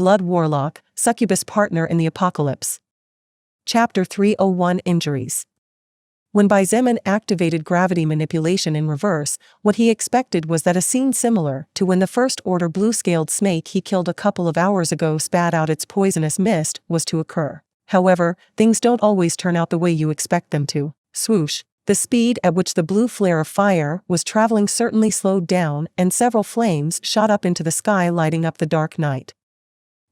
Blood Warlock, Succubus Partner in the Apocalypse. Chapter 301 Injuries. When Xietain activated gravity manipulation in reverse, what he expected was that a scene similar to when the first-order blue-scaled snake he killed a couple of hours ago spat out its poisonous mist was to occur. However, things don't always turn out the way you expect them to. Swoosh. The speed at which the blue flare of fire was traveling certainly slowed down, and several flames shot up into the sky, lighting up the dark night.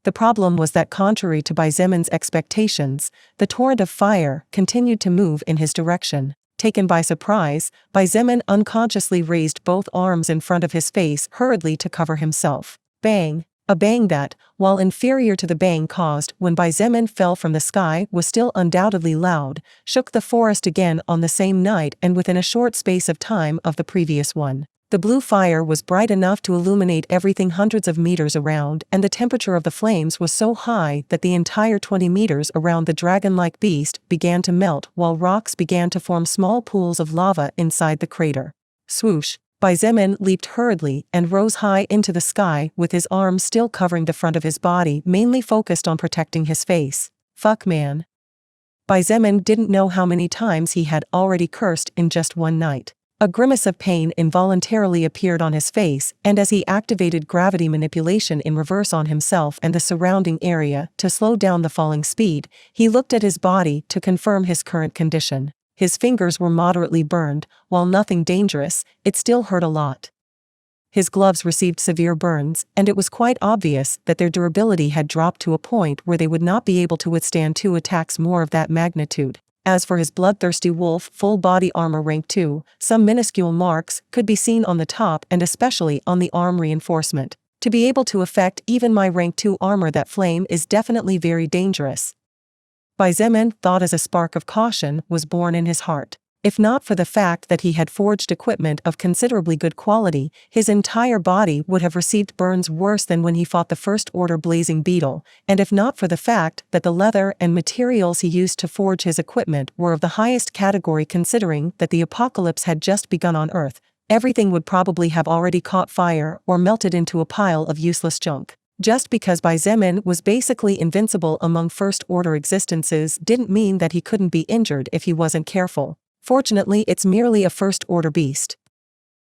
The problem was that contrary to Xieitain's expectations, the torrent of fire continued to move in his direction. Taken by surprise, Xietain unconsciously raised both arms in front of his face hurriedly to cover himself. Bang! A bang that, while inferior to the bang caused when Xietain fell from the sky, was still undoubtedly loud, shook the forest again on the same night and within a short space of time of the previous one. The blue fire was bright enough to illuminate everything hundreds of meters around, and the temperature of the flames was so high that the entire 20 meters around the dragon-like beast began to melt while rocks began to form small pools of lava inside the crater. Swoosh! Xietain leaped hurriedly and rose high into the sky with his arms still covering the front of his body, mainly focused on protecting his face. Fuck man. Xietain didn't know how many times he had already cursed in just one night. A grimace of pain involuntarily appeared on his face, and as he activated gravity manipulation in reverse on himself and the surrounding area to slow down the falling speed, he looked at his body to confirm his current condition. His fingers were moderately burned, while nothing dangerous, it still hurt a lot. His gloves received severe burns, and it was quite obvious that their durability had dropped to a point where they would not be able to withstand 2 attacks more of that magnitude. As for his bloodthirsty wolf full-body armor rank 2, some minuscule marks could be seen on the top and especially on the arm reinforcement. To be able to affect even my rank 2 armor, that flame is definitely very dangerous. Xietain thought as a spark of caution was born in his heart. If not for the fact that he had forged equipment of considerably good quality, his entire body would have received burns worse than when he fought the first-order blazing beetle, and if not for the fact that the leather and materials he used to forge his equipment were of the highest category considering that the apocalypse had just begun on Earth, everything would probably have already caught fire or melted into a pile of useless junk. Just because Xietain was basically invincible among first-order existences didn't mean that he couldn't be injured if he wasn't careful. Fortunately, it's merely a first-order beast.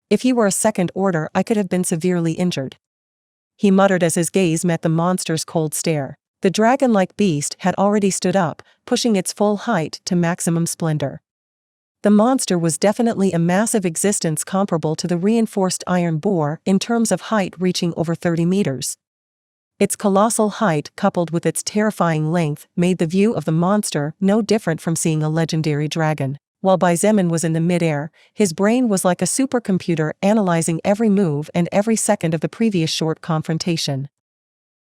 If he were a second-order, I could have been severely injured. He muttered as his gaze met the monster's cold stare. The dragon-like beast had already stood up, pushing its full height to maximum splendor. The monster was definitely a massive existence comparable to the reinforced iron boar in terms of height reaching over 30 meters. Its colossal height coupled with its terrifying length made the view of the monster no different from seeing a legendary dragon. While Xietain was in the mid-air, his brain was like a supercomputer analyzing every move and every second of the previous short confrontation.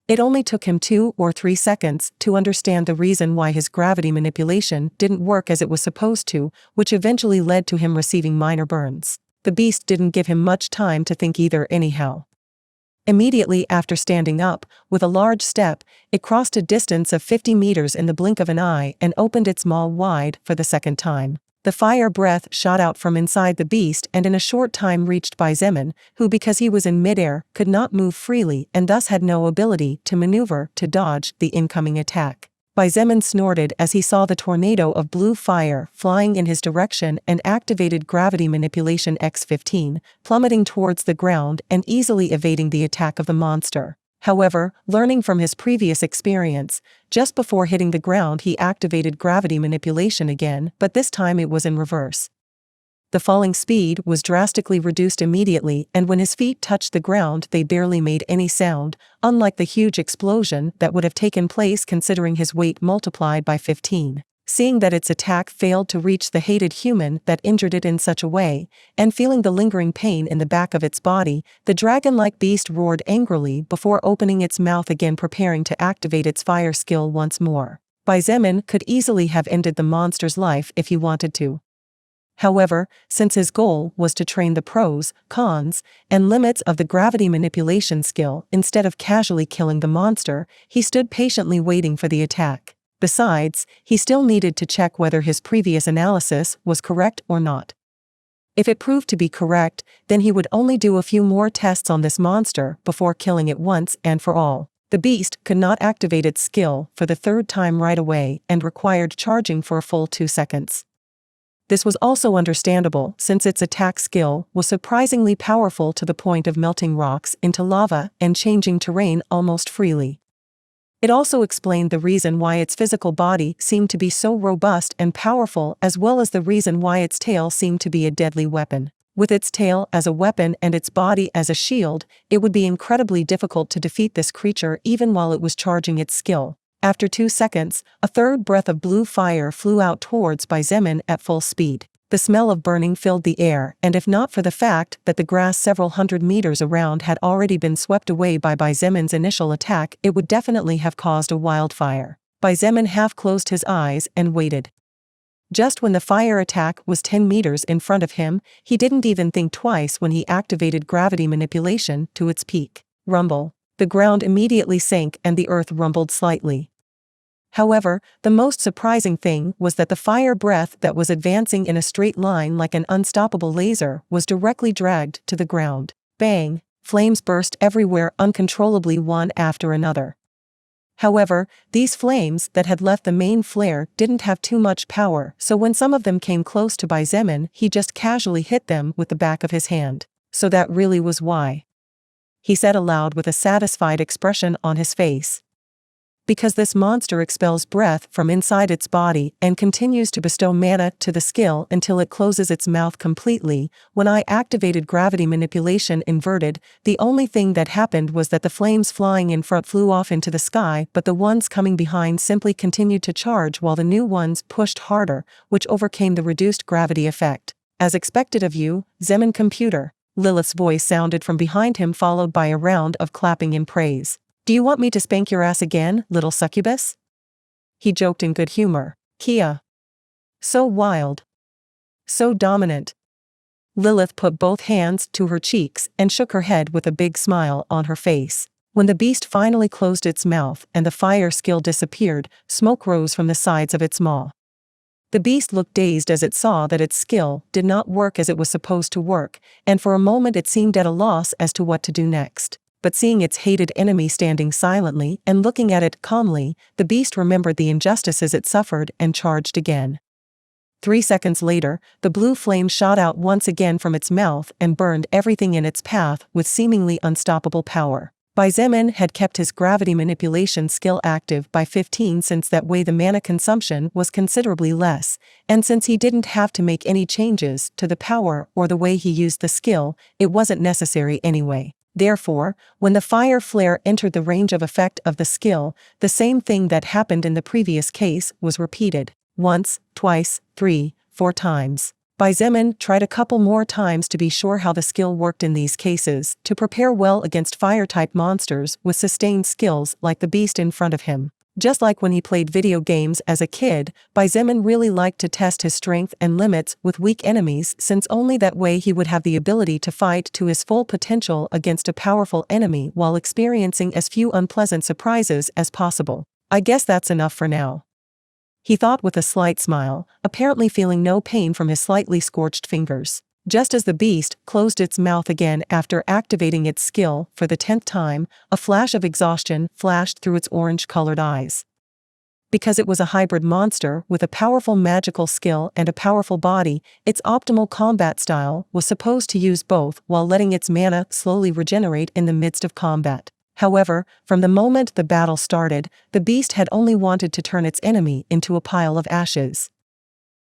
It only took him 2 or 3 seconds to understand the reason why his gravity manipulation didn't work as it was supposed to, which eventually led to him receiving minor burns. The beast didn't give him much time to think either anyhow. Immediately after standing up, with a large step, it crossed a distance of 50 meters in the blink of an eye and opened its maw wide for the second time. The fire breath shot out from inside the beast and in a short time reached Xietain, who because he was in midair could not move freely and thus had no ability to maneuver to dodge the incoming attack. Xietain snorted as he saw the tornado of blue fire flying in his direction and activated gravity manipulation X15, plummeting towards the ground and easily evading the attack of the monster. However, learning from his previous experience, just before hitting the ground he activated gravity manipulation again, but this time it was in reverse. The falling speed was drastically reduced immediately, and when his feet touched the ground they barely made any sound, unlike the huge explosion that would have taken place considering his weight multiplied by 15. Seeing that its attack failed to reach the hated human that injured it in such a way, and feeling the lingering pain in the back of its body, the dragon-like beast roared angrily before opening its mouth again, preparing to activate its fire skill once more. Xietain could easily have ended the monster's life if he wanted to. However, since his goal was to train the pros, cons, and limits of the gravity manipulation skill instead of casually killing the monster, he stood patiently waiting for the attack. Besides, he still needed to check whether his previous analysis was correct or not. If it proved to be correct, then he would only do a few more tests on this monster before killing it once and for all. The beast could not activate its skill for the third time right away and required charging for a full 2 seconds. This was also understandable since its attack skill was surprisingly powerful to the point of melting rocks into lava and changing terrain almost freely. It also explained the reason why its physical body seemed to be so robust and powerful, as well as the reason why its tail seemed to be a deadly weapon. With its tail as a weapon and its body as a shield, it would be incredibly difficult to defeat this creature even while it was charging its skill. After 2 seconds, a third breath of blue fire flew out towards Xietain at full speed. The smell of burning filled the air, and if not for the fact that the grass several hundred meters around had already been swept away by Xietain's initial attack, it would definitely have caused a wildfire. Xietain half closed his eyes and waited. Just when the fire attack was 10 meters in front of him, he didn't even think twice when he activated gravity manipulation to its peak. Rumble. The ground immediately sank and the earth rumbled slightly. However, the most surprising thing was that the fire breath that was advancing in a straight line like an unstoppable laser was directly dragged to the ground. Bang! Flames burst everywhere uncontrollably one after another. However, these flames that had left the main flare didn't have too much power, so when some of them came close to Xietain, he just casually hit them with the back of his hand. So that really was why. He said aloud with a satisfied expression on his face. Because this monster expels breath from inside its body and continues to bestow mana to the skill until it closes its mouth completely, when I activated gravity manipulation inverted, the only thing that happened was that the flames flying in front flew off into the sky, but the ones coming behind simply continued to charge while the new ones pushed harder, which overcame the reduced gravity effect. As expected of you, Xietain computer. Lilith's voice sounded from behind him, followed by a round of clapping in praise. Do you want me to spank your ass again, little succubus? He joked in good humor. Kia. So wild. So dominant. Lilith put both hands to her cheeks and shook her head with a big smile on her face. When the beast finally closed its mouth and the fire skill disappeared, smoke rose from the sides of its maw. The beast looked dazed as it saw that its skill did not work as it was supposed to work, and for a moment it seemed at a loss as to what to do next. But seeing its hated enemy standing silently and looking at it calmly, the beast remembered the injustices it suffered and charged again. 3 seconds later, the blue flame shot out once again from its mouth and burned everything in its path with seemingly unstoppable power. Xietain had kept his gravity manipulation skill active by 15 since that way the mana consumption was considerably less, and since he didn't have to make any changes to the power or the way he used the skill, it wasn't necessary anyway. Therefore, when the fire flare entered the range of effect of the skill, the same thing that happened in the previous case was repeated. Once, twice, 3, 4 times. Xietain tried a couple more times to be sure how the skill worked in these cases, to prepare well against fire-type monsters with sustained skills like the beast in front of him. Just like when he played video games as a kid, Xietain really liked to test his strength and limits with weak enemies, since only that way he would have the ability to fight to his full potential against a powerful enemy while experiencing as few unpleasant surprises as possible. I guess that's enough for now. He thought with a slight smile, apparently feeling no pain from his slightly scorched fingers. Just as the beast closed its mouth again after activating its skill for the 10th time, a flash of exhaustion flashed through its orange-colored eyes. Because it was a hybrid monster with a powerful magical skill and a powerful body, its optimal combat style was supposed to use both while letting its mana slowly regenerate in the midst of combat. However, from the moment the battle started, the beast had only wanted to turn its enemy into a pile of ashes.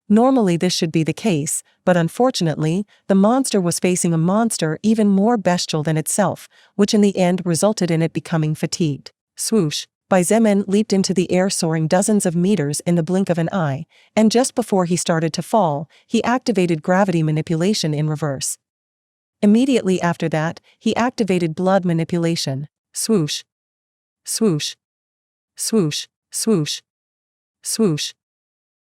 Normally this should be the case, but unfortunately, the monster was facing a monster even more bestial than itself, which in the end resulted in it becoming fatigued. Swoosh! Xietain leaped into the air, soaring dozens of meters in the blink of an eye, and just before he started to fall, he activated gravity manipulation in reverse. Immediately after that, he activated blood manipulation. Swoosh. Swoosh. Swoosh. Swoosh. Swoosh.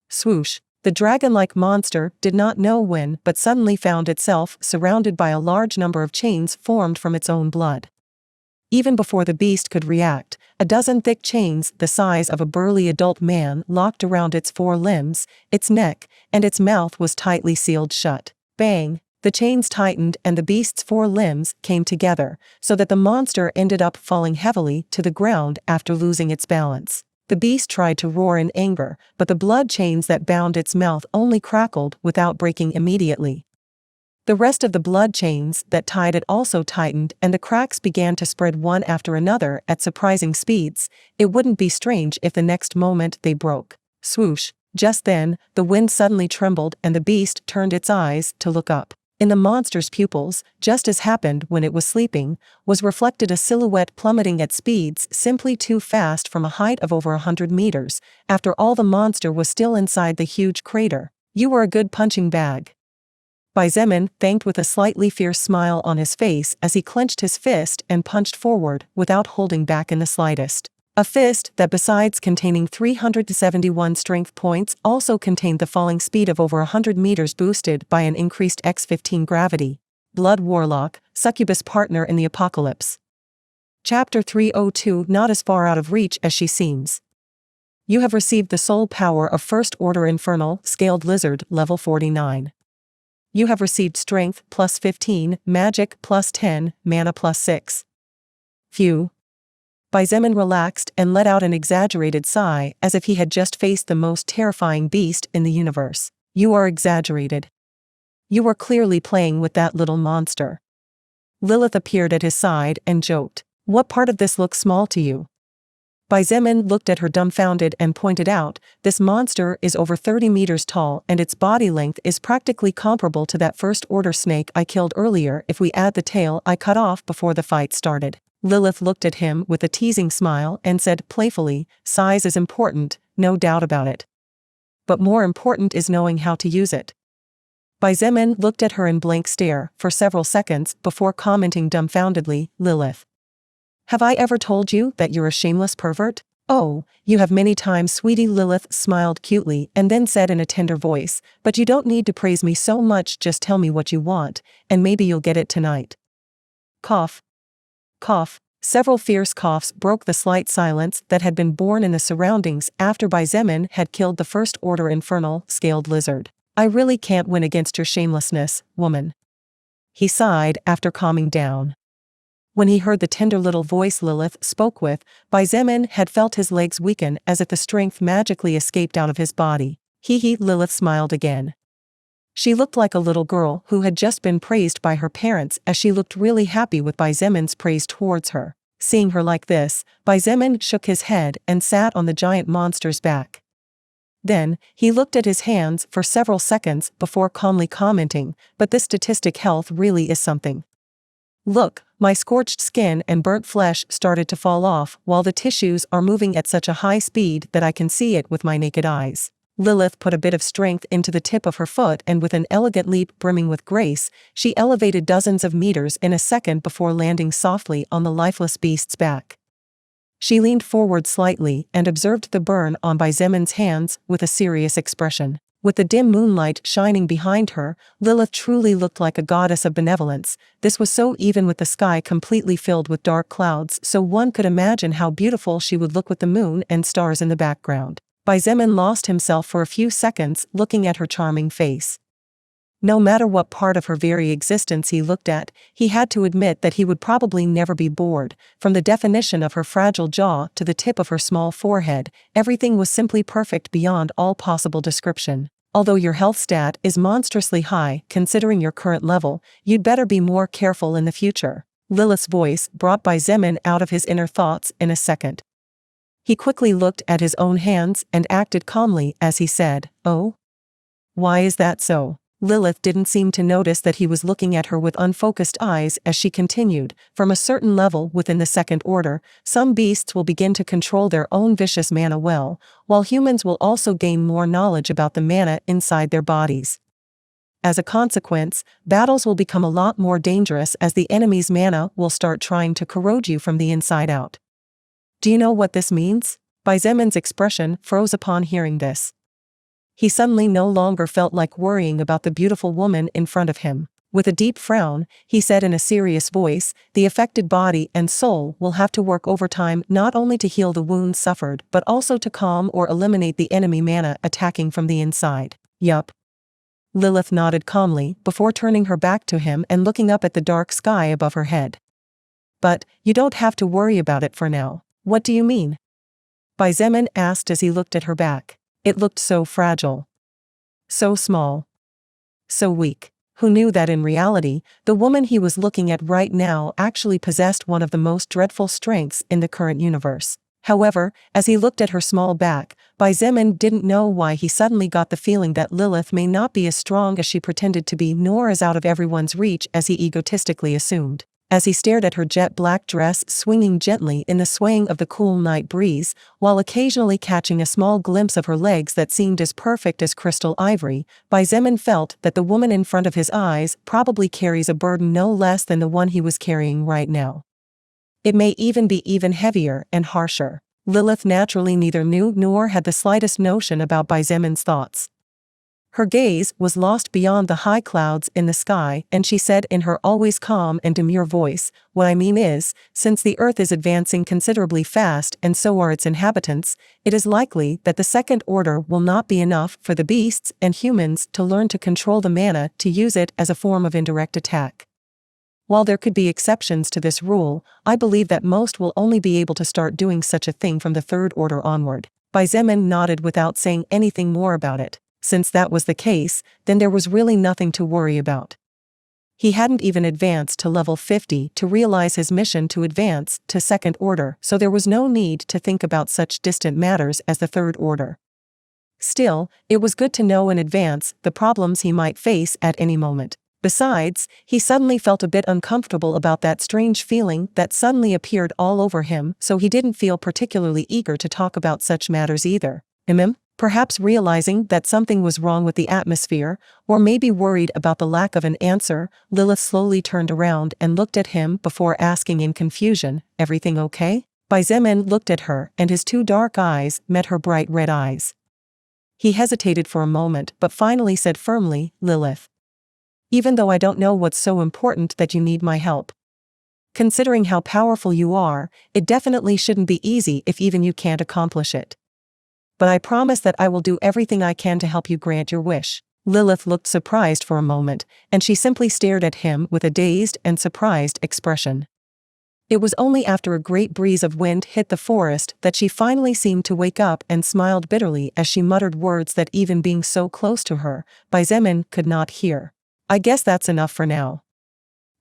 Swoosh. The dragon-like monster did not know when but suddenly found itself surrounded by a large number of chains formed from its own blood. Even before the beast could react, a dozen thick chains the size of a burly adult man locked around its 4 limbs, its neck, and its mouth was tightly sealed shut. Bang! The chains tightened and the beast's 4 limbs came together, so that the monster ended up falling heavily to the ground after losing its balance. The beast tried to roar in anger, but the blood chains that bound its mouth only crackled without breaking immediately. The rest of the blood chains that tied it also tightened, and the cracks began to spread one after another at surprising speeds. It wouldn't be strange if the next moment they broke. Swoosh! Just then, the wind suddenly trembled and the beast turned its eyes to look up. In the monster's pupils, just as happened when it was sleeping, was reflected a silhouette plummeting at speeds simply too fast from a height of over 100 meters. After all, the monster was still inside the huge crater. "You were a good punching bag," Xietain thanked with a slightly fierce smile on his face as he clenched his fist and punched forward without holding back in the slightest. A fist that, besides containing 371 strength points, also contained the falling speed of over 100 meters boosted by an increased X15 gravity. Blood Warlock, Succubus Partner in the Apocalypse. Chapter 302. Not as far out of reach as she seems. You have received the soul power of First Order Infernal Scaled Lizard, level 49. You have received Strength plus 15, Magic plus 10, Mana plus 6. Phew. Xietain relaxed and let out an exaggerated sigh as if he had just faced the most terrifying beast in the universe. You are exaggerated. You were clearly playing with that little monster. Lilith appeared at his side and joked. What part of this looks small to you? Xietain looked at her dumbfounded and pointed out, this monster is over 30 meters tall and its body length is practically comparable to that First Order snake I killed earlier if we add the tail I cut off before the fight started. Lilith looked at him with a teasing smile and said playfully, size is important, no doubt about it. But more important is knowing how to use it. Xietain looked at her in blank stare for several seconds before commenting dumbfoundedly, Lilith. Have I ever told you that you're a shameless pervert? Oh, you have many times, sweetie. Lilith smiled cutely and then said in a tender voice, but you don't need to praise me so much, just tell me what you want, and maybe you'll get it tonight. Cough. Cough. Several fierce coughs broke the slight silence that had been born in the surroundings after Xietain had killed the First Order Infernal Scaled Lizard. I really can't win against your shamelessness, woman. He sighed after calming down. When he heard the tender little voice Lilith spoke with, Xietain had felt his legs weaken as if the strength magically escaped out of his body. Hee. Lilith smiled again. She looked like a little girl who had just been praised by her parents, as she looked really happy with Xietan's praise towards her. Seeing her like this, Xietain shook his head and sat on the giant monster's back. Then, he looked at his hands for several seconds before calmly commenting, but this statistic health really is something. Look, my scorched skin and burnt flesh started to fall off while the tissues are moving at such a high speed that I can see it with my naked eyes. Lilith put a bit of strength into the tip of her foot and with an elegant leap brimming with grace, she elevated dozens of meters in a second before landing softly on the lifeless beast's back. She leaned forward slightly and observed the burn on Xietan's hands with a serious expression. With the dim moonlight shining behind her, Lilith truly looked like a goddess of benevolence. This was so even with the sky completely filled with dark clouds, so one could imagine how beautiful she would look with the moon and stars in the background. Xietain lost himself for a few seconds looking at her charming face. No matter what part of her very existence he looked at, he had to admit that he would probably never be bored. From the definition of her fragile jaw to the tip of her small forehead, everything was simply perfect beyond all possible description. Although your health stat is monstrously high, considering your current level, you'd better be more careful in the future. Lilith's voice brought Xietain out of his inner thoughts in a second. He quickly looked at his own hands and acted calmly as he said, "Oh? Why is that so?" Lilith didn't seem to notice that he was looking at her with unfocused eyes as she continued, from a certain level within the Second Order, some beasts will begin to control their own vicious mana well, while humans will also gain more knowledge about the mana inside their bodies. As a consequence, battles will become a lot more dangerous as the enemy's mana will start trying to corrode you from the inside out. Do you know what this means? Xietan's expression froze upon hearing this. He suddenly no longer felt like worrying about the beautiful woman in front of him. With a deep frown, he said in a serious voice, the affected body and soul will have to work overtime not only to heal the wounds suffered but also to calm or eliminate the enemy mana attacking from the inside. Yup. Lilith nodded calmly before turning her back to him and looking up at the dark sky above her head. But, you don't have to worry about it for now. What do you mean? Xietain asked as he looked at her back. It looked so fragile. So small. So weak. Who knew that in reality, the woman he was looking at right now actually possessed one of the most dreadful strengths in the current universe. However, as he looked at her small back, Xietain didn't know why he suddenly got the feeling that Lilith may not be as strong as she pretended to be, nor as out of everyone's reach as he egotistically assumed. As he stared at her jet black dress swinging gently in the swaying of the cool night breeze, while occasionally catching a small glimpse of her legs that seemed as perfect as crystal ivory, Xietain felt that the woman in front of his eyes probably carries a burden no less than the one he was carrying right now. It may even be even heavier and harsher. Lilith naturally neither knew nor had the slightest notion about Xietan's thoughts. Her gaze was lost beyond the high clouds in the sky, and she said in her always calm and demure voice, "What I mean is, since the Earth is advancing considerably fast and so are its inhabitants, it is likely that the Second Order will not be enough for the beasts and humans to learn to control the mana to use it as a form of indirect attack. While there could be exceptions to this rule, I believe that most will only be able to start doing such a thing from the Third Order onward." Xietain nodded without saying anything more about it. Since that was the case, then there was really nothing to worry about. He hadn't even advanced to level 50 to realize his mission to advance to Second Order, so there was no need to think about such distant matters as the Third Order. Still, it was good to know in advance the problems he might face at any moment. Besides, he suddenly felt a bit uncomfortable about that strange feeling that suddenly appeared all over him, so he didn't feel particularly eager to talk about such matters either. Perhaps realizing that something was wrong with the atmosphere, or maybe worried about the lack of an answer, Lilith slowly turned around and looked at him before asking in confusion, "Everything okay?" Xietain looked at her and his two dark eyes met her bright red eyes. He hesitated for a moment but finally said firmly, "Lilith. Even though I don't know what's so important that you need my help. Considering how powerful you are, it definitely shouldn't be easy if even you can't accomplish it. But I promise that I will do everything I can to help you grant your wish." Lilith looked surprised for a moment, and she simply stared at him with a dazed and surprised expression. It was only after a great breeze of wind hit the forest that she finally seemed to wake up and smiled bitterly as she muttered words that even being so close to her, Xietain could not hear. "I guess that's enough for now."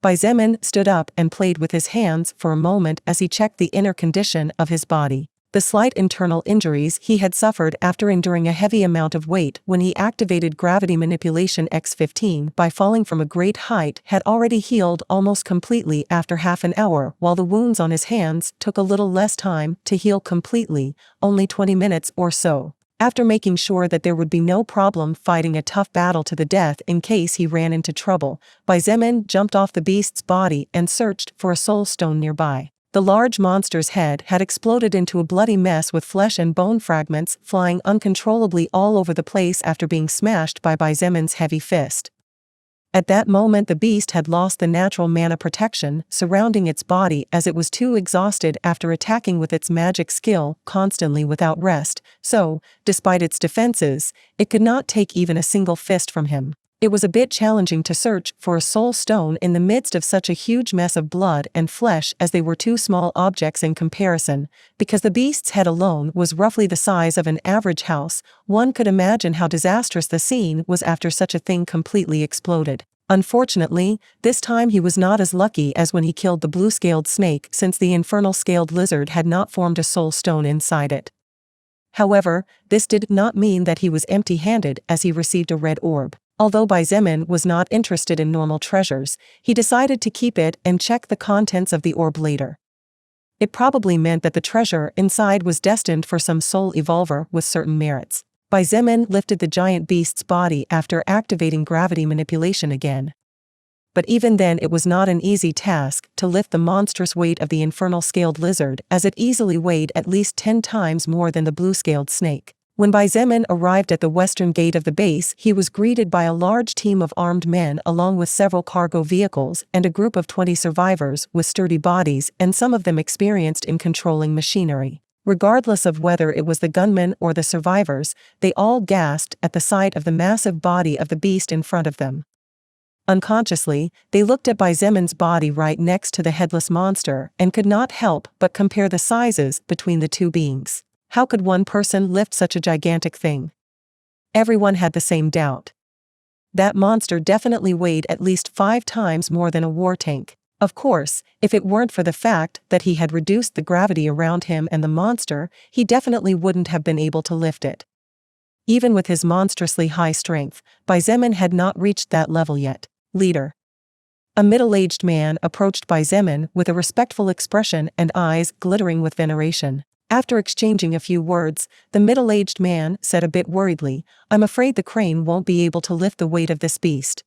Xietain stood up and played with his hands for a moment as he checked the inner condition of his body. The slight internal injuries he had suffered after enduring a heavy amount of weight when he activated gravity manipulation X15 by falling from a great height had already healed almost completely after half an hour, while the wounds on his hands took a little less time to heal completely, only 20 minutes or so. After making sure that there would be no problem fighting a tough battle to the death in case he ran into trouble, Xietain jumped off the beast's body and searched for a soul stone nearby. The large monster's head had exploded into a bloody mess with flesh and bone fragments flying uncontrollably all over the place after being smashed by Xietan's heavy fist. At that moment the beast had lost the natural mana protection surrounding its body as it was too exhausted after attacking with its magic skill constantly without rest, so, despite its defenses, it could not take even a single fist from him. It was a bit challenging to search for a soul stone in the midst of such a huge mess of blood and flesh as they were two small objects in comparison, because the beast's head alone was roughly the size of an average house. One could imagine how disastrous the scene was after such a thing completely exploded. Unfortunately, this time he was not as lucky as when he killed the blue-scaled snake, since the infernal scaled lizard had not formed a soul stone inside it. However, this did not mean that he was empty-handed as he received a red orb. Although Xietain was not interested in normal treasures, he decided to keep it and check the contents of the orb later. It probably meant that the treasure inside was destined for some soul evolver with certain merits. Xietain lifted the giant beast's body after activating gravity manipulation again. But even then it was not an easy task to lift the monstrous weight of the infernal scaled lizard, as it easily weighed at least 10 times more than the blue-scaled snake. When Xietain arrived at the western gate of the base, he was greeted by a large team of armed men along with several cargo vehicles and a group of 20 survivors with sturdy bodies and some of them experienced in controlling machinery. Regardless of whether it was the gunmen or the survivors, they all gasped at the sight of the massive body of the beast in front of them. Unconsciously, they looked at Zeman's body right next to the headless monster and could not help but compare the sizes between the two beings. How could one person lift such a gigantic thing? Everyone had the same doubt. That monster definitely weighed at least 5 times more than a war tank. Of course, if it weren't for the fact that he had reduced the gravity around him and the monster, he definitely wouldn't have been able to lift it. Even with his monstrously high strength, Zeman had not reached that level yet. Leader. A middle-aged man approached Zeman with a respectful expression and eyes glittering with veneration. After exchanging a few words, the middle-aged man said a bit worriedly, "I'm afraid the crane won't be able to lift the weight of this beast.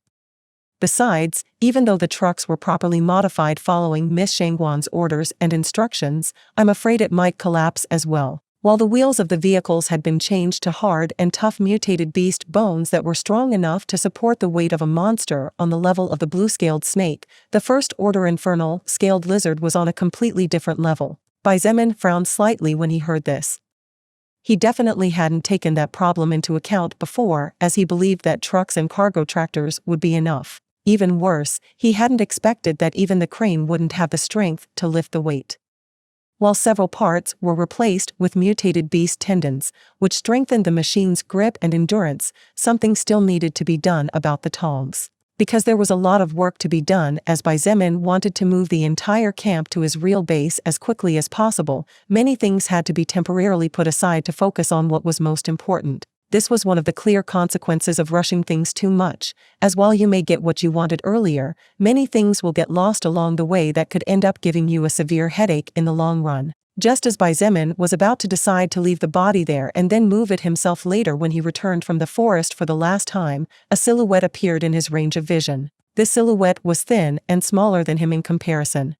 Besides, even though the trucks were properly modified following Miss Shangguan's orders and instructions, I'm afraid it might collapse as well." While the wheels of the vehicles had been changed to hard and tough mutated beast bones that were strong enough to support the weight of a monster on the level of the blue-scaled snake, the First Order Infernal scaled lizard was on a completely different level. Zeman frowned slightly when he heard this. He definitely hadn't taken that problem into account before, as he believed that trucks and cargo tractors would be enough. Even worse, he hadn't expected that even the crane wouldn't have the strength to lift the weight. While several parts were replaced with mutated beast tendons, which strengthened the machine's grip and endurance, something still needed to be done about the tongs. Because there was a lot of work to be done, as Zeman wanted to move the entire camp to his real base as quickly as possible, many things had to be temporarily put aside to focus on what was most important. This was one of the clear consequences of rushing things too much, as while you may get what you wanted earlier, many things will get lost along the way that could end up giving you a severe headache in the long run. Just as Zeman was about to decide to leave the body there and then move it himself later when he returned from the forest for the last time, a silhouette appeared in his range of vision. This silhouette was thin and smaller than him in comparison.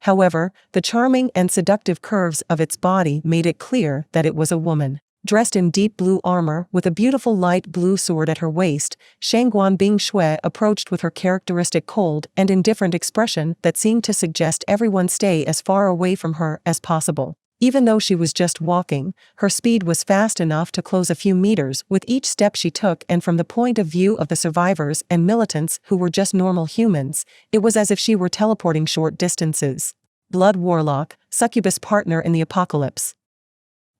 However, the charming and seductive curves of its body made it clear that it was a woman. Dressed in deep blue armor with a beautiful light blue sword at her waist, Shangguan Bingshui approached with her characteristic cold and indifferent expression that seemed to suggest everyone stay as far away from her as possible. Even though she was just walking, her speed was fast enough to close a few meters with each step she took, and from the point of view of the survivors and militants who were just normal humans, it was as if she were teleporting short distances. Blood Warlock, Succubus Partner in the Apocalypse.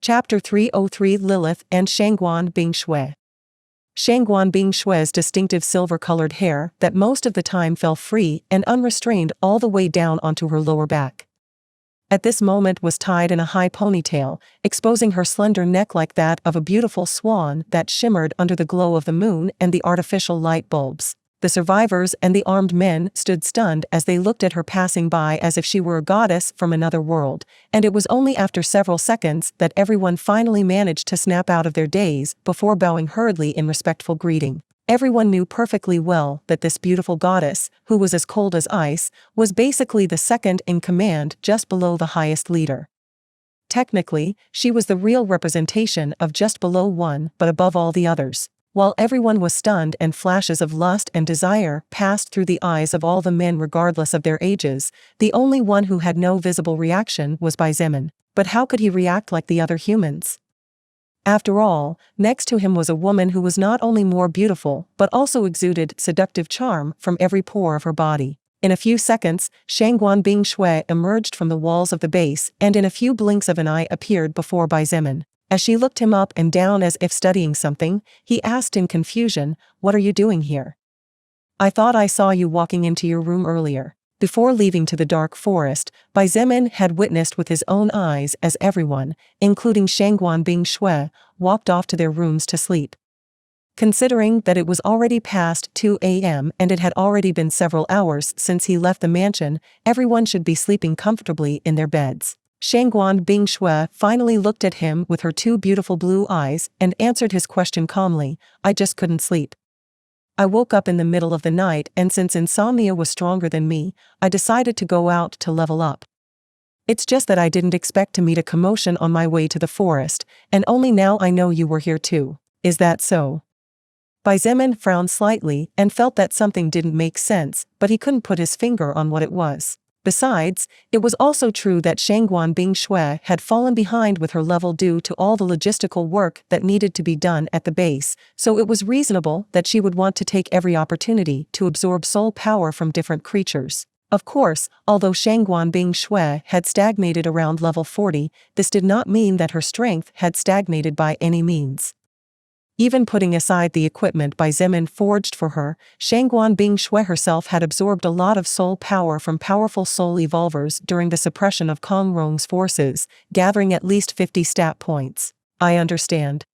Chapter 303 Lilith and Shangguan Bingshui. Shangguan Bingshui's distinctive silver-colored hair that most of the time fell free and unrestrained all the way down onto her lower back. At this moment was tied in a high ponytail, exposing her slender neck like that of a beautiful swan that shimmered under the glow of the moon and the artificial light bulbs. The survivors and the armed men stood stunned as they looked at her passing by as if she were a goddess from another world, and it was only after several seconds that everyone finally managed to snap out of their daze before bowing hurriedly in respectful greeting. Everyone knew perfectly well that this beautiful goddess, who was as cold as ice, was basically the second in command just below the highest leader. Technically, she was the real representation of just below one but above all the others. While everyone was stunned and flashes of lust and desire passed through the eyes of all the men regardless of their ages, the only one who had no visible reaction was Zeman. But how could he react like the other humans? After all, next to him was a woman who was not only more beautiful but also exuded seductive charm from every pore of her body. In a few seconds, Shangguan Bingshui emerged from the walls of the base and in a few blinks of an eye appeared before Zeman. As she looked him up and down as if studying something, he asked in confusion, "What are you doing here? I thought I saw you walking into your room earlier." Before leaving to the dark forest, Zeman had witnessed with his own eyes as everyone, including Shangguan Bingshui, walked off to their rooms to sleep. Considering that it was already past 2 a.m. and it had already been several hours since he left the mansion, everyone should be sleeping comfortably in their beds. Shangguan Bingshui finally looked at him with her two beautiful blue eyes and answered his question calmly, "I just couldn't sleep. I woke up in the middle of the night and since insomnia was stronger than me, I decided to go out to level up. It's just that I didn't expect to meet a commotion on my way to the forest, and only now I know you were here too. Is that so?" Zeman frowned slightly and felt that something didn't make sense, but he couldn't put his finger on what it was. Besides, it was also true that Shangguan Bingshui had fallen behind with her level due to all the logistical work that needed to be done at the base, so it was reasonable that she would want to take every opportunity to absorb soul power from different creatures. Of course, although Shangguan Bingshui had stagnated around level 40, this did not mean that her strength had stagnated by any means. Even putting aside the equipment Bai Zemin forged for her, Shangguan Bingshui herself had absorbed a lot of soul power from powerful soul evolvers during the suppression of Kong Rong's forces, gathering at least 50 stat points. I understand.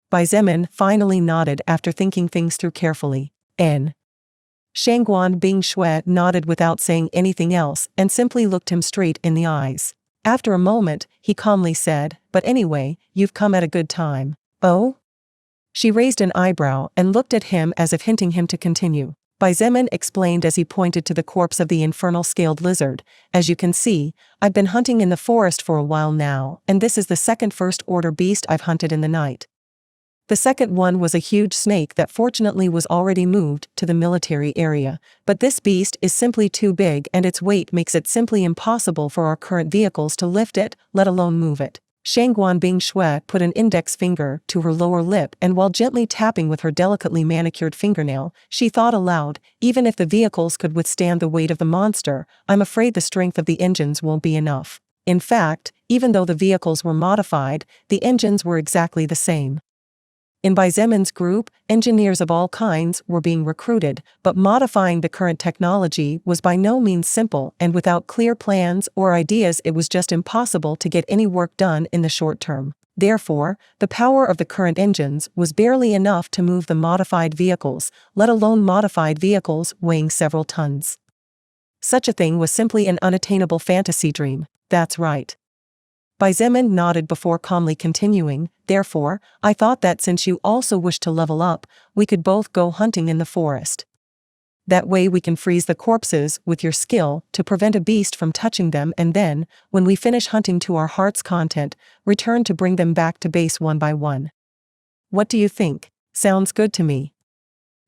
Bai Zemin finally nodded after thinking things through carefully. Shangguan Bingshui nodded without saying anything else and simply looked him straight in the eyes. After a moment, he calmly said, "But anyway, you've come at a good time." "Oh?" She raised an eyebrow and looked at him as if hinting him to continue. Bai Zemin explained as he pointed to the corpse of the infernal scaled lizard. "As you can see, I've been hunting in the forest for a while now, and this is the second first-order beast I've hunted in the night. The second one was a huge snake that fortunately was already moved to the military area, but this beast is simply too big and its weight makes it simply impossible for our current vehicles to lift it, let alone move it." Shangguan Bingshui put an index finger to her lower lip and while gently tapping with her delicately manicured fingernail, she thought aloud, "Even if the vehicles could withstand the weight of the monster, I'm afraid the strength of the engines won't be enough." In fact, even though the vehicles were modified, the engines were exactly the same. In Bai Zemin's group, engineers of all kinds were being recruited, but modifying the current technology was by no means simple, and without clear plans or ideas it was just impossible to get any work done in the short term. Therefore, the power of the current engines was barely enough to move the modified vehicles, let alone modified vehicles weighing several tons. Such a thing was simply an unattainable fantasy dream. That's right. Bai Zemin nodded before calmly continuing, "Therefore, I thought that since you also wish to level up, we could both go hunting in the forest. That way we can freeze the corpses with your skill to prevent a beast from touching them and then, when we finish hunting to our heart's content, return to bring them back to base one by one. What do you think? Sounds good to me."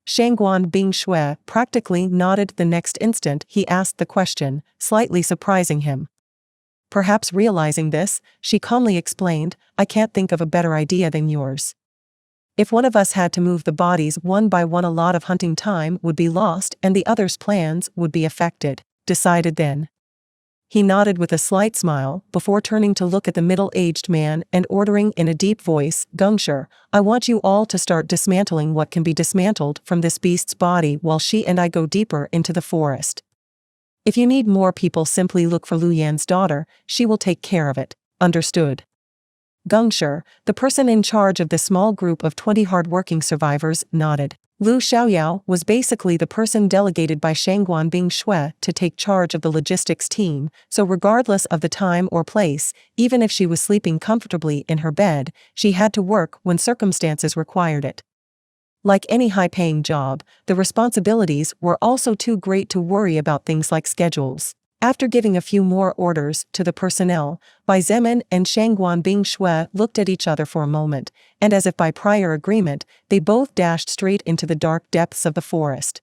Shangguan Bingshui practically nodded the next instant he asked the question, slightly surprising him. Perhaps realizing this, she calmly explained, "I can't think of a better idea than yours. If one of us had to move the bodies one by one, a lot of hunting time would be lost and the other's plans would be affected." "Decided then." He nodded with a slight smile before turning to look at the middle-aged man and ordering in a deep voice, "Gungshi, I want you all to start dismantling what can be dismantled from this beast's body while she and I go deeper into the forest. If you need more people, simply look for Lu Yan's daughter, she will take care of it." "Understood." Gungshi, the person in charge of the small group of 20 hard-working survivors, nodded. Lu Xiaoyao was basically the person delegated by Shangguan Bingshui to take charge of the logistics team, so regardless of the time or place, even if she was sleeping comfortably in her bed, she had to work when circumstances required it. Like any high-paying job, the responsibilities were also too great to worry about things like schedules. After giving a few more orders to the personnel, Bai Zemin and Shangguan Bingshui looked at each other for a moment, and as if by prior agreement, they both dashed straight into the dark depths of the forest.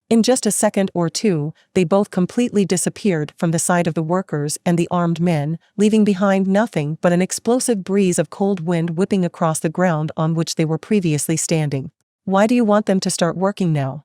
In just a second or two, they both completely disappeared from the sight of the workers and the armed men, leaving behind nothing but an explosive breeze of cold wind whipping across the ground on which they were previously standing. "Why do you want them to start working now?"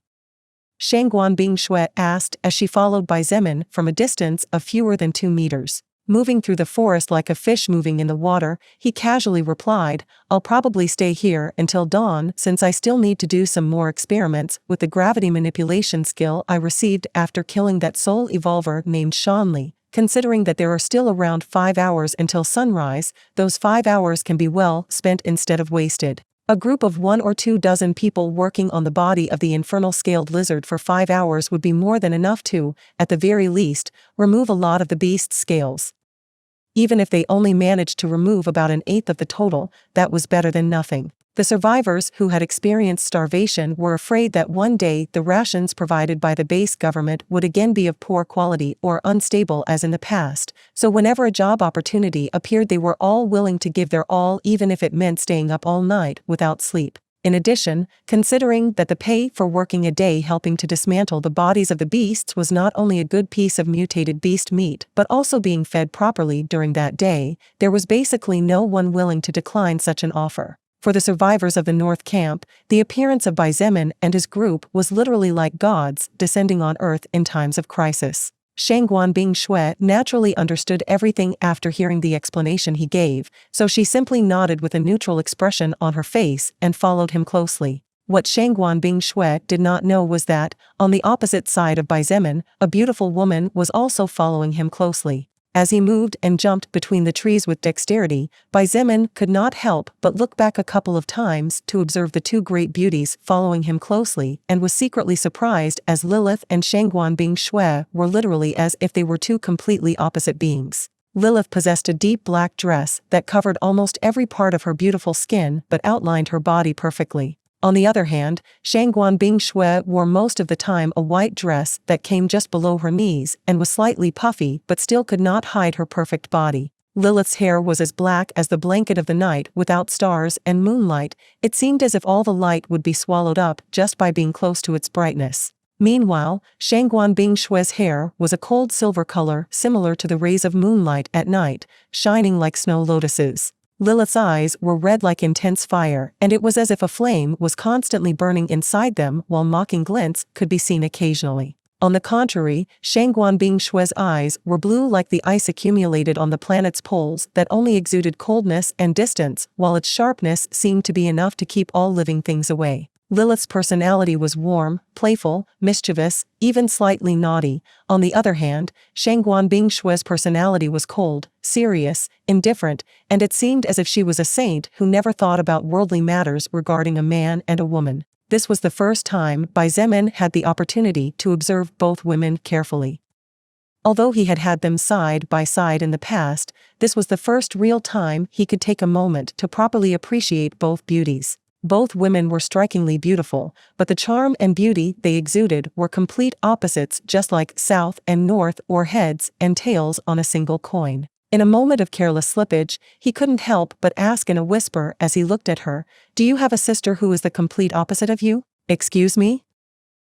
Shangguan Bingshui asked as she followed Bai Zemin from a distance of fewer than 2 meters. Moving through the forest like a fish moving in the water, he casually replied, "I'll probably stay here until dawn since I still need to do some more experiments with the gravity manipulation skill I received after killing that soul evolver named Shanli. Considering that there are still around 5 hours until sunrise, those 5 hours can be well spent instead of wasted." A group of 1 or 2 dozen people working on the body of the infernal scaled lizard for 5 hours would be more than enough to, at the very least, remove a lot of the beast's scales. Even if they only managed to remove about 1/8 of the total, that was better than nothing. The survivors who had experienced starvation were afraid that one day the rations provided by the base government would again be of poor quality or unstable as in the past, so whenever a job opportunity appeared they were all willing to give their all even if it meant staying up all night without sleep. In addition, considering that the pay for working a day helping to dismantle the bodies of the beasts was not only a good piece of mutated beast meat but also being fed properly during that day, there was basically no one willing to decline such an offer. For the survivors of the North Camp, the appearance of Xietain and his group was literally like gods descending on Earth in times of crisis. Shangguan Bingshui naturally understood everything after hearing the explanation he gave, so she simply nodded with a neutral expression on her face and followed him closely. What Shangguan Bingshui did not know was that, on the opposite side of Xietain, a beautiful woman was also following him closely. As he moved and jumped between the trees with dexterity, Xietain could not help but look back a couple of times to observe the two great beauties following him closely and was secretly surprised as Lilith and Shangguan Bingshui were literally as if they were two completely opposite beings. Lilith possessed a deep black dress that covered almost every part of her beautiful skin but outlined her body perfectly. On the other hand, Shangguan Bingshui wore most of the time a white dress that came just below her knees and was slightly puffy but still could not hide her perfect body. Lilith's hair was as black as the blanket of the night without stars and moonlight. It seemed as if all the light would be swallowed up just by being close to its brightness. Meanwhile, Shangguan Bingshui's hair was a cold silver color similar to the rays of moonlight at night, shining like snow lotuses. Lilith's eyes were red like intense fire, and it was as if a flame was constantly burning inside them while mocking glints could be seen occasionally. On the contrary, Shangguan Bingshui's eyes were blue like the ice accumulated on the planet's poles that only exuded coldness and distance, while its sharpness seemed to be enough to keep all living things away. Lilith's personality was warm, playful, mischievous, even slightly naughty. On the other hand, Shangguan Bingshui's personality was cold, serious, indifferent, and it seemed as if she was a saint who never thought about worldly matters regarding a man and a woman. This was the first time Xietain had the opportunity to observe both women carefully. Although he had had them side by side in the past, this was the first real time he could take a moment to properly appreciate both beauties. Both women were strikingly beautiful, but the charm and beauty they exuded were complete opposites, just like south and north or heads and tails on a single coin. In a moment of careless slippage, he couldn't help but ask in a whisper as he looked at her, "Do you have a sister who is the complete opposite of you?" "Excuse me?"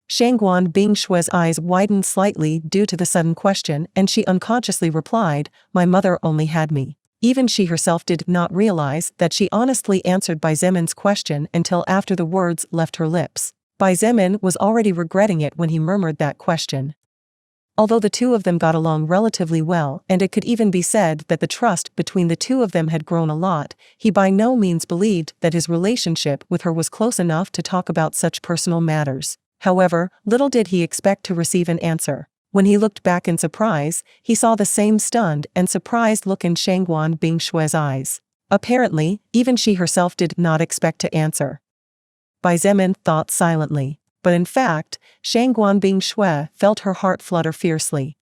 Shangguan Bingshui's eyes widened slightly due to the sudden question, and she unconsciously replied, "My mother only had me." Even she herself did not realize that she honestly answered Xietan's question until after the words left her lips. Xietain was already regretting it when he murmured that question. Although the two of them got along relatively well, and it could even be said that the trust between the two of them had grown a lot, he by no means believed that his relationship with her was close enough to talk about such personal matters. However, little did he expect to receive an answer. When he looked back in surprise, he saw the same stunned and surprised look in Shangguan Bingshui's eyes. Apparently, even she herself did not expect to answer. Xietain thought silently, but in fact, Shangguan Bingshui felt her heart flutter fiercely.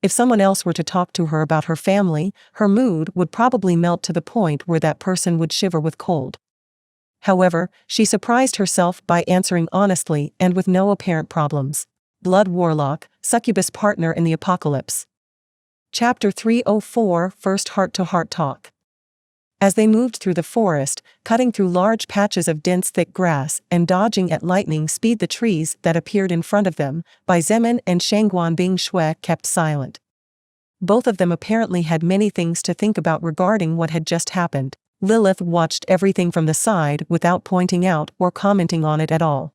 If someone else were to talk to her about her family, her mood would probably melt to the point where that person would shiver with cold. However, she surprised herself by answering honestly and with no apparent problems. Blood Warlock, Succubus Partner in the Apocalypse. Chapter 304, First Heart-to-Heart Talk. As they moved through the forest, cutting through large patches of dense thick grass and dodging at lightning speed the trees that appeared in front of them, Xietain and Shangguan Bingshui kept silent. Both of them apparently had many things to think about regarding what had just happened. Lilith watched everything from the side without pointing out or commenting on it at all.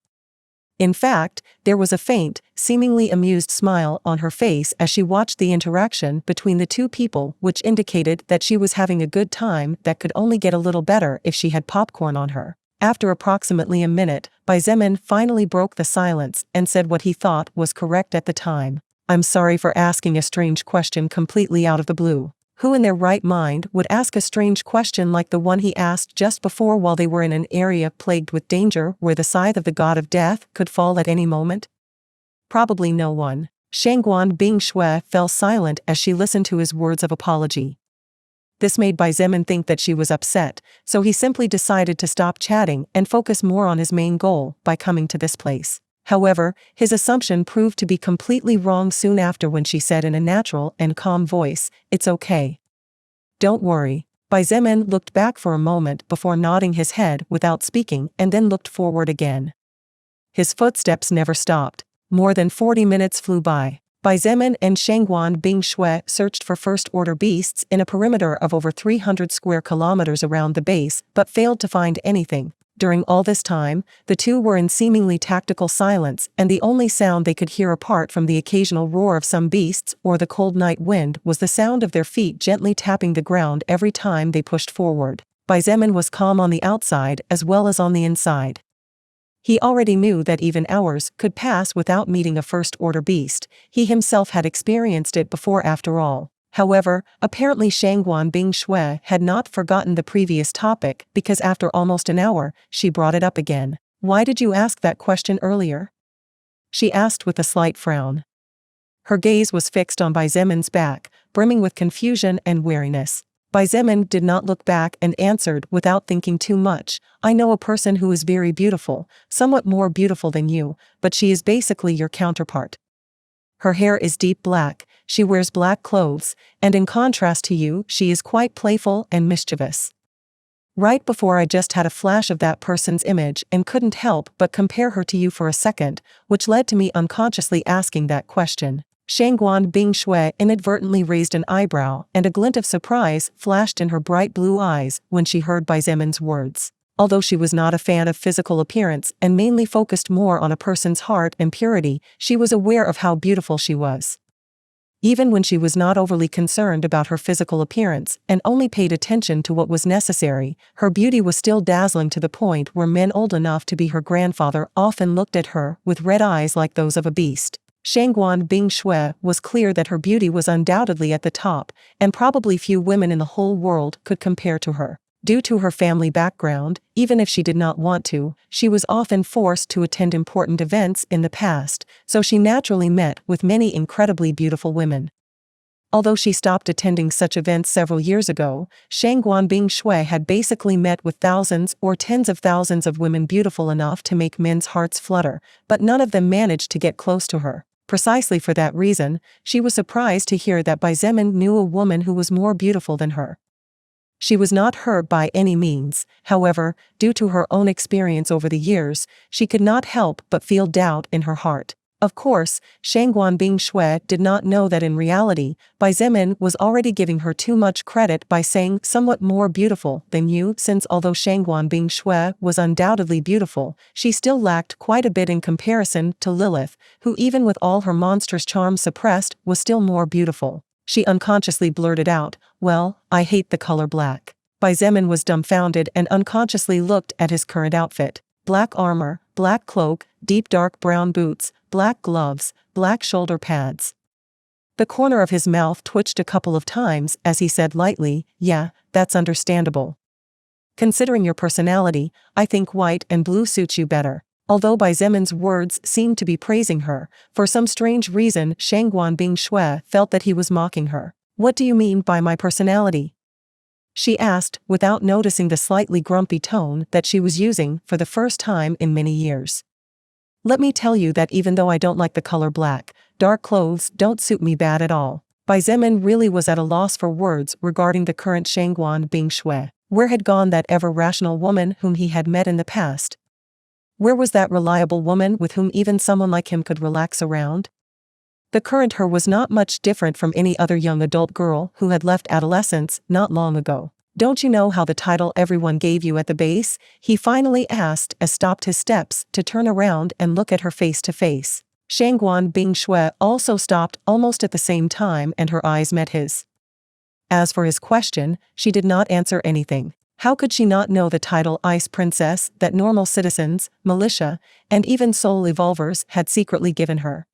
In fact, there was a faint, seemingly amused smile on her face as she watched the interaction between the two people, which indicated that she was having a good time that could only get a little better if she had popcorn on her. After approximately a minute, Xietain finally broke the silence and said what he thought was correct at the time. "I'm sorry for asking a strange question completely out of the blue. Who in their right mind would ask a strange question like the one he asked just before while they were in an area plagued with danger where the scythe of the god of death could fall at any moment? Probably no one." Shangguan Bingshui fell silent as she listened to his words of apology. This made Xietain think that she was upset, so he simply decided to stop chatting and focus more on his main goal by coming to this place. However, his assumption proved to be completely wrong soon after when she said in a natural and calm voice, "It's okay. Don't worry. Baizemin looked back for a moment before nodding his head without speaking and then looked forward again. His footsteps never stopped. More than 40 minutes flew by. Baizemin and Shangguan Bingshui searched for first-order beasts in a perimeter of over 300 square kilometers around the base but failed to find anything. During all this time, the two were in seemingly tactical silence, and the only sound they could hear apart from the occasional roar of some beasts or the cold night wind was the sound of their feet gently tapping the ground every time they pushed forward. Baizemin was calm on the outside as well as on the inside. He already knew that even hours could pass without meeting a first-order beast. He himself had experienced it before after all. However, apparently Shangguan Bingshui had not forgotten the previous topic because after almost an hour, she brought it up again. "Why did you ask that question earlier?" she asked with a slight frown. Her gaze was fixed on Baizemin's back, brimming with confusion and weariness. Baizemin did not look back and answered without thinking too much, "I know a person who is very beautiful, somewhat more beautiful than you, but she is basically your counterpart. Her hair is deep black, she wears black clothes, and in contrast to you, she is quite playful and mischievous." Right before I just had a flash of that person's image and couldn't help but compare her to you for a second, which led to me unconsciously asking that question. Shangguan Bingshui inadvertently raised an eyebrow and a glint of surprise flashed in her bright blue eyes when she heard Baizemin's words. Although she was not a fan of physical appearance and mainly focused more on a person's heart and purity, she was aware of how beautiful she was. Even when she was not overly concerned about her physical appearance and only paid attention to what was necessary, her beauty was still dazzling to the point where men old enough to be her grandfather often looked at her with red eyes like those of a beast. Shangguan Bingshui was clear that her beauty was undoubtedly at the top, and probably few women in the whole world could compare to her. Due to her family background, even if she did not want to, she was often forced to attend important events in the past, so she naturally met with many incredibly beautiful women. Although she stopped attending such events several years ago, Shangguan Bingshui had basically met with thousands or tens of thousands of women beautiful enough to make men's hearts flutter, but none of them managed to get close to her. Precisely for that reason, she was surprised to hear that Baizemin knew a woman who was more beautiful than her. She was not hurt by any means, however, due to her own experience over the years, she could not help but feel doubt in her heart. Of course, Shangguan Bingshui did not know that in reality, Baizemin was already giving her too much credit by saying somewhat more beautiful than you, since although Shangguan Bingshui was undoubtedly beautiful, she still lacked quite a bit in comparison to Lilith, who even with all her monstrous charm suppressed was still more beautiful. She unconsciously blurted out, "Well, I hate the color black." Baizemin was dumbfounded and unconsciously looked at his current outfit. Black armor, black cloak, deep dark brown boots, black gloves, black shoulder pads. The corner of his mouth twitched a couple of times as he said lightly, "Yeah, that's understandable. Considering your personality, I think white and blue suits you better." Although Baizemin's words seemed to be praising her, for some strange reason Shangguan Bingshui felt that he was mocking her. "What do you mean by my personality?" she asked, without noticing the slightly grumpy tone that she was using for the first time in many years. "Let me tell you that even though I don't like the color black, dark clothes don't suit me bad at all." Baizemin really was at a loss for words regarding the current Shangguan Bingshui. Where had gone that ever-rational woman whom he had met in the past? Where was that reliable woman with whom even someone like him could relax around? The current her was not much different from any other young adult girl who had left adolescence not long ago. "Don't you know how the title everyone gave you at the base?" he finally asked as stopped his steps to turn around and look at her face to face. Shangguan Bingshui also stopped almost at the same time and her eyes met his. As for his question, she did not answer anything. How could she not know the title Ice Princess that normal citizens, militia, and even soul evolvers had secretly given her?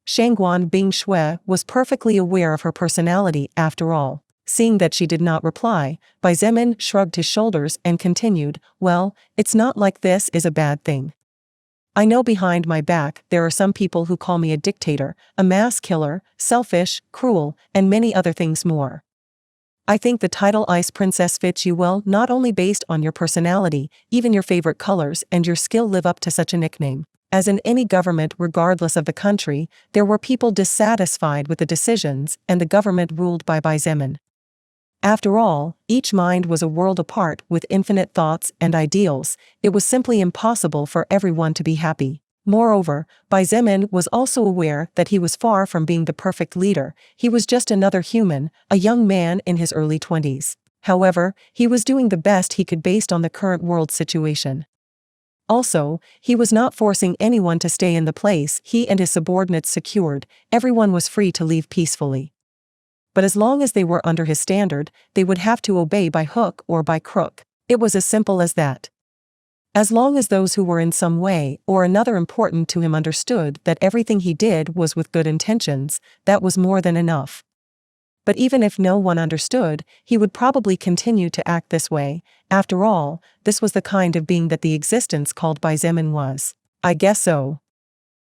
Shangguan Bingshui was perfectly aware of her personality after all. Seeing that she did not reply, Baizemin shrugged his shoulders and continued, "Well, it's not like this is a bad thing. I know behind my back there are some people who call me a dictator, a mass killer, selfish, cruel, and many other things more. I think the title Ice Princess fits you well, not only based on your personality, even your favorite colors and your skill live up to such a nickname. As in any government regardless of the country, there were people dissatisfied with the decisions and the government ruled by Baizemin. After all, each mind was a world apart with infinite thoughts and ideals. It was simply impossible for everyone to be happy. Moreover, Xietain was also aware that he was far from being the perfect leader. He was just another human, a young man in his early 20s. However, he was doing the best he could based on the current world situation. Also, he was not forcing anyone to stay in the place he and his subordinates secured. Everyone was free to leave peacefully. But as long as they were under his standard, they would have to obey by hook or by crook. It was as simple as that. As long as those who were in some way or another important to him understood that everything he did was with good intentions, that was more than enough. But even if no one understood, he would probably continue to act this way. After all, this was the kind of being that the existence called Xietain was. I guess so.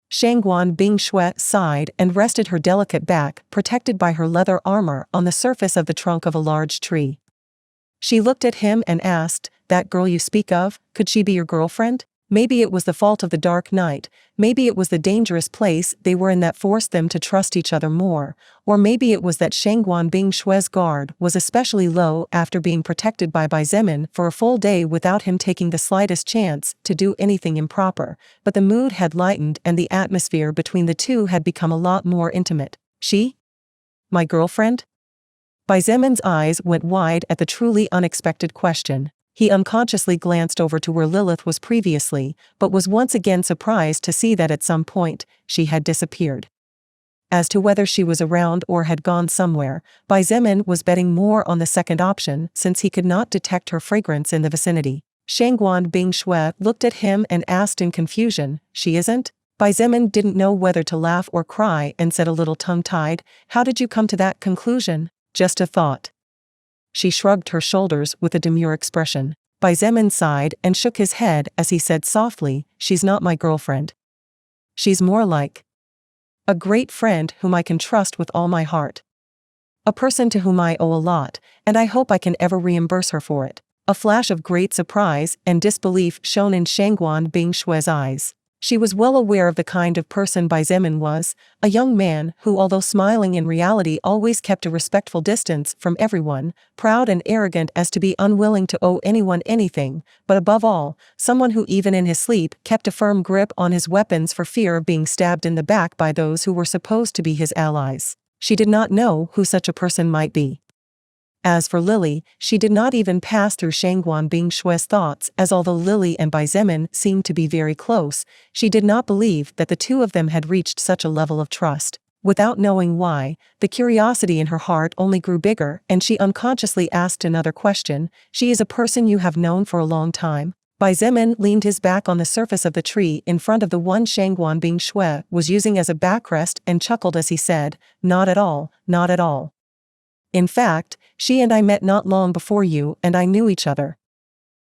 Shangguan Bingshui sighed and rested her delicate back, protected by her leather armor, on the surface of the trunk of a large tree. She looked at him and asked, "That girl you speak of, could she be your girlfriend? Maybe it was the fault of the dark night, maybe it was the dangerous place they were in that forced them to trust each other more, or maybe it was that Shangguan Bingshui's guard was especially low after being protected by Xietain for a full day without him taking the slightest chance to do anything improper, but the mood had lightened and the atmosphere between the two had become a lot more intimate. She? My girlfriend?" Xietan's eyes went wide at the truly unexpected question. He unconsciously glanced over to where Lilith was previously, but was once again surprised to see that at some point, she had disappeared. As to whether she was around or had gone somewhere, Xietain was betting more on the second option since he could not detect her fragrance in the vicinity. Shangguan Bingshui looked at him and asked in confusion, "She isn't?" Xietain didn't know whether to laugh or cry and said a little tongue-tied, "How did you come to that conclusion?" "Just a thought." She shrugged her shoulders with a demure expression. Xietain sighed and shook his head as he said softly, "She's not my girlfriend. She's more like a great friend whom I can trust with all my heart. A person to whom I owe a lot, and I hope I can ever reimburse her for it." A flash of great surprise and disbelief shone in Shangguan Bingshui's eyes. She was well aware of the kind of person Xietain was, a young man who, although smiling in reality, always kept a respectful distance from everyone, proud and arrogant as to be unwilling to owe anyone anything, but above all, someone who even in his sleep kept a firm grip on his weapons for fear of being stabbed in the back by those who were supposed to be his allies. She did not know who such a person might be. As for Lily, she did not even pass through Shangguan Bingshui's thoughts, as although Lily and Xietain seemed to be very close, she did not believe that the two of them had reached such a level of trust. Without knowing why, the curiosity in her heart only grew bigger, and she unconsciously asked another question, "She is a person you have known for a long time?" Xietain leaned his back on the surface of the tree in front of the one Shangguan Bingshui was using as a backrest and chuckled as he said, "Not at all, not at all. In fact, she and I met not long before you and I knew each other.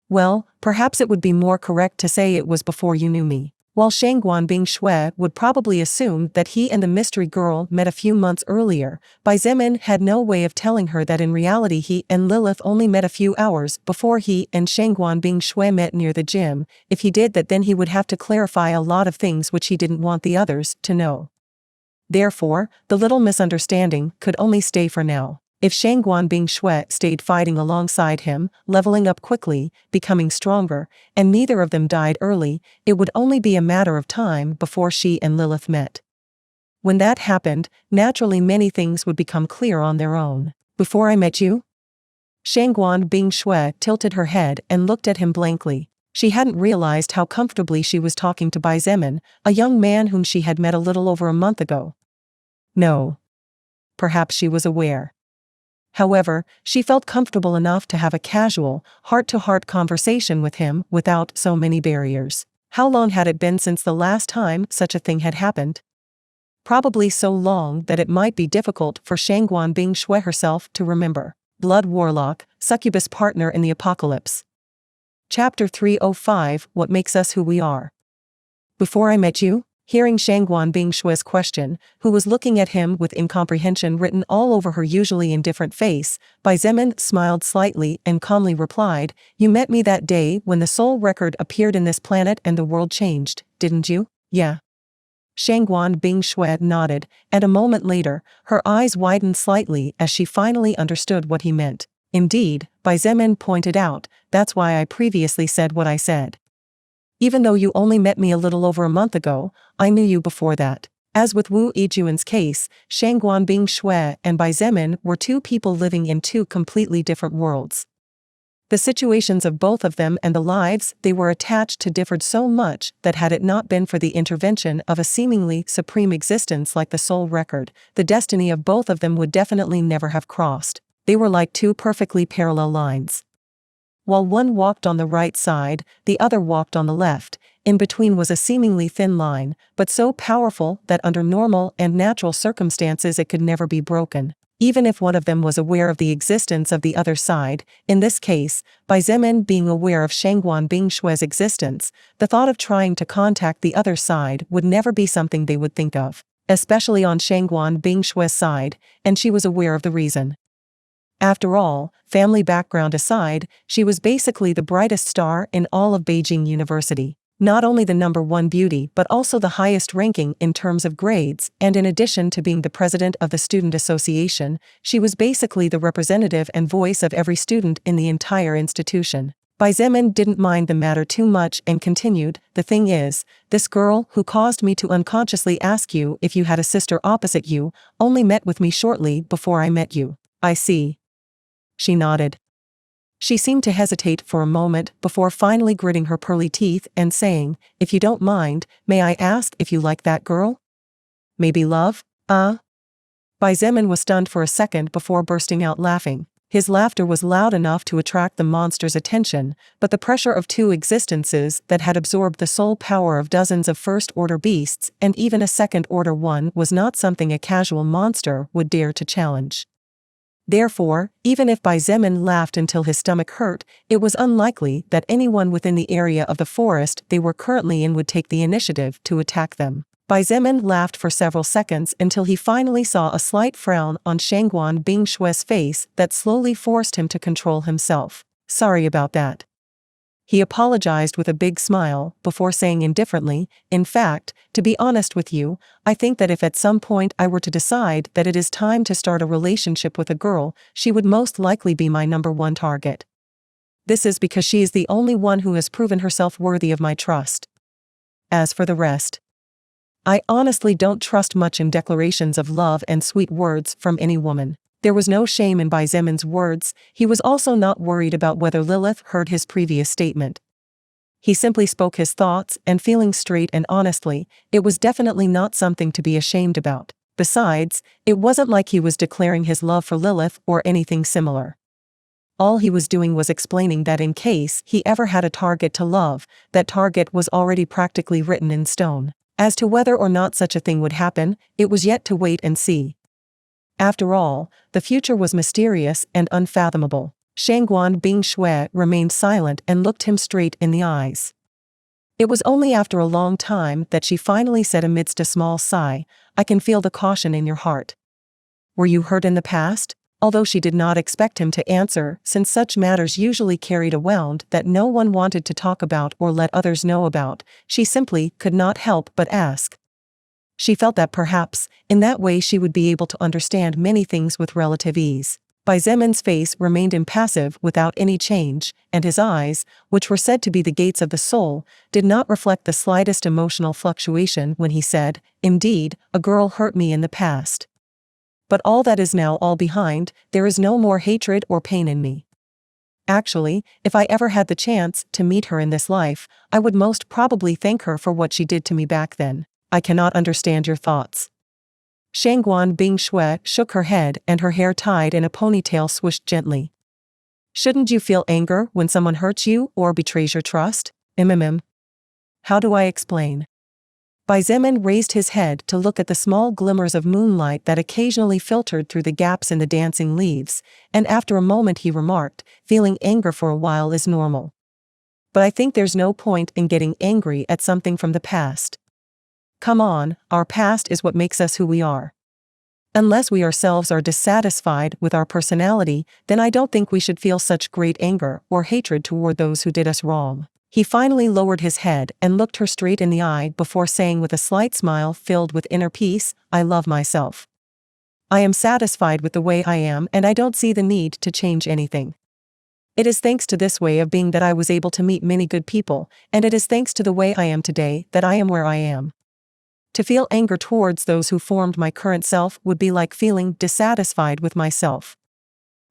Well, perhaps it would be more correct to say it was before you knew me." While Shangguan Bingshui would probably assume that he and the mystery girl met a few months earlier, Xietain had no way of telling her that in reality he and Lilith only met a few hours before he and Shangguan Bingshui met near the gym. If he did that, then he would have to clarify a lot of things which he didn't want the others to know. Therefore, the little misunderstanding could only stay for now. If Shangguan Bingshui stayed fighting alongside him, leveling up quickly, becoming stronger, and neither of them died early, it would only be a matter of time before she and Lilith met. When that happened, naturally many things would become clear on their own. "Before I met you?" Shangguan Bingshui tilted her head and looked at him blankly. She hadn't realized how comfortably she was talking to Xietain, a young man whom she had met a little over a month ago. No. Perhaps she was aware. However, she felt comfortable enough to have a casual, heart-to-heart conversation with him without so many barriers. How long had it been since the last time such a thing had happened? Probably so long that it might be difficult for Shangguan Bingshui herself to remember. Blood Warlock, Succubus Partner in the Apocalypse. Chapter 305, What Makes Us Who We Are. Before I met you? Hearing Shangguan Bingshui's question, who was looking at him with incomprehension written all over her usually indifferent face, Xietain smiled slightly and calmly replied, "You met me that day when the soul record appeared in this planet and the world changed, didn't you?" "Yeah." Shangguan Bingshui nodded, and a moment later, her eyes widened slightly as she finally understood what he meant. Indeed, Bai Zemin pointed out, that's why I previously said what I said. Even though you only met me a little over a month ago, I knew you before that. As with Wu Yijuan's case, Shangguan Bing Shui and Bai Zemin were two people living in two completely different worlds. The situations of both of them and the lives they were attached to differed so much that had it not been for the intervention of a seemingly supreme existence like the soul record, the destiny of both of them would definitely never have crossed. They were like two perfectly parallel lines. While one walked on the right side, the other walked on the left. In between was a seemingly thin line, but so powerful that under normal and natural circumstances it could never be broken. Even if one of them was aware of the existence of the other side, in this case, Bai Zemin being aware of Shangguan Bing Shui's existence, the thought of trying to contact the other side would never be something they would think of, especially on Shangguan Bing Shui's side, and she was aware of the reason. After all, family background aside, she was basically the brightest star in all of Beijing University. Not only the #1 beauty but also the highest ranking in terms of grades, and in addition to being the president of the student association, she was basically the representative and voice of every student in the entire institution. Bai Zemin didn't mind the matter too much and continued, the thing is, this girl who caused me to unconsciously ask you if you had a sister opposite you, only met with me shortly before I met you. I see. She nodded. She seemed to hesitate for a moment before finally gritting her pearly teeth and saying, if you don't mind, may I ask if you like that girl? Maybe love? Bai Zemin was stunned for a second before bursting out laughing. His laughter was loud enough to attract the monster's attention, but the pressure of two existences that had absorbed the soul power of dozens of first-order beasts and even a second-order one was not something a casual monster would dare to challenge. Therefore, even if Bai Zemin laughed until his stomach hurt, it was unlikely that anyone within the area of the forest they were currently in would take the initiative to attack them. Bai Zemin laughed for several seconds until he finally saw a slight frown on Shangguan Bing Shui's face that slowly forced him to control himself. Sorry about that. He apologized with a big smile before saying indifferently, in fact, to be honest with you, I think that if at some point I were to decide that it is time to start a relationship with a girl, she would most likely be my #1 target. This is because she is the only one who has proven herself worthy of my trust. As for the rest, I honestly don't trust much in declarations of love and sweet words from any woman. There was no shame in Bai Zemin's words. He was also not worried about whether Lilith heard his previous statement. He simply spoke his thoughts, and feeling straight and honestly, it was definitely not something to be ashamed about. Besides, it wasn't like he was declaring his love for Lilith or anything similar. All he was doing was explaining that in case he ever had a target to love, that target was already practically written in stone. As to whether or not such a thing would happen, it was yet to wait and see. After all, the future was mysterious and unfathomable. Shangguan Bing Shui remained silent and looked him straight in the eyes. It was only after a long time that she finally said amidst a small sigh, I can feel the caution in your heart. Were you hurt in the past? Although she did not expect him to answer, since such matters usually carried a wound that no one wanted to talk about or let others know about, she simply could not help but ask. She felt that perhaps, in that way she would be able to understand many things with relative ease. Bai Zemin's face remained impassive without any change, and his eyes, which were said to be the gates of the soul, did not reflect the slightest emotional fluctuation when he said, indeed, a girl hurt me in the past. But all that is now all behind, there is no more hatred or pain in me. Actually, if I ever had the chance to meet her in this life, I would most probably thank her for what she did to me back then. I cannot understand your thoughts. Shangguan Bing Shui shook her head and her hair tied in a ponytail swished gently. Shouldn't you feel anger when someone hurts you or betrays your trust? How do I explain? Bai Zemin raised his head to look at the small glimmers of moonlight that occasionally filtered through the gaps in the dancing leaves, and after a moment he remarked, feeling anger for a while is normal. But I think there's no point in getting angry at something from the past. Come on, our past is what makes us who we are. Unless we ourselves are dissatisfied with our personality, then I don't think we should feel such great anger or hatred toward those who did us wrong. He finally lowered his head and looked her straight in the eye before saying with a slight smile filled with inner peace, I love myself. I am satisfied with the way I am and I don't see the need to change anything. It is thanks to this way of being that I was able to meet many good people, and it is thanks to the way I am today that I am where I am. To feel anger towards those who formed my current self would be like feeling dissatisfied with myself.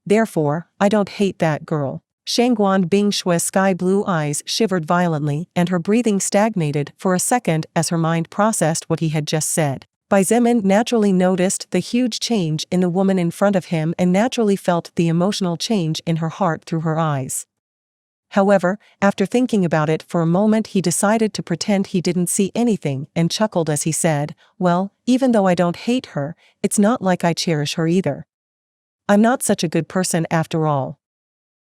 Therefore, I don't hate that girl. Shangguan Bingshue's sky-blue eyes shivered violently and her breathing stagnated for a second as her mind processed what he had just said. Bai Zemin naturally noticed the huge change in the woman in front of him and naturally felt the emotional change in her heart through her eyes. However, after thinking about it for a moment he decided to pretend he didn't see anything and chuckled as he said, "Well, even though I don't hate her, it's not like I cherish her either. I'm not such a good person after all.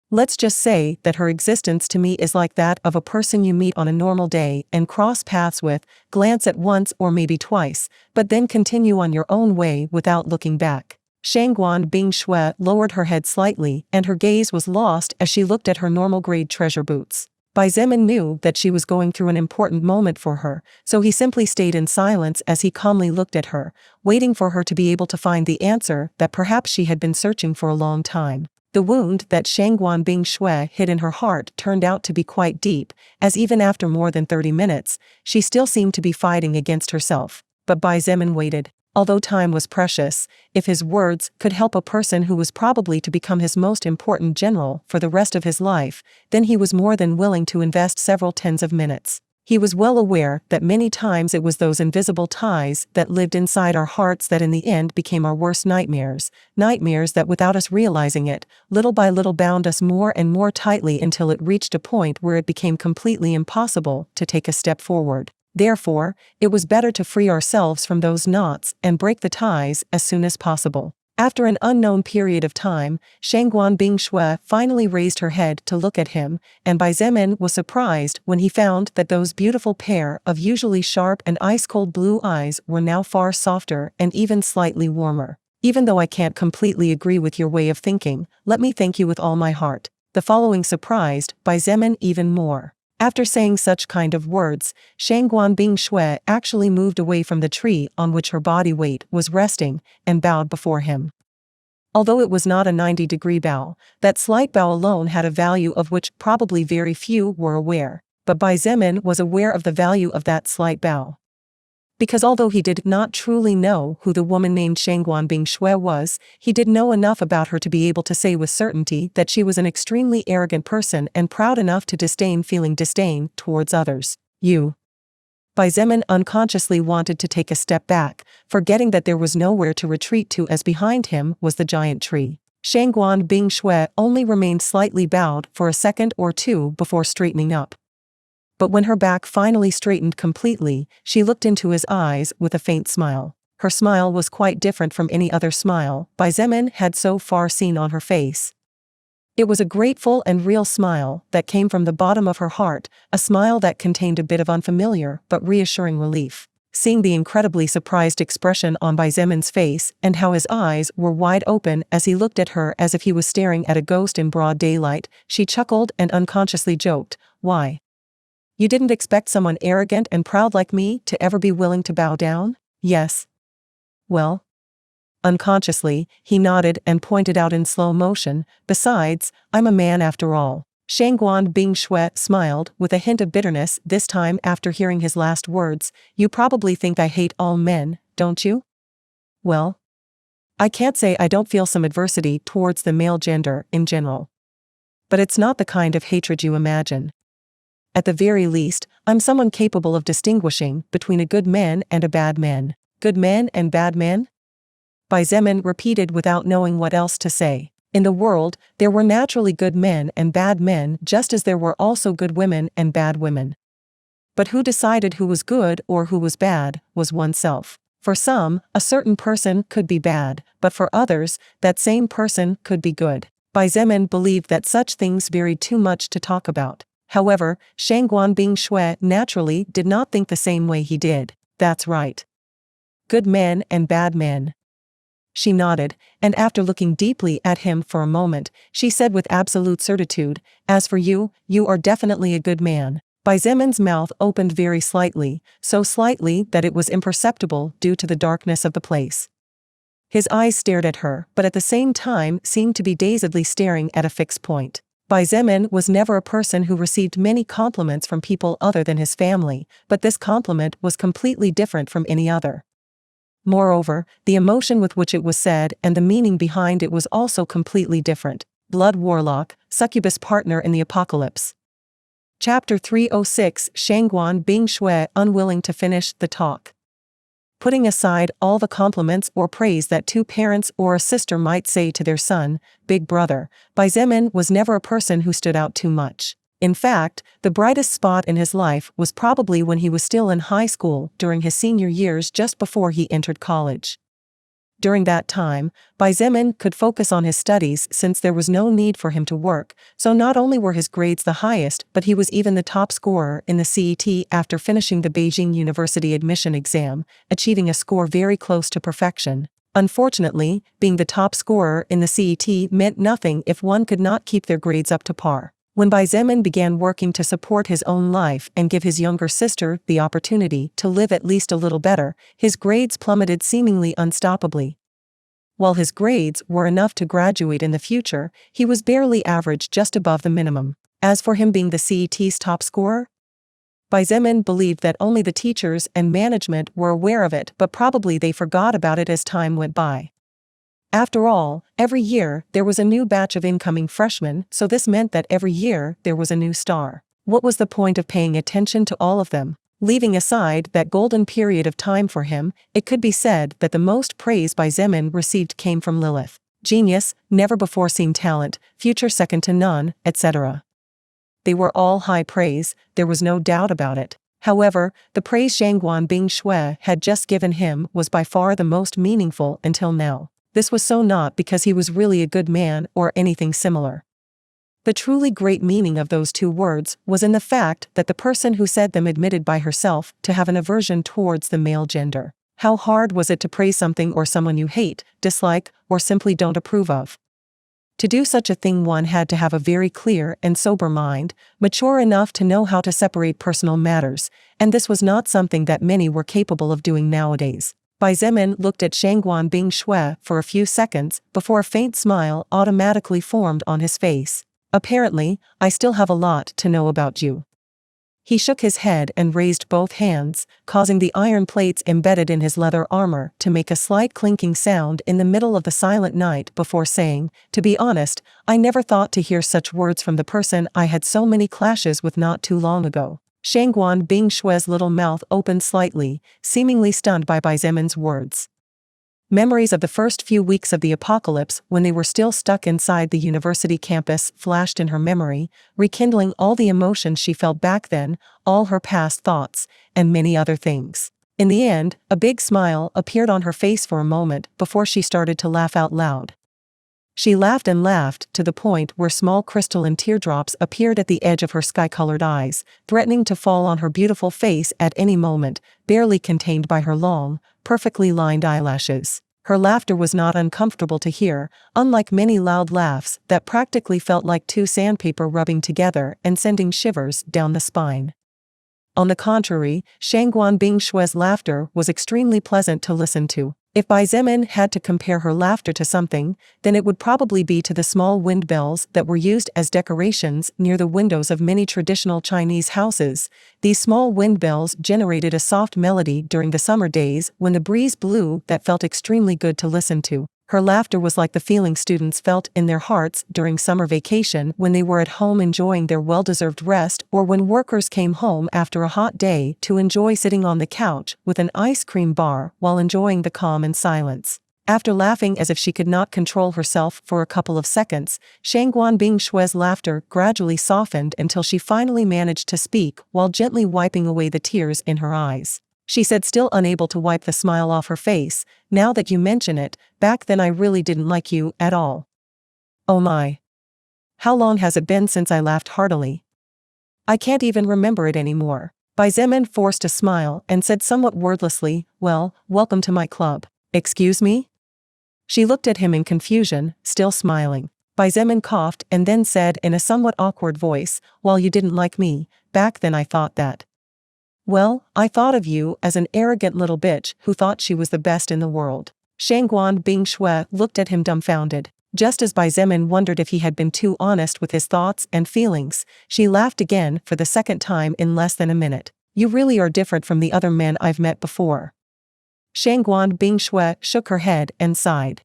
Let's just say that her existence to me is like that of a person you meet on a normal day and cross paths with, glance at once or maybe twice, but then continue on your own way without looking back." Shangguan Bingshue lowered her head slightly and her gaze was lost as she looked at her normal-grade treasure boots. Bai Zemin knew that she was going through an important moment for her, so he simply stayed in silence as he calmly looked at her, waiting for her to be able to find the answer that perhaps she had been searching for a long time. The wound that Shangguan Bingshue hid in her heart turned out to be quite deep, as even after more than 30 minutes, she still seemed to be fighting against herself. But Bai Zemin waited. Although time was precious, if his words could help a person who was probably to become his most important general for the rest of his life, then he was more than willing to invest several tens of minutes. He was well aware that many times it was those invisible ties that lived inside our hearts that in the end became our worst nightmares, nightmares that without us realizing it, little by little bound us more and more tightly until it reached a point where it became completely impossible to take a step forward. Therefore, it was better to free ourselves from those knots and break the ties as soon as possible. After an unknown period of time, Shangguan Bingshue finally raised her head to look at him, and Bai Zemin was surprised when he found that those beautiful pair of usually sharp and ice-cold blue eyes were now far softer and even slightly warmer. "Even though I can't completely agree with your way of thinking, let me thank you with all my heart." The following surprised Bai Zemin even more. After saying such kind of words, Shangguan Bingshue actually moved away from the tree on which her body weight was resting and bowed before him. Although it was not a 90-degree bow, that slight bow alone had a value of which probably very few were aware, but Bai Zemin was aware of the value of that slight bow. Because although he did not truly know who the woman named Shangguan Bingshue was, he did know enough about her to be able to say with certainty that she was an extremely arrogant person and proud enough to feeling disdain towards others. "You." Bai Zemin unconsciously wanted to take a step back, forgetting that there was nowhere to retreat to as behind him was the giant tree. Shangguan Bingshue only remained slightly bowed for a second or two before straightening up. But when her back finally straightened completely, she looked into his eyes with a faint smile. Her smile was quite different from any other smile Bai Zemin had so far seen on her face. It was a grateful and real smile that came from the bottom of her heart, a smile that contained a bit of unfamiliar but reassuring relief. Seeing the incredibly surprised expression on Bai Zemin's face and how his eyes were wide open as he looked at her as if he was staring at a ghost in broad daylight, she chuckled and unconsciously joked, "Why? You didn't expect someone arrogant and proud like me to ever be willing to bow down?" "Yes." "Well?" Unconsciously, he nodded and pointed out in slow motion, "Besides, I'm a man after all." Shangguan Bingshue smiled with a hint of bitterness this time after hearing his last words. "You probably think I hate all men, don't you?" "Well, I can't say I don't feel some adversity towards the male gender in general. But it's not the kind of hatred you imagine. At the very least, I'm someone capable of distinguishing between a good man and a bad man." "Good men and bad men?" Bai Zemin repeated without knowing what else to say. In the world, there were naturally good men and bad men just as there were also good women and bad women. But who decided who was good or who was bad was oneself. For some, a certain person could be bad, but for others, that same person could be good. Bai Zemin believed that such things varied too much to talk about. However, Shangguan Bingshue naturally did not think the same way he did. "That's right. Good men and bad men." She nodded, and after looking deeply at him for a moment, she said with absolute certitude, "As for you, you are definitely a good man." Bai Zemin's mouth opened very slightly, so slightly that it was imperceptible due to the darkness of the place. His eyes stared at her, but at the same time seemed to be dazedly staring at a fixed point. Bai Zemin was never a person who received many compliments from people other than his family, but this compliment was completely different from any other. Moreover, the emotion with which it was said and the meaning behind it was also completely different. Blood Warlock, Succubus Partner in the Apocalypse. Chapter 306. Shangguan Bing Shui unwilling to finish the talk. Putting aside all the compliments or praise that two parents or a sister might say to their son, big brother, Bai Zemin was never a person who stood out too much. In fact, the brightest spot in his life was probably when he was still in high school during his senior years just before he entered college. During that time, Bai Zemin could focus on his studies since there was no need for him to work, so not only were his grades the highest but he was even the top scorer in the Xietain after finishing the Beijing University admission exam, achieving a score very close to perfection. Unfortunately, being the top scorer in the Xietain meant nothing if one could not keep their grades up to par. When Bai Zemin began working to support his own life and give his younger sister the opportunity to live at least a little better, his grades plummeted seemingly unstoppably. While his grades were enough to graduate in the future, he was barely average, just above the minimum. As for him being the Cietain's top scorer, Bai Zemin believed that only the teachers and management were aware of it, but probably they forgot about it as time went by. After all, every year there was a new batch of incoming freshmen, so this meant that every year there was a new star. What was the point of paying attention to all of them? Leaving aside that golden period of time for him, it could be said that the most praise Bai Zemin received came from Lilith. Genius, never before seen talent, future second to none, etc. They were all high praise, there was no doubt about it. However, the praise Shangguan Bing Shui had just given him was by far the most meaningful until now. This was so not because he was really a good man or anything similar. The truly great meaning of those two words was in the fact that the person who said them admitted by herself to have an aversion towards the male gender. How hard was it to praise something or someone you hate, dislike, or simply don't approve of? To do such a thing one had to have a very clear and sober mind, mature enough to know how to separate personal matters, and this was not something that many were capable of doing nowadays. Bai Zemin looked at Shangguan Bing Shui for a few seconds before a faint smile automatically formed on his face. Apparently, I still have a lot to know about you. He shook his head and raised both hands, causing the iron plates embedded in his leather armor to make a slight clinking sound in the middle of the silent night before saying, to be honest, I never thought to hear such words from the person I had so many clashes with not too long ago. Shangguan Bing Shui's little mouth opened slightly, seemingly stunned by Bai Zemin's words. Memories of the first few weeks of the apocalypse when they were still stuck inside the university campus flashed in her memory, rekindling all the emotions she felt back then, all her past thoughts, and many other things. In the end, a big smile appeared on her face for a moment before she started to laugh out loud. She laughed and laughed to the point where small crystalline teardrops appeared at the edge of her sky-colored eyes, threatening to fall on her beautiful face at any moment, barely contained by her long, perfectly lined eyelashes. Her laughter was not uncomfortable to hear, unlike many loud laughs that practically felt like two sandpaper rubbing together and sending shivers down the spine. On the contrary, Shangguan Bing Shui's laughter was extremely pleasant to listen to. If Bai Zemin had to compare her laughter to something, then it would probably be to the small wind bells that were used as decorations near the windows of many traditional Chinese houses. These small wind bells generated a soft melody during the summer days when the breeze blew that felt extremely good to listen to. Her laughter was like the feeling students felt in their hearts during summer vacation when they were at home enjoying their well-deserved rest, or when workers came home after a hot day to enjoy sitting on the couch with an ice cream bar while enjoying the calm and silence. After laughing as if she could not control herself for a couple of seconds, Shangguan Bing Shui's laughter gradually softened until she finally managed to speak while gently wiping away the tears in her eyes. She said, still unable to wipe the smile off her face, now that you mention it, back then I really didn't like you at all. Oh my. How long has it been since I laughed heartily? I can't even remember it anymore. Bai Zemin forced a smile and said somewhat wordlessly, well, welcome to my club. Excuse me? She looked at him in confusion, still smiling. Bai Zemin coughed and then said in a somewhat awkward voice, while you didn't like me, back then I thought that. Well, I thought of you as an arrogant little bitch who thought she was the best in the world. Shangguan Bingshui looked at him dumbfounded. Just as Bai Zemin wondered if he had been too honest with his thoughts and feelings, she laughed again for the second time in less than a minute. You really are different from the other men I've met before. Shangguan Bingshui shook her head and sighed.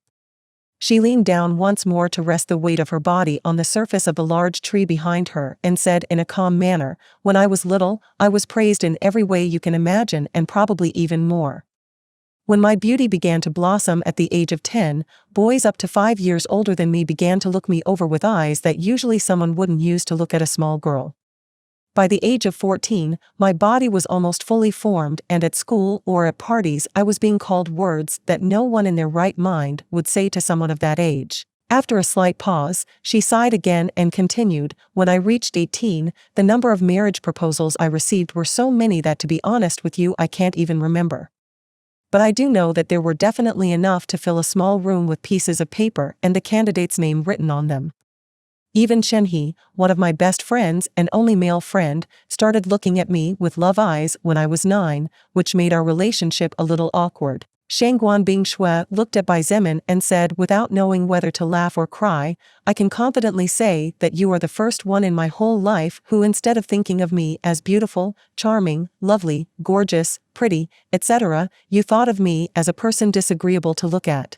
She leaned down once more to rest the weight of her body on the surface of the large tree behind her and said in a calm manner, "When I was little, I was praised in every way you can imagine and probably even more. When my beauty began to blossom at the age of 10, boys up to 5 years older than me began to look me over with eyes that usually someone wouldn't use to look at a small girl. By the age of 14, my body was almost fully formed, and at school or at parties I was being called words that no one in their right mind would say to someone of that age." After a slight pause, she sighed again and continued, "When I reached 18, the number of marriage proposals I received were so many that, to be honest with you, I can't even remember. But I do know that there were definitely enough to fill a small room with pieces of paper and the candidate's name written on them. Even Chen He, one of my best friends and only male friend, started looking at me with love eyes when I was 9, which made our relationship a little awkward." Shangguan Bingshui looked at Bai Zemin and said, without knowing whether to laugh or cry, "I can confidently say that you are the first one in my whole life who, instead of thinking of me as beautiful, charming, lovely, gorgeous, pretty, etc., you thought of me as a person disagreeable to look at.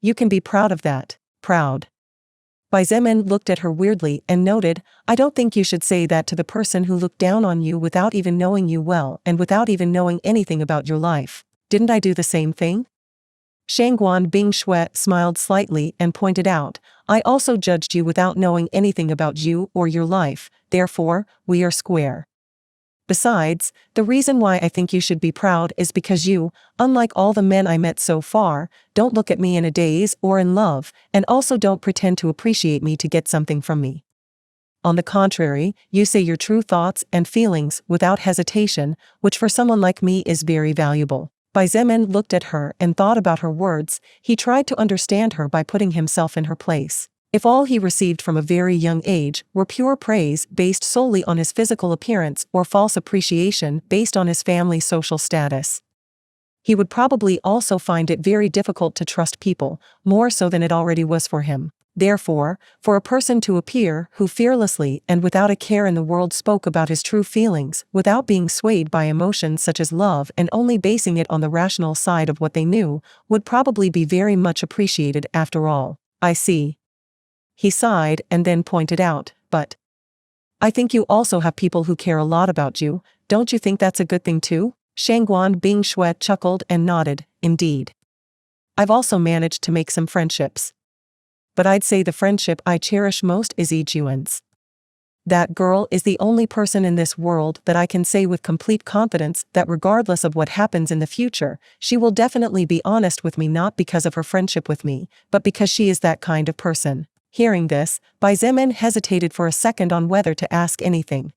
You can be proud of that." Proud. Bai Zemin looked at her weirdly and noted, "I don't think you should say that to the person who looked down on you without even knowing you well and without even knowing anything about your life. Didn't I do the same thing?" Shangguan Bingshui smiled slightly and pointed out, "I also judged you without knowing anything about you or your life, therefore, we are square. Besides, the reason why I think you should be proud is because you, unlike all the men I met so far, don't look at me in a daze or in love, and also don't pretend to appreciate me to get something from me. On the contrary, you say your true thoughts and feelings without hesitation, which for someone like me is very valuable." Bai Zemin looked at her and thought about her words. He tried to understand her by putting himself in her place. If all he received from a very young age were pure praise based solely on his physical appearance or false appreciation based on his family's social status, he would probably also find it very difficult to trust people, more so than it already was for him. Therefore, for a person to appear who fearlessly and without a care in the world spoke about his true feelings, without being swayed by emotions such as love and only basing it on the rational side of what they knew, would probably be very much appreciated after all. "I see." He sighed and then pointed out, "But I think you also have people who care a lot about you. Don't you think that's a good thing too?" Shangguan Bingshui chuckled and nodded, "Indeed. I've also managed to make some friendships. But I'd say the friendship I cherish most is Xietain's. That girl is the only person in this world that I can say with complete confidence that regardless of what happens in the future, she will definitely be honest with me, not because of her friendship with me, but because she is that kind of person." Hearing this, Bai Zemin hesitated for a second on whether to ask anything.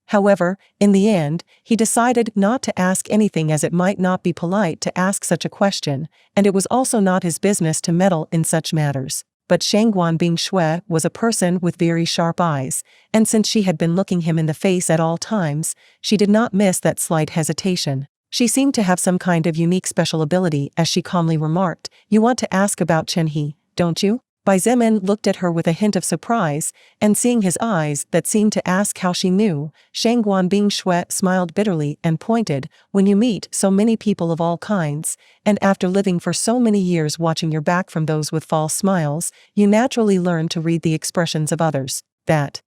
However, in the end, he decided not to ask anything as it might not be polite to ask such a question, and it was also not his business to meddle in such matters. But Shangguan Bingshui was a person with very sharp eyes, and since she had been looking him in the face at all times, she did not miss that slight hesitation. She seemed to have some kind of unique special ability as she calmly remarked, "You want to ask about Chen He, don't you?" Bai Zemin looked at her with a hint of surprise, and seeing his eyes that seemed to ask how she knew, Shangguan Bingshui smiled bitterly and pointed, "When you meet so many people of all kinds, and after living for so many years watching your back from those with false smiles, you naturally learn to read the expressions of others. That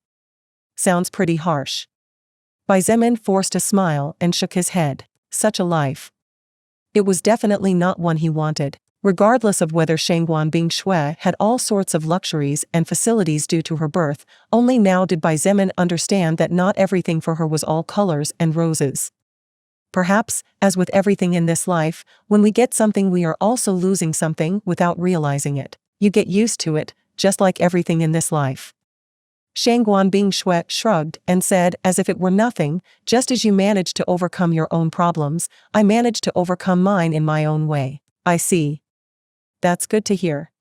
sounds pretty harsh." Bai Zemin forced a smile and shook his head. Such a life. It was definitely not one he wanted. Regardless of whether Shangguan Bingshui had all sorts of luxuries and facilities due to her birth, only now did Bai Zemin understand that not everything for her was all colors and roses. Perhaps, as with everything in this life, when we get something we are also losing something without realizing it. You get used to it, just like everything in this life. Shangguan Bingshui shrugged and said as if it were nothing, "Just as you managed to overcome your own problems, I managed to overcome mine in my own way." "I see. That's good to hear."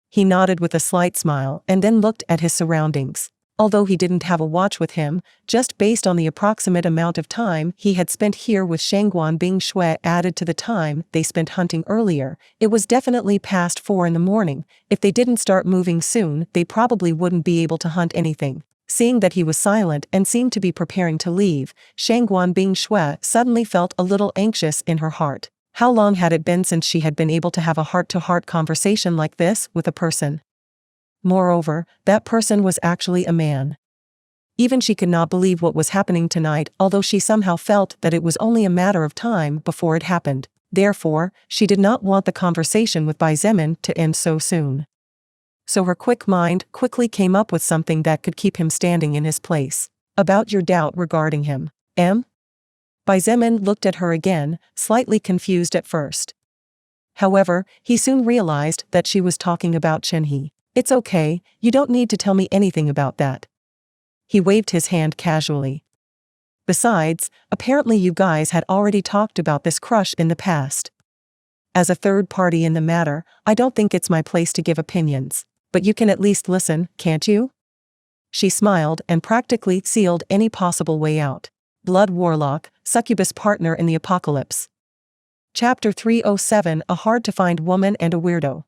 He nodded with a slight smile and then looked at his surroundings. Although he didn't have a watch with him, just based on the approximate amount of time he had spent here with Shangguan Bing Shui added to the time they spent hunting earlier, it was definitely past 4 in the morning. If they didn't start moving soon, they probably wouldn't be able to hunt anything. Seeing that he was silent and seemed to be preparing to leave, Shangguan Bing Shui suddenly felt a little anxious in her heart. How long had it been since she had been able to have a heart-to-heart conversation like this with a person? Moreover, that person was actually a man. Even she could not believe what was happening tonight, although she somehow felt that it was only a matter of time before it happened. Therefore, she did not want the conversation with Bai Zemin to end so soon. So her quick mind quickly came up with something that could keep him standing in his place. About your doubt regarding him, M? Bai Zemin looked at her again, slightly confused at first. However, he soon realized that she was talking about Chen He. It's okay, you don't need to tell me anything about that. He waved his hand casually. Besides, apparently you guys had already talked about this crush in the past. As a third party in the matter, I don't think it's my place to give opinions. But you can at least listen, can't you? She smiled and practically sealed any possible way out. Blood Warlock, Succubus Partner in the Apocalypse. Chapter 307, A Hard-to-Find Woman and a Weirdo.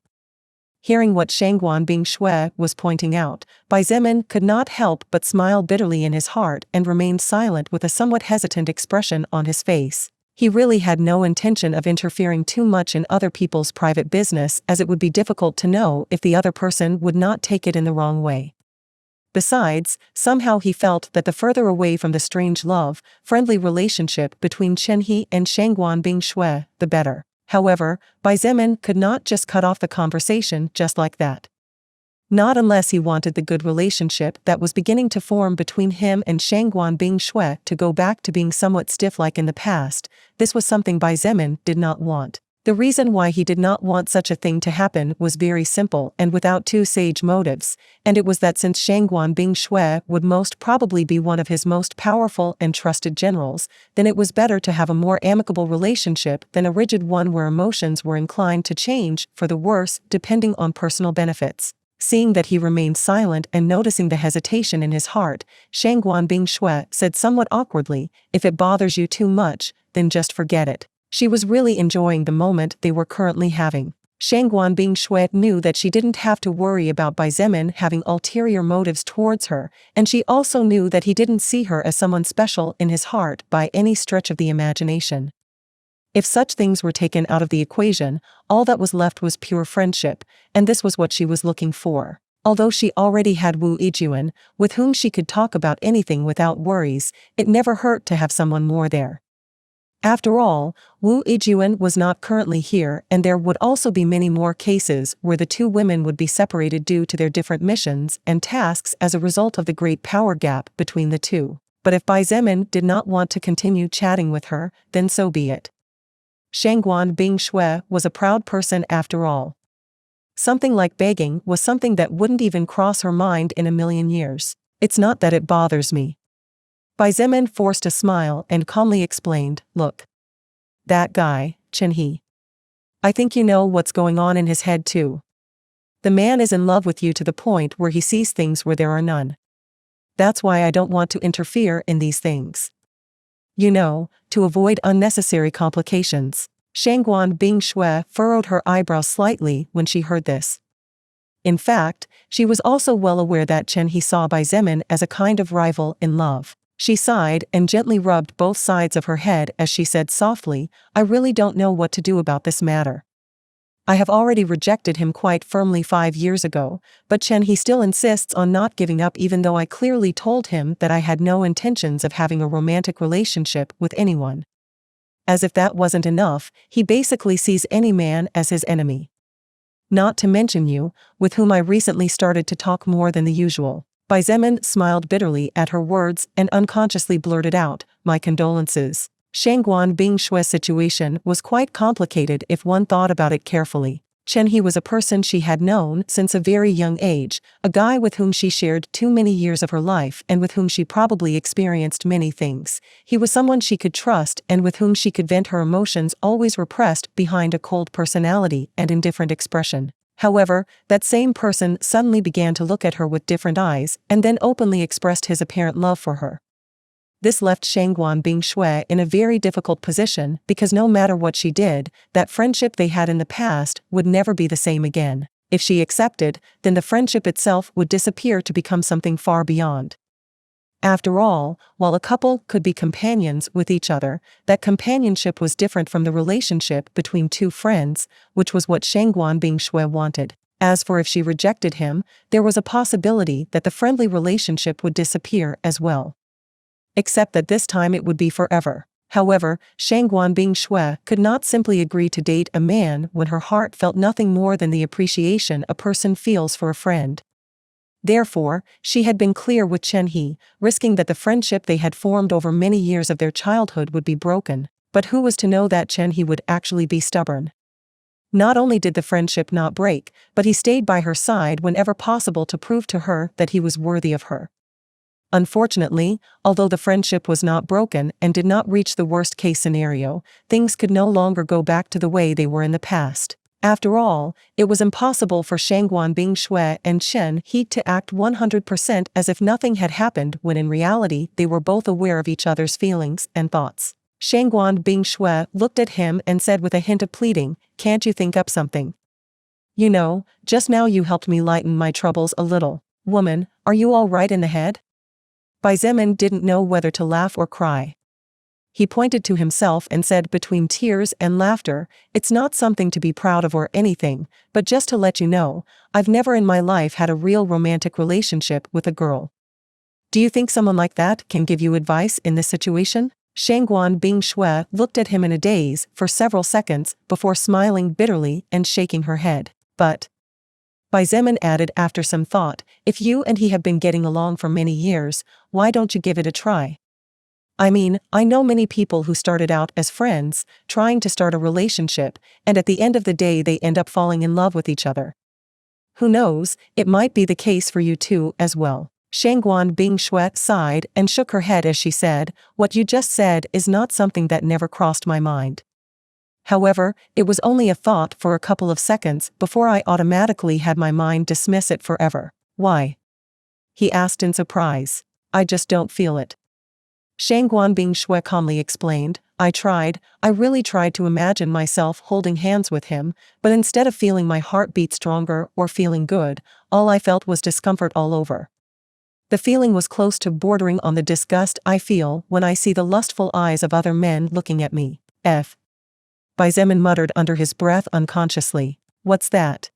Hearing what Shangguan Bing Shui was pointing out, Bai Zemin could not help but smile bitterly in his heart and remained silent with a somewhat hesitant expression on his face. He really had no intention of interfering too much in other people's private business, as it would be difficult to know if the other person would not take it in the wrong way. Besides, somehow he felt that the further away from the strange friendly relationship between Chen He and Shangguan Bing Shui, the better. However, Bai Zemin could not just cut off the conversation just like that. Not unless he wanted the good relationship that was beginning to form between him and Shangguan Bing Shui to go back to being somewhat stiff like in the past. This was something Bai Zemin did not want. The reason why he did not want such a thing to happen was very simple and without too sage motives, and it was that since Shangguan Bing Shui would most probably be one of his most powerful and trusted generals, then it was better to have a more amicable relationship than a rigid one where emotions were inclined to change for the worse depending on personal benefits. Seeing that he remained silent and noticing the hesitation in his heart, Shangguan Bing Shui said somewhat awkwardly, "If it bothers you too much, then just forget it." She was really enjoying the moment they were currently having. Shangguan Bing Shui knew that she didn't have to worry about Bai Zemin having ulterior motives towards her, and she also knew that he didn't see her as someone special in his heart by any stretch of the imagination. If such things were taken out of the equation, all that was left was pure friendship, and this was what she was looking for. Although she already had Wu Yijun, with whom she could talk about anything without worries, it never hurt to have someone more there. After all, Wu Yijun was not currently here, and there would also be many more cases where the two women would be separated due to their different missions and tasks as a result of the great power gap between the two. But if Bai Zemin did not want to continue chatting with her, then so be it. Shangguan Bing Shui was a proud person after all. Something like begging was something that wouldn't even cross her mind in a million years. It's not that it bothers me. Bai Zemin forced a smile and calmly explained, "Look. That guy, Chen He. I think you know what's going on in his head too. The man is in love with you to the point where he sees things where there are none. That's why I don't want to interfere in these things. You know, to avoid unnecessary complications." Shangguan Bing Shui furrowed her eyebrows slightly when she heard this. In fact, she was also well aware that Chen He saw Bai Zemin as a kind of rival in love. She sighed and gently rubbed both sides of her head as she said softly, "I really don't know what to do about this matter. I have already rejected him quite firmly 5 years ago, but Chen He still insists on not giving up even though I clearly told him that I had no intentions of having a romantic relationship with anyone. As if that wasn't enough, he basically sees any man as his enemy. Not to mention you, with whom I recently started to talk more than the usual." Bai Zemin smiled bitterly at her words and unconsciously blurted out, "My condolences." Shangguan Bing Shui's situation was quite complicated if one thought about it carefully. Chen He was a person she had known since a very young age, a guy with whom she shared too many years of her life and with whom she probably experienced many things. He was someone she could trust and with whom she could vent her emotions always repressed behind a cold personality and indifferent expression. However, that same person suddenly began to look at her with different eyes and then openly expressed his apparent love for her. This left Shangguan Bingshui in a very difficult position because no matter what she did, that friendship they had in the past would never be the same again. If she accepted, then the friendship itself would disappear to become something far beyond. After all, while a couple could be companions with each other, that companionship was different from the relationship between two friends, which was what Shangguan Bingshui wanted. As for if she rejected him, there was a possibility that the friendly relationship would disappear as well. Except that this time it would be forever. However, Shangguan Bingshui could not simply agree to date a man when her heart felt nothing more than the appreciation a person feels for a friend. Therefore, she had been clear with Chen He, risking that the friendship they had formed over many years of their childhood would be broken, but who was to know that Chen He would actually be stubborn? Not only did the friendship not break, but he stayed by her side whenever possible to prove to her that he was worthy of her. Unfortunately, although the friendship was not broken and did not reach the worst-case scenario, things could no longer go back to the way they were in the past. After all, it was impossible for Shangguan Bingshui and Chen He to act 100% as if nothing had happened when in reality they were both aware of each other's feelings and thoughts. Shangguan Bingshui looked at him and said with a hint of pleading, "Can't you think up something? You know, just now you helped me lighten my troubles a little. Woman, are you all right in the head?" Bai Zemin didn't know whether to laugh or cry. He pointed to himself and said between tears and laughter, "It's not something to be proud of or anything, but just to let you know, I've never in my life had a real romantic relationship with a girl. Do you think someone like that can give you advice in this situation?" Shangguan Bingshui looked at him in a daze for several seconds before smiling bitterly and shaking her head. "But," Bai Zemin added after some thought, "if you and he have been getting along for many years, why don't you give it a try? I mean, I know many people who started out as friends, trying to start a relationship, and at the end of the day they end up falling in love with each other. Who knows, it might be the case for you too as well." Shangguan Bingshui sighed and shook her head as she said, "What you just said is not something that never crossed my mind. However, it was only a thought for a couple of seconds before I automatically had my mind dismiss it forever." "Why?" he asked in surprise. "I just don't feel it." Shangguan Bingshui calmly explained, I really tried to imagine myself holding hands with him, but instead of feeling my heart beat stronger or feeling good, all I felt was discomfort all over. The feeling was close to bordering on the disgust I feel when I see the lustful eyes of other men looking at me." Bai Zemin muttered under his breath unconsciously. "What's that?"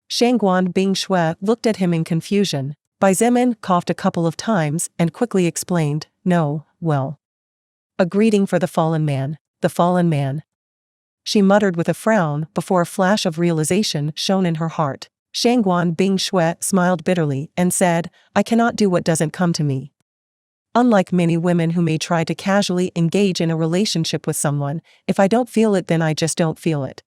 Shangguan Bingshui looked at him in confusion. Bai Zemin coughed a couple of times and quickly explained, "No, well. A greeting for the fallen man." "The fallen man?" she muttered with a frown before a flash of realization shone in her heart. Shangguan Bingshui smiled bitterly and said, "I cannot do what doesn't come to me. Unlike many women who may try to casually engage in a relationship with someone, if I don't feel it then I just don't feel it.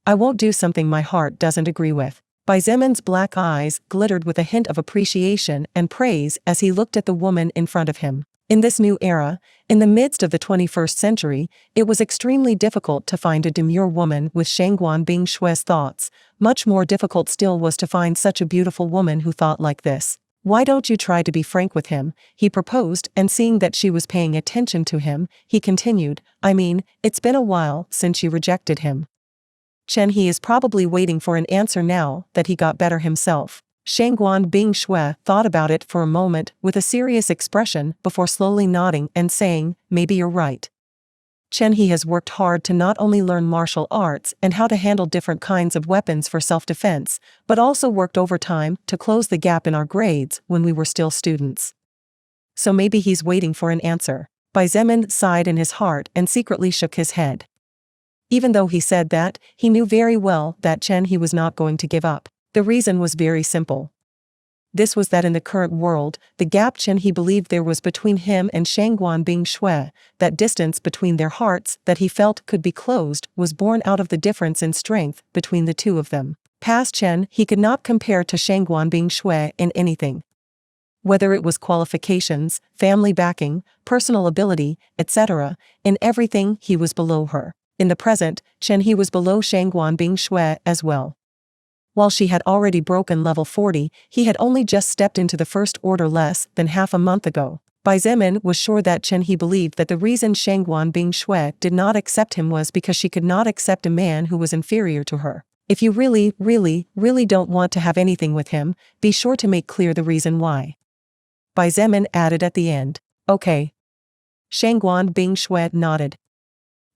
I won't do something my heart doesn't agree with." Bai Zemin's black eyes glittered with a hint of appreciation and praise as he looked at the woman in front of him. In this new era, in the midst of the 21st century, it was extremely difficult to find a demure woman with Shangguan Bingshui's thoughts. Much more difficult still was to find such a beautiful woman who thought like this. "Why don't you try to be frank with him?" he proposed, and seeing that she was paying attention to him, he continued, "I mean, it's been a while since you rejected him. Chen He is probably waiting for an answer now that he got better himself." Shangguan Bingshui thought about it for a moment with a serious expression before slowly nodding and saying, "Maybe you're right. Chen He has worked hard to not only learn martial arts and how to handle different kinds of weapons for self-defense, but also worked overtime to close the gap in our grades when we were still students. So maybe he's waiting for an answer." Bai Zemin sighed in his heart and secretly shook his head. Even though he said that, he knew very well that Chen He was not going to give up. The reason was very simple. This was that in the current world, the gap Chen He believed there was between him and Shangguan Bingshui, that distance between their hearts that he felt could be closed, was born out of the difference in strength between the two of them. Past Chen He could not compare to Shangguan Bingshui in anything. Whether it was qualifications, family backing, personal ability, etc., in everything he was below her. In the present, Chen He was below Shangguan Bingshui as well. While she had already broken level 40, he had only just stepped into the First Order less than half a month ago. Bai Zemin was sure that Chen He believed that the reason Shangguan Bingshui did not accept him was because she could not accept a man who was inferior to her. If you really don't want to have anything with him, be sure to make clear the reason why. Bai Zemin added at the end. Okay. Shangguan Bingshui nodded.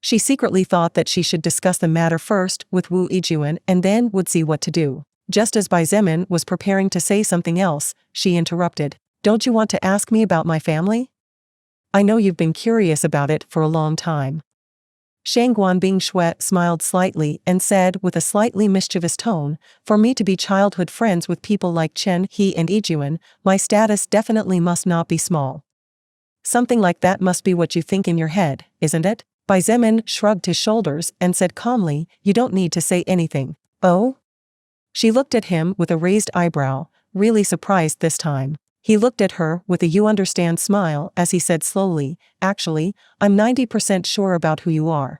She secretly thought that she should discuss the matter first with Wu Yijuan and then would see what to do. Just as Bai Zemin was preparing to say something else, she interrupted. Don't you want to ask me about my family? I know you've been curious about it for a long time. Shangguan Bingshui smiled slightly and said with a slightly mischievous tone, for me to be childhood friends with people like Chen He and Yijuan, my status definitely must not be small. Something like that must be what you think in your head, isn't it? Bai Zemin shrugged his shoulders and said calmly, you don't need to say anything. Oh? She looked at him with a raised eyebrow, really surprised this time. He looked at her with a you understand smile as he said slowly, actually, I'm 90% sure about who you are.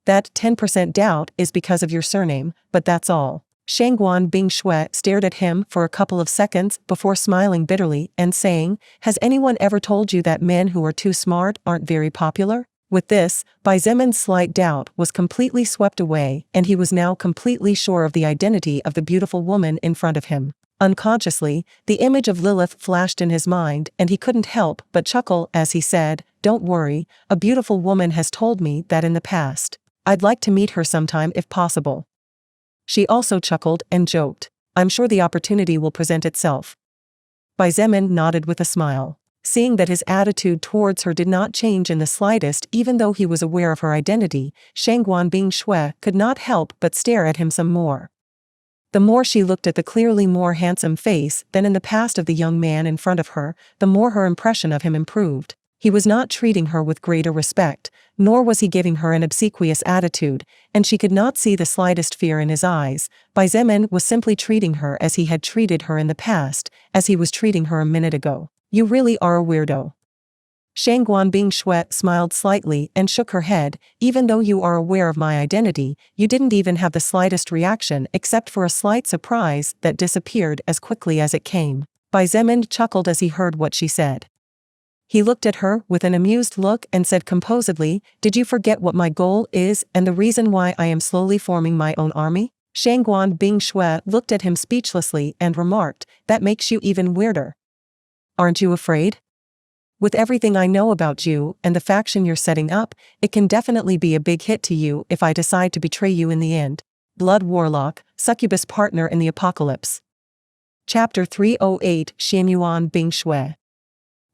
That 10% doubt is because of your surname, but that's all. Shangguan Bingshui stared at him for a couple of seconds before smiling bitterly and saying, has anyone ever told you that men who are too smart aren't very popular? With this, Bai Zemin's slight doubt was completely swept away and he was now completely sure of the identity of the beautiful woman in front of him. Unconsciously, the image of Lilith flashed in his mind and he couldn't help but chuckle as he said, don't worry, a beautiful woman has told me that in the past. I'd like to meet her sometime if possible. She also chuckled and joked, I'm sure the opportunity will present itself. Bai Zemin nodded with a smile. Seeing that his attitude towards her did not change in the slightest even though he was aware of her identity, Shangguan Bingshui could not help but stare at him some more. The more she looked at the clearly more handsome face than in the past of the young man in front of her, the more her impression of him improved. He was not treating her with greater respect, nor was he giving her an obsequious attitude, and she could not see the slightest fear in his eyes. Bai Zemin was simply treating her as he had treated her in the past, as he was treating her a minute ago. You really are a weirdo. Shangguan Bingshui smiled slightly and shook her head, even though you are aware of my identity, you didn't even have the slightest reaction except for a slight surprise that disappeared as quickly as it came. Bai Zemin chuckled as he heard what she said. He looked at her with an amused look and said composedly, did you forget what my goal is and the reason why I am slowly forming my own army? Shangguan Bingshui looked at him speechlessly and remarked, that makes you even weirder. Aren't you afraid? With everything I know about you and the faction you're setting up, it can definitely be a big hit to you if I decide to betray you in the end. Blood Warlock, Succubus Partner in the Apocalypse. Chapter 308 Xianyuan Bingshui.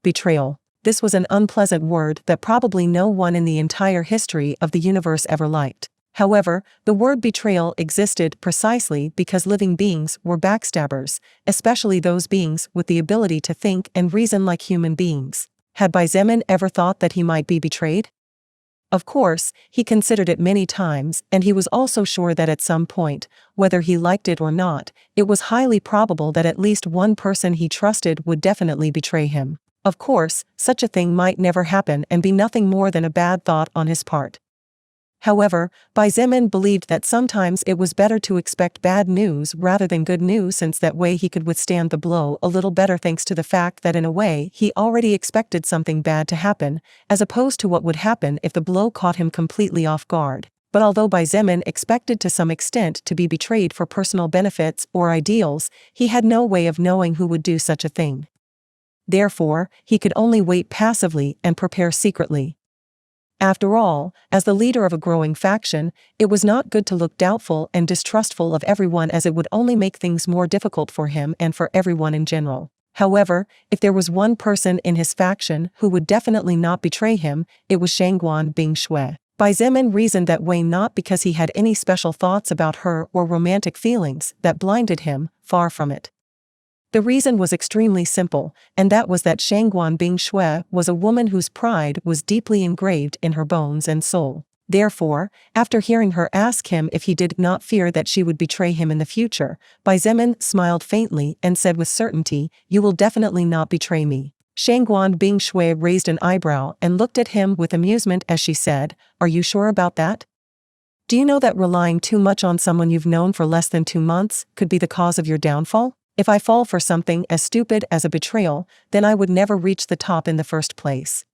Betrayal. This was an unpleasant word that probably no one in the entire history of the universe ever liked. However, the word betrayal existed precisely because living beings were backstabbers, especially those beings with the ability to think and reason like human beings. Had Bai Zemin ever thought that he might be betrayed? Of course, he considered it many times and he was also sure that at some point, whether he liked it or not, it was highly probable that at least one person he trusted would definitely betray him. Of course, such a thing might never happen and be nothing more than a bad thought on his part. However, Bai Zemin believed that sometimes it was better to expect bad news rather than good news since that way he could withstand the blow a little better thanks to the fact that in a way he already expected something bad to happen, as opposed to what would happen if the blow caught him completely off guard. But although Bai Zemin expected to some extent to be betrayed for personal benefits or ideals, he had no way of knowing who would do such a thing. Therefore, he could only wait passively and prepare secretly. After all, as the leader of a growing faction, it was not good to look doubtful and distrustful of everyone as it would only make things more difficult for him and for everyone in general. However, if there was one person in his faction who would definitely not betray him, it was Shangguan Bingshui. Bai Zemin reasoned that way not because he had any special thoughts about her or romantic feelings that blinded him, far from it. The reason was extremely simple, and that was that Shangguan Bingshui was a woman whose pride was deeply engraved in her bones and soul. Therefore, after hearing her ask him if he did not fear that she would betray him in the future, Bai Zemin smiled faintly and said with certainty, "You will definitely not betray me." Shangguan Bingshui raised an eyebrow and looked at him with amusement as she said, "Are you sure about that?" Do you know that relying too much on someone you've known for less than 2 months could be the cause of your downfall? If I fall for something as stupid as a betrayal, then I would never reach the top in the first place.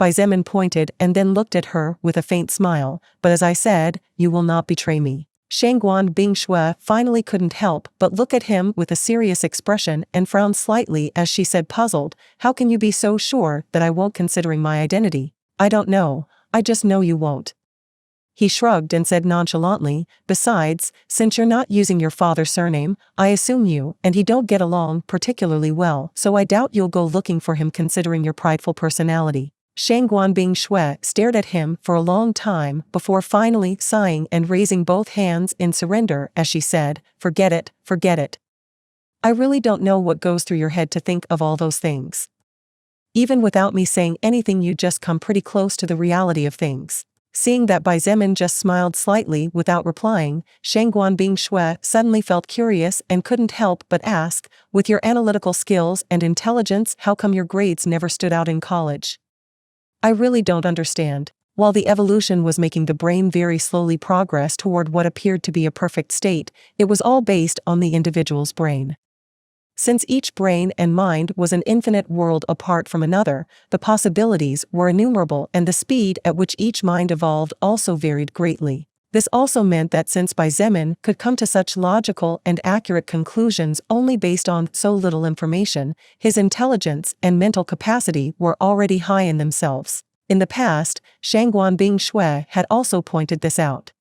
Xietain pointed and then looked at her with a faint smile, but as I said, you will not betray me. Shangguan Bingshui finally couldn't help but look at him with a serious expression and frowned slightly as she said, puzzled, how can you be so sure that I won't, considering my identity? I don't know, I just know you won't. He shrugged and said nonchalantly, besides, since you're not using your father's surname, I assume you and he don't get along particularly well, so I doubt you'll go looking for him considering your prideful personality. Shangguan Bingshui stared at him for a long time before finally sighing and raising both hands in surrender as she said, forget it, forget it. I really don't know what goes through your head to think of all those things. Even without me saying anything, you just come pretty close to the reality of things. Seeing that Xietain just smiled slightly without replying, Shangguan Bingshui suddenly felt curious and couldn't help but ask, with your analytical skills and intelligence, how come your grades never stood out in college? I really don't understand. While the evolution was making the brain very slowly progress toward what appeared to be a perfect state, it was all based on the individual's brain. Since each brain and mind was an infinite world apart from another, the possibilities were innumerable and the speed at which each mind evolved also varied greatly. This also meant that since Xietain could come to such logical and accurate conclusions only based on so little information, his intelligence and mental capacity were already high in themselves. In the past, Shangguan Bingshui had also pointed this out.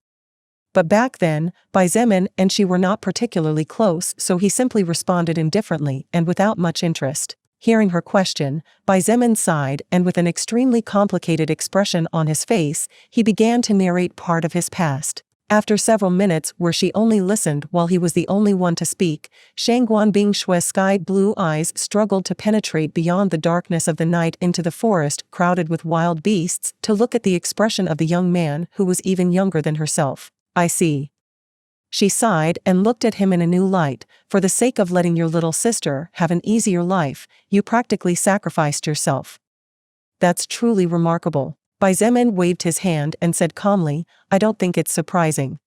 But back then, Xietain and she were not particularly close, so he simply responded indifferently and without much interest. Hearing her question, Xietain sighed and with an extremely complicated expression on his face, he began to narrate part of his past. After several minutes where she only listened while he was the only one to speak, Shangguan Bingshui's sky-blue eyes struggled to penetrate beyond the darkness of the night into the forest crowded with wild beasts to look at the expression of the young man who was even younger than herself. I see. She sighed and looked at him in a new light. For the sake of letting your little sister have an easier life, you practically sacrificed yourself. That's truly remarkable. Xietain waved his hand and said calmly, I don't think it's surprising.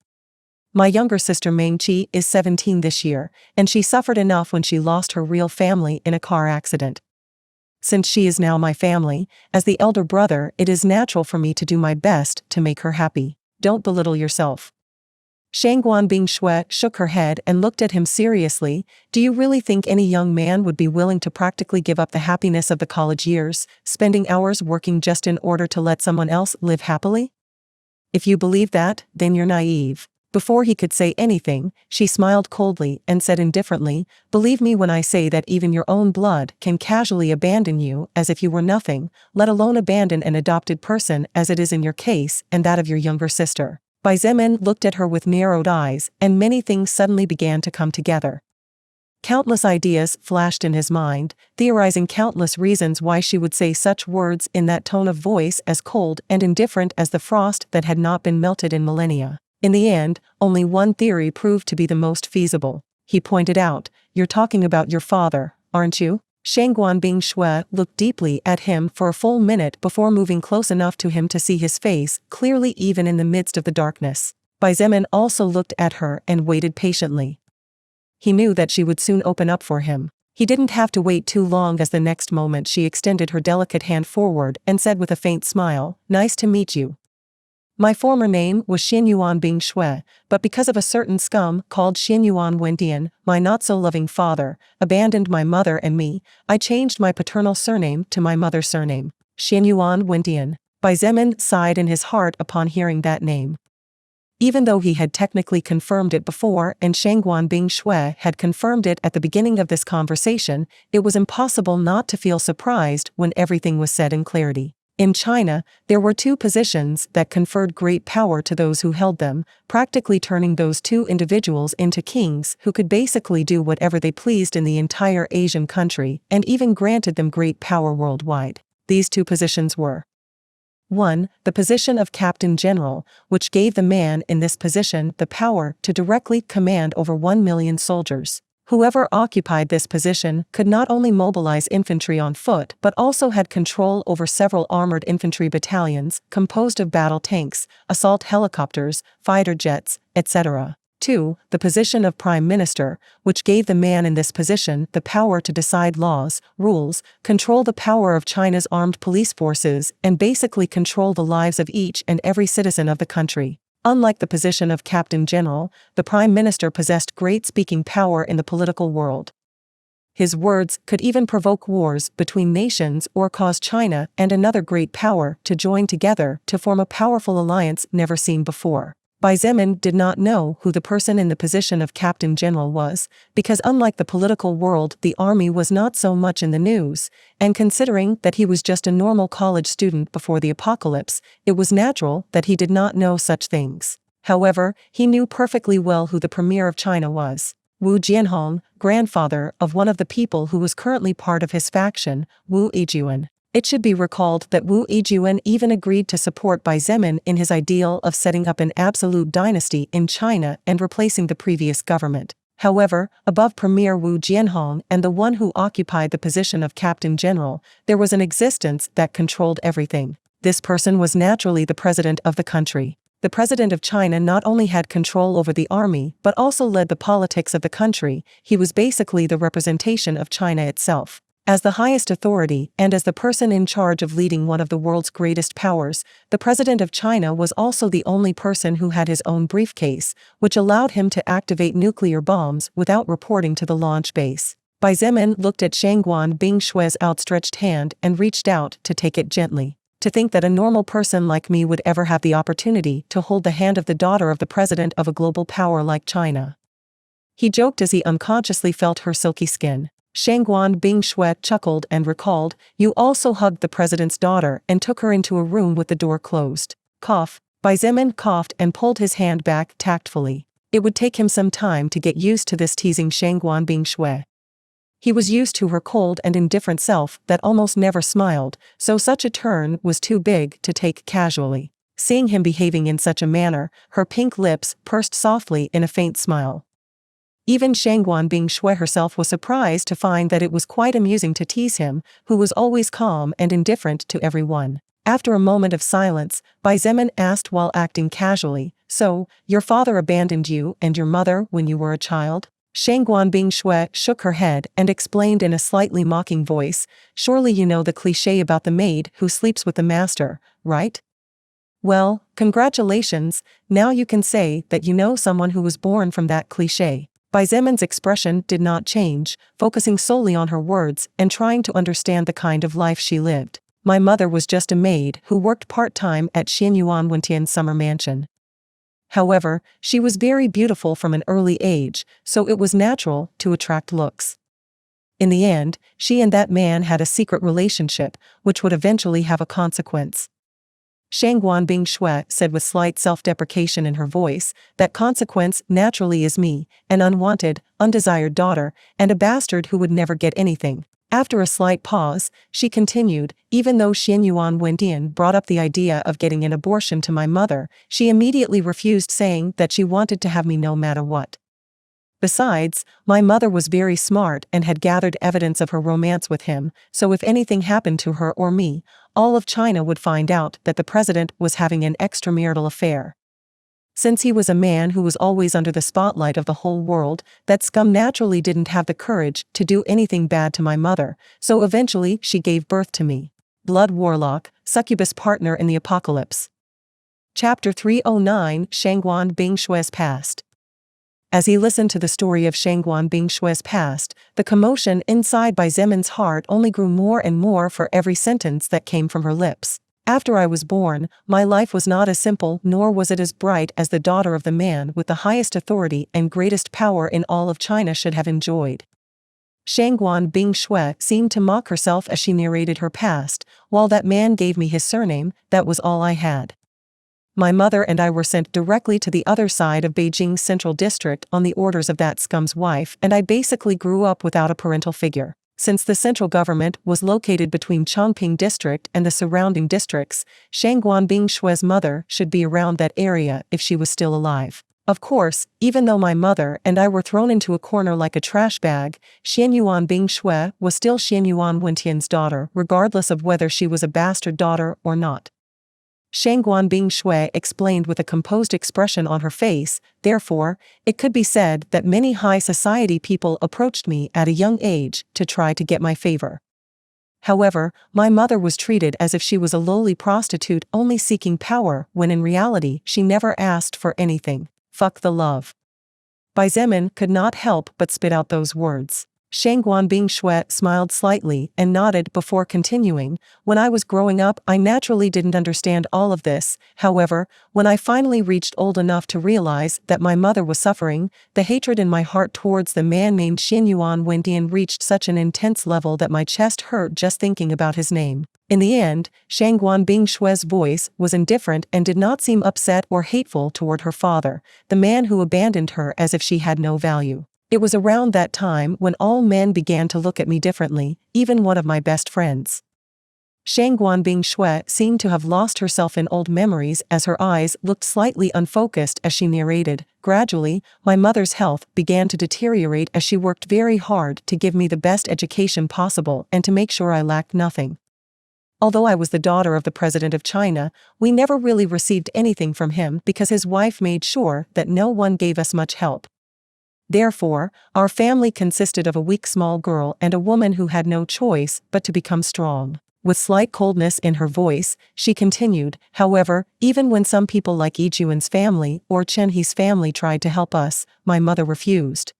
My younger sister Mengqi is 17 this year, and she suffered enough when she lost her real family in a car accident. Since she is now my family, as the elder brother, it is natural for me to do my best to make her happy. Don't belittle yourself. Shangguan Bingshui shook her head and looked at him seriously. Do you really think any young man would be willing to practically give up the happiness of the college years, spending hours working just in order to let someone else live happily? If you believe that, then you're naive. Before he could say anything, she smiled coldly and said indifferently, believe me when I say that even your own blood can casually abandon you as if you were nothing, let alone abandon an adopted person as it is in your case and that of your younger sister. Xietain looked at her with narrowed eyes, and many things suddenly began to come together. Countless ideas flashed in his mind, theorizing countless reasons why she would say such words in that tone of voice as cold and indifferent as the frost that had not been melted in millennia. In the end, only one theory proved to be the most feasible. He pointed out, you're talking about your father, aren't you? Shangguan Bingshui looked deeply at him for a full minute before moving close enough to him to see his face clearly even in the midst of the darkness. Xietain also looked at her and waited patiently. He knew that she would soon open up for him. He didn't have to wait too long as the next moment she extended her delicate hand forward and said with a faint smile, nice to meet you. My former name was Xianyuan Bingshui, but because of a certain scum called Xianyuan Wendian, my not-so-loving father, abandoned my mother and me, I changed my paternal surname to my mother's surname, Xianyuan Wendian. Xietain sighed in his heart upon hearing that name. Even though he had technically confirmed it before and Shangguan Bingshui had confirmed it at the beginning of this conversation, it was impossible not to feel surprised when everything was said in clarity. In China, there were two positions that conferred great power to those who held them, practically turning those two individuals into kings who could basically do whatever they pleased in the entire Asian country and even granted them great power worldwide. These two positions were 1. The position of Captain General, which gave the man in this position the power to directly command over 1 million soldiers. Whoever occupied this position could not only mobilize infantry on foot but also had control over several armored infantry battalions composed of battle tanks, assault helicopters, fighter jets, etc. 2. The position of Prime Minister, which gave the man in this position the power to decide laws, rules, control the power of China's armed police forces, and basically control the lives of each and every citizen of the country. Unlike the position of Captain General, the Prime Minister possessed great speaking power in the political world. His words could even provoke wars between nations or cause China and another great power to join together to form a powerful alliance never seen before. Xietain did not know who the person in the position of Captain General was, because unlike the political world, the army was not so much in the news, and considering that he was just a normal college student before the apocalypse, it was natural that he did not know such things. However, he knew perfectly well who the Premier of China was. Wu Jianhong, grandfather of one of the people who was currently part of his faction, Wu Yijun. It should be recalled that Wu Yijun even agreed to support Xietain in his ideal of setting up an absolute dynasty in China and replacing the previous government. However, above Premier Wu Jianhong and the one who occupied the position of Captain General, there was an existence that controlled everything. This person was naturally the president of the country. The president of China not only had control over the army but also led the politics of the country. He was basically the representation of China itself. As the highest authority and as the person in charge of leading one of the world's greatest powers, the President of China was also the only person who had his own briefcase, which allowed him to activate nuclear bombs without reporting to the launch base. Xietain looked at Shangguan Bingshue's outstretched hand and reached out to take it gently. To think that a normal person like me would ever have the opportunity to hold the hand of the daughter of the president of a global power like China. He joked as he unconsciously felt her silky skin. Shangguan Bingshue chuckled and recalled, "You also hugged the president's daughter and took her into a room with the door closed." Cough. Xietain coughed and pulled his hand back tactfully. It would take him some time to get used to this teasing Shangguan Bingshue. He was used to her cold and indifferent self that almost never smiled, so such a turn was too big to take casually. Seeing him behaving in such a manner, her pink lips pursed softly in a faint smile. Even Shangguan Bingshue herself was surprised to find that it was quite amusing to tease him, who was always calm and indifferent to everyone. After a moment of silence, Xietain asked while acting casually, "So, your father abandoned you and your mother when you were a child?" Shangguan Bingshue shook her head and explained in a slightly mocking voice, "Surely you know the cliché about the maid who sleeps with the master, right? Well, congratulations, now you can say that you know someone who was born from that cliché." Xietan's expression did not change, focusing solely on her words and trying to understand the kind of life she lived. "My mother was just a maid who worked part-time at Xianyuan Wentian's summer mansion. However, she was very beautiful from an early age, so it was natural to attract looks. In the end, she and that man had a secret relationship, which would eventually have a consequence." Shangguan Bingshue said with slight self-deprecation in her voice, "That consequence naturally is me, an unwanted, undesired daughter, and a bastard who would never get anything." After a slight pause, she continued, "Even though Xianyuan Wendian brought up the idea of getting an abortion to my mother, she immediately refused, saying that she wanted to have me no matter what. Besides, my mother was very smart and had gathered evidence of her romance with him, so if anything happened to her or me, all of China would find out that the president was having an extramarital affair. Since he was a man who was always under the spotlight of the whole world, that scum naturally didn't have the courage to do anything bad to my mother, so eventually she gave birth to me." Blood Warlock, Succubus Partner in the Apocalypse. Chapter 309, Shangguan Bingshue's Past. As he listened to the story of Shangguan Bingshue's past, the commotion inside Xietan's heart only grew more and more for every sentence that came from her lips. "After I was born, my life was not as simple nor was it as bright as the daughter of the man with the highest authority and greatest power in all of China should have enjoyed." Shangguan Bingshue seemed to mock herself as she narrated her past. "While that man gave me his surname, that was all I had. My mother and I were sent directly to the other side of Beijing's Central District on the orders of that scum's wife, and I basically grew up without a parental figure. Since the central government was located between Chongping District and the surrounding districts, Shangguan Bingshue's mother should be around that area if she was still alive. Of course, even though my mother and I were thrown into a corner like a trash bag, Xianyuan Bingshui was still Xianyuan Wentian's daughter regardless of whether she was a bastard daughter or not. Shangguan Bingshui explained with a composed expression on her face. Therefore, it could be said that many high society people approached me at a young age to try to get my favor. However, my mother was treated as if she was a lowly prostitute only seeking power when in reality she never asked for anything. Fuck the love. Bai Zemin could not help but spit out those words. Shangguan Bingshui smiled slightly and nodded before continuing. When I was growing up, I naturally didn't understand all of this. However, when I finally reached old enough to realize that my mother was suffering, the hatred in my heart towards the man named Xianyuan Wendian reached such an intense level that my chest hurt just thinking about his name. In the end, Shangguan Bingshui's voice was indifferent and did not seem upset or hateful toward her father, the man who abandoned her as if she had no value. It was around that time when all men began to look at me differently, even one of my best friends. Shangguan Bingshui seemed to have lost herself in old memories as her eyes looked slightly unfocused as she narrated. Gradually, my mother's health began to deteriorate as she worked very hard to give me the best education possible and to make sure I lacked nothing. Although I was the daughter of the President of China, we never really received anything from him because his wife made sure that no one gave us much help. Therefore, our family consisted of a weak small girl and a woman who had no choice but to become strong. With slight coldness in her voice, she continued, however, even when some people like Yijuan's family or Chen He's family tried to help us, my mother refused.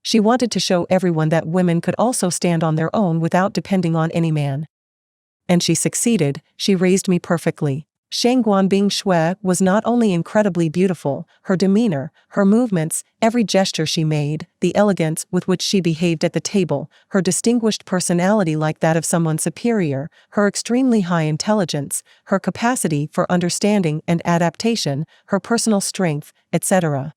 She wanted to show everyone that women could also stand on their own without depending on any man. And she succeeded. She raised me perfectly. Shangguan Bingshui was not only incredibly beautiful, her demeanor, her movements, every gesture she made, the elegance with which she behaved at the table, her distinguished personality like that of someone superior, her extremely high intelligence, her capacity for understanding and adaptation, her personal strength, etc.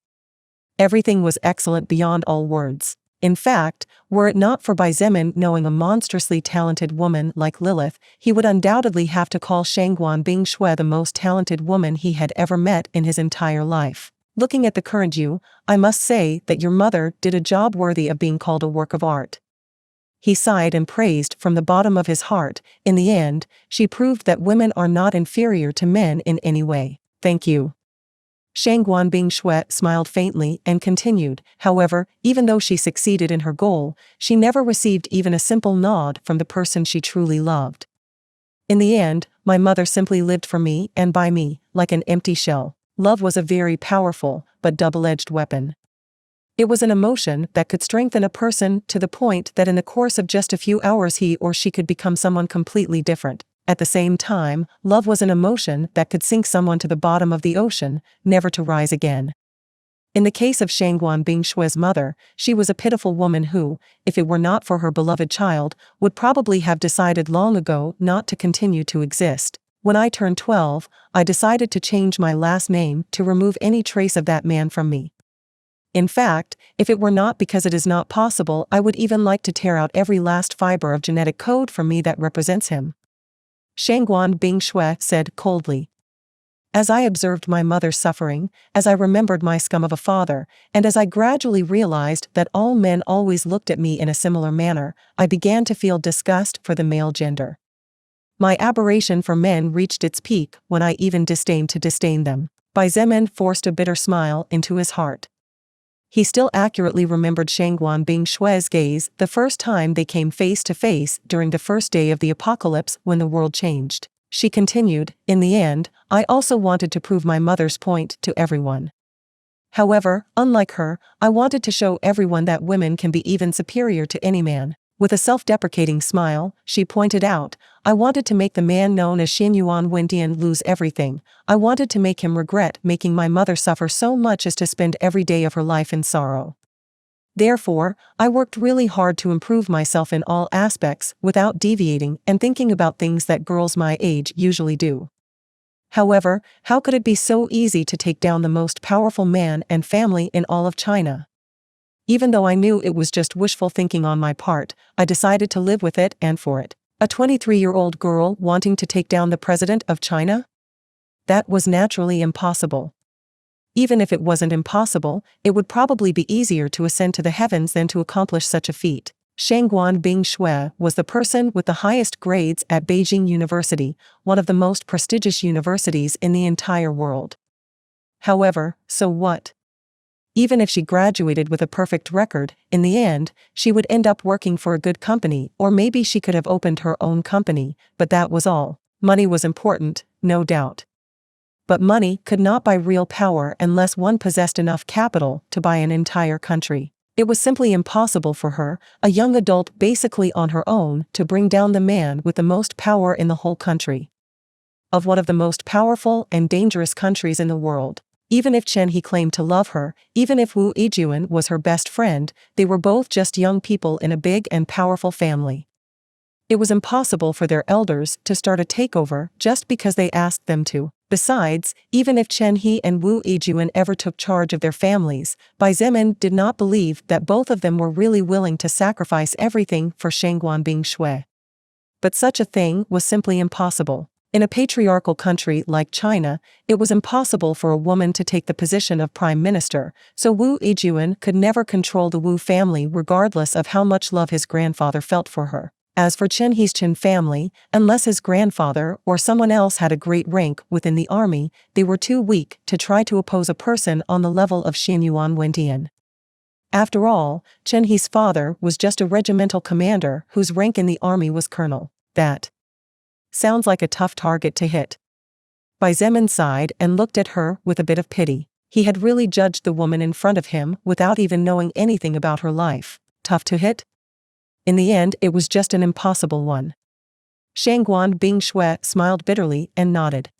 Everything was excellent beyond all words. In fact, were it not for Bai Zemin knowing a monstrously talented woman like Lilith, he would undoubtedly have to call Shangguan Bingshui the most talented woman he had ever met in his entire life. Looking at the current you, I must say that your mother did a job worthy of being called a work of art. He sighed and praised from the bottom of his heart. In the end, she proved that women are not inferior to men in any way. Thank you. Shangguan Bingshui smiled faintly and continued, however, even though she succeeded in her goal, she never received even a simple nod from the person she truly loved. In the end, my mother simply lived for me and by me, like an empty shell. Love was a very powerful, but double-edged weapon. It was an emotion that could strengthen a person to the point that in the course of just a few hours he or she could become someone completely different. At the same time, love was an emotion that could sink someone to the bottom of the ocean, never to rise again. In the case of Shangguan Bingshui's mother, she was a pitiful woman who, if it were not for her beloved child, would probably have decided long ago not to continue to exist. When I turned 12, I decided to change my last name to remove any trace of that man from me. In fact, if it were not because it is not possible, I would even like to tear out every last fiber of genetic code from me that represents him. Shangguan Bingshui said coldly. As I observed my mother's suffering, as I remembered my scum of a father, and as I gradually realized that all men always looked at me in a similar manner, I began to feel disgust for the male gender. My aberration for men reached its peak when I even disdained to disdain them. Bai Zemin forced a bitter smile into his heart. He still accurately remembered Shangguan Bingshui's gaze the first time they came face to face during the first day of the apocalypse when the world changed. She continued, in the end, I also wanted to prove my mother's point to everyone. However, unlike her, I wanted to show everyone that women can be even superior to any man. With a self-deprecating smile, she pointed out, I wanted to make the man known as Xianyuan Wendian lose everything. I wanted to make him regret making my mother suffer so much as to spend every day of her life in sorrow. Therefore, I worked really hard to improve myself in all aspects without deviating and thinking about things that girls my age usually do. However, how could it be so easy to take down the most powerful man and family in all of China? Even though I knew it was just wishful thinking on my part, I decided to live with it and for it. A 23-year-old girl wanting to take down the president of China? That was naturally impossible. Even if it wasn't impossible, it would probably be easier to ascend to the heavens than to accomplish such a feat. Shangguan Bingshui was the person with the highest grades at Beijing University, one of the most prestigious universities in the entire world. However, so what? Even if she graduated with a perfect record, in the end, she would end up working for a good company, or maybe she could have opened her own company, but that was all. Money was important, no doubt. But money could not buy real power unless one possessed enough capital to buy an entire country. It was simply impossible for her, a young adult basically on her own, to bring down the man with the most power in the whole country. Of one of the most powerful and dangerous countries in the world. Even if Chen He claimed to love her, even if Wu Yijun was her best friend, they were both just young people in a big and powerful family. It was impossible for their elders to start a takeover just because they asked them to. Besides, even if Chen He and Wu Yijun ever took charge of their families, Bai Zemin did not believe that both of them were really willing to sacrifice everything for Shangguan Bingshui. But such a thing was simply impossible. In a patriarchal country like China, it was impossible for a woman to take the position of prime minister, so Wu Yijun could never control the Wu family regardless of how much love his grandfather felt for her. As for Chen He's Chen family, unless his grandfather or someone else had a great rank within the army, they were too weak to try to oppose a person on the level of Xianyuan Wendian. After all, Chen He's father was just a regimental commander whose rank in the army was colonel. That sounds like a tough target to hit. Bai Zemin sighed and looked at her with a bit of pity. He had really judged the woman in front of him without even knowing anything about her life. Tough to hit? In the end, it was just an impossible one. Shangguan Bingshui smiled bitterly and nodded.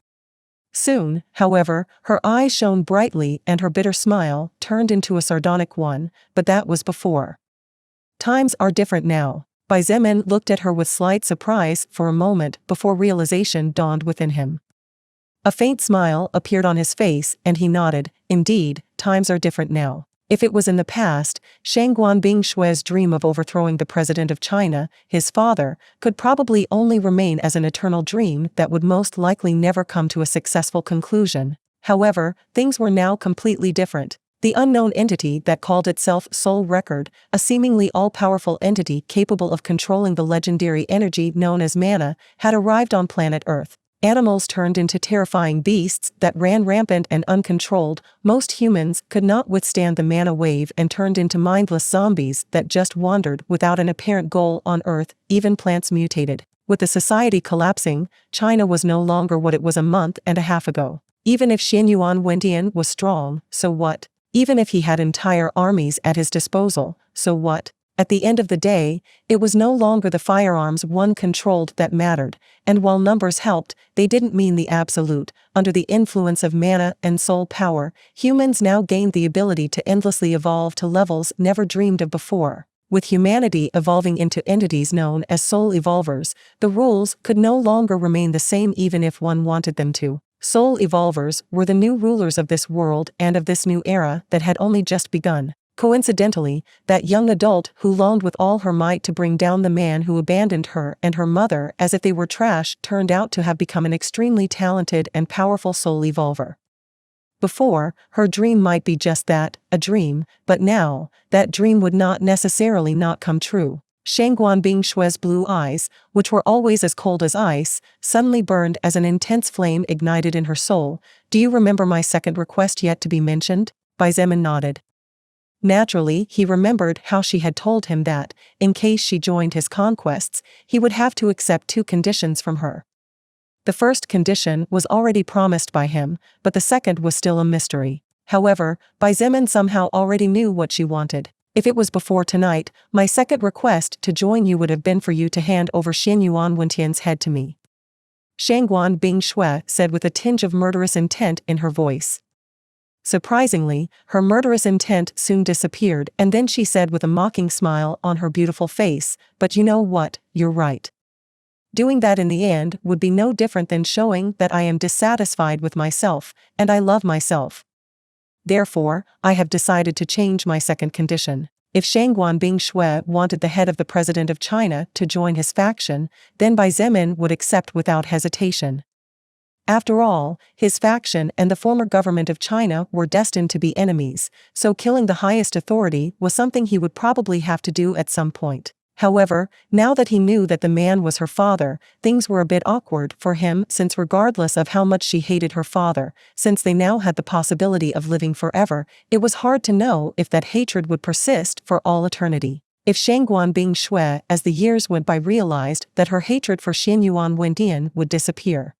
Soon, however, her eyes shone brightly and her bitter smile turned into a sardonic one, but that was before. Times are different now. Bai Zemin looked at her with slight surprise for a moment before realization dawned within him. A faint smile appeared on his face and he nodded. Indeed, times are different now. If it was in the past, Shangguan Bingshui's dream of overthrowing the president of China, his father, could probably only remain as an eternal dream that would most likely never come to a successful conclusion. However, things were now completely different. The unknown entity that called itself Soul Record, a seemingly all-powerful entity capable of controlling the legendary energy known as mana, had arrived on planet Earth. Animals turned into terrifying beasts that ran rampant and uncontrolled. Most humans could not withstand the mana wave and turned into mindless zombies that just wandered without an apparent goal on Earth. Even plants mutated. With the society collapsing, China was no longer what it was a month and a half ago. Even if Xianyuan Wendian was strong, so what? Even if he had entire armies at his disposal, so what? At the end of the day, it was no longer the firearms one controlled that mattered, and while numbers helped, they didn't mean the absolute. Under the influence of mana and soul power, humans now gained the ability to endlessly evolve to levels never dreamed of before. With humanity evolving into entities known as soul evolvers, the rules could no longer remain the same even if one wanted them to. Soul evolvers were the new rulers of this world and of this new era that had only just begun. Coincidentally, that young adult who longed with all her might to bring down the man who abandoned her and her mother as if they were trash turned out to have become an extremely talented and powerful soul evolver. Before, her dream might be just that, a dream, but now, that dream would not necessarily not come true. Shangguan Bingshui's blue eyes, which were always as cold as ice, suddenly burned as an intense flame ignited in her soul. Do you remember my second request yet to be mentioned? Bai Zemin nodded. Naturally, he remembered how she had told him that, in case she joined his conquests, he would have to accept 2 conditions from her. The first condition was already promised by him, but the second was still a mystery. However, Bai Zemin somehow already knew what she wanted. If it was before tonight, my second request to join you would have been for you to hand over Xianyuan Wendian's head to me. Shangguan Bingshui said with a tinge of murderous intent in her voice. Surprisingly, her murderous intent soon disappeared and then she said with a mocking smile on her beautiful face, but you know what, you're right. Doing that in the end would be no different than showing that I am dissatisfied with myself, and I love myself. Therefore, I have decided to change my second condition. If Shangguan Bingshui wanted the head of the president of China to join his faction, then Bai Zemin would accept without hesitation. After all, his faction and the former government of China were destined to be enemies, so killing the highest authority was something he would probably have to do at some point. However, now that he knew that the man was her father, things were a bit awkward for him, since regardless of how much she hated her father, since they now had the possibility of living forever, it was hard to know if that hatred would persist for all eternity. If Shangguan Bing Shui, as the years went by, realized that her hatred for Xianyuan Wendian would disappear,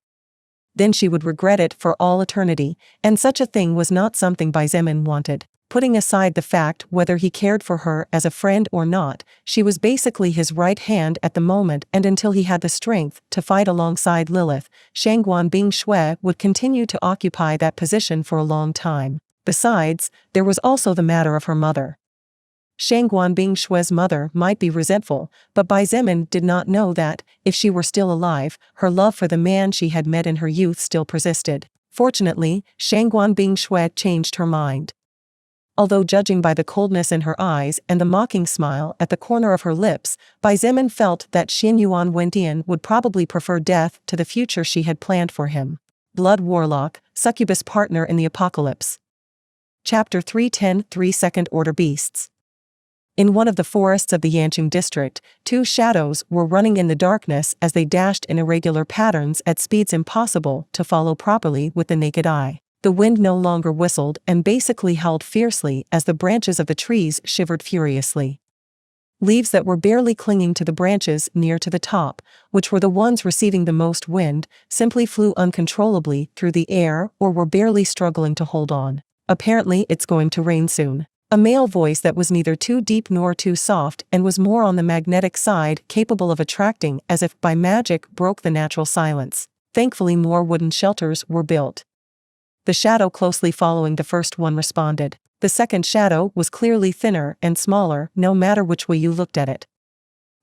then she would regret it for all eternity, and such a thing was not something Bai Zemin wanted. Putting aside the fact whether he cared for her as a friend or not, she was basically his right hand at the moment, and until he had the strength to fight alongside Lilith, Shangguan Bing Shui would continue to occupy that position for a long time. Besides, there was also the matter of her mother. Shangguan Bing Shui's mother might be resentful, but Bai Zemin did not know that, if she were still alive, her love for the man she had met in her youth still persisted. Fortunately, Shangguan Bing Shui changed her mind. Although judging by the coldness in her eyes and the mocking smile at the corner of her lips, Bai Zemin felt that Xianyuan Wendian would probably prefer death to the future she had planned for him. Blood Warlock, Succubus Partner in the Apocalypse. Chapter 310 3 Second Order Beasts. In one of the forests of the Yancheng district, two shadows were running in the darkness as they dashed in irregular patterns at speeds impossible to follow properly with the naked eye. The wind no longer whistled and basically howled fiercely as the branches of the trees shivered furiously. Leaves that were barely clinging to the branches near to the top, which were the ones receiving the most wind, simply flew uncontrollably through the air or were barely struggling to hold on. Apparently it's going to rain soon. A male voice that was neither too deep nor too soft and was more on the magnetic side, capable of attracting as if by magic, broke the natural silence. Thankfully more wooden shelters were built. The shadow closely following the first one responded. The second shadow was clearly thinner and smaller, no matter which way you looked at it.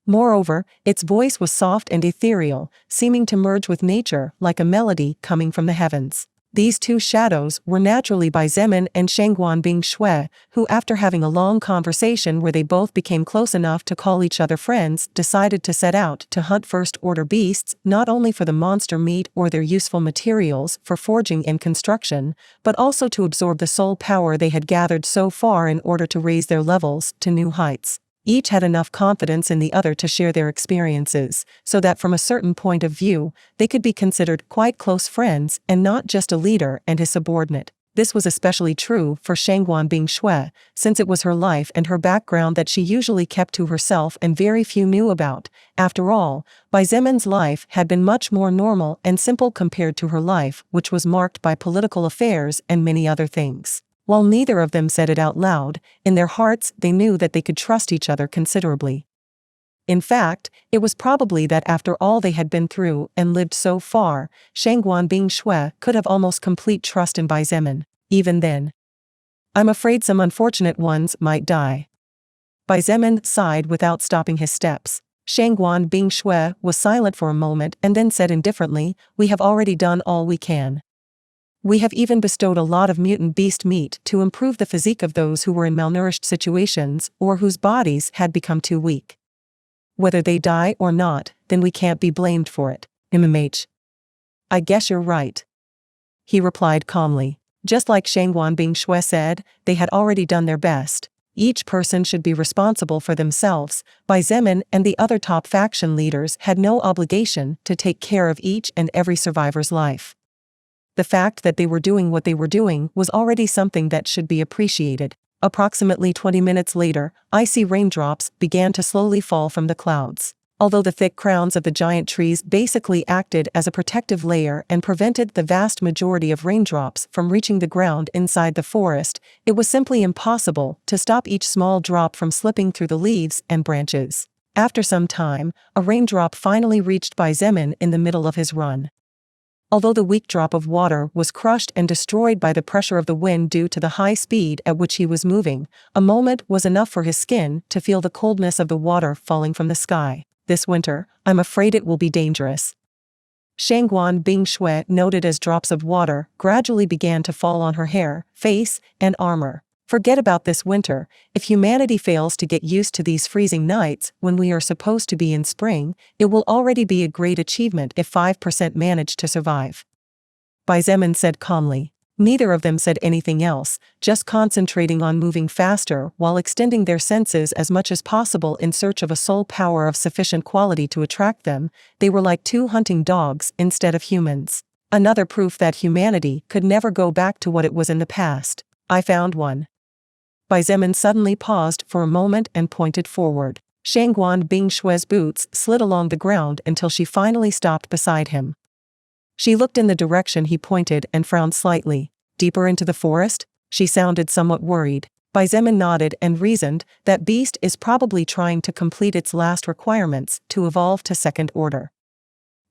Moreover, its voice was soft and ethereal, seeming to merge with nature like a melody coming from the heavens. These two shadows were naturally Bai Zemin and Shangguan Bing Shui, who, after having a long conversation where they both became close enough to call each other friends, decided to set out to hunt first-order beasts, not only for the monster meat or their useful materials for forging and construction, but also to absorb the soul power they had gathered so far in order to raise their levels to new heights. Each had enough confidence in the other to share their experiences, so that from a certain point of view, they could be considered quite close friends and not just a leader and his subordinate. This was especially true for Shangguan Bing Shui, since it was her life and her background that she usually kept to herself and very few knew about. After all, Bai Zemin's life had been much more normal and simple compared to her life, which was marked by political affairs and many other things. While neither of them said it out loud, in their hearts they knew that they could trust each other considerably. In fact, it was probably that after all they had been through and lived so far, Shangguan Bing Shui could have almost complete trust in Bai Zemin. Even then, I'm afraid some unfortunate ones might die. Bai Zemin sighed without stopping his steps. Shangguan Bing Shui was silent for a moment and then said indifferently, "We have already done all we can. We have even bestowed a lot of mutant beast meat to improve the physique of those who were in malnourished situations or whose bodies had become too weak. Whether they die or not, then we can't be blamed for it." I guess you're right, he replied calmly. Just like Shangguan Bing Shui said, they had already done their best. Each person should be responsible for themselves. Bai Zemin and the other top faction leaders had no obligation to take care of each and every survivor's life. The fact that they were doing what they were doing was already something that should be appreciated. Approximately 20 minutes later, icy raindrops began to slowly fall from the clouds. Although the thick crowns of the giant trees basically acted as a protective layer and prevented the vast majority of raindrops from reaching the ground inside the forest, it was simply impossible to stop each small drop from slipping through the leaves and branches. After some time, a raindrop finally reached Bai Zemin in the middle of his run. Although the weak drop of water was crushed and destroyed by the pressure of the wind due to the high speed at which he was moving, a moment was enough for his skin to feel the coldness of the water falling from the sky. This winter, I'm afraid it will be dangerous, Shangguan Bing Shui noted as drops of water gradually began to fall on her hair, face, and armor. Forget about this winter. If humanity fails to get used to these freezing nights when we are supposed to be in spring, it will already be a great achievement if 5% manage to survive. Bai Zemin said calmly. Neither of them said anything else, just concentrating on moving faster while extending their senses as much as possible in search of a soul power of sufficient quality to attract them. They were like two hunting dogs instead of humans. Another proof that humanity could never go back to what it was in the past. I found one. Bai Zemin suddenly paused for a moment and pointed forward. Shangguan Bingshue's boots slid along the ground until she finally stopped beside him. She looked in the direction he pointed and frowned slightly. Deeper into the forest? She sounded somewhat worried. Bai Zemin nodded and reasoned that beast is probably trying to complete its last requirements to evolve to second order.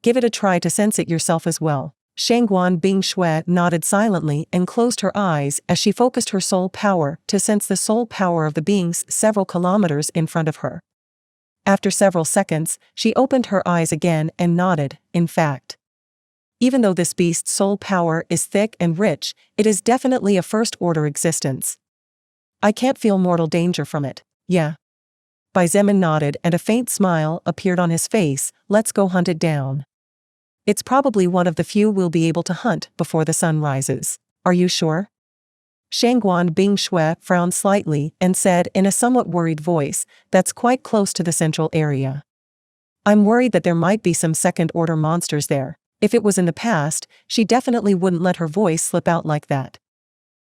Give it a try to sense it yourself as well. Shangguan Bingshue nodded silently and closed her eyes as she focused her soul power to sense the soul power of the beings several kilometers in front of her. After several seconds, she opened her eyes again and nodded. In fact, even though this beast's soul power is thick and rich, it is definitely a first-order existence. I can't feel mortal danger from it. Yeah. Bai Zemin nodded and a faint smile appeared on his face. Let's go hunt it down. It's probably one of the few we'll be able to hunt before the sun rises. Are you sure? Shangguan Bingshue frowned slightly and said in a somewhat worried voice, that's quite close to the central area. I'm worried that there might be some second-order monsters there. If it was in the past, she definitely wouldn't let her voice slip out like that.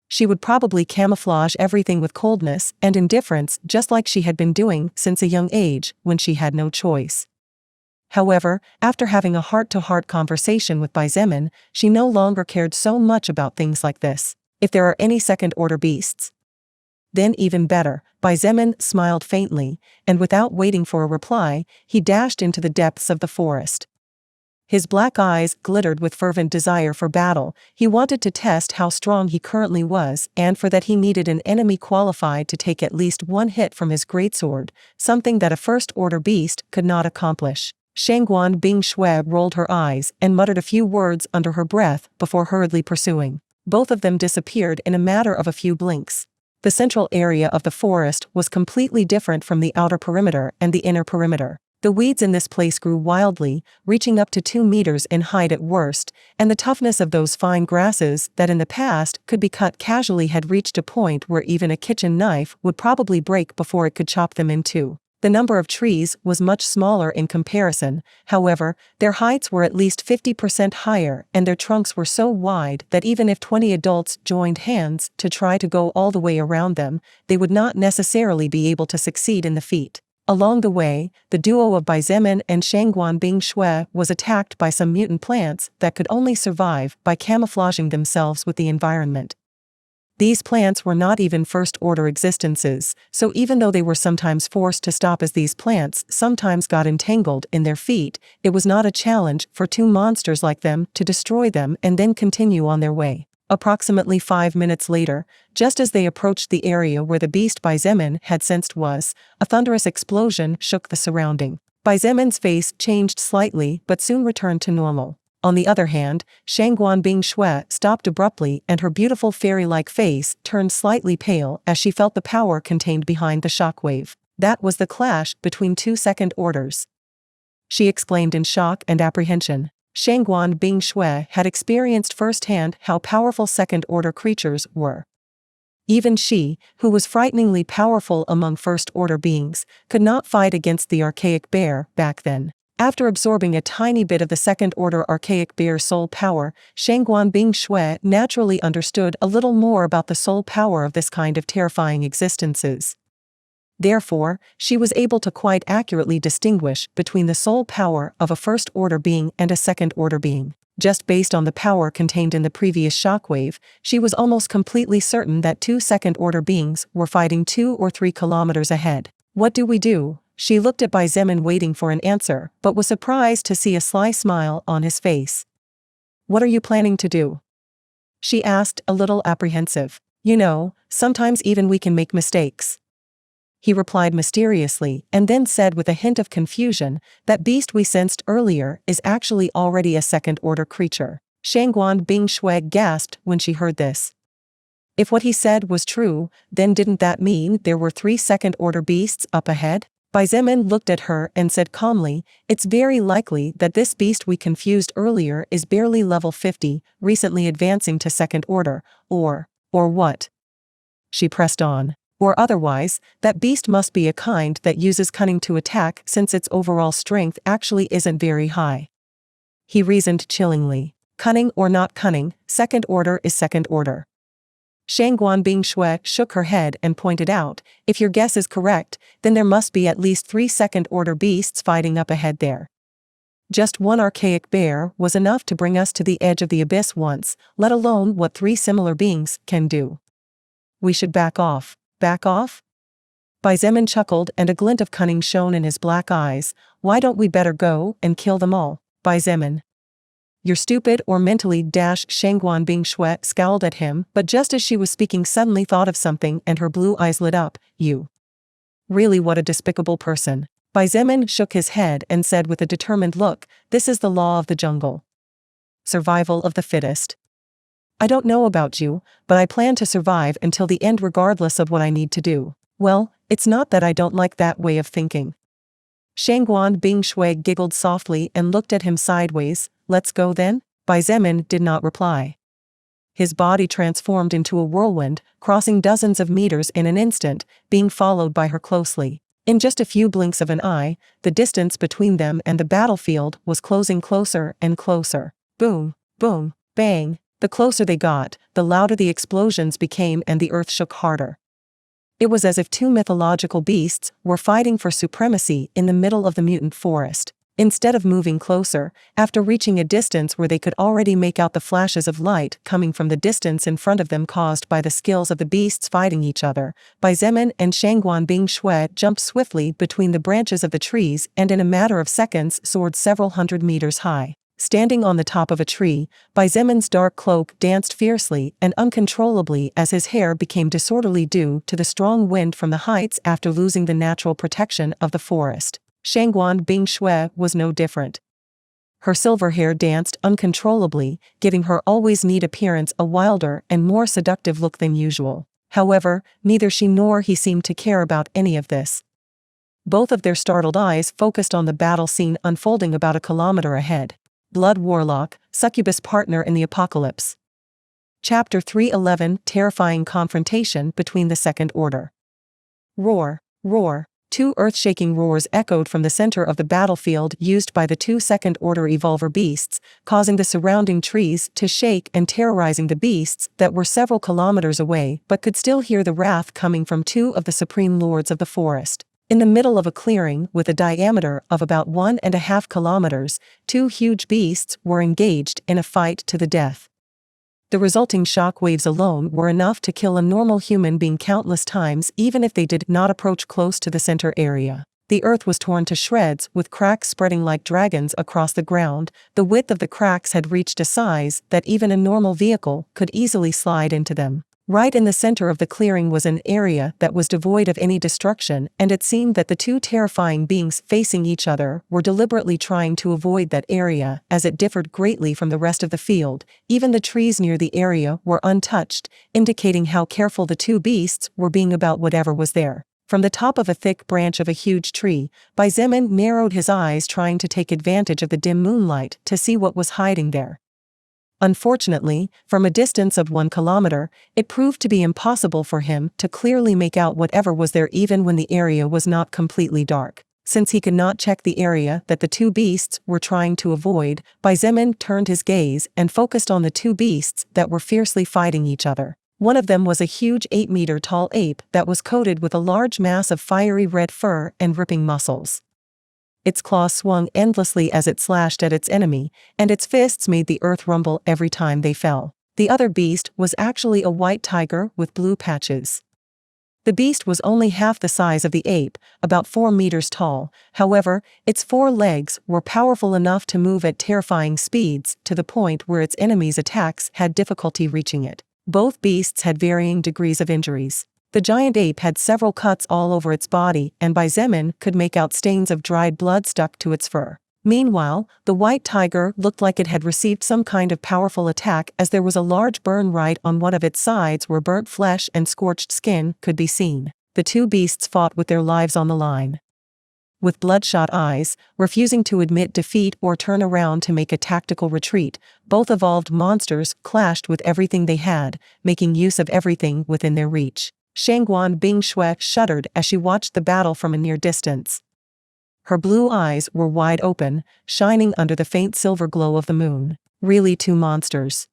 She would probably camouflage everything with coldness and indifference just like she had been doing since a young age when she had no choice. However, after having a heart-to-heart conversation with Bai Zemin, she no longer cared so much about things like this. If there are any second-order beasts, then even better. Bai Zemin smiled faintly, and without waiting for a reply, he dashed into the depths of the forest. His black eyes glittered with fervent desire for battle. He wanted to test how strong he currently was, and for that he needed an enemy qualified to take at least one hit from his greatsword, something that a first-order beast could not accomplish. Shangguan Bingshue rolled her eyes and muttered a few words under her breath before hurriedly pursuing. Both of them disappeared in a matter of a few blinks. The central area of the forest was completely different from the outer perimeter and the inner perimeter. The weeds in this place grew wildly, reaching up to 2 meters in height at worst, and the toughness of those fine grasses that in the past could be cut casually had reached a point where even a kitchen knife would probably break before it could chop them in two. The number of trees was much smaller in comparison, however, their heights were at least 50% higher and their trunks were so wide that even if 20 adults joined hands to try to go all the way around them, they would not necessarily be able to succeed in the feat. Along the way, the duo of Bai Zemin and Shangguan Bingshue was attacked by some mutant plants that could only survive by camouflaging themselves with the environment. These plants were not even first-order existences, so even though they were sometimes forced to stop as these plants sometimes got entangled in their feet, it was not a challenge for two monsters like them to destroy them and then continue on their way. Approximately 5 minutes later, just as they approached the area where the beast Bai Zemin had sensed was, a thunderous explosion shook the surrounding. Bai Zemin's face changed slightly but soon returned to normal. On the other hand, Shangguan Bingshue stopped abruptly and her beautiful fairy-like face turned slightly pale as she felt the power contained behind the shockwave. That was the clash between two second orders, she exclaimed in shock and apprehension. Shangguan Bingshue had experienced firsthand how powerful second-order creatures were. Even she, who was frighteningly powerful among first-order beings, could not fight against the archaic bear back then. After absorbing a tiny bit of the second-order archaic bear soul power, Shangguan Bingshue naturally understood a little more about the soul power of this kind of terrifying existences. Therefore, she was able to quite accurately distinguish between the soul power of a first-order being and a second-order being. Just based on the power contained in the previous shockwave, she was almost completely certain that two second-order beings were fighting 2 or 3 kilometers ahead. What do we do? She looked at Bai Zemin waiting for an answer, but was surprised to see a sly smile on his face. What are you planning to do? She asked, a little apprehensive. You know, sometimes even we can make mistakes. He replied mysteriously and then said with a hint of confusion, that beast we sensed earlier is actually already a second-order creature. Shangguan Bingshue gasped when she heard this. If what he said was true, then didn't that mean there were 3 second-order beasts up ahead? Xietain looked at her and said calmly, "It's very likely that this beast we confused earlier is barely level 50, recently advancing to second order, or what?" She pressed on. "Or otherwise, that beast must be a kind that uses cunning to attack since its overall strength actually isn't very high." He reasoned chillingly. Cunning or not cunning, second order is second order. Shangguan Bingshui shook her head and pointed out, "If your guess is correct, then there must be at least 3 second-order beasts fighting up ahead there. Just one archaic bear was enough to bring us to the edge of the abyss once, let alone what 3 similar beings can do. We should back off." "Back off?" Xietain chuckled and a glint of cunning shone in his black eyes. "Why don't we better go and kill them all?" Xietain. "You're stupid or mentally Shangguan Bingshui scowled at him, but just as she was speaking suddenly thought of something and her blue eyes lit up. "You. Really, what a despicable person." Xietain shook his head and said with a determined look, "This is the law of the jungle. Survival of the fittest. I don't know about you, but I plan to survive until the end regardless of what I need to do." "Well, it's not that I don't like that way of thinking." Shangguan Bingshui giggled softly and looked at him sideways. "Let's go then?" Xietain did not reply. His body transformed into a whirlwind, crossing dozens of meters in an instant, being followed by her closely. In just a few blinks of an eye, the distance between them and the battlefield was closing closer and closer. Boom, boom, bang. The closer they got, the louder the explosions became and the earth shook harder. It was as if 2 mythological beasts were fighting for supremacy in the middle of the mutant forest. Instead of moving closer, after reaching a distance where they could already make out the flashes of light coming from the distance in front of them caused by the skills of the beasts fighting each other, Xietain and Shangguan Bingshui jumped swiftly between the branches of the trees and in a matter of seconds soared several hundred meters high. Standing on the top of a tree, Xietan's dark cloak danced fiercely and uncontrollably as his hair became disorderly due to the strong wind from the heights after losing the natural protection of the forest. Shangguan Bingshui was no different. Her silver hair danced uncontrollably, giving her always neat appearance a wilder and more seductive look than usual. However, neither she nor he seemed to care about any of this. Both of their startled eyes focused on the battle scene unfolding about a kilometer ahead. Blood Warlock, Succubus Partner in the Apocalypse. Chapter 311 Terrifying Confrontation Between the Second Order. Roar, roar. 2 earth-shaking roars echoed from the center of the battlefield used by the 2 second-order evolver beasts, causing the surrounding trees to shake and terrorizing the beasts that were several kilometers away but could still hear the wrath coming from 2 of the supreme lords of the forest. In the middle of a clearing with a diameter of about 1.5 kilometers, 2 huge beasts were engaged in a fight to the death. The resulting shock waves alone were enough to kill a normal human being countless times even if they did not approach close to the center area. The earth was torn to shreds with cracks spreading like dragons across the ground. The width of the cracks had reached a size that even a normal vehicle could easily slide into them. Right in the center of the clearing was an area that was devoid of any destruction, and it seemed that the 2 terrifying beings facing each other were deliberately trying to avoid that area as it differed greatly from the rest of the field. Even the trees near the area were untouched, indicating how careful the 2 beasts were being about whatever was there. From the top of a thick branch of a huge tree, Xietain narrowed his eyes trying to take advantage of the dim moonlight to see what was hiding there. Unfortunately, from a distance of 1 kilometer, it proved to be impossible for him to clearly make out whatever was there even when the area was not completely dark. Since he could not check the area that the 2 beasts were trying to avoid, Xietain turned his gaze and focused on the 2 beasts that were fiercely fighting each other. One of them was a huge 8-meter-tall ape that was coated with a large mass of fiery red fur and ripping muscles. Its claws swung endlessly as it slashed at its enemy, and its fists made the earth rumble every time they fell. The other beast was actually a white tiger with blue patches. The beast was only half the size of the ape, about 4 meters tall. However, its 4 legs were powerful enough to move at terrifying speeds to the point where its enemies' attacks had difficulty reaching it. Both beasts had varying degrees of injuries. The giant ape had several cuts all over its body, and Xietain could make out stains of dried blood stuck to its fur. Meanwhile, the white tiger looked like it had received some kind of powerful attack as there was a large burn right on one of its sides where burnt flesh and scorched skin could be seen. The 2 beasts fought with their lives on the line. with bloodshot eyes, refusing to admit defeat or turn around to make a tactical retreat. Both evolved monsters clashed with everything they had, making use of everything within their reach. Shangguan Bingshui shuddered as she watched the battle from a near distance. Her blue eyes were wide open, shining under the faint silver glow of the moon. Really, two monsters?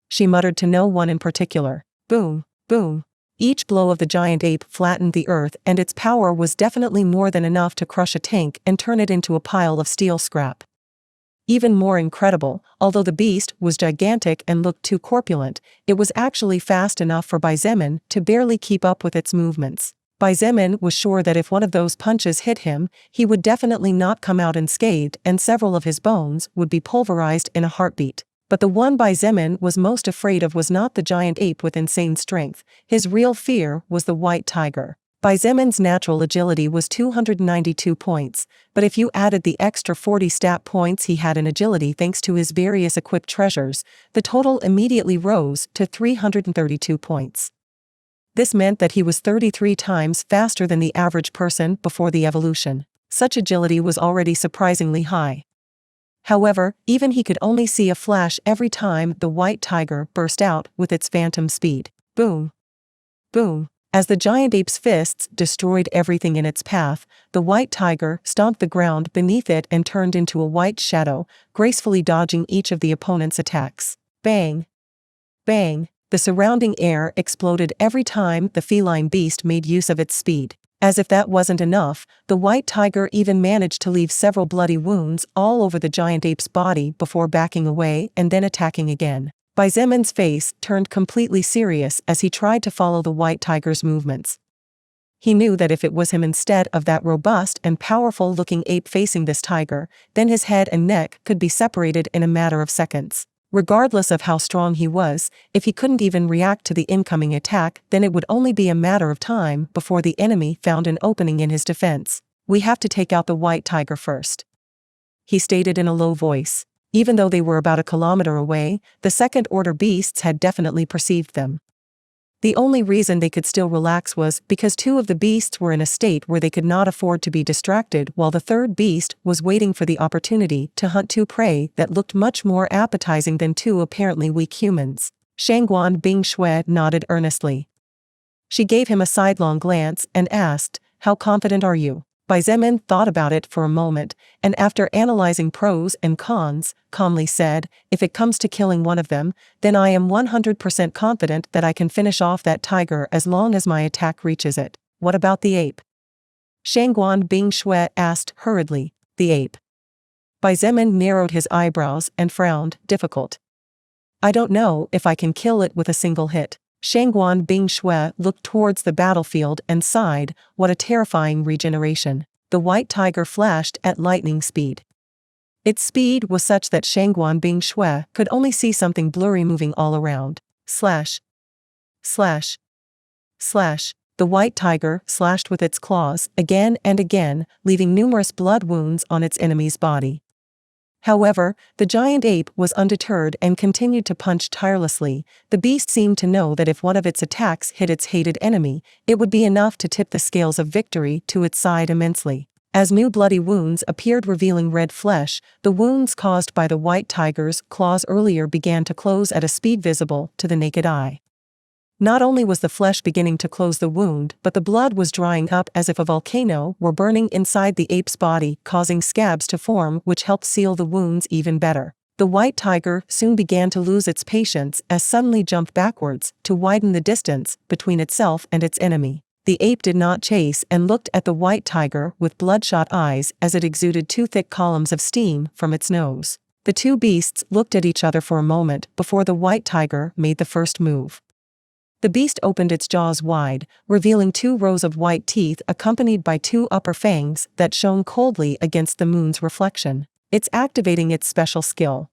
She muttered to no one in particular. Boom, boom. Each blow of the giant ape flattened the earth, and its power was definitely more than enough to crush a tank and turn it into a pile of steel scrap. Even more incredible, although the beast was gigantic and looked too corpulent, it was actually fast enough for Bai Zemin to barely keep up with its movements. Bai Zemin was sure that if one of those punches hit him, he would definitely not come out unscathed and several of his bones would be pulverized in a heartbeat. But the one Bai Zemin was most afraid of was not the giant ape with insane strength. His real fear was the white tiger. Bai Zemin's natural agility was 292 points, but if you added the extra 40 stat points he had in agility thanks to his various equipped treasures, the total immediately rose to 332 points. This meant that he was 33 times faster than the average person before the evolution. Such agility was already surprisingly high. However, even he could only see a flash every time the white tiger burst out with its phantom speed. Boom! Boom! As the giant ape's fists destroyed everything in its path, the white tiger stomped the ground beneath it and turned into a white shadow, gracefully dodging each of the opponent's attacks. Bang! Bang! The surrounding air exploded every time the feline beast made use of its speed. As if that wasn't enough, the white tiger even managed to leave several bloody wounds all over the giant ape's body before backing away and then attacking again. Bai Zemin's face turned completely serious as he tried to follow the white tiger's movements. He knew that if it was him instead of that robust and powerful-looking ape facing this tiger, then his head and neck could be separated in a matter of seconds. Regardless of how strong he was, if he couldn't even react to the incoming attack, then it would only be a matter of time before the enemy found an opening in his defense. We have to take out the white tiger first, he stated in a low voice. Even though they were about a kilometer away, the second-order beasts had definitely perceived them. The only reason they could still relax was because two of the beasts were in a state where they could not afford to be distracted, while the third beast was waiting for the opportunity to hunt two prey that looked much more appetizing than two apparently weak humans. Shangguan Bingshui nodded earnestly. She gave him a sidelong glance and asked, "How confident are you?" Bai Zemin thought about it for a moment, and after analyzing pros and cons, calmly said, "If it comes to killing one of them, then I am 100% confident that I can finish off that tiger as long as my attack reaches it." "What about the ape?" Shangguan Bingshui asked hurriedly. "The ape?" Bai Zemin narrowed his eyebrows and frowned. "Difficult. I don't know if I can kill it with a single hit." Shangguan Bingshui looked towards the battlefield and sighed. What a terrifying regeneration. The white tiger flashed at lightning speed. Its speed was such that Shangguan Bingshui could only see something blurry moving all around. Slash. Slash. Slash. The white tiger slashed with its claws again and again, leaving numerous blood wounds on its enemy's body. However, the giant ape was undeterred and continued to punch tirelessly. The beast seemed to know that if one of its attacks hit its hated enemy, it would be enough to tip the scales of victory to its side immensely. As new bloody wounds appeared revealing red flesh, the wounds caused by the white tiger's claws earlier began to close at a speed visible to the naked eye. Not only was the flesh beginning to close the wound, but the blood was drying up as if a volcano were burning inside the ape's body, causing scabs to form which helped seal the wounds even better. The white tiger soon began to lose its patience as suddenly jumped backwards to widen the distance between itself and its enemy. The ape did not chase and looked at the white tiger with bloodshot eyes as it exuded two thick columns of steam from its nose. The two beasts looked at each other for a moment before the white tiger made the first move. The beast opened its jaws wide, revealing two rows of white teeth accompanied by two upper fangs that shone coldly against the moon's reflection. "It's activating its special skill,"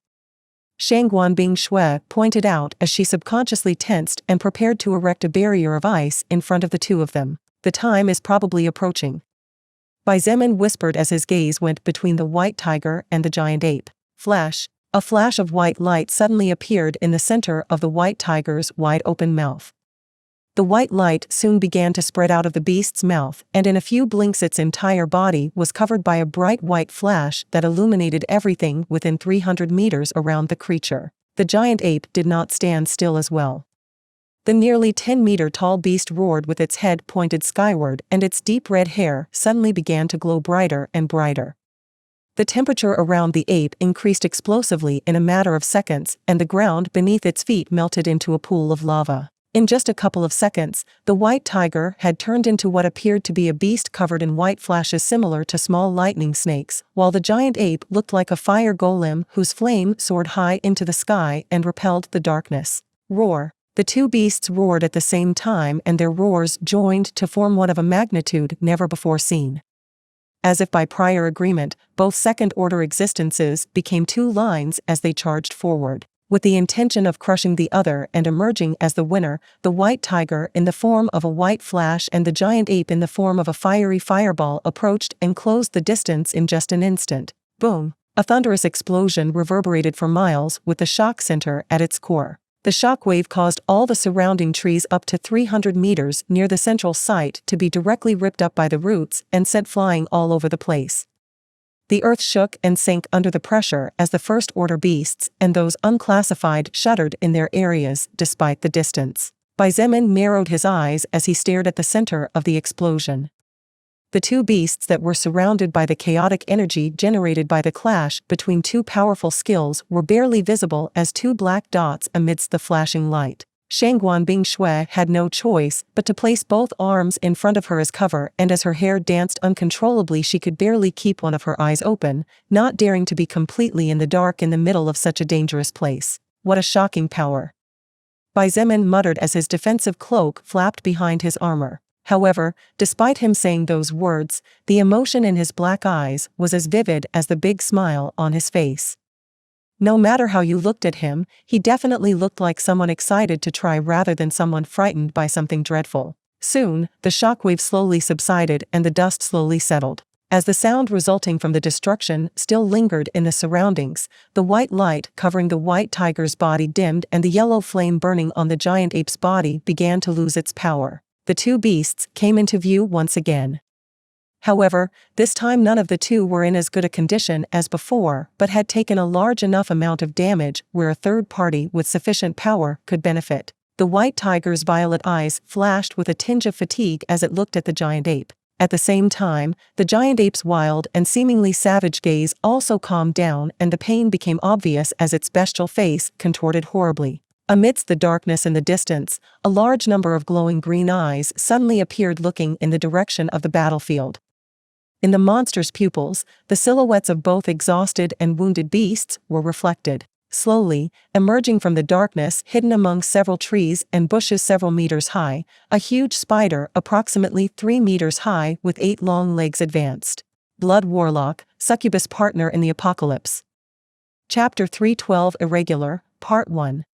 Shangguan Bingshui pointed out as she subconsciously tensed and prepared to erect a barrier of ice in front of the two of them. "The time is probably approaching," Bai Zemin whispered as his gaze went between the white tiger and the giant ape. Flash! A flash of white light suddenly appeared in the center of the white tiger's wide-open mouth. The white light soon began to spread out of the beast's mouth, and in a few blinks its entire body was covered by a bright white flash that illuminated everything within 300 meters around the creature. The giant ape did not stand still as well. The nearly 10-meter-tall beast roared with its head pointed skyward, and its deep red hair suddenly began to glow brighter and brighter. The temperature around the ape increased explosively in a matter of seconds, and the ground beneath its feet melted into a pool of lava. In just a couple of seconds, the white tiger had turned into what appeared to be a beast covered in white flashes similar to small lightning snakes, while the giant ape looked like a fire golem whose flame soared high into the sky and repelled the darkness. Roar! The two beasts roared at the same time, and their roars joined to form one of a magnitude never before seen. As if by prior agreement, both second-order existences became two lines as they charged forward, with the intention of crushing the other and emerging as the winner. The white tiger in the form of a white flash and the giant ape in the form of a fiery fireball approached and closed the distance in just an instant. Boom! A thunderous explosion reverberated for miles with the shock center at its core. The shockwave caused all the surrounding trees up to 300 meters near the central site to be directly ripped up by the roots and sent flying all over the place. The earth shook and sank under the pressure as the first-order beasts and those unclassified shuddered in their areas despite the distance. Xietain narrowed his eyes as he stared at the center of the explosion. The two beasts that were surrounded by the chaotic energy generated by the clash between two powerful skills were barely visible as two black dots amidst the flashing light. Shangguan Bingshui had no choice but to place both arms in front of her as cover, and as her hair danced uncontrollably she could barely keep one of her eyes open, not daring to be completely in the dark in the middle of such a dangerous place. What a shocking power! Xietain muttered as his defensive cloak flapped behind his armor. However, despite him saying those words, the emotion in his black eyes was as vivid as the big smile on his face. No matter how you looked at him, he definitely looked like someone excited to try rather than someone frightened by something dreadful. Soon, the shockwave slowly subsided and the dust slowly settled. As the sound resulting from the destruction still lingered in the surroundings, the white light covering the white tiger's body dimmed and the yellow flame burning on the giant ape's body began to lose its power. The two beasts came into view once again. However, this time none of the two were in as good a condition as before, but had taken a large enough amount of damage where a third party with sufficient power could benefit. The white tiger's violet eyes flashed with a tinge of fatigue as it looked at the giant ape. At the same time, the giant ape's wild and seemingly savage gaze also calmed down, and the pain became obvious as its bestial face contorted horribly. Amidst the darkness in the distance, a large number of glowing green eyes suddenly appeared looking in the direction of the battlefield. In the monster's pupils, the silhouettes of both exhausted and wounded beasts were reflected. Slowly, emerging from the darkness hidden among several trees and bushes several meters high, a huge spider approximately 3 meters high with 8 long legs advanced. Blood Warlock, Succubus Partner in the Apocalypse. Chapter 312 Irregular, Part 1.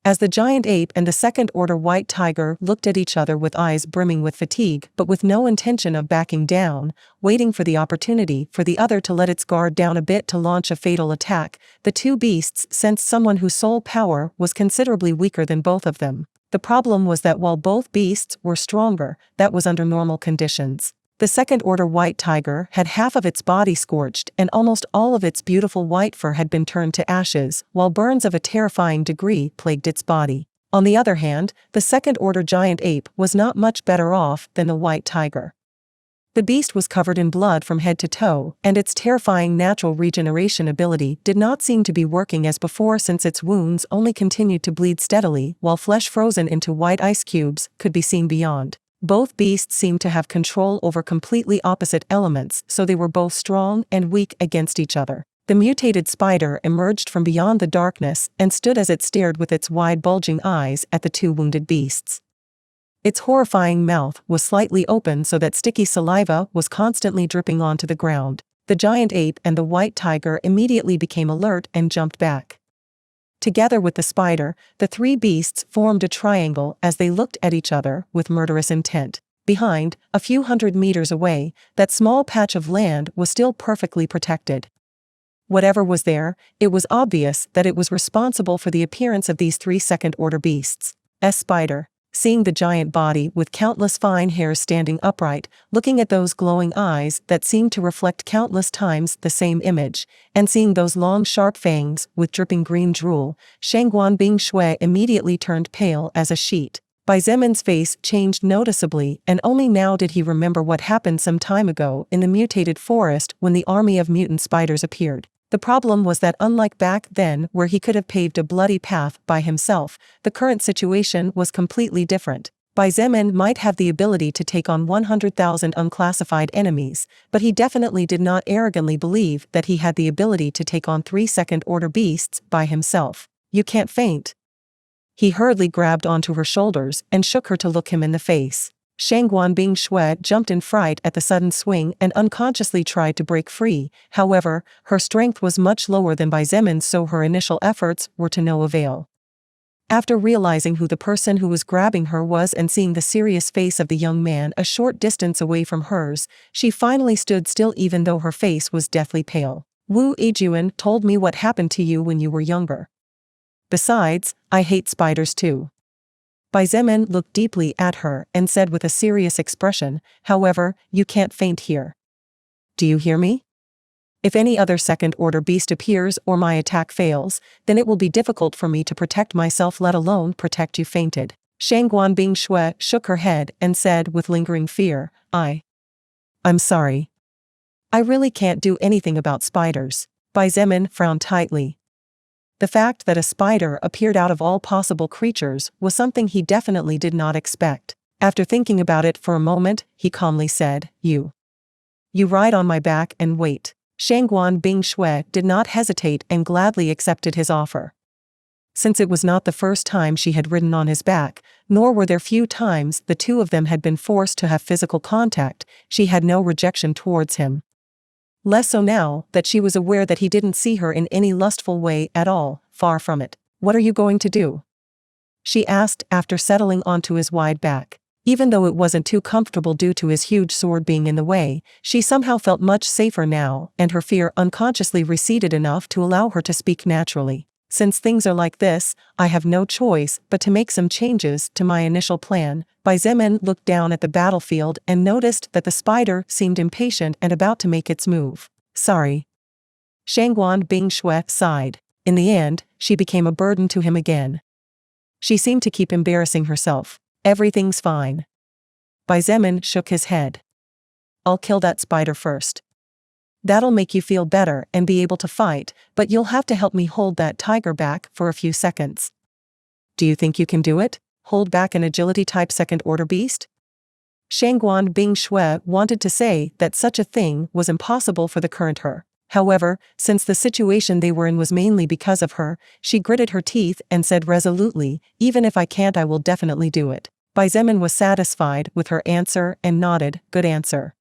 As the giant ape and the second-order white tiger looked at each other with eyes brimming with fatigue but with no intention of backing down, waiting for the opportunity for the other to let its guard down a bit to launch a fatal attack, the two beasts sensed someone whose soul power was considerably weaker than both of them. The problem was that while both beasts were stronger, that was under normal conditions. The second-order white tiger had half of its body scorched and almost all of its beautiful white fur had been turned to ashes, while burns of a terrifying degree plagued its body. On the other hand, the second-order giant ape was not much better off than the white tiger. The beast was covered in blood from head to toe, and its terrifying natural regeneration ability did not seem to be working as before, since its wounds only continued to bleed steadily while flesh frozen into white ice cubes could be seen beyond. Both beasts seemed to have control over completely opposite elements, so they were both strong and weak against each other. The mutated spider emerged from beyond the darkness and stood as it stared with its wide bulging eyes at the two wounded beasts. Its horrifying mouth was slightly open so that sticky saliva was constantly dripping onto the ground. The giant ape and the white tiger immediately became alert and jumped back. Together with the spider, the three beasts formed a triangle as they looked at each other with murderous intent. Behind, a few hundred meters away, that small patch of land was still perfectly protected. Whatever was there, it was obvious that it was responsible for the appearance of these three second-order beasts. Spider. Seeing the giant body with countless fine hairs standing upright, looking at those glowing eyes that seemed to reflect countless times the same image, and seeing those long sharp fangs with dripping green drool, Shangguan Bingshui immediately turned pale as a sheet. Bai Zemin's face changed noticeably, and only now did he remember what happened some time ago in the mutated forest when the army of mutant spiders appeared. The problem was that unlike back then where he could have paved a bloody path by himself, the current situation was completely different. Bai Zemin might have the ability to take on 100,000 unclassified enemies, but he definitely did not arrogantly believe that he had the ability to take on 3 second-order beasts by himself. "You can't faint." He hurriedly grabbed onto her shoulders and shook her to look him in the face. Shangguan Bingshui jumped in fright at the sudden swing and unconsciously tried to break free. However, her strength was much lower than Bai Zemin's, so her initial efforts were to no avail. After realizing who the person who was grabbing her was and seeing the serious face of the young man a short distance away from hers, she finally stood still even though her face was deathly pale. "Wu Yijun told me what happened to you when you were younger. Besides, I hate spiders too." Bai Zemin looked deeply at her and said with a serious expression, "However, you can't faint here. Do you hear me? If any other second-order beast appears or my attack fails, then it will be difficult for me to protect myself, let alone protect you." Fainted. Shangguan Bingshui shook her head and said with lingering fear, I'm sorry. I really can't do anything about spiders." Bai Zemin frowned tightly. The fact that a spider appeared out of all possible creatures was something he definitely did not expect. After thinking about it for a moment, he calmly said, You ride on my back and wait." Shangguan Bingshui did not hesitate and gladly accepted his offer. Since it was not the first time she had ridden on his back, nor were there few times the two of them had been forced to have physical contact, she had no rejection towards him. Less so now that she was aware that he didn't see her in any lustful way at all, far from it. "What are you going to do?" she asked after settling onto his wide back. Even though it wasn't too comfortable due to his huge sword being in the way, she somehow felt much safer now, and her fear unconsciously receded enough to allow her to speak naturally. "Since things are like this, I have no choice but to make some changes to my initial plan." Bai Zemin looked down at the battlefield and noticed that the spider seemed impatient and about to make its move. "Sorry." Shangguan Bingshui sighed. In the end, she became a burden to him again. She seemed to keep embarrassing herself. "Everything's fine." Bai Zemin shook his head. "I'll kill that spider first. That'll make you feel better and be able to fight, but you'll have to help me hold that tiger back for a few seconds." "Do you think you can do it? Hold back an agility-type second-order beast?" Shangguan Bingshui wanted to say that such a thing was impossible for the current her. However, since the situation they were in was mainly because of her, she gritted her teeth and said resolutely, "Even if I can't, I will definitely do it." Bai Zemin was satisfied with her answer and nodded, "Good answer.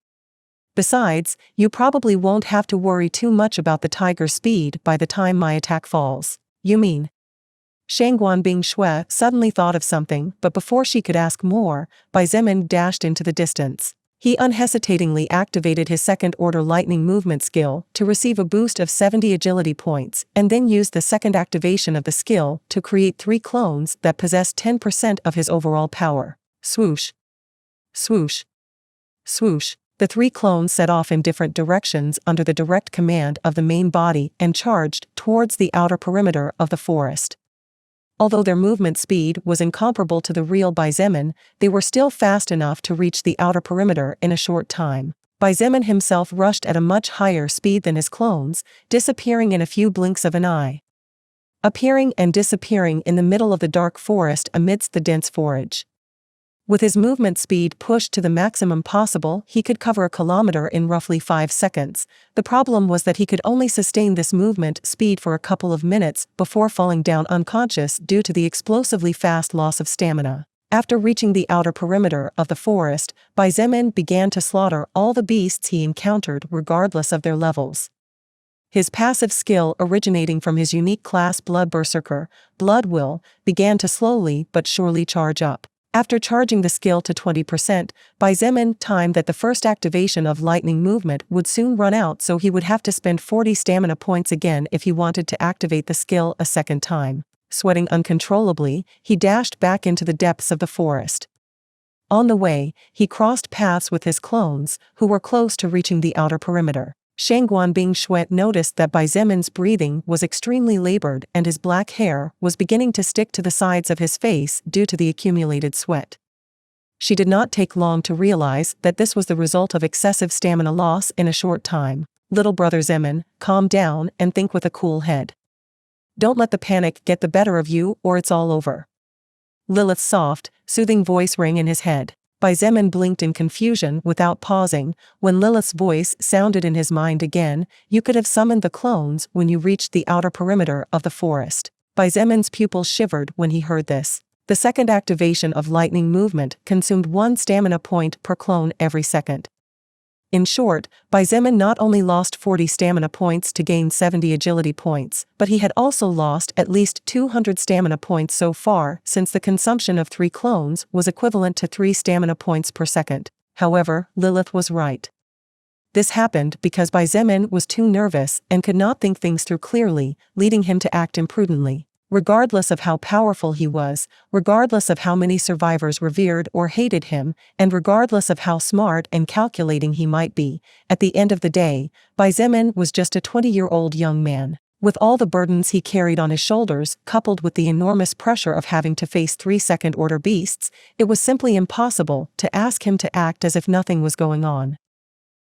Besides, you probably won't have to worry too much about the tiger's speed by the time my attack falls." "You mean?" Shangguan Bingshui suddenly thought of something, but before she could ask more, Bai Zemin dashed into the distance. He unhesitatingly activated his second-order lightning movement skill to receive a boost of 70 agility points, and then used the second activation of the skill to create 3 clones that possessed 10% of his overall power. Swoosh. Swoosh. Swoosh. The 3 clones set off in different directions under the direct command of the main body and charged towards the outer perimeter of the forest. Although their movement speed was incomparable to the real Bai Zemin, they were still fast enough to reach the outer perimeter in a short time. Bai Zemin himself rushed at a much higher speed than his clones, disappearing in a few blinks of an eye. Appearing and disappearing in the middle of the dark forest amidst the dense foliage. With his movement speed pushed to the maximum possible, he could cover a kilometer in roughly 5 seconds. The problem was that he could only sustain this movement speed for a couple of minutes before falling down unconscious due to the explosively fast loss of stamina. After reaching the outer perimeter of the forest, Bai Zemin began to slaughter all the beasts he encountered regardless of their levels. His passive skill, originating from his unique class Blood Berserker, Blood Will, began to slowly but surely charge up. After charging the skill to 20%, Bai Zemin timed that the first activation of lightning movement would soon run out, so he would have to spend 40 stamina points again if he wanted to activate the skill a second time. Sweating uncontrollably, he dashed back into the depths of the forest. On the way, he crossed paths with his clones, who were close to reaching the outer perimeter. Shangguan Bingshui noticed that Bai Zemin's breathing was extremely labored and his black hair was beginning to stick to the sides of his face due to the accumulated sweat. She did not take long to realize that this was the result of excessive stamina loss in a short time. Little brother Zemin, calm down and think with a cool head. Don't let the panic get the better of you or it's all over. Lilith's soft, soothing voice rang in his head. Bai Zemin blinked in confusion without pausing. When Lilith's voice sounded in his mind again, you could have summoned the clones when you reached the outer perimeter of the forest. Bai Zemin's pupils shivered when he heard this. The second activation of lightning movement consumed 1 stamina point per clone every second. In short, Bai Zemin not only lost 40 stamina points to gain 70 agility points, but he had also lost at least 200 stamina points so far, since the consumption of 3 clones was equivalent to 3 stamina points per second. However, Lilith was right. This happened because Bai Zemin was too nervous and could not think things through clearly, leading him to act imprudently. Regardless of how powerful he was, regardless of how many survivors revered or hated him, and regardless of how smart and calculating he might be, at the end of the day, Bai Zemin was just a 20-year-old young man. With all the burdens he carried on his shoulders, coupled with the enormous pressure of having to face 3 second-order beasts, it was simply impossible to ask him to act as if nothing was going on.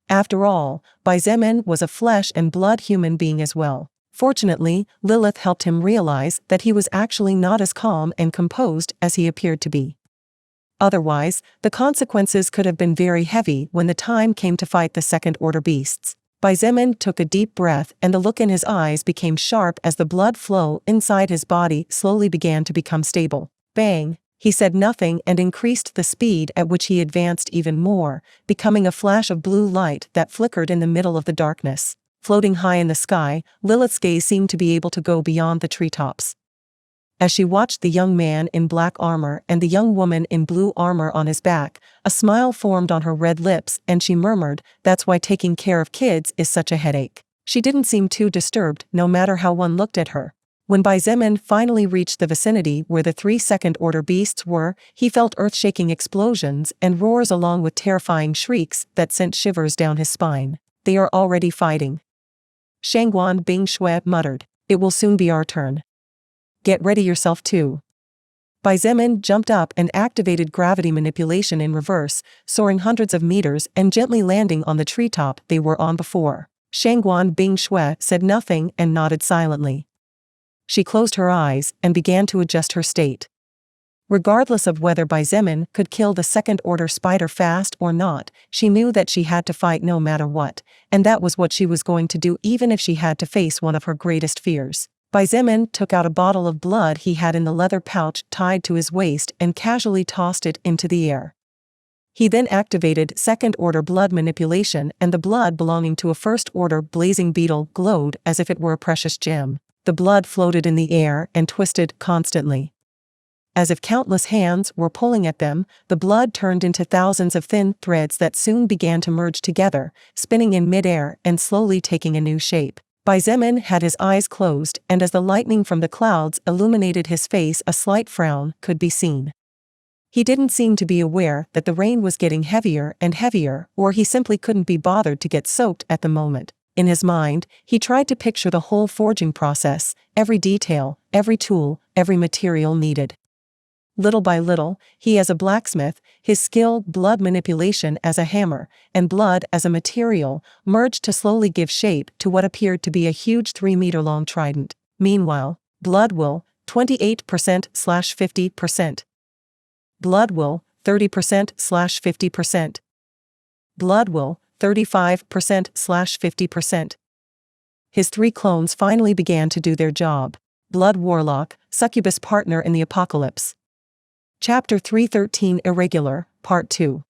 After all, Bai Zemin was a flesh and blood human being as well. Fortunately, Lilith helped him realize that he was actually not as calm and composed as he appeared to be. Otherwise, the consequences could have been very heavy when the time came to fight the second-order beasts. Bai Zemin took a deep breath and the look in his eyes became sharp as the blood flow inside his body slowly began to become stable. Bang! He said nothing and increased the speed at which he advanced even more, becoming a flash of blue light that flickered in the middle of the darkness. Floating high in the sky, Lilith's gaze seemed to be able to go beyond the treetops. As she watched the young man in black armor and the young woman in blue armor on his back, a smile formed on her red lips and she murmured, "That's why taking care of kids is such a headache." She didn't seem too disturbed no matter how one looked at her. When Bai Zemin finally reached the vicinity where the 3 second-order beasts were, he felt earth-shaking explosions and roars along with terrifying shrieks that sent shivers down his spine. They are already fighting. Shangguan Bingshui muttered, "It will soon be our turn. Get ready yourself too." Bai Zemin jumped up and activated gravity manipulation in reverse, soaring hundreds of meters and gently landing on the treetop they were on before. Shangguan Bingshui said nothing and nodded silently. She closed her eyes and began to adjust her state. Regardless of whether Bai Zemin could kill the second-order spider fast or not, she knew that she had to fight no matter what, and that was what she was going to do even if she had to face one of her greatest fears. Bai Zemin took out a bottle of blood he had in the leather pouch tied to his waist and casually tossed it into the air. He then activated second-order blood manipulation and the blood belonging to a first-order blazing beetle glowed as if it were a precious gem. The blood floated in the air and twisted constantly. As if countless hands were pulling at them, the blood turned into thousands of thin threads that soon began to merge together, spinning in midair and slowly taking a new shape. Bai Zemin had his eyes closed and as the lightning from the clouds illuminated his face a slight frown could be seen. He didn't seem to be aware that the rain was getting heavier and heavier, or he simply couldn't be bothered to get soaked at the moment. In his mind, he tried to picture the whole forging process, every detail, every tool, every material needed. Little by little, he as a blacksmith, his skill, blood manipulation as a hammer, and blood as a material, merged to slowly give shape to what appeared to be a huge 3-meter-long trident. Meanwhile, blood will, 28%/50%. Blood will, 30%/50%. Blood will, 35%/50%. His 3 clones finally began to do their job. Blood Warlock, Succubus Partner in the Apocalypse. Chapter 313 Irregular, Part 2.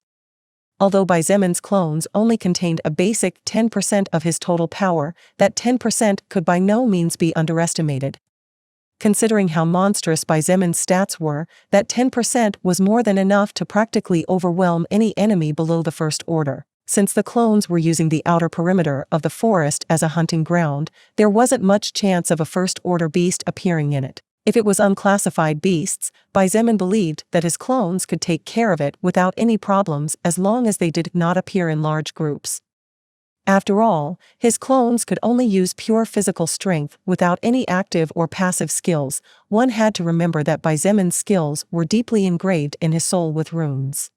Although Bai Zemin's clones only contained a basic 10% of his total power, that 10% could by no means be underestimated. Considering how monstrous Bai Zemin's stats were, that 10% was more than enough to practically overwhelm any enemy below the First Order. Since the clones were using the outer perimeter of the forest as a hunting ground, there wasn't much chance of a First Order beast appearing in it. If it was unclassified beasts, Xietain believed that his clones could take care of it without any problems as long as they did not appear in large groups. After all, his clones could only use pure physical strength without any active or passive skills. One had to remember that Xietan's skills were deeply engraved in his soul with runes.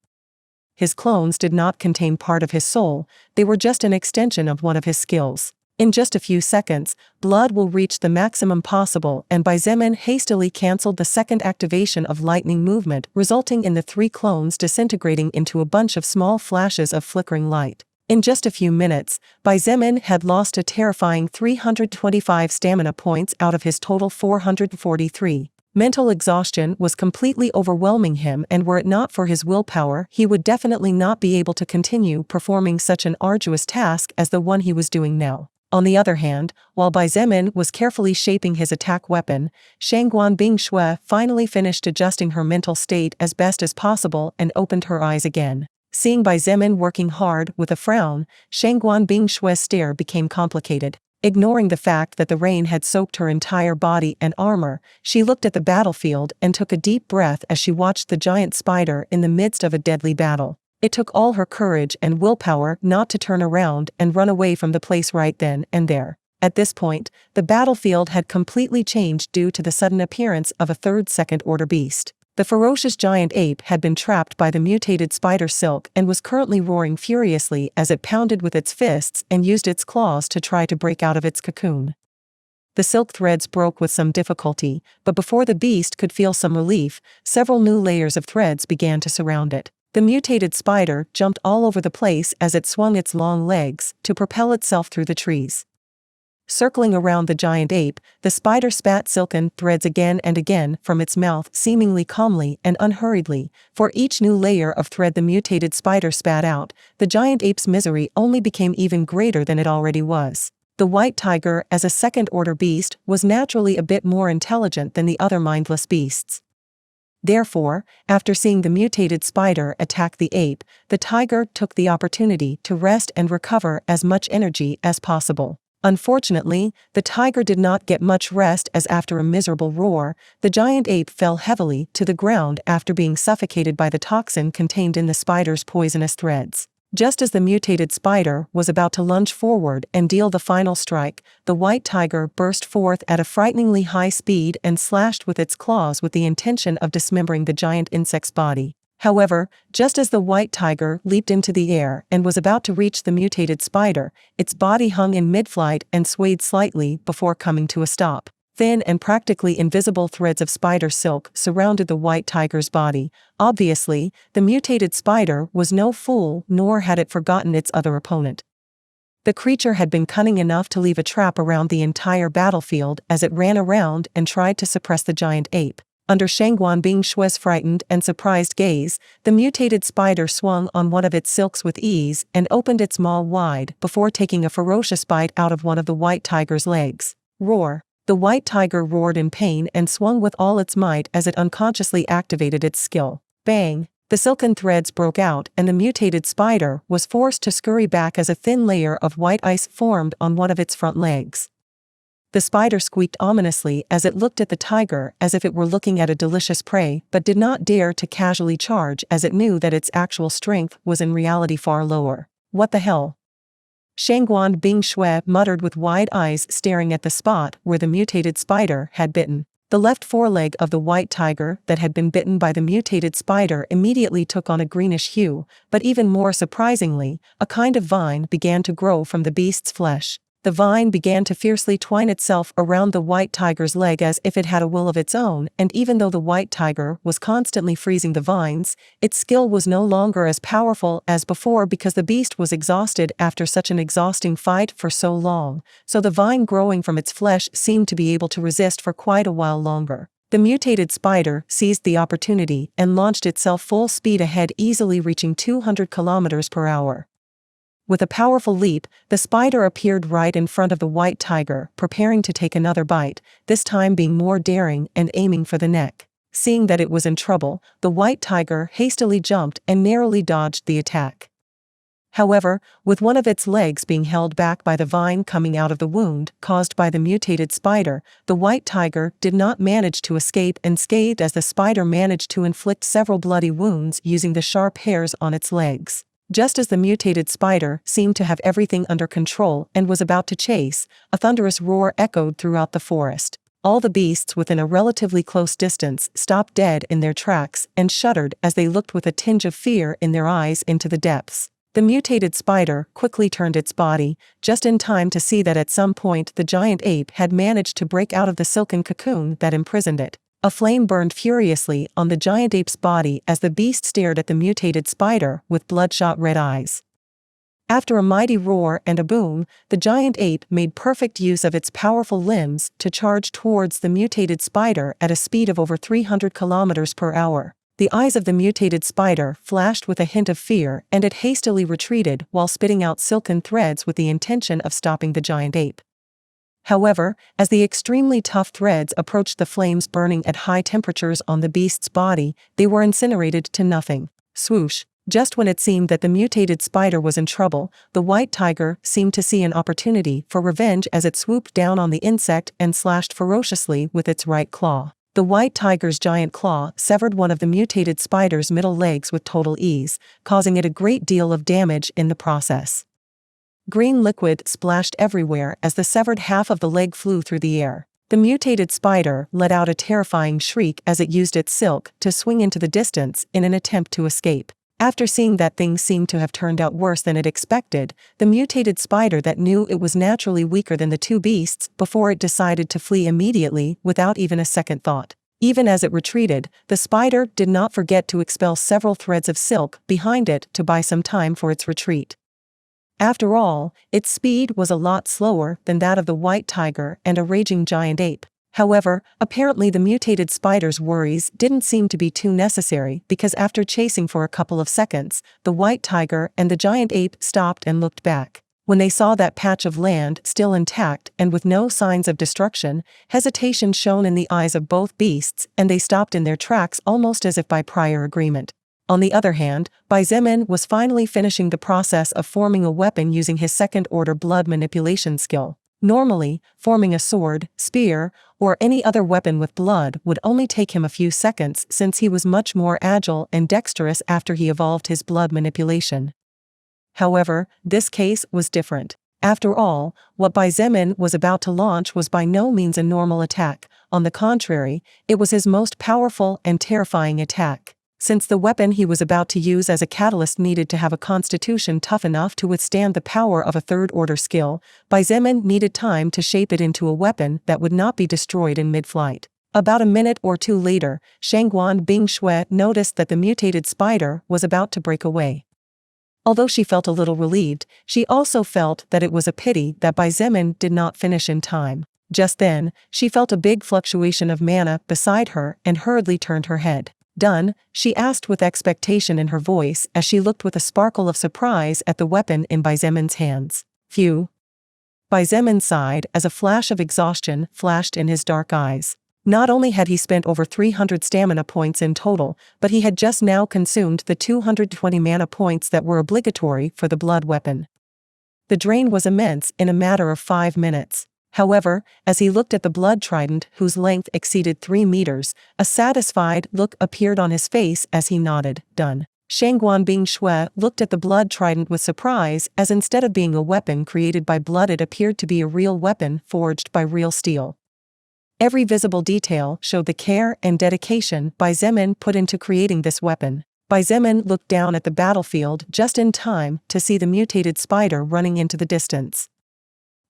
His clones did not contain part of his soul, they were just an extension of one of his skills. In just a few seconds, blood will reach the maximum possible, and Xietain hastily cancelled the second activation of lightning movement, resulting in the 3 clones disintegrating into a bunch of small flashes of flickering light. In just a few minutes, Xietain had lost a terrifying 325 stamina points out of his total 443. Mental exhaustion was completely overwhelming him, and were it not for his willpower, he would definitely not be able to continue performing such an arduous task as the one he was doing now. On the other hand, while Xietain was carefully shaping his attack weapon, Shangguan Bingshui finally finished adjusting her mental state as best as possible and opened her eyes again. Seeing Xietain working hard with a frown, Shangguan Bingshui's stare became complicated. Ignoring the fact that the rain had soaked her entire body and armor, she looked at the battlefield and took a deep breath as she watched the giant spider in the midst of a deadly battle. It took all her courage and willpower not to turn around and run away from the place right then and there. At this point, the battlefield had completely changed due to the sudden appearance of a third second-order beast. The ferocious giant ape had been trapped by the mutated spider silk and was currently roaring furiously as it pounded with its fists and used its claws to try to break out of its cocoon. The silk threads broke with some difficulty, but before the beast could feel some relief, several new layers of threads began to surround it. The mutated spider jumped all over the place as it swung its long legs to propel itself through the trees. Circling around the giant ape, the spider spat silken threads again and again from its mouth, seemingly calmly and unhurriedly. For each new layer of thread the mutated spider spat out, the giant ape's misery only became even greater than it already was. The white tiger, as a second-order beast, was naturally a bit more intelligent than the other mindless beasts. Therefore, after seeing the mutated spider attack the ape, the tiger took the opportunity to rest and recover as much energy as possible. Unfortunately, the tiger did not get much rest, as after a miserable roar, the giant ape fell heavily to the ground after being suffocated by the toxin contained in the spider's poisonous threads. Just as the mutated spider was about to lunge forward and deal the final strike, the white tiger burst forth at a frighteningly high speed and slashed with its claws with the intention of dismembering the giant insect's body. However, just as the white tiger leaped into the air and was about to reach the mutated spider, its body hung in mid-flight and swayed slightly before coming to a stop. Thin and practically invisible threads of spider silk surrounded the white tiger's body. Obviously, the mutated spider was no fool, nor had it forgotten its other opponent. The creature had been cunning enough to leave a trap around the entire battlefield as it ran around and tried to suppress the giant ape. Under Shangguan Bingshui's frightened and surprised gaze, the mutated spider swung on one of its silks with ease and opened its maw wide before taking a ferocious bite out of one of the white tiger's legs. Roar! The white tiger roared in pain and swung with all its might as it unconsciously activated its skill. Bang! The silken threads broke out and the mutated spider was forced to scurry back as a thin layer of white ice formed on one of its front legs. The spider squeaked ominously as it looked at the tiger as if it were looking at a delicious prey, but did not dare to casually charge as it knew that its actual strength was in reality far lower. What the hell? Shangguan Bingshui muttered with wide eyes staring at the spot where the mutated spider had bitten. The left foreleg of the white tiger that had been bitten by the mutated spider immediately took on a greenish hue, but even more surprisingly, a kind of vine began to grow from the beast's flesh. The vine began to fiercely twine itself around the white tiger's leg as if it had a will of its own, and even though the white tiger was constantly freezing the vines, its skill was no longer as powerful as before because the beast was exhausted after such an exhausting fight for so long, so the vine growing from its flesh seemed to be able to resist for quite a while longer. The mutated spider seized the opportunity and launched itself full speed ahead, easily reaching 200 kilometers per hour. With a powerful leap, the spider appeared right in front of the white tiger, preparing to take another bite, this time being more daring and aiming for the neck. Seeing that it was in trouble, the white tiger hastily jumped and narrowly dodged the attack. However, with one of its legs being held back by the vine coming out of the wound caused by the mutated spider, the white tiger did not manage to escape unscathed as the spider managed to inflict several bloody wounds using the sharp hairs on its legs. Just as the mutated spider seemed to have everything under control and was about to chase, a thunderous roar echoed throughout the forest. All the beasts within a relatively close distance stopped dead in their tracks and shuddered as they looked with a tinge of fear in their eyes into the depths. The mutated spider quickly turned its body, just in time to see that at some point the giant ape had managed to break out of the silken cocoon that imprisoned it. A flame burned furiously on the giant ape's body as the beast stared at the mutated spider with bloodshot red eyes. After a mighty roar and a boom, the giant ape made perfect use of its powerful limbs to charge towards the mutated spider at a speed of over 300 kilometers per hour. The eyes of the mutated spider flashed with a hint of fear, and it hastily retreated while spitting out silken threads with the intention of stopping the giant ape. However, as the extremely tough threads approached the flames burning at high temperatures on the beast's body, they were incinerated to nothing. Swoosh! Just when it seemed that the mutated spider was in trouble, the white tiger seemed to see an opportunity for revenge as it swooped down on the insect and slashed ferociously with its right claw. The white tiger's giant claw severed one of the mutated spider's middle legs with total ease, causing it a great deal of damage in the process. Green liquid splashed everywhere as the severed half of the leg flew through the air. The mutated spider let out a terrifying shriek as it used its silk to swing into the distance in an attempt to escape. After seeing that things seemed to have turned out worse than it expected, the mutated spider that knew it was naturally weaker than the two beasts before it decided to flee immediately without even a second thought. Even as it retreated, the spider did not forget to expel several threads of silk behind it to buy some time for its retreat. After all, its speed was a lot slower than that of the white tiger and a raging giant ape. However, apparently the mutated spider's worries didn't seem to be too necessary because after chasing for a couple of seconds, the white tiger and the giant ape stopped and looked back. When they saw that patch of land still intact and with no signs of destruction, hesitation shone in the eyes of both beasts and they stopped in their tracks almost as if by prior agreement. On the other hand, Xietain was finally finishing the process of forming a weapon using his second-order blood manipulation skill. Normally, forming a sword, spear, or any other weapon with blood would only take him a few seconds since he was much more agile and dexterous after he evolved his blood manipulation. However, this case was different. After all, what Xietain was about to launch was by no means a normal attack. On the contrary, it was his most powerful and terrifying attack. Since the weapon he was about to use as a catalyst needed to have a constitution tough enough to withstand the power of a third-order skill, Xietain needed time to shape it into a weapon that would not be destroyed in mid-flight. About a minute or two later, Shangguan Bingshui noticed that the mutated spider was about to break away. Although she felt a little relieved, she also felt that it was a pity that Xietain did not finish in time. Just then, she felt a big fluctuation of mana beside her and hurriedly turned her head. "Done?" she asked with expectation in her voice as she looked with a sparkle of surprise at the weapon in Xietan's hands. "Phew." Xietain sighed as a flash of exhaustion flashed in his dark eyes. Not only had he spent over 300 stamina points in total, but he had just now consumed the 220 mana points that were obligatory for the blood weapon. The drain was immense in a matter of 5 minutes. However, as he looked at the blood trident whose length exceeded 3 meters, a satisfied look appeared on his face as he nodded. "Done." Shangguan Bingshui looked at the blood trident with surprise as instead of being a weapon created by blood it appeared to be a real weapon forged by real steel. Every visible detail showed the care and dedication Xietain put into creating this weapon. Xietain looked down at the battlefield just in time to see the mutated spider running into the distance.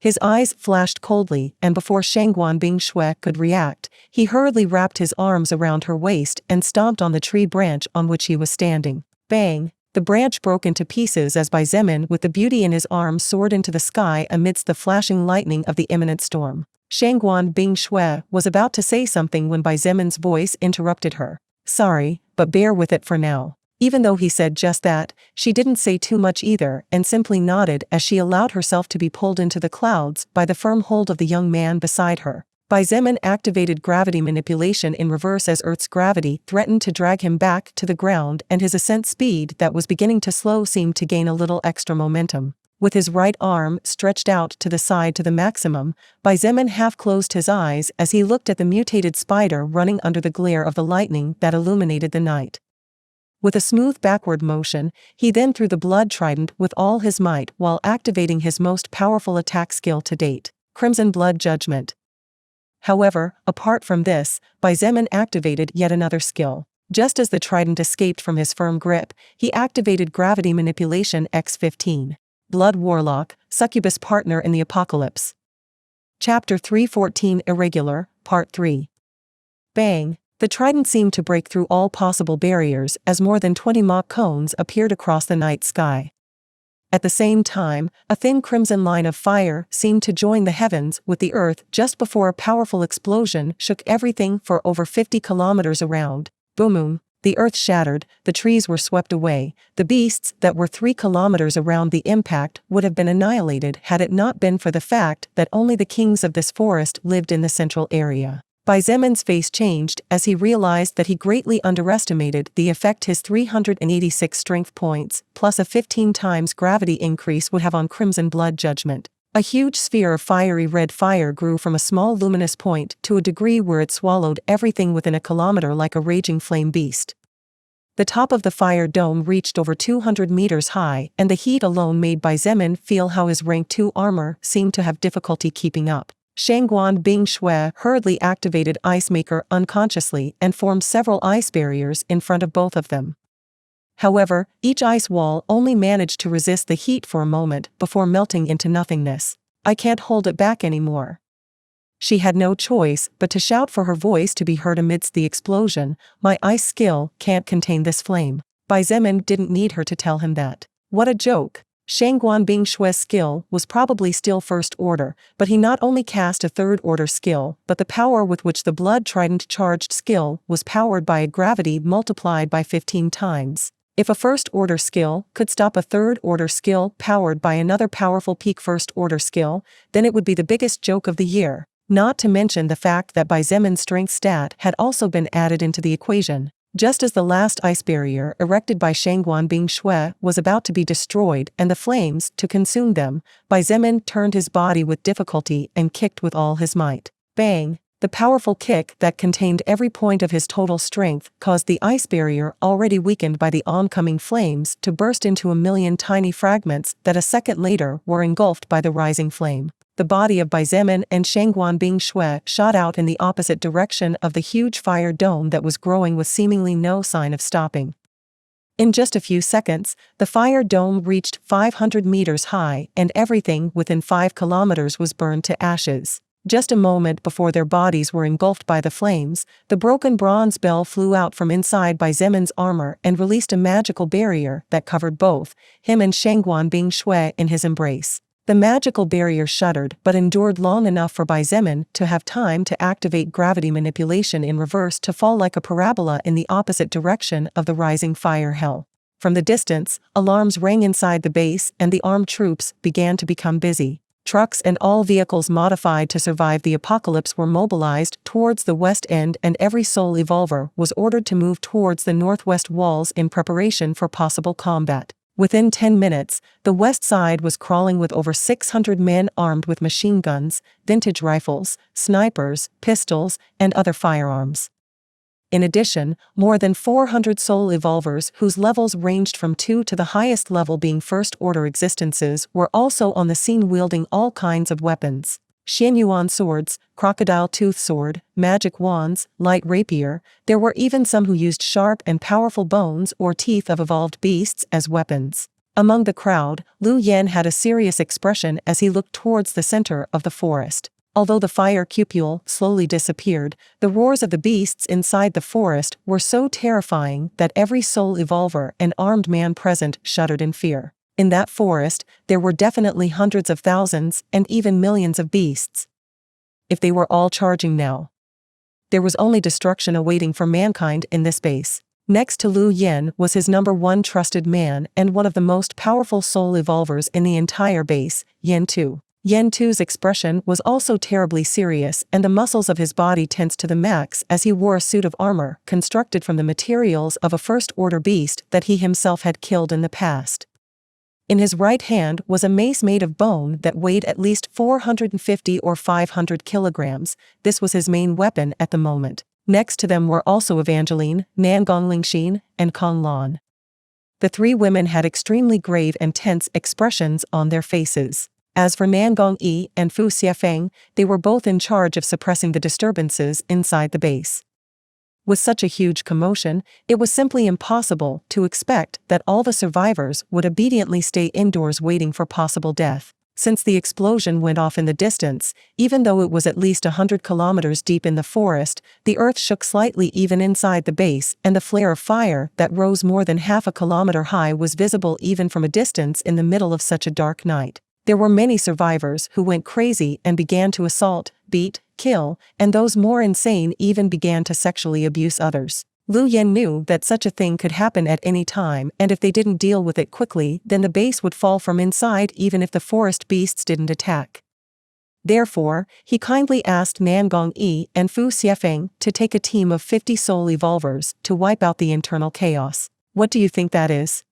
His eyes flashed coldly, and before Shangguan Bingshui could react, he hurriedly wrapped his arms around her waist and stomped on the tree branch on which he was standing. Bang! The branch broke into pieces as Xietain with the beauty in his arms soared into the sky amidst the flashing lightning of the imminent storm. Shangguan Bingshui was about to say something when Xietan's voice interrupted her. "Sorry, but bear with it for now." Even though he said just that, she didn't say too much either and simply nodded as she allowed herself to be pulled into the clouds by the firm hold of the young man beside her. Xietain activated gravity manipulation in reverse as Earth's gravity threatened to drag him back to the ground, and his ascent speed that was beginning to slow seemed to gain a little extra momentum. With his right arm stretched out to the side to the maximum, Xietain half closed his eyes as he looked at the mutated spider running under the glare of the lightning that illuminated the night. With a smooth backward motion, he then threw the blood trident with all his might while activating his most powerful attack skill to date, Crimson Blood Judgment. However, apart from this, Xietain activated yet another skill. Just as the trident escaped from his firm grip, he activated Gravity Manipulation X15. Blood Warlock, Succubus Partner in the Apocalypse. Chapter 314 Irregular, Part 3. Bang! The trident seemed to break through all possible barriers as more than 20 Mach cones appeared across the night sky. At the same time, a thin crimson line of fire seemed to join the heavens with the earth just before a powerful explosion shook everything for over 50 kilometers around. Boom! The earth shattered, the trees were swept away, the beasts that were 3 kilometers around the impact would have been annihilated had it not been for the fact that only the kings of this forest lived in the central area. Xieain's face changed as he realized that he greatly underestimated the effect his 386 strength points plus a 15 times gravity increase would have on Crimson Blood Judgment. A huge sphere of fiery red fire grew from a small luminous point to a degree where it swallowed everything within a kilometer like a raging flame beast. The top of the fire dome reached over 200 meters high, and the heat alone made Xietain feel how his rank 2 armor seemed to have difficulty keeping up. Shangguan Bing Shui hurriedly activated Ice Maker unconsciously and formed several ice barriers in front of both of them. However, each ice wall only managed to resist the heat for a moment before melting into nothingness. I can't hold it back anymore. She had no choice but to shout for her voice to be heard amidst the explosion. My ice skill can't contain this flame. Xietain didn't need her to tell him that. What a joke. Shangguan Bing Shui's skill was probably still first order, but he not only cast a third order skill, but the power with which the Blood Trident charged skill was powered by a gravity multiplied by 15 times. If a first order skill could stop a third order skill powered by another powerful peak first order skill, then it would be the biggest joke of the year. Not to mention the fact that Xieain's strength stat had also been added into the equation. Just as the last ice barrier erected by Shangguan Bing Shui was about to be destroyed and the flames to consume them, Xietain turned his body with difficulty and kicked with all his might. Bang! The powerful kick that contained every point of his total strength caused the ice barrier, already weakened by the oncoming flames, to burst into a million tiny fragments that a second later were engulfed by the rising flame. The body of Xietain and Shangguan Bing Shui shot out in the opposite direction of the huge fire dome that was growing with seemingly no sign of stopping. In just a few seconds, the fire dome reached 500 meters high and everything within 5 kilometers was burned to ashes. Just a moment before their bodies were engulfed by the flames, the broken bronze bell flew out from inside Xieain's armor and released a magical barrier that covered both him and Shangguan Bing Shui in his embrace. The magical barrier shuddered but endured long enough for Xietain to have time to activate gravity manipulation in reverse to fall like a parabola in the opposite direction of the rising fire hell. From the distance, alarms rang inside the base and the armed troops began to become busy. Trucks and all vehicles modified to survive the apocalypse were mobilized towards the west end, and every soul evolver was ordered to move towards the northwest walls in preparation for possible combat. Within 10 minutes, the west side was crawling with over 600 men armed with machine guns, vintage rifles, snipers, pistols, and other firearms. In addition, more than 400 soul evolvers whose levels ranged from 2 to the highest level being first-order existences were also on the scene wielding all kinds of weapons. Xianyuan swords, crocodile tooth sword, magic wands, light rapier. There were even some who used sharp and powerful bones or teeth of evolved beasts as weapons. Among the crowd, Lu Yan had a serious expression as he looked towards the center of the forest. Although the fire cupule slowly disappeared, the roars of the beasts inside the forest were so terrifying that every soul evolver and armed man present shuddered in fear. In that forest, there were definitely hundreds of thousands and even millions of beasts. If they were all charging now, there was only destruction awaiting for mankind in this base. Next to Lu Yan was his number 1 trusted man and one of the most powerful soul evolvers in the entire base, Yin Tu. Yen Tu's expression was also terribly serious, and the muscles of his body tensed to the max as he wore a suit of armor constructed from the materials of a first-order beast that he himself had killed in the past. In his right hand was a mace made of bone that weighed at least 450 or 500 kilograms. This was his main weapon at the moment. Next to them were also Evangeline, Nangong Lingxin, and Kong Lan. The three women had extremely grave and tense expressions on their faces. As for Nangong Yi and Fu Xiefeng, they were both in charge of suppressing the disturbances inside the base. With such a huge commotion, it was simply impossible to expect that all the survivors would obediently stay indoors waiting for possible death. Since the explosion went off in the distance, even though it was at least 100 kilometers deep in the forest, the earth shook slightly even inside the base, and the flare of fire that rose more than half a kilometer high was visible even from a distance in the middle of such a dark night. There were many survivors who went crazy and began to assault, beat, kill, and those more insane even began to sexually abuse others. Lu Yen knew that such a thing could happen at any time, and if they didn't deal with it quickly, then the base would fall from inside even if the forest beasts didn't attack. Therefore, he kindly asked Nangong Yi and Fu Xiefeng to take a team of 50 soul evolvers to wipe out the internal chaos. What do you think that is?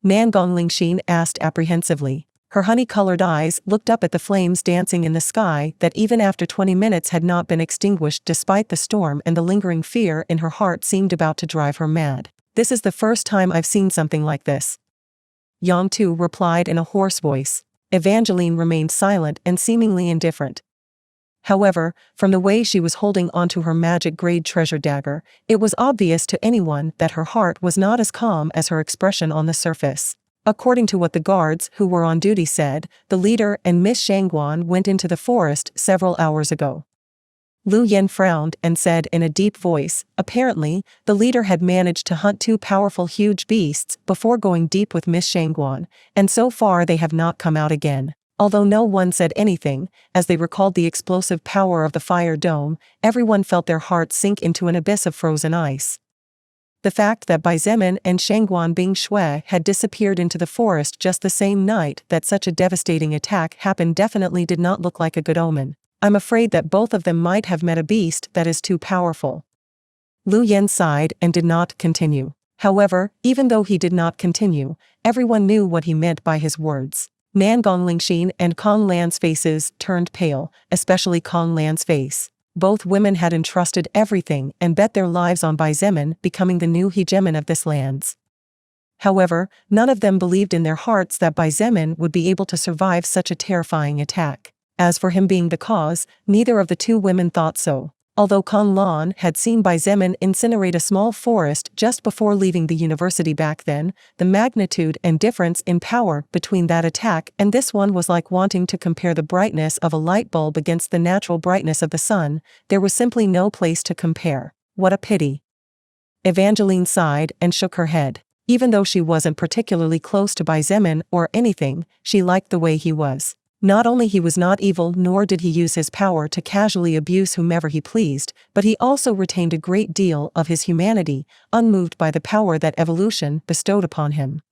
Nangong Lingxin asked apprehensively. Her honey-colored eyes looked up at the flames dancing in the sky that even after 20 minutes had not been extinguished despite the storm, and the lingering fear in her heart seemed about to drive her mad. This is the first time I've seen something like this. Yang Tu replied in a hoarse voice. Evangeline remained silent and seemingly indifferent. However, from the way she was holding onto her magic-grade treasure dagger, it was obvious to anyone that her heart was not as calm as her expression on the surface. According to what the guards who were on duty said, the leader and Miss Shangguan went into the forest several hours ago. Lu Yen frowned and said in a deep voice, apparently, the leader had managed to hunt two powerful huge beasts before going deep with Miss Shangguan, and so far they have not come out again. Although no one said anything, as they recalled the explosive power of the fire dome, everyone felt their hearts sink into an abyss of frozen ice. The fact that Bai Zemin and Shangguan Bing Shui had disappeared into the forest just the same night that such a devastating attack happened definitely did not look like a good omen. I'm afraid that both of them might have met a beast that is too powerful. Lu Yen sighed and did not continue. However, even though he did not continue, everyone knew what he meant by his words. Nangong Lingxin and Kong Lan's faces turned pale, especially Kong Lan's face. Both women had entrusted everything and bet their lives on Bai Zemin becoming the new hegemon of this lands. However, none of them believed in their hearts that Bai Zemin would be able to survive such a terrifying attack. As for him being the cause, neither of the two women thought so. Although Kong Lan had seen Bai Zemin incinerate a small forest just before leaving the university back then, the magnitude and difference in power between that attack and this one was like wanting to compare the brightness of a light bulb against the natural brightness of the sun. There was simply no place to compare. What a pity. Evangeline sighed and shook her head. Even though she wasn't particularly close to Bai Zemin or anything, she liked the way he was. Not only he was not evil, nor did he use his power to casually abuse whomever he pleased, but he also retained a great deal of his humanity, unmoved by the power that evolution bestowed upon him.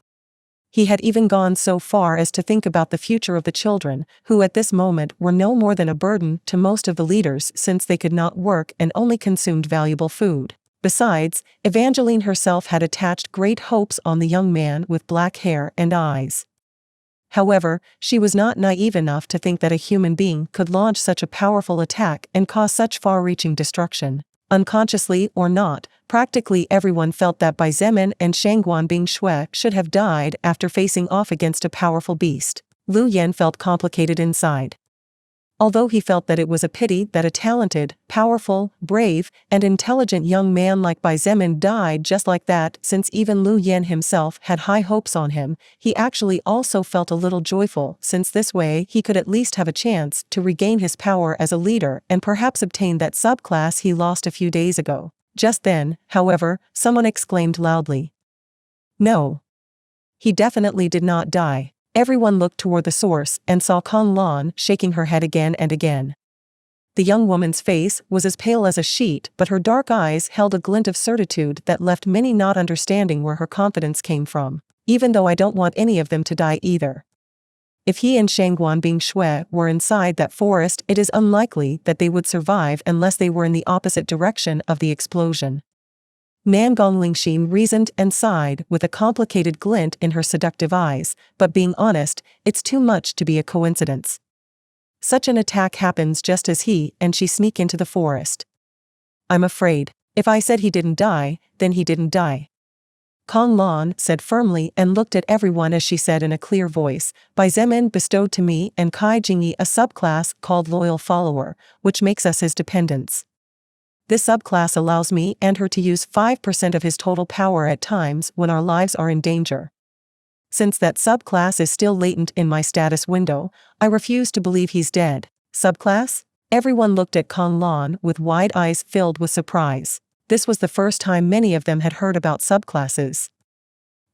He had even gone so far as to think about the future of the children, who at this moment were no more than a burden to most of the leaders since they could not work and only consumed valuable food. Besides, Evangeline herself had attached great hopes on the young man with black hair and eyes. However, she was not naive enough to think that a human being could launch such a powerful attack and cause such far-reaching destruction. Unconsciously or not, practically everyone felt that Bai Zemin and Shangguan Bing Shui should have died after facing off against a powerful beast. Lu Yen felt complicated inside. Although he felt that it was a pity that a talented, powerful, brave, and intelligent young man like Bai Zemin died just like that, since even Lu Yen himself had high hopes on him, he actually also felt a little joyful, since this way he could at least have a chance to regain his power as a leader and perhaps obtain that subclass he lost a few days ago. Just then, however, someone exclaimed loudly, "No! He definitely did not die." Everyone looked toward the source and saw Kong Lan shaking her head again and again. The young woman's face was as pale as a sheet, but her dark eyes held a glint of certitude that left many not understanding where her confidence came from. "Even though I don't want any of them to die either." If he and Shangguan Bing Shui were inside that forest, it is unlikely that they would survive unless they were in the opposite direction of the explosion. Nan Gonglingxin reasoned and sighed with a complicated glint in her seductive eyes, but being honest, it's too much to be a coincidence. Such an attack happens just as he and she sneak into the forest. I'm afraid, if I said he didn't die, then he didn't die. Kong Lan said firmly and looked at everyone as she said in a clear voice, Bai Zemin bestowed to me and Kai Jingyi a subclass called Loyal Follower, which makes us his dependents. This subclass allows me and her to use 5% of his total power at times when our lives are in danger. Since that subclass is still latent in my status window, I refuse to believe he's dead. Subclass? Everyone looked at Kong Lan with wide eyes filled with surprise. This was the first time many of them had heard about subclasses.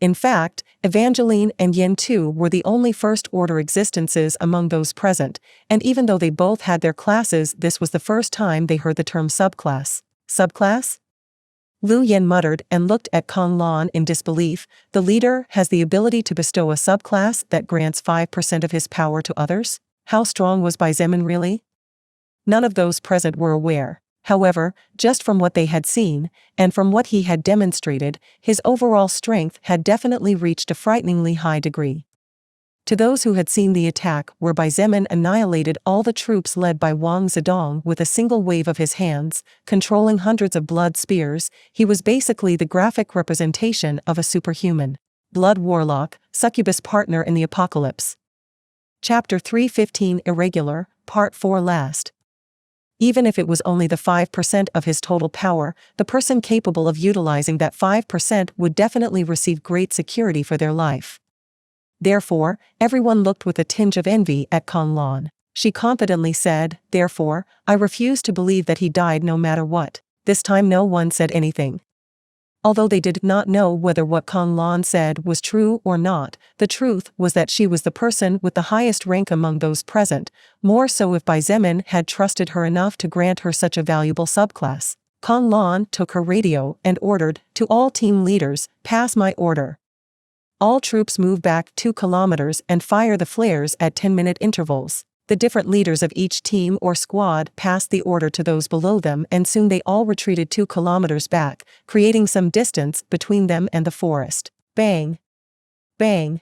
In fact, Evangeline and Yin Tu were the only first-order existences among those present, and even though they both had their classes, this was the first time they heard the term subclass. Subclass? Lu Yen muttered and looked at Kong Lan in disbelief. The leader has the ability to bestow a subclass that grants 5% of his power to others? How strong was Bai Zemin really? None of those present were aware. However, just from what they had seen, and from what he had demonstrated, his overall strength had definitely reached a frighteningly high degree. To those who had seen the attack where Bai Zemin annihilated all the troops led by Wang Zedong with a single wave of his hands, controlling hundreds of blood spears, he was basically the graphic representation of a superhuman. Blood Warlock, Succubus Partner in the Apocalypse. Chapter 315 Irregular, Part 4 Last. Even if it was only the 5% of his total power, the person capable of utilizing that 5% would definitely receive great security for their life. Therefore, everyone looked with a tinge of envy at Kong Lan. She confidently said, Therefore, I refuse to believe that he died no matter what. This time no one said anything. Although they did not know whether what Kong Lan said was true or not, the truth was that she was the person with the highest rank among those present, more so if Bai Zemin had trusted her enough to grant her such a valuable subclass. Kong Lan took her radio and ordered, to all team leaders, pass my order. All troops move back 2 kilometers and fire the flares at 10-minute intervals. The different leaders of each team or squad passed the order to those below them, and soon they all retreated 2 kilometers back, creating some distance between them and the forest. Bang! Bang!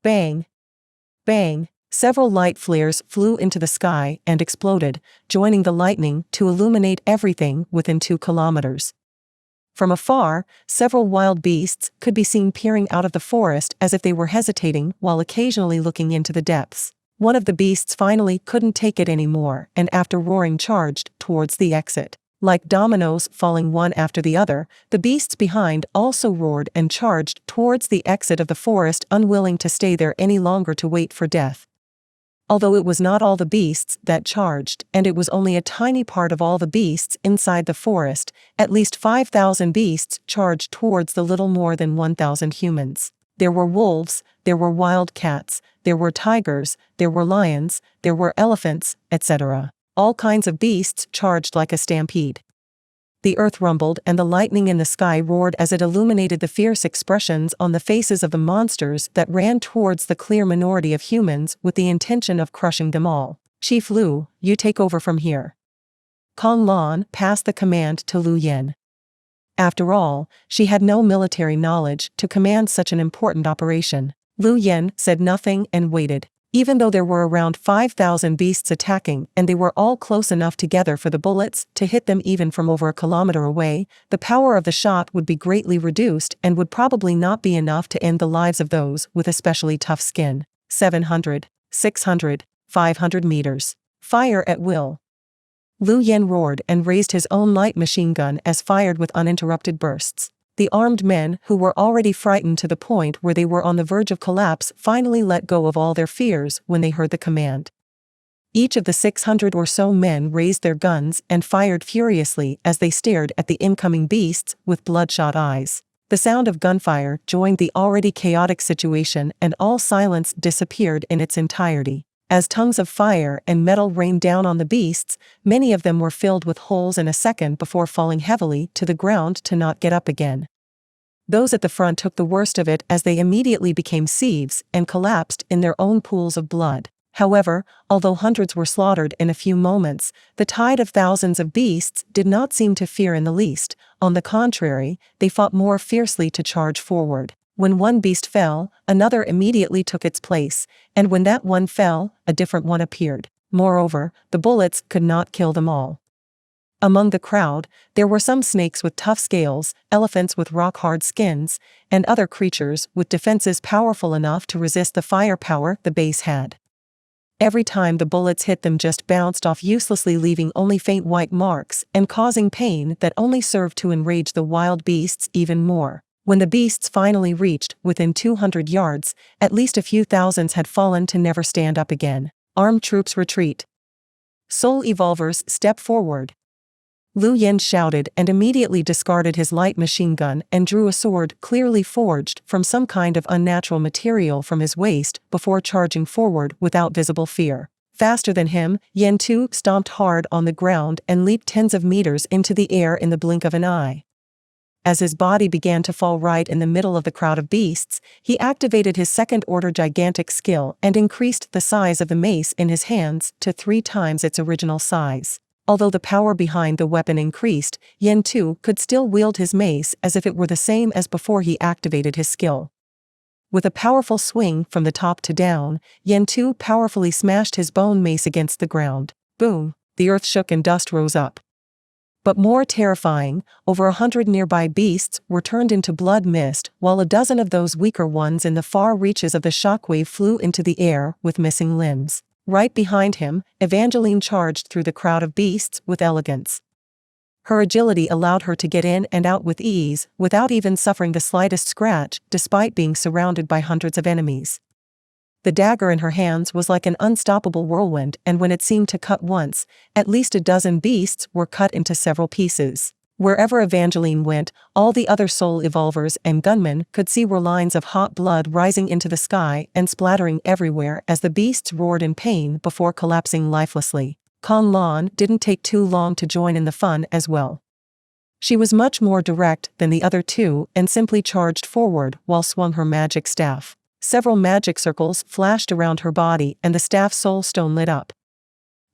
Bang! Bang! Several light flares flew into the sky and exploded, joining the lightning to illuminate everything within 2 kilometers. From afar, several wild beasts could be seen peering out of the forest as if they were hesitating while occasionally looking into the depths. One of the beasts finally couldn't take it anymore and after roaring charged towards the exit. Like dominoes falling one after the other, the beasts behind also roared and charged towards the exit of the forest, unwilling to stay there any longer to wait for death. Although it was not all the beasts that charged, and it was only a tiny part of all the beasts inside the forest, at least 5,000 beasts charged towards the little more than 1,000 humans. There were wolves, there were wild cats, there were tigers, there were lions, there were elephants, etc. All kinds of beasts charged like a stampede. The earth rumbled and the lightning in the sky roared as it illuminated the fierce expressions on the faces of the monsters that ran towards the clear minority of humans with the intention of crushing them all. Chief Lu, you take over from here. Kong Lan passed the command to Lu Yen. After all, she had no military knowledge to command such an important operation. Lu Yen said nothing and waited. Even though there were around 5,000 beasts attacking and they were all close enough together for the bullets to hit them even from over a kilometer away, the power of the shot would be greatly reduced and would probably not be enough to end the lives of those with especially tough skin. 700, 600, 500 meters. Fire at will. Lu Yen roared and raised his own light machine gun as fired with uninterrupted bursts. The armed men, who were already frightened to the point where they were on the verge of collapse, finally let go of all their fears when they heard the command. Each of the 600 or so men raised their guns and fired furiously as they stared at the incoming beasts with bloodshot eyes. The sound of gunfire joined the already chaotic situation and all silence disappeared in its entirety. As tongues of fire and metal rained down on the beasts, many of them were filled with holes in a second before falling heavily to the ground to not get up again. Those at the front took the worst of it as they immediately became sieves and collapsed in their own pools of blood. However, although hundreds were slaughtered in a few moments, the tide of thousands of beasts did not seem to fear in the least. On the contrary, they fought more fiercely to charge forward. When one beast fell, another immediately took its place, and when that one fell, a different one appeared. Moreover, the bullets could not kill them all. Among the crowd, there were some snakes with tough scales, elephants with rock-hard skins, and other creatures with defenses powerful enough to resist the firepower the base had. Every time the bullets hit them just bounced off uselessly, leaving only faint white marks and causing pain that only served to enrage the wild beasts even more. When the beasts finally reached within 200 yards, at least a few thousands had fallen to never stand up again. Armed troops retreat. Soul evolvers step forward. Liu Yin shouted and immediately discarded his light machine gun and drew a sword clearly forged from some kind of unnatural material from his waist before charging forward without visible fear. Faster than him, Yen Tu stomped hard on the ground and leaped tens of meters into the air in the blink of an eye. As his body began to fall right in the middle of the crowd of beasts, he activated his second-order gigantic skill and increased the size of the mace in his hands to 3 times its original size. Although the power behind the weapon increased, Yen Tu could still wield his mace as if it were the same as before he activated his skill. With a powerful swing from the top to down, Yen Tu powerfully smashed his bone mace against the ground. Boom! The earth shook and dust rose up. But more terrifying, over 100 nearby beasts were turned into blood mist, while a dozen of those weaker ones in the far reaches of the shockwave flew into the air with missing limbs. Right behind him, Evangeline charged through the crowd of beasts with elegance. Her agility allowed her to get in and out with ease, without even suffering the slightest scratch, despite being surrounded by hundreds of enemies. The dagger in her hands was like an unstoppable whirlwind, and when it seemed to cut once, at least a dozen beasts were cut into several pieces. Wherever Evangeline went, all the other soul evolvers and gunmen could see were lines of hot blood rising into the sky and splattering everywhere as the beasts roared in pain before collapsing lifelessly. Kan Lan didn't take too long to join in the fun as well. She was much more direct than the other two and simply charged forward while swung her magic staff. Several magic circles flashed around her body and the staff soul stone lit up.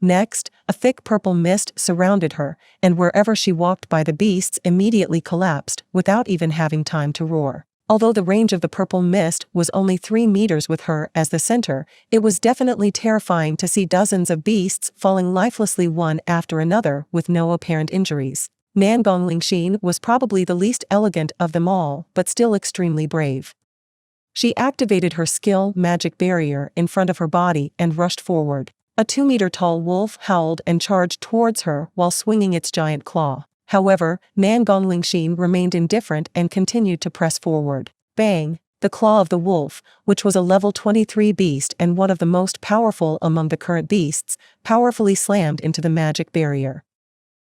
Next, a thick purple mist surrounded her, and wherever she walked by the beasts immediately collapsed without even having time to roar. Although the range of the purple mist was only 3 meters with her as the center, it was definitely terrifying to see dozens of beasts falling lifelessly one after another with no apparent injuries. Nangong Lingxin was probably the least elegant of them all, but still extremely brave. She activated her skill magic barrier in front of her body and rushed forward. A 2-meter-tall wolf howled and charged towards her while swinging its giant claw. However, Nangong Lingxin remained indifferent and continued to press forward. Bang! The claw of the wolf, which was a level 23 beast and one of the most powerful among the current beasts, powerfully slammed into the magic barrier.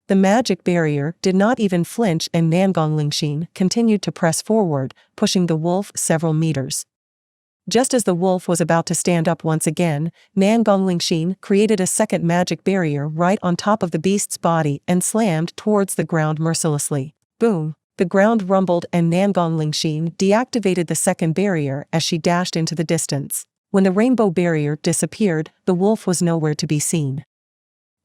The magic barrier did not even flinch and Nangong Lingxin continued to press forward, pushing the wolf several meters. Just as the wolf was about to stand up once again, Nangong Lingxin created a second magic barrier right on top of the beast's body and slammed towards the ground mercilessly. Boom! The ground rumbled and Nangong Lingxin deactivated the second barrier as she dashed into the distance. When the rainbow barrier disappeared, the wolf was nowhere to be seen.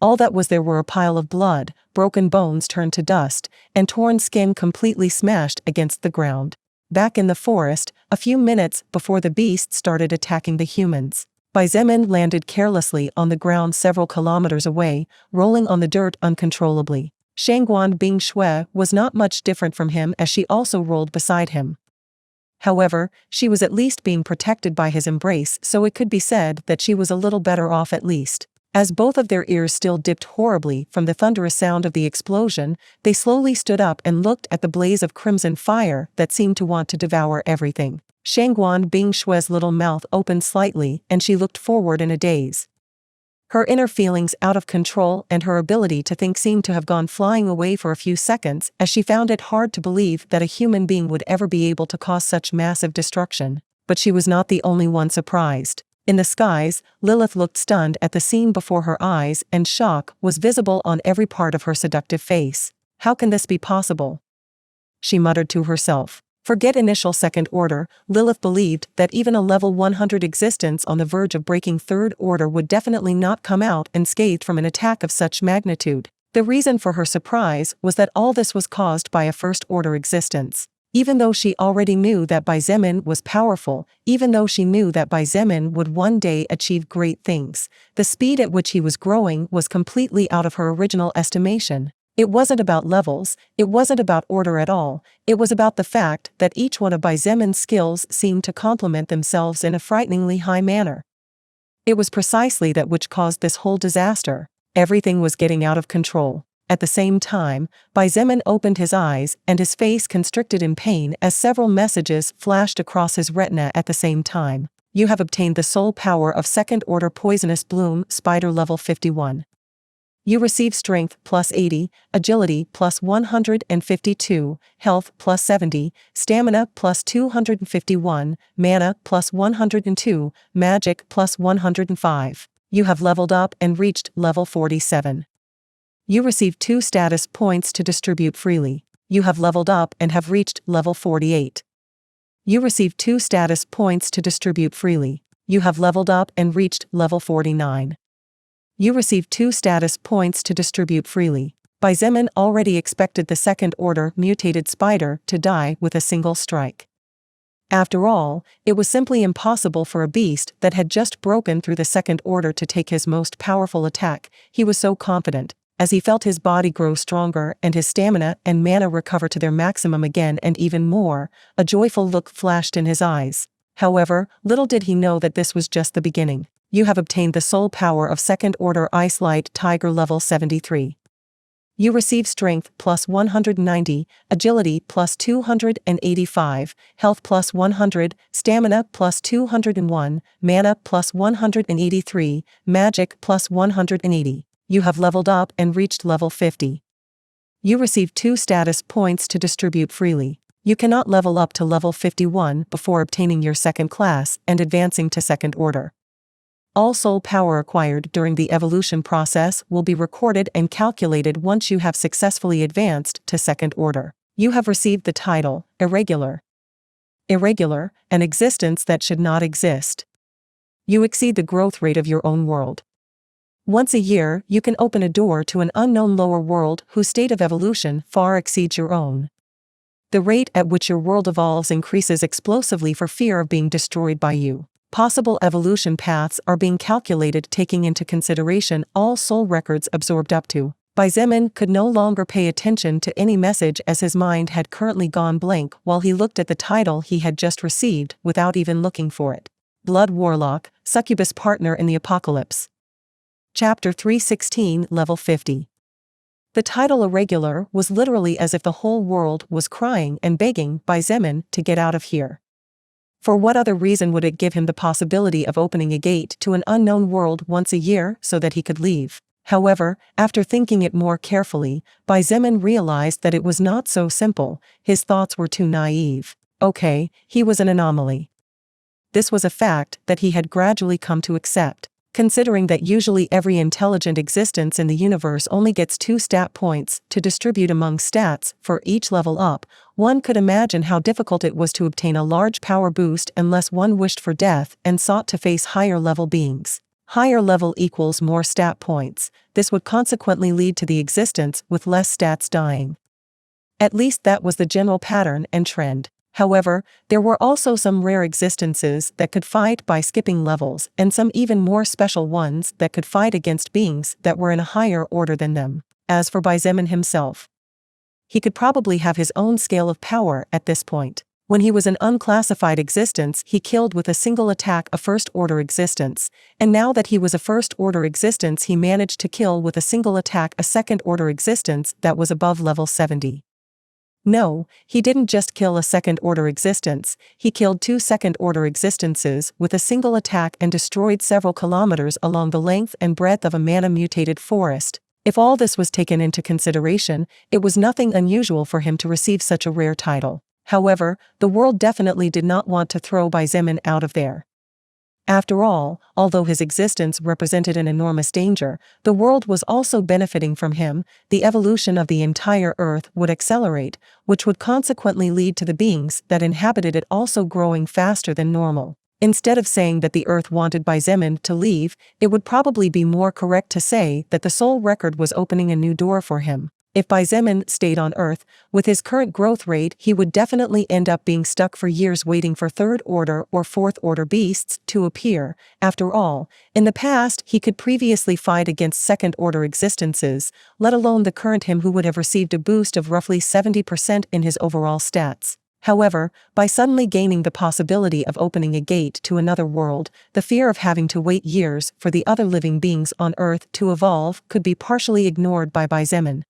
All that was there were a pile of blood, broken bones turned to dust, and torn skin completely smashed against the ground. Back in the forest, a few minutes before the beasts started attacking the humans, Xietain landed carelessly on the ground several kilometers away, rolling on the dirt uncontrollably. Shangguan Bing Shui was not much different from him as she also rolled beside him. However, she was at least being protected by his embrace, so it could be said that she was a little better off at least. As both of their ears still dipped horribly from the thunderous sound of the explosion, they slowly stood up and looked at the blaze of crimson fire that seemed to want to devour everything. Shangguan Bing Shui's little mouth opened slightly and she looked forward in a daze. Her inner feelings out of control and her ability to think seemed to have gone flying away for a few seconds as she found it hard to believe that a human being would ever be able to cause such massive destruction. But she was not the only one surprised. In the skies, Lilith looked stunned at the scene before her eyes and shock was visible on every part of her seductive face. How can this be possible? She muttered to herself. Forget initial second order, Lilith believed that even a level 100 existence on the verge of breaking third order would definitely not come out unscathed from an attack of such magnitude. The reason for her surprise was that all this was caused by a first order existence. Even though she already knew that Xietain was powerful, even though she knew that Xietain would one day achieve great things, the speed at which he was growing was completely out of her original estimation. It wasn't about levels, it wasn't about order at all, it was about the fact that each one of Xieain's skills seemed to complement themselves in a frighteningly high manner. It was precisely that which caused this whole disaster. Everything was getting out of control. At the same time, Xietain opened his eyes and his face constricted in pain as several messages flashed across his retina at the same time. You have obtained the soul power of second order poisonous bloom, spider level 51. You receive strength plus 80, agility plus 152, health plus 70, stamina plus 251, mana plus 102, magic plus 105. You have leveled up and reached level 47. You receive 2 status points to distribute freely. You have leveled up and have reached level 48. You receive 2 status points to distribute freely. You have leveled up and reached level 49. You receive 2 status points to distribute freely. Xietain already expected the second order mutated spider to die with a single strike. After all, it was simply impossible for a beast that had just broken through the second order to take his most powerful attack. He was so confident. As he felt his body grow stronger and his stamina and mana recover to their maximum again and even more, a joyful look flashed in his eyes. However, little did he know that this was just the beginning. You have obtained the soul power of second order Ice Light Tiger level 73. You receive strength plus 190, agility plus 285, health plus 100, stamina plus 201, mana plus 183, magic plus 180. You have leveled up and reached level 50. You receive 2 status points to distribute freely. You cannot level up to level 51 before obtaining your second class and advancing to second order. All soul power acquired during the evolution process will be recorded and calculated once you have successfully advanced to second order. You have received the title, Irregular. Irregular, an existence that should not exist. You exceed the growth rate of your own world. Once a year, you can open a door to an unknown lower world whose state of evolution far exceeds your own. The rate at which your world evolves increases explosively for fear of being destroyed by you. Possible evolution paths are being calculated taking into consideration all soul records absorbed up to. Xietain could no longer pay attention to any message as his mind had currently gone blank while he looked at the title he had just received without even looking for it. Blood Warlock, Succubus Partner in the Apocalypse. Chapter 316, Level 50. The title Irregular was literally as if the whole world was crying and begging Xietain to get out of here. For what other reason would it give him the possibility of opening a gate to an unknown world once a year so that he could leave? However, after thinking it more carefully, Xietain realized that it was not so simple. His thoughts were too naive. Okay, he was an anomaly. This was a fact that he had gradually come to accept. Considering that usually every intelligent existence in the universe only gets 2 stat points to distribute among stats for each level up, one could imagine how difficult it was to obtain a large power boost unless one wished for death and sought to face higher level beings. Higher level equals more stat points. This would consequently lead to the existence with less stats dying. At least that was the general pattern and trend. However, there were also some rare existences that could fight by skipping levels and some even more special ones that could fight against beings that were in a higher order than them. As for Xietain himself, he could probably have his own scale of power at this point. When he was an unclassified existence, he killed with a single attack a first-order existence, and now that he was a first-order existence, he managed to kill with a single attack a second-order existence that was above level 70. No, he didn't just kill a second-order existence, he killed 2 second-order existences with a single attack and destroyed several kilometers along the length and breadth of a mana-mutated forest. If all this was taken into consideration, it was nothing unusual for him to receive such a rare title. However, the world definitely did not want to throw Xietain out of there. After all, although his existence represented an enormous danger, the world was also benefiting from him. The evolution of the entire Earth would accelerate, which would consequently lead to the beings that inhabited it also growing faster than normal. Instead of saying that the Earth wanted Xietain to leave, it would probably be more correct to say that the soul record was opening a new door for him. If Xietain stayed on Earth, with his current growth rate, he would definitely end up being stuck for years waiting for third-order or fourth-order beasts to appear. After all, in the past he could previously fight against second-order existences, let alone the current him who would have received a boost of roughly 70% in his overall stats. However, by suddenly gaining the possibility of opening a gate to another world, the fear of having to wait years for the other living beings on Earth to evolve could be partially ignored by Xietain.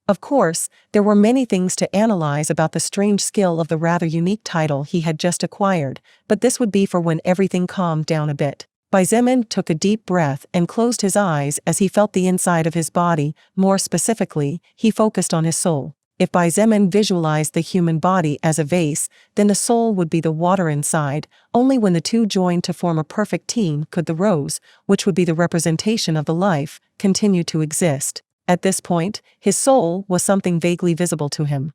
Of course, there were many things to analyze about the strange skill of the rather unique title he had just acquired, but this would be for when everything calmed down a bit. Xietain took a deep breath and closed his eyes as he felt the inside of his body. More specifically, he focused on his soul. If Xietain visualized the human body as a vase, then the soul would be the water inside. Only when the two joined to form a perfect team could the rose, which would be the representation of the life, continue to exist. At this point, his soul was something vaguely visible to him.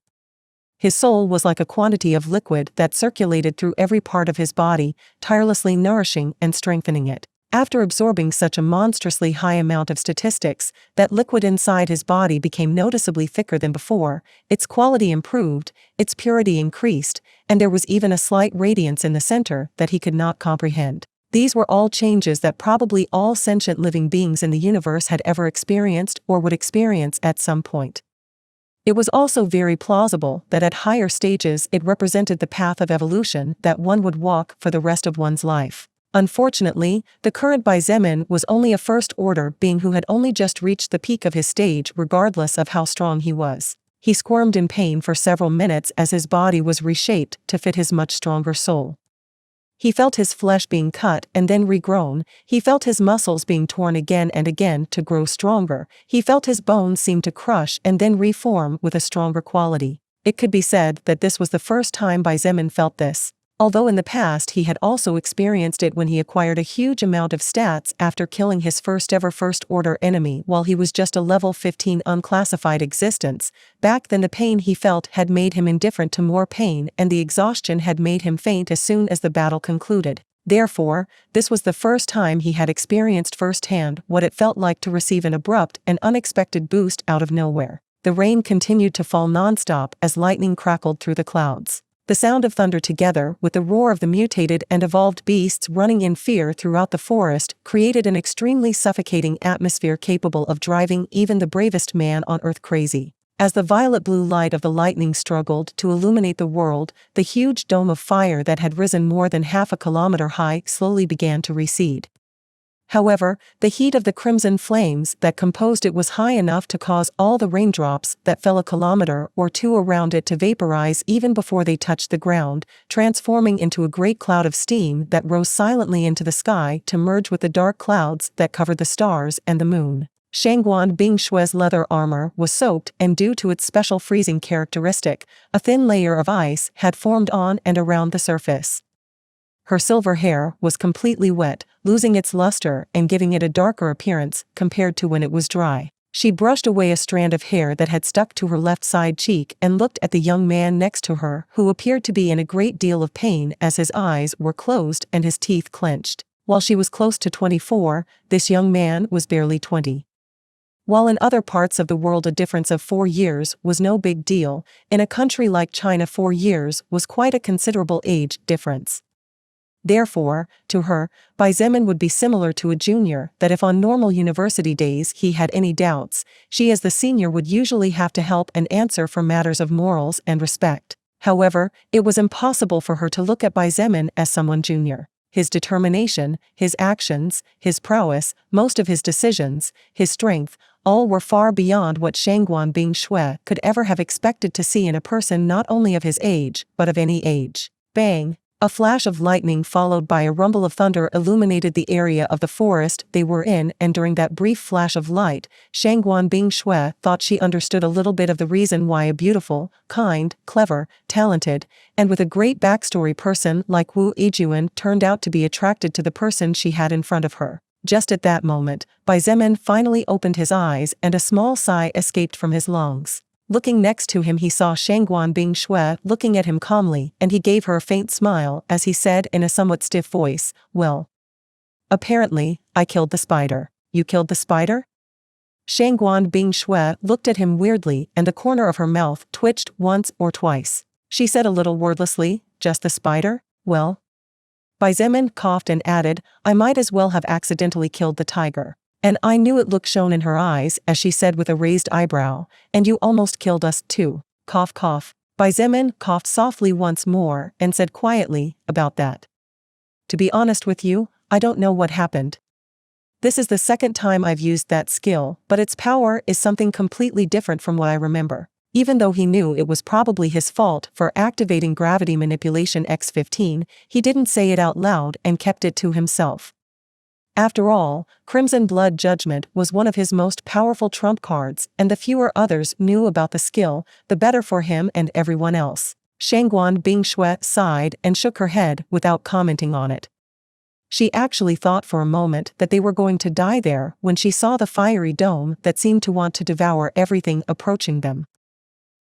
His soul was like a quantity of liquid that circulated through every part of his body, tirelessly nourishing and strengthening it. After absorbing such a monstrously high amount of statistics, that liquid inside his body became noticeably thicker than before, its quality improved, its purity increased, and there was even a slight radiance in the center that he could not comprehend. These were all changes that probably all sentient living beings in the universe had ever experienced or would experience at some point. It was also very plausible that at higher stages it represented the path of evolution that one would walk for the rest of one's life. Unfortunately, the current Xietain was only a first-order being who had only just reached the peak of his stage regardless of how strong he was. He squirmed in pain for several minutes as his body was reshaped to fit his much stronger soul. He felt his flesh being cut and then regrown. He felt his muscles being torn again and again to grow stronger. He felt his bones seem to crush and then reform with a stronger quality. It could be said that this was the first time Xietain felt this, although in the past he had also experienced it when he acquired a huge amount of stats after killing his first ever first-order enemy while he was just a level 15 unclassified existence. Back then the pain he felt had made him indifferent to more pain and the exhaustion had made him faint as soon as the battle concluded. Therefore, this was the first time he had experienced firsthand what it felt like to receive an abrupt and unexpected boost out of nowhere. The rain continued to fall nonstop as lightning crackled through the clouds. The sound of thunder together with the roar of the mutated and evolved beasts running in fear throughout the forest created an extremely suffocating atmosphere capable of driving even the bravest man on Earth crazy. As the violet-blue light of the lightning struggled to illuminate the world, the huge dome of fire that had risen more than half a kilometer high slowly began to recede. However, the heat of the crimson flames that composed it was high enough to cause all the raindrops that fell a kilometer or two around it to vaporize even before they touched the ground, transforming into a great cloud of steam that rose silently into the sky to merge with the dark clouds that covered the stars and the moon. Shangguan Bingshue's leather armor was soaked and due to its special freezing characteristic, a thin layer of ice had formed on and around the surface. Her silver hair was completely wet, losing its luster and giving it a darker appearance compared to when it was dry. She brushed away a strand of hair that had stuck to her left side cheek and looked at the young man next to her, who appeared to be in a great deal of pain as his eyes were closed and his teeth clenched. While she was close to 24, this young man was barely 20. While in other parts of the world a difference of 4 years was no big deal, in a country like China 4 years was quite a considerable age difference. Therefore, to her, Xietain would be similar to a junior that if on normal university days he had any doubts, she as the senior would usually have to help and answer for matters of morals and respect. However, it was impossible for her to look at Xietain as someone junior. His determination, his actions, his prowess, most of his decisions, his strength, all were far beyond what Shangguan Bingshue could ever have expected to see in a person not only of his age but of any age. Bang! A flash of lightning followed by a rumble of thunder illuminated the area of the forest they were in, and during that brief flash of light, Shangguan Bingshui thought she understood a little bit of the reason why a beautiful, kind, clever, talented, and with a great backstory person like Wu Yijun turned out to be attracted to the person she had in front of her. Just at that moment, Bai Zemin finally opened his eyes and a small sigh escaped from his lungs. Looking next to him, he saw Shangguan Bingshui looking at him calmly, and he gave her a faint smile as he said in a somewhat stiff voice, "Well, apparently, I killed the spider." "You killed the spider?" Shangguan Bingshui looked at him weirdly, and the corner of her mouth twitched once or twice. She said a little wordlessly, "Just the spider? Well." Bai Zemin coughed and added, "I might as well have accidentally killed the tiger. And I knew it." Look shone in her eyes as she said with a raised eyebrow, "And you almost killed us too." Cough cough. Bai Zemin coughed softly once more and said quietly, "About that. To be honest with you, I don't know what happened. This is the second time I've used that skill, but its power is something completely different from what I remember." Even though he knew it was probably his fault for activating gravity manipulation X15, he didn't say it out loud and kept it to himself. After all, Crimson Blood Judgment was one of his most powerful trump cards, and the fewer others knew about the skill, the better for him and everyone else. Shangguan Bingshui sighed and shook her head without commenting on it. She actually thought for a moment that they were going to die there when she saw the fiery dome that seemed to want to devour everything approaching them.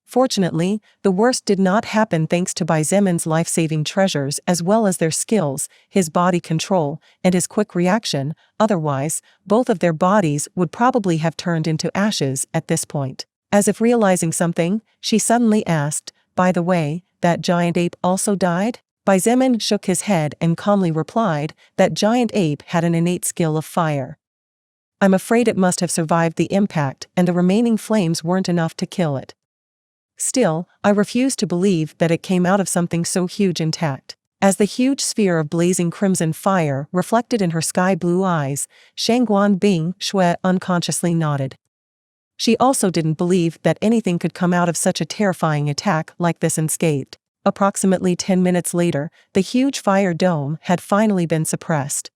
Fortunately, the worst did not happen thanks to Bai Zemin's life-saving treasures as well as their skills, his body control, and his quick reaction. Otherwise, both of their bodies would probably have turned into ashes at this point. As if realizing something, she suddenly asked, "By the way, that giant ape also died?" Bai Zemin shook his head and calmly replied, "That giant ape had an innate skill of fire. I'm afraid it must have survived the impact and the remaining flames weren't enough to kill it. Still, I refuse to believe that it came out of something so huge intact." As the huge sphere of blazing crimson fire reflected in her sky-blue eyes, Shangguan Bingshui unconsciously nodded. She also didn't believe that anything could come out of such a terrifying attack like this unscathed. Approximately 10 minutes later, the huge fire dome had finally been suppressed.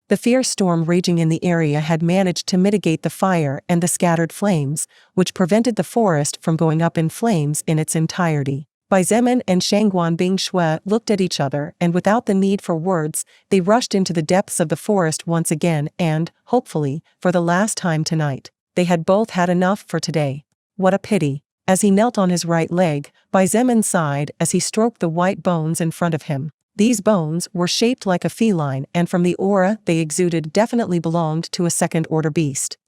The fierce storm raging in the area had managed to mitigate the fire and the scattered flames, which prevented the forest from going up in flames in its entirety. Bai Zemin and Shangguan Bingshui looked at each other, and without the need for words, they rushed into the depths of the forest once again and, hopefully, for the last time tonight. They had both had enough for today. What a pity. As he knelt on his right leg, Bai Zemin sighed as he stroked the white bones in front of him. These bones were shaped like a feline, and from the aura they exuded definitely belonged to a second-order beast.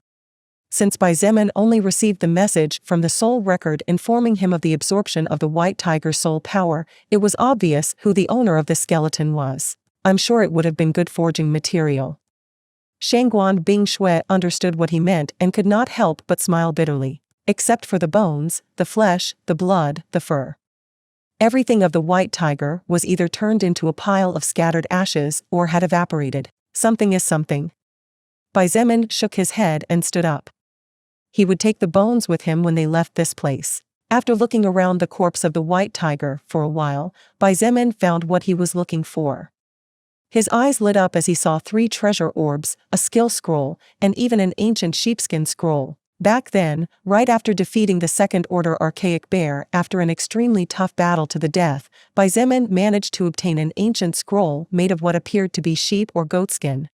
Since Bai Zemin only received the message from the soul record informing him of the absorption of the white tiger's soul power, it was obvious who the owner of the skeleton was. I'm sure it would have been good forging material. Shangguan Bingshui understood what he meant and could not help but smile bitterly. Except for the bones, the flesh, the blood, the fur. Everything of the white tiger was either turned into a pile of scattered ashes or had evaporated. Something is something. Bai Zemin shook his head and stood up. He would take the bones with him when they left this place. After looking around the corpse of the white tiger for a while, Bai Zemin found what he was looking for. His eyes lit up as he saw 3 treasure orbs, a skill scroll, and even an ancient sheepskin scroll. Back then, right after defeating the second-order archaic bear after an extremely tough battle to the death, Bai Zemin managed to obtain an ancient scroll made of what appeared to be sheep or goatskin.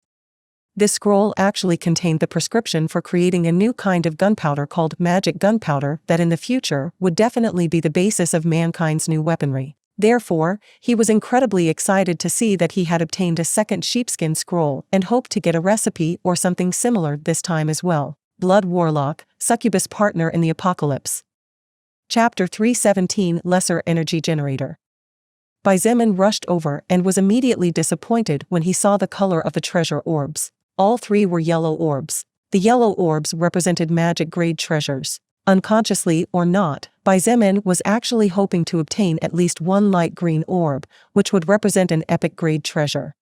This scroll actually contained the prescription for creating a new kind of gunpowder called magic gunpowder that in the future would definitely be the basis of mankind's new weaponry. Therefore, he was incredibly excited to see that he had obtained a second sheepskin scroll and hoped to get a recipe or something similar this time as well. Blood Warlock, Succubus Partner in the Apocalypse. Chapter 317 Lesser Energy Generator. Bai Zemin rushed over and was immediately disappointed when he saw the color of the treasure orbs. All 3 were yellow orbs. The yellow orbs represented magic-grade treasures. Unconsciously or not, Bai Zemin was actually hoping to obtain at least 1 light green orb, which would represent an epic-grade treasure.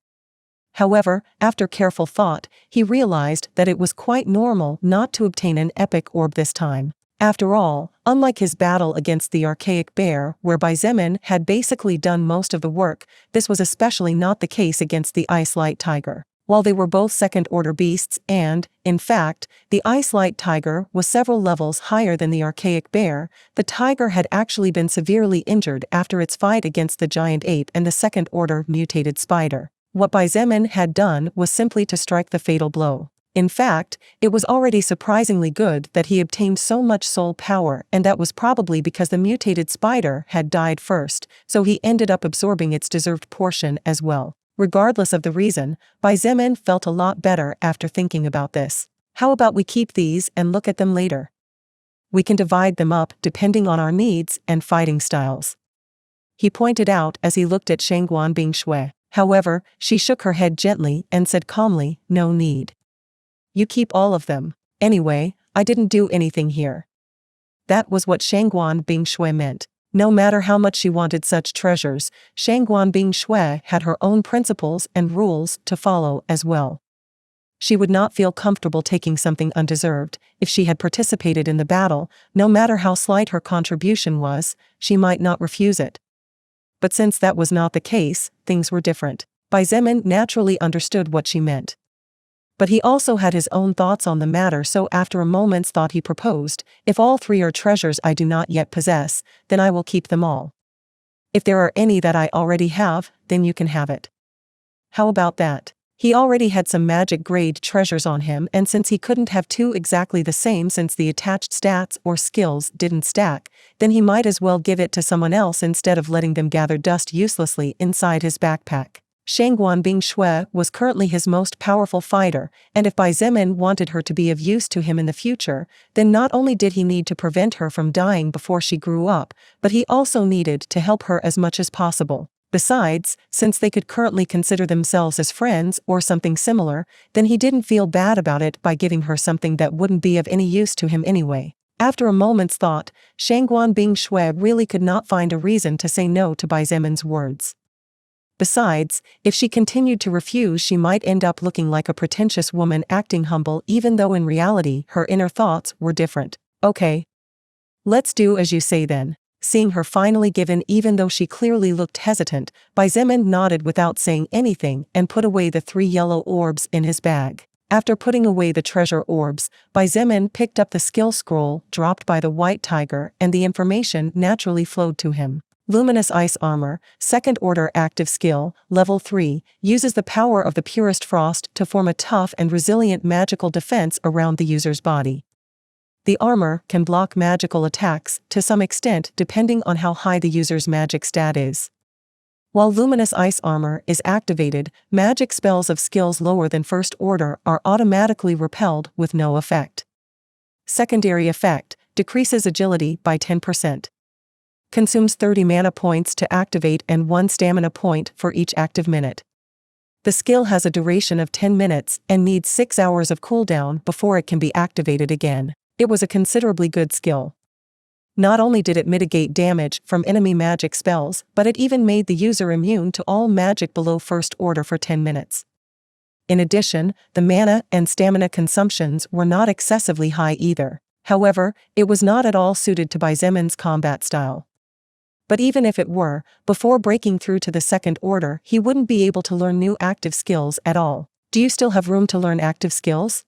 However, after careful thought, he realized that it was quite normal not to obtain an epic orb this time. After all, unlike his battle against the archaic bear, whereby Xietain had basically done most of the work, this was especially not the case against the Ice Light Tiger. While they were both second-order beasts and, in fact, the Ice Light Tiger was several levels higher than the archaic bear, the tiger had actually been severely injured after its fight against the giant ape and the second-order mutated spider. What Xietain had done was simply to strike the fatal blow. In fact, it was already surprisingly good that he obtained so much soul power, and that was probably because the mutated spider had died first, so he ended up absorbing its deserved portion as well. Regardless of the reason, Xietain felt a lot better after thinking about this. How about we keep these and look at them later? We can divide them up depending on our needs and fighting styles. He pointed out as he looked at Shangguan Bingshui. However, she shook her head gently and said calmly, "No need. You keep all of them. Anyway, I didn't do anything here." That was what Shangguan Bingshui meant. No matter how much she wanted such treasures, Shangguan Bingshui had her own principles and rules to follow as well. She would not feel comfortable taking something undeserved. If she had participated in the battle, no matter how slight her contribution was, she might not refuse it. But since that was not the case, things were different. Xietain naturally understood what she meant. But he also had his own thoughts on the matter, so after a moment's thought he proposed, "If all three are treasures I do not yet possess, then I will keep them all. If there are any that I already have, then you can have it." How about that? He already had some magic-grade treasures on him, and since he couldn't have two exactly the same since the attached stats or skills didn't stack, then he might as well give it to someone else instead of letting them gather dust uselessly inside his backpack. Shangguan Bingshui was currently his most powerful fighter, and if Xietain wanted her to be of use to him in the future, then not only did he need to prevent her from dying before she grew up, but he also needed to help her as much as possible. Besides, since they could currently consider themselves as friends or something similar, then he didn't feel bad about it by giving her something that wouldn't be of any use to him anyway. After a moment's thought, Shangguan Bingshui really could not find a reason to say no to Xietan's words. Besides, if she continued to refuse, she might end up looking like a pretentious woman acting humble even though in reality her inner thoughts were different. "Okay. Let's do as you say then." Seeing her finally given even though she clearly looked hesitant, Xietain nodded without saying anything and put away the 3 yellow orbs in his bag. After putting away the treasure orbs, Xietain picked up the skill scroll dropped by the white tiger and the information naturally flowed to him. Luminous Ice Armor, second-order active skill, level 3, uses the power of the purest frost to form a tough and resilient magical defense around the user's body. The armor can block magical attacks to some extent depending on how high the user's magic stat is. While Luminous Ice Armor is activated, magic spells of skills lower than first order are automatically repelled with no effect. Secondary effect, decreases agility by 10%. Consumes 30 mana points to activate and 1 stamina point for each active minute. The skill has a duration of 10 minutes and needs 6 hours of cooldown before it can be activated again. It was a considerably good skill. Not only did it mitigate damage from enemy magic spells, but it even made the user immune to all magic below first order for 10 minutes. In addition, the mana and stamina consumptions were not excessively high either. However, it was not at all suited to Xietan's combat style. But even if it were, before breaking through to the second order he wouldn't be able to learn new active skills at all. "Do you still have room to learn active skills?"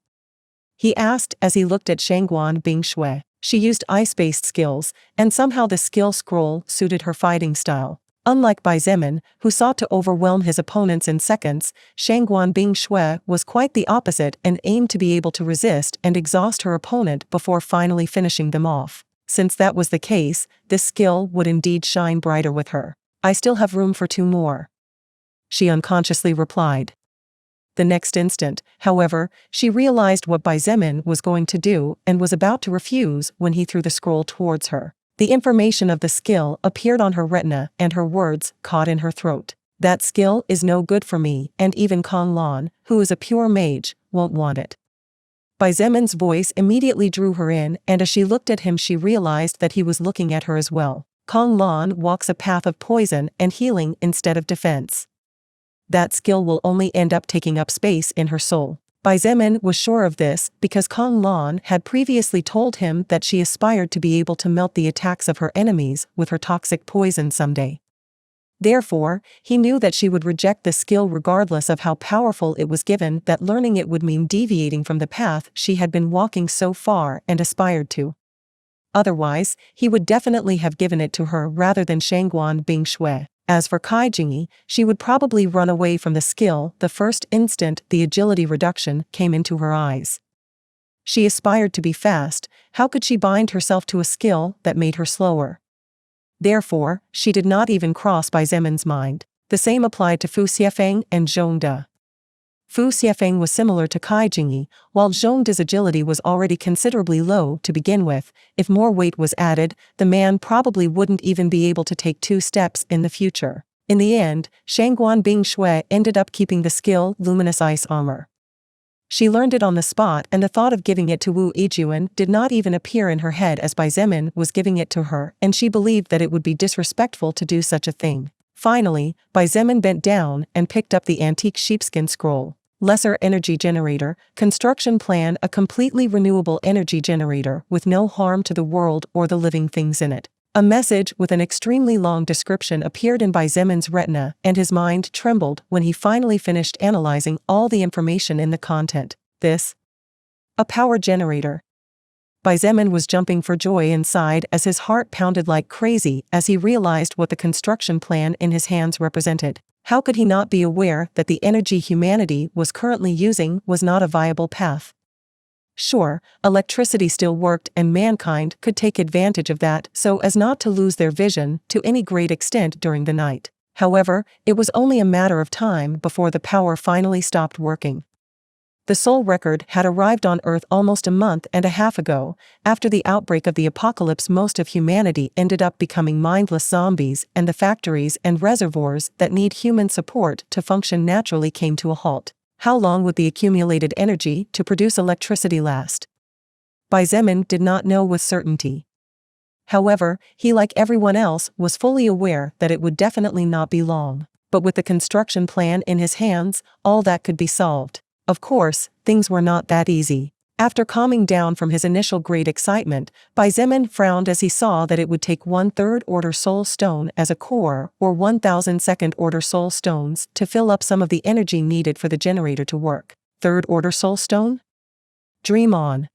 he asked as he looked at Shangguan Bingshui. She used ice-based skills, and somehow the skill scroll suited her fighting style. Unlike Xietain, who sought to overwhelm his opponents in seconds, Shangguan Bingshui was quite the opposite and aimed to be able to resist and exhaust her opponent before finally finishing them off. Since that was the case, this skill would indeed shine brighter with her. "I still have room for 2 more," she unconsciously replied. The next instant, however, she realized what Xietain was going to do and was about to refuse when he threw the scroll towards her. The information of the skill appeared on her retina and her words caught in her throat. "That skill is no good for me, and even Kong Lan, who is a pure mage, won't want it." Xietan's voice immediately drew her in, and as she looked at him she realized that he was looking at her as well. Kong Lan walks a path of poison and healing instead of defense. That skill will only end up taking up space in her soul. Bai Zemin was sure of this because Kong Lan had previously told him that she aspired to be able to melt the attacks of her enemies with her toxic poison someday. Therefore, he knew that she would reject the skill regardless of how powerful it was, given that learning it would mean deviating from the path she had been walking so far and aspired to. Otherwise, he would definitely have given it to her rather than Shangguan Bingshui. As for Kai Jingyi, she would probably run away from the skill the first instant the agility reduction came into her eyes. She aspired to be fast, how could she bind herself to a skill that made her slower? Therefore, she did not even cross Bai Zemin's mind. The same applied to Fu Xiefeng and Zhong De. Fu Xiefeng was similar to Kai Jingyi, while Zhong De's agility was already considerably low to begin with. If more weight was added, the man probably wouldn't even be able to take 2 steps in the future. In the end, Shangguan Bingshui ended up keeping the skill Luminous Ice Armor. She learned it on the spot, and the thought of giving it to Wu Yijuan did not even appear in her head, as Bai Zemin was giving it to her, and she believed that it would be disrespectful to do such a thing. Finally, Bai Zemin bent down and picked up the antique sheepskin scroll. Lesser energy generator, construction plan, a completely renewable energy generator with no harm to the world or the living things in it. A message with an extremely long description appeared in Bai Zemin's retina, and his mind trembled when he finally finished analyzing all the information in the content. This? A power generator. Bai Zemin was jumping for joy inside as his heart pounded like crazy as he realized what the construction plan in his hands represented. How could he not be aware that the energy humanity was currently using was not a viable path? Sure, electricity still worked, and mankind could take advantage of that so as not to lose their vision to any great extent during the night. However, it was only a matter of time before the power finally stopped working. The Soul Record had arrived on Earth almost a month and a half ago. After the outbreak of the apocalypse, most of humanity ended up becoming mindless zombies, and the factories and reservoirs that need human support to function naturally came to a halt. How long would the accumulated energy to produce electricity last? Bai Zemin did not know with certainty. However, he, like everyone else, was fully aware that it would definitely not be long. But with the construction plan in his hands, all that could be solved. Of course, things were not that easy. After calming down from his initial great excitement, Bai Zemin frowned as he saw that it would take 1/3 order soul stone as a core, or 1,000 second order soul stones, to fill up some of the energy needed for the generator to work. 3rd order soul stone? Dream on.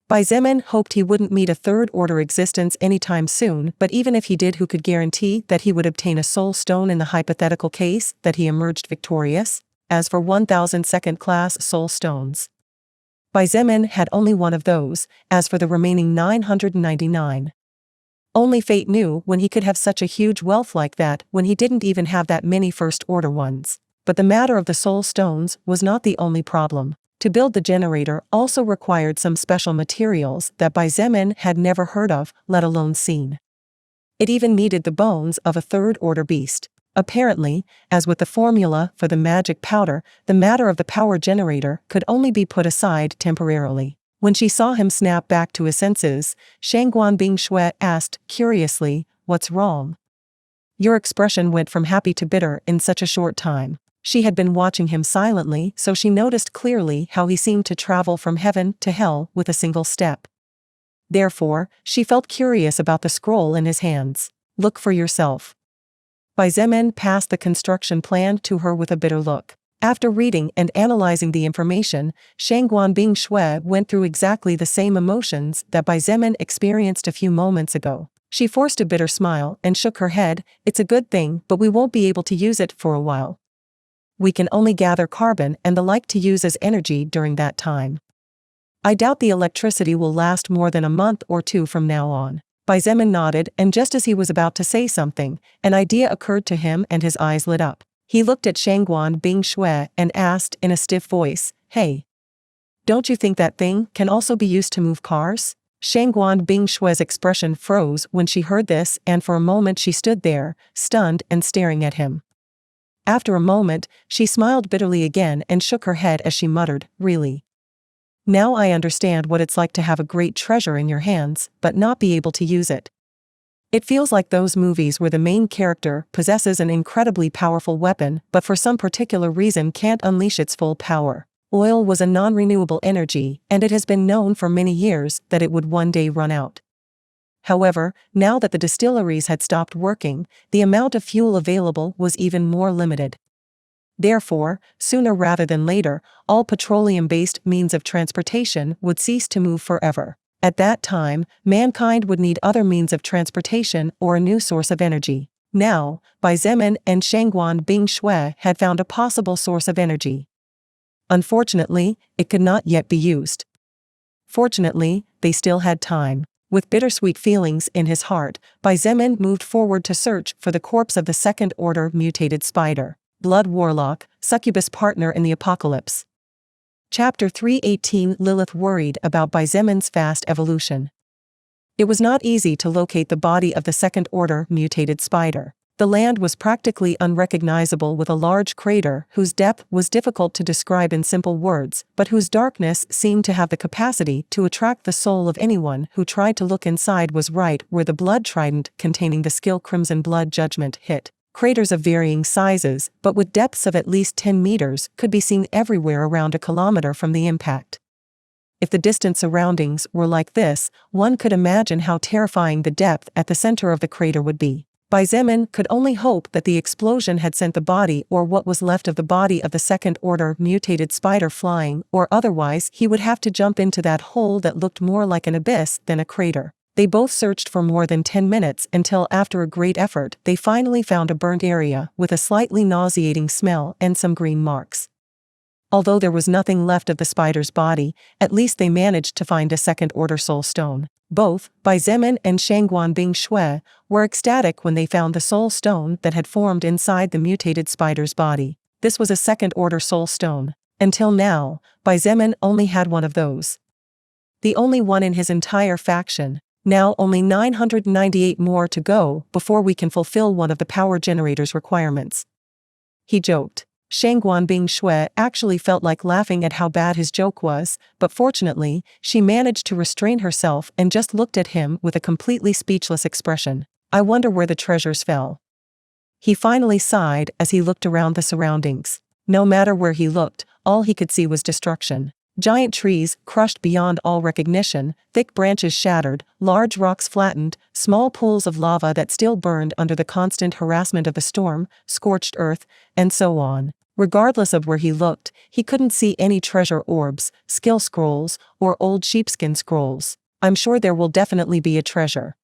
Bai Zemin hoped he wouldn't meet a 3rd order existence anytime soon, but even if he did, who could guarantee that he would obtain a soul stone in the hypothetical case that he emerged victorious? As for 1,000 second class soul stones, Bai Zemin had only one of those. As for the remaining 999, only fate knew when he could have such a huge wealth like that when he didn't even have that many first order ones. But the matter of the soul stones was not the only problem. To build the generator also required some special materials that Bai Zemin had never heard of, let alone seen. It even needed the bones of a 3rd order beast. Apparently, as with the formula for the magic powder, the matter of the power generator could only be put aside temporarily. When she saw him snap back to his senses, Shangguan Bingshui asked curiously, "What's wrong?" Your expression went from happy to bitter in such a short time. She had been watching him silently, so she noticed clearly how he seemed to travel from heaven to hell with a single step. Therefore, she felt curious about the scroll in his hands. Look for yourself. Bai Zemin passed the construction plan to her with a bitter look. After reading and analyzing the information, Shangguan Bingshui went through exactly the same emotions that Bai Zemin experienced a few moments ago. She forced a bitter smile and shook her head. It's a good thing, but we won't be able to use it for a while. We can only gather carbon and the like to use as energy during that time. I doubt the electricity will last more than a month or 2 from now on. Bai Zemin nodded, and just as he was about to say something, an idea occurred to him and his eyes lit up. He looked at Shangguan Bingshui and asked in a stiff voice, "Hey, don't you think that thing can also be used to move cars?" Shangguan Bingshui's expression froze when she heard this, and for a moment she stood there, stunned and staring at him. After a moment, she smiled bitterly again and shook her head as she muttered, "Really? Now I understand what it's like to have a great treasure in your hands, but not be able to use it. It feels like those movies where the main character possesses an incredibly powerful weapon, but for some particular reason can't unleash its full power. Oil was a non-renewable energy, and it has been known for many years that it would one day run out. However, now that the distilleries had stopped working, the amount of fuel available was even more limited. Therefore, sooner rather than later, all petroleum-based means of transportation would cease to move forever. At that time, mankind would need other means of transportation or a new source of energy. Now, Bai Zemin and Shangguan Bingshui had found a possible source of energy. Unfortunately, it could not yet be used. Fortunately, they still had time. With bittersweet feelings in his heart, Bai Zemin moved forward to search for the corpse of the second-order mutated spider, Blood Warlock, Succubus Partner in the Apocalypse. Chapter 318. Lilith worried about Bai Zemin's fast evolution. It was not easy to locate the body of the second-order mutated spider. The land was practically unrecognizable, with a large crater whose depth was difficult to describe in simple words, but whose darkness seemed to have the capacity to attract the soul of anyone who tried to look inside. Was right where the blood trident containing the skill Crimson Blood Judgment hit. Craters of varying sizes, but with depths of at least 10 meters, could be seen everywhere around a kilometer from the impact. If the distant surroundings were like this, one could imagine how terrifying the depth at the center of the crater would be. Bai Zemin could only hope that the explosion had sent the body or what was left of the body of the second-order mutated spider flying, or otherwise he would have to jump into that hole that looked more like an abyss than a crater. They both searched for more than 10 minutes until, after a great effort, they finally found a burnt area with a slightly nauseating smell and some green marks. Although there was nothing left of the spider's body, at least they managed to find a second-order soul stone. Both, Bai Zemin and Shangguan Bingshui, were ecstatic when they found the soul stone that had formed inside the mutated spider's body. This was a second-order soul stone. Until now, Bai Zemin only had one of those. The only one in his entire faction. Now only 998 more to go before we can fulfill one of the power generator's requirements. He joked. Shangguan Bingshui actually felt like laughing at how bad his joke was, but fortunately, she managed to restrain herself and just looked at him with a completely speechless expression. I wonder where the treasures fell. He finally sighed as he looked around the surroundings. No matter where he looked, all he could see was destruction. Giant trees crushed beyond all recognition, thick branches shattered, large rocks flattened, small pools of lava that still burned under the constant harassment of the storm, scorched earth, and so on. Regardless of where he looked, he couldn't see any treasure orbs, skill scrolls, or old sheepskin scrolls. I'm sure there will definitely be a treasure.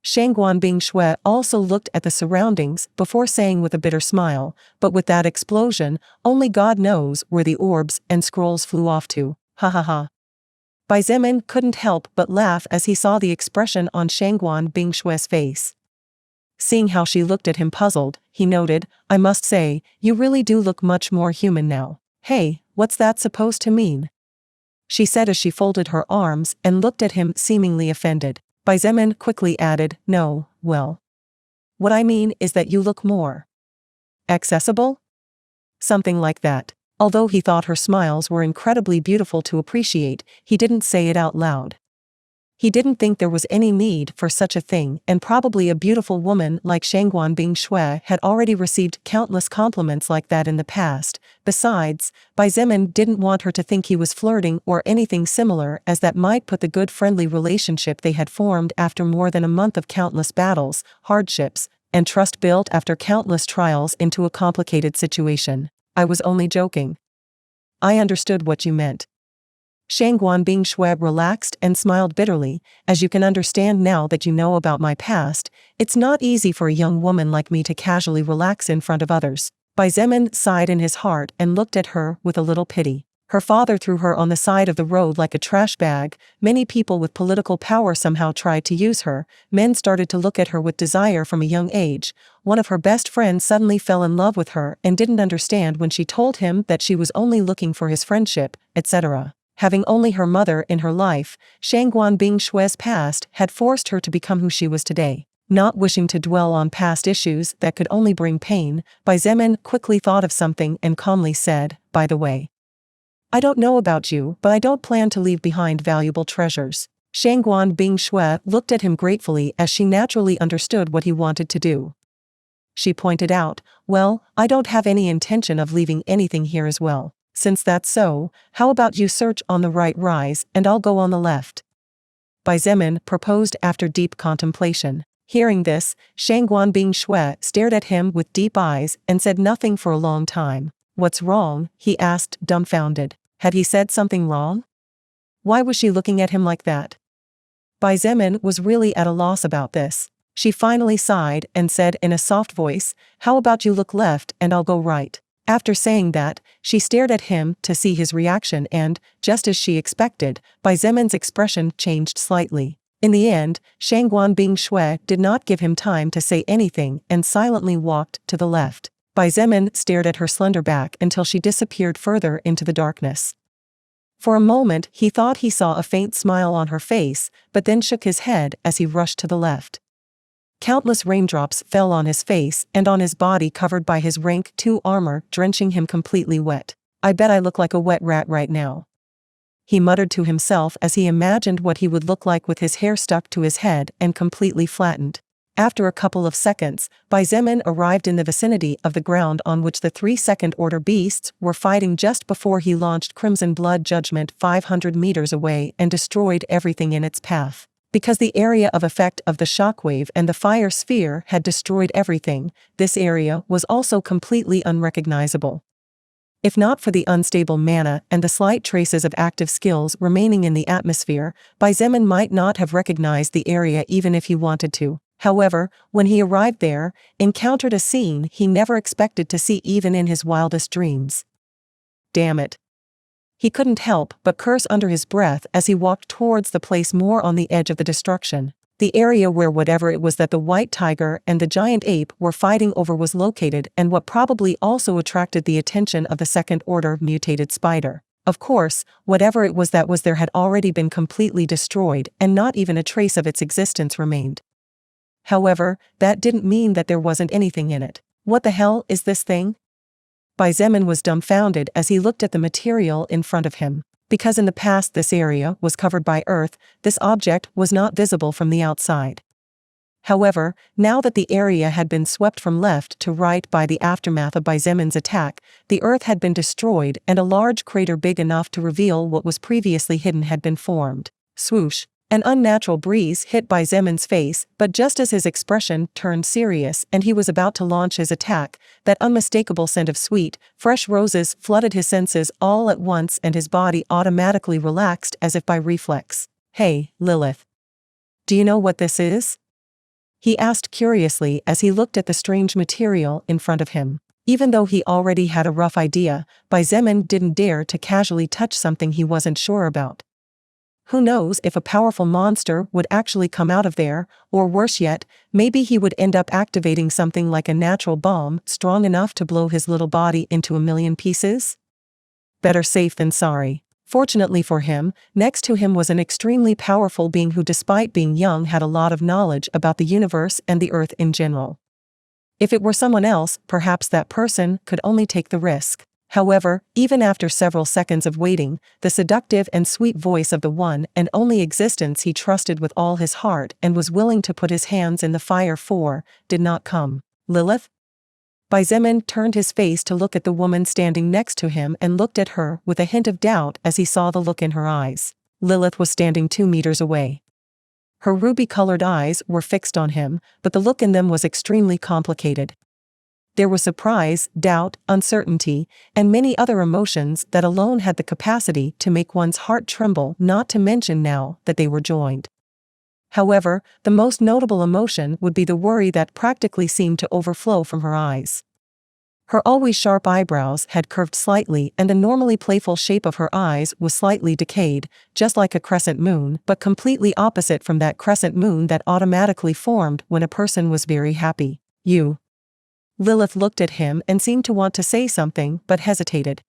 Shangguan Bingshui also looked at the surroundings before saying with a bitter smile, but with that explosion, only God knows where the orbs and scrolls flew off to. Ha ha ha. Bai Zemin couldn't help but laugh as he saw the expression on Shangguan Bingshui's face. Seeing how she looked at him puzzled, he noted, I must say, you really do look much more human now. Hey, what's that supposed to mean? She said as she folded her arms and looked at him seemingly offended. Bai Zemin quickly added, no, well. What I mean is that you look more accessible? Something like that. Although he thought her smiles were incredibly beautiful to appreciate, he didn't say it out loud. He didn't think there was any need for such a thing, and probably a beautiful woman like Shangguan Bingshui had already received countless compliments like that in the past. Besides, Bai Zemin didn't want her to think he was flirting or anything similar, as that might put the good friendly relationship they had formed after more than a month of countless battles, hardships, and trust built after countless trials into a complicated situation. I was only joking. I understood what you meant. Shangguan Bingshui relaxed and smiled bitterly. As you can understand now that you know about my past, it's not easy for a young woman like me to casually relax in front of others. Bai Zemin sighed in his heart and looked at her with a little pity. Her father threw her on the side of the road like a trash bag. Many people with political power somehow tried to use her. Men started to look at her with desire from a young age. One of her best friends suddenly fell in love with her and didn't understand when she told him that she was only looking for his friendship, etc. Having only her mother in her life, Shangguan Bingshui's past had forced her to become who she was today. Not wishing to dwell on past issues that could only bring pain, Bai Zemin quickly thought of something and calmly said, by the way, I don't know about you, but I don't plan to leave behind valuable treasures. Shangguan Bingshui looked at him gratefully as she naturally understood what he wanted to do. She pointed out, well, I don't have any intention of leaving anything here as well. Since that's so, how about you search on the right rise and I'll go on the left? Bai Zemin proposed after deep contemplation. Hearing this, Shangguan Bing Shui stared at him with deep eyes and said nothing for a long time. What's wrong? He asked, dumbfounded. Had he said something wrong? Why was she looking at him like that? Bai Zemin was really at a loss about this. She finally sighed and said in a soft voice, "How about you look left and I'll go right?" After saying that, she stared at him to see his reaction and, just as she expected, Bai Zemin's expression changed slightly. In the end, Shangguan Bing Shui did not give him time to say anything and silently walked to the left. Bai Zemin stared at her slender back until she disappeared further into the darkness. For a moment he thought he saw a faint smile on her face, but then shook his head as he rushed to the left. Countless raindrops fell on his face and on his body covered by his rank 2 armor, drenching him completely wet. "I bet I look like a wet rat right now," he muttered to himself as he imagined what he would look like with his hair stuck to his head and completely flattened. After a couple of seconds, Bai Zemin arrived in the vicinity of the ground on which the 3 second-order beasts were fighting just before he launched Crimson Blood Judgment 500 meters away and destroyed everything in its path. Because the area of effect of the shockwave and the fire sphere had destroyed everything, this area was also completely unrecognizable. If not for the unstable mana and the slight traces of active skills remaining in the atmosphere, Bai Zemin might not have recognized the area even if he wanted to. However, when he arrived there, encountered a scene he never expected to see even in his wildest dreams. Damn it. He couldn't help but curse under his breath as he walked towards the place more on the edge of the destruction. The area where whatever it was that the white tiger and the giant ape were fighting over was located and what probably also attracted the attention of the second-order mutated spider. Of course, whatever it was that was there had already been completely destroyed and not even a trace of its existence remained. However, that didn't mean that there wasn't anything in it. What the hell is this thing? Bai Zemin was dumbfounded as he looked at the material in front of him. Because in the past this area was covered by earth, this object was not visible from the outside. However, now that the area had been swept from left to right by the aftermath of Bai Zemin's attack, the earth had been destroyed and a large crater big enough to reveal what was previously hidden had been formed. Swoosh! An unnatural breeze hit Bai Zemin's face, but just as his expression turned serious and he was about to launch his attack, that unmistakable scent of sweet, fresh roses flooded his senses all at once and his body automatically relaxed as if by reflex. "Hey, Lilith. Do you know what this is?" he asked curiously as he looked at the strange material in front of him. Even though he already had a rough idea, Bai Zemin didn't dare to casually touch something he wasn't sure about. Who knows if a powerful monster would actually come out of there, or worse yet, maybe he would end up activating something like a natural bomb strong enough to blow his little body into a million pieces? Better safe than sorry. Fortunately for him, next to him was an extremely powerful being who, despite being young, had a lot of knowledge about the universe and the earth in general. If it were someone else, perhaps that person could only take the risk. However, even after several seconds of waiting, the seductive and sweet voice of the one and only existence he trusted with all his heart and was willing to put his hands in the fire for, did not come. "Lilith?" Bai Zemin turned his face to look at the woman standing next to him and looked at her with a hint of doubt as he saw the look in her eyes. Lilith was standing 2 meters away. Her ruby-colored eyes were fixed on him, but the look in them was extremely complicated. There was surprise, doubt, uncertainty, and many other emotions that alone had the capacity to make one's heart tremble, not to mention now that they were joined. However, the most notable emotion would be the worry that practically seemed to overflow from her eyes. Her always sharp eyebrows had curved slightly and the normally playful shape of her eyes was slightly decayed, just like a crescent moon, but completely opposite from that crescent moon that automatically formed when a person was very happy. "You." Lilith looked at him and seemed to want to say something but hesitated.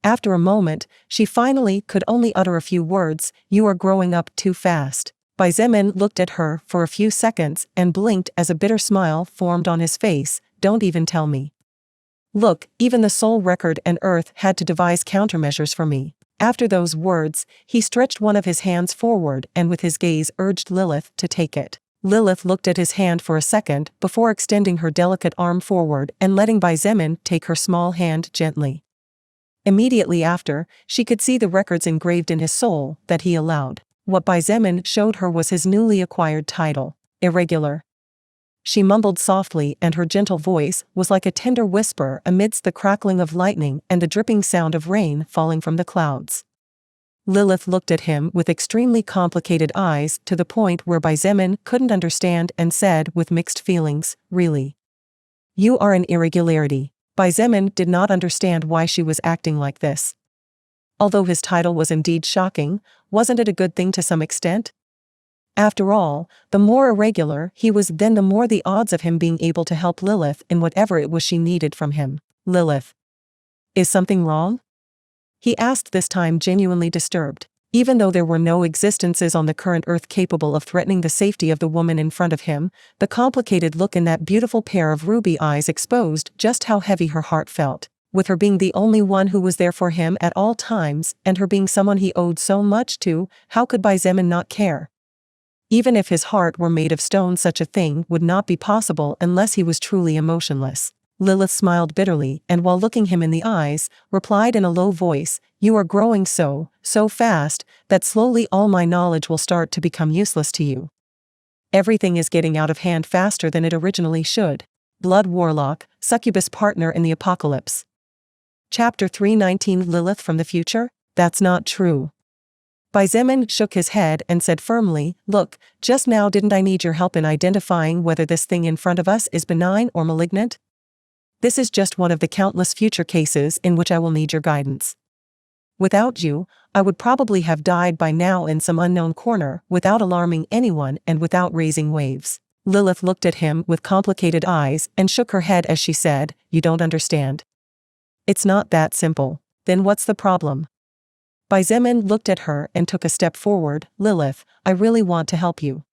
After a moment, she finally could only utter a few words, "You are growing up too fast." Bai Zemin looked at her for a few seconds and blinked as a bitter smile formed on his face. "Don't even tell me. Look, even the soul record and earth had to devise countermeasures for me." After those words, he stretched one of his hands forward and with his gaze urged Lilith to take it. Lilith looked at his hand for a second before extending her delicate arm forward and letting Bai Zemin take her small hand gently. Immediately after, she could see the records engraved in his soul that he allowed. What Xietain showed her was his newly acquired title, irregular. She mumbled softly, and her gentle voice was like a tender whisper amidst the crackling of lightning and the dripping sound of rain falling from the clouds. Lilith looked at him with extremely complicated eyes to the point where Xietain couldn't understand and said with mixed feelings, "Really? You are an irregularity." Xietain did not understand why she was acting like this. Although his title was indeed shocking, wasn't it a good thing to some extent? After all, the more irregular he was, then the more the odds of him being able to help Lilith in whatever it was she needed from him. "Lilith. Is something wrong?" he asked, this time genuinely disturbed. Even though there were no existences on the current earth capable of threatening the safety of the woman in front of him, the complicated look in that beautiful pair of ruby eyes exposed just how heavy her heart felt. With her being the only one who was there for him at all times, and her being someone he owed so much to, how could Xietain not care? Even if his heart were made of stone, such a thing would not be possible unless he was truly emotionless. Lilith smiled bitterly, and while looking him in the eyes, replied in a low voice, "You are growing so fast, that slowly all my knowledge will start to become useless to you. Everything is getting out of hand faster than it originally should." Blood Warlock, Succubus Partner in the Apocalypse. Chapter 319. Lilith from the future? That's not true. Xietain shook his head and said firmly, "Look, just now didn't I need your help in identifying whether this thing in front of us is benign or malignant? This is just one of the countless future cases in which I will need your guidance. Without you, I would probably have died by now in some unknown corner, without alarming anyone and without raising waves." Lilith looked at him with complicated eyes and shook her head as she said, "You don't understand. It's not that simple." "Then what's the problem?" Xietain looked at her and took a step forward. "Lilith, I really want to help you.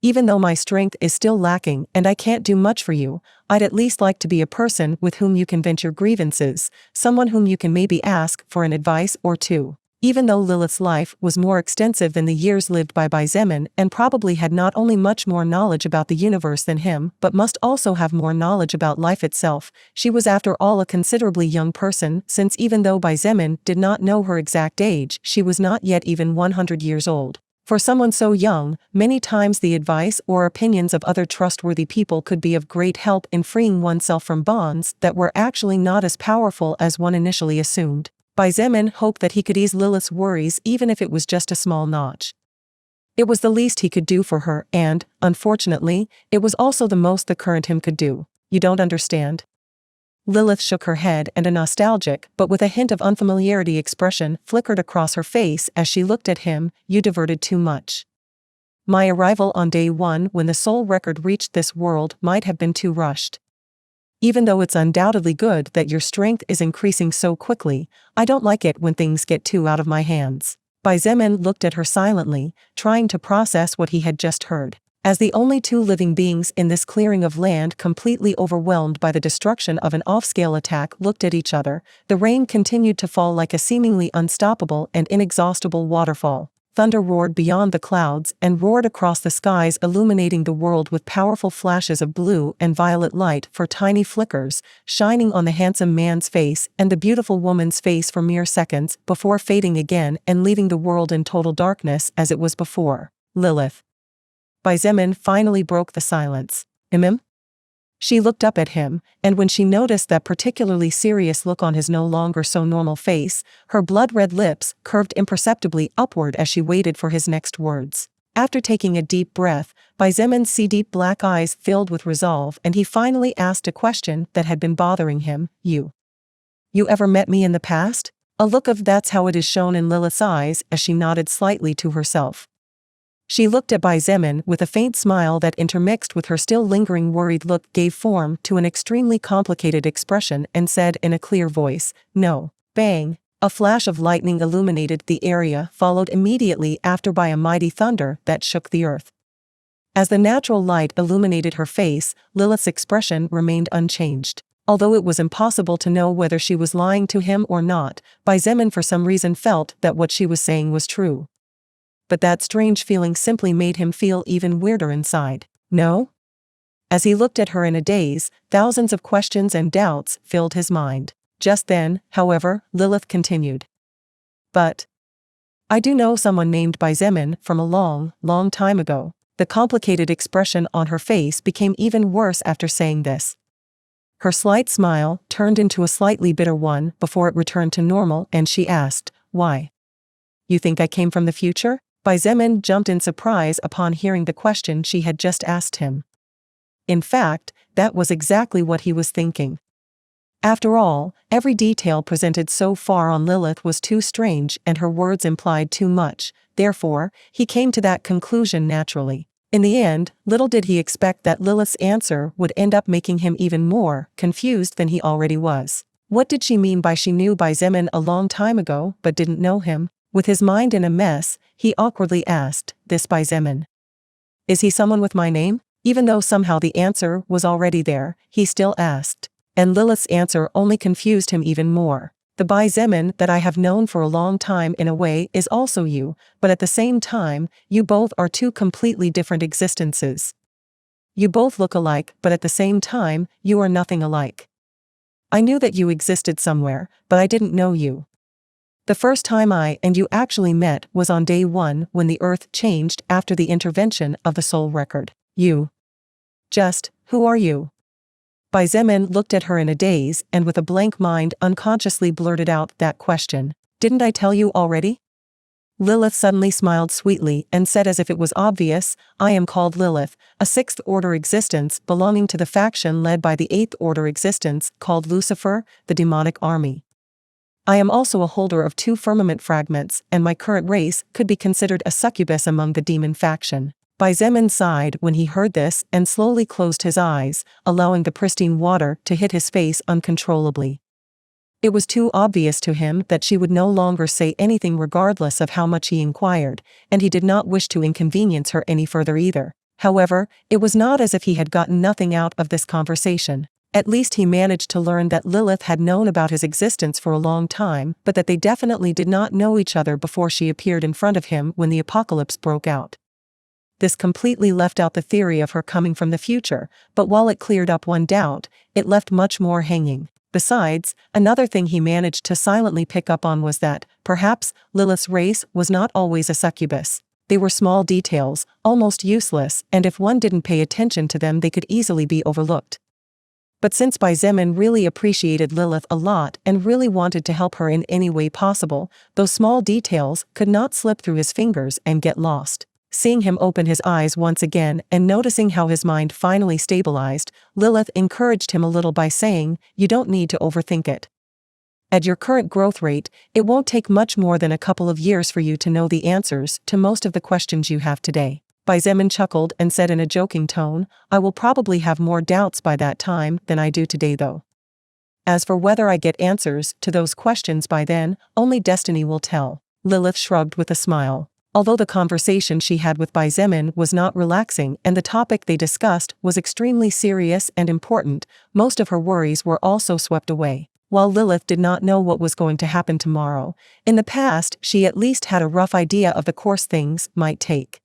Even though my strength is still lacking and I can't do much for you, I'd at least like to be a person with whom you can vent your grievances, someone whom you can maybe ask for an advice or two." Even though Lilith's life was more extensive than the years lived by Xietain, and probably had not only much more knowledge about the universe than him, but must also have more knowledge about life itself, she was after all a considerably young person, since even though Xietain did not know her exact age, she was not yet even 100 years old. For someone so young, many times the advice or opinions of other trustworthy people could be of great help in freeing oneself from bonds that were actually not as powerful as one initially assumed. Xietain hoped that he could ease Lilith's worries, even if it was just a small notch. It was the least he could do for her, and, unfortunately, it was also the most the current him could do. "You don't understand?" Lilith shook her head, and a nostalgic, but with a hint of unfamiliarity, expression flickered across her face as she looked at him. "You diverted too much. My arrival on day one when the soul record reached this world might have been too rushed. Even though it's undoubtedly good that your strength is increasing so quickly, I don't like it when things get too out of my hands." Xietain looked at her silently, trying to process what he had just heard. As the only two living beings in this clearing of land completely overwhelmed by the destruction of an off-scale attack looked at each other, the rain continued to fall like a seemingly unstoppable and inexhaustible waterfall. Thunder roared beyond the clouds and roared across the skies, illuminating the world with powerful flashes of blue and violet light for tiny flickers, shining on the handsome man's face and the beautiful woman's face for mere seconds before fading again and leaving the world in total darkness as it was before. "Lilith." Xietain finally broke the silence. She looked up at him, and when she noticed that particularly serious look on his no longer so normal face, her blood-red lips curved imperceptibly upward as she waited for his next words. After taking a deep breath, Xietan's deep black eyes filled with resolve, and he finally asked a question that had been bothering him. You ever met me in the past?" A look of "that's how it is" shown in Lilith's eyes as she nodded slightly to herself. She looked at Xietain with a faint smile that, intermixed with her still lingering worried look, gave form to an extremely complicated expression and said in a clear voice, "No." Bang! A flash of lightning illuminated the area, followed immediately after by a mighty thunder that shook the earth. As the natural light illuminated her face, Lilith's expression remained unchanged. Although it was impossible to know whether she was lying to him or not, Xietain for some reason felt that what she was saying was true. But that strange feeling simply made him feel even weirder inside. "No?" As he looked at her in a daze, thousands of questions and doubts filled his mind. Just then, however, Lilith continued. But I do know someone named Xietain from a long, long time ago. The complicated expression on her face became even worse after saying this. Her slight smile turned into a slightly bitter one before it returned to normal, and she asked, "Why? You think I came from the future?" Xietain jumped in surprise upon hearing the question she had just asked him. In fact, that was exactly what he was thinking. After all, every detail presented so far on Lilith was too strange and her words implied too much, therefore, he came to that conclusion naturally. In the end, little did he expect that Lilith's answer would end up making him even more confused than he already was. What did she mean by she knew Xietain a long time ago but didn't know him? With his mind in a mess, he awkwardly asked, "This Xietain. Is he someone with my name?" Even though somehow the answer was already there, he still asked. And Lilith's answer only confused him even more. "The Xietain that I have known for a long time in a way is also you, but at the same time, you both are two completely different existences. You both look alike, but at the same time, you are nothing alike. I knew that you existed somewhere, but I didn't know you. The first time I and you actually met was on day 1 when the earth changed after the intervention of the soul record. You. Just, who are you?" Xietain looked at her in a daze and with a blank mind unconsciously blurted out that question. "Didn't I tell you already?" Lilith suddenly smiled sweetly and said as if it was obvious, "I am called Lilith, a 6th order existence belonging to the faction led by the 8th order existence called Lucifer, the demonic army. I am also a holder of 2 firmament fragments, and my current race could be considered a succubus among the demon faction." Xietain sighed when he heard this and slowly closed his eyes, allowing the pristine water to hit his face uncontrollably. It was too obvious to him that she would no longer say anything regardless of how much he inquired, and he did not wish to inconvenience her any further either. However, it was not as if he had gotten nothing out of this conversation. At least he managed to learn that Lilith had known about his existence for a long time, but that they definitely did not know each other before she appeared in front of him when the apocalypse broke out. This completely left out the theory of her coming from the future, but while it cleared up one doubt, it left much more hanging. Besides, another thing he managed to silently pick up on was that, perhaps, Lilith's race was not always a succubus. They were small details, almost useless, and if one didn't pay attention to them they could easily be overlooked. But since Xietain really appreciated Lilith a lot and really wanted to help her in any way possible, those small details could not slip through his fingers and get lost. Seeing him open his eyes once again and noticing how his mind finally stabilized, Lilith encouraged him a little by saying, "You don't need to overthink it. At your current growth rate, it won't take much more than a couple of years for you to know the answers to most of the questions you have today." Xietain chuckled and said in a joking tone, "I will probably have more doubts by that time than I do today though. As for whether I get answers to those questions by then, only destiny will tell." Lilith shrugged with a smile. Although the conversation she had with Xietain was not relaxing and the topic they discussed was extremely serious and important, most of her worries were also swept away. While Lilith did not know what was going to happen tomorrow, in the past she at least had a rough idea of the course things might take.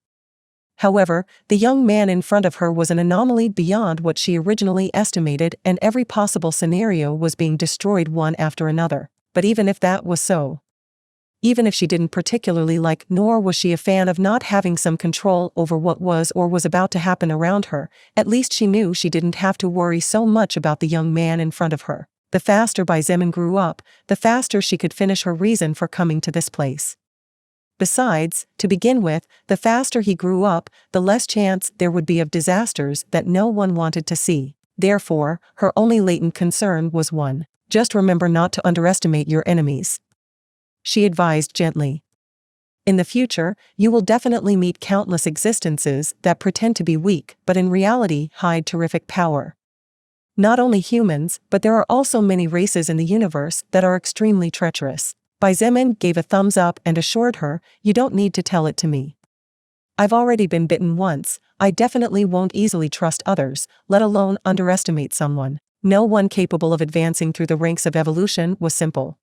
However, the young man in front of her was an anomaly beyond what she originally estimated, and every possible scenario was being destroyed one after another. But even if that was so, even if she didn't particularly like nor was she a fan of not having some control over what was or was about to happen around her, at least she knew she didn't have to worry so much about the young man in front of her. The faster Xietain grew up, the faster she could finish her reason for coming to this place. Besides, to begin with, the faster he grew up, the less chance there would be of disasters that no one wanted to see. Therefore, her only latent concern was one: just remember not to underestimate your enemies. She advised gently. In the future, you will definitely meet countless existences that pretend to be weak but in reality hide terrific power. Not only humans, but there are also many races in the universe that are extremely treacherous. Xietain gave a thumbs up and assured her, "You don't need to tell it to me. I've already been bitten once. I definitely won't easily trust others, let alone underestimate someone." No one capable of advancing through the ranks of evolution was simple.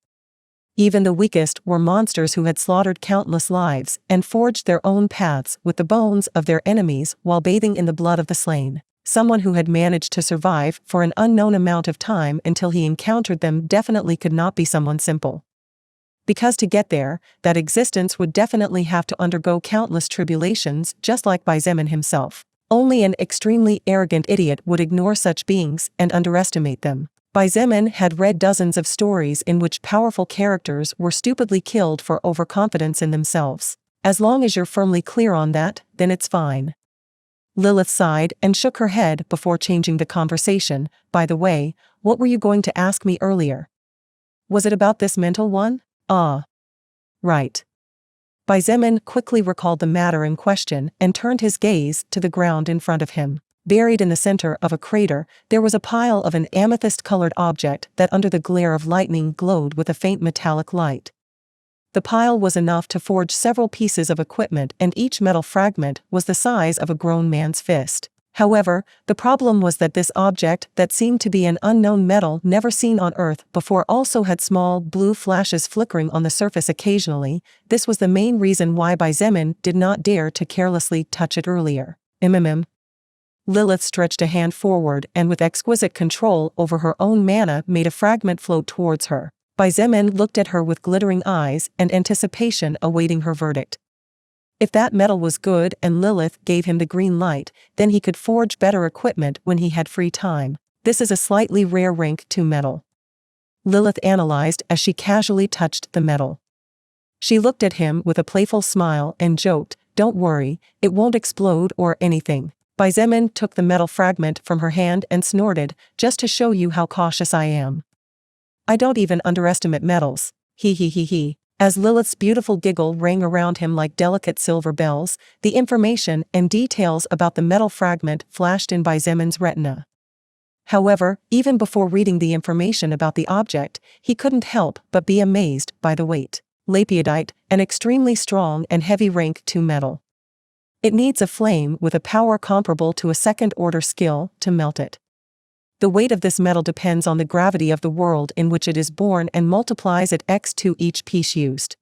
Even the weakest were monsters who had slaughtered countless lives and forged their own paths with the bones of their enemies while bathing in the blood of the slain. Someone who had managed to survive for an unknown amount of time until he encountered them definitely could not be someone simple. Because to get there, that existence would definitely have to undergo countless tribulations, just like Xietain himself. Only an extremely arrogant idiot would ignore such beings and underestimate them. Xietain had read dozens of stories in which powerful characters were stupidly killed for overconfidence in themselves. As long as you're firmly clear on that, then it's fine. Lilith sighed and shook her head before changing the conversation. By the way, what were you going to ask me earlier? Was it about this mental one? Ah. Right. Xietain quickly recalled the matter in question and turned his gaze to the ground in front of him. Buried in the center of a crater, there was a pile of an amethyst-colored object that under the glare of lightning glowed with a faint metallic light. The pile was enough to forge several pieces of equipment, and each metal fragment was the size of a grown man's fist. However, the problem was that this object that seemed to be an unknown metal never seen on Earth before also had small blue flashes flickering on the surface occasionally. This was the main reason why Xietain did not dare to carelessly touch it earlier. Lilith stretched a hand forward and with exquisite control over her own mana made a fragment float towards her. Xietain looked at her with glittering eyes and anticipation awaiting her verdict. If that metal was good and Lilith gave him the green light, then he could forge better equipment when he had free time. This is a slightly rare rank 2 metal. Lilith analyzed as she casually touched the metal. She looked at him with a playful smile and joked, "Don't worry, it won't explode or anything." Xietain took the metal fragment from her hand and snorted, "Just to show you how cautious I am. I don't even underestimate metals, he he he he." As Lilith's beautiful giggle rang around him like delicate silver bells, the information and details about the metal fragment flashed in Xietan's retina. However, even before reading the information about the object, he couldn't help but be amazed by the weight. Lapidite, an extremely strong and heavy rank 2 metal. It needs a flame with a power comparable to a second-order skill to melt it. The weight of this metal depends on the gravity of the world in which it is born and multiplies at x2 each piece used.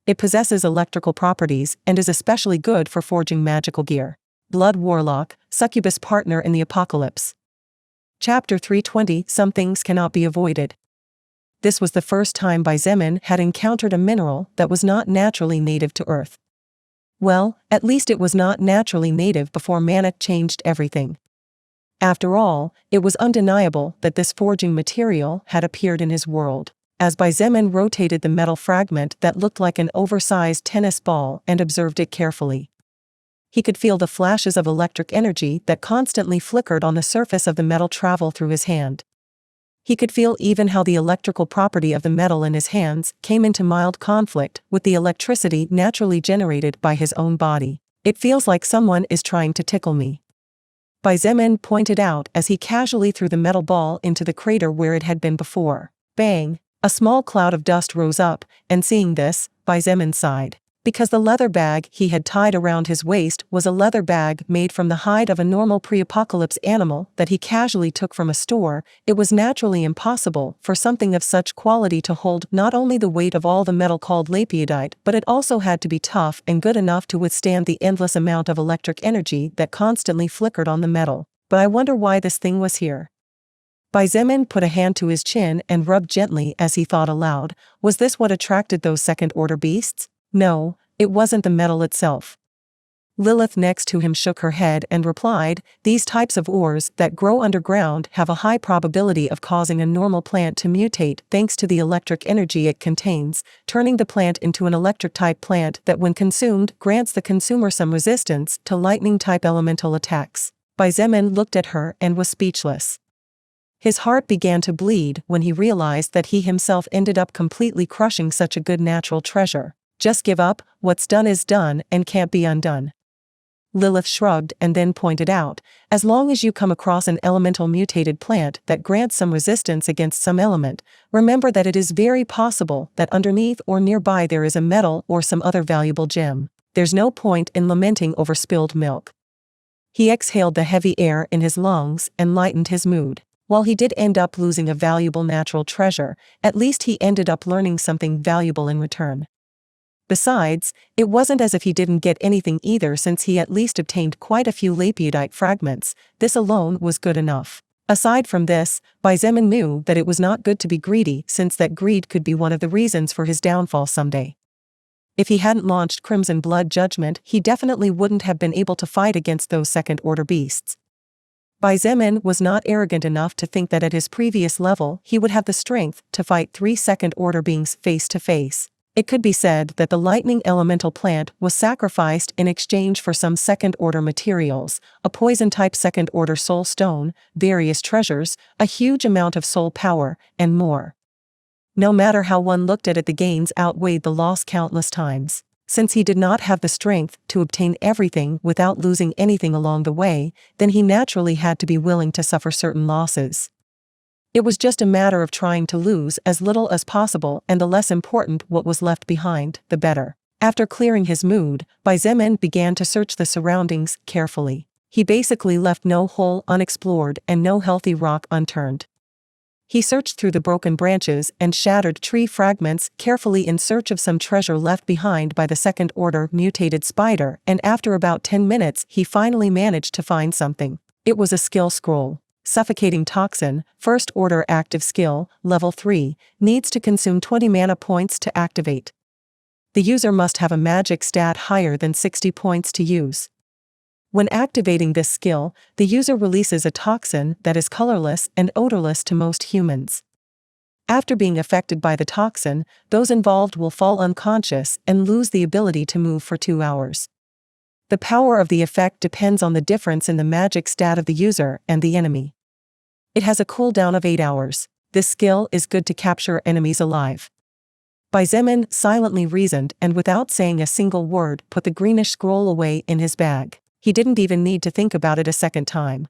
It possesses electrical properties and is especially good for forging magical gear. Blood Warlock, Succubus Partner in the Apocalypse. Chapter 320. Some things cannot be avoided. This was the first time Xietain had encountered a mineral that was not naturally native to Earth. Well, at least it was not naturally native before mana changed everything. After all, it was undeniable that this forging material had appeared in his world. As Xietain rotated the metal fragment that looked like an oversized tennis ball and observed it carefully, he could feel the flashes of electric energy that constantly flickered on the surface of the metal travel through his hand. He could feel even how the electrical property of the metal in his hands came into mild conflict with the electricity naturally generated by his own body. "It feels like someone is trying to tickle me," Xietain pointed out as he casually threw the metal ball into the crater where it had been before. Bang! A small cloud of dust rose up, and seeing this, Xietain sighed. Because the leather bag he had tied around his waist was a leather bag made from the hide of a normal pre-apocalypse animal that he casually took from a store, it was naturally impossible for something of such quality to hold not only the weight of all the metal called lapidite, but it also had to be tough and good enough to withstand the endless amount of electric energy that constantly flickered on the metal. But I wonder why this thing was here. Xietain put a hand to his chin and rubbed gently as he thought aloud. Was this what attracted those second-order beasts? No, it wasn't the metal itself. Lilith next to him shook her head and replied, "These types of ores that grow underground have a high probability of causing a normal plant to mutate thanks to the electric energy it contains, turning the plant into an electric-type plant that when consumed grants the consumer some resistance to lightning-type elemental attacks." Xietain looked at her and was speechless. His heart began to bleed when he realized that he himself ended up completely crushing such a good natural treasure. "Just give up, what's done is done and can't be undone." Lilith shrugged and then pointed out, "As long as you come across an elemental mutated plant that grants some resistance against some element, remember that it is very possible that underneath or nearby there is a metal or some other valuable gem. There's no point in lamenting over spilled milk." He exhaled the heavy air in his lungs and lightened his mood. While he did end up losing a valuable natural treasure, at least he ended up learning something valuable in return. Besides, it wasn't as if he didn't get anything either, since he at least obtained quite a few lapidite fragments. This alone was good enough. Aside from this, Xietain knew that it was not good to be greedy, since that greed could be one of the reasons for his downfall someday. If he hadn't launched Crimson Blood Judgment, he definitely wouldn't have been able to fight against those second-order beasts. Xietain was not arrogant enough to think that at his previous level he would have the strength to fight 3 second-order beings face to face. It could be said that the lightning elemental plant was sacrificed in exchange for some second-order materials, a poison-type second-order soul stone, various treasures, a huge amount of soul power, and more. No matter how one looked at it, the gains outweighed the loss countless times. Since he did not have the strength to obtain everything without losing anything along the way, then he naturally had to be willing to suffer certain losses. It was just a matter of trying to lose as little as possible, and the less important what was left behind, the better. After clearing his mood, Xietain began to search the surroundings carefully. He basically left no hole unexplored and no healthy rock unturned. He searched through the broken branches and shattered tree fragments carefully in search of some treasure left behind by the second-order mutated spider, and after about 10 minutes he finally managed to find something. It was a skill scroll. Suffocating Toxin, First Order Active Skill, Level 3, needs to consume 20 mana points to activate. The user must have a magic stat higher than 60 points to use. When activating this skill, the user releases a toxin that is colorless and odorless to most humans. After being affected by the toxin, those involved will fall unconscious and lose the ability to move for 2 hours. The power of the effect depends on the difference in the magic stat of the user and the enemy. It has a cooldown of 8 hours. This skill is good to capture enemies alive. Xietain silently reasoned and without saying a single word put the greenish scroll away in his bag. He didn't even need to think about it a second time.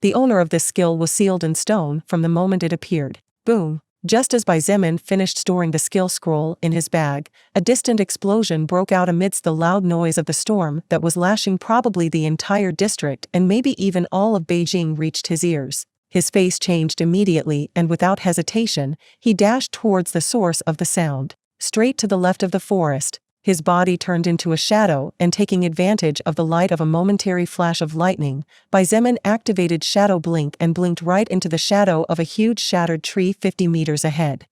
The owner of this skill was sealed in stone from the moment it appeared. Boom! Just as Xietain finished storing the skill scroll in his bag, a distant explosion broke out amidst the loud noise of the storm that was lashing probably the entire district, and maybe even all of Beijing reached his ears. His face changed immediately, and without hesitation, he dashed towards the source of the sound. Straight to the left of the forest, his body turned into a shadow, and taking advantage of the light of a momentary flash of lightning, Xietain activated Shadow Blink and blinked right into the shadow of a huge shattered tree 50 meters ahead.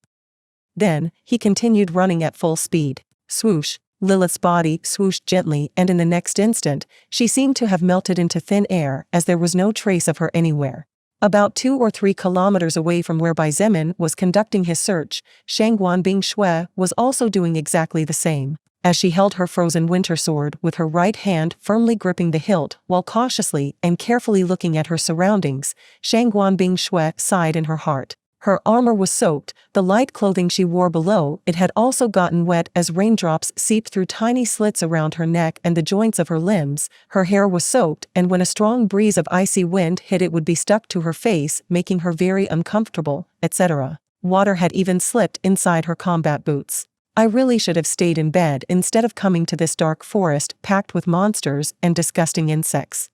Then, he continued running at full speed. Swoosh! Lilith's body swooshed gently, and in the next instant, she seemed to have melted into thin air, as there was no trace of her anywhere. About 2 or 3 kilometers away from where Xietain was conducting his search, Shangguan Bingshui was also doing exactly the same. As she held her frozen winter sword with her right hand firmly gripping the hilt while cautiously and carefully looking at her surroundings, Shangguan Bingshui sighed in her heart. Her armor was soaked, the light clothing she wore below it had also gotten wet as raindrops seeped through tiny slits around her neck and the joints of her limbs. Her hair was soaked, and when a strong breeze of icy wind hit it would be stuck to her face, making her very uncomfortable, etc. Water had even slipped inside her combat boots. I really should have stayed in bed instead of coming to this dark forest packed with monsters and disgusting insects.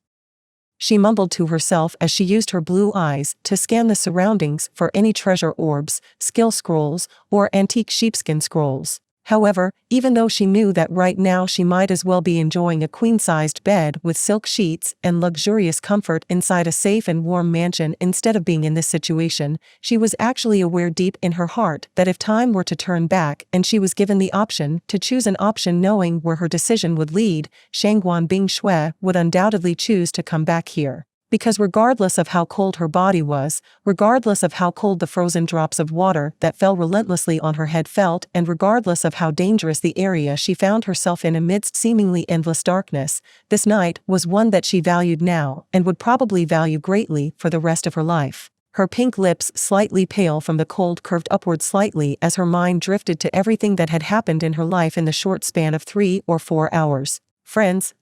She mumbled to herself as she used her blue eyes to scan the surroundings for any treasure orbs, skill scrolls, or antique sheepskin scrolls. However, even though she knew that right now she might as well be enjoying a queen-sized bed with silk sheets and luxurious comfort inside a safe and warm mansion instead of being in this situation, she was actually aware deep in her heart that if time were to turn back and she was given the option to choose an option knowing where her decision would lead, Shangguan Bingshui would undoubtedly choose to come back here. Because regardless of how cold her body was, regardless of how cold the frozen drops of water that fell relentlessly on her head felt, and regardless of how dangerous the area she found herself in amidst seemingly endless darkness, this night was one that she valued now and would probably value greatly for the rest of her life. Her pink lips slightly pale from the cold curved upward slightly as her mind drifted to everything that had happened in her life in the short span of 3 or 4 hours. Friends,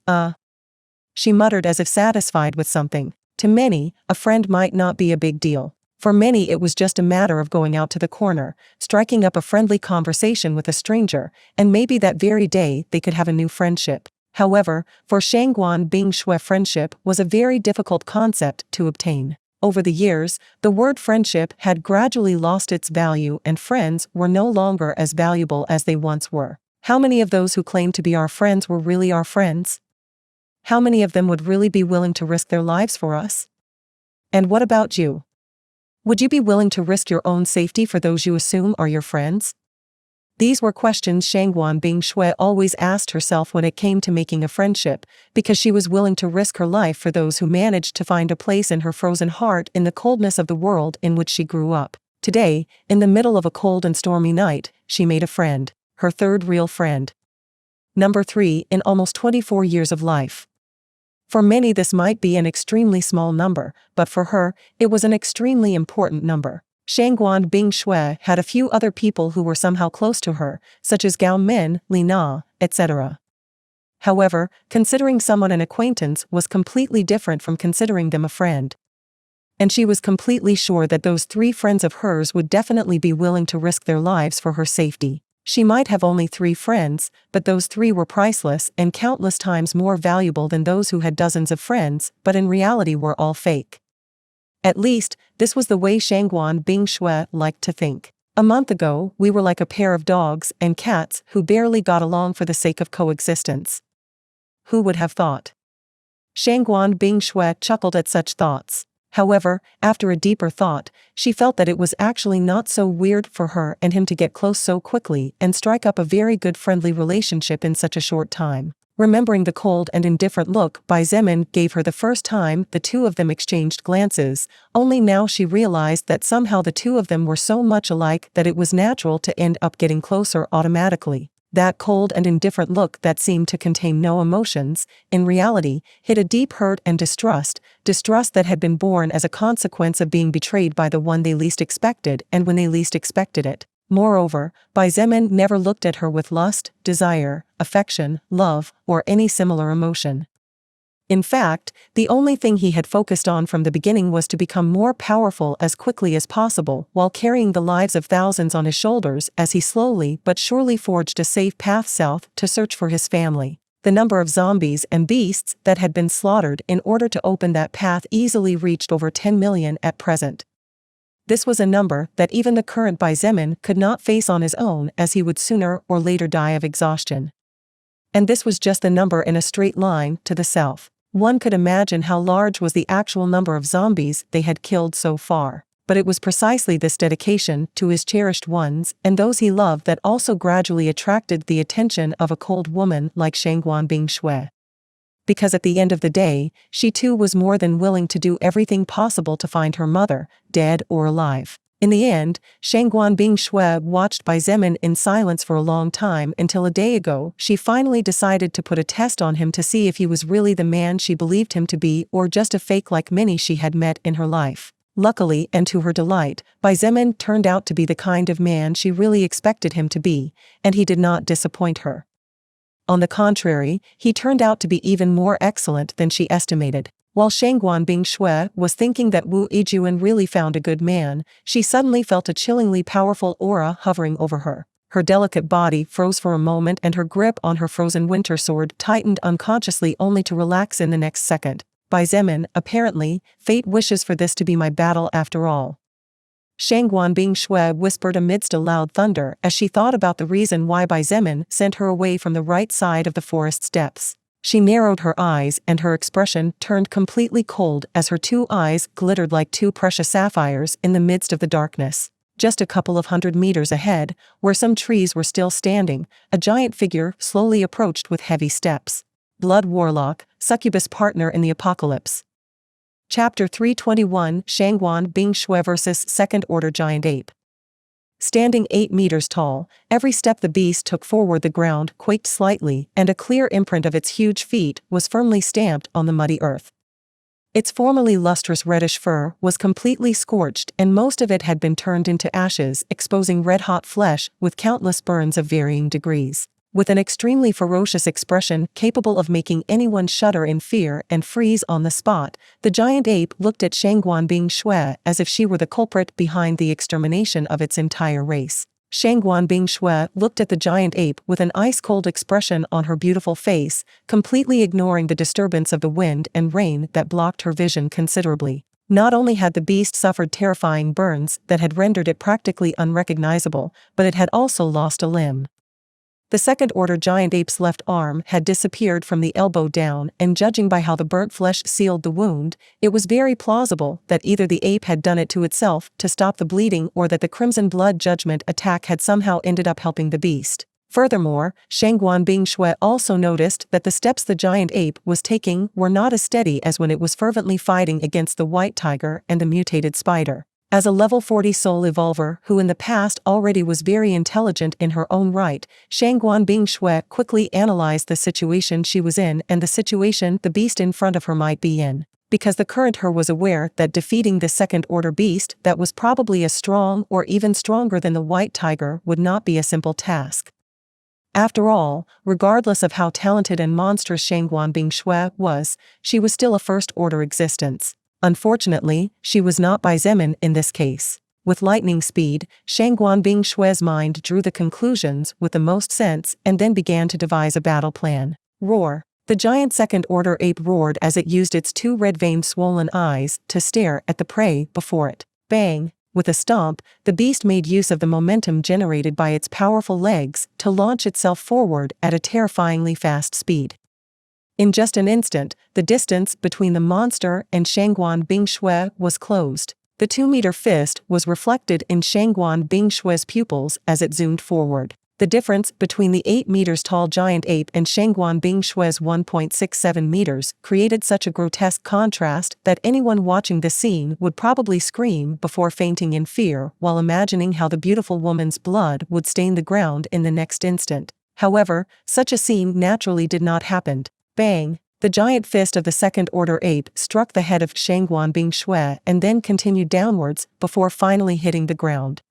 she muttered as if satisfied with something. To many, a friend might not be a big deal. For many it was just a matter of going out to the corner, striking up a friendly conversation with a stranger, and maybe that very day they could have a new friendship. However, for Shangguan Bingshui, friendship was a very difficult concept to obtain. Over the years, the word friendship had gradually lost its value and friends were no longer as valuable as they once were. How many of those who claimed to be our friends were really our friends? How many of them would really be willing to risk their lives for us? And what about you? Would you be willing to risk your own safety for those you assume are your friends? These were questions Shangguan Bingshui always asked herself when it came to making a friendship, because she was willing to risk her life for those who managed to find a place in her frozen heart in the coldness of the world in which she grew up. Today, in the middle of a cold and stormy night, she made a friend, her third real friend. Number 3 in almost 24 years of life. For many this might be an extremely small number, but for her, it was an extremely important number. Shangguan Bingshui had a few other people who were somehow close to her, such as Gao Min, Li Na, etc. However, considering someone an acquaintance was completely different from considering them a friend. And she was completely sure that those 3 friends of hers would definitely be willing to risk their lives for her safety. She might have only 3 friends, but those 3 were priceless and countless times more valuable than those who had dozens of friends, but in reality were all fake. At least, this was the way Shangguan Bingshui liked to think. A month ago, we were like a pair of dogs and cats who barely got along for the sake of coexistence. Who would have thought? Shangguan Bingshui chuckled at such thoughts. However, after a deeper thought, she felt that it was actually not so weird for her and him to get close so quickly and strike up a very good friendly relationship in such a short time. Remembering the cold and indifferent look Bai Zemin gave her the first time the 2 of them exchanged glances, only now she realized that somehow the 2 of them were so much alike that it was natural to end up getting closer automatically. That cold and indifferent look that seemed to contain no emotions, in reality, hid a deep hurt and distrust that had been born as a consequence of being betrayed by the one they least expected and when they least expected it. Moreover, Bai Zemin never looked at her with lust, desire, affection, love, or any similar emotion. In fact, the only thing he had focused on from the beginning was to become more powerful as quickly as possible while carrying the lives of thousands on his shoulders as he slowly but surely forged a safe path south to search for his family. The number of zombies and beasts that had been slaughtered in order to open that path easily reached over 10 million at present. This was a number that even the current Bai Zemin could not face on his own, as he would sooner or later die of exhaustion. And this was just the number in a straight line to the south. One could imagine how large was the actual number of zombies they had killed so far. But it was precisely this dedication to his cherished ones and those he loved that also gradually attracted the attention of a cold woman like Shangguan Bingshui. Because at the end of the day, she too was more than willing to do everything possible to find her mother, dead or alive. In the end, Shangguan Bingshui watched Bai Zemin in silence for a long time until a day ago she finally decided to put a test on him to see if he was really the man she believed him to be or just a fake like many she had met in her life. Luckily and to her delight, Bai Zemin turned out to be the kind of man she really expected him to be, and he did not disappoint her. On the contrary, he turned out to be even more excellent than she estimated. While Shangguan Bingshui was thinking that Wu Yijuan really found a good man, she suddenly felt a chillingly powerful aura hovering over her. Her delicate body froze for a moment and her grip on her frozen winter sword tightened unconsciously only to relax in the next second. Bai Zemin, apparently, fate wishes for this to be my battle after all. Shangguan Bingshui whispered amidst a loud thunder as she thought about the reason why Bai Zemin sent her away from the right side of the forest's depths. She narrowed her eyes and her expression turned completely cold as her 2 eyes glittered like 2 precious sapphires in the midst of the darkness. Just a couple of 100 meters ahead, where some trees were still standing, a giant figure slowly approached with heavy steps. Blood Warlock, Succubus Partner in the Apocalypse. Chapter 321 Shangguan Bingshui vs. Second Order Giant Ape. Standing 8 meters tall, every step the beast took forward the ground quaked slightly and a clear imprint of its huge feet was firmly stamped on the muddy earth. Its formerly lustrous reddish fur was completely scorched and most of it had been turned into ashes, exposing red-hot flesh with countless burns of varying degrees. With an extremely ferocious expression capable of making anyone shudder in fear and freeze on the spot, the giant ape looked at Shangguan Bingshui as if she were the culprit behind the extermination of its entire race. Shangguan Bingshui looked at the giant ape with an ice-cold expression on her beautiful face, completely ignoring the disturbance of the wind and rain that blocked her vision considerably. Not only had the beast suffered terrifying burns that had rendered it practically unrecognizable, but it had also lost a limb. The second-order giant ape's left arm had disappeared from the elbow down, and judging by how the burnt flesh sealed the wound, it was very plausible that either the ape had done it to itself to stop the bleeding or that the Crimson Blood Judgment attack had somehow ended up helping the beast. Furthermore, Shangguan Bingshui also noticed that the steps the giant ape was taking were not as steady as when it was fervently fighting against the white tiger and the mutated spider. As a level 40 soul evolver who in the past already was very intelligent in her own right, Shangguan Bingshui quickly analyzed the situation she was in and the situation the beast in front of her might be in. Because the current her was aware that defeating the second-order beast that was probably as strong or even stronger than the white tiger would not be a simple task. After all, regardless of how talented and monstrous Shangguan Bingshui was, she was still a first-order existence. Unfortunately, she was not by Xietain in this case. With lightning speed, Shangguan Bingshui's mind drew the conclusions with the most sense and then began to devise a battle plan. Roar! The giant second-order ape roared as it used its two red-veined swollen eyes to stare at the prey before it. Bang! With a stomp, the beast made use of the momentum generated by its powerful legs to launch itself forward at a terrifyingly fast speed. In just an instant, the distance between the monster and Shangguan Bingshui was closed. The 2-meter fist was reflected in Shangguan Bingshui's pupils as it zoomed forward. The difference between the 8 meters tall giant ape and Shangguan Bingshui's 1.67 meters created such a grotesque contrast that anyone watching the scene would probably scream before fainting in fear while imagining how the beautiful woman's blood would stain the ground in the next instant. However, such a scene naturally did not happen. Bang! The giant fist of the second-order ape struck the head of Shangguan Bingshui and then continued downwards before finally hitting the ground.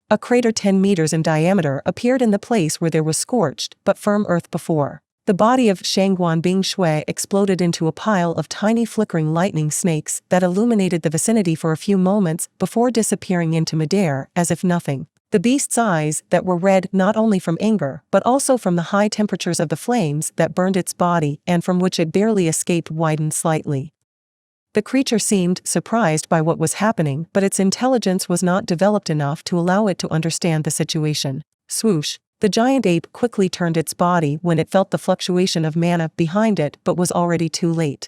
A crater 10 meters in diameter appeared in the place where there was scorched but firm earth before. The body of Shangguan Bingshui exploded into a pile of tiny flickering lightning snakes that illuminated the vicinity for a few moments before disappearing into midair as if nothing. The beast's eyes that were red not only from anger but also from the high temperatures of the flames that burned its body and from which it barely escaped widened slightly. The creature seemed surprised by what was happening, but its intelligence was not developed enough to allow it to understand the situation. Swoosh! The giant ape quickly turned its body when it felt the fluctuation of mana behind it but was already too late.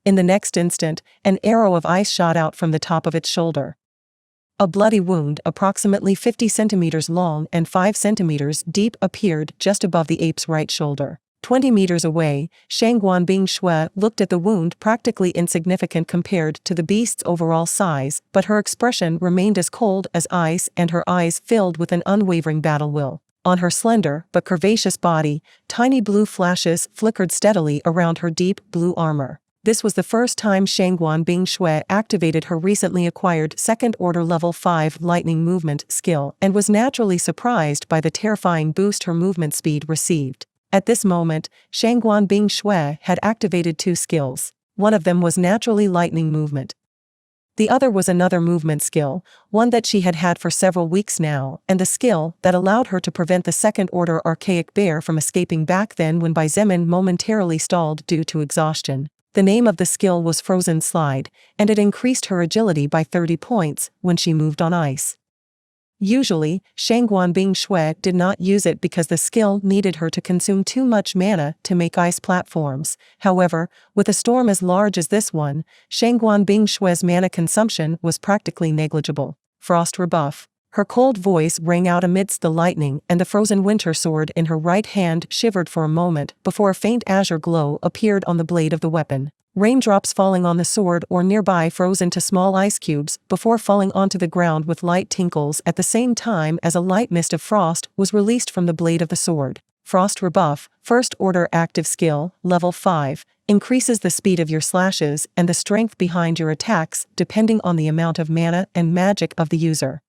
In the next instant, an arrow of ice shot out from the top of its shoulder. A bloody wound approximately 50 centimeters long and 5 centimeters deep appeared just above the ape's right shoulder. 20 meters away, Shangguan Bingshui looked at the wound practically insignificant compared to the beast's overall size, but her expression remained as cold as ice and her eyes filled with an unwavering battle will. On her slender but curvaceous body, tiny blue flashes flickered steadily around her deep blue armor. This was the first time Shangguan Bingshui activated her recently acquired second-order level 5 lightning movement skill and was naturally surprised by the terrifying boost her movement speed received. At this moment, Shangguan Bingshui had activated 2 skills. One of them was naturally lightning movement. The other was another movement skill, one that she had had for several weeks now, and the skill that allowed her to prevent the second-order archaic bear from escaping back then when Xietain momentarily stalled due to exhaustion. The name of the skill was Frozen Slide, and it increased her agility by 30 points when she moved on ice. Usually, Shangguan Bingshui did not use it because the skill needed her to consume too much mana to make ice platforms. However, with a storm as large as this one, Shangguan Bingshui's mana consumption was practically negligible. Frost rebuff. Her cold voice rang out amidst the lightning, and the frozen winter sword in her right hand shivered for a moment before a faint azure glow appeared on the blade of the weapon. Raindrops falling on the sword or nearby froze into small ice cubes before falling onto the ground with light tinkles at the same time as a light mist of frost was released from the blade of the sword. Frost rebuff, first order active skill, level 5, increases the speed of your slashes and the strength behind your attacks depending on the amount of mana and magic of the user.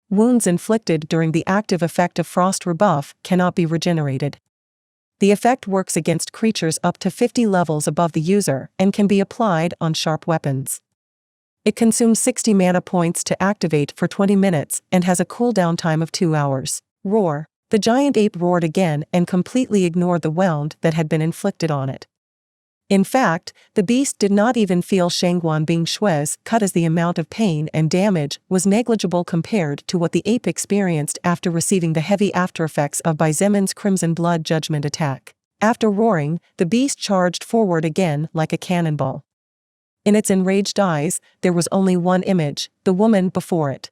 Wounds inflicted during the active effect of frost rebuff cannot be regenerated. The effect works against creatures up to 50 levels above the user and can be applied on sharp weapons. It consumes 60 mana points to activate for 20 minutes and has a cooldown time of 2 hours. Roar! The giant ape roared again and completely ignored the wound that had been inflicted on it. In fact, the beast did not even feel Shangguan Bingshui's cut, as the amount of pain and damage was negligible compared to what the ape experienced after receiving the heavy aftereffects of Baizemen's Crimson Blood Judgment attack. After roaring, the beast charged forward again like a cannonball. In its enraged eyes, there was only one image: the woman before it.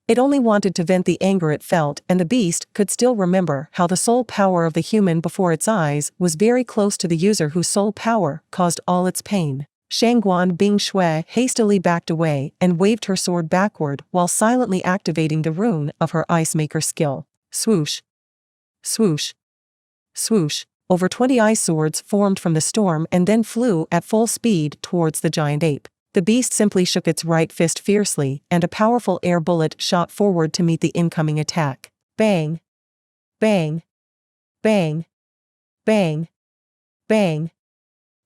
It only wanted to vent the anger it felt, and the beast could still remember how the soul power of the human before its eyes was very close to the user whose soul power caused all its pain. Shangguan Bingshui hastily backed away and waved her sword backward while silently activating the rune of her Ice Maker skill. Swoosh! Swoosh! Swoosh! Over 20 ice swords formed from the storm and then flew at full speed towards the giant ape. The beast simply shook its right fist fiercely, and a powerful air bullet shot forward to meet the incoming attack. Bang! Bang! Bang! Bang! Bang!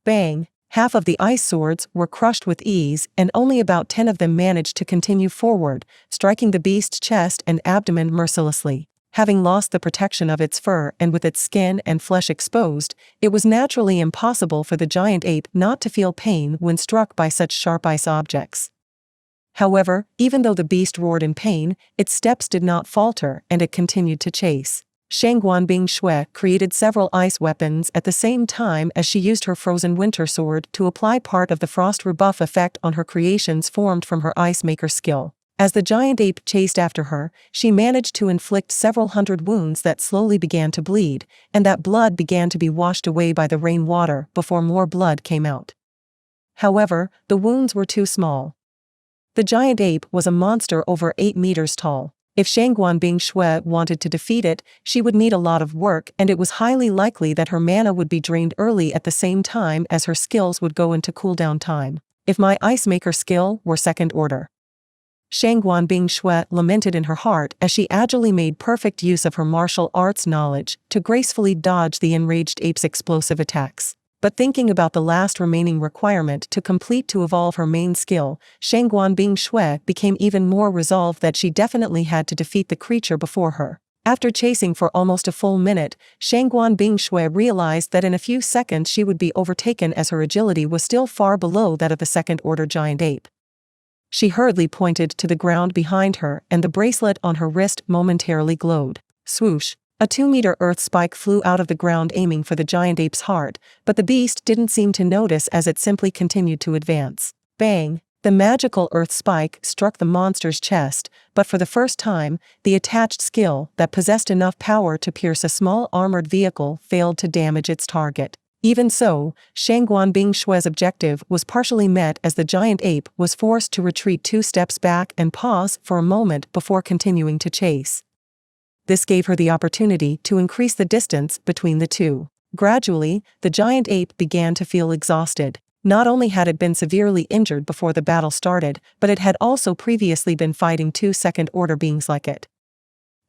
Bang! Half of the ice swords were crushed with ease, and only about 10 of them managed to continue forward, striking the beast's chest and abdomen mercilessly. Having lost the protection of its fur and with its skin and flesh exposed, it was naturally impossible for the giant ape not to feel pain when struck by such sharp ice objects. However, even though the beast roared in pain, its steps did not falter and it continued to chase. Shangguan Bingshui created several ice weapons at the same time as she used her frozen winter sword to apply part of the frost rebuff effect on her creations formed from her Ice Maker skill. As the giant ape chased after her, she managed to inflict several hundred wounds that slowly began to bleed, and that blood began to be washed away by the rainwater before more blood came out. However, the wounds were too small. The giant ape was a monster over 8 meters tall. If Shangguan Bingshui wanted to defeat it, she would need a lot of work, and it was highly likely that her mana would be drained early at the same time as her skills would go into cooldown time. If my Ice Maker skill were second order. Shangguan Bingshui lamented in her heart as she agilely made perfect use of her martial arts knowledge to gracefully dodge the enraged ape's explosive attacks. But thinking about the last remaining requirement to complete to evolve her main skill, Shangguan Bingshui became even more resolved that she definitely had to defeat the creature before her. After chasing for almost a full minute, Shangguan Bingshui realized that in a few seconds she would be overtaken as her agility was still far below that of the second-order giant ape. She hurriedly pointed to the ground behind her, and the bracelet on her wrist momentarily glowed. Swoosh! A 2-meter earth spike flew out of the ground aiming for the giant ape's heart, but the beast didn't seem to notice as it simply continued to advance. Bang! The magical earth spike struck the monster's chest, but for the first time, the attached skill that possessed enough power to pierce a small armored vehicle failed to damage its target. Even so, Shangguan Bingshui's objective was partially met as the giant ape was forced to retreat 2 steps back and pause for a moment before continuing to chase. This gave her the opportunity to increase the distance between the two. Gradually, the giant ape began to feel exhausted. Not only had it been severely injured before the battle started, but it had also previously been fighting 2 second-order beings like it.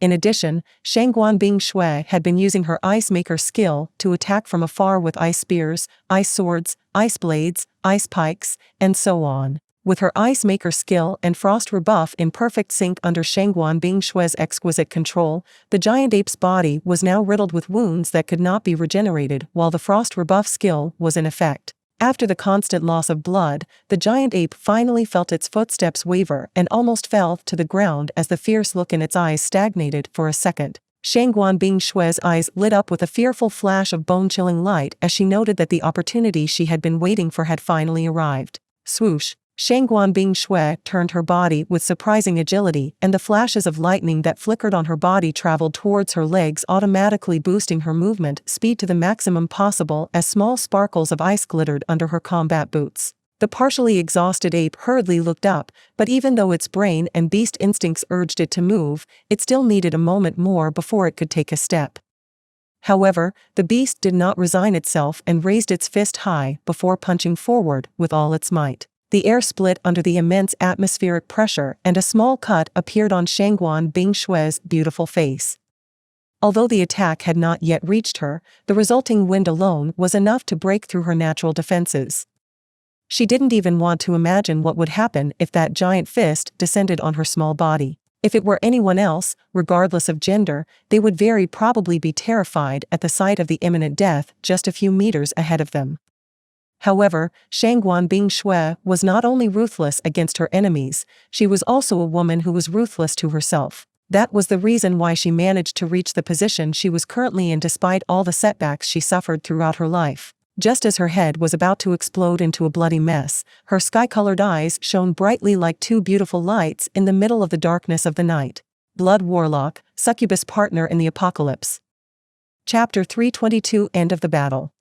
In addition, Shangguan Bingshui had been using her Ice Maker skill to attack from afar with ice spears, ice swords, ice blades, ice pikes, and so on. With her Ice Maker skill and frost rebuff in perfect sync under Shangguan Bingshui's exquisite control, the giant ape's body was now riddled with wounds that could not be regenerated while the frost rebuff skill was in effect. After the constant loss of blood, the giant ape finally felt its footsteps waver and almost fell to the ground as the fierce look in its eyes stagnated for a second. Shangguan Bingshui's eyes lit up with a fearful flash of bone-chilling light as she noted that the opportunity she had been waiting for had finally arrived. Swoosh! Shangguan Bingshui turned her body with surprising agility, and the flashes of lightning that flickered on her body traveled towards her legs, automatically boosting her movement speed to the maximum possible as small sparkles of ice glittered under her combat boots. The partially exhausted ape hurriedly looked up, but even though its brain and beast instincts urged it to move, it still needed a moment more before it could take a step. However, the beast did not resign itself and raised its fist high before punching forward with all its might. The air split under the immense atmospheric pressure, and a small cut appeared on Shangguan Bingshui's beautiful face. Although the attack had not yet reached her, the resulting wind alone was enough to break through her natural defenses. She didn't even want to imagine what would happen if that giant fist descended on her small body. If it were anyone else, regardless of gender, they would very probably be terrified at the sight of the imminent death just a few meters ahead of them. However, Shangguan Bing Shui was not only ruthless against her enemies, she was also a woman who was ruthless to herself. That was the reason why she managed to reach the position she was currently in despite all the setbacks she suffered throughout her life. Just as her head was about to explode into a bloody mess, her sky-colored eyes shone brightly like two beautiful lights in the middle of the darkness of the night. Blood Warlock, Succubus Partner in the Apocalypse. Chapter 322 End of the Battle.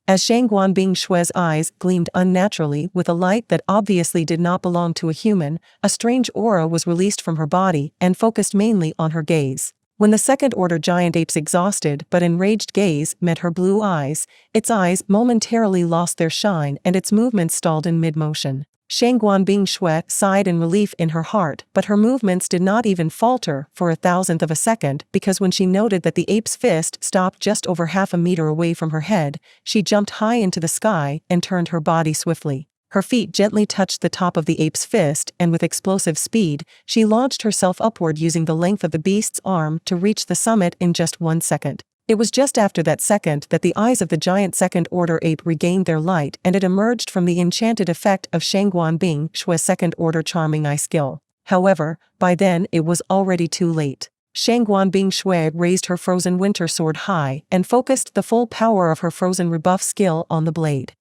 As Shangguan Bing Shui's eyes gleamed unnaturally with a light that obviously did not belong to a human, a strange aura was released from her body and focused mainly on her gaze. When the second-order giant ape's exhausted but enraged gaze met her blue eyes, its eyes momentarily lost their shine and its movements stalled in mid-motion. Shangguan Bing Shui sighed in relief in her heart, but her movements did not even falter for a thousandth of a second because when she noted that the ape's fist stopped just over half a meter away from her head, she jumped high into the sky and turned her body swiftly. Her feet gently touched the top of the ape's fist and with explosive speed, she launched herself upward using the length of the beast's arm to reach the summit in just 1 second. It was just after that second that the eyes of the giant second-order ape regained their light and it emerged from the enchanted effect of Shangguan Bing Shui's second-order charming eye skill. However, by then it was already too late. Shangguan Bing Shui raised her frozen winter sword high and focused the full power of her frozen rebuff skill on the blade.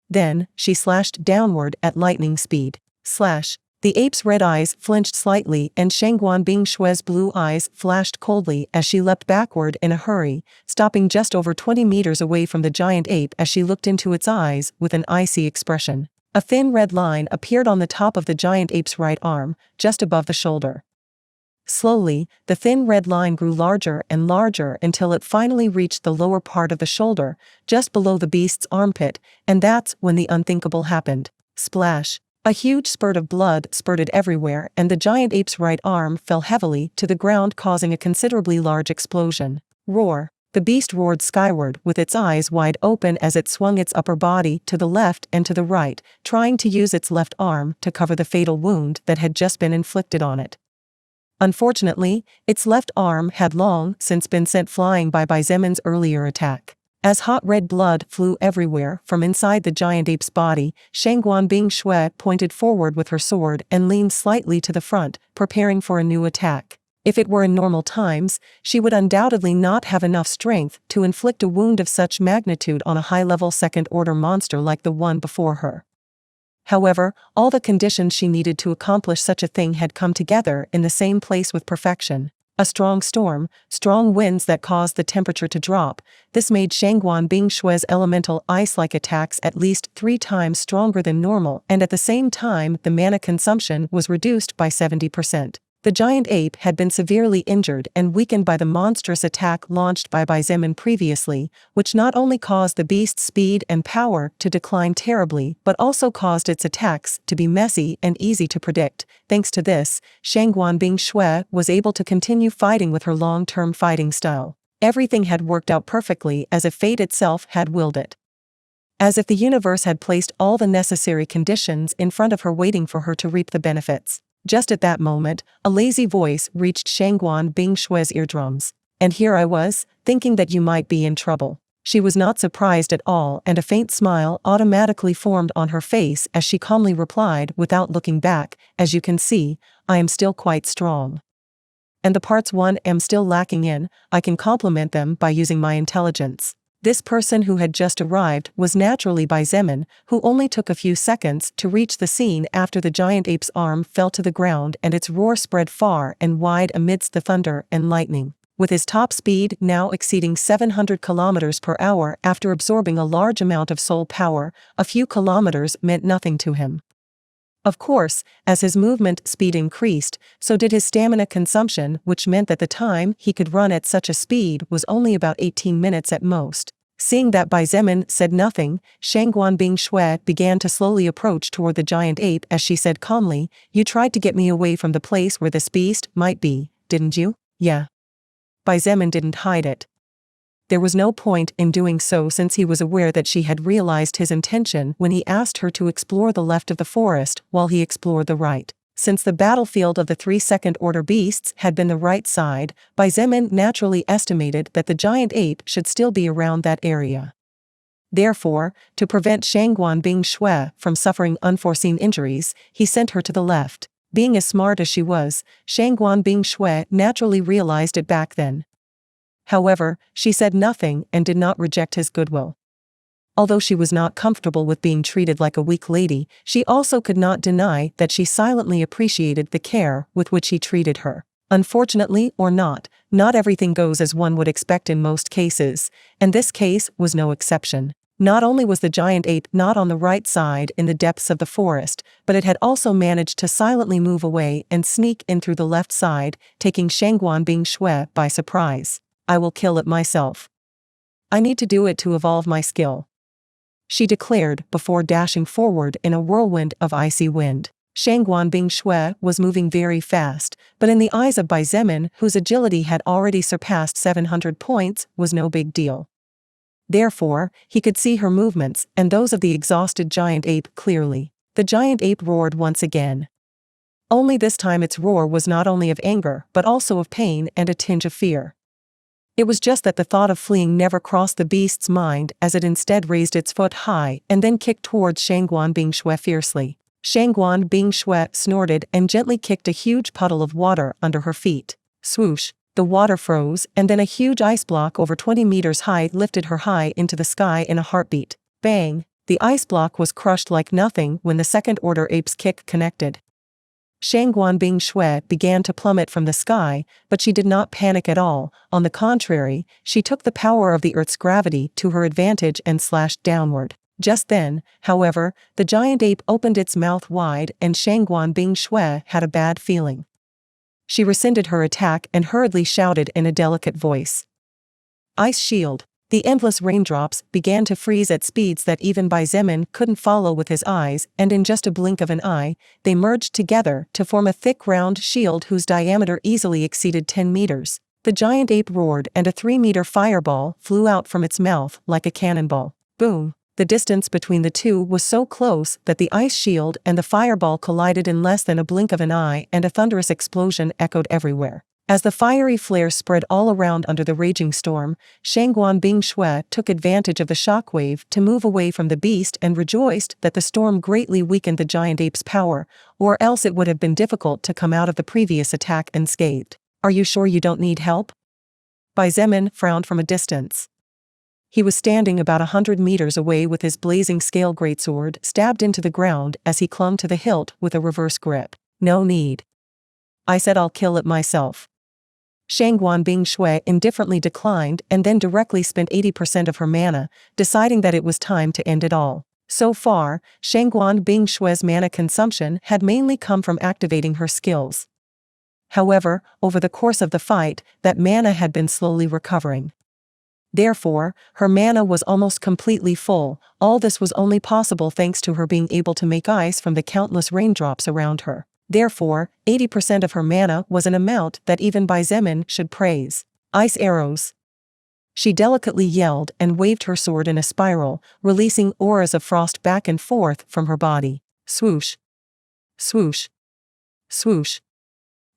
Then, she slashed downward at lightning speed. Slash. The ape's red eyes flinched slightly and Shangguan Bing Shui's blue eyes flashed coldly as she leapt backward in a hurry, stopping just over 20 meters away from the giant ape as she looked into its eyes with an icy expression. A thin red line appeared on the top of the giant ape's right arm, just above the shoulder. Slowly, the thin red line grew larger and larger until it finally reached the lower part of the shoulder, just below the beast's armpit, and that's when the unthinkable happened. Splash. A huge spurt of blood spurted everywhere and the giant ape's right arm fell heavily to the ground causing a considerably large explosion. Roar. The beast roared skyward with its eyes wide open as it swung its upper body to the left and to the right, trying to use its left arm to cover the fatal wound that had just been inflicted on it. Unfortunately, its left arm had long since been sent flying by Zemin's earlier attack. As hot red blood flew everywhere from inside the giant ape's body, Shangguan Bing Shui pointed forward with her sword and leaned slightly to the front, preparing for a new attack. If it were in normal times, she would undoubtedly not have enough strength to inflict a wound of such magnitude on a high-level second-order monster like the one before her. However, all the conditions she needed to accomplish such a thing had come together in the same place with perfection. A strong storm, strong winds that caused the temperature to drop. This made Shangguan Bing Shui's elemental ice-like attacks at least 3 times stronger than normal, and at the same time the mana consumption was reduced by 70%. The giant ape had been severely injured and weakened by the monstrous attack launched by Zemin previously, which not only caused the beast's speed and power to decline terribly but also caused its attacks to be messy and easy to predict. Thanks to this, Shangguan Bing Shui was able to continue fighting with her long-term fighting style. Everything had worked out perfectly as if fate itself had willed it. As if the universe had placed all the necessary conditions in front of her waiting for her to reap the benefits. Just at that moment, a lazy voice reached Shangguan Bing Shui's eardrums. And here I was, thinking that you might be in trouble. She was not surprised at all and a faint smile automatically formed on her face as she calmly replied without looking back, as you can see, I am still quite strong. And the parts one am still lacking in, I can complement them by using my intelligence. This person who had just arrived was naturally Zemin, who only took a few seconds to reach the scene after the giant ape's arm fell to the ground and its roar spread far and wide amidst the thunder and lightning. With his top speed now exceeding 700 kilometers per hour after absorbing a large amount of soul power, a few kilometers meant nothing to him. Of course, as his movement speed increased, so did his stamina consumption, which meant that the time he could run at such a speed was only about 18 minutes at most. Seeing that Zemin said nothing, Shangguan Bing Shui began to slowly approach toward the giant ape as she said calmly, "You tried to get me away from the place where this beast might be, didn't you?" "Yeah." Zemin didn't hide it. There was no point in doing so since he was aware that she had realized his intention when he asked her to explore the left of the forest while he explored the right. Since the battlefield of the 3 second-order beasts had been the right side, Zemin naturally estimated that the giant ape should still be around that area. Therefore, to prevent Shangguan Bing Shui from suffering unforeseen injuries, he sent her to the left. Being as smart as she was, Shangguan Bing Shui naturally realized it back then. However, she said nothing and did not reject his goodwill. Although she was not comfortable with being treated like a weak lady, she also could not deny that she silently appreciated the care with which he treated her. Unfortunately or not everything goes as one would expect in most cases, and this case was no exception. Not only was the giant ape not on the right side in the depths of the forest, but it had also managed to silently move away and sneak in through the left side, taking Shangguan Bing Shui by surprise. "I will kill it myself. I need to do it to evolve my skill," she declared before dashing forward in a whirlwind of icy wind. Shangguan Bing Shui was moving very fast, but in the eyes of Bai Zemin, whose agility had already surpassed 700 points, was no big deal. Therefore, he could see her movements and those of the exhausted giant ape clearly. The giant ape roared once again. Only this time its roar was not only of anger but also of pain and a tinge of fear. It was just that the thought of fleeing never crossed the beast's mind, as it instead raised its foot high and then kicked towards Shangguan Bing Shui fiercely. Shangguan Bing Shui snorted and gently kicked a huge puddle of water under her feet. Swoosh! The water froze, and then a huge ice block over 20 meters high lifted her high into the sky in a heartbeat. Bang! The ice block was crushed like nothing when the second-order ape's kick connected. Shangguan Bing Shui began to plummet from the sky, but she did not panic at all. On the contrary, she took the power of the Earth's gravity to her advantage and slashed downward. Just then, however, the giant ape opened its mouth wide and Shangguan Bing Shui had a bad feeling. She rescinded her attack and hurriedly shouted in a delicate voice. "Ice shield!" The endless raindrops began to freeze at speeds that even Bai Zemin couldn't follow with his eyes, and in just a blink of an eye, they merged together to form a thick round shield whose diameter easily exceeded 10 meters. The giant ape roared and a 3-meter fireball flew out from its mouth like a cannonball. Boom! The distance between the two was so close that the ice shield and the fireball collided in less than a blink of an eye, and a thunderous explosion echoed everywhere. As the fiery flare spread all around under the raging storm, Shangguan Bing Shui took advantage of the shockwave to move away from the beast and rejoiced that the storm greatly weakened the giant ape's power, or else it would have been difficult to come out of the previous attack unscathed. "Are you sure you don't need help?" Bai Zemin frowned from a distance. He was standing about 100 meters away with his blazing scale greatsword stabbed into the ground as he clung to the hilt with a reverse grip. "No need. I said I'll kill it myself." Shangguan Bing Shui indifferently declined and then directly spent 80% of her mana, deciding that it was time to end it all. So far, Shangguan Bing Shui's mana consumption had mainly come from activating her skills. However, over the course of the fight, that mana had been slowly recovering. Therefore, her mana was almost completely full. All this was only possible thanks to her being able to make ice from the countless raindrops around her. Therefore, 80% of her mana was an amount that even Bai Zemin should praise. "Ice arrows!" She delicately yelled and waved her sword in a spiral, releasing auras of frost back and forth from her body. Swoosh! Swoosh! Swoosh!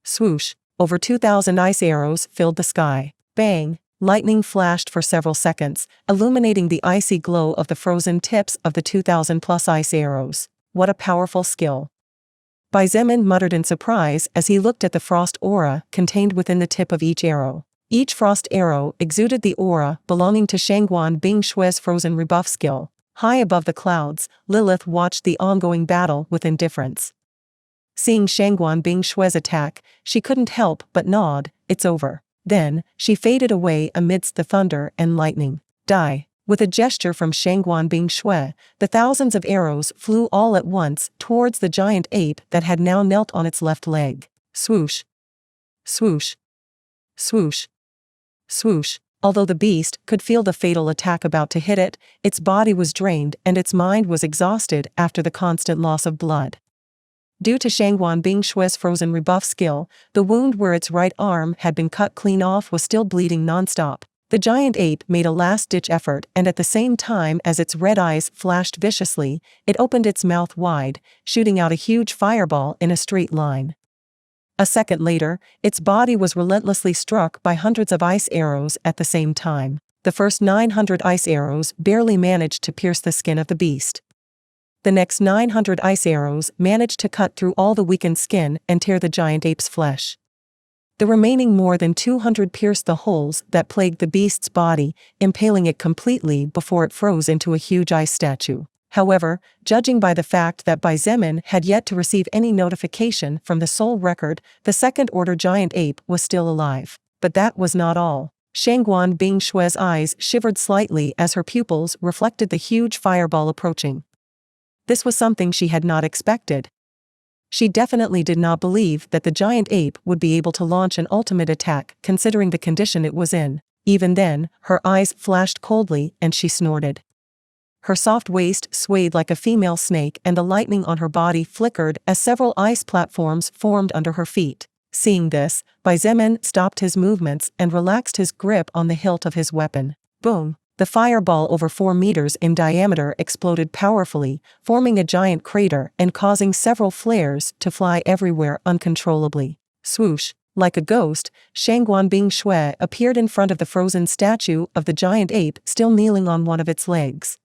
Swoosh! Over 2,000 ice arrows filled the sky. Bang! Lightning flashed for several seconds, illuminating the icy glow of the frozen tips of the 2,000-plus ice arrows. What a powerful skill! Bai Zemin muttered in surprise as he looked at the frost aura contained within the tip of each arrow. Each frost arrow exuded the aura belonging to Shangguan Bing Shui's frozen rebuff skill. High above the clouds, Lilith watched the ongoing battle with indifference. Seeing Shangguan Bing Shui's attack, she couldn't help but nod. "It's over." Then, she faded away amidst the thunder and lightning. Die! With a gesture from Shangguan Bing Shui, the thousands of arrows flew all at once towards the giant ape that had now knelt on its left leg. Swoosh! Swoosh! Swoosh! Swoosh! Although the beast could feel the fatal attack about to hit it, its body was drained and its mind was exhausted after the constant loss of blood. Due to Shangguan Bing Shui's frozen rebuff skill, the wound where its right arm had been cut clean off was still bleeding nonstop. The giant ape made a last-ditch effort, and at the same time as its red eyes flashed viciously, it opened its mouth wide, shooting out a huge fireball in a straight line. A second later, its body was relentlessly struck by hundreds of ice arrows at the same time. The first 900 ice arrows barely managed to pierce the skin of the beast. The next 900 ice arrows managed to cut through all the weakened skin and tear the giant ape's flesh. The remaining more than 200 pierced the holes that plagued the beast's body, impaling it completely before it froze into a huge ice statue. However, judging by the fact that Xietain had yet to receive any notification from the soul record, the second-order giant ape was still alive. But that was not all. Shangguan Bingshue's eyes shivered slightly as her pupils reflected the huge fireball approaching. This was something she had not expected. She definitely did not believe that the giant ape would be able to launch an ultimate attack considering the condition it was in. Even then, her eyes flashed coldly and she snorted. Her soft waist swayed like a female snake and the lightning on her body flickered as several ice platforms formed under her feet. Seeing this, Xietain stopped his movements and relaxed his grip on the hilt of his weapon. Boom! The fireball over 4 meters in diameter exploded powerfully, forming a giant crater and causing several flares to fly everywhere uncontrollably. Swoosh! Like a ghost, Shangguan Bingshue appeared in front of the frozen statue of the giant ape still kneeling on one of its legs.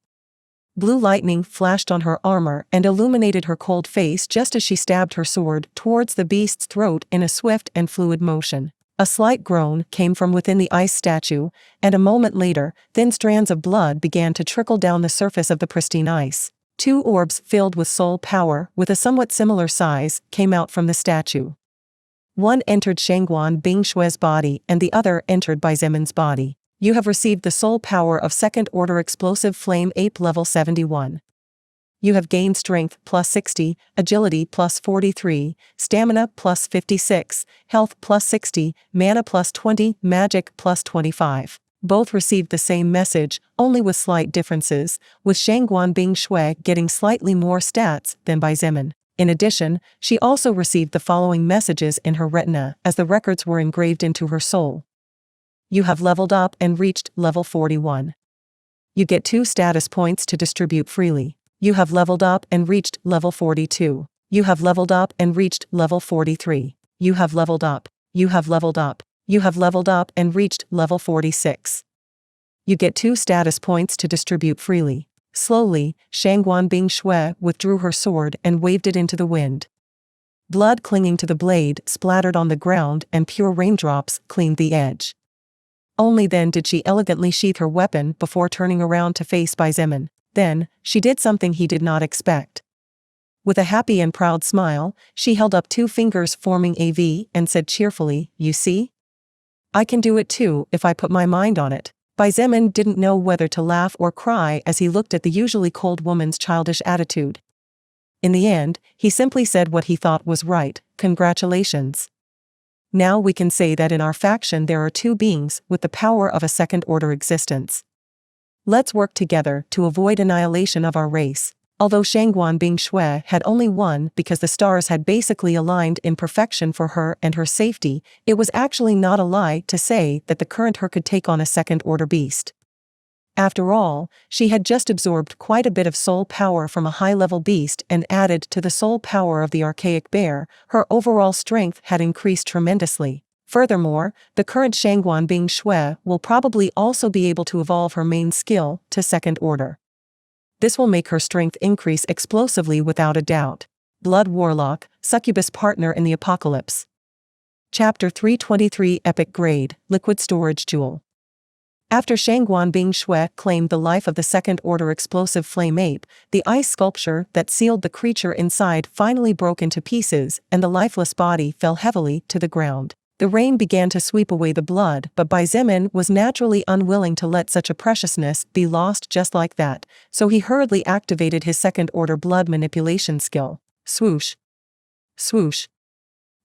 Blue lightning flashed on her armor and illuminated her cold face just as she stabbed her sword towards the beast's throat in a swift and fluid motion. A slight groan came from within the ice statue, and a moment later, thin strands of blood began to trickle down the surface of the pristine ice. 2 orbs filled with soul power with a somewhat similar size came out from the statue. One entered Shangguan Bingshue's body and the other entered Xietan's body. You have received the soul power of second-order explosive flame ape level 71. You have gained strength plus 60, agility plus 43, stamina plus 56, health plus 60, mana plus 20, magic plus 25. Both received the same message, only with slight differences, with Shangguan Bingshue getting slightly more stats than Xietain. In addition, she also received the following messages in her retina as the records were engraved into her soul. You have leveled up and reached level 41. You get 2 status points to distribute freely. You have leveled up and reached level 42. You have leveled up and reached level 43. You have leveled up. You have leveled up. You have leveled up and reached level 46. You get 2 status points to distribute freely. Slowly, Shangguan Bingshue withdrew her sword and waved it into the wind. Blood clinging to the blade splattered on the ground and pure raindrops cleaned the edge. Only then did she elegantly sheath her weapon before turning around to face Xietain. Then, she did something he did not expect. With a happy and proud smile, she held up 2 fingers forming a V and said cheerfully, "You see? I can do it too if I put my mind on it." Xietain didn't know whether to laugh or cry as he looked at the usually cold woman's childish attitude. In the end, he simply said what he thought was right, "Congratulations. Now we can say that in our faction there are 2 beings with the power of a second-order existence. Let's work together to avoid annihilation of our race." Although Shangguan Bingshue had only won because the stars had basically aligned in perfection for her and her safety, it was actually not a lie to say that the current her could take on a second-order beast. After all, she had just absorbed quite a bit of soul power from a high-level beast and added to the soul power of the archaic bear, her overall strength had increased tremendously. Furthermore, the current Shangguan Bingshue will probably also be able to evolve her main skill to second order. This will make her strength increase explosively without a doubt. Blood Warlock, Succubus Partner in the Apocalypse. Chapter 323 Epic Grade, Liquid Storage Jewel. After Shangguan Bingshue claimed the life of the second-order explosive flame ape, the ice sculpture that sealed the creature inside finally broke into pieces and the lifeless body fell heavily to the ground. The rain began to sweep away the blood, but Xietain was naturally unwilling to let such a preciousness be lost just like that, so he hurriedly activated his second-order blood manipulation skill. Swoosh. Swoosh.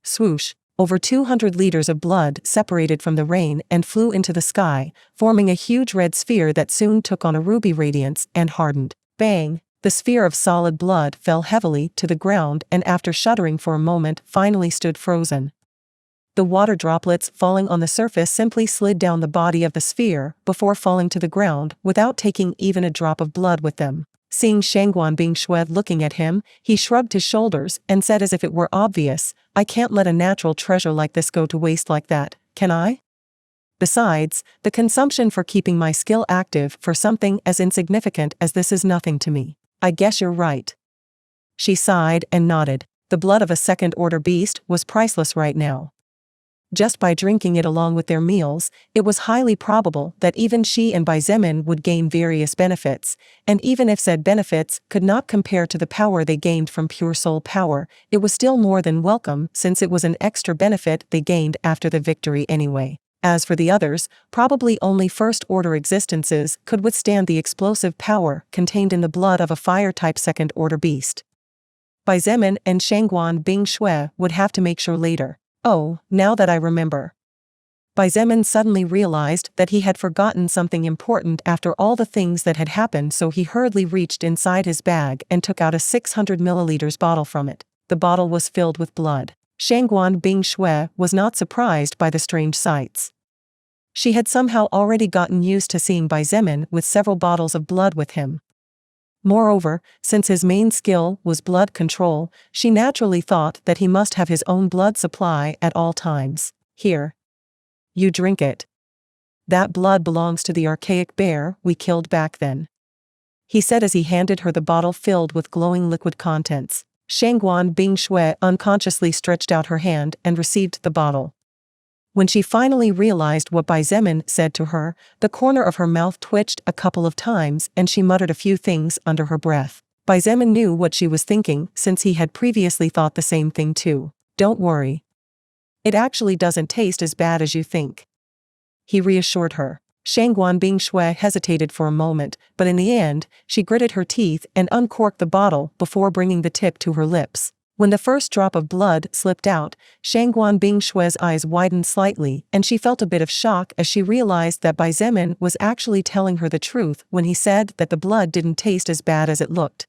Swoosh. Over 200 liters of blood separated from the rain and flew into the sky, forming a huge red sphere that soon took on a ruby radiance and hardened. Bang! The sphere of solid blood fell heavily to the ground and after shuddering for a moment finally stood frozen. The water droplets falling on the surface simply slid down the body of the sphere before falling to the ground without taking even a drop of blood with them. Seeing Shangguan Bingshue looking at him, he shrugged his shoulders and said as if it were obvious, "I can't let a natural treasure like this go to waste like that, can I?" Besides, the consumption for keeping my skill active for something as insignificant as this is nothing to me. I guess you're right. She sighed and nodded. The blood of a second-order beast was priceless right now. Just by drinking it along with their meals, it was highly probable that even she and Baizemin would gain various benefits, and even if said benefits could not compare to the power they gained from pure soul power, it was still more than welcome since it was an extra benefit they gained after the victory anyway. As for the others, probably only first-order existences could withstand the explosive power contained in the blood of a fire-type second-order beast. Baizemin and Shangguan Bing Shui would have to make sure later. Oh, now that I remember. Baizemin suddenly realized that he had forgotten something important after all the things that had happened, so he hurriedly reached inside his bag and took out a 600 milliliters bottle from it. The bottle was filled with blood. Shangguan Bing Shui was not surprised by the strange sights. She had somehow already gotten used to seeing Baizemin with several bottles of blood with him. Moreover, since his main skill was blood control, she naturally thought that he must have his own blood supply at all times. Here. You drink it. That blood belongs to the archaic bear we killed back then, he said as he handed her the bottle filled with glowing liquid contents. Shangguan Bing Shui unconsciously stretched out her hand and received the bottle. When she finally realized what Baizemin said to her, the corner of her mouth twitched a couple of times and she muttered a few things under her breath. Baizemin knew what she was thinking since he had previously thought the same thing too. Don't worry. It actually doesn't taste as bad as you think, he reassured her. Shangguan Bing Shui hesitated for a moment, but in the end, she gritted her teeth and uncorked the bottle before bringing the tip to her lips. When the first drop of blood slipped out, Shangguan Bing Shui's eyes widened slightly and she felt a bit of shock as she realized that Baizemin was actually telling her the truth when he said that the blood didn't taste as bad as it looked.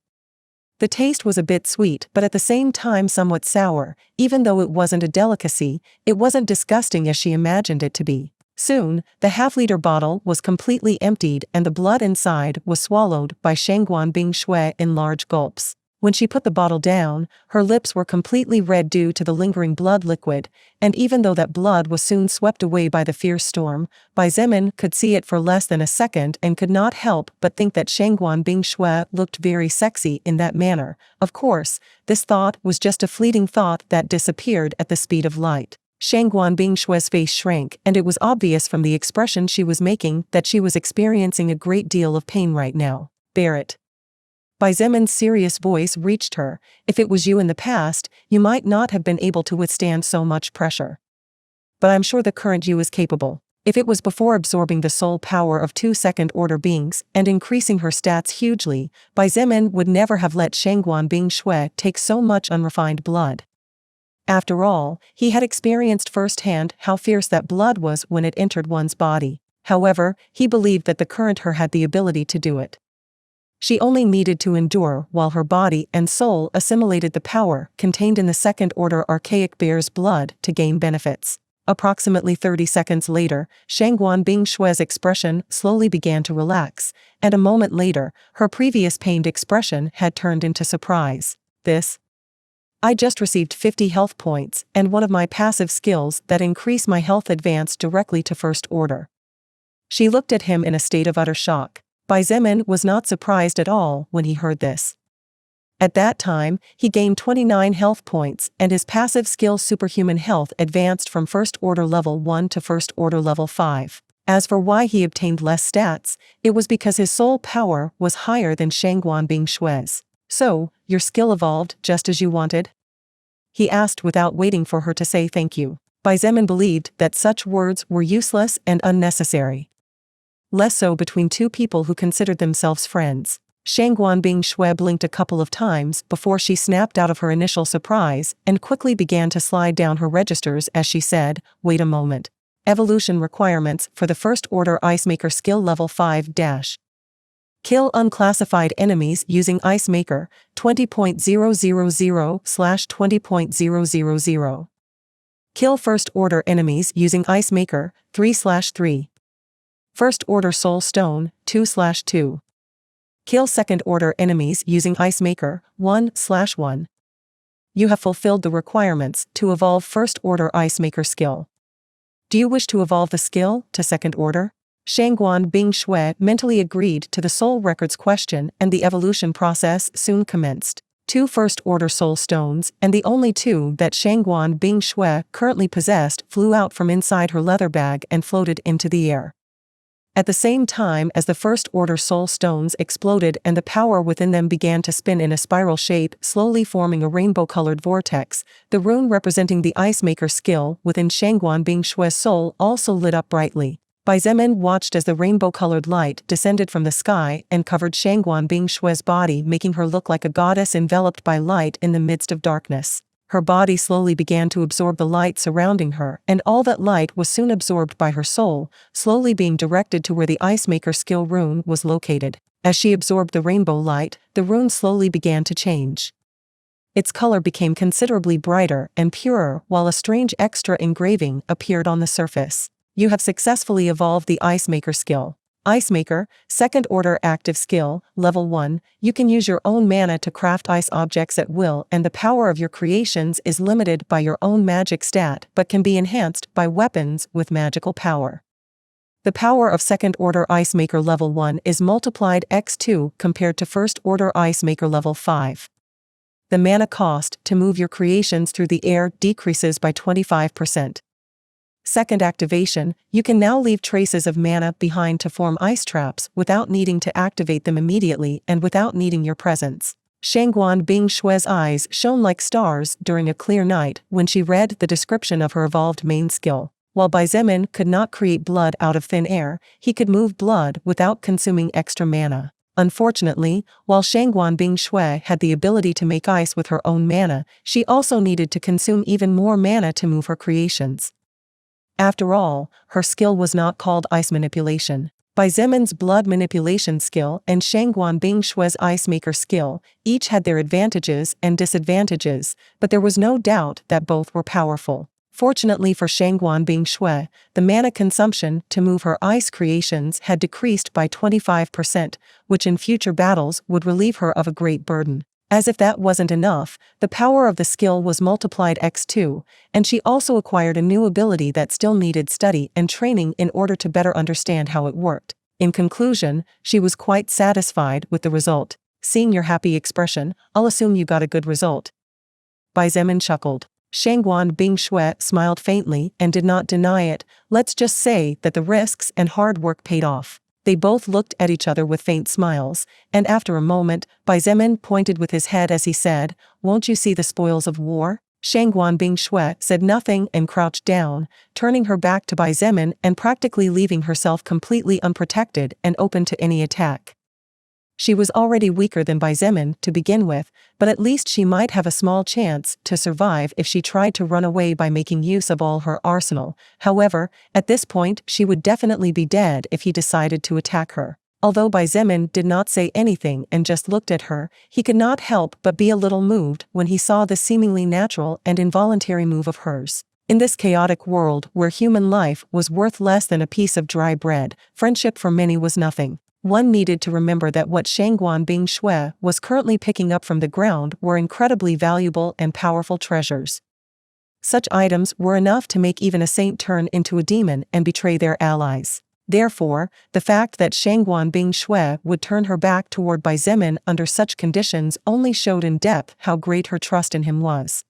The taste was a bit sweet but at the same time somewhat sour. Even though it wasn't a delicacy, it wasn't disgusting as she imagined it to be. Soon, the half-liter bottle was completely emptied and the blood inside was swallowed by Shangguan Bing Shui in large gulps. When she put the bottle down, her lips were completely red due to the lingering blood liquid, and even though that blood was soon swept away by the fierce storm, Baizemin could see it for less than a second and could not help but think that Shangguan Bing Shui looked very sexy in that manner. Of course, this thought was just a fleeting thought that disappeared at the speed of light. Shangguan Bing Shui's face shrank and it was obvious from the expression she was making that she was experiencing a great deal of pain right now. Bear it. Baizemin's serious voice reached her. If it was you in the past, you might not have been able to withstand so much pressure. But I'm sure the current you is capable. If it was before absorbing the soul power of 2 second-order beings and increasing her stats hugely, Baizemin would never have let Shangguan Bing Shui take so much unrefined blood. After all, he had experienced firsthand how fierce that blood was when it entered one's body. However, he believed that the current her had the ability to do it. She only needed to endure while her body and soul assimilated the power contained in the second-order archaic bear's blood to gain benefits. Approximately 30 seconds later, Shangguan Bing Shui's expression slowly began to relax, and a moment later, her previous pained expression had turned into surprise. I just received 50 health points, and one of my passive skills that increase my health advanced directly to first order. She looked at him in a state of utter shock. Baizemin was not surprised at all when he heard this. At that time, he gained 29 health points and his passive skill superhuman health advanced from first order level 1 to first order level 5. As for why he obtained less stats, it was because his soul power was higher than Shangguan Bing Shui's. So, your skill evolved just as you wanted? He asked without waiting for her to say thank you. Baizemin believed that such words were useless and unnecessary. Less so between two people who considered themselves friends. Shangguan Bing Shui blinked a couple of times before she snapped out of her initial surprise and quickly began to slide down her registers as she said, "Wait a moment. Evolution requirements for the First Order Ice Maker skill level 5 dash. Kill unclassified enemies using Ice Maker 20.000/20.000. Kill First Order enemies using Ice Maker 3/3. First Order Soul Stone 2/2. Kill Second Order enemies using Ice Maker 1/1. You have fulfilled the requirements to evolve First Order Ice Maker skill. Do you wish to evolve the skill to second order? Shangguan Bing Shui mentally agreed to the soul record's question, and the evolution process soon commenced. 2 first-order soul stones, and the only 2 that Shangguan Bing Shui currently possessed, flew out from inside her leather bag and floated into the air. At the same time as the first-order soul stones exploded and the power within them began to spin in a spiral shape, slowly forming a rainbow-colored vortex, the rune representing the Ice Maker skill within Shangguan Bing Shui's soul also lit up brightly. Bai Zemin watched as the rainbow-colored light descended from the sky and covered Shangguan Bing Shui's body, making her look like a goddess enveloped by light in the midst of darkness. Her body slowly began to absorb the light surrounding her, and all that light was soon absorbed by her soul, slowly being directed to where the Ice Maker skill rune was located. As she absorbed the rainbow light, the rune slowly began to change. Its color became considerably brighter and purer, while a strange extra engraving appeared on the surface. You have successfully evolved the Ice Maker skill. Ice Maker, second order active skill, level 1, you can use your own mana to craft ice objects at will, and the power of your creations is limited by your own magic stat but can be enhanced by weapons with magical power. The power of second order Ice Maker level 1 is multiplied x2 compared to first order Ice Maker level 5. The mana cost to move your creations through the air decreases by 25%. Second activation, you can now leave traces of mana behind to form ice traps without needing to activate them immediately and without needing your presence. Shangguan Bing Shui's eyes shone like stars during a clear night when she read the description of her evolved main skill. While Bai Zemin could not create blood out of thin air, he could move blood without consuming extra mana. Unfortunately, while Shangguan Bing Shui had the ability to make ice with her own mana, she also needed to consume even more mana to move her creations. After all, her skill was not called ice manipulation. Bai Zemin's blood manipulation skill and Shangguan Bing Shui's Ice Maker skill each had their advantages and disadvantages, but there was no doubt that both were powerful. Fortunately for Shangguan Bing Shui, the mana consumption to move her ice creations had decreased by 25%, which in future battles would relieve her of a great burden. As if that wasn't enough, the power of the skill was multiplied x2, and she also acquired a new ability that still needed study and training in order to better understand how it worked. In conclusion, she was quite satisfied with the result. Seeing your happy expression, I'll assume you got a good result. Bai Zemin chuckled. Shangguan Bing Shui smiled faintly and did not deny it. Let's just say that the risks and hard work paid off. They both looked at each other with faint smiles, and after a moment, Bai Zemin pointed with his head as he said, "Won't you see the spoils of war?" Shangguan Bing Shui said nothing and crouched down, turning her back to Bai Zemin and practically leaving herself completely unprotected and open to any attack. She was already weaker than Bai Zemin to begin with, but at least she might have a small chance to survive if she tried to run away by making use of all her arsenal. However, at this point she would definitely be dead if he decided to attack her. Although Bai Zemin did not say anything and just looked at her, he could not help but be a little moved when he saw the seemingly natural and involuntary move of hers. In this chaotic world where human life was worth less than a piece of dry bread, friendship for many was nothing. One needed to remember that what Shangguan Bing Shui was currently picking up from the ground were incredibly valuable and powerful treasures. Such items were enough to make even a saint turn into a demon and betray their allies. Therefore, the fact that Shangguan Bing Shui would turn her back toward Bai Zemin under such conditions only showed in depth how great her trust in him was.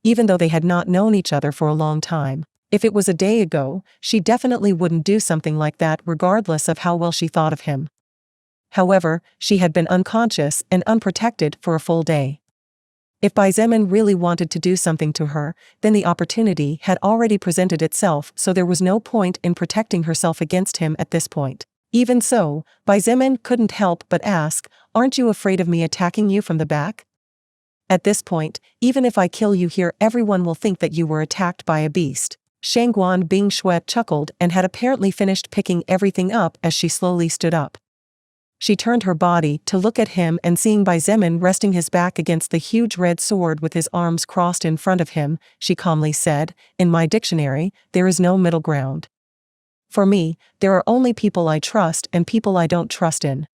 Even though they had not known each other for a long time, if it was a day ago, she definitely wouldn't do something like that regardless of how well she thought of him. However, she had been unconscious and unprotected for a full day. If Bai Zemin really wanted to do something to her, then the opportunity had already presented itself, so there was no point in protecting herself against him at this point. Even so, Bai Zemin couldn't help but ask, "Aren't you afraid of me attacking you from the back? At this point, even if I kill you here, everyone will think that you were attacked by a beast." Shangguan Bing Shui chuckled and had apparently finished picking everything up as she slowly stood up. She turned her body to look at him, and seeing Bai Zemin resting his back against the huge red sword with his arms crossed in front of him, she calmly said, "In my dictionary, there is no middle ground. For me, there are only people I trust and people I don't trust in.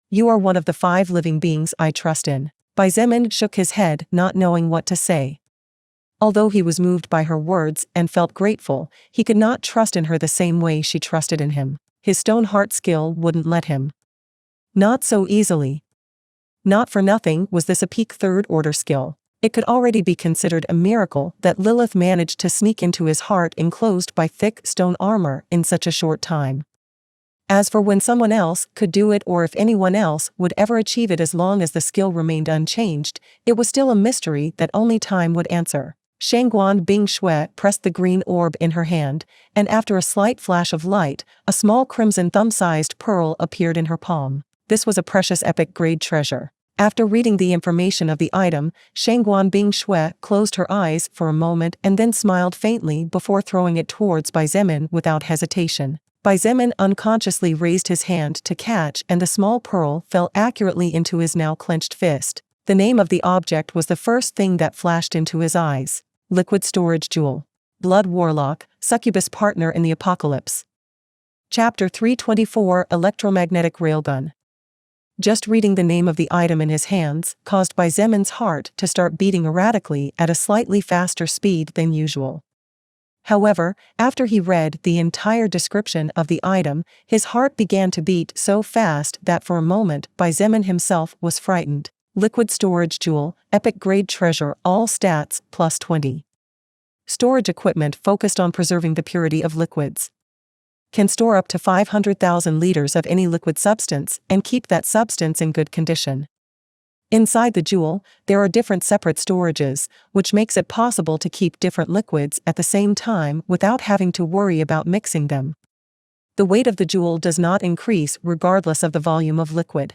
You are one of the 5 living beings I trust in." Bai Zemin shook his head, not knowing what to say. Although he was moved by her words and felt grateful, he could not trust in her the same way she trusted in him. His stone heart skill wouldn't let him. Not so easily. Not for nothing was this a peak third-order skill. It could already be considered a miracle that Lilith managed to sneak into his heart enclosed by thick stone armor in such a short time. As for when someone else could do it or if anyone else would ever achieve it as long as the skill remained unchanged, it was still a mystery that only time would answer. Shangguan Bing Shui pressed the green orb in her hand, and after a slight flash of light, a small crimson thumb-sized pearl appeared in her palm. This was a precious epic-grade treasure. After reading the information of the item, Shangguan Bing Shui closed her eyes for a moment and then smiled faintly before throwing it towards Bai Zemin without hesitation. Bai Zemin unconsciously raised his hand to catch and the small pearl fell accurately into his now clenched fist. The name of the object was the first thing that flashed into his eyes. Liquid Storage Jewel. Blood Warlock, Succubus Partner in the Apocalypse. Chapter 324 Electromagnetic Railgun. Just reading the name of the item in his hands caused Bai Zemin's heart to start beating erratically at a slightly faster speed than usual. However, after he read the entire description of the item, his heart began to beat so fast that for a moment Bai Zemin himself was frightened. Liquid Storage Jewel, Epic Grade Treasure, all stats, plus 20. Storage equipment focused on preserving the purity of liquids. Can store up to 500,000 liters of any liquid substance and keep that substance in good condition. Inside the jewel, there are different separate storages, which makes it possible to keep different liquids at the same time without having to worry about mixing them. The weight of the jewel does not increase regardless of the volume of liquid.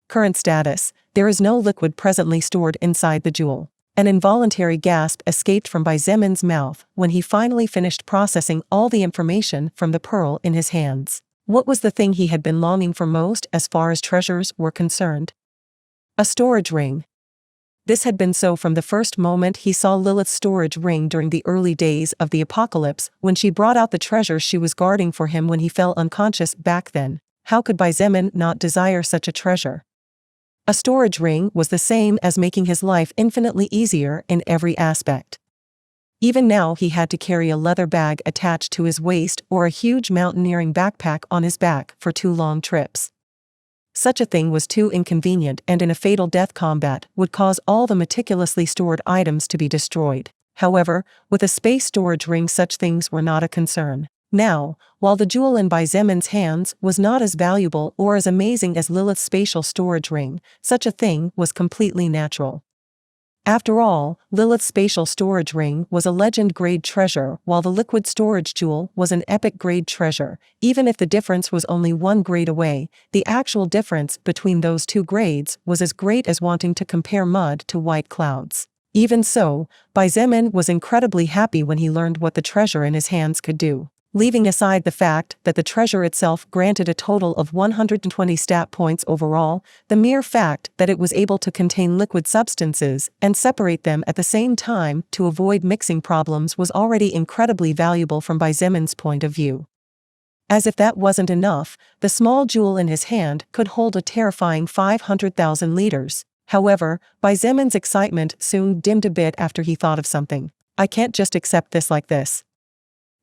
Current status: there is no liquid presently stored inside the jewel. An involuntary gasp escaped from Bai Zemin's mouth when he finally finished processing all the information from the pearl in his hands. What was the thing he had been longing for most as far as treasures were concerned? A storage ring. This had been so from the first moment he saw Lilith's storage ring during the early days of the apocalypse when she brought out the treasure she was guarding for him when he fell unconscious back then. How could Bai Zemin not desire such a treasure? A storage ring was the same as making his life infinitely easier in every aspect. Even now he had to carry a leather bag attached to his waist or a huge mountaineering backpack on his back for 2 long trips. Such a thing was too inconvenient and in a fatal death combat would cause all the meticulously stored items to be destroyed. However, with a space storage ring such things were not a concern. Now, while the jewel in Bai Zemin's hands was not as valuable or as amazing as Lilith's spatial storage ring, such a thing was completely natural. After all, Lilith's spatial storage ring was a legend-grade treasure while the liquid storage jewel was an epic-grade treasure. Even if the difference was only 1 grade away, the actual difference between those 2 grades was as great as wanting to compare mud to white clouds. Even so, Bai Zemin was incredibly happy when he learned what the treasure in his hands could do. Leaving aside the fact that the treasure itself granted a total of 120 stat points overall, the mere fact that it was able to contain liquid substances and separate them at the same time to avoid mixing problems was already incredibly valuable from Bai Zemin's point of view. As if that wasn't enough, the small jewel in his hand could hold a terrifying 500,000 liters. However, Bai Zemin's excitement soon dimmed a bit after he thought of something. I can't just accept this like this.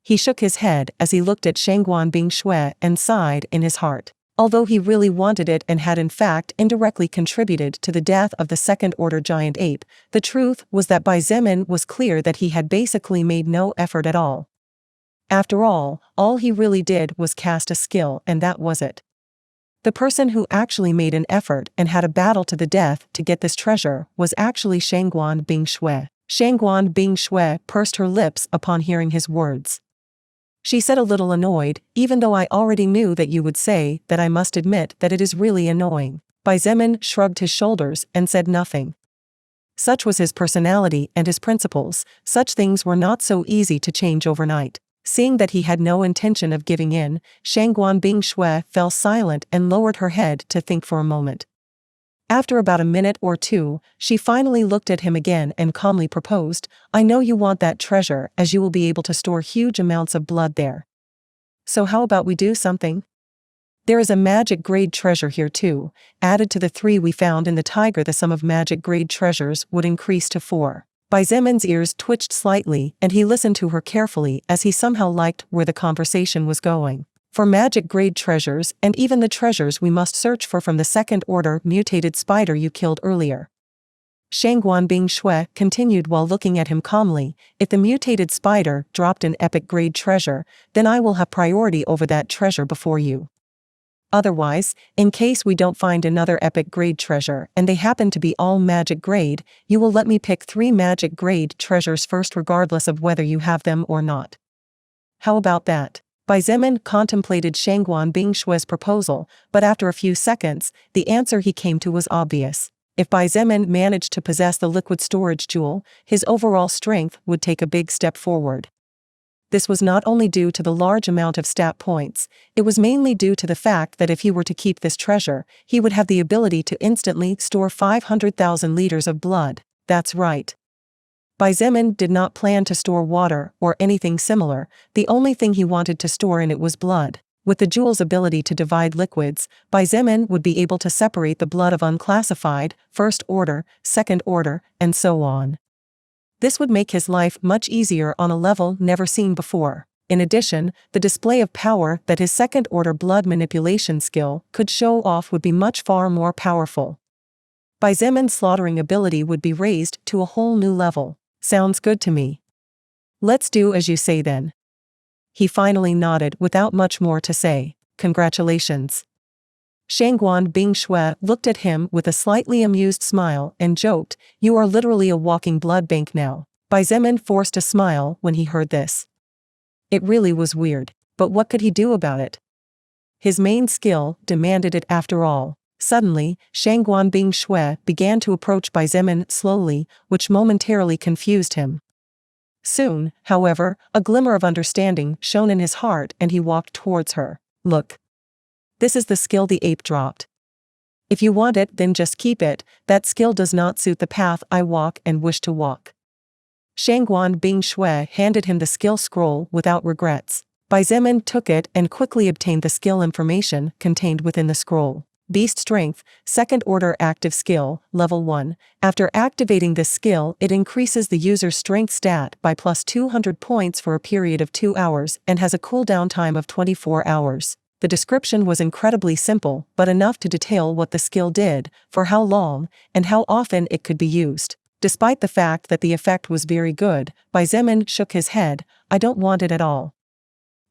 He shook his head as he looked at Shangguan Bing Shui and sighed in his heart. Although he really wanted it and had in fact indirectly contributed to the death of the second-order giant ape, the truth was that Bai Zemin was clear that he had basically made no effort at all. After all he really did was cast a skill and that was it. The person who actually made an effort and had a battle to the death to get this treasure was actually Shangguan Bing Shui. Shangguan Bing Shui pursed her lips upon hearing his words. She said a little annoyed, even though I already knew that you would say that I must admit that it is really annoying. Bai Zemin shrugged his shoulders and said nothing. Such was his personality and his principles, such things were not so easy to change overnight. Seeing that he had no intention of giving in, Shangguan Bing Shui fell silent and lowered her head to think for a moment. After about a minute or 2, she finally looked at him again and calmly proposed, I know you want that treasure as you will be able to store huge amounts of blood there. So how about we do something? There is a magic grade treasure here too. Added to the 3 we found in the tiger, the sum of magic grade treasures would increase to 4. Bai Zemin's ears twitched slightly and he listened to her carefully as he somehow liked where the conversation was going. For magic-grade treasures and even the treasures we must search for from the second-order mutated spider you killed earlier. Shangguan Bingshui continued while looking at him calmly, if the mutated spider dropped an epic-grade treasure, then I will have priority over that treasure before you. Otherwise, in case we don't find another epic-grade treasure and they happen to be all magic-grade, you will let me pick 3 magic-grade treasures first regardless of whether you have them or not. How about that? Bai Zemin contemplated Shangguan Bingshui's proposal, but after a few seconds, the answer he came to was obvious. If Bai Zemin managed to possess the liquid storage jewel, his overall strength would take a big step forward. This was not only due to the large amount of stat points, it was mainly due to the fact that if he were to keep this treasure, he would have the ability to instantly store 500,000 liters of blood. That's right. Bai Zemin did not plan to store water or anything similar, the only thing he wanted to store in it was blood. With the jewel's ability to divide liquids, Bai Zemin would be able to separate the blood of unclassified, first order, second order, and so on. This would make his life much easier on a level never seen before. In addition, the display of power that his second-order blood manipulation skill could show off would be much far more powerful. Bai Zemin's slaughtering ability would be raised to a whole new level. Sounds good to me. Let's do as you say then. He finally nodded without much more to say. Congratulations. Shangguan Bingshui looked at him with a slightly amused smile and joked, you are literally a walking blood bank now. Bai Zemin forced a smile when he heard this. It really was weird, but what could he do about it? His main skill demanded it after all. Suddenly, Shangguan Bingshui began to approach Bai Zemin slowly, which momentarily confused him. Soon, however, a glimmer of understanding shone in his heart and he walked towards her. Look. This is the skill the ape dropped. If you want it, then just keep it, that skill does not suit the path I walk and wish to walk. Shangguan Bingshui handed him the skill scroll without regrets. Bai Zemin took it and quickly obtained the skill information contained within the scroll. Beast Strength, Second Order Active Skill, Level 1. After activating this skill, it increases the user's strength stat by plus 200 points for a period of 2 hours and has a cooldown time of 24 hours. The description was incredibly simple, but enough to detail what the skill did, for how long, and how often it could be used. Despite the fact that the effect was very good, Bai Zemin shook his head, I don't want it at all.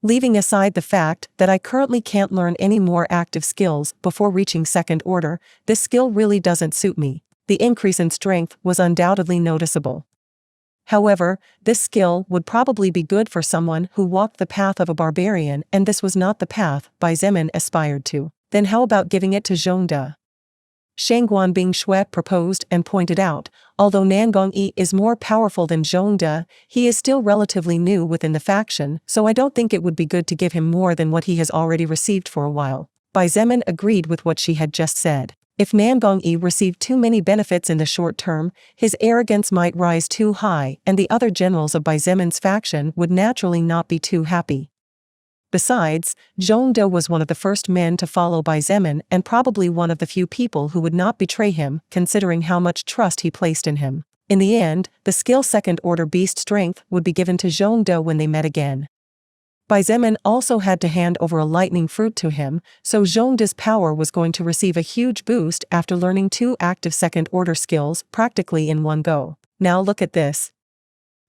Leaving aside the fact that I currently can't learn any more active skills before reaching second order, this skill really doesn't suit me. The increase in strength was undoubtedly noticeable. However, this skill would probably be good for someone who walked the path of a barbarian, and this was not the path Bai Zemin aspired to. Then how about giving it to Zhongde? Shangguan Bingshui proposed and pointed out, although Nangongyi is more powerful than Zhongde, he is still relatively new within the faction, so I don't think it would be good to give him more than what he has already received for a while. Bai Zemin agreed with what she had just said. If Nangongyi received too many benefits in the short term, his arrogance might rise too high and the other generals of Bai Zemin's faction would naturally not be too happy. Besides, Zhongde was one of the first men to follow Bai Zemin and probably one of the few people who would not betray him, considering how much trust he placed in him. In the end, the skill Second Order Beast Strength would be given to Zhongde when they met again. Bai Zemin also had to hand over a lightning fruit to him, so Zhongde's power was going to receive a huge boost after learning 2 active Second Order skills practically in one go. Now look at this.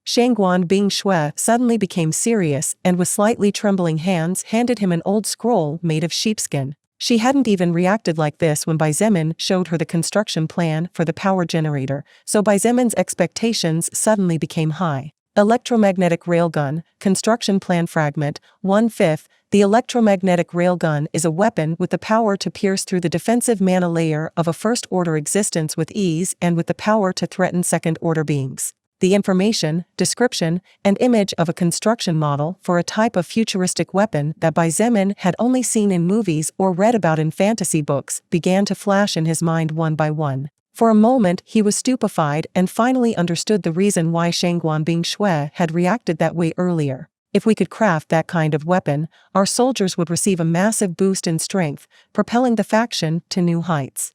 Shangguan Bingshui suddenly became serious and with slightly trembling hands handed him an old scroll made of sheepskin. She hadn't even reacted like this when Bai Zemin showed her the construction plan for the power generator, so Bai Zemin's expectations suddenly became high. Electromagnetic Railgun, Construction Plan Fragment, 1/5. The electromagnetic railgun is a weapon with the power to pierce through the defensive mana layer of a first-order existence with ease and with the power to threaten second-order beings. The information, description, and image of a construction model for a type of futuristic weapon that Bai Zemin had only seen in movies or read about in fantasy books began to flash in his mind one by one. For a moment he was stupefied and finally understood the reason why Shangguan Bingshui had reacted that way earlier. If we could craft that kind of weapon, our soldiers would receive a massive boost in strength, propelling the faction to new heights.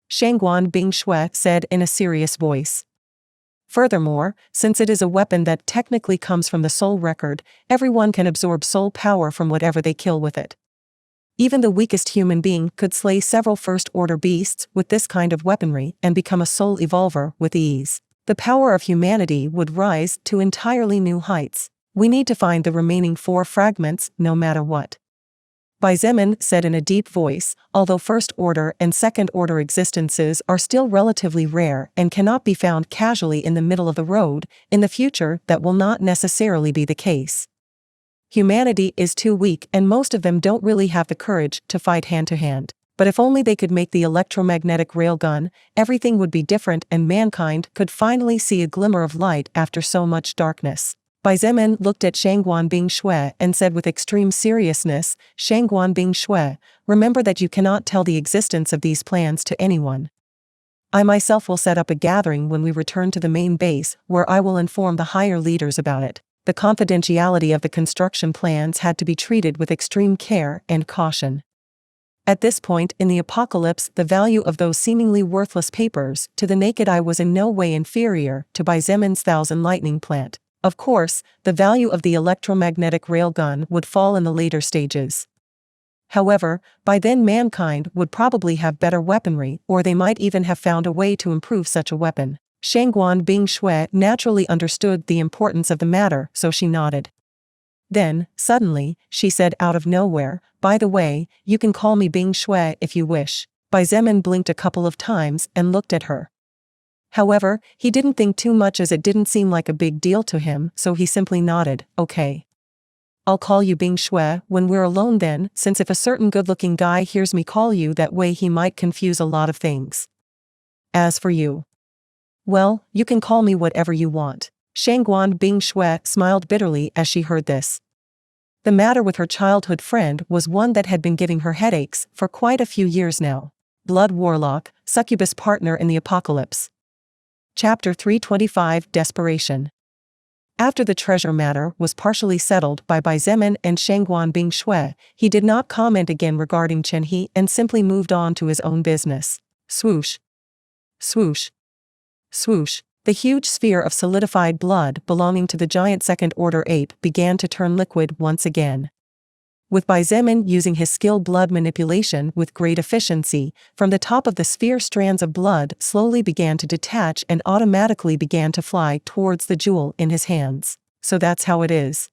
Shangguan Bingshui said in a serious voice. Furthermore, since it is a weapon that technically comes from the soul record, everyone can absorb soul power from whatever they kill with it. Even the weakest human being could slay several first-order beasts with this kind of weaponry and become a soul evolver with ease. The power of humanity would rise to entirely new heights. We need to find the remaining 4 fragments, no matter what. Xietain said in a deep voice, although first-order and second-order existences are still relatively rare and cannot be found casually in the middle of the road, in the future that will not necessarily be the case. Humanity is too weak and most of them don't really have the courage to fight hand-to-hand. But if only they could make the electromagnetic railgun, everything would be different and mankind could finally see a glimmer of light after so much darkness. Xietain looked at Shangguan Bingshui and said with extreme seriousness, Shangguan Bingshui, remember that you cannot tell the existence of these plans to anyone. I myself will set up a gathering when we return to the main base where I will inform the higher leaders about it. The confidentiality of the construction plans had to be treated with extreme care and caution. At this point in the apocalypse, the value of those seemingly worthless papers to the naked eye was in no way inferior to Xietan's 1,000 lightning plant. Of course, the value of the electromagnetic railgun would fall in the later stages. However, by then mankind would probably have better weaponry, or they might even have found a way to improve such a weapon. Shangguan Bingshui naturally understood the importance of the matter, so she nodded. Then, suddenly, she said out of nowhere, by the way, you can call me Bingshui if you wish. Xietain blinked a couple of times and looked at her. However, he didn't think too much as it didn't seem like a big deal to him, so he simply nodded, okay. I'll call you Bingshui when we're alone then, since if a certain good-looking guy hears me call you that way he might confuse a lot of things. As for you, well, you can call me whatever you want. Shangguan Bingshui smiled bitterly as she heard this. The matter with her childhood friend was one that had been giving her headaches for quite a few years now. Blood Warlock, Succubus Partner in the Apocalypse. Chapter 325 Desperation. After the treasure matter was partially settled by Xietain and Shangguan Bingshui, he did not comment again regarding Chen He and simply moved on to his own business. Swoosh. Swoosh. Swoosh. The huge sphere of solidified blood belonging to the giant second-order ape began to turn liquid once again. With Xietain using his skilled blood manipulation with great efficiency, from the top of the sphere strands of blood slowly began to detach and automatically began to fly towards the jewel in his hands. So that's how it is.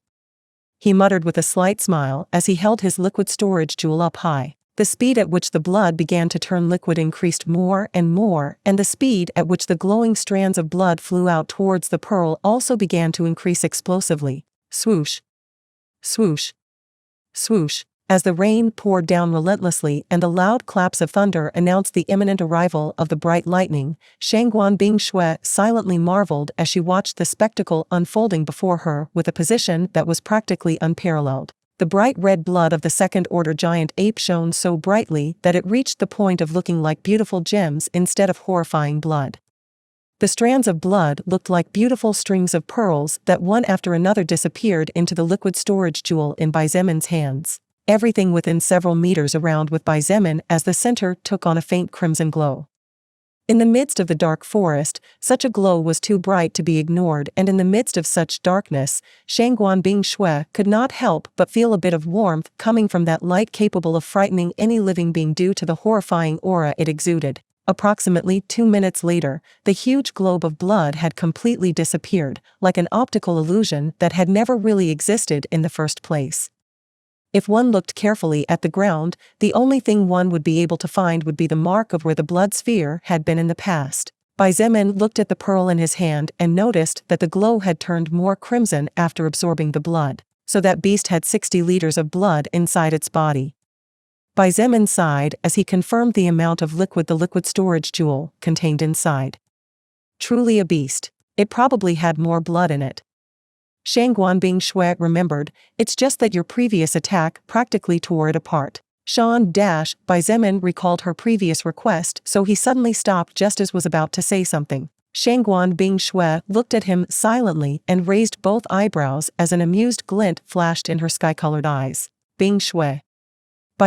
He muttered with a slight smile as he held his liquid storage jewel up high. The speed at which the blood began to turn liquid increased more, and the speed at which the glowing strands of blood flew out towards the pearl also began to increase explosively. Swoosh. Swoosh. Swoosh. As the rain poured down relentlessly and the loud claps of thunder announced the imminent arrival of the bright lightning, Shangguan Bingshui silently marveled as she watched the spectacle unfolding before her with a position that was practically unparalleled. The bright red blood of the second-order giant ape shone so brightly that it reached the point of looking like beautiful gems instead of horrifying blood. The strands of blood looked like beautiful strings of pearls that one after another disappeared into the liquid storage jewel in Xietan's hands. Everything within several meters around with Xietain as the center took on a faint crimson glow. In the midst of the dark forest, such a glow was too bright to be ignored, and in the midst of such darkness, Shangguan Bingshui could not help but feel a bit of warmth coming from that light capable of frightening any living being due to the horrifying aura it exuded. Approximately 2 minutes later, the huge globe of blood had completely disappeared, like an optical illusion that had never really existed in the first place. If one looked carefully at the ground, the only thing one would be able to find would be the mark of where the blood sphere had been in the past. Xietain looked at the pearl in his hand and noticed that the glow had turned more crimson after absorbing the blood, so that beast had 60 liters of blood inside its body. Xietain sighed as he confirmed the amount of liquid the liquid storage jewel contained inside. Truly a beast. It probably had more blood in it. Shangguan Bingshui remembered, it's just that your previous attack practically tore it apart. Xietain recalled her previous request, so he suddenly stopped just as was about to say something. Shangguan Bingshui looked at him silently and raised both eyebrows as an amused glint flashed in her sky-colored eyes. Bingshui.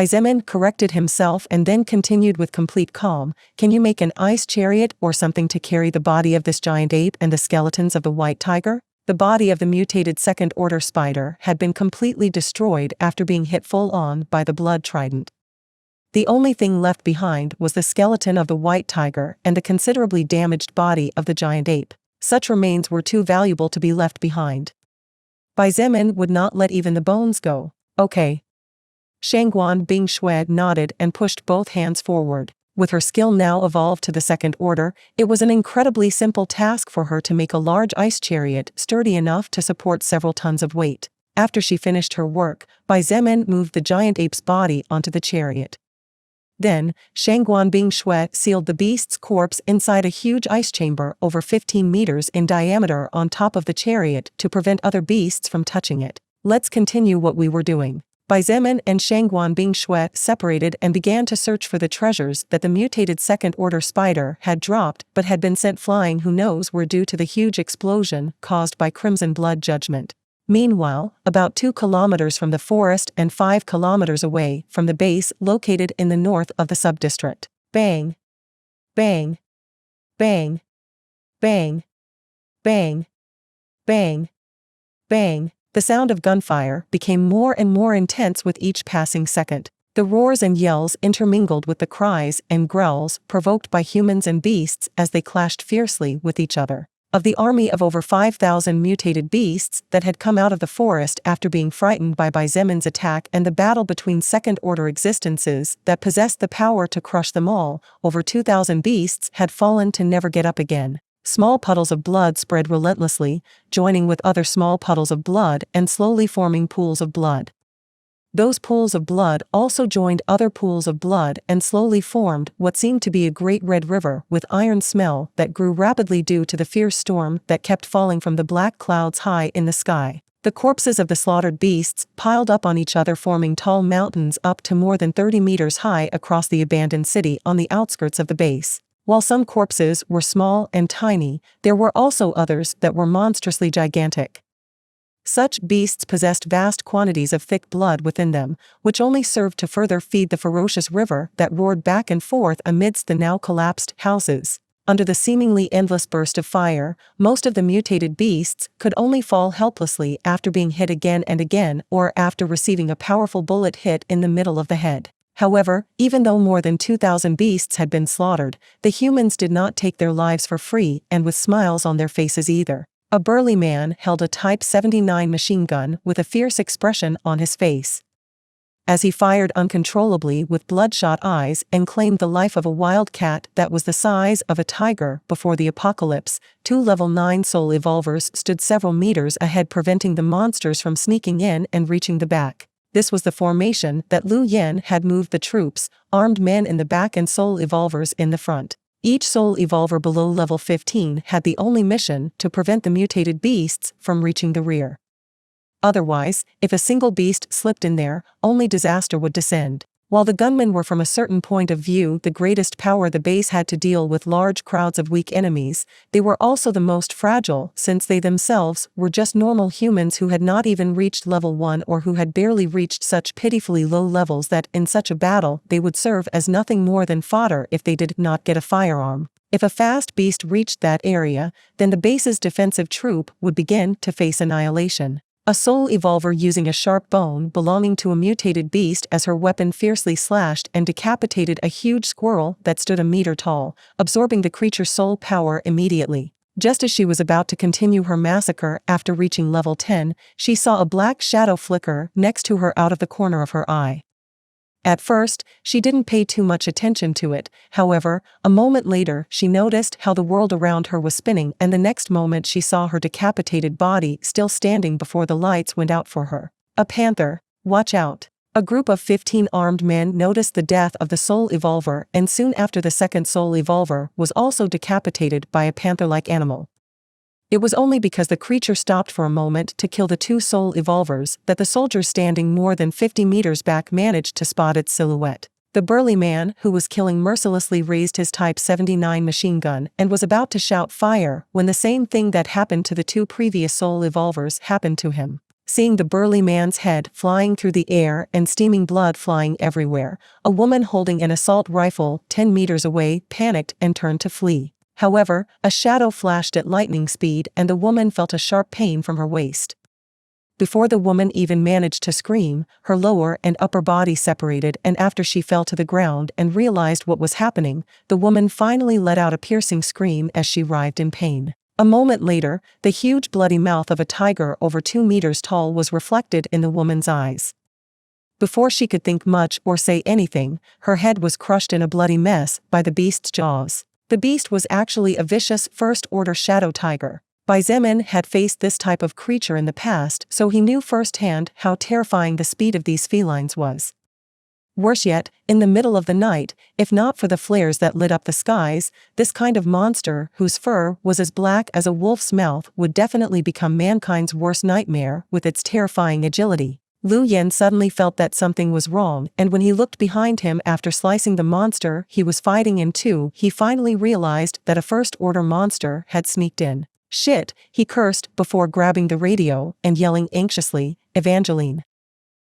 Xietain corrected himself and then continued with complete calm, "Can you make an ice chariot or something to carry the body of this giant ape and the skeletons of the white tiger?" The body of the mutated second-order spider had been completely destroyed after being hit full-on by the blood trident. The only thing left behind was the skeleton of the white tiger and the considerably damaged body of the giant ape. Such remains were too valuable to be left behind. Xietain would not let even the bones go. "Okay." Shangguan Bingshui nodded and pushed both hands forward. With her skill now evolved to the second order, it was an incredibly simple task for her to make a large ice chariot sturdy enough to support several tons of weight. After she finished her work, Xietain moved the giant ape's body onto the chariot. Then, Shangguan Bingshui sealed the beast's corpse inside a huge ice chamber over 15 meters in diameter on top of the chariot to prevent other beasts from touching it. "Let's continue what we were doing." Xietain and Shangguan Bingshui separated and began to search for the treasures that the mutated second-order spider had dropped but had been sent flying who knows where due to the huge explosion caused by Crimson Blood Judgment. Meanwhile, about 2 kilometers from the forest and 5 kilometers away from the base located in the north of the subdistrict. Bang! Bang! Bang! Bang! Bang! Bang! Bang! The sound of gunfire became more and more intense with each passing second. The roars and yells intermingled with the cries and growls provoked by humans and beasts as they clashed fiercely with each other. Of the army of over 5,000 mutated beasts that had come out of the forest after being frightened by Xiein's attack and the battle between second-order existences that possessed the power to crush them all, over 2,000 beasts had fallen to never get up again. Small puddles of blood spread relentlessly, joining with other small puddles of blood and slowly forming pools of blood. Those pools of blood also joined other pools of blood and slowly formed what seemed to be a great red river with iron smell that grew rapidly due to the fierce storm that kept falling from the black clouds high in the sky. The corpses of the slaughtered beasts piled up on each other, forming tall mountains up to more than 30 meters high across the abandoned city on the outskirts of the base. While some corpses were small and tiny, there were also others that were monstrously gigantic. Such beasts possessed vast quantities of thick blood within them, which only served to further feed the ferocious river that roared back and forth amidst the now collapsed houses. Under the seemingly endless burst of fire, most of the mutated beasts could only fall helplessly after being hit again and again or after receiving a powerful bullet hit in the middle of the head. However, even though more than 2,000 beasts had been slaughtered, the humans did not take their lives for free and with smiles on their faces either. A burly man held a Type 79 machine gun with a fierce expression on his face. As he fired uncontrollably with bloodshot eyes and claimed the life of a wild cat that was the size of a tiger before the apocalypse, 2 level 9 soul evolvers stood several meters ahead, preventing the monsters from sneaking in and reaching the back. This was the formation that Lu Yen had moved the troops, armed men in the back and soul evolvers in the front. Each soul evolver below level 15 had the only mission to prevent the mutated beasts from reaching the rear. Otherwise, if a single beast slipped in there, only disaster would descend. While the gunmen were from a certain point of view the greatest power the base had to deal with large crowds of weak enemies, they were also the most fragile since they themselves were just normal humans who had not even reached level 1 or who had barely reached such pitifully low levels that in such a battle they would serve as nothing more than fodder if they did not get a firearm. If a fast beast reached that area, then the base's defensive troop would begin to face annihilation. A soul evolver using a sharp bone belonging to a mutated beast as her weapon fiercely slashed and decapitated a huge squirrel that stood a meter tall, absorbing the creature's soul power immediately. Just as she was about to continue her massacre after reaching level 10, she saw a black shadow flicker next to her out of the corner of her eye. At first, she didn't pay too much attention to it. However, a moment later she noticed how the world around her was spinning, and the next moment she saw her decapitated body still standing before the lights went out for her. A panther, watch out. A group of 15 armed men noticed the death of the soul evolver, and soon after the second soul evolver was also decapitated by a panther-like animal. It was only because the creature stopped for a moment to kill the 2 soul evolvers that the soldiers standing more than 50 meters back managed to spot its silhouette. The burly man who was killing mercilessly raised his Type 79 machine gun and was about to shout fire when the same thing that happened to the 2 previous soul evolvers happened to him. Seeing the burly man's head flying through the air and steaming blood flying everywhere, a woman holding an assault rifle 10 meters away panicked and turned to flee. However, a shadow flashed at lightning speed and the woman felt a sharp pain from her waist. Before the woman even managed to scream, her lower and upper body separated, and after she fell to the ground and realized what was happening, the woman finally let out a piercing scream as she writhed in pain. A moment later, the huge bloody mouth of a tiger over 2 meters tall was reflected in the woman's eyes. Before she could think much or say anything, her head was crushed in a bloody mess by the beast's jaws. The beast was actually a vicious first-order shadow tiger. Xietain had faced this type of creature in the past, so he knew firsthand how terrifying the speed of these felines was. Worse yet, in the middle of the night, if not for the flares that lit up the skies, this kind of monster, whose fur was as black as a wolf's mouth, would definitely become mankind's worst nightmare with its terrifying agility. Lu Yen suddenly felt that something was wrong, and when he looked behind him after slicing the monster he was fighting in two, he finally realized that a first-order monster had sneaked in. Shit, he cursed before grabbing the radio and yelling anxiously, "Evangeline!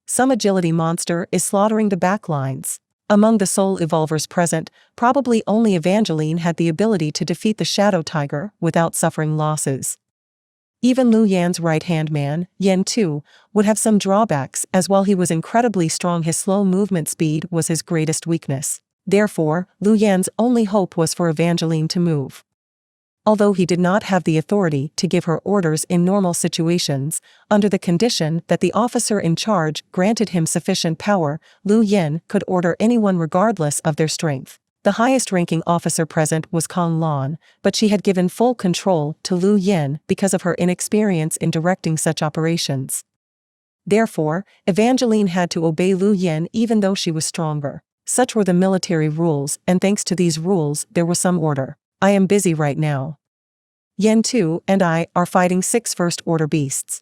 Some agility monster is slaughtering the backlines." Among the soul evolvers present, probably only Evangeline had the ability to defeat the shadow tiger without suffering losses. Even Lu Yan's right-hand man, Yen Tu, would have some drawbacks, as while he was incredibly strong his slow movement speed was his greatest weakness. Therefore, Lu Yan's only hope was for Evangeline to move. Although he did not have the authority to give her orders in normal situations, under the condition that the officer in charge granted him sufficient power, Lu Yen could order anyone regardless of their strength. The highest-ranking officer present was Kang Lan, but she had given full control to Lu Yen because of her inexperience in directing such operations. Therefore, Evangeline had to obey Lu Yen even though she was stronger. Such were the military rules, and thanks to these rules there was some order. "I am busy right now. Yen Tu and I are fighting 6 first-order beasts.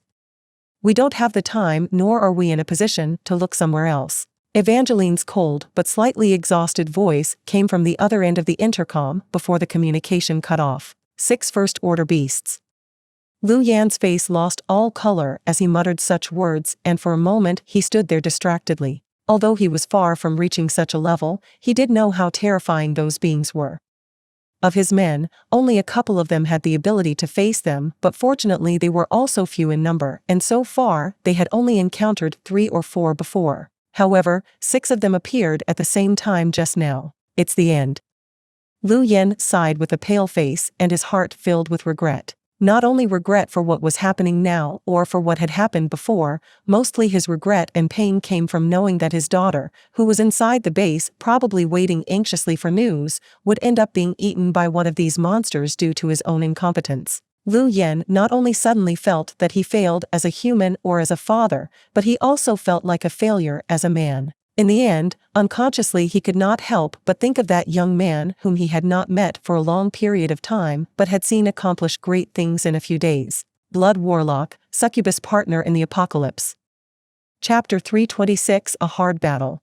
We don't have the time, nor are we in a position to look somewhere else." Evangeline's cold but slightly exhausted voice came from the other end of the intercom before the communication cut off. 6 first-order beasts. Lu Yan's face lost all color as he muttered such words, and for a moment he stood there distractedly. Although he was far from reaching such a level, he did know how terrifying those beings were. Of his men, only a couple of them had the ability to face them, but fortunately they were also few in number, and so far they had only encountered 3 or 4 before. However, 6 of them appeared at the same time just now. "It's the end." Lu Yen sighed with a pale face and his heart filled with regret. Not only regret for what was happening now or for what had happened before, mostly his regret and pain came from knowing that his daughter, who was inside the base probably waiting anxiously for news, would end up being eaten by one of these monsters due to his own incompetence. Lu Yen not only suddenly felt that he failed as a human or as a father, but he also felt like a failure as a man. In the end, unconsciously he could not help but think of that young man whom he had not met for a long period of time but had seen accomplish great things in a few days. Blood Warlock, Succubus Partner in the Apocalypse. Chapter 326 A Hard Battle.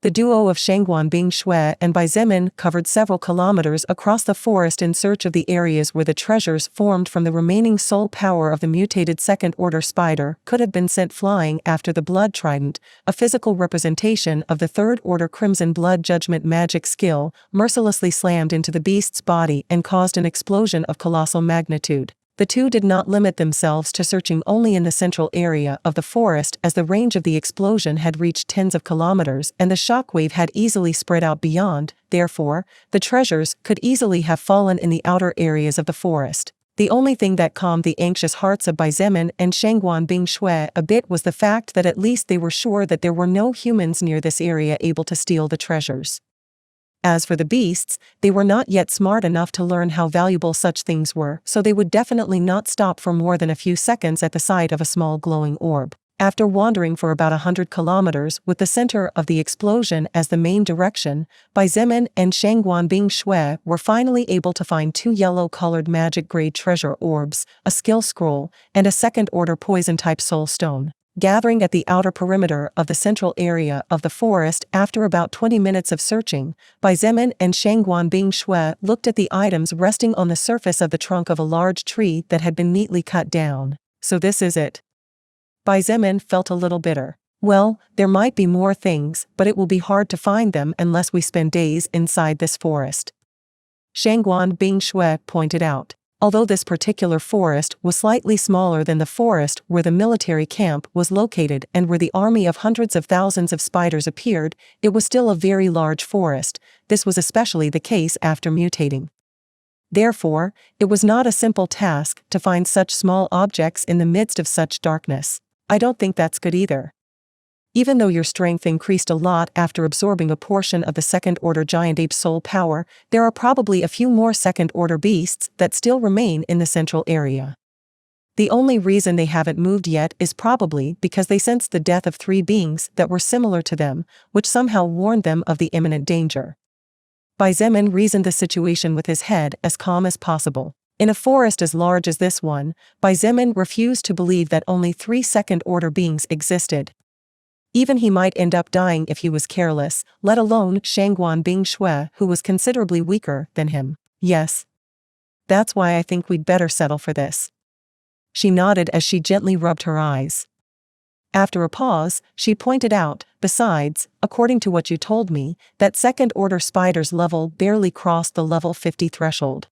The duo of Shangguan Bing Shui and Xietain covered several kilometers across the forest in search of the areas where the treasures formed from the remaining soul power of the mutated second-order spider could have been sent flying after the blood trident, a physical representation of the third-order crimson blood judgment magic skill, mercilessly slammed into the beast's body and caused an explosion of colossal magnitude. The two did not limit themselves to searching only in the central area of the forest, as the range of the explosion had reached tens of kilometers and the shockwave had easily spread out beyond. Therefore, the treasures could easily have fallen in the outer areas of the forest. The only thing that calmed the anxious hearts of Xietain and Shangguan Bing Shui a bit was the fact that at least they were sure that there were no humans near this area able to steal the treasures. As for the beasts, they were not yet smart enough to learn how valuable such things were, so they would definitely not stop for more than a few seconds at the sight of a small glowing orb. After wandering for about 100 kilometers with the center of the explosion as the main direction, Xietain and Shangguan Bing Shui were finally able to find 2 yellow-colored magic-grade treasure orbs, a skill scroll, and a second-order poison-type soul stone. Gathering at the outer perimeter of the central area of the forest after about 20 minutes of searching, Xietain and Shangguan Bing Shui looked at the items resting on the surface of the trunk of a large tree that had been neatly cut down. "So this is it. Bai Zemin felt a little bitter. Well, there might be more things, but it will be hard to find them unless we spend days inside this forest. Shangguan Bingshui pointed out. Although this particular forest was slightly smaller than the forest where the military camp was located and where the army of hundreds of thousands of spiders appeared, it was still a very large forest. This was especially the case after mutating. Therefore, it was not a simple task to find such small objects in the midst of such darkness. I don't think that's good either. Even though your strength increased a lot after absorbing a portion of the second-order giant ape soul power, there are probably a few more second-order beasts that still remain in the central area. The only reason they haven't moved yet is probably because they sensed the death of 3 beings that were similar to them, which somehow warned them of the imminent danger. Bai Zemin reasoned the situation with his head as calm as possible. In a forest as large as this one, Bai Zemin refused to believe that only 3 second-order beings existed. Even he might end up dying if he was careless, let alone Shangguan Bingshui, who was considerably weaker than him. Yes. That's why I think we'd better settle for this. She nodded as she gently rubbed her eyes. After a pause, she pointed out, besides, according to what you told me, that second-order spider's level barely crossed the level 50 threshold.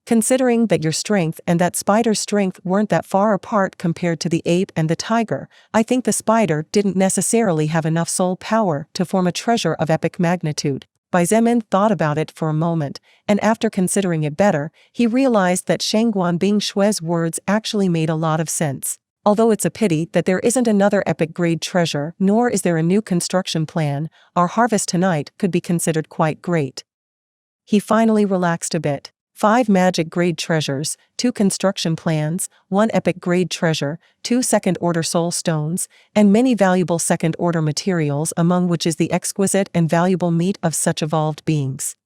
Considering that your strength and that spider's strength weren't that far apart compared to the ape and the tiger, I think the spider didn't necessarily have enough soul power to form a treasure of epic magnitude. Bai Zemin thought about it for a moment, and after considering it better, he realized that Shangguan Bingshui's words actually made a lot of sense. Although it's a pity that there isn't another epic-grade treasure, nor is there a new construction plan, our harvest tonight could be considered quite great. He finally relaxed a bit. 5 magic-grade treasures, 2 construction plans, 1 epic-grade treasure, 2 second-order soul stones, and many valuable second-order materials, among which is the exquisite and valuable meat of such evolved beings.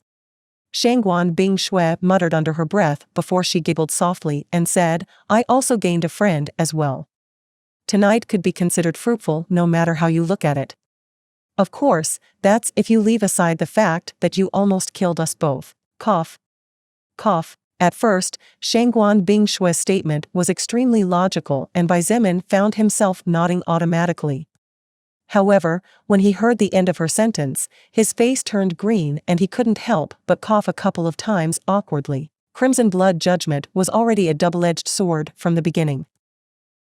Shangguan Bingshui muttered under her breath before she giggled softly and said, I also gained a friend as well. Tonight could be considered fruitful no matter how you look at it. Of course, that's if you leave aside the fact that you almost killed us both. Cough. Cough. At first, Shangguan Bingshui's statement was extremely logical and Bai Zemin found himself nodding automatically. However, when he heard the end of her sentence, his face turned green and he couldn't help but cough a couple of times awkwardly. Crimson Blood Judgment was already a double-edged sword from the beginning.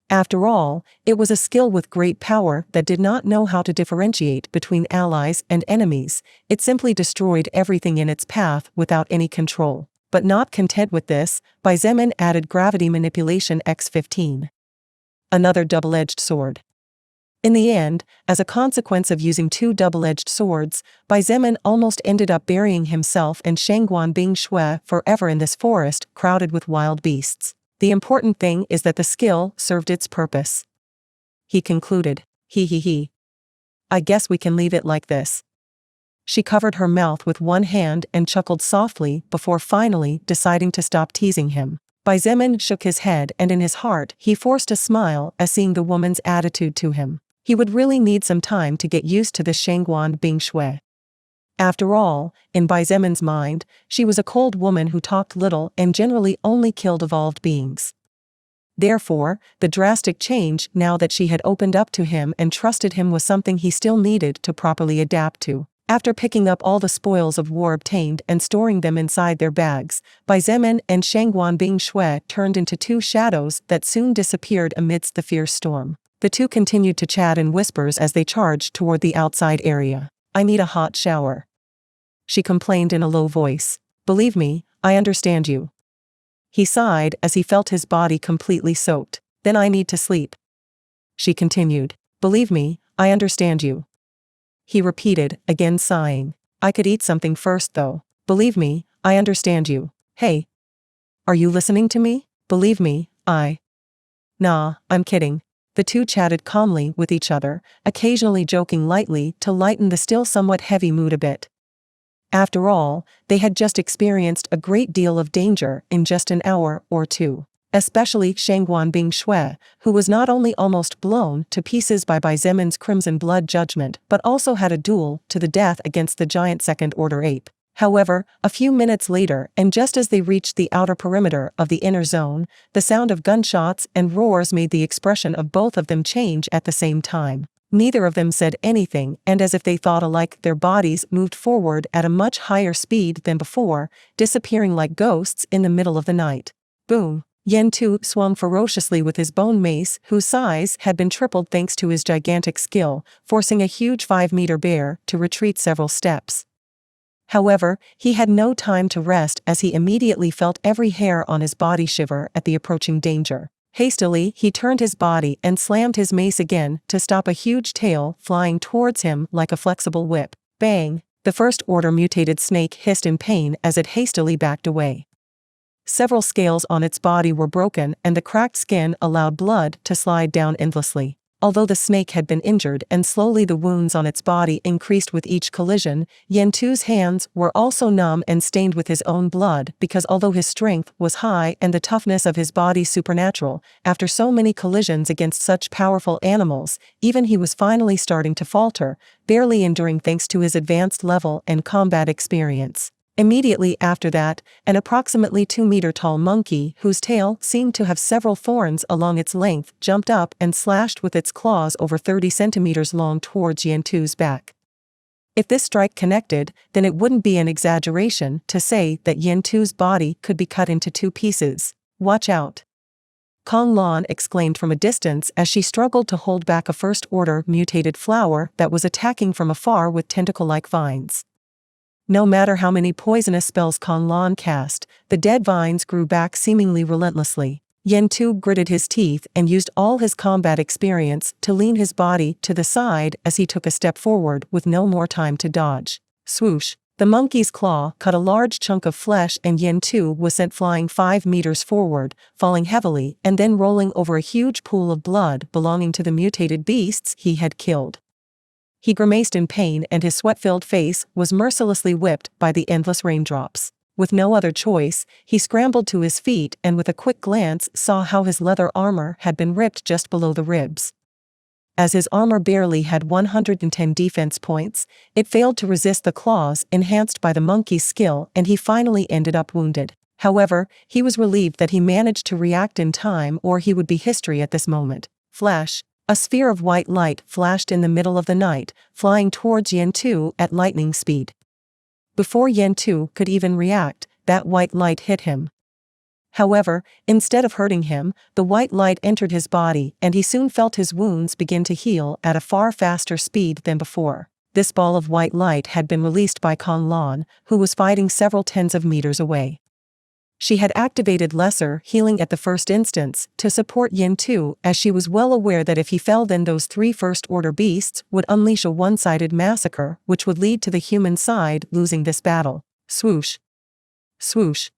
After all, it was a skill with great power that did not know how to differentiate between allies and enemies. It simply destroyed everything in its path without any control. But not content with this, Bai Zemin added Gravity Manipulation X15. Another double-edged sword. In the end, as a consequence of using 2 double-edged swords, Bai Zemin almost ended up burying himself and Shangguan Bingshui forever in this forest crowded with wild beasts. The important thing is that the skill served its purpose. He concluded, he. I guess we can leave it like this. She covered her mouth with one hand and chuckled softly before finally deciding to stop teasing him. Bai Zemin shook his head and in his heart he forced a smile as seeing the woman's attitude to him. He would really need some time to get used to this Shangguan Bingshui. After all, in Bai Zemin's mind, she was a cold woman who talked little and generally only killed evolved beings. Therefore, the drastic change now that she had opened up to him and trusted him was something he still needed to properly adapt to. After picking up all the spoils of war obtained and storing them inside their bags, Bai Zemin and Shangguan Bingshui turned into 2 shadows that soon disappeared amidst the fierce storm. The 2 continued to chat in whispers as they charged toward the outside area. I need a hot shower. She complained in a low voice. Believe me, I understand you. He sighed as he felt his body completely soaked. Then I need to sleep. She continued. Believe me, I understand you. He repeated, again sighing. I could eat something first though. Believe me, I understand you. Hey. Are you listening to me? Believe me, Nah, I'm kidding. The 2 chatted calmly with each other, occasionally joking lightly to lighten the still somewhat heavy mood a bit. After all, they had just experienced a great deal of danger in just an hour or 2. Especially Shangguan Bingshui, who was not only almost blown to pieces by Bai Zemin's Crimson Blood Judgment but also had a duel to the death against the giant second-order ape. However, a few minutes later, and just as they reached the outer perimeter of the inner zone, the sound of gunshots and roars made the expression of both of them change at the same time. Neither of them said anything, and as if they thought alike, their bodies moved forward at a much higher speed than before, disappearing like ghosts in the middle of the night. Boom! Xietain swung ferociously with his bone mace, whose size had been tripled thanks to his gigantic skill, forcing a huge 5-meter bear to retreat several steps. However, he had no time to rest as he immediately felt every hair on his body shiver at the approaching danger. Hastily, he turned his body and slammed his mace again to stop a huge tail flying towards him like a flexible whip. Bang! The first order mutated snake hissed in pain as it hastily backed away. Several scales on its body were broken and the cracked skin allowed blood to slide down endlessly. Although the snake had been injured and slowly the wounds on its body increased with each collision, Xietan's hands were also numb and stained with his own blood because although his strength was high and the toughness of his body supernatural, after so many collisions against such powerful animals, even he was finally starting to falter, barely enduring thanks to his advanced level and combat experience. Immediately after that, an approximately 2-meter-tall monkey, whose tail seemed to have several thorns along its length, jumped up and slashed with its claws over 30 centimeters long towards Xietan's back. If this strike connected, then it wouldn't be an exaggeration to say that Xietan's body could be cut into 2 pieces. Watch out! Kong Lan exclaimed from a distance as she struggled to hold back a first-order mutated flower that was attacking from afar with tentacle-like vines. No matter how many poisonous spells Kong Lan cast, the dead vines grew back seemingly relentlessly. Xietain gritted his teeth and used all his combat experience to lean his body to the side as he took a step forward with no more time to dodge. Swoosh! The monkey's claw cut a large chunk of flesh and Xietain was sent flying 5 meters forward, falling heavily and then rolling over a huge pool of blood belonging to the mutated beasts he had killed. He grimaced in pain and his sweat-filled face was mercilessly whipped by the endless raindrops. With no other choice, he scrambled to his feet and with a quick glance saw how his leather armor had been ripped just below the ribs. As his armor barely had 110 defense points, it failed to resist the claws enhanced by the monkey's skill and he finally ended up wounded. However, he was relieved that he managed to react in time or he would be history at this moment. Flash! A sphere of white light flashed in the middle of the night, flying towards Xietain at lightning speed. Before Xietain could even react, that white light hit him. However, instead of hurting him, the white light entered his body and he soon felt his wounds begin to heal at a far faster speed than before. This ball of white light had been released by Kong Lan, who was fighting several tens of meters away. She had activated lesser healing at the first instance to support Xietain as she was well aware that if he fell then those 3 first-order beasts would unleash a one-sided massacre which would lead to the human side losing this battle. Swoosh! Swoosh!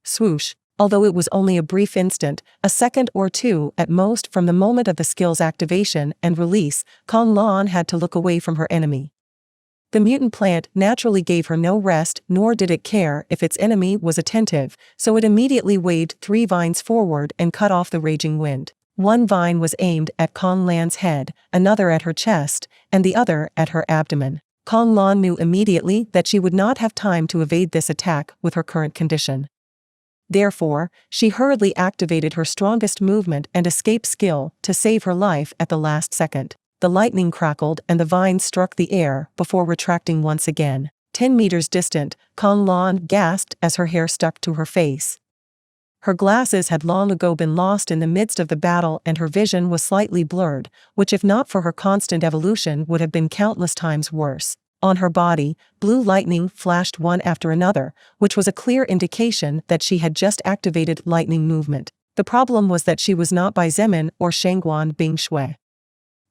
Swoosh! Although it was only a brief instant, a second or 2 at most from the moment of the skill's activation and release, Kong Lan had to look away from her enemy. The mutant plant naturally gave her no rest nor did it care if its enemy was attentive, so it immediately waved 3 vines forward and cut off the raging wind. 1 vine was aimed at Kong Lan's head, another at her chest, and the other at her abdomen. Kong Lan knew immediately that she would not have time to evade this attack with her current condition. Therefore, she hurriedly activated her strongest movement and escape skill to save her life at the last second. The lightning crackled and the vines struck the air before retracting once again. 10 meters distant, Kong Lan gasped as her hair stuck to her face. Her glasses had long ago been lost in the midst of the battle and her vision was slightly blurred, which if not for her constant evolution would have been countless times worse. On her body, blue lightning flashed one after another, which was a clear indication that she had just activated lightning movement. The problem was that she was not by Xietain or Shangguan Bingshui.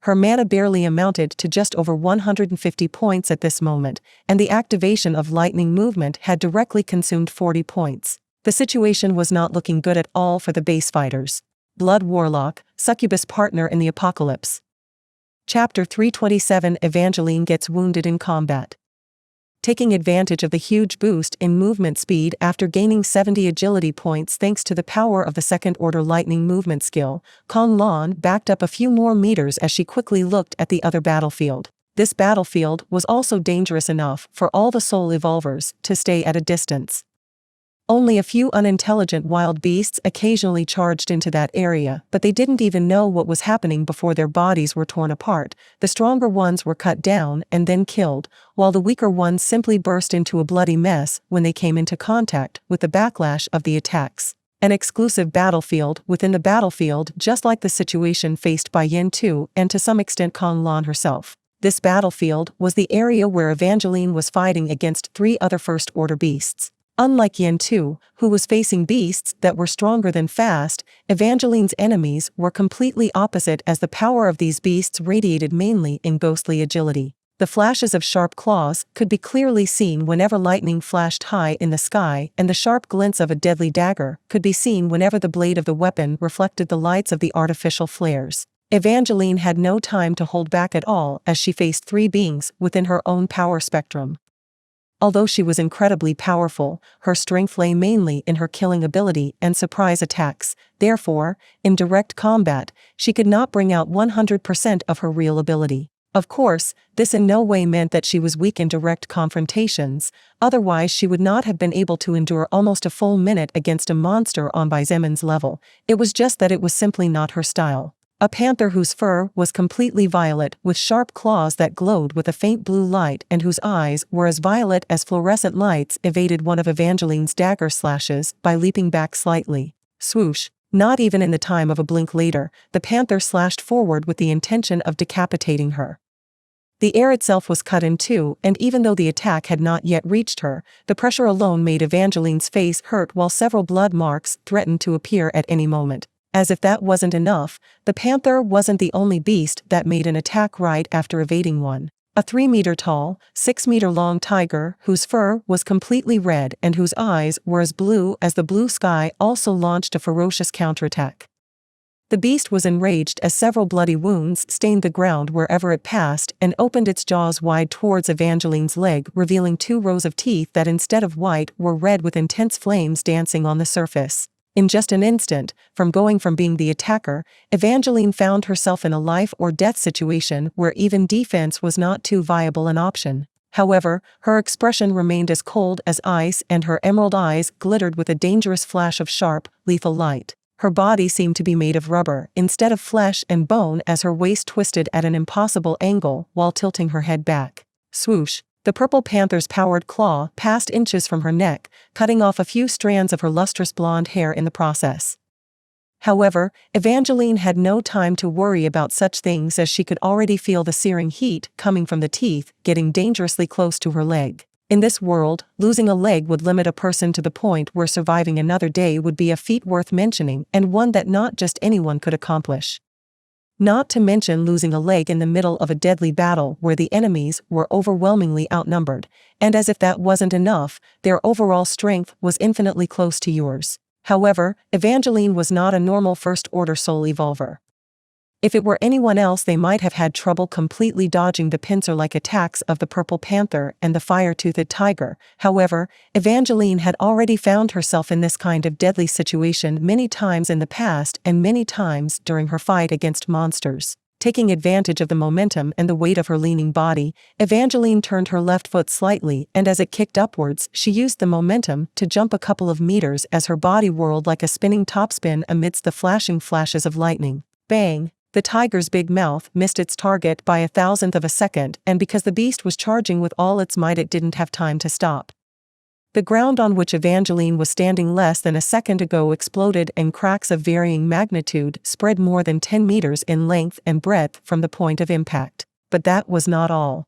Her mana barely amounted to just over 150 points at this moment, and the activation of lightning movement had directly consumed 40 points. The situation was not looking good at all for the base fighters. Blood Warlock, Succubus Partner in the Apocalypse. Chapter 327 Evangeline gets wounded in combat. Taking advantage of the huge boost in movement speed after gaining 70 agility points thanks to the power of the second-order lightning movement skill, Kong Lan backed up a few more meters as she quickly looked at the other battlefield. This battlefield was also dangerous enough for all the soul evolvers to stay at a distance. Only a few unintelligent wild beasts occasionally charged into that area, but they didn't even know what was happening before their bodies were torn apart. The stronger ones were cut down and then killed, while the weaker ones simply burst into a bloody mess when they came into contact with the backlash of the attacks. An exclusive battlefield within the battlefield, just like the situation faced by Yin Tu and to some extent Kong Lan herself. This battlefield was the area where Evangeline was fighting against 3 other First Order beasts. Unlike Yin Tu, who was facing beasts that were stronger than fast, Evangeline's enemies were completely opposite, as the power of these beasts radiated mainly in ghostly agility. The flashes of sharp claws could be clearly seen whenever lightning flashed high in the sky, and the sharp glints of a deadly dagger could be seen whenever the blade of the weapon reflected the lights of the artificial flares. Evangeline had no time to hold back at all as she faced 3 beings within her own power spectrum. Although she was incredibly powerful, her strength lay mainly in her killing ability and surprise attacks. Therefore, in direct combat, she could not bring out 100% of her real ability. Of course, this in no way meant that she was weak in direct confrontations, otherwise she would not have been able to endure almost a full minute against a monster on Zeman's level. It was just that it was simply not her style. A panther whose fur was completely violet with sharp claws that glowed with a faint blue light and whose eyes were as violet as fluorescent lights evaded one of Evangeline's dagger slashes by leaping back slightly. Swoosh! Not even in the time of a blink later, the panther slashed forward with the intention of decapitating her. The air itself was cut in 2, and even though the attack had not yet reached her, the pressure alone made Evangeline's face hurt while several blood marks threatened to appear at any moment. As if that wasn't enough, the panther wasn't the only beast that made an attack right after evading one. A 3-meter-tall, 6-meter-long tiger whose fur was completely red and whose eyes were as blue as the blue sky also launched a ferocious counterattack. The beast was enraged as several bloody wounds stained the ground wherever it passed and opened its jaws wide towards Evangeline's leg, revealing 2 rows of teeth that instead of white were red with intense flames dancing on the surface. In just an instant, from being the attacker, Evangeline found herself in a life-or-death situation where even defense was not too viable an option. However, her expression remained as cold as ice and her emerald eyes glittered with a dangerous flash of sharp, lethal light. Her body seemed to be made of rubber instead of flesh and bone as her waist twisted at an impossible angle while tilting her head back. Swoosh! The purple panther's powered claw passed inches from her neck, cutting off a few strands of her lustrous blonde hair in the process. However, Evangeline had no time to worry about such things as she could already feel the searing heat coming from the teeth, getting dangerously close to her leg. In this world, losing a leg would limit a person to the point where surviving another day would be a feat worth mentioning and one that not just anyone could accomplish. Not to mention losing a leg in the middle of a deadly battle where the enemies were overwhelmingly outnumbered, and as if that wasn't enough, their overall strength was infinitely close to yours. However, Evangeline was not a normal first-order soul evolver. If it were anyone else, they might have had trouble completely dodging the pincer-like attacks of the purple panther and the fire-toothed tiger. However, Evangeline had already found herself in this kind of deadly situation many times in the past and many times during her fight against monsters. Taking advantage of the momentum and the weight of her leaning body, Evangeline turned her left foot slightly, and as it kicked upwards, she used the momentum to jump a couple of meters as her body whirled like a spinning topspin amidst the flashing flashes of lightning. Bang! The tiger's big mouth missed its target by 1,000th of a second, and because the beast was charging with all its might, it didn't have time to stop. The ground on which Evangeline was standing less than a second ago exploded, and cracks of varying magnitude spread more than 10 meters in length and breadth from the point of impact. But that was not all.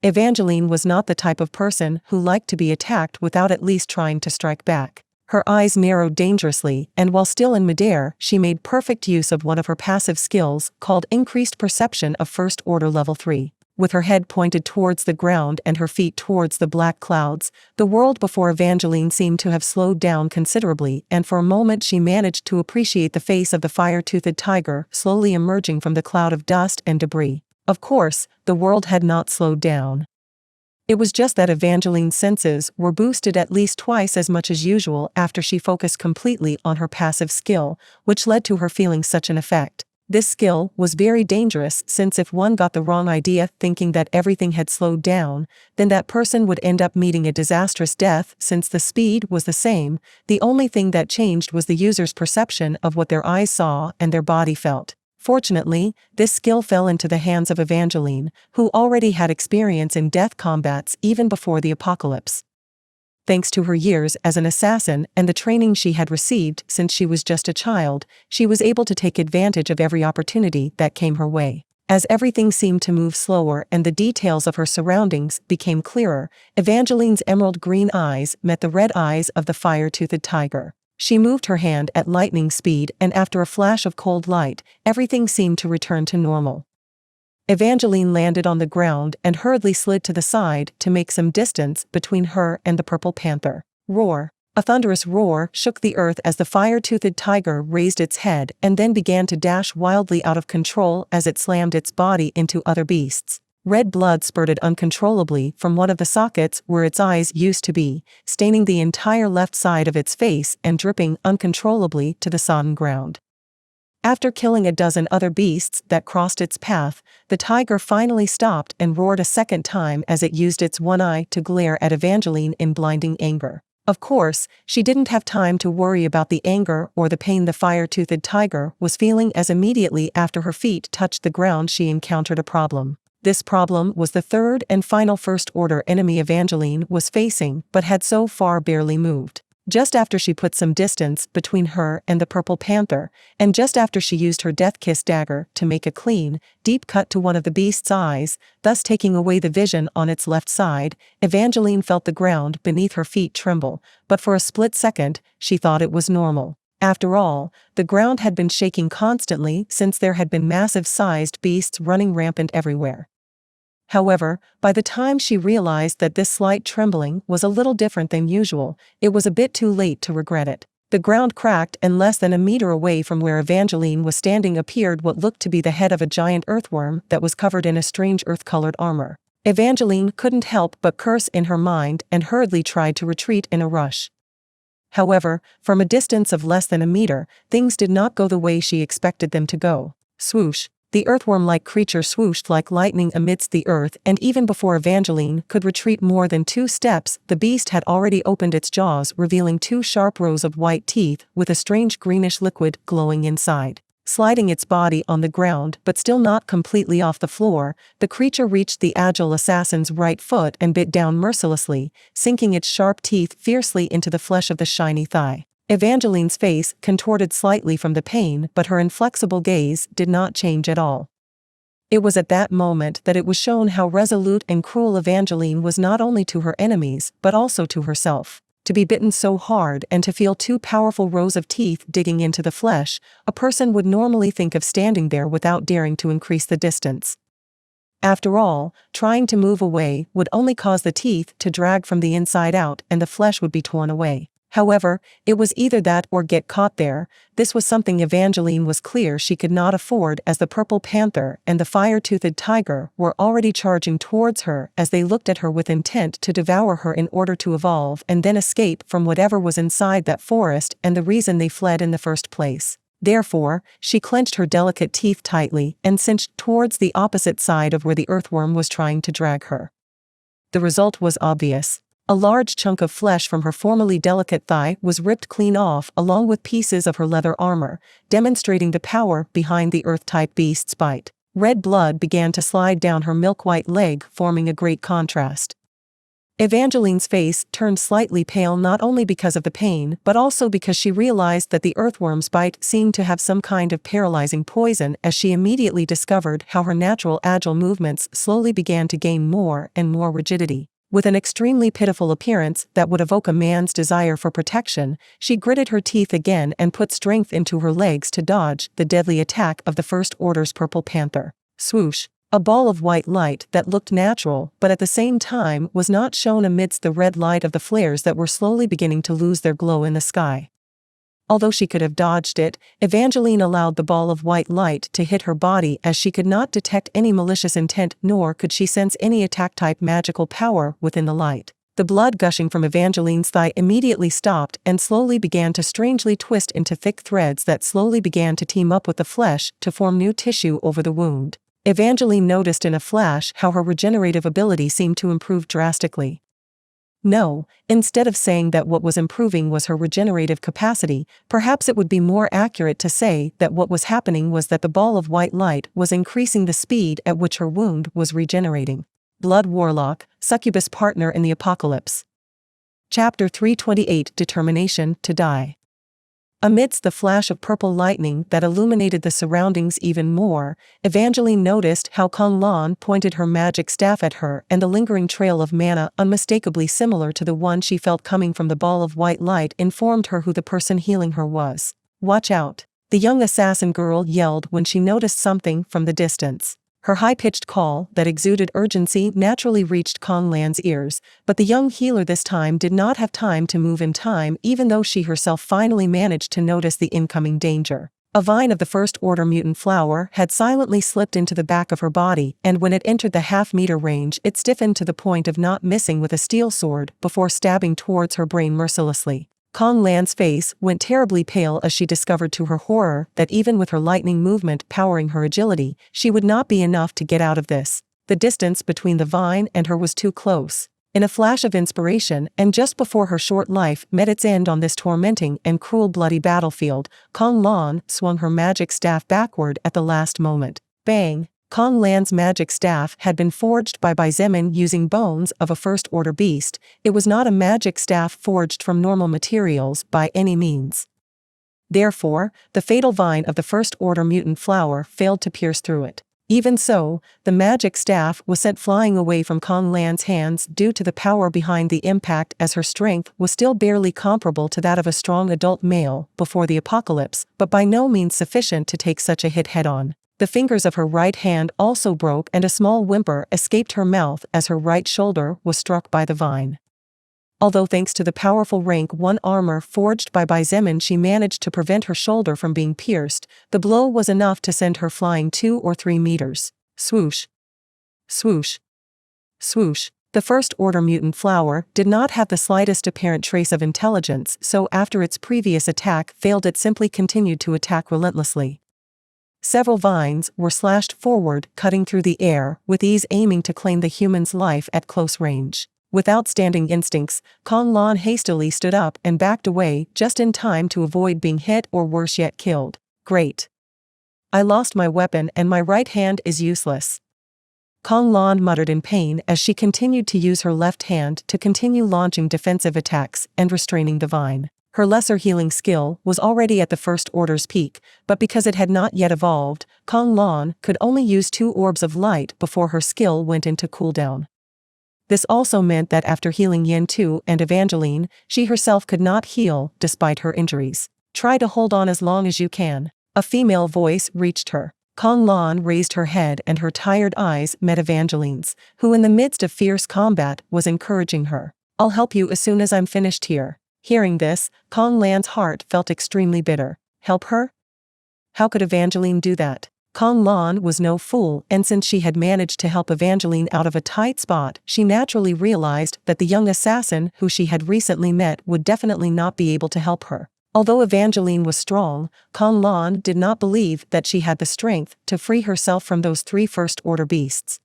Evangeline was not the type of person who liked to be attacked without at least trying to strike back. Her eyes narrowed dangerously, and while still in midair, she made perfect use of one of her passive skills called Increased Perception of First Order Level 3. With her head pointed towards the ground and her feet towards the black clouds, the world before Evangeline seemed to have slowed down considerably, and for a moment she managed to appreciate the face of the fire-toothed tiger slowly emerging from the cloud of dust and debris. Of course, the world had not slowed down. It was just that Evangeline's senses were boosted at least twice as much as usual after she focused completely on her passive skill, which led to her feeling such an effect. This skill was very dangerous since if one got the wrong idea thinking that everything had slowed down, then that person would end up meeting a disastrous death since the speed was the same. The only thing that changed was the user's perception of what their eyes saw and their body felt. Fortunately, this skill fell into the hands of Evangeline, who already had experience in death combats even before the apocalypse. Thanks to her years as an assassin and the training she had received since she was just a child, she was able to take advantage of every opportunity that came her way. As everything seemed to move slower and the details of her surroundings became clearer, Evangeline's emerald green eyes met the red eyes of the fire-toothed tiger. She moved her hand at lightning speed, and after a flash of cold light, everything seemed to return to normal. Evangeline landed on the ground and hurriedly slid to the side to make some distance between her and the purple panther. Roar! A thunderous roar shook the earth as the fire-toothed tiger raised its head and then began to dash wildly out of control as it slammed its body into other beasts. Red blood spurted uncontrollably from one of the sockets where its eyes used to be, staining the entire left side of its face and dripping uncontrollably to the sodden ground. After killing a dozen other beasts that crossed its path, the tiger finally stopped and roared a second time as it used its one eye to glare at Evangeline in blinding anger. Of course, she didn't have time to worry about the anger or the pain the fire-toothed tiger was feeling, as immediately after her feet touched the ground she encountered a problem. This problem was the third and final first-order enemy Evangeline was facing but had so far barely moved. Just after she put some distance between her and the purple panther, and just after she used her death-kiss dagger to make a clean, deep cut to one of the beast's eyes, thus taking away the vision on its left side, Evangeline felt the ground beneath her feet tremble, but for a split second, she thought it was normal. After all, the ground had been shaking constantly since there had been massive-sized beasts running rampant everywhere. However, by the time she realized that this slight trembling was a little different than usual, it was a bit too late to regret it. The ground cracked, and less than a meter away from where Evangeline was standing appeared what looked to be the head of a giant earthworm that was covered in a strange earth-colored armor. Evangeline couldn't help but curse in her mind and hurriedly tried to retreat in a rush. However, from a distance of less than a meter, things did not go the way she expected them to go. Swoosh! The earthworm-like creature swooshed like lightning amidst the earth, and even before Evangeline could retreat more than 2 steps, the beast had already opened its jaws, revealing 2 sharp rows of white teeth with a strange greenish liquid glowing inside. Sliding its body on the ground but still not completely off the floor, the creature reached the agile assassin's right foot and bit down mercilessly, sinking its sharp teeth fiercely into the flesh of the shiny thigh. Evangeline's face contorted slightly from the pain, but her inflexible gaze did not change at all. It was at that moment that it was shown how resolute and cruel Evangeline was, not only to her enemies but also to herself. To be bitten so hard and to feel 2 powerful rows of teeth digging into the flesh, a person would normally think of standing there without daring to increase the distance. After all, trying to move away would only cause the teeth to drag from the inside out and the flesh would be torn away. However, it was either that or get caught there. This was something Evangeline was clear she could not afford, as the purple panther and the fire-toothed tiger were already charging towards her as they looked at her with intent to devour her in order to evolve and then escape from whatever was inside that forest and the reason they fled in the first place. Therefore, she clenched her delicate teeth tightly and cinched towards the opposite side of where the earthworm was trying to drag her. The result was obvious. A large chunk of flesh from her formerly delicate thigh was ripped clean off, along with pieces of her leather armor, demonstrating the power behind the earth-type beast's bite. Red blood began to slide down her milk-white leg, forming a great contrast. Evangeline's face turned slightly pale, not only because of the pain but also because she realized that the earthworm's bite seemed to have some kind of paralyzing poison, as she immediately discovered how her natural agile movements slowly began to gain more and more rigidity. With an extremely pitiful appearance that would evoke a man's desire for protection, she gritted her teeth again and put strength into her legs to dodge the deadly attack of the First Order's purple panther. Swoosh! A ball of white light that looked natural but at the same time was not shown amidst the red light of the flares that were slowly beginning to lose their glow in the sky. Although she could have dodged it, Evangeline allowed the ball of white light to hit her body, as she could not detect any malicious intent, nor could she sense any attack-type magical power within the light. The blood gushing from Evangeline's thigh immediately stopped and slowly began to strangely twist into thick threads that slowly began to team up with the flesh to form new tissue over the wound. Evangeline noticed in a flash how her regenerative ability seemed to improve drastically. No, instead of saying that what was improving was her regenerative capacity, perhaps it would be more accurate to say that what was happening was that the ball of white light was increasing the speed at which her wound was regenerating. Blood Warlock, Succubus Partner in the Apocalypse. Chapter 328 Determination to Die. Amidst the flash of purple lightning that illuminated the surroundings even more, Evangeline noticed how Kong Lan pointed her magic staff at her, and the lingering trail of mana unmistakably similar to the one she felt coming from the ball of white light informed her who the person healing her was. "Watch out!" the young assassin girl yelled when she noticed something from the distance. Her high-pitched call that exuded urgency naturally reached Kong Lan's ears, but the young healer this time did not have time to move in time, even though she herself finally managed to notice the incoming danger. A vine of the first-order mutant flower had silently slipped into the back of her body, and when it entered the half-meter range it stiffened to the point of not missing with a steel sword before stabbing towards her brain mercilessly. Kong Lan's face went terribly pale as she discovered to her horror that even with her lightning movement powering her agility, she would not be enough to get out of this. The distance between the vine and her was too close. In a flash of inspiration, and just before her short life met its end on this tormenting and cruel bloody battlefield, Kong Lan swung her magic staff backward at the last moment. Bang! Kong Lan's magic staff had been forged by Xietain using bones of a first-order beast. It was not a magic staff forged from normal materials by any means. Therefore, the fatal vine of the first-order mutant flower failed to pierce through it. Even so, the magic staff was sent flying away from Kong Lan's hands due to the power behind the impact, as her strength was still barely comparable to that of a strong adult male before the apocalypse, but by no means sufficient to take such a hit head-on. The fingers of her right hand also broke and a small whimper escaped her mouth as her right shoulder was struck by the vine. Although thanks to the powerful rank 1 armor forged by Xietain she managed to prevent her shoulder from being pierced, the blow was enough to send her flying 2 or 3 meters. Swoosh. Swoosh. Swoosh. The first-order mutant flower did not have the slightest apparent trace of intelligence, so after its previous attack failed it simply continued to attack relentlessly. Several vines were slashed forward, cutting through the air, with ease aiming to claim the human's life at close range. With outstanding instincts, Kong Lan hastily stood up and backed away just in time to avoid being hit or worse yet killed. Great. I lost my weapon and my right hand is useless. Kong Lan muttered in pain as she continued to use her left hand to continue launching defensive attacks and restraining the vine. Her lesser healing skill was already at the First Order's peak, but because it had not yet evolved, Kong Lan could only use 2 orbs of light before her skill went into cooldown. This also meant that after healing Yin Tu and Evangeline, she herself could not heal despite her injuries. Try to hold on as long as you can. A female voice reached her. Kong Lan raised her head and her tired eyes met Evangeline's, who in the midst of fierce combat was encouraging her. "I'll help you as soon as I'm finished here." Hearing this, Kong Lan's heart felt extremely bitter. Help her? How could Evangeline do that? Kong Lan was no fool, and since she had managed to help Evangeline out of a tight spot, she naturally realized that the young assassin who she had recently met would definitely not be able to help her. Although Evangeline was strong, Kong Lan did not believe that she had the strength to free herself from those 3 first-order beasts.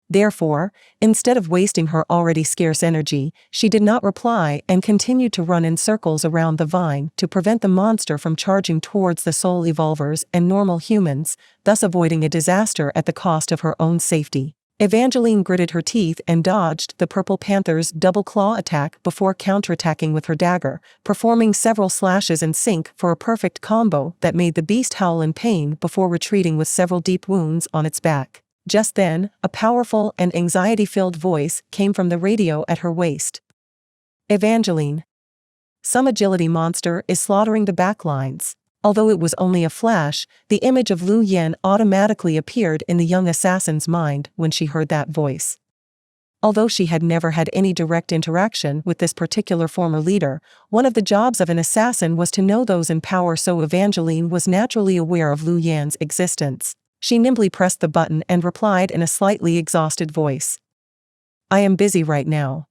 Therefore, instead of wasting her already scarce energy, she did not reply and continued to run in circles around the vine to prevent the monster from charging towards the soul evolvers and normal humans, thus avoiding a disaster at the cost of her own safety. Evangeline gritted her teeth and dodged the Purple Panther's double claw attack before counterattacking with her dagger, performing several slashes in sync for a perfect combo that made the beast howl in pain before retreating with several deep wounds on its back. Just then, a powerful and anxiety-filled voice came from the radio at her waist. "Evangeline. Some agility monster is slaughtering the backlines." Although it was only a flash, the image of Lu Yen automatically appeared in the young assassin's mind when she heard that voice. Although she had never had any direct interaction with this particular former leader, one of the jobs of an assassin was to know those in power, so Evangeline was naturally aware of Lu Yan's existence. She nimbly pressed the button and replied in a slightly exhausted voice. "I am busy right now."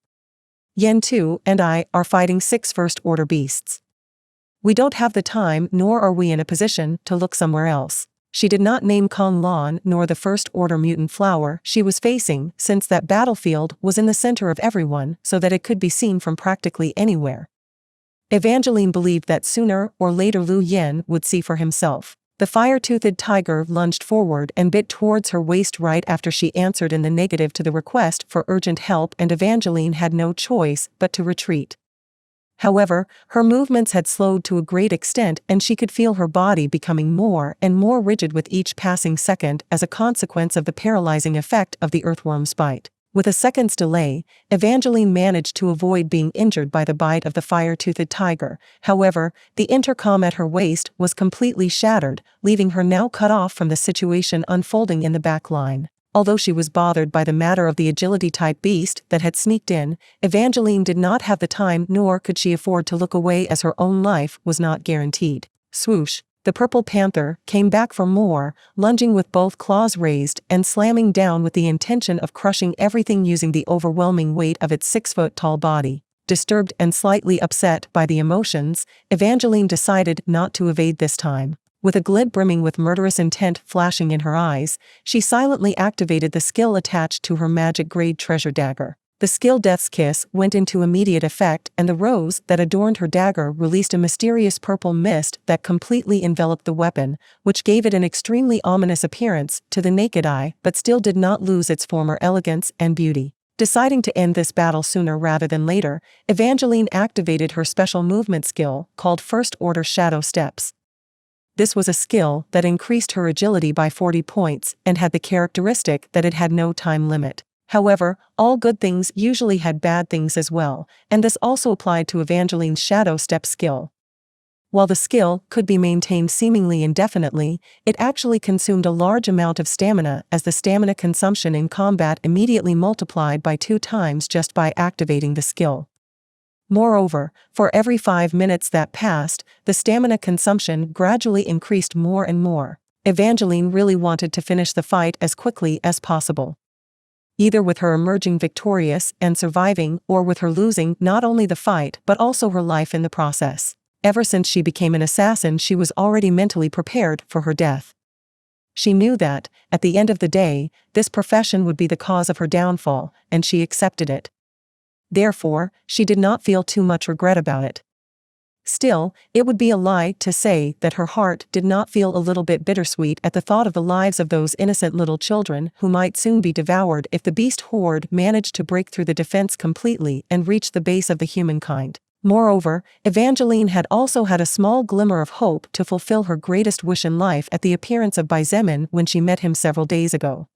Yen 2 and I are fighting 6 first-order beasts. We don't have the time, nor are we in a position to look somewhere else. She did not name Kong Lan nor the first-order mutant flower she was facing, since that battlefield was in the center of everyone so that it could be seen from practically anywhere. Evangeline believed that sooner or later Lu Yen would see for himself. The fire-toothed tiger lunged forward and bit towards her waist right after she answered in the negative to the request for urgent help, and Evangeline had no choice but to retreat. However, her movements had slowed to a great extent, and she could feel her body becoming more and more rigid with each passing second as a consequence of the paralyzing effect of the earthworm's bite. With a second's delay, Evangeline managed to avoid being injured by the bite of the fire-toothed tiger. However, the intercom at her waist was completely shattered, leaving her now cut off from the situation unfolding in the back line. Although she was bothered by the matter of the agility-type beast that had sneaked in, Evangeline did not have the time, nor could she afford to look away, as her own life was not guaranteed. Swoosh! The purple panther came back for more, lunging with both claws raised and slamming down with the intention of crushing everything using the overwhelming weight of its 6-foot-tall body. Disturbed and slightly upset by the emotions, Evangeline decided not to evade this time. With a glint brimming with murderous intent flashing in her eyes, she silently activated the skill attached to her magic-grade treasure dagger. The skill Death's Kiss went into immediate effect, and the rose that adorned her dagger released a mysterious purple mist that completely enveloped the weapon, which gave it an extremely ominous appearance to the naked eye, but still did not lose its former elegance and beauty. Deciding to end this battle sooner rather than later, Evangeline activated her special movement skill called First Order Shadow Steps. This was a skill that increased her agility by 40 points and had the characteristic that it had no time limit. However, all good things usually had bad things as well, and this also applied to Evangeline's Shadow Step skill. While the skill could be maintained seemingly indefinitely, it actually consumed a large amount of stamina, as the stamina consumption in combat immediately multiplied by 2 times just by activating the skill. Moreover, for every 5 minutes that passed, the stamina consumption gradually increased more and more. Evangeline really wanted to finish the fight as quickly as possible. Either with her emerging victorious and surviving, or with her losing not only the fight but also her life in the process. Ever since she became an assassin, she was already mentally prepared for her death. She knew that, at the end of the day, this profession would be the cause of her downfall, and she accepted it. Therefore, she did not feel too much regret about it. Still, it would be a lie to say that her heart did not feel a little bit bittersweet at the thought of the lives of those innocent little children who might soon be devoured if the beast horde managed to break through the defense completely and reach the base of the humankind. Moreover, Evangeline had also had a small glimmer of hope to fulfill her greatest wish in life at the appearance of Baizemin when she met him several days ago.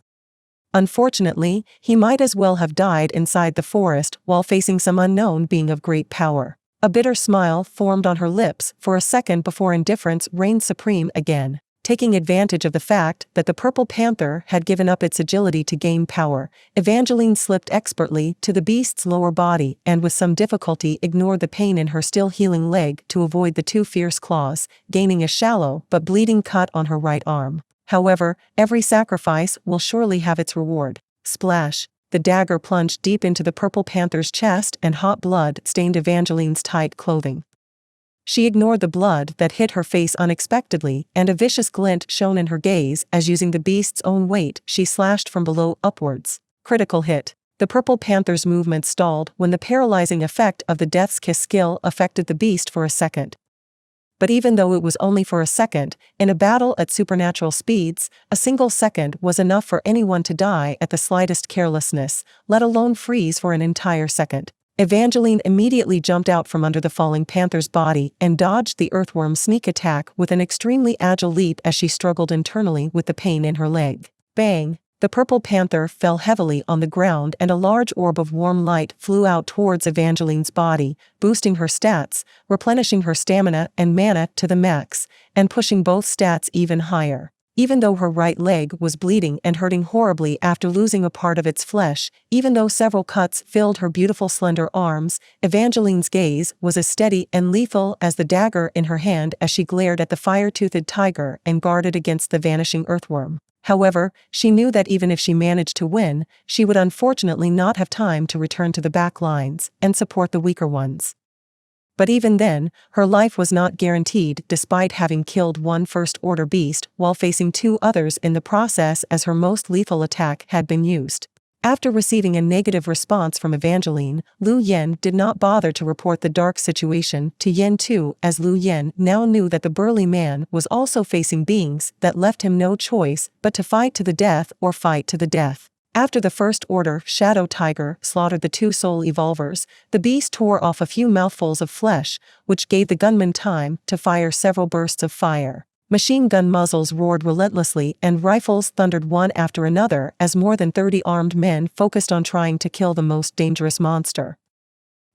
Unfortunately, he might as well have died inside the forest while facing some unknown being of great power. A bitter smile formed on her lips for a second before indifference reigned supreme again. Taking advantage of the fact that the purple panther had given up its agility to gain power, Evangeline slipped expertly to the beast's lower body and with some difficulty ignored the pain in her still healing leg to avoid the 2 fierce claws, gaining a shallow but bleeding cut on her right arm. However, every sacrifice will surely have its reward. Splash! The dagger plunged deep into the purple panther's chest, and hot blood stained Evangeline's tight clothing. She ignored the blood that hit her face unexpectedly, and a vicious glint shone in her gaze as, using the beast's own weight, she slashed from below upwards. Critical hit. The purple panther's movement stalled when the paralyzing effect of the Death's Kiss skill affected the beast for a second. But even though it was only for a second, in a battle at supernatural speeds, a single second was enough for anyone to die at the slightest carelessness, let alone freeze for an entire second. Evangeline immediately jumped out from under the falling panther's body and dodged the earthworm's sneak attack with an extremely agile leap as she struggled internally with the pain in her leg. Bang! The purple panther fell heavily on the ground, and a large orb of warm light flew out towards Evangeline's body, boosting her stats, replenishing her stamina and mana to the max, and pushing both stats even higher. Even though her right leg was bleeding and hurting horribly after losing a part of its flesh, even though several cuts filled her beautiful slender arms, Evangeline's gaze was as steady and lethal as the dagger in her hand as she glared at the fire-toothed tiger and guarded against the vanishing earthworm. However, she knew that even if she managed to win, she would unfortunately not have time to return to the back lines and support the weaker ones. But even then, her life was not guaranteed despite having killed one first-order beast while facing two others in the process, as her most lethal attack had been used. After receiving a negative response from Evangeline, Lu Yen did not bother to report the dark situation to Yen Tu, as Lu Yen now knew that the burly man was also facing beings that left him no choice but to fight to the death or fight to the death. After the First Order Shadow Tiger slaughtered the two soul evolvers, the beast tore off a few mouthfuls of flesh, which gave the gunman time to fire several bursts of fire. Machine gun muzzles roared relentlessly and rifles thundered one after another as more than 30 armed men focused on trying to kill the most dangerous monster.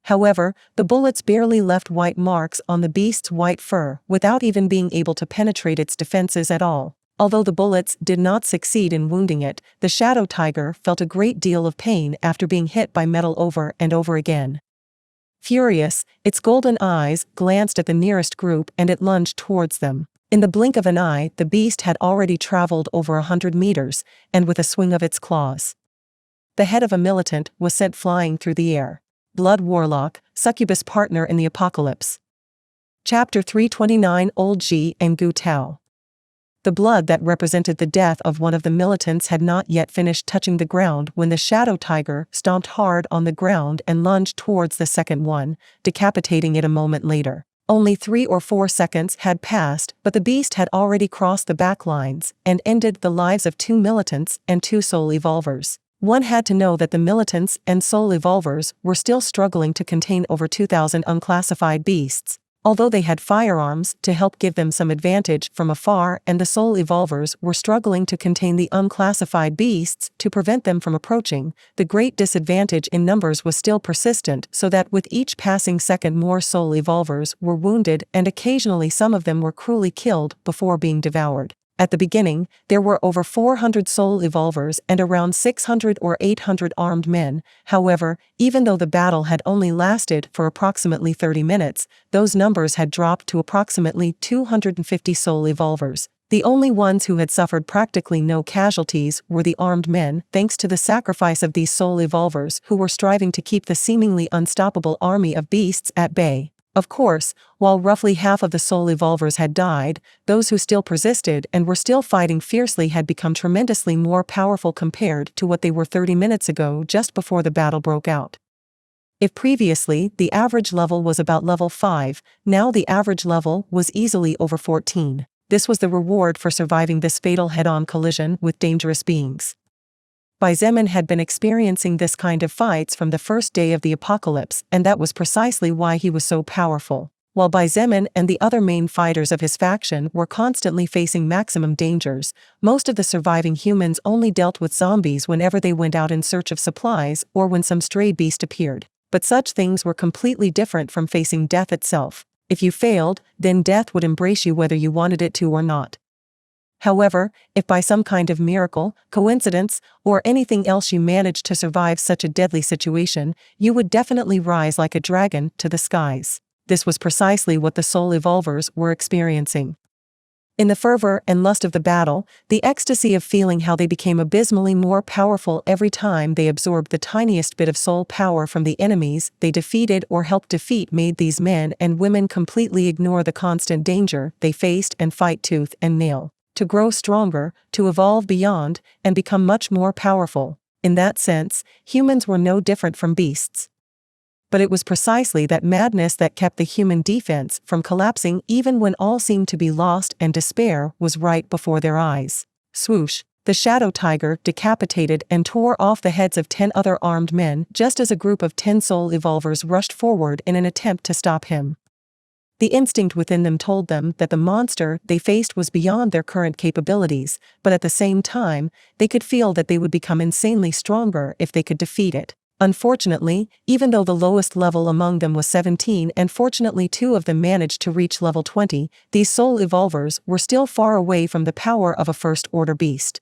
However, the bullets barely left white marks on the beast's white fur without even being able to penetrate its defenses at all. Although the bullets did not succeed in wounding it, the Shadow Tiger felt a great deal of pain after being hit by metal over and over again. Furious, its golden eyes glanced at the nearest group and it lunged towards them. In the blink of an eye, the beast had already traveled over 100 meters, and with a swing of its claws, the head of a militant was sent flying through the air. Blood Warlock, Succubus Partner in the Apocalypse. Chapter 329. Old Ji and Gu Tao. The blood that represented the death of one of the militants had not yet finished touching the ground when the Shadow Tiger stomped hard on the ground and lunged towards the second one, decapitating it a moment later. Only 3 or 4 seconds had passed, but the beast had already crossed the back lines and ended the lives of 2 militants and 2 soul evolvers. One had to know that the militants and soul evolvers were still struggling to contain over 2,000 unclassified beasts, although they had firearms to help give them some advantage from afar, and the soul evolvers were struggling to contain the unclassified beasts to prevent them from approaching. The great disadvantage in numbers was still persistent, so that with each passing second more soul evolvers were wounded and occasionally some of them were cruelly killed before being devoured. At the beginning, there were over 400 soul evolvers and around 600 or 800 armed men. However, even though the battle had only lasted for approximately 30 minutes, those numbers had dropped to approximately 250 soul evolvers. The only ones who had suffered practically no casualties were the armed men, thanks to the sacrifice of these soul evolvers who were striving to keep the seemingly unstoppable army of beasts at bay. Of course, while roughly half of the soul evolvers had died, those who still persisted and were still fighting fiercely had become tremendously more powerful compared to what they were 30 minutes ago, just before the battle broke out. If previously the average level was about level 5, now the average level was easily over 14. This was the reward for surviving this fatal head-on collision with dangerous beings. Xietain had been experiencing this kind of fights from the first day of the apocalypse, and that was precisely why he was so powerful. While Xietain and the other main fighters of his faction were constantly facing maximum dangers, most of the surviving humans only dealt with zombies whenever they went out in search of supplies or when some stray beast appeared. But such things were completely different from facing death itself. If you failed, then death would embrace you whether you wanted it to or not. However, if by some kind of miracle, coincidence, or anything else you managed to survive such a deadly situation, you would definitely rise like a dragon to the skies. This was precisely what the soul evolvers were experiencing. In the fervor and lust of the battle, the ecstasy of feeling how they became abysmally more powerful every time they absorbed the tiniest bit of soul power from the enemies they defeated or helped defeat made these men and women completely ignore the constant danger they faced and fight tooth and nail. To grow stronger, to evolve beyond, and become much more powerful. In that sense, humans were no different from beasts. But it was precisely that madness that kept the human defense from collapsing even when all seemed to be lost and despair was right before their eyes. Swoosh! The Shadow Tiger decapitated and tore off the heads of 10 other armed men just as a group of 10 soul evolvers rushed forward in an attempt to stop him. The instinct within them told them that the monster they faced was beyond their current capabilities, but at the same time, they could feel that they would become insanely stronger if they could defeat it. Unfortunately, even though the lowest level among them was 17 and fortunately 2 of them managed to reach level 20, these soul evolvers were still far away from the power of a first-order beast.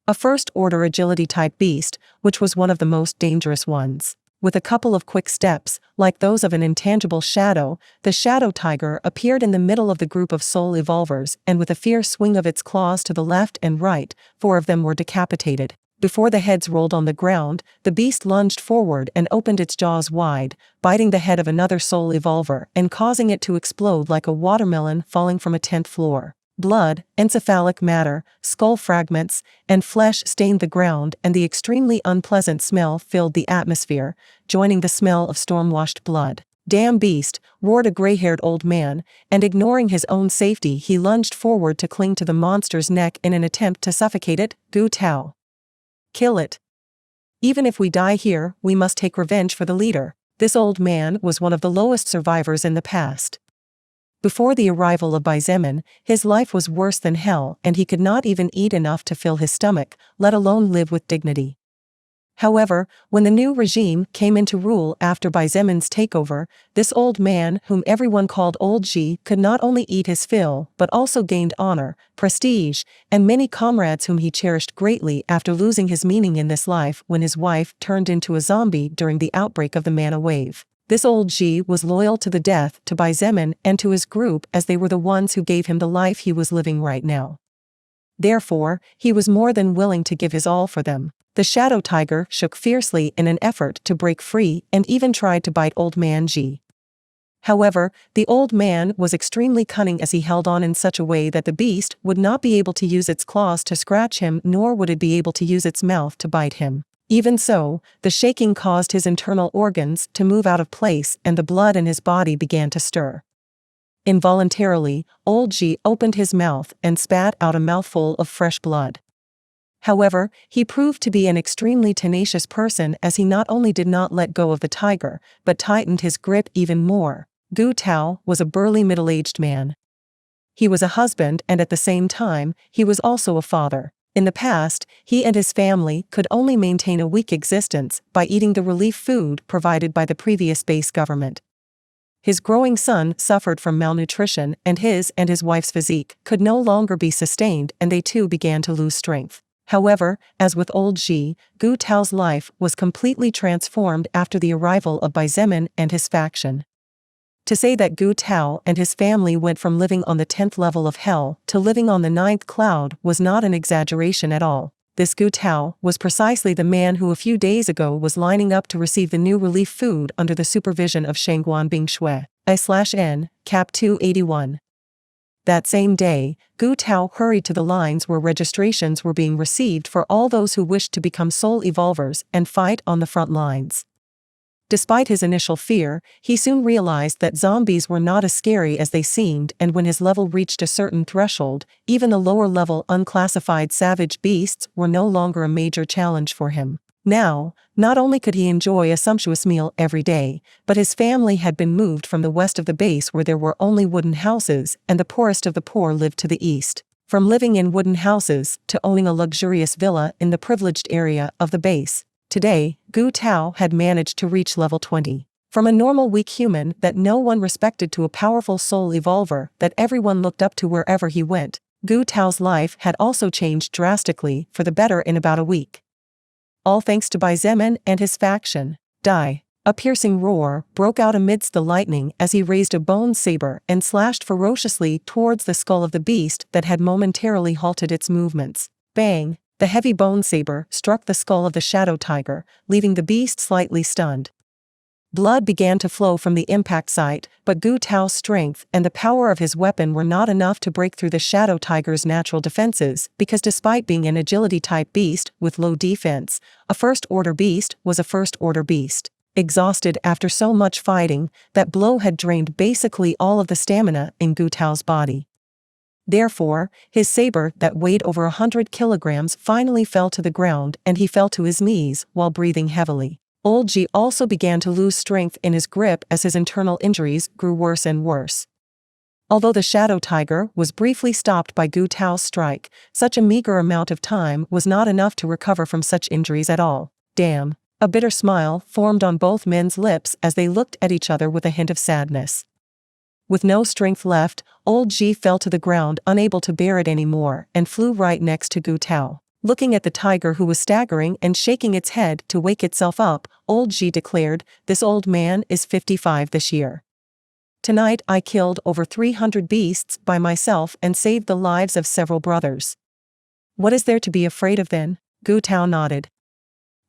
A first-order agility-type beast, which was one of the most dangerous ones. With a couple of quick steps, like those of an intangible shadow, the shadow tiger appeared in the middle of the group of soul evolvers, and with a fierce swing of its claws to the left and right, 4 of them were decapitated. Before the heads rolled on the ground, the beast lunged forward and opened its jaws wide, biting the head of another soul evolver and causing it to explode like a watermelon falling from a 10th floor. Blood, encephalic matter, skull fragments, and flesh stained the ground, and the extremely unpleasant smell filled the atmosphere, joining the smell of storm-washed blood. "Damn beast," roared a gray-haired old man, and ignoring his own safety he lunged forward to cling to the monster's neck in an attempt to suffocate it. "Gu Tao. Kill it. Even if we die here, we must take revenge for the leader." This old man was one of the lowest survivors in the past. Before the arrival of Xietain, his life was worse than hell, and he could not even eat enough to fill his stomach, let alone live with dignity. However, when the new regime came into rule after Xietan's takeover, this old man, whom everyone called Old Xi, could not only eat his fill but also gained honor, prestige, and many comrades whom he cherished greatly after losing his meaning in this life when his wife turned into a zombie during the outbreak of the mana wave. This old Xi was loyal to the death to Xietain and to his group, as they were the ones who gave him the life he was living right now. Therefore, he was more than willing to give his all for them. The shadow tiger shook fiercely in an effort to break free and even tried to bite old man Xi. However, the old man was extremely cunning, as he held on in such a way that the beast would not be able to use its claws to scratch him, nor would it be able to use its mouth to bite him. Even so, the shaking caused his internal organs to move out of place and the blood in his body began to stir. Involuntarily, Old Xi opened his mouth and spat out a mouthful of fresh blood. However, he proved to be an extremely tenacious person, as he not only did not let go of the tiger, but tightened his grip even more. Gu Tao was a burly middle-aged man. He was a husband, and at the same time, he was also a father. In the past, he and his family could only maintain a weak existence by eating the relief food provided by the previous base government. His growing son suffered from malnutrition, and his wife's physique could no longer be sustained, and they too began to lose strength. However, as with Old Xi, Gu Tao's life was completely transformed after the arrival of Xietain and his faction. To say that Gu Tao and his family went from living on the 10th level of hell to living on the 9th cloud was not an exaggeration at all. This Gu Tao was precisely the man who a few days ago was lining up to receive the new relief food under the supervision of Shangguan Bingshui. I/N, Cap 281. That same day, Gu Tao hurried to the lines where registrations were being received for all those who wished to become soul evolvers and fight on the front lines. Despite his initial fear, he soon realized that zombies were not as scary as they seemed, and when his level reached a certain threshold, even the lower-level unclassified savage beasts were no longer a major challenge for him. Now, not only could he enjoy a sumptuous meal every day, but his family had been moved from the west of the base, where there were only wooden houses, and the poorest of the poor lived to the east. From living in wooden houses to owning a luxurious villa in the privileged area of the base. Today, Gu Tao had managed to reach level 20. From a normal weak human that no one respected to a powerful soul evolver that everyone looked up to wherever he went, Gu Tao's life had also changed drastically for the better in about a week. All thanks to Xietain and his faction. Die! A piercing roar broke out amidst the lightning as he raised a bone saber and slashed ferociously towards the skull of the beast that had momentarily halted its movements. Bang! The heavy bone saber struck the skull of the shadow tiger, leaving the beast slightly stunned. Blood began to flow from the impact site, but Gu Tao's strength and the power of his weapon were not enough to break through the shadow tiger's natural defenses, because despite being an agility-type beast with low defense, a first-order beast was a first-order beast. Exhausted after so much fighting, that blow had drained basically all of the stamina in Gu Tao's body. Therefore, his saber that weighed over 100 kilograms finally fell to the ground, and he fell to his knees while breathing heavily. Old Xi also began to lose strength in his grip as his internal injuries grew worse and worse. Although the shadow tiger was briefly stopped by Gu Tao's strike, such a meager amount of time was not enough to recover from such injuries at all. Damn! A bitter smile formed on both men's lips as they looked at each other with a hint of sadness. With no strength left, Old Xi fell to the ground, unable to bear it anymore, and flew right next to Gu Tao. Looking at the tiger who was staggering and shaking its head to wake itself up, old Xi declared, "This old man is 55 this year. Tonight I killed over 300 beasts by myself and saved the lives of several brothers. What is there to be afraid of then?" Gu Tao nodded.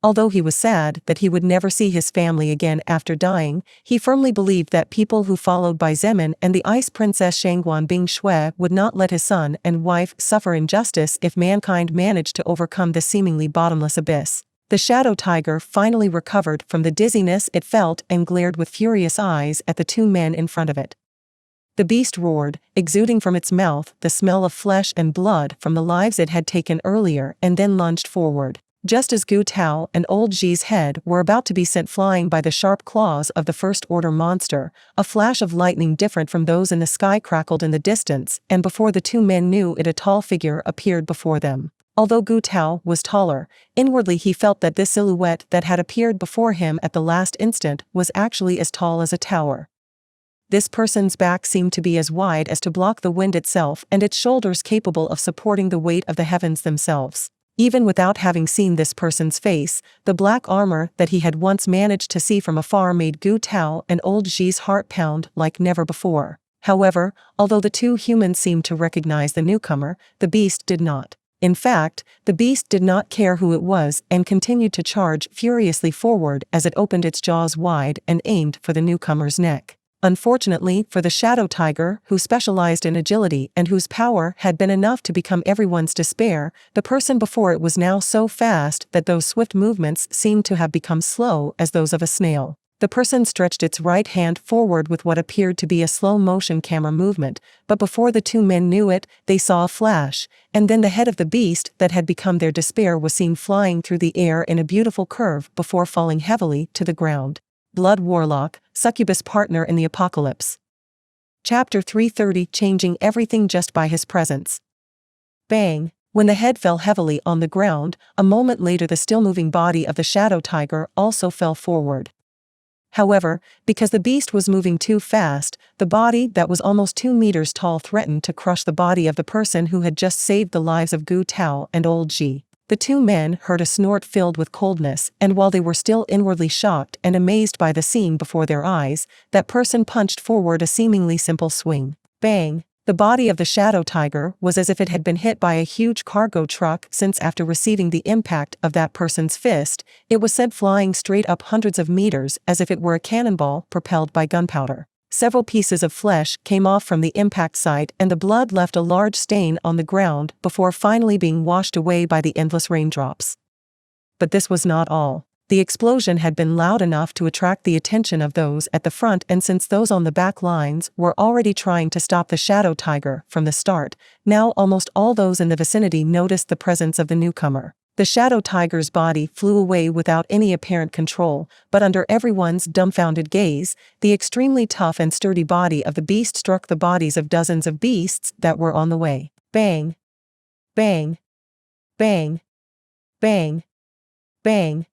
Although he was sad that he would never see his family again after dying, he firmly believed that people who followed Bai Zemin and the Ice Princess Shangguan Bing Shui would not let his son and wife suffer injustice if mankind managed to overcome the seemingly bottomless abyss. The shadow tiger finally recovered from the dizziness it felt and glared with furious eyes at the two men in front of it. The beast roared, exuding from its mouth the smell of flesh and blood from the lives it had taken earlier, and then lunged forward. Just as Gu Tao and old Xi's head were about to be sent flying by the sharp claws of the first-order monster, a flash of lightning different from those in the sky crackled in the distance, and before the two men knew it, a tall figure appeared before them. Although Gu Tao was taller, inwardly he felt that this silhouette that had appeared before him at the last instant was actually as tall as a tower. This person's back seemed to be as wide as to block the wind itself, and its shoulders capable of supporting the weight of the heavens themselves. Even without having seen this person's face, the black armor that he had once managed to see from afar made Gu Tao and old Xi's heart pound like never before. However, although the two humans seemed to recognize the newcomer, the beast did not. In fact, the beast did not care who it was and continued to charge furiously forward as it opened its jaws wide and aimed for the newcomer's neck. Unfortunately for the shadow tiger, who specialized in agility and whose power had been enough to become everyone's despair, the person before it was now so fast that those swift movements seemed to have become slow as those of a snail. The person stretched its right hand forward with what appeared to be a slow-motion camera movement, but before the two men knew it, they saw a flash, and then the head of the beast that had become their despair was seen flying through the air in a beautiful curve before falling heavily to the ground. Blood Warlock, Succubus Partner in the Apocalypse. Chapter 330, changing everything just by his presence. Bang! When the head fell heavily on the ground, a moment later the still-moving body of the shadow tiger also fell forward. However, because the beast was moving too fast, the body that was almost 2 meters tall threatened to crush the body of the person who had just saved the lives of Gu Tao and old Xi. The two men heard a snort filled with coldness, and while they were still inwardly shocked and amazed by the scene before their eyes, that person punched forward a seemingly simple swing. Bang! The body of the shadow tiger was as if it had been hit by a huge cargo truck, since after receiving the impact of that person's fist, it was sent flying straight up hundreds of meters as if it were a cannonball propelled by gunpowder. Several pieces of flesh came off from the impact site, and the blood left a large stain on the ground before finally being washed away by the endless raindrops. But this was not all. The explosion had been loud enough to attract the attention of those at the front, and since those on the back lines were already trying to stop the shadow tiger from the start, now almost all those in the vicinity noticed the presence of the newcomer. The shadow tiger's body flew away without any apparent control, but under everyone's dumbfounded gaze, the extremely tough and sturdy body of the beast struck the bodies of dozens of beasts that were on the way. Bang! Bang! Bang! Bang! Bang!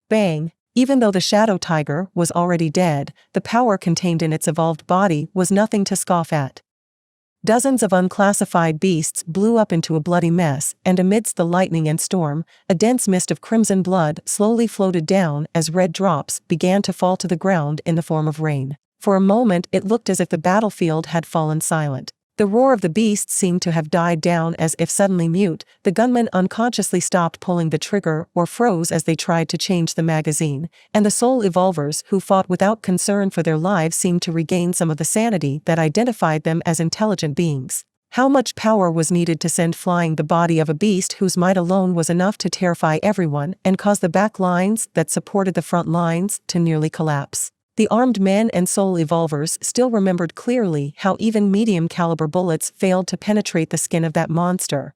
Bang! Even though the shadow tiger was already dead, the power contained in its evolved body was nothing to scoff at. Dozens of unclassified beasts blew up into a bloody mess, and amidst the lightning and storm, a dense mist of crimson blood slowly floated down as red drops began to fall to the ground in the form of rain. For a moment it looked as if the battlefield had fallen silent. The roar of the beasts seemed to have died down as if suddenly mute. The gunmen unconsciously stopped pulling the trigger or froze as they tried to change the magazine, and the soul evolvers who fought without concern for their lives seemed to regain some of the sanity that identified them as intelligent beings. How much power was needed to send flying the body of a beast whose might alone was enough to terrify everyone and cause the back lines that supported the front lines to nearly collapse? The armed men and soul evolvers still remembered clearly how even medium-caliber bullets failed to penetrate the skin of that monster.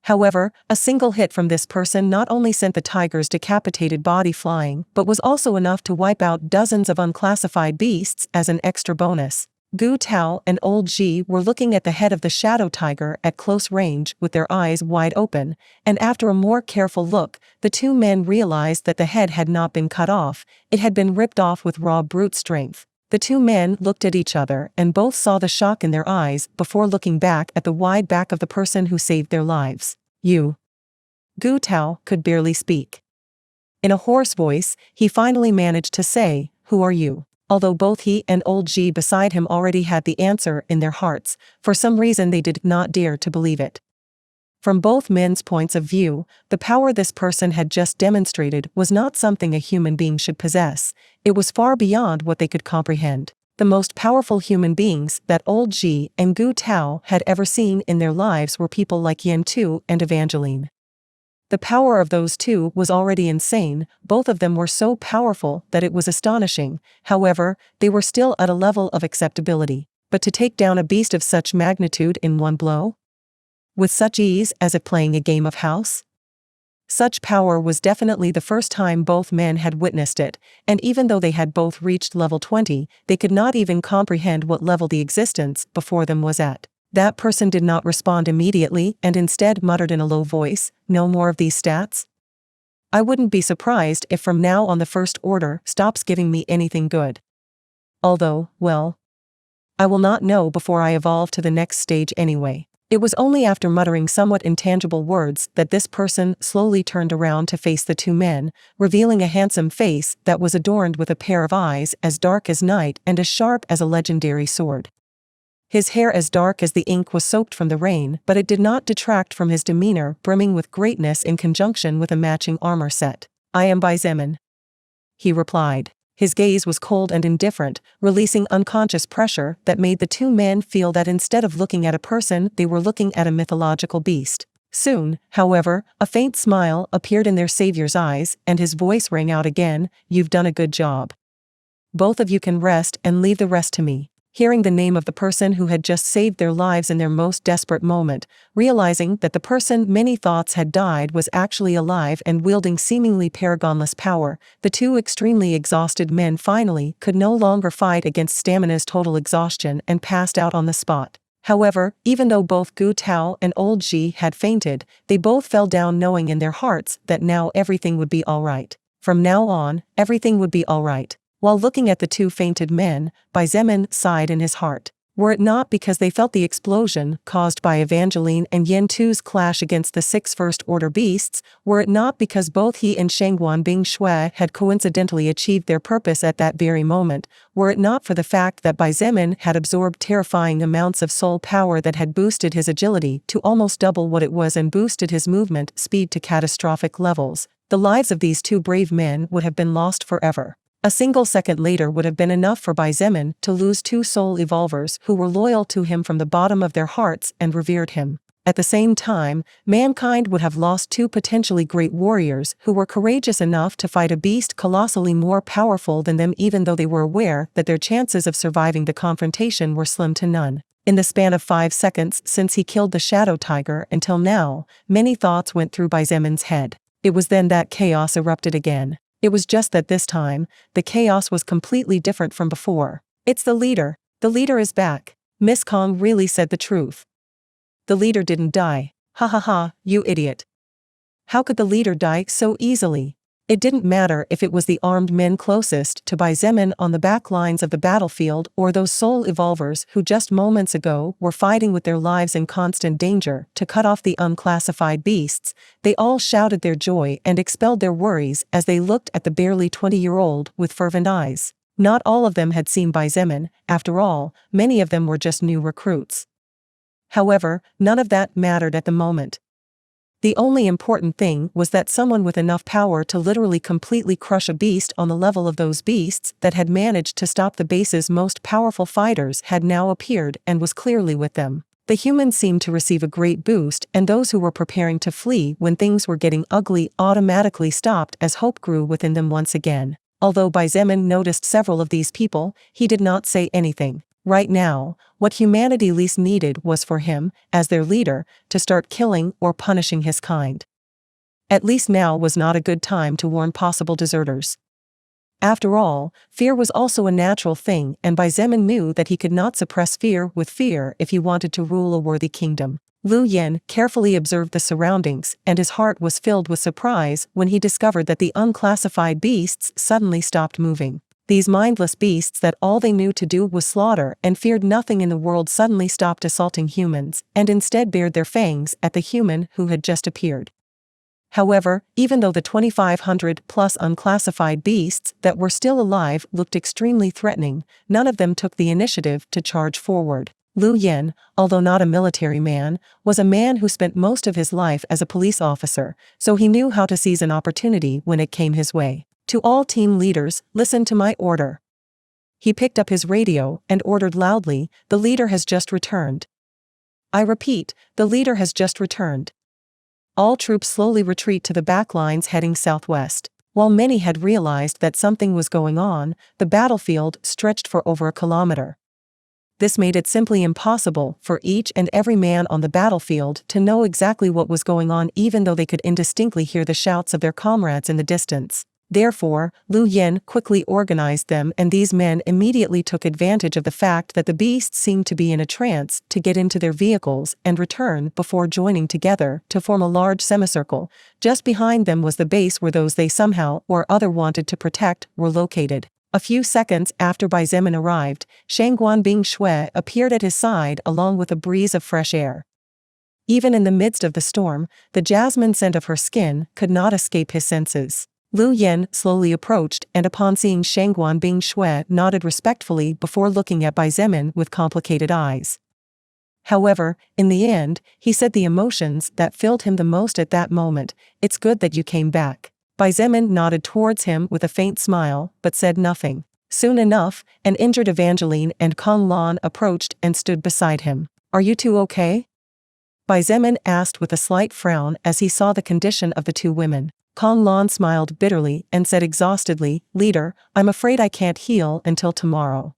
However, a single hit from this person not only sent the tiger's decapitated body flying, but was also enough to wipe out dozens of unclassified beasts as an extra bonus. Gu Tao and old Xi were looking at the head of the shadow tiger at close range with their eyes wide open, and after a more careful look, the two men realized that the head had not been cut off, it had been ripped off with raw brute strength. The two men looked at each other and both saw the shock in their eyes before looking back at the wide back of the person who saved their lives. "You Gu Tao could barely speak. In a hoarse voice, he finally managed to say, "Who are you?" Although both he and old Ji beside him already had the answer in their hearts, for some reason they did not dare to believe it. From both men's points of view, the power this person had just demonstrated was not something a human being should possess. It was far beyond what they could comprehend. The most powerful human beings that old Ji and Gu Tao had ever seen in their lives were people like Xietain and Evangeline. The power of those two was already insane. Both of them were so powerful that it was astonishing. However, they were still at a level of acceptability. But to take down a beast of such magnitude in one blow? With such ease as if playing a game of house? Such power was definitely the first time both men had witnessed it, and even though they had both reached level 20, they could not even comprehend what level the existence before them was at. That person did not respond immediately and instead muttered in a low voice, "No more of these stats? I wouldn't be surprised if from now on the First Order stops giving me anything good. Although, well, I will not know before I evolve to the next stage anyway." It was only after muttering somewhat intangible words that this person slowly turned around to face the two men, revealing a handsome face that was adorned with a pair of eyes as dark as night and as sharp as a legendary sword. His hair as dark as the ink was soaked from the rain, but it did not detract from his demeanor brimming with greatness in conjunction with a matching armor set. "I am Xietain," he replied. His gaze was cold and indifferent, releasing unconscious pressure that made the two men feel that instead of looking at a person they were looking at a mythological beast. Soon, however, a faint smile appeared in their savior's eyes and his voice rang out again, "You've done a good job. Both of you can rest and leave the rest to me." Hearing the name of the person who had just saved their lives in their most desperate moment, realizing that the person many thought had died was actually alive and wielding seemingly paragonless power, the two extremely exhausted men finally could no longer fight against stamina's total exhaustion and passed out on the spot. However, even though both Gu Tao and old Ji had fainted, they both fell down knowing in their hearts that now everything would be alright. From now on, everything would be alright. While looking at the two fainted men, Xietain sighed in his heart. Were it not because they felt the explosion caused by Evangeline and Xietan's clash against the 6 First Order beasts, were it not because both he and Shangguan Bing Shui had coincidentally achieved their purpose at that very moment, were it not for the fact that Xietain had absorbed terrifying amounts of soul power that had boosted his agility to almost double what it was and boosted his movement speed to catastrophic levels, the lives of these two brave men would have been lost forever. A single second later would have been enough for Xietain to lose two soul evolvers who were loyal to him from the bottom of their hearts and revered him. At the same time, mankind would have lost two potentially great warriors who were courageous enough to fight a beast colossally more powerful than them, even though they were aware that their chances of surviving the confrontation were slim to none. In the span of 5 seconds since he killed the Shadow Tiger until now, many thoughts went through Xietan's head. It was then that chaos erupted again. It was just that this time, the chaos was completely different from before. "It's the leader. The leader is back. Miss Kong really said the truth. The leader didn't die. Ha ha ha, you idiot. How could the leader die so easily?" It didn't matter if it was the armed men closest to Xietain on the back lines of the battlefield or those soul evolvers who just moments ago were fighting with their lives in constant danger to cut off the unclassified beasts, they all shouted their joy and expelled their worries as they looked at the barely 20-year-old with fervent eyes. Not all of them had seen Xietain, after all, many of them were just new recruits. However, none of that mattered at the moment. The only important thing was that someone with enough power to literally completely crush a beast on the level of those beasts that had managed to stop the base's most powerful fighters had now appeared and was clearly with them. The humans seemed to receive a great boost, and those who were preparing to flee when things were getting ugly automatically stopped as hope grew within them once again. Although Xietain noticed several of these people, he did not say anything. Right now, what humanity least needed was for him, as their leader, to start killing or punishing his kind. At least now was not a good time to warn possible deserters. After all, fear was also a natural thing, and Xietain knew that he could not suppress fear with fear if he wanted to rule a worthy kingdom. Lu Yen carefully observed the surroundings, and his heart was filled with surprise when he discovered that the unclassified beasts suddenly stopped moving. These mindless beasts that all they knew to do was slaughter and feared nothing in the world suddenly stopped assaulting humans, and instead bared their fangs at the human who had just appeared. However, even though the 2,500+ unclassified beasts that were still alive looked extremely threatening, none of them took the initiative to charge forward. Lu Yen, although not a military man, was a man who spent most of his life as a police officer, so he knew how to seize an opportunity when it came his way. To all team leaders, listen to my order. He picked up his radio and ordered loudly, the leader has just returned. I repeat, the leader has just returned. All troops slowly retreat to the back lines heading southwest. While many had realized that something was going on, the battlefield stretched for over a kilometer. This made it simply impossible for each and every man on the battlefield to know exactly what was going on, even though they could indistinctly hear the shouts of their comrades in the distance. Therefore, Lu Yen quickly organized them, and these men immediately took advantage of the fact that the beasts seemed to be in a trance to get into their vehicles and return before joining together to form a large semicircle. Just behind them was the base where those they somehow or other wanted to protect were located. A few seconds after Bai Zemin arrived, Shangguan Bing Shui appeared at his side along with a breeze of fresh air. Even in the midst of the storm, the jasmine scent of her skin could not escape his senses. Lu Yen slowly approached and upon seeing Shangguan Bing Shui nodded respectfully before looking at Bai Zemin with complicated eyes. However, in the end, he said the emotions that filled him the most at that moment, "It's good that you came back." Bai Zemin nodded towards him with a faint smile, but said nothing. Soon enough, an injured Evangeline and Kong Lan approached and stood beside him. "Are you two okay?" Bai Zemin asked with a slight frown as he saw the condition of the two women. Kong Lan smiled bitterly and said exhaustedly, "Leader, I'm afraid I can't heal until tomorrow.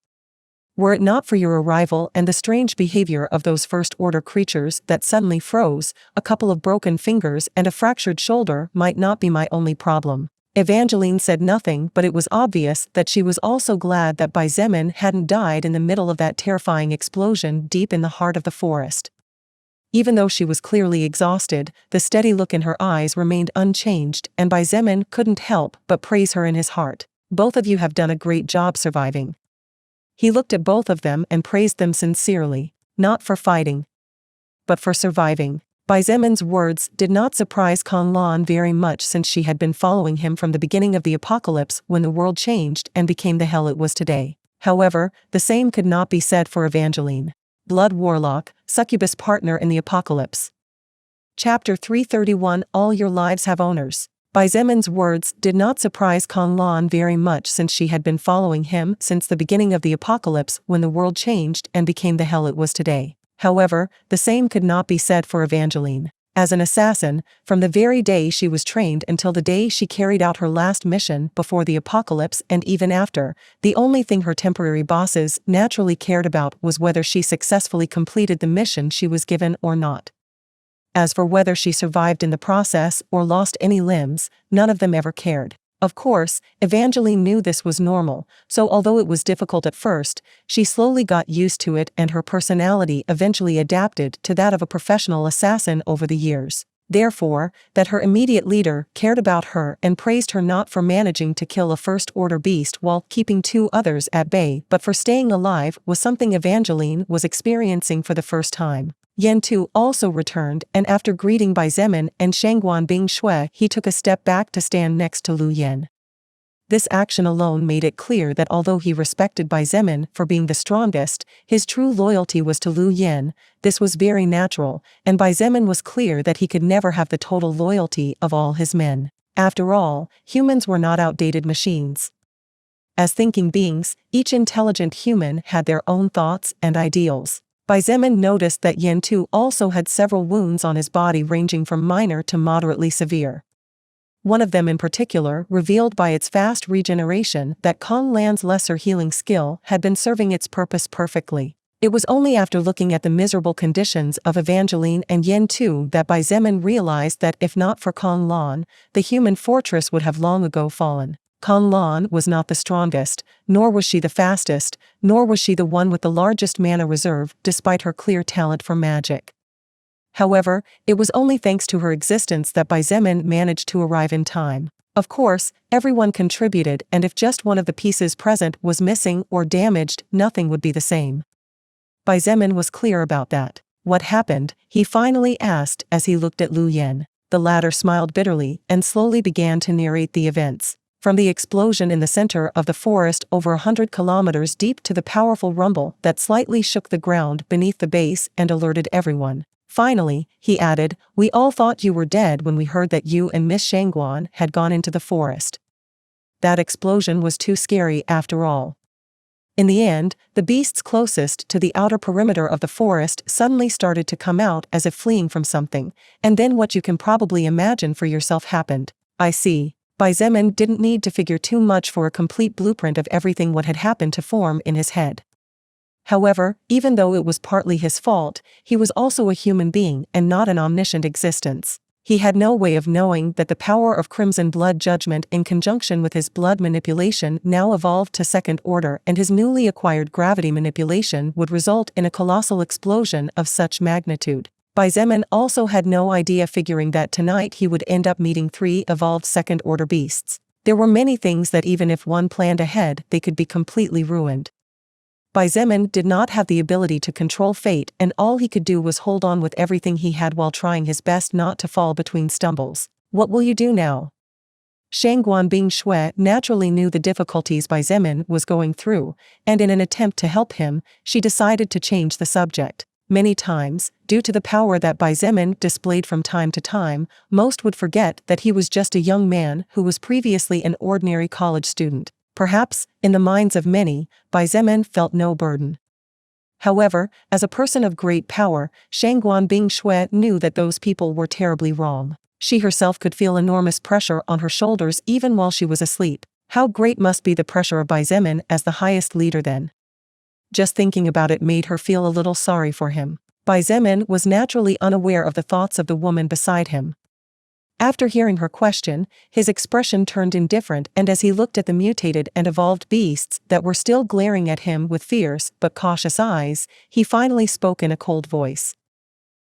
Were it not for your arrival and the strange behavior of those first-order creatures that suddenly froze, a couple of broken fingers and a fractured shoulder might not be my only problem." Evangeline said nothing, but it was obvious that she was also glad that Bai Zemin hadn't died in the middle of that terrifying explosion deep in the heart of the forest. Even though she was clearly exhausted, the steady look in her eyes remained unchanged, and Bai Zemin couldn't help but praise her in his heart. "Both of you have done a great job surviving." He looked at both of them and praised them sincerely, not for fighting, but for surviving. Bai Zemin's words did not surprise Kong Lan very much, since she had been following him from the beginning of the apocalypse when the world changed and became the hell it was today. However, the same could not be said for Evangeline. Blood Warlock, Succubus Partner in the Apocalypse. Chapter 331 All Your Lives Have Owners. Bai Zemin's words did not surprise Kong Lan very much, since she had been following him since the beginning of the apocalypse when the world changed and became the hell it was today. However, the same could not be said for Evangeline. As an assassin, from the very day she was trained until the day she carried out her last mission before the apocalypse and even after, the only thing her temporary bosses naturally cared about was whether she successfully completed the mission she was given or not. As for whether she survived in the process or lost any limbs, none of them ever cared. Of course, Evangeline knew this was normal, so although it was difficult at first, she slowly got used to it, and her personality eventually adapted to that of a professional assassin over the years. Therefore, that her immediate leader cared about her and praised her not for managing to kill a first-order beast while keeping two others at bay but for staying alive was something Evangeline was experiencing for the first time. Yen Tu also returned, and after greeting Bai Zemin and Shangguan Bing Shui, he took a step back to stand next to Lu Yen. This action alone made it clear that although he respected Bai Zemin for being the strongest, his true loyalty was to Lu Yen. This was very natural, and Bai Zemin was clear that he could never have the total loyalty of all his men. After all, humans were not outdated machines. As thinking beings, each intelligent human had their own thoughts and ideals. Bai Zemin noticed that Yen Tu also had several wounds on his body ranging from minor to moderately severe. One of them in particular revealed by its fast regeneration that Kong Lan's lesser healing skill had been serving its purpose perfectly. It was only after looking at the miserable conditions of Evangeline and Yen Tu that Bai Zemin realized that if not for Kong Lan, the human fortress would have long ago fallen. Kong Lan was not the strongest, nor was she the fastest, nor was she the one with the largest mana reserve despite her clear talent for magic. However, it was only thanks to her existence that Bai Zemin managed to arrive in time. Of course, everyone contributed, and if just one of the pieces present was missing or damaged, nothing would be the same. Bai Zemin was clear about that. "What happened?" he finally asked as he looked at Lu Yen. The latter smiled bitterly and slowly began to narrate the events. From the explosion in the center of the forest over 100 kilometers deep to the powerful rumble that slightly shook the ground beneath the base and alerted everyone. Finally, he added, we all thought you were dead when we heard that you and Miss Shangguan had gone into the forest. That explosion was too scary after all. In the end, the beasts closest to the outer perimeter of the forest suddenly started to come out as if fleeing from something, and then what you can probably imagine for yourself happened. I see. Xietain didn't need to figure too much for a complete blueprint of everything what had happened to form in his head. However, even though it was partly his fault, he was also a human being and not an omniscient existence. He had no way of knowing that the power of crimson blood judgment in conjunction with his blood manipulation now evolved to second order, and his newly acquired gravity manipulation would result in a colossal explosion of such magnitude. Xietain also had no idea figuring that tonight he would end up meeting 3 evolved second-order beasts. There were many things that even if one planned ahead they could be completely ruined. Xietain did not have the ability to control fate, and all he could do was hold on with everything he had while trying his best not to fall between stumbles. What will you do now? Shangguan Bing Shui naturally knew the difficulties Xietain was going through, and in an attempt to help him, she decided to change the subject. Many times, due to the power that Xietain displayed from time to time, most would forget that he was just a young man who was previously an ordinary college student. Perhaps, in the minds of many, Xietain felt no burden. However, as a person of great power, Shangguan Bing Shui knew that those people were terribly wrong. She herself could feel enormous pressure on her shoulders even while she was asleep. How great must be the pressure of Xietain as the highest leader then? Just thinking about it made her feel a little sorry for him. Xietain was naturally unaware of the thoughts of the woman beside him. After hearing her question, his expression turned indifferent, and as he looked at the mutated and evolved beasts that were still glaring at him with fierce but cautious eyes, he finally spoke in a cold voice.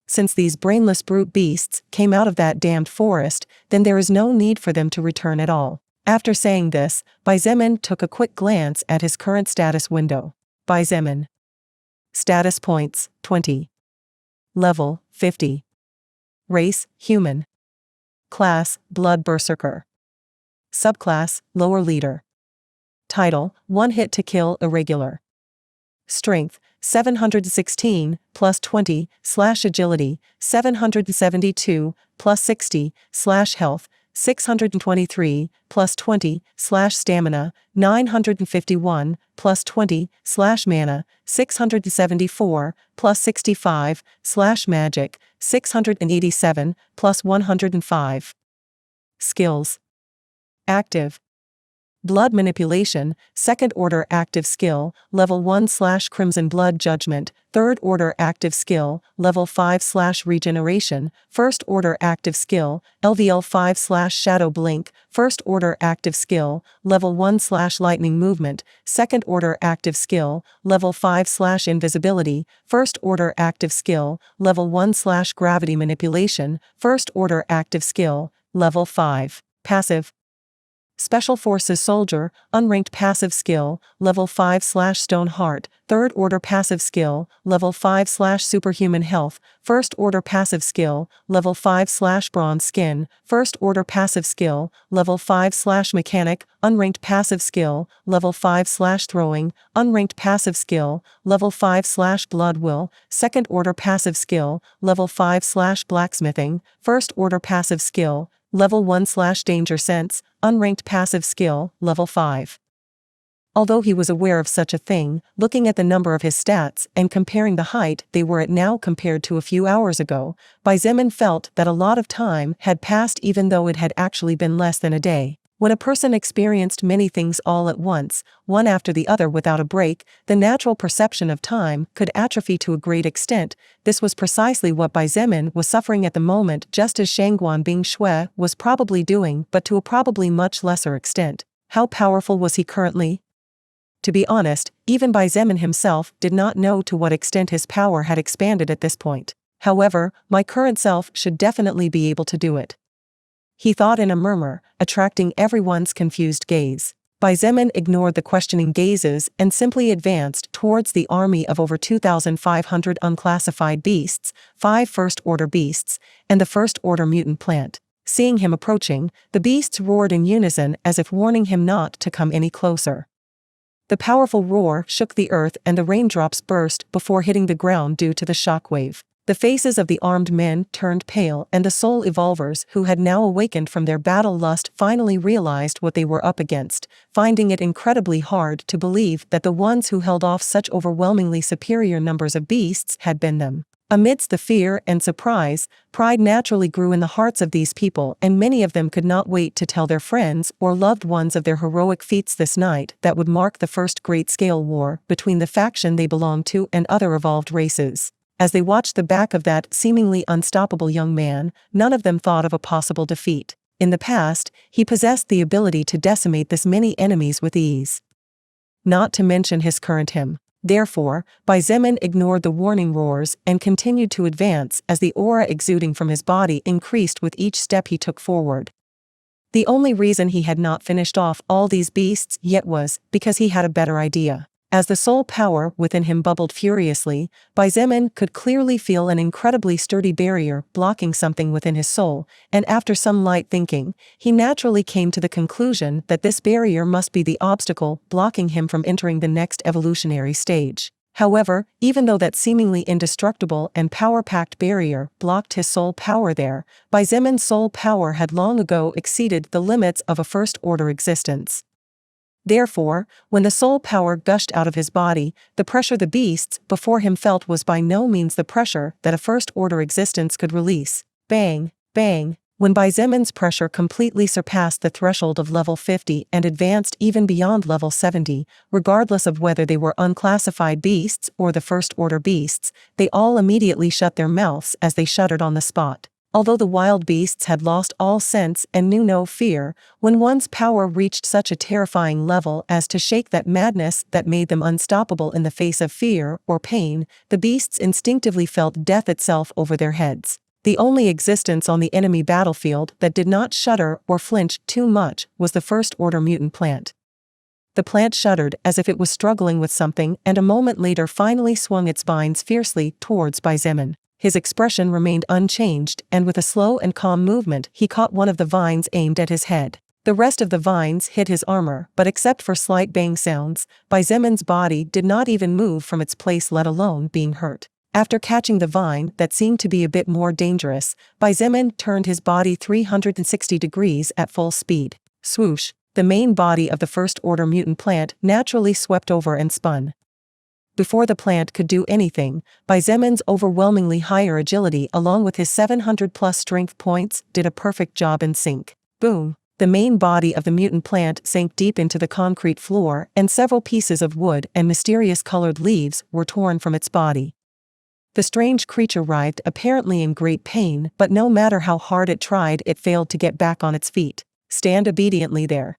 Since these brainless brute beasts came out of that damned forest, then there is no need for them to return at all. After saying this, Xietain took a quick glance at his current status window. Xietain. Status points, 20. Level, 50. Race, human. Class, blood berserker. Subclass, lower leader. Title, 1 hit to kill irregular. Strength, 716, plus 20, /agility, 772, plus 60, /health, 623, plus 20, /stamina, 951, plus 20, /mana, 674, plus 65, /magic, 687, plus 105. Skills. Active. Blood manipulation, second order active skill, level 1/crimson blood judgment, third order active skill, level 5/regeneration, first order active skill, LVL 5/shadow blink, first order active skill, level 1/lightning movement, second order active skill, level 5/invisibility, first order active skill, level 1/gravity manipulation, first order active skill, level 5. Passive. Special Forces Soldier, unranked passive skill, level 5/Stone Heart, third order passive skill, level 5/Superhuman Health, first order passive skill, level 5/Bronze Skin, first order passive skill, level 5/Mechanic, unranked passive skill, level 5/Throwing, unranked passive skill, level 5/Blood Will, second order passive skill, level 5/Blacksmithing, first order passive skill, level 1/Danger Sense, unranked passive skill, level 5. Although he was aware of such a thing, looking at the number of his stats and comparing the height they were at now compared to a few hours ago, Xietain felt that a lot of time had passed even though it had actually been less than a day. When a person experienced many things all at once, one after the other without a break, the natural perception of time could atrophy to a great extent. This was precisely what Xietain was suffering at the moment, just as Shangguan Bing Shui was probably doing, but to a probably much lesser extent. How powerful was he currently? To be honest, even Xietain himself did not know to what extent his power had expanded at this point. However, my current self should definitely be able to do it. He thought in a murmur, attracting everyone's confused gaze. Xietain ignored the questioning gazes and simply advanced towards the army of over 2,500 unclassified beasts, 5 First-Order beasts, and the First-Order mutant plant. Seeing him approaching, the beasts roared in unison as if warning him not to come any closer. The powerful roar shook the earth and the raindrops burst before hitting the ground due to the shockwave. The faces of the armed men turned pale, and the soul evolvers who had now awakened from their battle lust finally realized what they were up against, finding it incredibly hard to believe that the ones who held off such overwhelmingly superior numbers of beasts had been them. Amidst the fear and surprise, pride naturally grew in the hearts of these people, and many of them could not wait to tell their friends or loved ones of their heroic feats this night that would mark the first great-scale war between the faction they belonged to and other evolved races. As they watched the back of that seemingly unstoppable young man, none of them thought of a possible defeat. In the past, he possessed the ability to decimate this many enemies with ease. Not to mention his current him. Therefore, Xietain ignored the warning roars and continued to advance as the aura exuding from his body increased with each step he took forward. The only reason he had not finished off all these beasts yet was because he had a better idea. As the soul power within him bubbled furiously, Xietain could clearly feel an incredibly sturdy barrier blocking something within his soul, and after some light thinking, he naturally came to the conclusion that this barrier must be the obstacle blocking him from entering the next evolutionary stage. However, even though that seemingly indestructible and power-packed barrier blocked his soul power there, Xietan's soul power had long ago exceeded the limits of a first-order existence. Therefore, when the soul power gushed out of his body, the pressure the beasts before him felt was by no means the pressure that a first-order existence could release. Bang, bang, when Xietan's pressure completely surpassed the threshold of level 50 and advanced even beyond level 70, regardless of whether they were unclassified beasts or the first-order beasts, they all immediately shut their mouths as they shuddered on the spot. Although the wild beasts had lost all sense and knew no fear, when one's power reached such a terrifying level as to shake that madness that made them unstoppable in the face of fear or pain, the beasts instinctively felt death itself over their heads. The only existence on the enemy battlefield that did not shudder or flinch too much was the First-Order mutant plant. The plant shuddered as if it was struggling with something, and a moment later finally swung its vines fiercely towards Xietain. His expression remained unchanged, and with a slow and calm movement he caught one of the vines aimed at his head. The rest of the vines hit his armor, but except for slight bang sounds, Xietan's body did not even move from its place, let alone being hurt. After catching the vine that seemed to be a bit more dangerous, Xietain turned his body 360 degrees at full speed. Swoosh! The main body of the First-Order mutant plant naturally swept over and spun. Before the plant could do anything, Xietan's overwhelmingly higher agility along with his 700+ strength points did a perfect job in sync. Boom! The main body of the mutant plant sank deep into the concrete floor, and several pieces of wood and mysterious colored leaves were torn from its body. The strange creature writhed, apparently in great pain, but no matter how hard it tried, it failed to get back on its feet. Stand obediently there.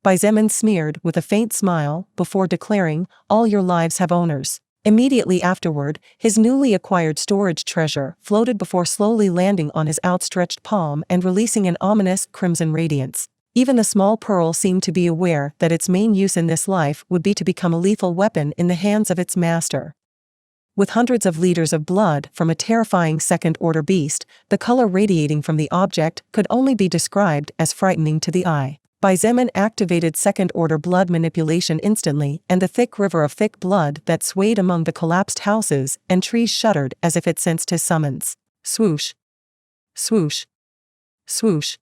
Xietain sneered with a faint smile before declaring, "All your lives have owners." Immediately afterward, his newly acquired storage treasure floated before slowly landing on his outstretched palm and releasing an ominous crimson radiance. Even the small pearl seemed to be aware that its main use in this life would be to become a lethal weapon in the hands of its master. With hundreds of liters of blood from a terrifying second-order beast, the color radiating from the object could only be described as frightening to the eye. Xietain activated second-order blood manipulation instantly, and the thick river of thick blood that swayed among the collapsed houses and trees shuddered as if it sensed his summons. Swoosh! Swoosh! Swoosh!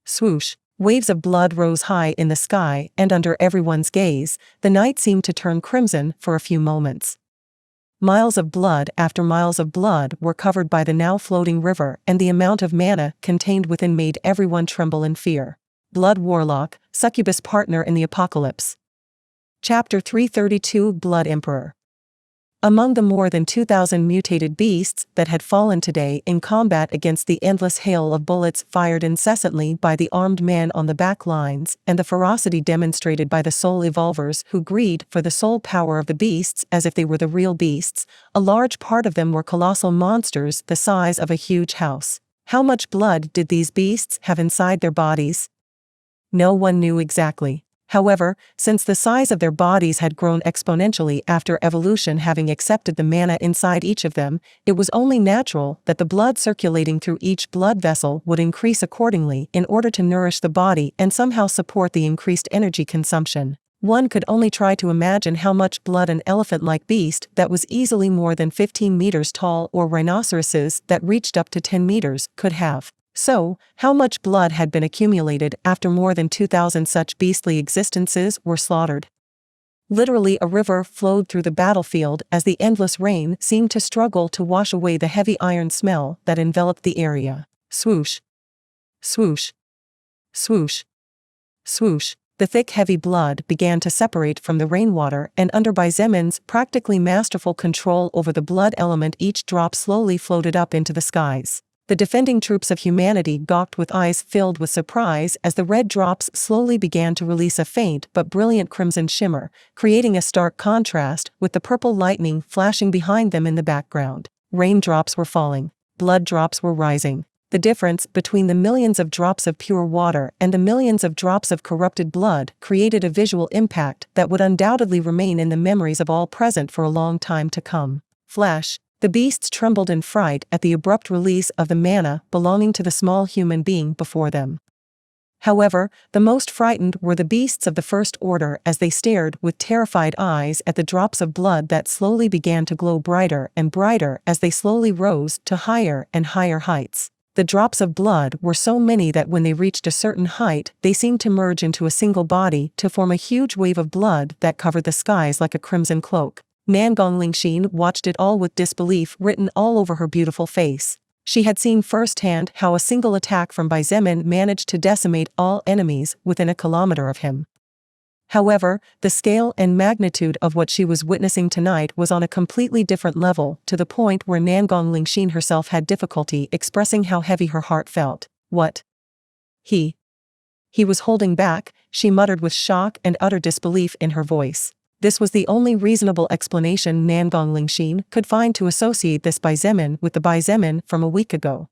Swoosh! Waves of blood rose high in the sky, and under everyone's gaze, the night seemed to turn crimson for a few moments. Miles of blood after miles of blood were covered by the now floating river, and the amount of mana contained within made everyone tremble in fear. Blood Warlock, Succubus Partner in the Apocalypse. Chapter 332 Blood Emperor. Among the more than 2,000 mutated beasts that had fallen today in combat against the endless hail of bullets fired incessantly by the armed men on the back lines and the ferocity demonstrated by the soul evolvers who greed for the soul power of the beasts as if they were the real beasts, a large part of them were colossal monsters the size of a huge house. How much blood did these beasts have inside their bodies? No one knew exactly. However, since the size of their bodies had grown exponentially after evolution having accepted the mana inside each of them, it was only natural that the blood circulating through each blood vessel would increase accordingly in order to nourish the body and somehow support the increased energy consumption. One could only try to imagine how much blood an elephant-like beast that was easily more than 15 meters tall or rhinoceroses that reached up to 10 meters could have. So, how much blood had been accumulated after more than 2,000 such beastly existences were slaughtered? Literally a river flowed through the battlefield as the endless rain seemed to struggle to wash away the heavy iron smell that enveloped the area. Swoosh. Swoosh. Swoosh. Swoosh. The thick heavy blood began to separate from the rainwater, and under Xietan's practically masterful control over the blood element, each drop slowly floated up into the skies. The defending troops of humanity gawked with eyes filled with surprise as the red drops slowly began to release a faint but brilliant crimson shimmer, creating a stark contrast with the purple lightning flashing behind them in the background. Raindrops were falling. Blood drops were rising. The difference between the millions of drops of pure water and the millions of drops of corrupted blood created a visual impact that would undoubtedly remain in the memories of all present for a long time to come. Flash. The beasts trembled in fright at the abrupt release of the mana belonging to the small human being before them. However, the most frightened were the beasts of the first order as they stared with terrified eyes at the drops of blood that slowly began to glow brighter and brighter as they slowly rose to higher and higher heights. The drops of blood were so many that when they reached a certain height, they seemed to merge into a single body to form a huge wave of blood that covered the skies like a crimson cloak. Lingxin watched it all with disbelief written all over her beautiful face. She had seen firsthand how a single attack from Xietain managed to decimate all enemies within a kilometer of him. However, the scale and magnitude of what she was witnessing tonight was on a completely different level, to the point where Lingxin herself had difficulty expressing how heavy her heart felt. What? He was holding back, she muttered with shock and utter disbelief in her voice. This was the only reasonable explanation Lingxin could find to associate this Xietain with the Xietain from a week ago.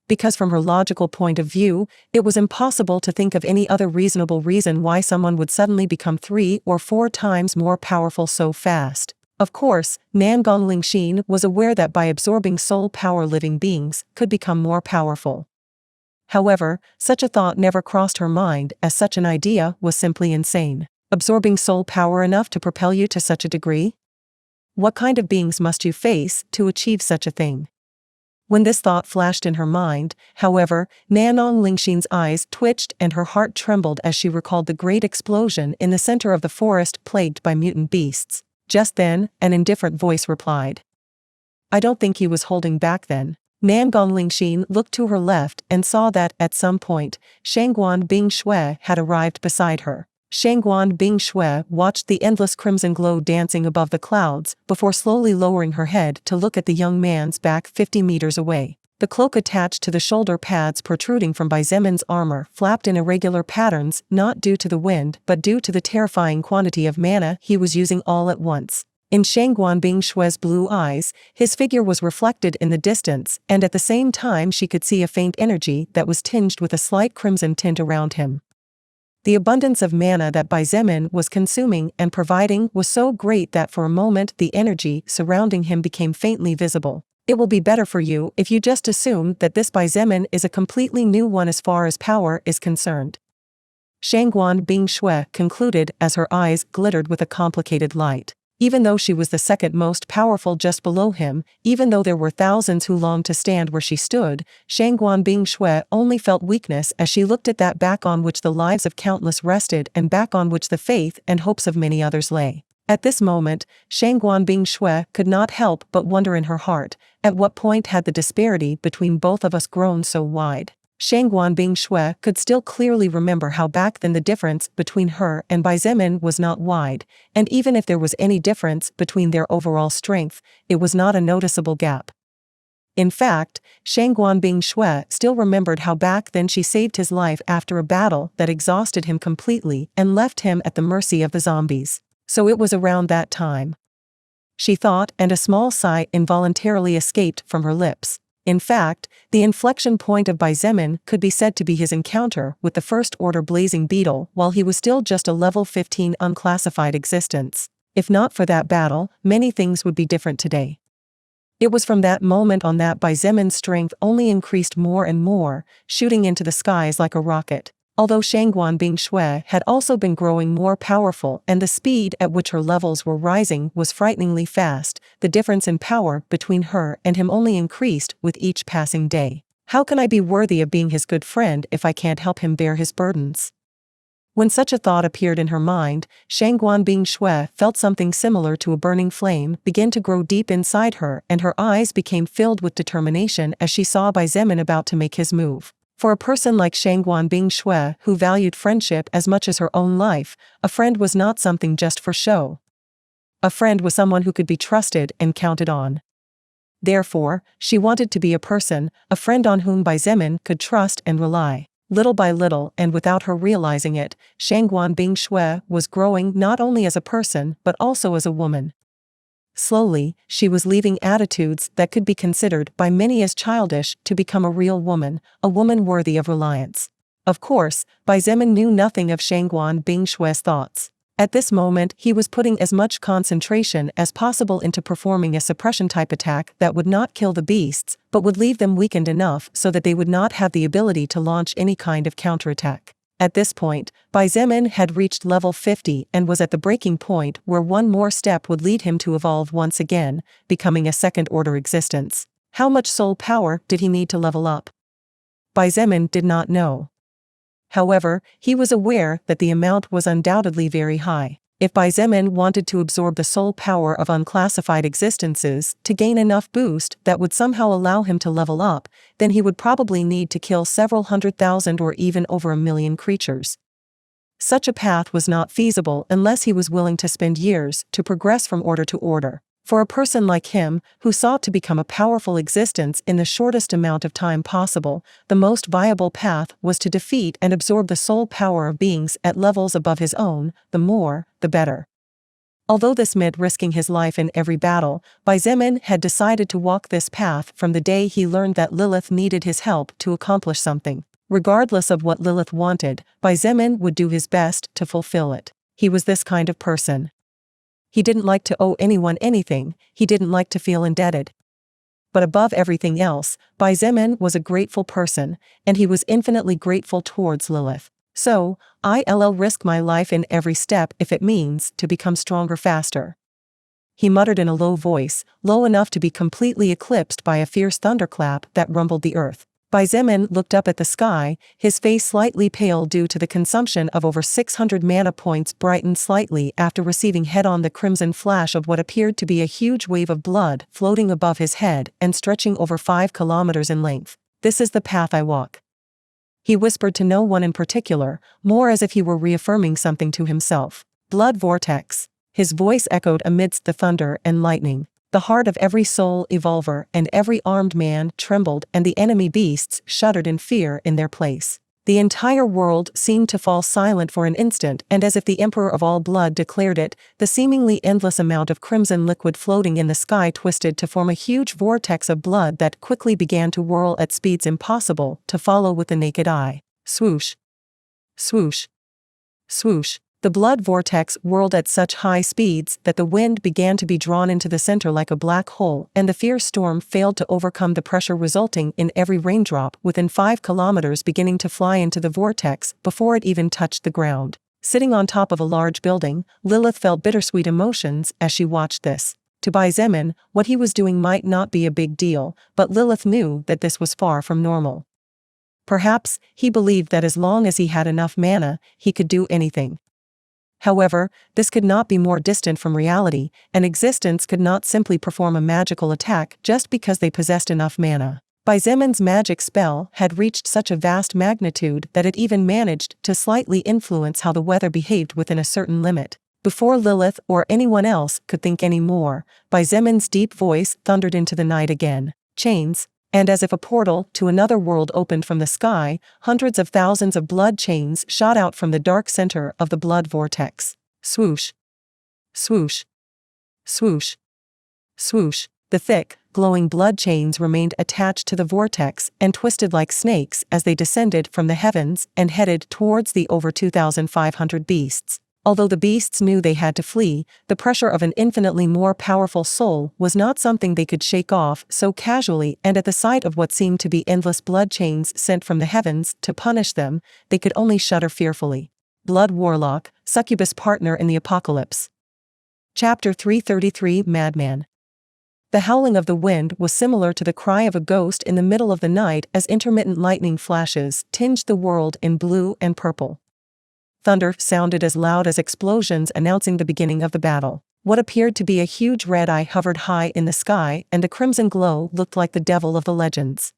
Because from her logical point of view, it was impossible to think of any other reasonable reason why someone would suddenly become 3 or 4 times more powerful so fast. Of course, Lingxin was aware that by absorbing soul power living beings could become more powerful. However, such a thought never crossed her mind, as such an idea was simply insane. Absorbing soul power enough to propel you to such a degree? What kind of beings must you face to achieve such a thing? When this thought flashed in her mind, however, Lingxin's eyes twitched and her heart trembled as she recalled the great explosion in the center of the forest plagued by mutant beasts. Just then, an indifferent voice replied. I don't think he was holding back then. Lingxin looked to her left and saw that, at some point, Shangguan Bingshui had arrived beside her. Shangguan Bingshui watched the endless crimson glow dancing above the clouds before slowly lowering her head to look at the young man's back 50 meters away. The cloak attached to the shoulder pads protruding from Xietan's armor flapped in irregular patterns, not due to the wind but due to the terrifying quantity of mana he was using all at once. In Shangguan Bingshui's blue eyes, his figure was reflected in the distance, and at the same time she could see a faint energy that was tinged with a slight crimson tint around him. The abundance of mana that Xietain was consuming and providing was so great that for a moment the energy surrounding him became faintly visible. It will be better for you if you just assume that this Xietain is a completely new one as far as power is concerned. Shangguan Bingshui concluded as her eyes glittered with a complicated light. Even though she was the second most powerful just below him, even though there were thousands who longed to stand where she stood, Shangguan Bingshui only felt weakness as she looked at that back on which the lives of countless rested and back on which the faith and hopes of many others lay. At this moment, Shangguan Bingshui could not help but wonder in her heart, at what point had the disparity between both of us grown so wide? Shangguan Bingshui could still clearly remember how back then the difference between her and Xietain was not wide, and even if there was any difference between their overall strength, it was not a noticeable gap. In fact, Shangguan Bingshui still remembered how back then she saved his life after a battle that exhausted him completely and left him at the mercy of the zombies. So it was around that time, she thought, and a small sigh involuntarily escaped from her lips. In fact, the inflection point of Xietain could be said to be his encounter with the first-order blazing beetle while he was still just a level 15 unclassified existence. If not for that battle, many things would be different today. It was from that moment on that Xietan's strength only increased more and more, shooting into the skies like a rocket. Although Shangguan Bingshui had also been growing more powerful and the speed at which her levels were rising was frighteningly fast, the difference in power between her and him only increased with each passing day. How can I be worthy of being his good friend if I can't help him bear his burdens? When such a thought appeared in her mind, Shangguan Bingshui felt something similar to a burning flame begin to grow deep inside her, and her eyes became filled with determination as she saw Xietain about to make his move. For a person like Shangguan Bingshui who valued friendship as much as her own life, a friend was not something just for show. A friend was someone who could be trusted and counted on. Therefore, she wanted to be a friend on whom Xietain could trust and rely. Little by little and without her realizing it, Shangguan Bingshui was growing not only as a person but also as a woman. Slowly, she was leaving attitudes that could be considered by many as childish to become a real woman, a woman worthy of reliance. Of course, Xietain knew nothing of Shangguan Bingshui's thoughts. At this moment he was putting as much concentration as possible into performing a suppression-type attack that would not kill the beasts, but would leave them weakened enough so that they would not have the ability to launch any kind of counterattack. At this point, Xietain had reached level 50 and was at the breaking point where one more step would lead him to evolve once again, becoming a second-order existence. How much soul power did he need to level up? Xietain did not know. However, he was aware that the amount was undoubtedly very high. If Xietain wanted to absorb the soul power of unclassified existences to gain enough boost that would somehow allow him to level up, then he would probably need to kill several 100,000 or even over 1 million creatures. Such a path was not feasible unless he was willing to spend years to progress from order to order. For a person like him, who sought to become a powerful existence in the shortest amount of time possible, the most viable path was to defeat and absorb the soul power of beings at levels above his own, the more, the better. Although this meant risking his life in every battle, Xietain had decided to walk this path from the day he learned that Lilith needed his help to accomplish something. Regardless of what Lilith wanted, Xietain would do his best to fulfill it. He was this kind of person. He didn't like to owe anyone anything, he didn't like to feel indebted. But above everything else, Xietain was a grateful person, and he was infinitely grateful towards Lilith. So, I'll risk my life in every step if it means to become stronger faster. He muttered in a low voice, low enough to be completely eclipsed by a fierce thunderclap that rumbled the earth. Xietain looked up at the sky, his face slightly pale due to the consumption of over 600 mana points brightened slightly after receiving head-on the crimson flash of what appeared to be a huge wave of blood floating above his head and stretching over 5 kilometers in length. This is the path I walk. He whispered to no one in particular, more as if he were reaffirming something to himself. Blood vortex. His voice echoed amidst the thunder and lightning. The heart of every soul evolver and every armed man trembled, and the enemy beasts shuddered in fear in their place. The entire world seemed to fall silent for an instant, and as if the Emperor of all blood declared it, the seemingly endless amount of crimson liquid floating in the sky twisted to form a huge vortex of blood that quickly began to whirl at speeds impossible to follow with the naked eye. Swoosh. Swoosh. Swoosh. The blood vortex whirled at such high speeds that the wind began to be drawn into the center like a black hole, and the fierce storm failed to overcome the pressure, resulting in every raindrop within 5 kilometers beginning to fly into the vortex before it even touched the ground. Sitting on top of a large building, Lilith felt bittersweet emotions as she watched this. To Xietain, what he was doing might not be a big deal, but Lilith knew that this was far from normal. Perhaps, he believed that as long as he had enough mana, he could do anything. However, this could not be more distant from reality, and existence could not simply perform a magical attack just because they possessed enough mana. Xietan's magic spell had reached such a vast magnitude that it even managed to slightly influence how the weather behaved within a certain limit. Before Lilith or anyone else could think any more, Xietan's deep voice thundered into the night again. Chains. And as if a portal to another world opened from the sky, hundreds of thousands of blood chains shot out from the dark center of the blood vortex. Swoosh. Swoosh. Swoosh. Swoosh. The thick, glowing blood chains remained attached to the vortex and twisted like snakes as they descended from the heavens and headed towards the over 2,500 beasts. Although the beasts knew they had to flee, the pressure of an infinitely more powerful soul was not something they could shake off so casually, and at the sight of what seemed to be endless blood chains sent from the heavens to punish them, they could only shudder fearfully. Blood Warlock, Succubus Partner in the Apocalypse. Chapter 333 Madman. The howling of the wind was similar to the cry of a ghost in the middle of the night as intermittent lightning flashes tinged the world in blue and purple. Thunder sounded as loud as explosions announcing the beginning of the battle. What appeared to be a huge red eye hovered high in the sky, and the crimson glow looked like the devil of the legends.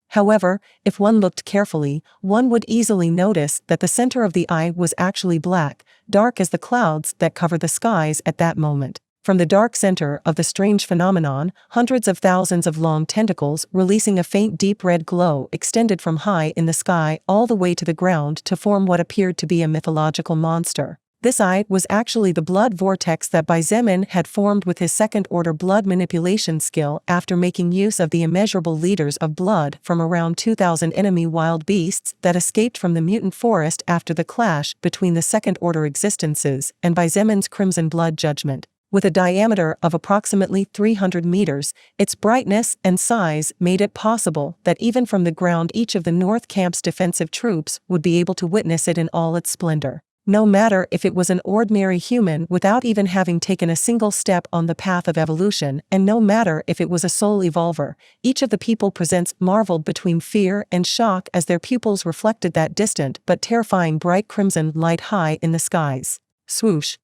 However, if one looked carefully, one would easily notice that the center of the eye was actually black, dark as the clouds that covered the skies at that moment. From the dark center of the strange phenomenon, hundreds of thousands of long tentacles releasing a faint deep red glow extended from high in the sky all the way to the ground to form what appeared to be a mythological monster. This eye was actually the blood vortex that Xietain had formed with his second-order blood manipulation skill after making use of the immeasurable liters of blood from around 2,000 enemy wild beasts that escaped from the mutant forest after the clash between the second-order existences and Xietain's crimson blood judgment. With a diameter of approximately 300 meters, its brightness and size made it possible that even from the ground each of the North Camp's defensive troops would be able to witness it in all its splendor. No matter if it was an ordinary human without even having taken a single step on the path of evolution, and no matter if it was a soul evolver, each of the people presents marveled between fear and shock as their pupils reflected that distant but terrifying bright crimson light high in the skies. Swoosh.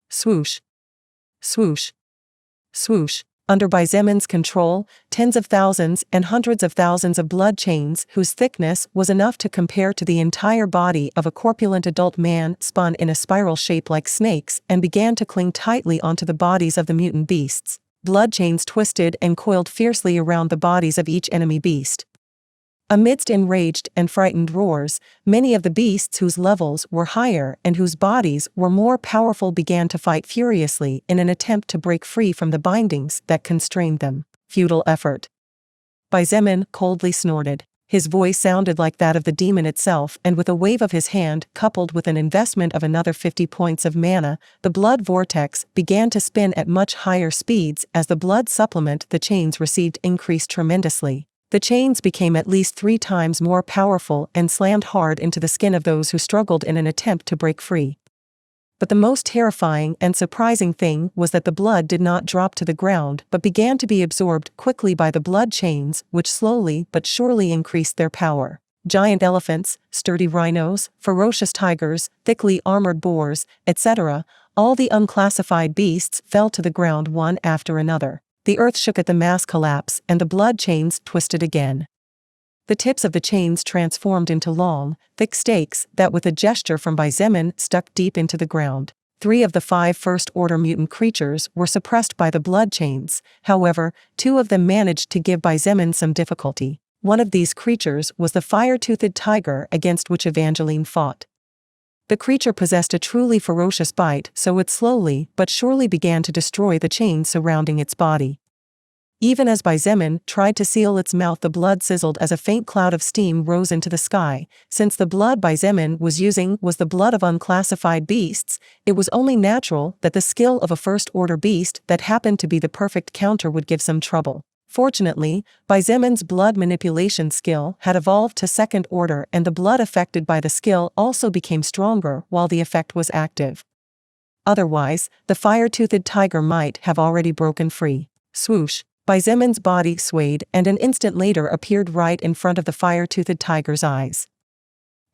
Swoosh. Swoosh. Swoosh. Under Xietain's control, tens of thousands and hundreds of thousands of blood chains whose thickness was enough to compare to the entire body of a corpulent adult man spun in a spiral shape like snakes and began to cling tightly onto the bodies of the mutant beasts. Blood chains twisted and coiled fiercely around the bodies of each enemy beast. Amidst enraged and frightened roars, many of the beasts whose levels were higher and whose bodies were more powerful began to fight furiously in an attempt to break free from the bindings that constrained them. Futile effort. Xietain coldly snorted. His voice sounded like that of the demon itself, and with a wave of his hand coupled with an investment of another 50 points of mana, the blood vortex began to spin at much higher speeds as the blood supplement the chains received increased tremendously. The chains became at least 3 times more powerful and slammed hard into the skin of those who struggled in an attempt to break free. But the most terrifying and surprising thing was that the blood did not drop to the ground but began to be absorbed quickly by the blood chains, which slowly but surely increased their power. Giant elephants, sturdy rhinos, ferocious tigers, thickly armored boars, etc., all the unclassified beasts fell to the ground one after another. The earth shook at the mass collapse and the blood chains twisted again. The tips of the chains transformed into long, thick stakes that with a gesture from Xietain stuck deep into the ground. 3 of the 5 first-order mutant creatures were suppressed by the blood chains, however, 2 of them managed to give Xietain some difficulty. One of these creatures was the fire-toothed tiger against which Evangeline fought. The creature possessed a truly ferocious bite, so it slowly but surely began to destroy the chains surrounding its body. Even as Xietain tried to seal its mouth, the blood sizzled as a faint cloud of steam rose into the sky. Since the blood Xietain was using was the blood of unclassified beasts, it was only natural that the skill of a first-order beast that happened to be the perfect counter would give some trouble. Fortunately, Xietain's blood manipulation skill had evolved to second order, and the blood affected by the skill also became stronger while the effect was active. Otherwise, the fire-toothed tiger might have already broken free. Swoosh. Xietain's body swayed and an instant later appeared right in front of the fire-toothed tiger's eyes.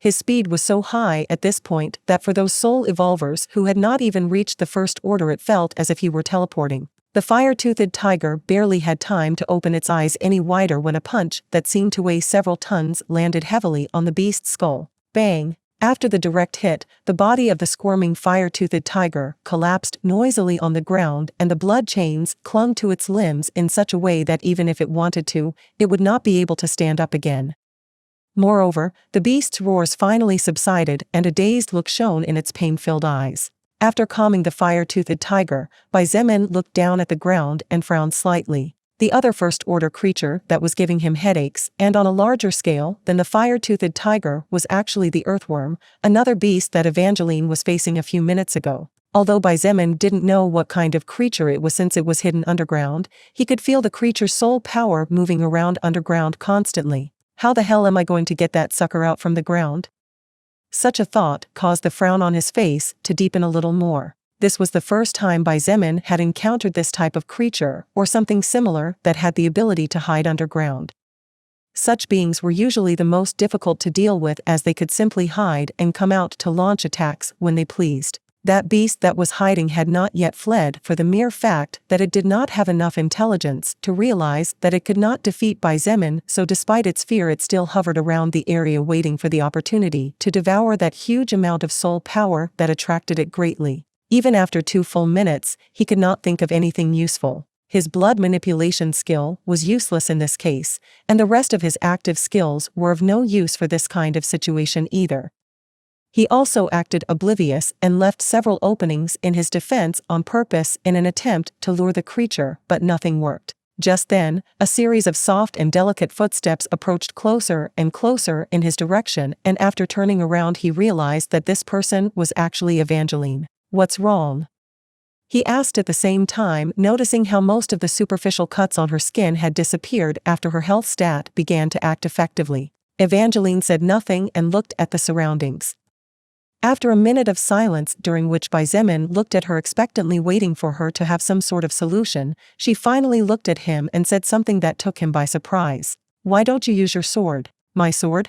His speed was so high at this point that for those soul evolvers who had not even reached the first order, it felt as if he were teleporting. The fire-toothed tiger barely had time to open its eyes any wider when a punch that seemed to weigh several tons landed heavily on the beast's skull. Bang! After the direct hit, the body of the squirming fire-toothed tiger collapsed noisily on the ground, and the blood chains clung to its limbs in such a way that even if it wanted to, it would not be able to stand up again. Moreover, the beast's roars finally subsided and a dazed look shone in its pain-filled eyes. After calming the fire-toothed tiger, Xietain looked down at the ground and frowned slightly. The other first-order creature that was giving him headaches, and on a larger scale than the fire-toothed tiger, was actually the earthworm, another beast that Evangeline was facing a few minutes ago. Although Xietain didn't know what kind of creature it was since it was hidden underground, he could feel the creature's soul power moving around underground constantly. How the hell am I going to get that sucker out from the ground? Such a thought caused the frown on his face to deepen a little more. This was the first time Xietain had encountered this type of creature, or something similar, that had the ability to hide underground. Such beings were usually the most difficult to deal with, as they could simply hide and come out to launch attacks when they pleased. That beast that was hiding had not yet fled for the mere fact that it did not have enough intelligence to realize that it could not defeat Xietain, so despite its fear it still hovered around the area waiting for the opportunity to devour that huge amount of soul power that attracted it greatly. Even after 2 full minutes, he could not think of anything useful. His blood manipulation skill was useless in this case, and the rest of his active skills were of no use for this kind of situation either. He also acted oblivious and left several openings in his defense on purpose in an attempt to lure the creature, but nothing worked. Just then, a series of soft and delicate footsteps approached closer and closer in his direction, and after turning around he realized that this person was actually Evangeline. "What's wrong?" he asked at the same time, noticing how most of the superficial cuts on her skin had disappeared after her health stat began to act effectively. Evangeline said nothing and looked at the surroundings. After a minute of silence during which Xietain looked at her expectantly waiting for her to have some sort of solution, she finally looked at him and said something that took him by surprise. "Why don't you use your sword?" "My sword?"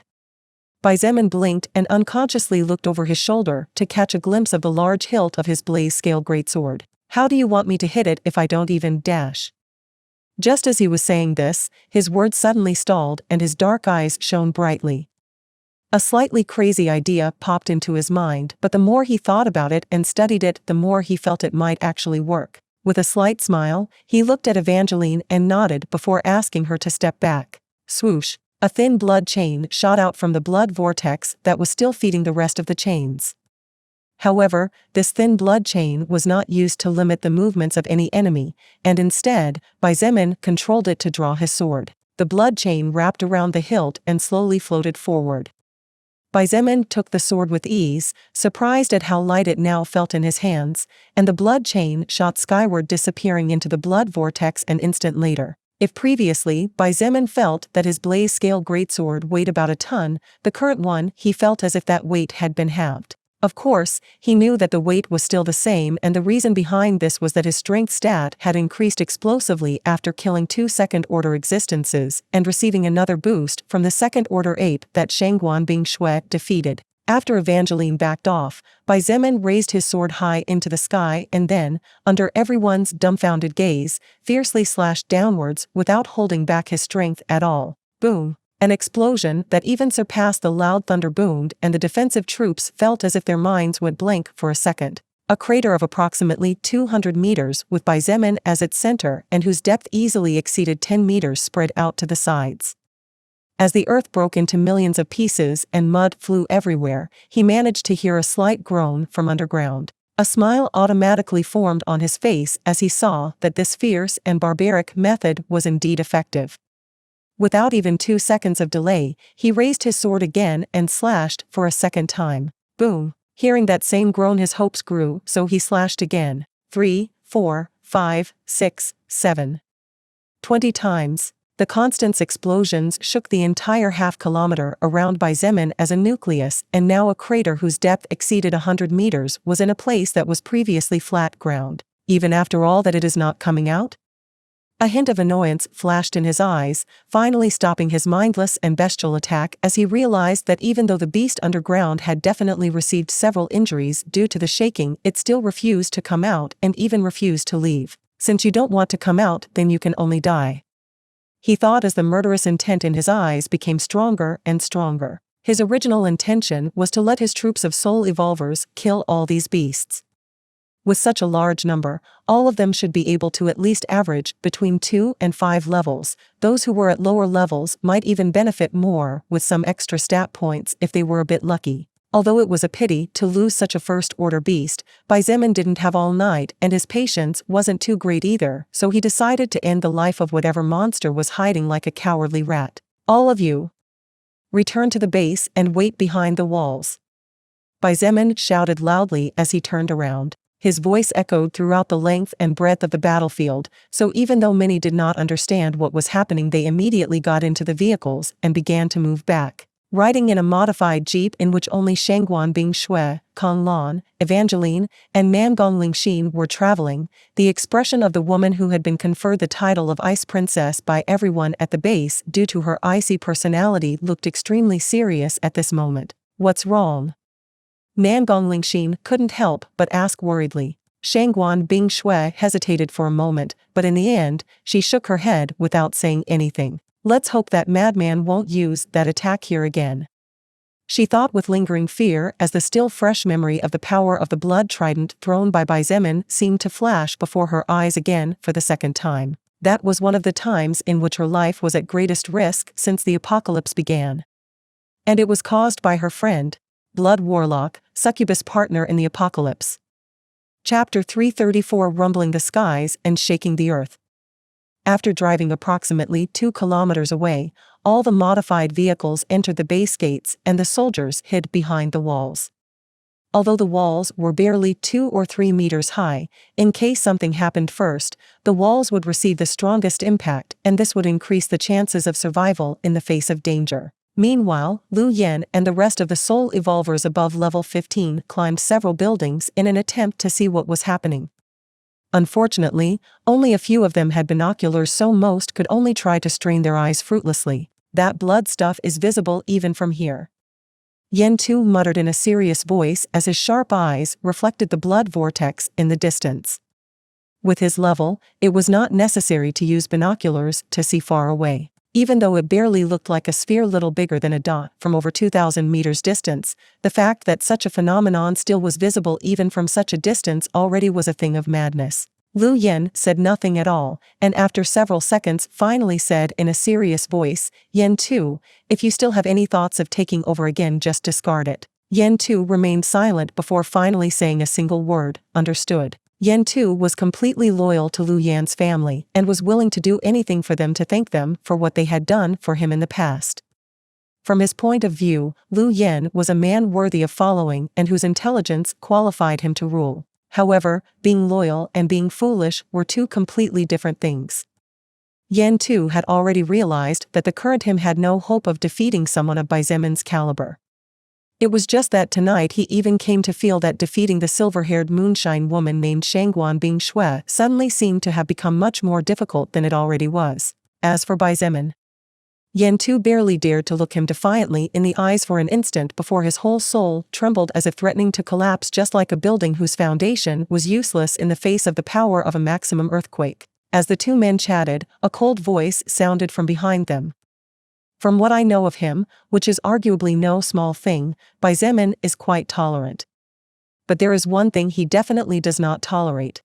Xietain blinked and unconsciously looked over his shoulder to catch a glimpse of the large hilt of his blaze-scale greatsword. "How do you want me to hit it if I don't even dash?" Just as he was saying this, his words suddenly stalled and his dark eyes shone brightly. A slightly crazy idea popped into his mind, but the more he thought about it and studied it, the more he felt it might actually work. With a slight smile, he looked at Evangeline and nodded before asking her to step back. Swoosh! A thin blood chain shot out from the blood vortex that was still feeding the rest of the chains. However, this thin blood chain was not used to limit the movements of any enemy, and instead, Xietain controlled it to draw his sword. The blood chain wrapped around the hilt and slowly floated forward. Xietain took the sword with ease, surprised at how light it now felt in his hands, and the blood chain shot skyward, disappearing into the blood vortex an instant later. If previously, Xietain felt that his blaze-scale greatsword weighed about a ton, the current one, he felt as if that weight had been halved. Of course, he knew that the weight was still the same, and the reason behind this was that his strength stat had increased explosively after killing 2 second-order existences and receiving another boost from the second-order ape that Shangguan Bing Shui defeated. After Evangeline backed off, Xietain raised his sword high into the sky and then, under everyone's dumbfounded gaze, fiercely slashed downwards without holding back his strength at all. Boom! An explosion that even surpassed the loud thunder boomed, and the defensive troops felt as if their minds went blank for a second. A crater of approximately 200 meters with Xietain as its center and whose depth easily exceeded 10 meters spread out to the sides. As the earth broke into millions of pieces and mud flew everywhere, he managed to hear a slight groan from underground. A smile automatically formed on his face as he saw that this fierce and barbaric method was indeed effective. Without even 2 seconds of delay, he raised his sword again and slashed for a second time. Boom! Hearing that same groan, his hopes grew, so he slashed again. 3, 4, 5, 6, 7. 20 times. The constant explosions shook the entire half-kilometer around Xietain as a nucleus, and now a crater whose depth exceeded 100 meters was in a place that was previously flat ground. Even after all that, it is not coming out? A hint of annoyance flashed in his eyes, finally stopping his mindless and bestial attack as he realized that even though the beast underground had definitely received several injuries due to the shaking, it still refused to come out and even refused to leave. "Since you don't want to come out, then you can only die," he thought as the murderous intent in his eyes became stronger and stronger. His original intention was to let his troops of soul evolvers kill all these beasts. With such a large number, all of them should be able to at least average between 2 and 5 levels. Those who were at lower levels might even benefit more with some extra stat points if they were a bit lucky. Although it was a pity to lose such a first-order beast, Xietain didn't have all night and his patience wasn't too great either, so he decided to end the life of whatever monster was hiding like a cowardly rat. All of you, return to the base and wait behind the walls. Xietain shouted loudly as he turned around. His voice echoed throughout the length and breadth of the battlefield, so even though many did not understand what was happening, they immediately got into the vehicles and began to move back. Riding in a modified jeep in which only Shangguan Bingshui, Kong Lan, Evangeline, and Man Gonglingxin were traveling, the expression of the woman who had been conferred the title of Ice Princess by everyone at the base due to her icy personality looked extremely serious at this moment. What's wrong? Man Gonglingxin couldn't help but ask worriedly. Shangguan Bingshui hesitated for a moment, but in the end, she shook her head without saying anything. Let's hope that madman won't use that attack here again, she thought with lingering fear as the still fresh memory of the power of the blood trident thrown by Xietain seemed to flash before her eyes again for the second time. That was one of the times in which her life was at greatest risk since the apocalypse began. And it was caused by her friend, Blood Warlock, Succubus Partner in the Apocalypse. Chapter 334, Rumbling the Skies and Shaking the Earth. After driving approximately 2 kilometers away, all the modified vehicles entered the base gates and the soldiers hid behind the walls. Although the walls were barely 2 or 3 meters high, in case something happened first, the walls would receive the strongest impact and this would increase the chances of survival in the face of danger. Meanwhile, Lu Yan and the rest of the soul evolvers above level 15 climbed several buildings in an attempt to see what was happening. Unfortunately, only a few of them had binoculars, so most could only try to strain their eyes fruitlessly. That blood stuff is visible even from here, Yen Tu muttered in a serious voice as his sharp eyes reflected the blood vortex in the distance. With his level, it was not necessary to use binoculars to see far away. Even though it barely looked like a sphere little bigger than a dot from over 2,000 meters distance, the fact that such a phenomenon still was visible even from such a distance already was a thing of madness. Lu Yan said nothing at all, and after several seconds finally said in a serious voice, Yen Tu, if you still have any thoughts of taking over again, just discard it. Yen Tu remained silent before finally saying a single word, understood. Yen Tu was completely loyal to Lu Yan's family and was willing to do anything for them to thank them for what they had done for him in the past. From his point of view, Lu Yan was a man worthy of following and whose intelligence qualified him to rule. However, being loyal and being foolish were two completely different things. Yen Tu had already realized that the current him had no hope of defeating someone of Xietan's caliber. It was just that tonight he even came to feel that defeating the silver-haired moonshine woman named Shangguan Bingshui suddenly seemed to have become much more difficult than it already was. As for Xietain, Yen Tu barely dared to look him defiantly in the eyes for an instant before his whole soul trembled as if threatening to collapse, just like a building whose foundation was useless in the face of the power of a maximum earthquake. As the two men chatted, a cold voice sounded from behind them. From what I know of him, which is arguably no small thing, Xietain is quite tolerant. But there is one thing he definitely does not tolerate.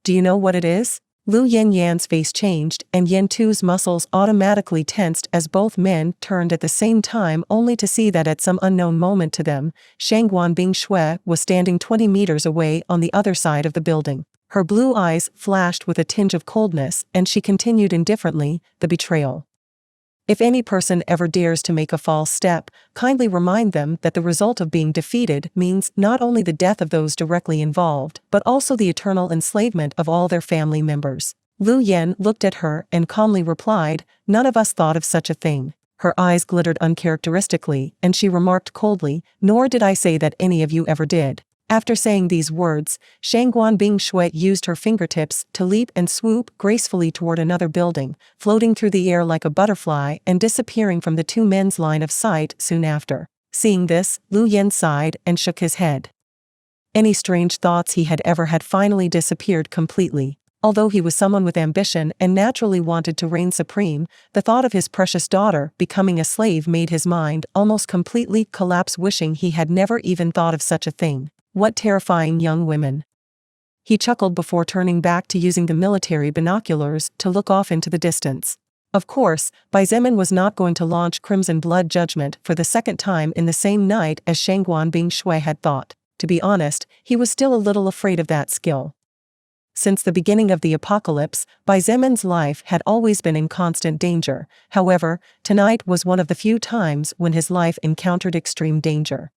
Do you know what it is? Lu Yan's face changed and Yen Tu's muscles automatically tensed as both men turned at the same time, only to see that at some unknown moment to them, Shangguan Bingshui was standing 20 meters away on the other side of the building. Her blue eyes flashed with a tinge of coldness and she continued indifferently, the betrayal. If any person ever dares to make a false step, kindly remind them that the result of being defeated means not only the death of those directly involved, but also the eternal enslavement of all their family members. Lu Yan looked at her and calmly replied, "None of us thought of such a thing." Her eyes glittered uncharacteristically, and she remarked coldly, "Nor did I say that any of you ever did." After saying these words, Shangguan Bingshui used her fingertips to leap and swoop gracefully toward another building, floating through the air like a butterfly and disappearing from the two men's line of sight soon after. Seeing this, Lu Yan sighed and shook his head. Any strange thoughts he had ever had finally disappeared completely. Although he was someone with ambition and naturally wanted to reign supreme, the thought of his precious daughter becoming a slave made his mind almost completely collapse, wishing he had never even thought of such a thing. What terrifying young women. He chuckled before turning back to using the military binoculars to look off into the distance. Of course, Baizemin was not going to launch Crimson Blood Judgment for the second time in the same night as Shangguan Bing Shui had thought. To be honest, he was still a little afraid of that skill. Since the beginning of the apocalypse, Baizemin's life had always been in constant danger. However, tonight was one of the few times when his life encountered extreme danger.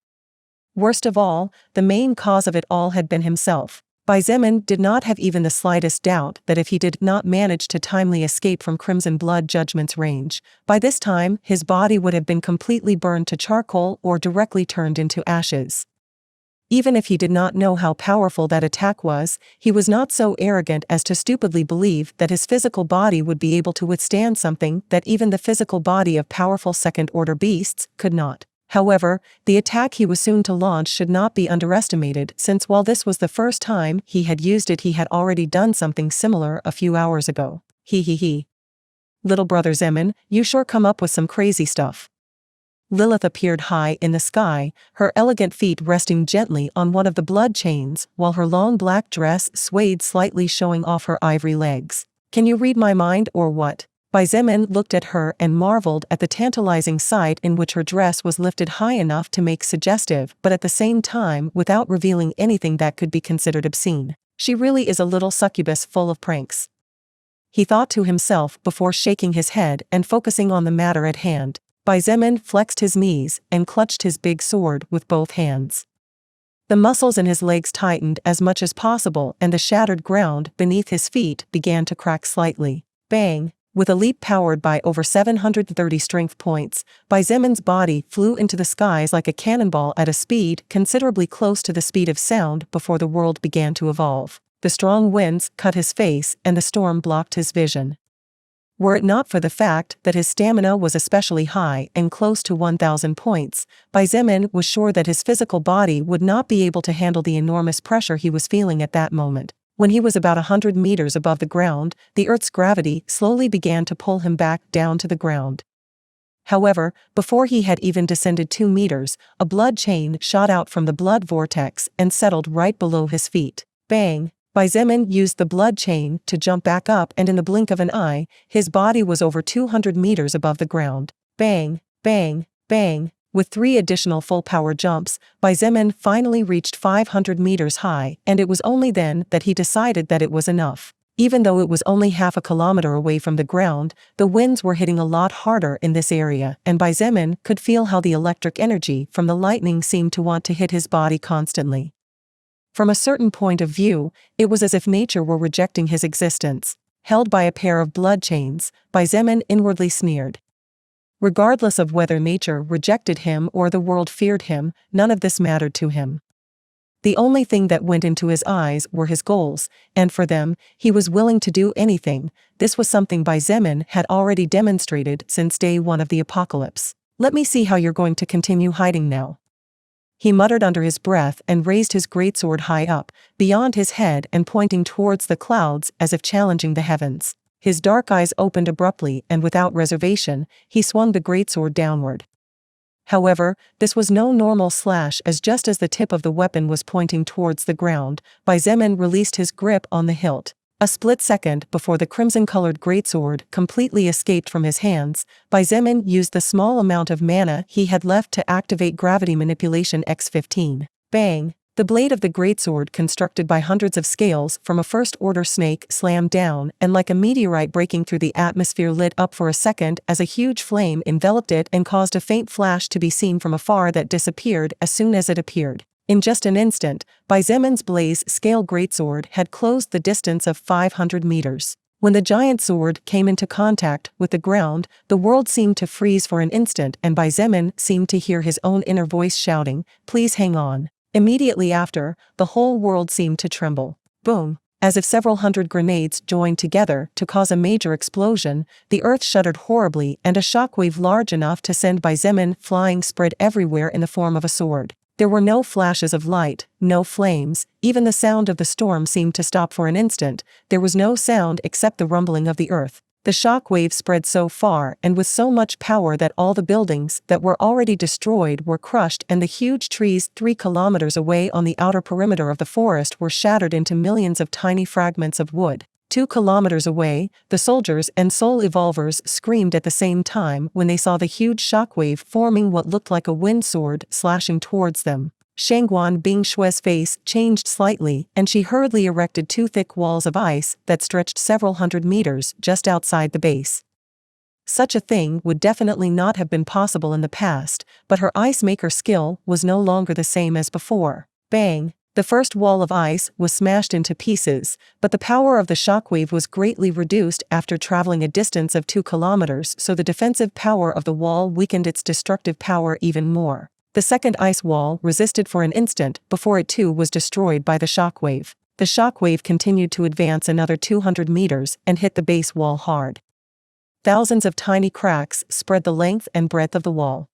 Worst of all, the main cause of it all had been himself. Baizemin did not have even the slightest doubt that if he did not manage to timely escape from Crimson Blood Judgment's range, by this time his body would have been completely burned to charcoal or directly turned into ashes. Even if he did not know how powerful that attack was, he was not so arrogant as to stupidly believe that his physical body would be able to withstand something that even the physical body of powerful second-order beasts could not. However, the attack he was soon to launch should not be underestimated, since while this was the first time he had used it, he had already done something similar a few hours ago. He. Little brother Zemin, you sure come up with some crazy stuff. Lilith appeared high in the sky, her elegant feet resting gently on one of the blood chains, while her long black dress swayed slightly, showing off her ivory legs. Can you read my mind or what? Baizemin looked at her and marveled at the tantalizing sight in which her dress was lifted high enough to make suggestive, but at the same time without revealing anything that could be considered obscene. She really is a little succubus full of pranks. He thought to himself before shaking his head and focusing on the matter at hand. Baizemin flexed his knees and clutched his big sword with both hands. The muscles in his legs tightened as much as possible, and the shattered ground beneath his feet began to crack slightly. Bang! With a leap powered by over 730 strength points, Baizemin's body flew into the skies like a cannonball at a speed considerably close to the speed of sound before the world began to evolve. The strong winds cut his face and the storm blocked his vision. Were it not for the fact that his stamina was especially high and close to 1,000 points, Baizemin was sure that his physical body would not be able to handle the enormous pressure he was feeling at that moment. When he was about 100 meters above the ground, the Earth's gravity slowly began to pull him back down to the ground. However, before he had even descended 2 meters, a blood chain shot out from the blood vortex and settled right below his feet. Bang! Baizemin used the blood chain to jump back up, and in the blink of an eye, his body was over 200 meters above the ground. Bang! Bang! Bang! With 3 additional full-power jumps, Baizemin finally reached 500 meters high, and it was only then that he decided that it was enough. Even though it was only half a kilometer away from the ground, the winds were hitting a lot harder in this area, and Baizemin could feel how the electric energy from the lightning seemed to want to hit his body constantly. From a certain point of view, it was as if nature were rejecting his existence. Held by a pair of blood chains, Baizemin inwardly sneered. Regardless of whether nature rejected him or the world feared him, none of this mattered to him. The only thing that went into his eyes were his goals, and for them, he was willing to do anything. This was something Baizemin had already demonstrated since day 1 of the apocalypse. Let me see how you're going to continue hiding now. He muttered under his breath and raised his greatsword high up, beyond his head and pointing towards the clouds as if challenging the heavens. His dark eyes opened abruptly, and without reservation, he swung the greatsword downward. However, this was no normal slash, as just as the tip of the weapon was pointing towards the ground, Baizemin released his grip on the hilt. A split second before the crimson-colored greatsword completely escaped from his hands, Baizemin used the small amount of mana he had left to activate gravity manipulation X15. Bang! The blade of the greatsword, constructed by hundreds of scales from a first-order snake, slammed down, and like a meteorite breaking through the atmosphere lit up for a second as a huge flame enveloped it and caused a faint flash to be seen from afar that disappeared as soon as it appeared. In just an instant, Baizemin's blaze-scale greatsword had closed the distance of 500 meters. When the giant sword came into contact with the ground, the world seemed to freeze for an instant, and Baizemin seemed to hear his own inner voice shouting, "Please hang on." Immediately after, the whole world seemed to tremble. Boom! As if several hundred grenades joined together to cause a major explosion, the earth shuddered horribly, and a shockwave large enough to send Baizemin flying spread everywhere in the form of a sword. There were no flashes of light, no flames, even the sound of the storm seemed to stop for an instant. There was no sound except the rumbling of the earth. The shock wave spread so far and with so much power that all the buildings that were already destroyed were crushed, and the huge trees 3 kilometers away on the outer perimeter of the forest were shattered into millions of tiny fragments of wood. 2 kilometers away, the soldiers and soul evolvers screamed at the same time when they saw the huge shockwave forming what looked like a wind sword slashing towards them. Shangguan Bingshue's face changed slightly, and she hurriedly erected 2 thick walls of ice that stretched several hundred meters just outside the base. Such a thing would definitely not have been possible in the past, but her ice maker skill was no longer the same as before. Bang! The first wall of ice was smashed into pieces, but the power of the shockwave was greatly reduced after traveling a distance of 2 kilometers, so the defensive power of the wall weakened its destructive power even more. The second ice wall resisted for an instant before it too was destroyed by the shockwave. The shockwave continued to advance another 200 meters and hit the base wall hard. Thousands of tiny cracks spread the length and breadth of the wall.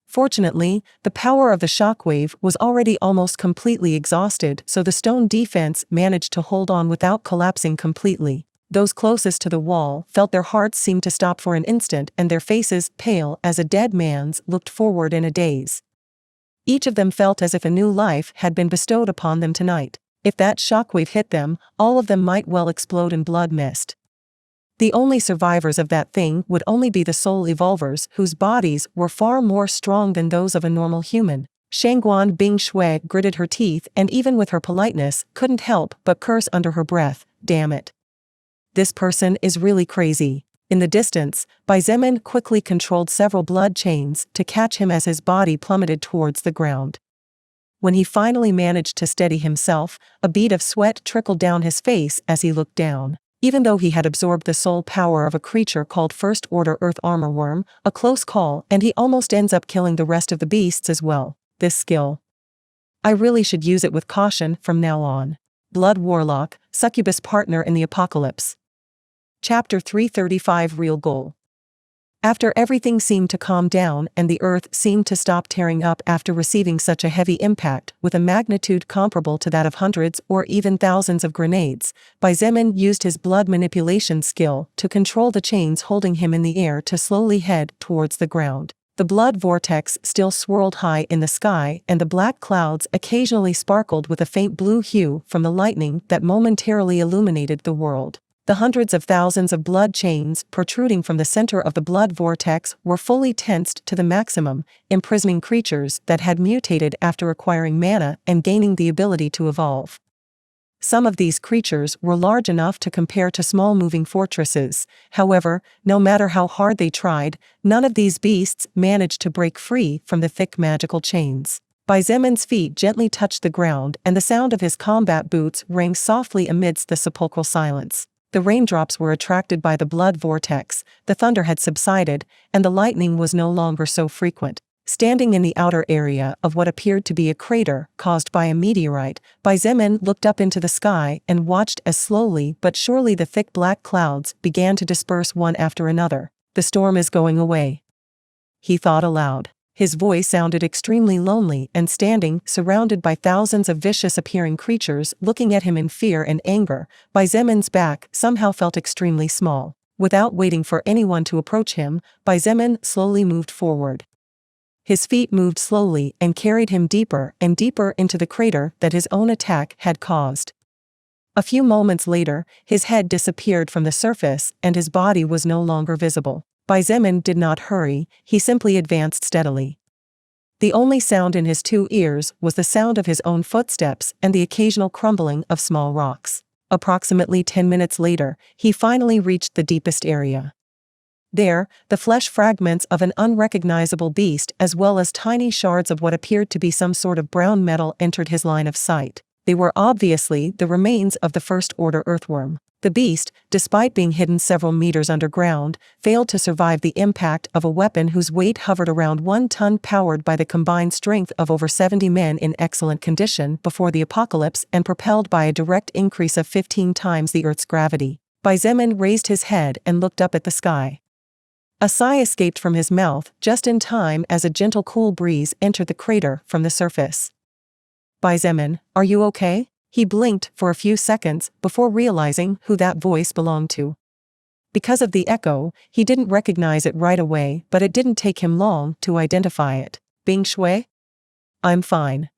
Fortunately, the power of the shockwave was already almost completely exhausted, so the stone defense managed to hold on without collapsing completely. Those closest to the wall felt their hearts seem to stop for an instant and their faces, pale as a dead man's, looked forward in a daze. Each of them felt as if a new life had been bestowed upon them tonight. If that shockwave hit them, all of them might well explode in blood mist. The only survivors of that thing would only be the soul evolvers, whose bodies were far more strong than those of a normal human. Shangguan Bingshue gritted her teeth and even with her politeness couldn't help but curse under her breath, "Damn it. This person is really crazy." In the distance, Baizemin quickly controlled several blood chains to catch him as his body plummeted towards the ground. When he finally managed to steady himself, a bead of sweat trickled down his face as he looked down. Even though he had absorbed the soul power of a creature called First Order Earth Armor Worm, a close call, and he almost ends up killing the rest of the beasts as well. This skill. I really should use it with caution from now on. Blood Warlock, Succubus Partner in the Apocalypse. Chapter 335 Real Goal. After everything seemed to calm down and the earth seemed to stop tearing up after receiving such a heavy impact with a magnitude comparable to that of hundreds or even thousands of grenades, Baizemin used his blood manipulation skill to control the chains holding him in the air to slowly head towards the ground. The blood vortex still swirled high in the sky and the black clouds occasionally sparkled with a faint blue hue from the lightning that momentarily illuminated the world. The hundreds of thousands of blood chains protruding from the center of the blood vortex were fully tensed to the maximum, imprisoning creatures that had mutated after acquiring mana and gaining the ability to evolve. Some of these creatures were large enough to compare to small moving fortresses. However, no matter how hard they tried, none of these beasts managed to break free from the thick magical chains. Baizemin's feet gently touched the ground and the sound of his combat boots rang softly amidst the sepulchral silence. The raindrops were attracted by the blood vortex, the thunder had subsided, and the lightning was no longer so frequent. Standing in the outer area of what appeared to be a crater caused by a meteorite, Baizemin looked up into the sky and watched as slowly but surely the thick black clouds began to disperse one after another. "The storm is going away," he thought aloud. His voice sounded extremely lonely, and standing, surrounded by thousands of vicious-appearing creatures looking at him in fear and anger, Baizemin's back somehow felt extremely small. Without waiting for anyone to approach him, Baizemin slowly moved forward. His feet moved slowly and carried him deeper and deeper into the crater that his own attack had caused. A few moments later, his head disappeared from the surface and his body was no longer visible. Baizemin did not hurry, he simply advanced steadily. The only sound in his 2 ears was the sound of his own footsteps and the occasional crumbling of small rocks. Approximately 10 minutes later, he finally reached the deepest area. There, the flesh fragments of an unrecognizable beast as well as tiny shards of what appeared to be some sort of brown metal entered his line of sight. They were obviously the remains of the First Order earthworm. The beast, despite being hidden several meters underground, failed to survive the impact of a weapon whose weight hovered around 1 ton powered by the combined strength of over 70 men in excellent condition before the apocalypse and propelled by a direct increase of 15 times the Earth's gravity. Baizemin raised his head and looked up at the sky. A sigh escaped from his mouth just in time as a gentle cool breeze entered the crater from the surface. "Baizemin, are you okay?" He blinked for a few seconds before realizing who that voice belonged to. Because of the echo, he didn't recognize it right away, but it didn't take him long to identify it. "Bingshui? I'm fine,"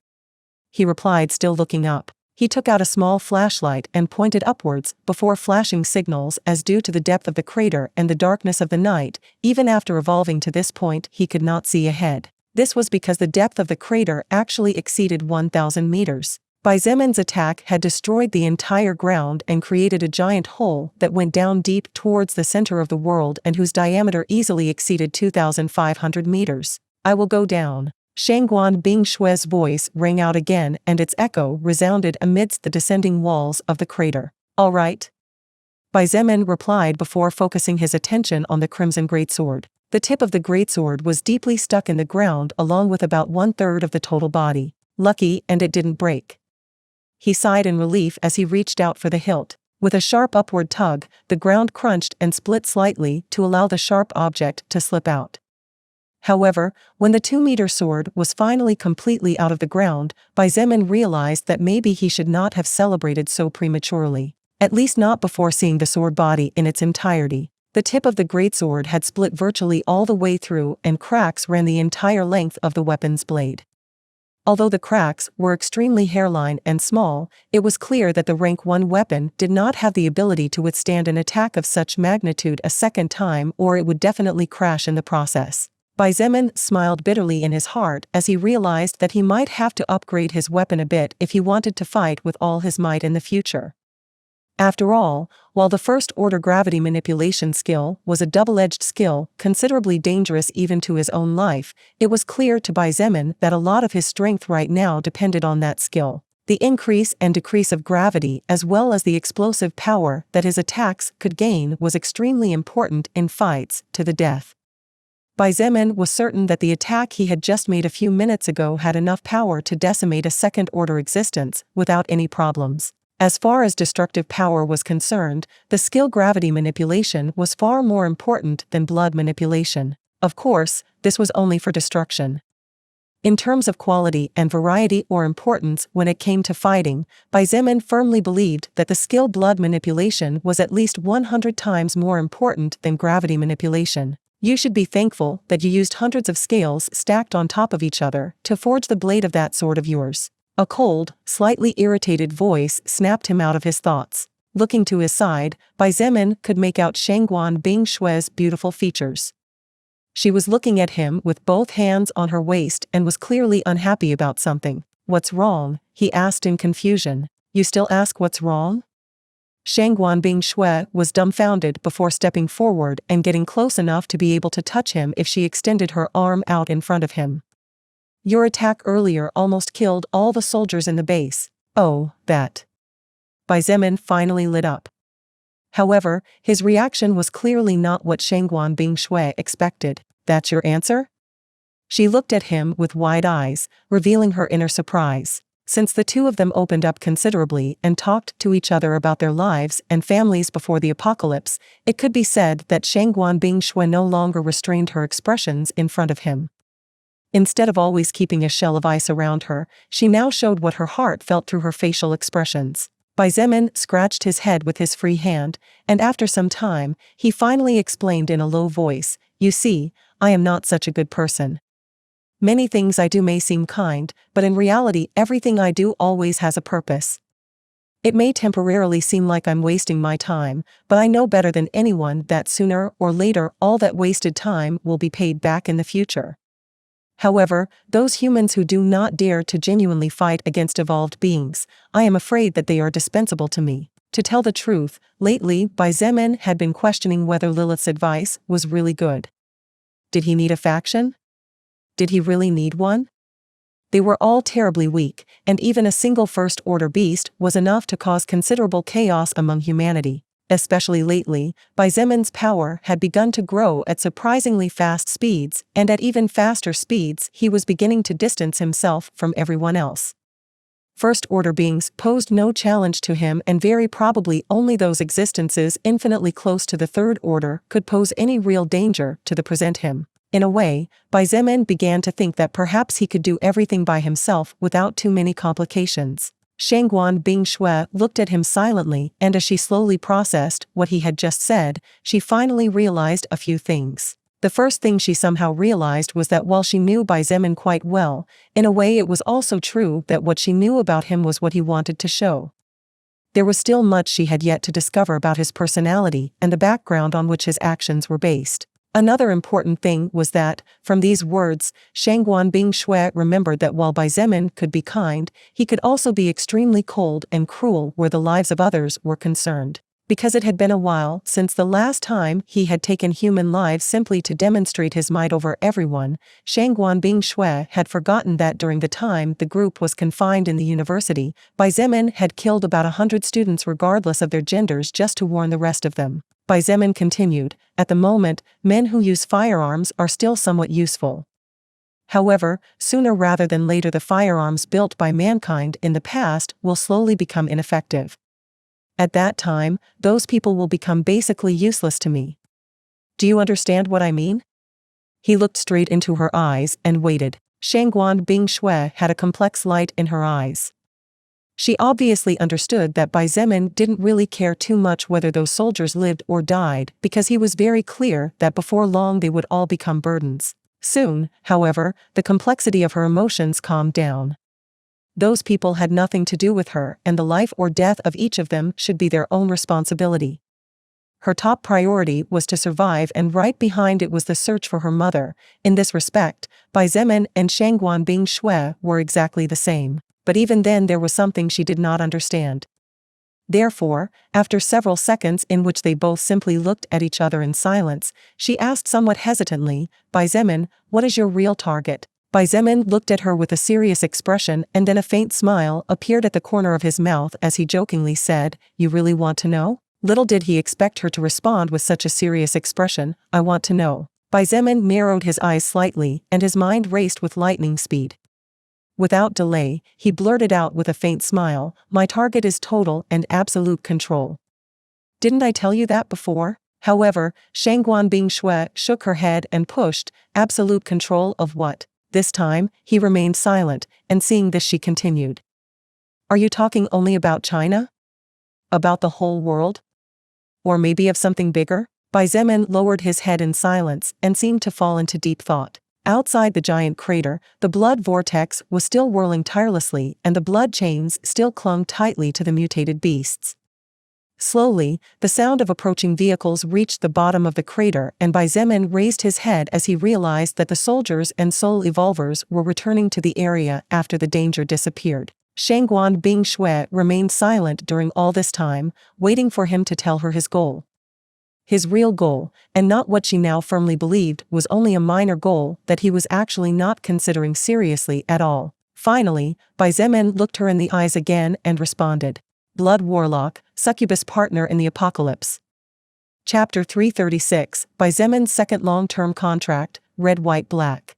he replied, still looking up. He took out a small flashlight and pointed upwards before flashing signals as due to the depth of the crater and the darkness of the night, even after evolving to this point he could not see ahead. This was because the depth of the crater actually exceeded 1,000 meters. Xieain's attack had destroyed the entire ground and created a giant hole that went down deep towards the center of the world and whose diameter easily exceeded 2,500 meters. I will go down. Shangguan Bingshue's voice rang out again and its echo resounded amidst the descending walls of the crater. All right. Xietain replied before focusing his attention on the crimson greatsword. The tip of the greatsword was deeply stuck in the ground along with about 1/3 of the total body. Lucky and it didn't break. He sighed in relief as he reached out for the hilt. With a sharp upward tug, the ground crunched and split slightly to allow the sharp object to slip out. However, when the 2-meter sword was finally completely out of the ground, Xietain realized that maybe he should not have celebrated so prematurely. At least not before seeing the sword body in its entirety. The tip of the greatsword had split virtually all the way through and cracks ran the entire length of the weapon's blade. Although the cracks were extremely hairline and small, it was clear that the rank 1 weapon did not have the ability to withstand an attack of such magnitude a second time, or it would definitely crash in the process. Xietain smiled bitterly in his heart as he realized that he might have to upgrade his weapon a bit if he wanted to fight with all his might in the future. After all, while the first-order gravity manipulation skill was a double-edged skill, considerably dangerous even to his own life, it was clear to Xietain that a lot of his strength right now depended on that skill. The increase and decrease of gravity as well as the explosive power that his attacks could gain was extremely important in fights to the death. Xietain was certain that the attack he had just made a few minutes ago had enough power to decimate a second-order existence without any problems. As far as destructive power was concerned, the skill gravity manipulation was far more important than blood manipulation. Of course, this was only for destruction. In terms of quality and variety or importance when it came to fighting, Xietain firmly believed that the skill blood manipulation was at least 100 times more important than gravity manipulation. You should be thankful that you used hundreds of scales stacked on top of each other to forge the blade of that sword of yours. A cold, slightly irritated voice snapped him out of his thoughts. Looking to his side, Xietain could make out Shangguan Bingshue's beautiful features. She was looking at him with both hands on her waist and was clearly unhappy about something. "What's wrong?" he asked in confusion. "You still ask what's wrong?" Shangguan Bingshue was dumbfounded before stepping forward and getting close enough to be able to touch him if she extended her arm out in front of him. "Your attack earlier almost killed all the soldiers in the base." "Oh, that." Xietain finally lit up. However, his reaction was clearly not what Shangguan Bingshue expected. "That's your answer?" She looked at him with wide eyes, revealing her inner surprise. Since the two of them opened up considerably and talked to each other about their lives and families before the apocalypse, it could be said that Shangguan Bingshue no longer restrained her expressions in front of him. Instead of always keeping a shell of ice around her, she now showed what her heart felt through her facial expressions. Xietain scratched his head with his free hand, and after some time, he finally explained in a low voice, "You see, I am not such a good person. Many things I do may seem kind, but in reality everything I do always has a purpose. It may temporarily seem like I'm wasting my time, but I know better than anyone that sooner or later all that wasted time will be paid back in the future. However, those humans who do not dare to genuinely fight against evolved beings, I am afraid that they are dispensable to me." To tell the truth, lately Xietain had been questioning whether Lilith's advice was really good. Did he need a faction? Did he really need one? They were all terribly weak, and even a single first-order beast was enough to cause considerable chaos among humanity. Especially lately, Xietan's power had begun to grow at surprisingly fast speeds, and at even faster speeds he was beginning to distance himself from everyone else. First-order beings posed no challenge to him, and very probably only those existences infinitely close to the third order could pose any real danger to the present him. In a way, Xietain began to think that perhaps he could do everything by himself without too many complications. Shangguan Bingshue looked at him silently, and as she slowly processed what he had just said, she finally realized a few things. The first thing she somehow realized was that while she knew Bai Zemin quite well, in a way it was also true that what she knew about him was what he wanted to show. There was still much she had yet to discover about his personality and the background on which his actions were based. Another important thing was that, from these words, Shangguan Bingshui remembered that while Bai Zemin could be kind, he could also be extremely cold and cruel where the lives of others were concerned. Because it had been a while since the last time he had taken human lives simply to demonstrate his might over everyone, Shangguan Bingshui had forgotten that during the time the group was confined in the university, Bai Zemin had killed about 100 students regardless of their genders just to warn the rest of them. Bai Zemin continued, "At the moment, men who use firearms are still somewhat useful. However, sooner rather than later the firearms built by mankind in the past will slowly become ineffective. At that time, those people will become basically useless to me. Do you understand what I mean?" He looked straight into her eyes and waited. Shangguan Bingshui had a complex light in her eyes. She obviously understood that Bai Zemin didn't really care too much whether those soldiers lived or died because he was very clear that before long they would all become burdens. Soon, however, the complexity of her emotions calmed down. Those people had nothing to do with her, and the life or death of each of them should be their own responsibility. Her top priority was to survive, and right behind it was the search for her mother. In this respect, Bai Zemin and Shangguan Bingshui were exactly the same. But even then there was something she did not understand. Therefore, after several seconds in which they both simply looked at each other in silence, she asked somewhat hesitantly, "Bai Zemin, what is your real target?" Bai Zemin looked at her with a serious expression, and then a faint smile appeared at the corner of his mouth as he jokingly said, "You really want to know?" Little did he expect her to respond with such a serious expression, "I want to know." Bai Zemin narrowed his eyes slightly, and his mind raced with lightning speed. Without delay, he blurted out with a faint smile, "My target is total and absolute control." "Didn't I tell you that before?" However, Shangguan Bingshui shook her head and pushed, "Absolute control of what?" This time, he remained silent, and seeing this she continued. "Are you talking only about China? About the whole world? Or maybe of something bigger?" Bai Zemin lowered his head in silence and seemed to fall into deep thought. Outside the giant crater, the blood vortex was still whirling tirelessly, and the blood chains still clung tightly to the mutated beasts. Slowly, the sound of approaching vehicles reached the bottom of the crater, and Bai Zemin raised his head as he realized that the soldiers and soul evolvers were returning to the area after the danger disappeared. Shangguan Bingshui remained silent during all this time, waiting for him to tell her his goal. His real goal, and not what she now firmly believed was only a minor goal that he was actually not considering seriously at all. Finally, Bai Zemin looked her in the eyes again and responded. Blood Warlock, Succubus Partner in the Apocalypse. Chapter 336, Bai Zemin's second long-term contract, Red White Black.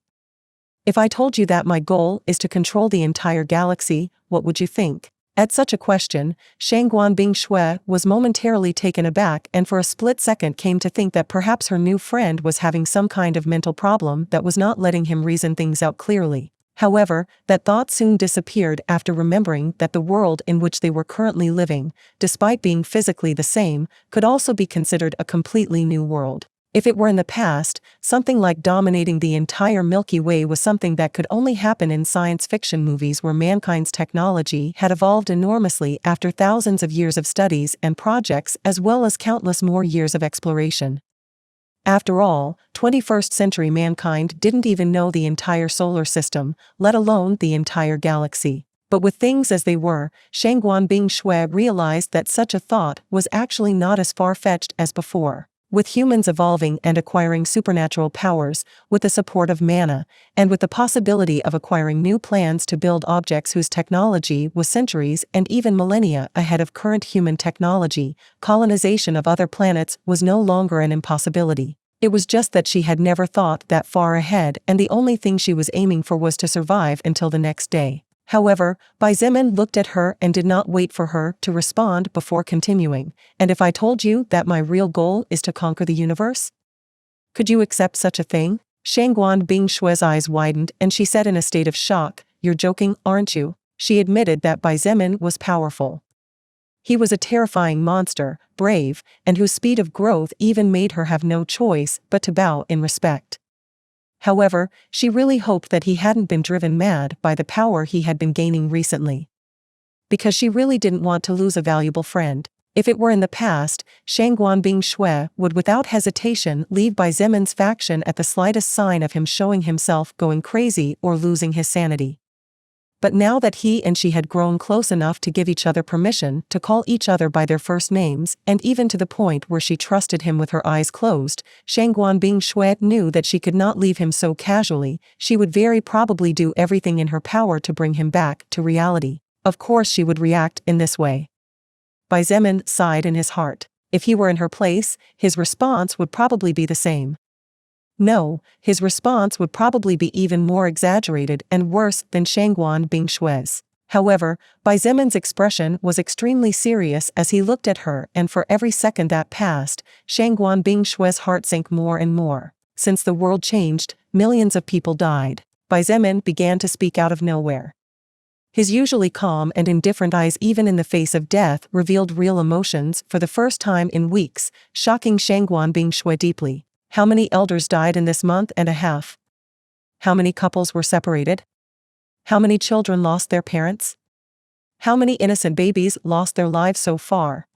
If I told you that my goal is to control the entire galaxy, what would you think? At such a question, Shangguan Bingshui was momentarily taken aback and for a split second came to think that perhaps her new friend was having some kind of mental problem that was not letting him reason things out clearly. However, that thought soon disappeared after remembering that the world in which they were currently living, despite being physically the same, could also be considered a completely new world. If it were in the past, something like dominating the entire Milky Way was something that could only happen in science fiction movies where mankind's technology had evolved enormously after thousands of years of studies and projects as well as countless more years of exploration. After all, 21st century mankind didn't even know the entire solar system, let alone the entire galaxy. But with things as they were, Shangguan Bingshui realized that such a thought was actually not as far-fetched as before. With humans evolving and acquiring supernatural powers, with the support of mana, and with the possibility of acquiring new plans to build objects whose technology was centuries and even millennia ahead of current human technology, colonization of other planets was no longer an impossibility. It was just that she had never thought that far ahead, and the only thing she was aiming for was to survive until the next day. However, Bai Zemin looked at her and did not wait for her to respond before continuing. "And if I told you that my real goal is to conquer the universe? Could you accept such a thing?" Shangguan Bingshui's eyes widened and she said in a state of shock, "You're joking, aren't you?" She admitted that Bai Zemin was powerful. He was a terrifying monster, brave, and whose speed of growth even made her have no choice but to bow in respect. However, she really hoped that he hadn't been driven mad by the power he had been gaining recently. Because she really didn't want to lose a valuable friend. If it were in the past, Shangguan Bing Shui would without hesitation leave Bai Zemin's faction at the slightest sign of him showing himself going crazy or losing his sanity. But now that he and she had grown close enough to give each other permission to call each other by their first names, and even to the point where she trusted him with her eyes closed, Shangguan Bing Shui knew that she could not leave him so casually. She would very probably do everything in her power to bring him back to reality. Of course she would react in this way. Bai Zemin sighed in his heart. If he were in her place, his response would probably be the same. No, his response would probably be even more exaggerated and worse than Shangguan Bing Shui's. However, Bai Zemin's expression was extremely serious as he looked at her, and for every second that passed, Shangguan Bing Shui's heart sank more and more. Since the world changed, millions of people died. Bai Zemin began to speak out of nowhere. His usually calm and indifferent eyes, even in the face of death, revealed real emotions for the first time in weeks, shocking Shangguan Bing Shui deeply. How many elders died in this month and a half? How many couples were separated? How many children lost their parents? How many innocent babies lost their lives so far?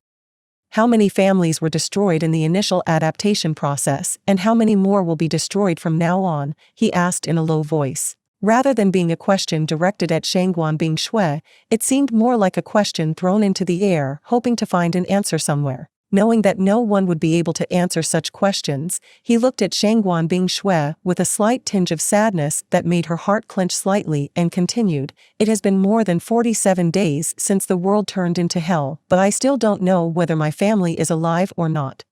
How many families were destroyed in the initial adaptation process, and how many more will be destroyed from now on? He asked in a low voice. Rather than being a question directed at Shangguan Bing Shui, it seemed more like a question thrown into the air, hoping to find an answer somewhere. Knowing that no one would be able to answer such questions, he looked at Shangguan Bing Shui with a slight tinge of sadness that made her heart clench slightly and continued, "It has been more than 47 days since the world turned into hell, but I still don't know whether my family is alive or not.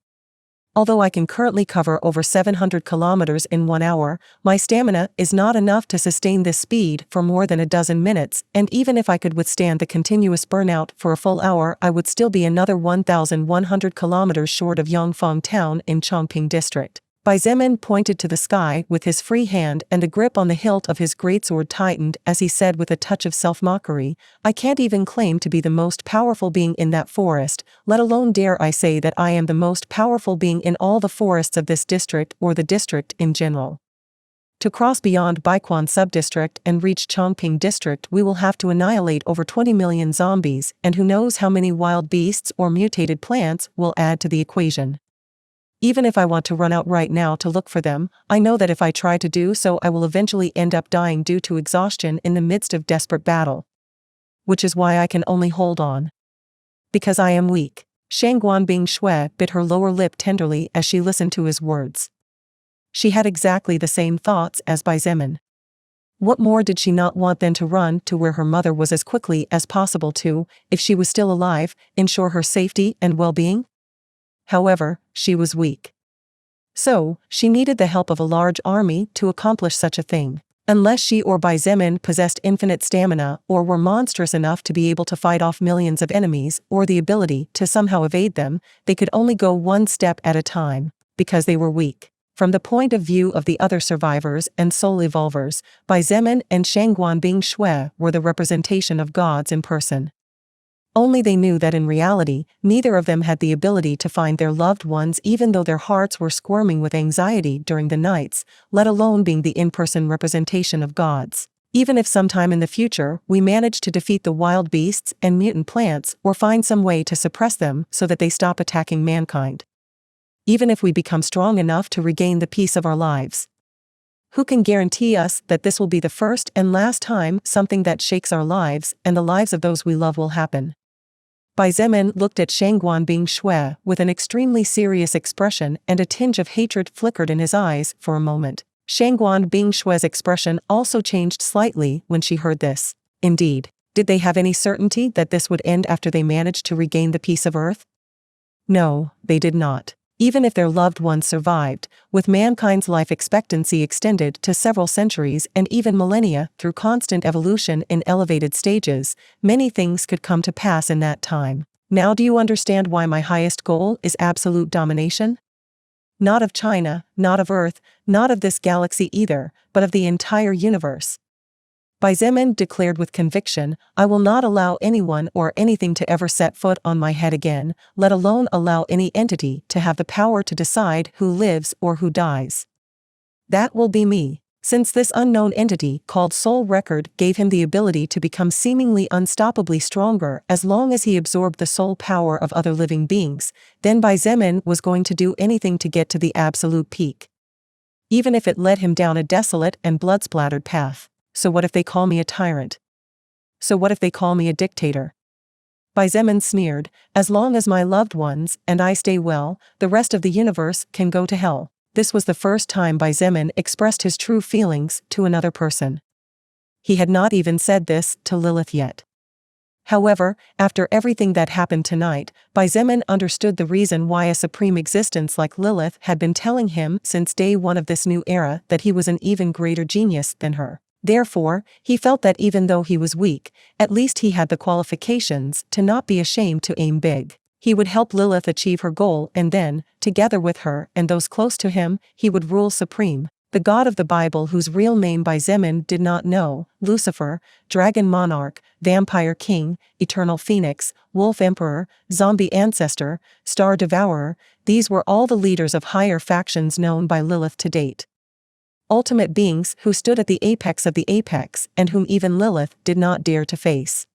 Although I can currently cover over 700 kilometers in 1 hour, my stamina is not enough to sustain this speed for more than a dozen minutes, and even if I could withstand the continuous burnout for a full hour, I would still be another 1,100 kilometers short of Yongfang town in Chongping district." Bai Zemin pointed to the sky with his free hand, and a grip on the hilt of his greatsword tightened as he said with a touch of self-mockery, "I can't even claim to be the most powerful being in that forest, let alone dare I say that I am the most powerful being in all the forests of this district or the district in general. To cross beyond Baiquan subdistrict and reach Chongping district, we will have to annihilate over 20 million zombies, and who knows how many wild beasts or mutated plants will add to the equation. Even if I want to run out right now to look for them, I know that if I try to do so I will eventually end up dying due to exhaustion in the midst of desperate battle. Which is why I can only hold on. Because I am weak." Shangguan Bing Shui bit her lower lip tenderly as she listened to his words. She had exactly the same thoughts as Bai Zemin. What more did she not want than to run to where her mother was as quickly as possible to, if she was still alive, ensure her safety and well-being? However, she was weak. So, she needed the help of a large army to accomplish such a thing. Unless she or Bai Zemin possessed infinite stamina or were monstrous enough to be able to fight off millions of enemies or the ability to somehow evade them, they could only go one step at a time, because they were weak. From the point of view of the other survivors and soul evolvers, Bai Zemin and Shangguan Bing Shui were the representation of gods in person. Only they knew that in reality, neither of them had the ability to find their loved ones even though their hearts were squirming with anxiety during the nights, let alone being the in-person representation of gods. Even if sometime in the future we manage to defeat the wild beasts and mutant plants or find some way to suppress them so that they stop attacking mankind. Even if we become strong enough to regain the peace of our lives. Who can guarantee us that this will be the first and last time something that shakes our lives and the lives of those we love will happen? Bai Zemin looked at Shangguan Bing Shui with an extremely serious expression, and a tinge of hatred flickered in his eyes for a moment. Shangguan Bing Shui's expression also changed slightly when she heard this. Indeed, did they have any certainty that this would end after they managed to regain the peace of Earth? No, they did not. Even if their loved ones survived, with mankind's life expectancy extended to several centuries and even millennia through constant evolution in elevated stages, many things could come to pass in that time. Now do you understand why my highest goal is absolute domination? Not of China, not of Earth, not of this galaxy either, but of the entire universe. Baizemin declared with conviction, I will not allow anyone or anything to ever set foot on my head again, let alone allow any entity to have the power to decide who lives or who dies. That will be me. Since this unknown entity called Soul Record gave him the ability to become seemingly unstoppably stronger as long as he absorbed the soul power of other living beings, then Baizemin was going to do anything to get to the absolute peak. Even if it led him down a desolate and blood-splattered path. So what if they call me a tyrant? So what if they call me a dictator? Baizemin sneered, as long as my loved ones and I stay well, the rest of the universe can go to hell. This was the first time Baizemin expressed his true feelings to another person. He had not even said this to Lilith yet. However, after everything that happened tonight, Baizemin understood the reason why a supreme existence like Lilith had been telling him since day one of this new era that he was an even greater genius than her. Therefore, he felt that even though he was weak, at least he had the qualifications to not be ashamed to aim big. He would help Lilith achieve her goal and then, together with her and those close to him, he would rule supreme. The God of the Bible whose real name Baizemin did not know, Lucifer, Dragon Monarch, Vampire King, Eternal Phoenix, Wolf Emperor, Zombie Ancestor, Star Devourer, these were all the leaders of higher factions known by Lilith to date. Ultimate beings who stood at the apex of the apex and whom even Lilith did not dare to face.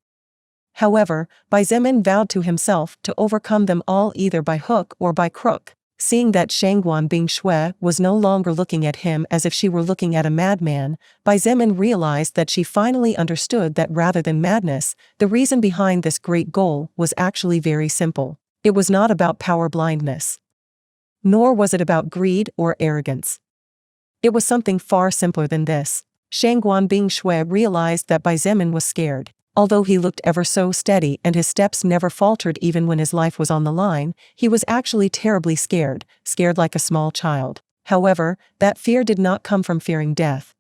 However, Baizemin vowed to himself to overcome them all either by hook or by crook. Seeing that Shangguan Bing Shui was no longer looking at him as if she were looking at a madman, Baizemin realized that she finally understood that rather than madness, the reason behind this great goal was actually very simple. It was not about power blindness. Nor was it about greed or arrogance. It was something far simpler than this. Shangguan Bing Shui realized that Baizemin was scared. Although he looked ever so steady and his steps never faltered even when his life was on the line, he was actually terribly scared like a small child. However, that fear did not come from fearing death.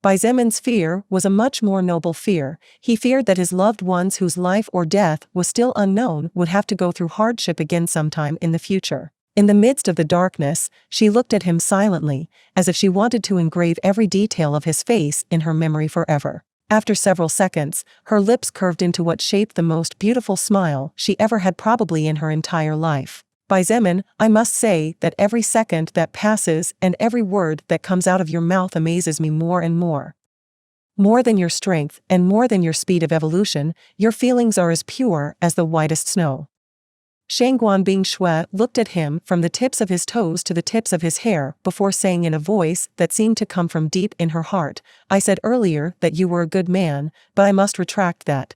Baizemin's fear was a much more noble fear. He feared that his loved ones whose life or death was still unknown would have to go through hardship again sometime in the future. In the midst of the darkness, she looked at him silently, as if she wanted to engrave every detail of his face in her memory forever. After several seconds, her lips curved into what shaped the most beautiful smile she ever had probably in her entire life. Baizemin, I must say that every second that passes and every word that comes out of your mouth amazes me more and more. More than your strength and more than your speed of evolution, your feelings are as pure as the whitest snow. Shangguan Bing Shui looked at him from the tips of his toes to the tips of his hair before saying in a voice that seemed to come from deep in her heart, I said earlier that you were a good man, but I must retract that.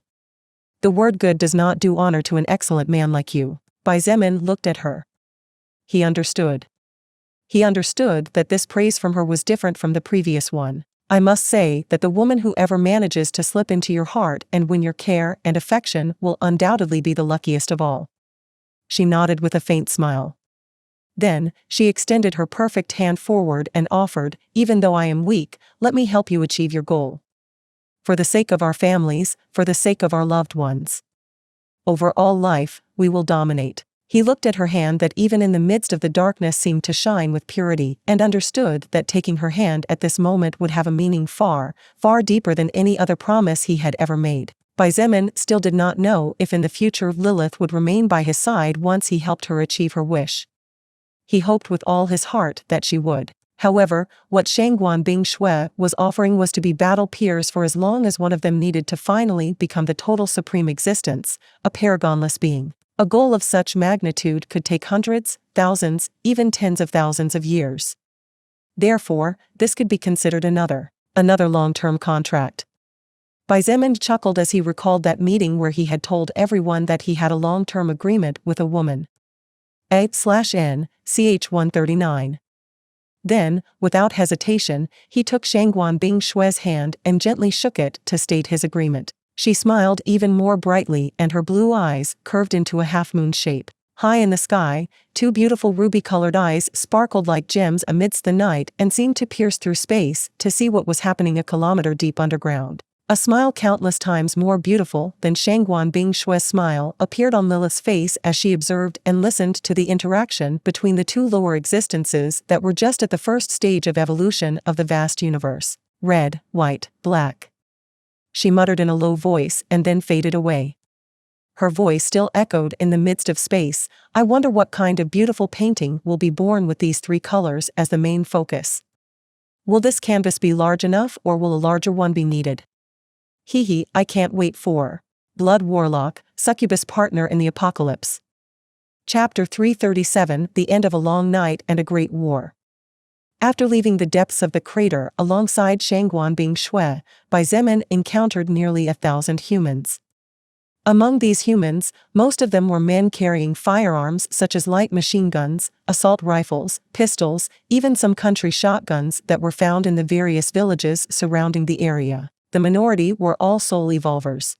The word good does not do honor to an excellent man like you. Baizemin looked at her. He understood. He understood that this praise from her was different from the previous one. I must say that the woman who ever manages to slip into your heart and win your care and affection will undoubtedly be the luckiest of all. She nodded with a faint smile. Then, she extended her perfect hand forward and offered, even though I am weak, let me help you achieve your goal. For the sake of our families, for the sake of our loved ones. Over all life, we will dominate. He looked at her hand that even in the midst of the darkness seemed to shine with purity and understood that taking her hand at this moment would have a meaning far, far deeper than any other promise he had ever made. Baizemin still did not know if in the future Lilith would remain by his side once he helped her achieve her wish. He hoped with all his heart that she would. However, what Shangguan Bing Shui was offering was to be battle peers for as long as one of them needed to finally become the total supreme existence, a paragonless being. A goal of such magnitude could take hundreds, thousands, even tens of thousands of years. Therefore, this could be considered another long-term contract. Baizemin chuckled as he recalled that meeting where he had told everyone that he had a long-term agreement with a woman. A/N, ch 139. Then, without hesitation, he took Shangguan Bing Shui's hand and gently shook it to state his agreement. She smiled even more brightly and her blue eyes curved into a half-moon shape. High in the sky, two beautiful ruby-colored eyes sparkled like gems amidst the night and seemed to pierce through space to see what was happening a kilometer deep underground. A smile countless times more beautiful than Shangguan Bing Shui's smile appeared on Lilith's face as she observed and listened to the interaction between the two lower existences that were just at the first stage of evolution of the vast universe. Red, white, black. she muttered in a low voice and then faded away. Her voice still echoed in the midst of space. I wonder what kind of beautiful painting will be born with these three colors as the main focus. Will this canvas be large enough, or will a larger one be needed? I can't wait for Blood Warlock, Succubus Partner in the Apocalypse. Chapter 337, The End of a Long Night and a Great War. After leaving the depths of the crater alongside Shangguan Bing Shui, Bai Zemin encountered nearly 1,000 humans. Among these humans, most of them were men carrying firearms such as light machine guns, assault rifles, pistols, even some country shotguns that were found in the various villages surrounding the area. The minority were all soul evolvers.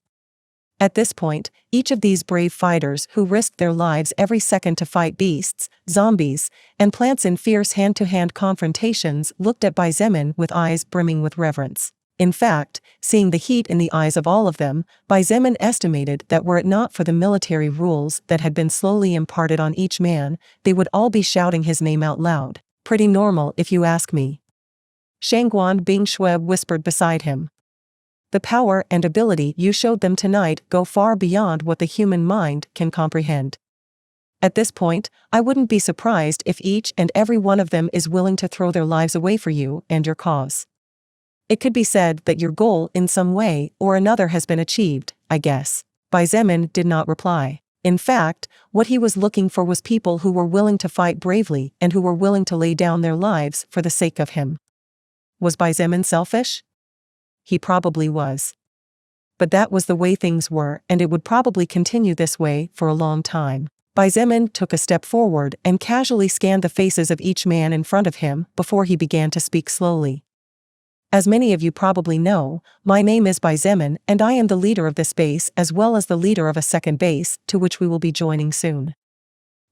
At this point, each of these brave fighters who risked their lives every second to fight beasts, zombies, and plants in fierce hand-to-hand confrontations looked at Bai Zemin with eyes brimming with reverence. In fact, seeing the heat in the eyes of all of them, Bai Zemin estimated that were it not for the military rules that had been slowly imparted on each man, they would all be shouting his name out loud. Pretty normal if you ask me. Shangguan Bing Shui whispered beside him. The power and ability you showed them tonight go far beyond what the human mind can comprehend. At this point, I wouldn't be surprised if each and every one of them is willing to throw their lives away for you and your cause. It could be said that your goal in some way or another has been achieved, I guess. Bai Zemin did not reply. In fact, what he was looking for was people who were willing to fight bravely and who were willing to lay down their lives for the sake of him. Was Bai Zemin selfish? He probably was. But that was the way things were, and it would probably continue this way for a long time. Bai Zemin took a step forward and casually scanned the faces of each man in front of him before he began to speak slowly. As many of you probably know, my name is Bai Zemin and I am the leader of this base as well as the leader of a second base to which we will be joining soon.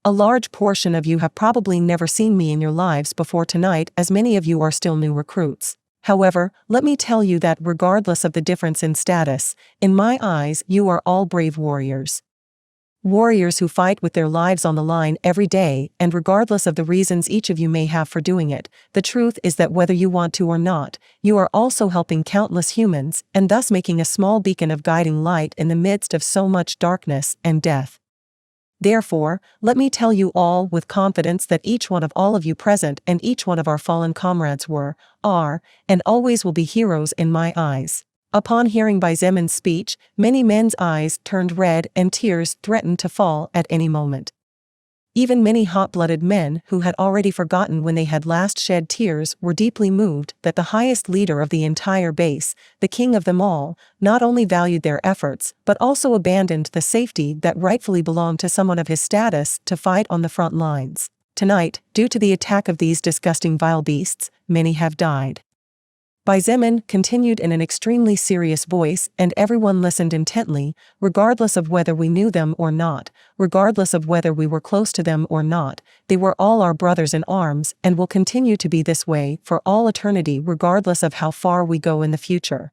A large portion of you have probably never seen me in your lives before tonight, as many of you are still new recruits. However, let me tell you that regardless of the difference in status, in my eyes you are all brave warriors. Warriors who fight with their lives on the line every day, and regardless of the reasons each of you may have for doing it, the truth is that whether you want to or not, you are also helping countless humans, and thus making a small beacon of guiding light in the midst of so much darkness and death. Therefore, let me tell you all with confidence that each one of all of you present and each one of our fallen comrades were, are, and always will be heroes in my eyes. Upon hearing Bai Zemin's speech, many men's eyes turned red and tears threatened to fall at any moment. Even many hot-blooded men who had already forgotten when they had last shed tears were deeply moved that the highest leader of the entire base, the king of them all, not only valued their efforts but also abandoned the safety that rightfully belonged to someone of his status to fight on the front lines. Tonight, due to the attack of these disgusting vile beasts, many have died. Bai Zemin continued in an extremely serious voice, and everyone listened intently, regardless of whether we knew them or not, regardless of whether we were close to them or not. They were all our brothers in arms and will continue to be this way for all eternity regardless of how far we go in the future.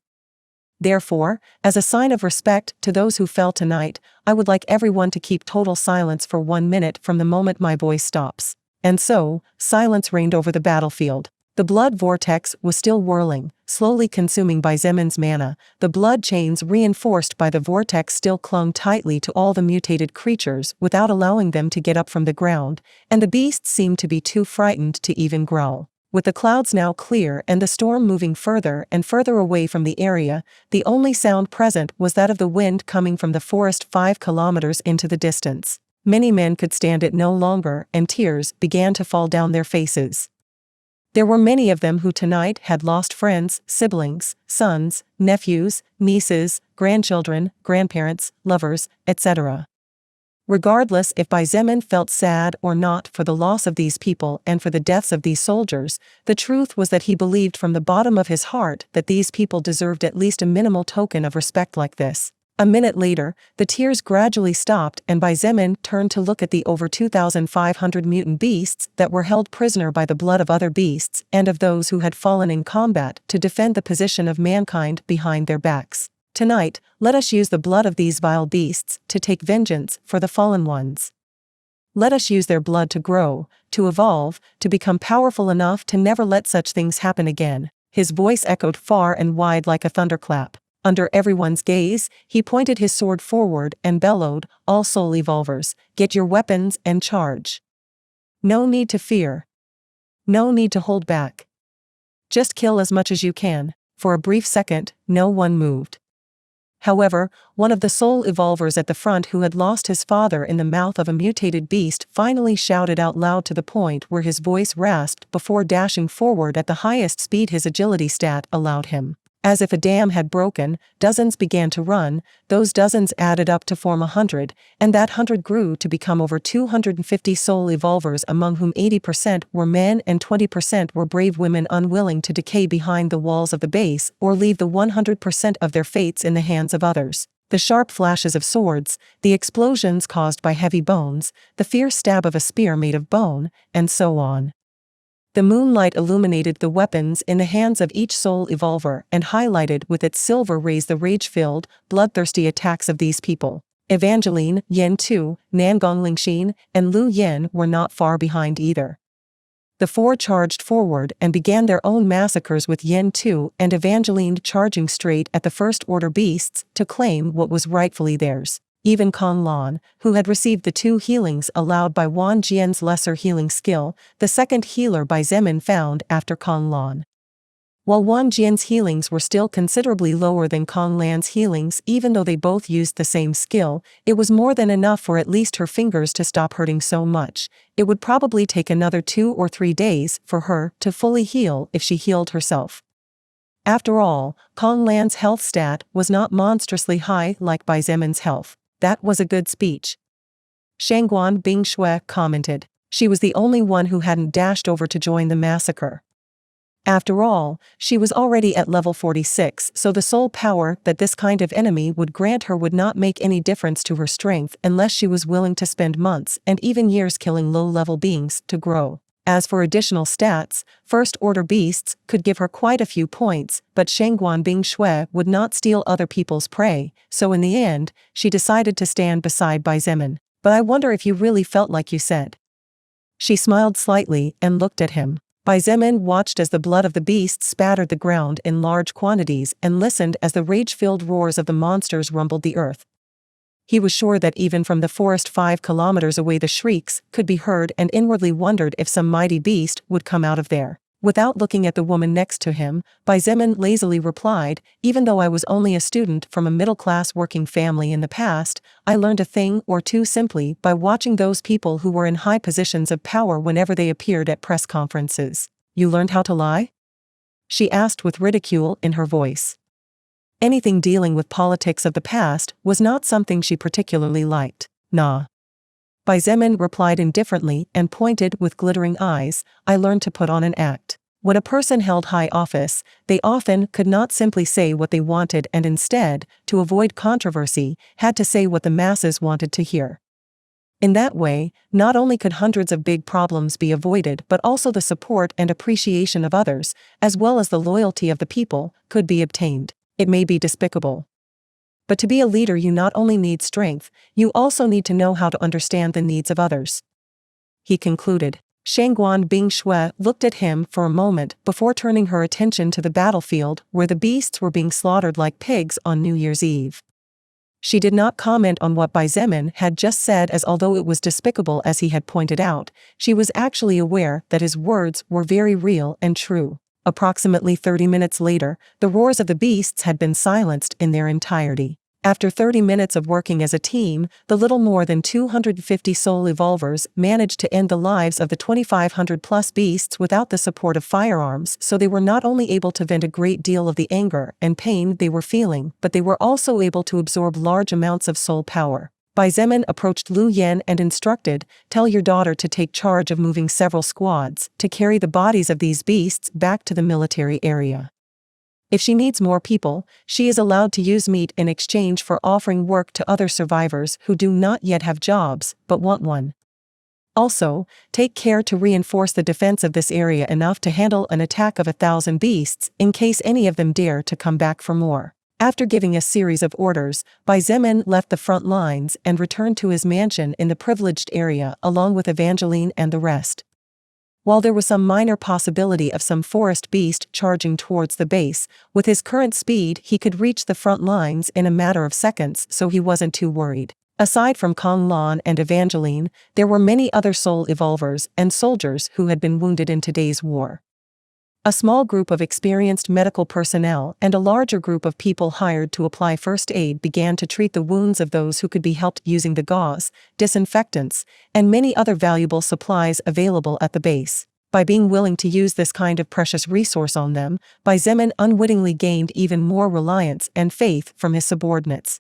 Therefore, as a sign of respect to those who fell tonight, I would like everyone to keep total silence for 1 minute from the moment my voice stops. And so, silence reigned over the battlefield. The blood vortex was still whirling, slowly consuming Bai Zemin's mana. The blood chains reinforced by the vortex still clung tightly to all the mutated creatures without allowing them to get up from the ground, and the beasts seemed to be too frightened to even growl. With the clouds now clear and the storm moving further and further away from the area, the only sound present was that of the wind coming from the forest 5 kilometers into the distance. Many men could stand it no longer, and tears began to fall down their faces. There were many of them who tonight had lost friends, siblings, sons, nephews, nieces, grandchildren, grandparents, lovers, etc. Regardless if Bai Zemin felt sad or not for the loss of these people and for the deaths of these soldiers, the truth was that he believed from the bottom of his heart that these people deserved at least a minimal token of respect like this. A minute later, the tears gradually stopped and Bai Zemin turned to look at the over 2,500 mutant beasts that were held prisoner by the blood of other beasts and of those who had fallen in combat to defend the position of mankind behind their backs. Tonight, let us use the blood of these vile beasts to take vengeance for the fallen ones. Let us use their blood to grow, to evolve, to become powerful enough to never let such things happen again. His voice echoed far and wide like a thunderclap. Under everyone's gaze, he pointed his sword forward and bellowed, "All soul evolvers, get your weapons and charge. No need to fear. No need to hold back. Just kill as much as you can." For a brief second, no one moved. However, one of the soul evolvers at the front, who had lost his father in the mouth of a mutated beast, finally shouted out loud to the point where his voice rasped before dashing forward at the highest speed his agility stat allowed him. As if a dam had broken, dozens began to run. Those dozens added up to form 100, and that 100 grew to become over 250 soul evolvers, among whom 80% were men and 20% were brave women unwilling to decay behind the walls of the base or leave the 100% of their fates in the hands of others. The sharp flashes of swords, the explosions caused by heavy bones, the fierce stab of a spear made of bone, and so on. The moonlight illuminated the weapons in the hands of each soul evolver and highlighted with its silver rays the rage-filled, bloodthirsty attacks of these people. Evangeline, Yen Tu, Nangong Lingxin, and Lu Yen were not far behind either. The four charged forward and began their own massacres, with Yen Tu and Evangeline charging straight at the first-order beasts to claim what was rightfully theirs. Even Kong Lan, who had received the 2 healings allowed by Wan Jian's lesser healing skill, the second healer by Xietain, found after Kong Lan. While Wan Jian's healings were still considerably lower than Kong Lan's healings, even though they both used the same skill, it was more than enough for at least her fingers to stop hurting so much. It would probably take another 2 or 3 days for her to fully heal if she healed herself. After all, Kong Lan's health stat was not monstrously high like Bai Zieman's health. That was a good speech. Shangguan Bingshui commented. She was the only one who hadn't dashed over to join the massacre. After all, she was already at level 46, so the soul power that this kind of enemy would grant her would not make any difference to her strength unless she was willing to spend months and even years killing low-level beings to grow. As for additional stats, first-order beasts could give her quite a few points, but Shangguan Bingshui would not steal other people's prey, so in the end, she decided to stand beside Bai Zieman. "But I wonder if you really felt like you said." She smiled slightly and looked at him. Bai Zieman watched as the blood of the beasts spattered the ground in large quantities and listened as the rage-filled roars of the monsters rumbled the earth. He was sure that even from the forest 5 kilometers away the shrieks could be heard, and inwardly wondered if some mighty beast would come out of there. Without looking at the woman next to him, Bai Zieman lazily replied, "Even though I was only a student from a middle-class working family in the past, I learned a thing or two simply by watching those people who were in high positions of power whenever they appeared at press conferences." "You learned how to lie?" she asked with ridicule in her voice. Anything dealing with politics of the past was not something she particularly liked. "Nah." Bai Zieman replied indifferently and pointed with glittering eyes, "I learned to put on an act." When a person held high office, they often could not simply say what they wanted and instead, to avoid controversy, had to say what the masses wanted to hear. In that way, not only could hundreds of big problems be avoided, but also the support and appreciation of others, as well as the loyalty of the people, could be obtained. It may be despicable. But to be a leader, you not only need strength, you also need to know how to understand the needs of others. He concluded. Shangguan Bingshui looked at him for a moment before turning her attention to the battlefield where the beasts were being slaughtered like pigs on New Year's Eve. She did not comment on what Bai Zieman had just said, as although it was despicable as he had pointed out, she was actually aware that his words were very real and true. Approximately 30 minutes later, the roars of the beasts had been silenced in their entirety. After 30 minutes of working as a team, the little more than 250 soul evolvers managed to end the lives of the 2,500-plus beasts without the support of firearms, so they were not only able to vent a great deal of the anger and pain they were feeling, but they were also able to absorb large amounts of soul power. Bai Zieman approached Lu Yen and instructed, "Tell your daughter to take charge of moving several squads to carry the bodies of these beasts back to the military area. If she needs more people, she is allowed to use meat in exchange for offering work to other survivors who do not yet have jobs, but want one. Also, take care to reinforce the defense of this area enough to handle an attack of 1,000 beasts in case any of them dare to come back for more." After giving a series of orders, Bai Zieman left the front lines and returned to his mansion in the privileged area along with Evangeline and the rest. While there was some minor possibility of some forest beast charging towards the base, with his current speed he could reach the front lines in a matter of seconds, so he wasn't too worried. Aside from Kong Lan and Evangeline, there were many other soul evolvers and soldiers who had been wounded in today's war. A small group of experienced medical personnel and a larger group of people hired to apply first aid began to treat the wounds of those who could be helped using the gauze, disinfectants, and many other valuable supplies available at the base. By being willing to use this kind of precious resource on them, Xietain unwittingly gained even more reliance and faith from his subordinates.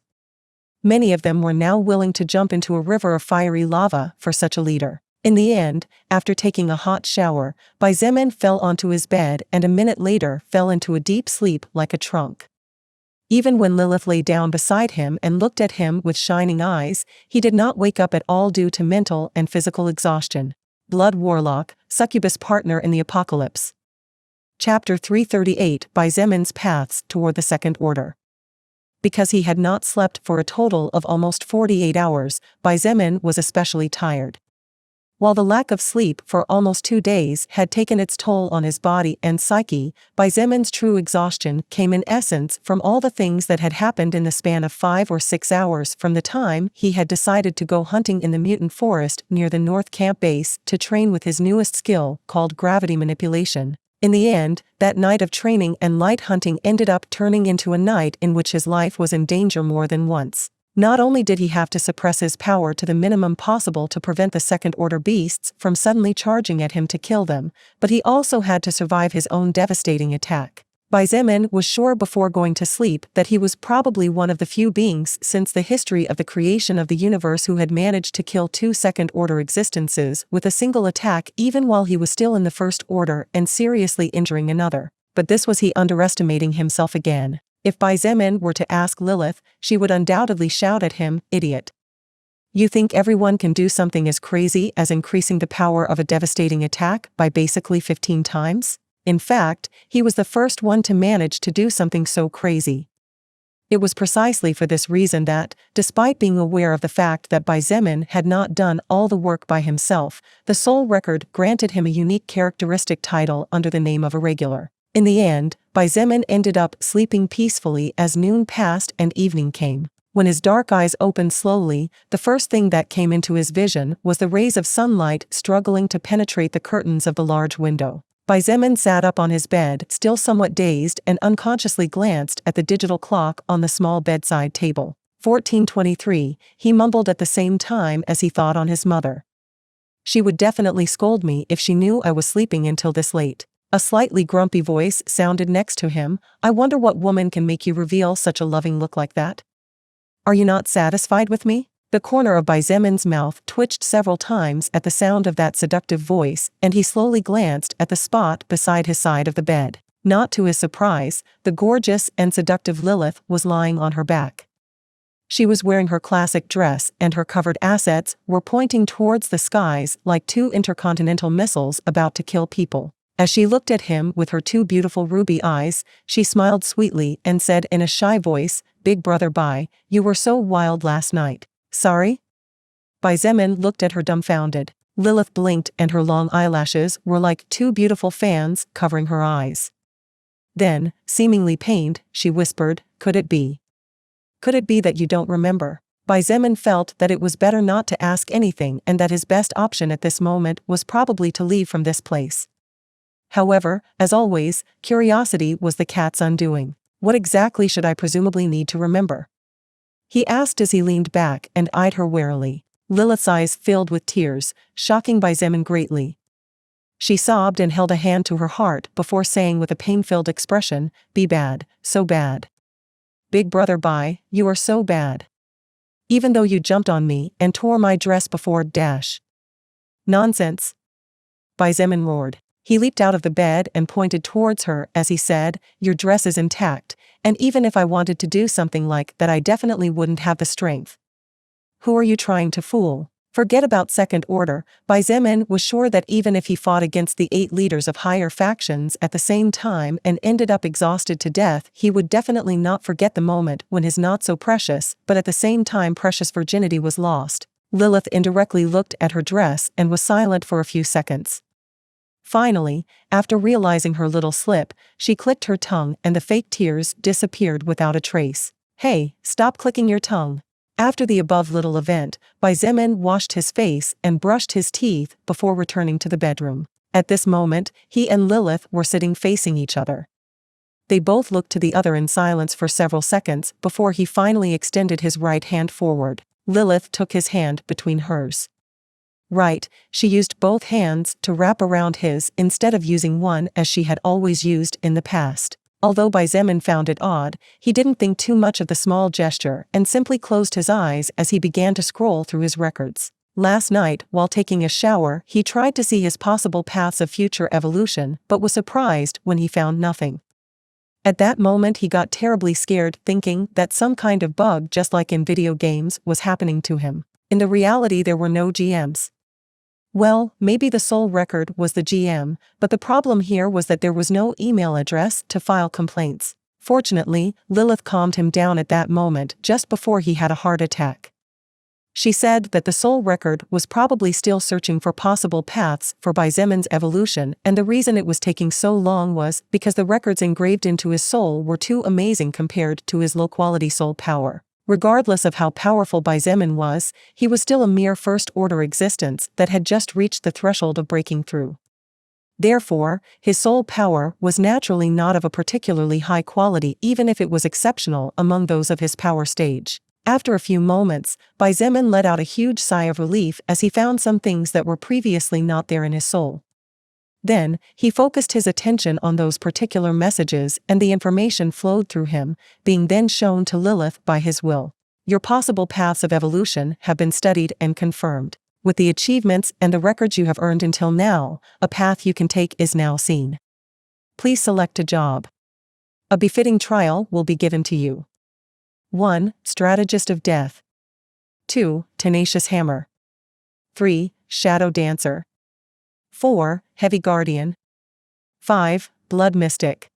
Many of them were now willing to jump into a river of fiery lava for such a leader. In the end, after taking a hot shower, Xietain fell onto his bed and a minute later fell into a deep sleep like a trunk. Even when Lilith lay down beside him and looked at him with shining eyes, he did not wake up at all due to mental and physical exhaustion. Blood Warlock, Succubus Partner in the Apocalypse. Chapter 338 Xietan's Paths Toward the Second Order. Because he had not slept for a total of almost 48 hours, Xietain was especially tired. While the lack of sleep for almost 2 days had taken its toll on his body and psyche, Xietan's true exhaustion came in essence from all the things that had happened in the span of 5 or 6 hours from the time he had decided to go hunting in the mutant forest near the North Camp base to train with his newest skill called gravity manipulation. In the end, that night of training and light hunting ended up turning into a night in which his life was in danger more than once. Not only did he have to suppress his power to the minimum possible to prevent the second-order beasts from suddenly charging at him to kill them, but he also had to survive his own devastating attack. Xietain was sure before going to sleep that he was probably one of the few beings since the history of the creation of the universe who had managed to kill 2 second-order existences with a single attack even while he was still in the first order and seriously injuring another. But this was he underestimating himself again. If Xietain were to ask Lilith, she would undoubtedly shout at him, "Idiot. You think everyone can do something as crazy as increasing the power of a devastating attack by basically 15 times? In fact, he was the first one to manage to do something so crazy." It was precisely for this reason that, despite being aware of the fact that Xietain had not done all the work by himself, the soul record granted him a unique characteristic title under the name of Irregular. In the end, Xietain ended up sleeping peacefully as noon passed and evening came. When his dark eyes opened slowly, the first thing that came into his vision was the rays of sunlight struggling to penetrate the curtains of the large window. Xietain sat up on his bed, still somewhat dazed, and unconsciously glanced at the digital clock on the small bedside table. 14:23, he mumbled at the same time as he thought on his mother. She would definitely scold me if she knew I was sleeping until this late. A slightly grumpy voice sounded next to him. "I wonder what woman can make you reveal such a loving look like that? Are you not satisfied with me?" The corner of Xietan's mouth twitched several times at the sound of that seductive voice, and he slowly glanced at the spot beside his side of the bed. Not to his surprise, the gorgeous and seductive Lilith was lying on her back. She was wearing her classic dress, and her covered assets were pointing towards the skies like 2 intercontinental missiles about to kill people. As she looked at him with her 2 beautiful ruby eyes, she smiled sweetly and said in a shy voice, "Big brother Bai, you were so wild last night." "Sorry?" Xietain looked at her dumbfounded. Lilith blinked and her long eyelashes were like 2 beautiful fans covering her eyes. Then, seemingly pained, she whispered, "Could it be? Could it be that you don't remember?" Xietain felt that it was better not to ask anything and that his best option at this moment was probably to leave from this place. However, as always, curiosity was the cat's undoing. "What exactly should I presumably need to remember?" he asked as he leaned back and eyed her warily. Lilith's eyes filled with tears, shocking Xietain greatly. She sobbed and held a hand to her heart before saying with a pain-filled expression, "Be bad, so bad. Big brother Bai, you are so bad. Even though you jumped on me and tore my dress before dash." "Nonsense!" Xietain roared. He leaped out of the bed and pointed towards her as he said, "Your dress is intact, and even if I wanted to do something like that I definitely wouldn't have the strength." "Who are you trying to fool?" Forget about second order. Xietain was sure that even if he fought against the 8 leaders of higher factions at the same time and ended up exhausted to death, he would definitely not forget the moment when his not-so-precious, but at the same time precious virginity was lost. Lilith indirectly looked at her dress and was silent for a few seconds. Finally, after realizing her little slip, she clicked her tongue and the fake tears disappeared without a trace. "Hey, stop clicking your tongue." After the above little event, Xietain washed his face and brushed his teeth before returning to the bedroom. At this moment, he and Lilith were sitting facing each other. They both looked to the other in silence for several seconds before he finally extended his right hand forward. Lilith took his hand between hers. Right, she used both hands to wrap around his instead of using one as she had always used in the past. Although Xietain found it odd, he didn't think too much of the small gesture and simply closed his eyes as he began to scroll through his records. Last night, while taking a shower, he tried to see his possible paths of future evolution but was surprised when he found nothing. At that moment he got terribly scared, thinking that some kind of bug just like in video games was happening to him. In the reality there were no GMs. Well, maybe the soul record was the GM, but the problem here was that there was no email address to file complaints. Fortunately, Lilith calmed him down at that moment just before he had a heart attack. She said that the soul record was probably still searching for possible paths for Xietan's evolution, and the reason it was taking so long was because the records engraved into his soul were too amazing compared to his low-quality soul power. Regardless of how powerful Xietain was, he was still a mere first-order existence that had just reached the threshold of breaking through. Therefore, his soul power was naturally not of a particularly high quality even if it was exceptional among those of his power stage. After a few moments, Xietain let out a huge sigh of relief as he found some things that were previously not there in his soul. Then, he focused his attention on those particular messages and the information flowed through him, being then shown to Lilith by his will. Your possible paths of evolution have been studied and confirmed. With the achievements and the records you have earned until now, a path you can take is now seen. Please select a job. A befitting trial will be given to you. 1. Strategist of Death. 2. Tenacious Hammer. 3. Shadow Dancer. 4. Heavy Guardian. 5. Blood Mystic.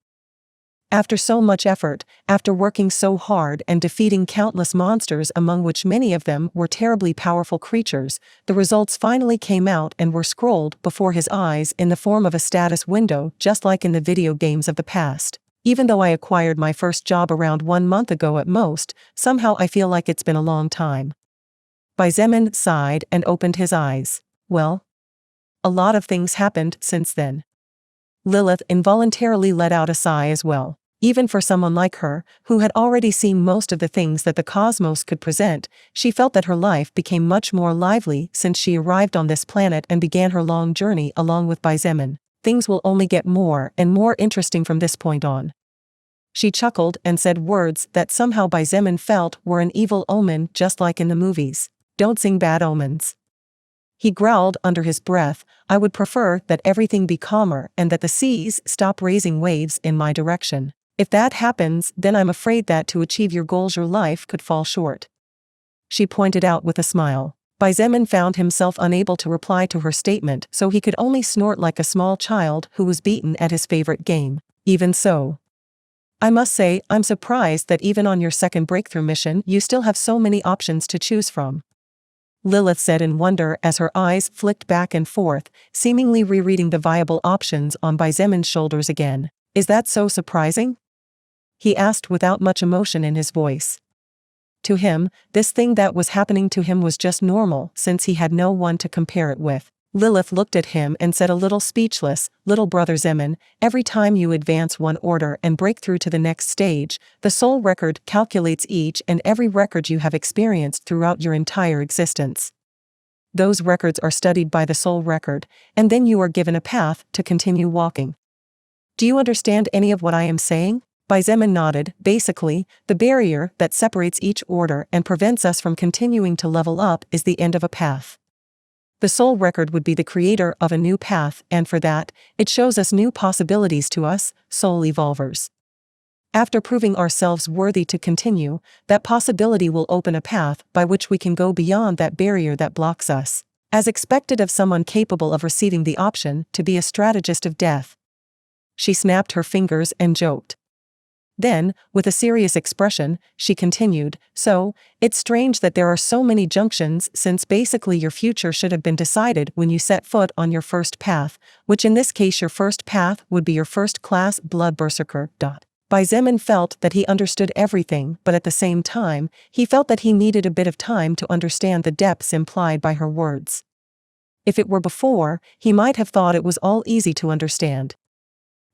After so much effort, after working so hard and defeating countless monsters among which many of them were terribly powerful creatures, the results finally came out and were scrolled before his eyes in the form of a status window just like in the video games of the past. Even though I acquired my first job around 1 month ago at most, somehow I feel like it's been a long time. Xietain sighed and opened his eyes. Well, a lot of things happened since then. Lilith involuntarily let out a sigh as well. Even for someone like her, who had already seen most of the things that the cosmos could present, she felt that her life became much more lively since she arrived on this planet and began her long journey along with Xietain. Things will only get more and more interesting from this point on. She chuckled and said words that somehow Xietain felt were an evil omen just like in the movies. Don't sing bad omens. He growled under his breath, I would prefer that everything be calmer and that the seas stop raising waves in my direction. If that happens, then I'm afraid that to achieve your goals your life could fall short. She pointed out with a smile. Xietain found himself unable to reply to her statement, so he could only snort like a small child who was beaten at his favorite game. Even so, I must say, I'm surprised that even on your second breakthrough mission you still have so many options to choose from. Lilith said in wonder as her eyes flicked back and forth, seemingly rereading the viable options on Xietan's shoulders again. Is that so surprising? He asked without much emotion in his voice. To him, this thing that was happening to him was just normal since he had no one to compare it with. Lilith looked at him and said a little speechless, Little brother Xietain, every time you advance one order and break through to the next stage, the soul record calculates each and every record you have experienced throughout your entire existence. Those records are studied by the soul record, and then you are given a path to continue walking. Do you understand any of what I am saying? Xietain nodded. Basically, the barrier that separates each order and prevents us from continuing to level up is the end of a path. The soul record would be the creator of a new path, and for that, it shows us new possibilities to us, soul evolvers. After proving ourselves worthy to continue, that possibility will open a path by which we can go beyond that barrier that blocks us, as expected of someone capable of receiving the option to be a strategist of death. She snapped her fingers and joked. Then, with a serious expression, she continued, "So, it's strange that there are so many junctions since basically your future should have been decided when you set foot on your first path, which in this case your first path would be your first-class blood berserker." Xietain felt that he understood everything, but at the same time, he felt that he needed a bit of time to understand the depths implied by her words. If it were before, he might have thought it was all easy to understand.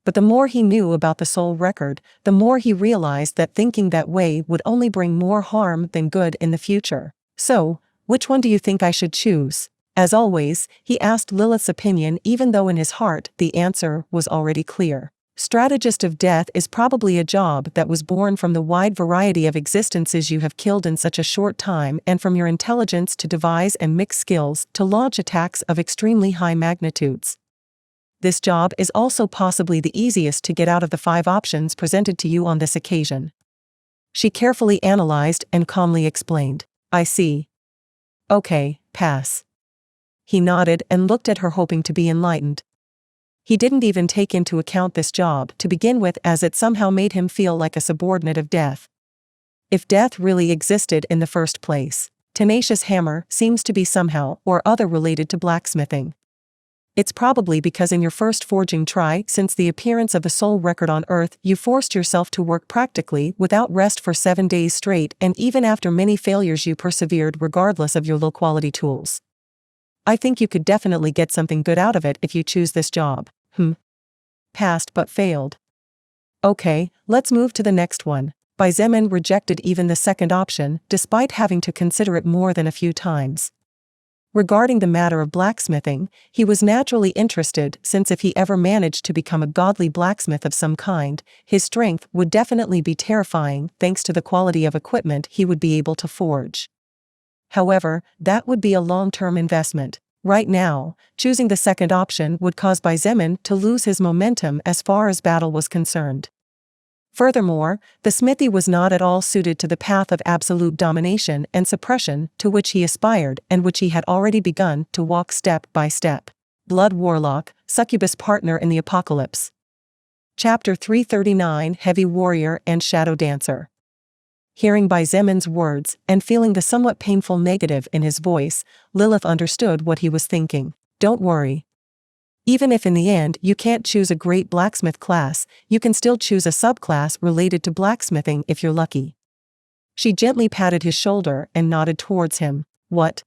But the more he knew about the soul record, the more he realized that thinking that way would only bring more harm than good in the future. "So, which one do you think I should choose?" As always, he asked Lilith's opinion even though in his heart the answer was already clear. Strategist of Death is probably a job that was born from the wide variety of existences you have killed in such a short time and from your intelligence to devise and mix skills to launch attacks of extremely high magnitudes. This job is also possibly the easiest to get out of the 5 options presented to you on this occasion. She carefully analyzed and calmly explained. "I see. Okay, pass." He nodded and looked at her hoping to be enlightened. He didn't even take into account this job to begin with as it somehow made him feel like a subordinate of death. If death really existed in the first place, Tenacious Hammer seems to be somehow or other related to blacksmithing. It's probably because in your first forging try since the appearance of the soul record on Earth you forced yourself to work practically without rest for 7 days straight, and even after many failures you persevered regardless of your low-quality tools. I think you could definitely get something good out of it if you choose this job. Passed but failed. Okay, let's move to the next one. Xietain rejected even the second option, despite having to consider it more than a few times. Regarding the matter of blacksmithing, he was naturally interested since if he ever managed to become a godly blacksmith of some kind, his strength would definitely be terrifying thanks to the quality of equipment he would be able to forge. However, that would be a long-term investment. Right now, choosing the second option would cause Xietain to lose his momentum as far as battle was concerned. Furthermore, the smithy was not at all suited to the path of absolute domination and suppression to which he aspired and which he had already begun to walk step by step. Blood Warlock, Succubus Partner in the Apocalypse. Chapter 339, Heavy Warrior and Shadow Dancer. Hearing Xietan's words and feeling the somewhat painful negative in his voice, Lilith understood what he was thinking. "Don't worry. Even if in the end you can't choose a great blacksmith class, you can still choose a subclass related to blacksmithing if you're lucky." She gently patted his shoulder and nodded towards him. "What?"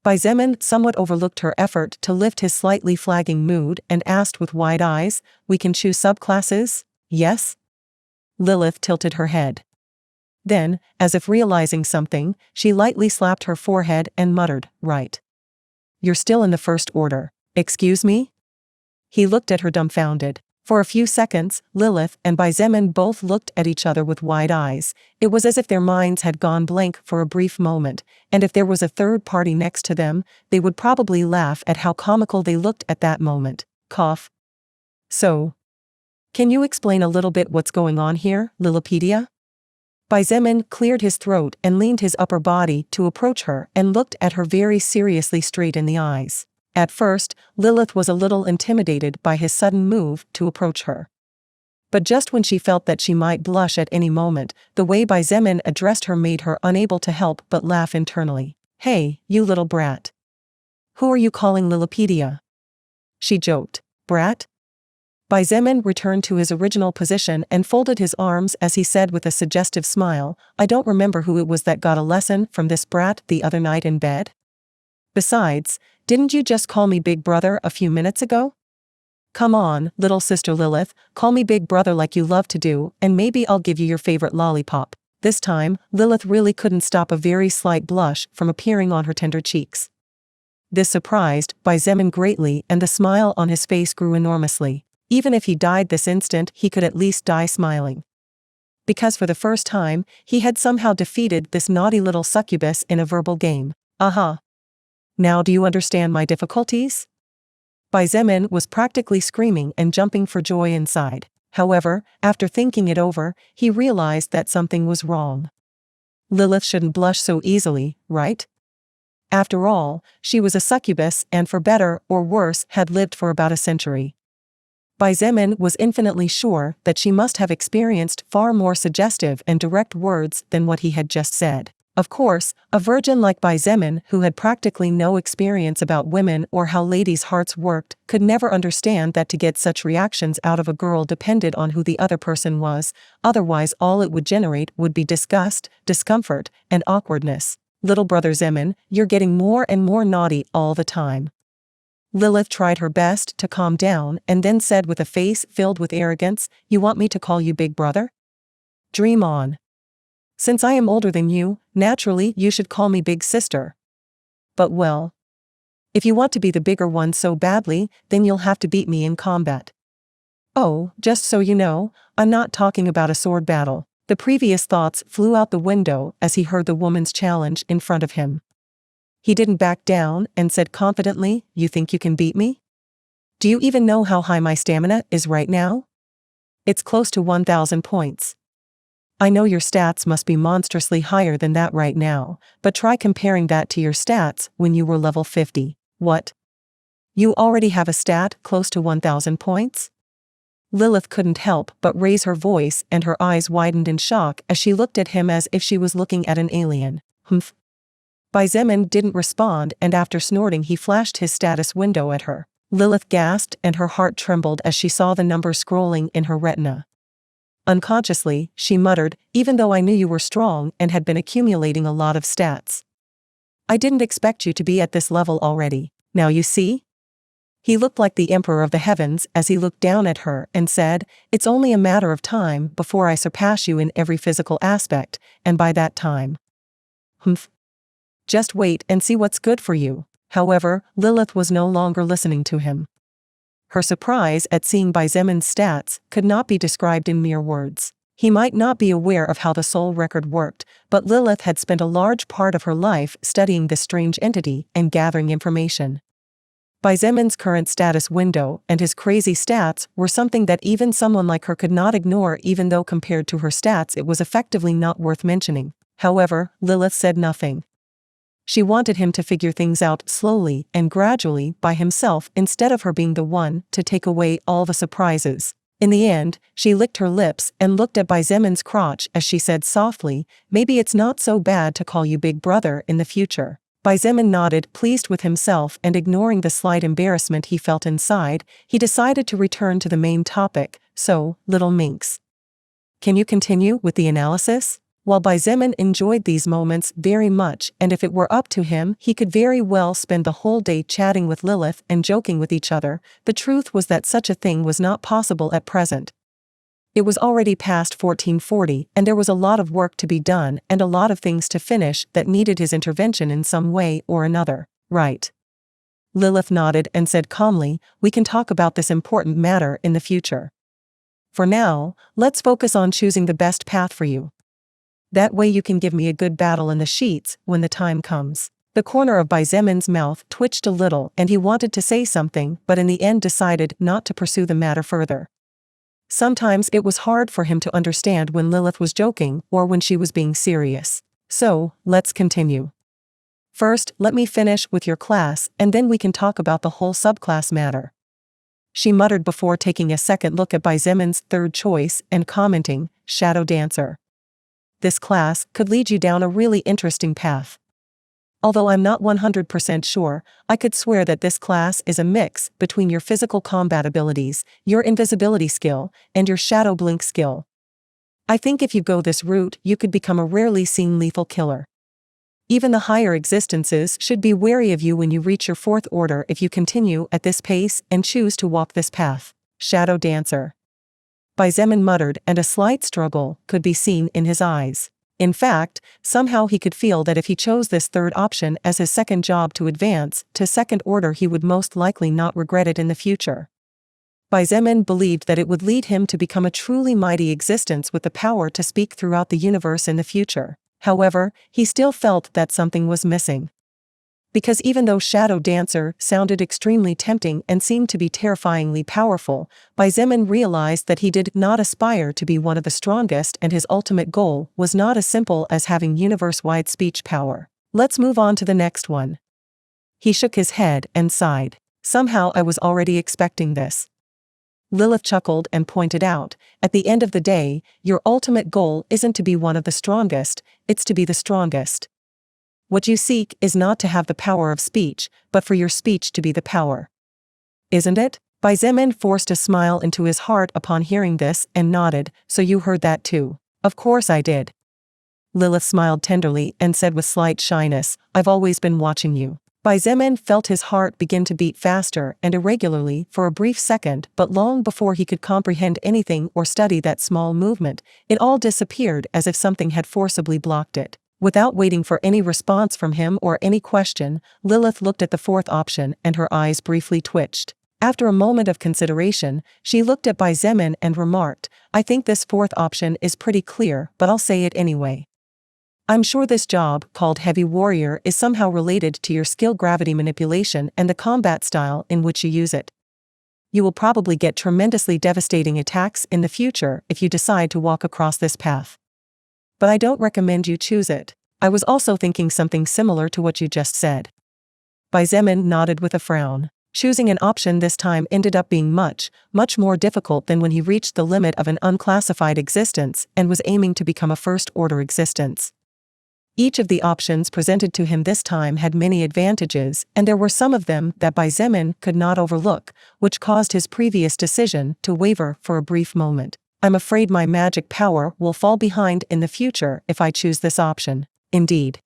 Xietain somewhat overlooked her effort to lift his slightly flagging mood and asked with wide eyes, "We can choose subclasses? Yes?" Lilith tilted her head. Then, as if realizing something, she lightly slapped her forehead and muttered, "Right. You're still in the first order. Excuse me?" He looked at her dumbfounded. For a few seconds, Lilith and Xietain both looked at each other with wide eyes. It was as if their minds had gone blank for a brief moment, and if there was a third party next to them, they would probably laugh at how comical they looked at that moment. Cough. "So, can you explain a little bit what's going on here, Lilipedia?" Xietain cleared his throat and leaned his upper body to approach her and looked at her very seriously straight in the eyes. At first, Lilith was a little intimidated by his sudden move to approach her. But just when she felt that she might blush at any moment, the way Xietain addressed her made her unable to help but laugh internally. "Hey, you little brat. Who are you calling Lilipedia?" She joked. "Brat?" Xietain returned to his original position and folded his arms as he said with a suggestive smile, "I don't remember who it was that got a lesson from this brat the other night in bed. Besides, didn't you just call me Big Brother a few minutes ago? Come on, little sister Lilith, call me Big Brother like you love to do, and maybe I'll give you your favorite lollipop." This time, Lilith really couldn't stop a very slight blush from appearing on her tender cheeks. This surprised Xietain greatly, and the smile on his face grew enormously. Even if he died this instant, he could at least die smiling. Because for the first time, he had somehow defeated this naughty little succubus in a verbal game. "Aha. Now do you understand my difficulties?" Xietain was practically screaming and jumping for joy inside. However, after thinking it over, he realized that something was wrong. Lilith shouldn't blush so easily, right? After all, she was a succubus and for better or worse had lived for about a century. Zemin was infinitely sure that she must have experienced far more suggestive and direct words than what he had just said. Of course, a virgin like Zemin, who had practically no experience about women or how ladies' hearts worked, could never understand that to get such reactions out of a girl depended on who the other person was, otherwise all it would generate would be disgust, discomfort, and awkwardness. Little brother Zemin, you're getting more and more naughty all the time. Lilith tried her best to calm down and then said with a face filled with arrogance, "You want me to call you big brother? Dream on. Since I am older than you, naturally you should call me big sister. But well, if you want to be the bigger one so badly, then you'll have to beat me in combat. Oh, just so you know, I'm not talking about a sword battle." The previous thoughts flew out the window as he heard the woman's challenge in front of him. He didn't back down and said confidently, "You think you can beat me? Do you even know how high my stamina is right now? It's close to 1,000 points. I know your stats must be monstrously higher than that right now, but try comparing that to your stats when you were level 50. What? You already have a stat close to 1,000 points? Lilith couldn't help but raise her voice, and her eyes widened in shock as she looked at him as if she was looking at an alien. Humph. Zemin didn't respond, and after snorting he flashed his status window at her. Lilith gasped and her heart trembled as she saw the number scrolling in her retina. Unconsciously, she muttered, "Even though I knew you were strong and had been accumulating a lot of stats, I didn't expect you to be at this level already. Now you see?" He looked like the Emperor of the Heavens as he looked down at her and said, "It's only a matter of time before I surpass you in every physical aspect, and by that time. Humph. Just wait and see what's good for you." However, Lilith was no longer listening to him. Her surprise at seeing Zemin's stats could not be described in mere words. He might not be aware of how the soul record worked, but Lilith had spent a large part of her life studying this strange entity and gathering information. Zemin's current status window and his crazy stats were something that even someone like her could not ignore, even though compared to her stats it was effectively not worth mentioning. However, Lilith said nothing. She wanted him to figure things out slowly and gradually by himself instead of her being the one to take away all the surprises. In the end, she licked her lips and looked at Zemin's crotch as she said softly, "Maybe it's not so bad to call you big brother in the future." Zemin nodded, pleased with himself, and ignoring the slight embarrassment he felt inside, he decided to return to the main topic. "So, little minx, can you continue with the analysis?" While Zemin enjoyed these moments very much, and if it were up to him he could very well spend the whole day chatting with Lilith and joking with each other, the truth was that such a thing was not possible at present. It was already past 1440 and there was a lot of work to be done and a lot of things to finish that needed his intervention in some way or another. "Right." Lilith nodded and said calmly, "We can talk about this important matter in the future. For now, let's focus on choosing the best path for you. That way you can give me a good battle in the sheets when the time comes." The corner of Zemin's mouth twitched a little and he wanted to say something but in the end decided not to pursue the matter further. Sometimes it was hard for him to understand when Lilith was joking or when she was being serious. "So, let's continue. First, let me finish with your class and then we can talk about the whole subclass matter," she muttered before taking a second look at Zemin's third choice and commenting, "Shadow Dancer. This class could lead you down a really interesting path. Although I'm not 100% sure, I could swear that this class is a mix between your physical combat abilities, your invisibility skill, and your shadow blink skill. I think if you go this route you could become a rarely seen lethal killer. Even the higher existences should be wary of you when you reach your fourth order if you continue at this pace and choose to walk this path." Shadow Dancer. Zemin muttered, and a slight struggle could be seen in his eyes. In fact, somehow he could feel that if he chose this third option as his second job to advance to second order he would most likely not regret it in the future. Zemin believed that it would lead him to become a truly mighty existence with the power to speak throughout the universe in the future. However, he still felt that something was missing. Because even though Shadow Dancer sounded extremely tempting and seemed to be terrifyingly powerful, Zemin realized that he did not aspire to be one of the strongest and his ultimate goal was not as simple as having universe-wide speech power. "Let's move on to the next one." He shook his head and sighed. "Somehow I was already expecting this. Lilith chuckled and pointed out, at the end of the day, your ultimate goal isn't to be one of the strongest, it's to be the strongest. What you seek is not to have the power of speech, but for your speech to be the power. Isn't it? Xietain forced a smile into his heart upon hearing this and nodded, so you heard that too. Of course I did. Lilith smiled tenderly and said with slight shyness, I've always been watching you. Xietain felt his heart begin to beat faster and irregularly for a brief second, but long before he could comprehend anything or study that small movement, it all disappeared as if something had forcibly blocked it. Without waiting for any response from him or any question, Lilith looked at the fourth option and her eyes briefly twitched. After a moment of consideration, she looked at Xietain and remarked, I think this fourth option is pretty clear, but I'll say it anyway. I'm sure this job, called Heavy Warrior, is somehow related to your skill gravity manipulation and the combat style in which you use it. You will probably get tremendously devastating attacks in the future if you decide to walk across this path. But I don't recommend you choose it. I was also thinking something similar to what you just said. Xietain nodded with a frown. Choosing an option this time ended up being much more difficult than when he reached the limit of an unclassified existence and was aiming to become a first-order existence. Each of the options presented to him this time had many advantages, and there were some of them that Xietain could not overlook, which caused his previous decision to waver for a brief moment. I'm afraid my magic power will fall behind in the future if I choose this option. Indeed.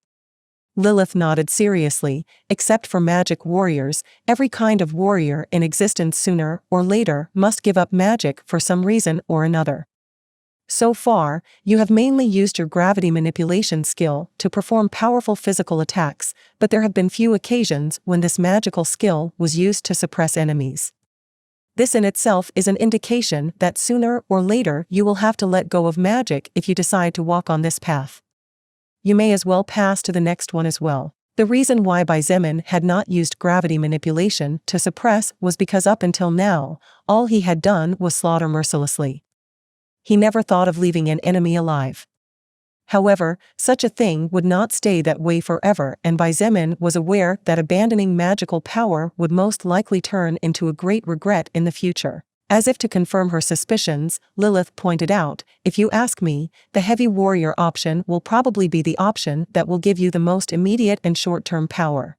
Lilith nodded seriously. Except for magic warriors, every kind of warrior in existence sooner or later must give up magic for some reason or another. So far, you have mainly used your gravity manipulation skill to perform powerful physical attacks, but there have been few occasions when this magical skill was used to suppress enemies. This in itself is an indication that sooner or later you will have to let go of magic if you decide to walk on this path. You may as well pass to the next one as well. The reason why Xietain had not used gravity manipulation to suppress was because up until now, all he had done was slaughter mercilessly. He never thought of leaving an enemy alive. However, such a thing would not stay that way forever, and Xietain was aware that abandoning magical power would most likely turn into a great regret in the future. As if to confirm her suspicions, Lilith pointed out, if you ask me, the heavy warrior option will probably be the option that will give you the most immediate and short-term power.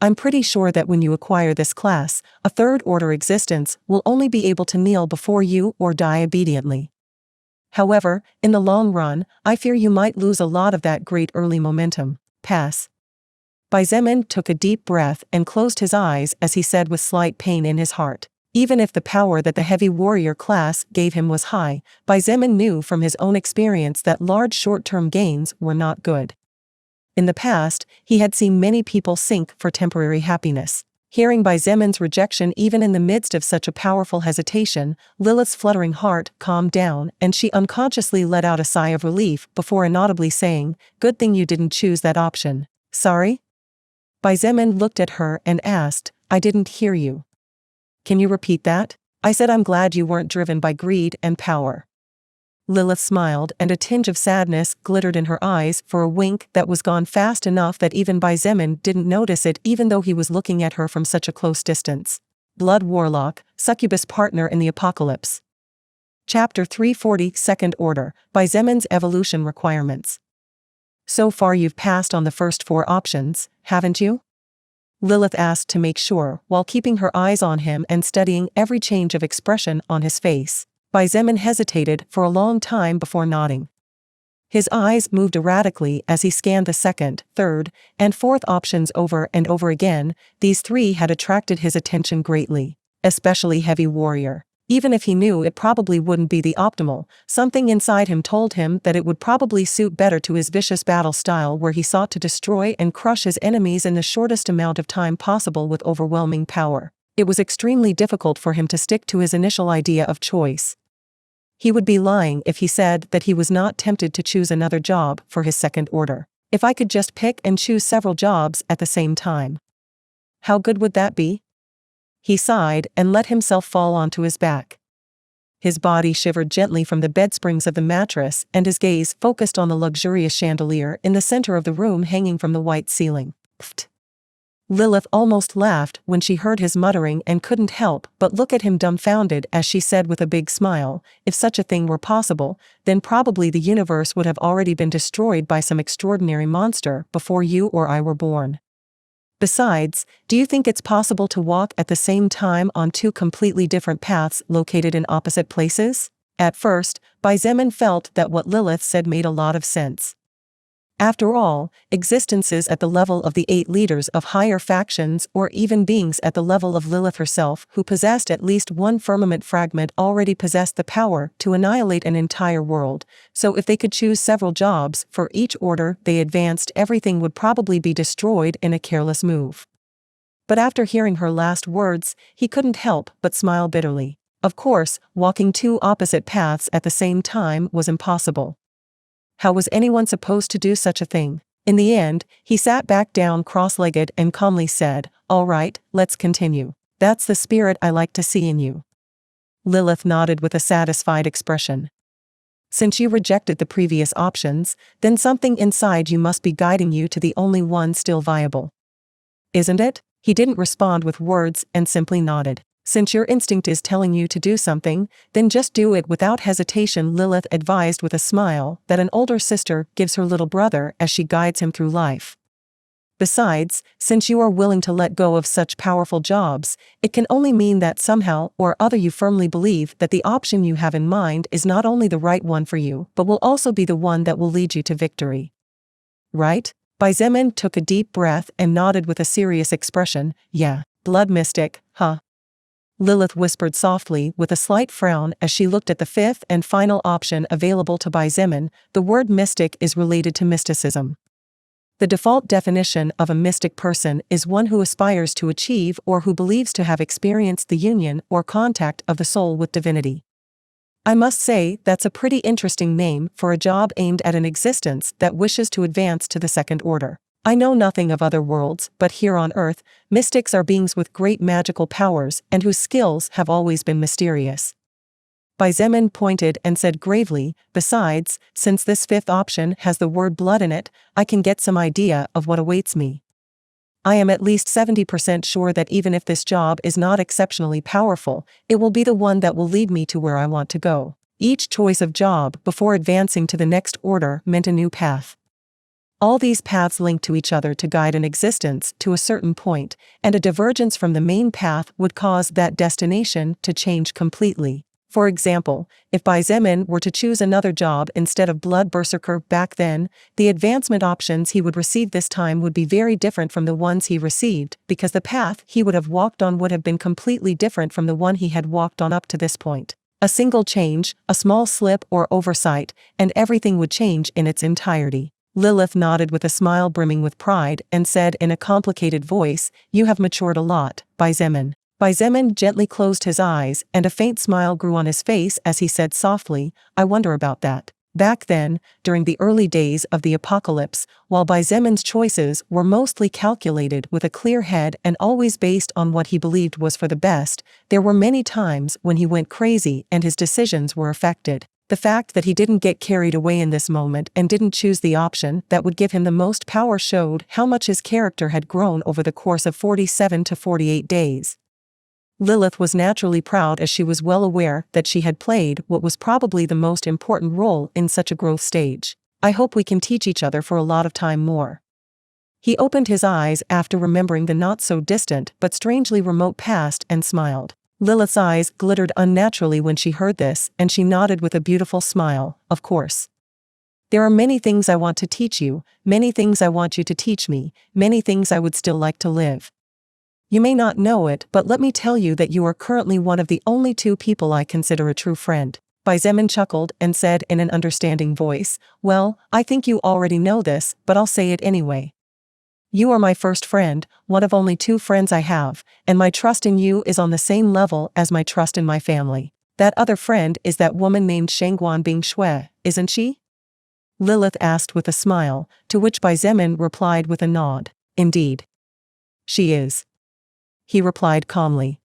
I'm pretty sure that when you acquire this class, a third-order existence will only be able to kneel before you or die obediently. However, in the long run, I fear you might lose a lot of that great early momentum. Pass. Xietain took a deep breath and closed his eyes as he said with slight pain in his heart. Even if the power that the heavy warrior class gave him was high, Xietain knew from his own experience that large short-term gains were not good. In the past, he had seen many people sink for temporary happiness. Hearing Xietan's rejection even in the midst of such a powerful hesitation, Lilith's fluttering heart calmed down and she unconsciously let out a sigh of relief before inaudibly saying, "Good thing you didn't choose that option." "Sorry?" Xietain looked at her and asked, "I didn't hear you. Can you repeat that?" "I said I'm glad you weren't driven by greed and power." Lilith smiled and a tinge of sadness glittered in her eyes for a wink that was gone fast enough that even Xietain didn't notice it even though he was looking at her from such a close distance. Blood Warlock, Succubus Partner in the Apocalypse. Chapter 340, Second Order, Xietan's Evolution Requirements. So far you've passed on the first four options, haven't you? Lilith asked to make sure while keeping her eyes on him and studying every change of expression on his face. Xietain hesitated for a long time before nodding. His eyes moved erratically as he scanned the second, third, and fourth options over and over again. These three had attracted his attention greatly, especially Heavy Warrior. Even if he knew it probably wouldn't be the optimal, something inside him told him that it would probably suit better to his vicious battle style where he sought to destroy and crush his enemies in the shortest amount of time possible with overwhelming power. It was extremely difficult for him to stick to his initial idea of choice. He would be lying if he said that he was not tempted to choose another job for his second order. If I could just pick and choose several jobs at the same time. How good would that be? He sighed and let himself fall onto his back. His body shivered gently from the bedsprings of the mattress and his gaze focused on the luxurious chandelier in the center of the room hanging from the white ceiling. Pfft. Lilith almost laughed when she heard his muttering and couldn't help but look at him dumbfounded as she said with a big smile, if such a thing were possible, then probably the universe would have already been destroyed by some extraordinary monster before you or I were born. Besides, do you think it's possible to walk at the same time on two completely different paths located in opposite places? At first, Xietain felt that what Lilith said made a lot of sense. After all, existences at the level of the 8 leaders of higher factions or even beings at the level of Lilith herself who possessed at least one firmament fragment already possessed the power to annihilate an entire world, so if they could choose several jobs for each order they advanced, everything would probably be destroyed in a careless move. But after hearing her last words, he couldn't help but smile bitterly. Of course, walking 2 opposite paths at the same time was impossible. How was anyone supposed to do such a thing? In the end, he sat back down cross-legged and calmly said, "All right, let's continue. That's the spirit I like to see in you." Lilith nodded with a satisfied expression. "Since you rejected the previous options, then something inside you must be guiding you to the only one still viable. Isn't it?" He didn't respond with words and simply nodded. "Since your instinct is telling you to do something, then just do it without hesitation," Lilith advised with a smile that an older sister gives her little brother as she guides him through life. "Besides, since you are willing to let go of such powerful jobs, it can only mean that somehow or other you firmly believe that the option you have in mind is not only the right one for you, but will also be the one that will lead you to victory. Right?" Xietain took a deep breath and nodded with a serious expression. "Yeah, blood mystic, huh?" Lilith whispered softly with a slight frown as she looked at the 5th and final option available to Xietain. The word mystic is related to mysticism. The default definition of a mystic person is one who aspires to achieve or who believes to have experienced the union or contact of the soul with divinity. I must say that's a pretty interesting name for a job aimed at an existence that wishes to advance to the second order. I know nothing of other worlds, but here on Earth, mystics are beings with great magical powers and whose skills have always been mysterious. Xietain pointed and said gravely, "Besides, since this 5th option has the word blood in it, I can get some idea of what awaits me. I am at least 70% sure that even if this job is not exceptionally powerful, it will be the one that will lead me to where I want to go." Each choice of job before advancing to the next order meant a new path. All these paths link to each other to guide an existence to a certain point, and a divergence from the main path would cause that destination to change completely. For example, if Xietain were to choose another job instead of Blood Berserker back then, the advancement options he would receive this time would be very different from the ones he received, because the path he would have walked on would have been completely different from the one he had walked on up to this point. A single change, a small slip or oversight, and everything would change in its entirety. Lilith nodded with a smile brimming with pride and said in a complicated voice, "You have matured a lot, Xietain." Xietain gently closed his eyes and a faint smile grew on his face as he said softly, "I wonder about that." Back then, during the early days of the apocalypse, while Xietan's choices were mostly calculated with a clear head and always based on what he believed was for the best, there were many times when he went crazy and his decisions were affected. The fact that he didn't get carried away in this moment and didn't choose the option that would give him the most power showed how much his character had grown over the course of 47 to 48 days. Lilith was naturally proud as she was well aware that she had played what was probably the most important role in such a growth stage. "I hope we can teach each other for a lot of time more." He opened his eyes after remembering the not-so-distant but strangely remote past and smiled. Lilith's eyes glittered unnaturally when she heard this, and she nodded with a beautiful smile, "Of course. There are many things I want to teach you, many things I want you to teach me, many things I would still like to live. You may not know it, but let me tell you that you are currently one of the only 2 people I consider a true friend." Xietain chuckled and said in an understanding voice, "Well, I think you already know this, but I'll say it anyway. You are my first friend, one of only 2 friends I have, and my trust in you is on the same level as my trust in my family. That other friend is that woman named Shangguan Bing Shui, isn't she?" Lilith asked with a smile, to which Xietain replied with a nod. "Indeed. She is." He replied calmly.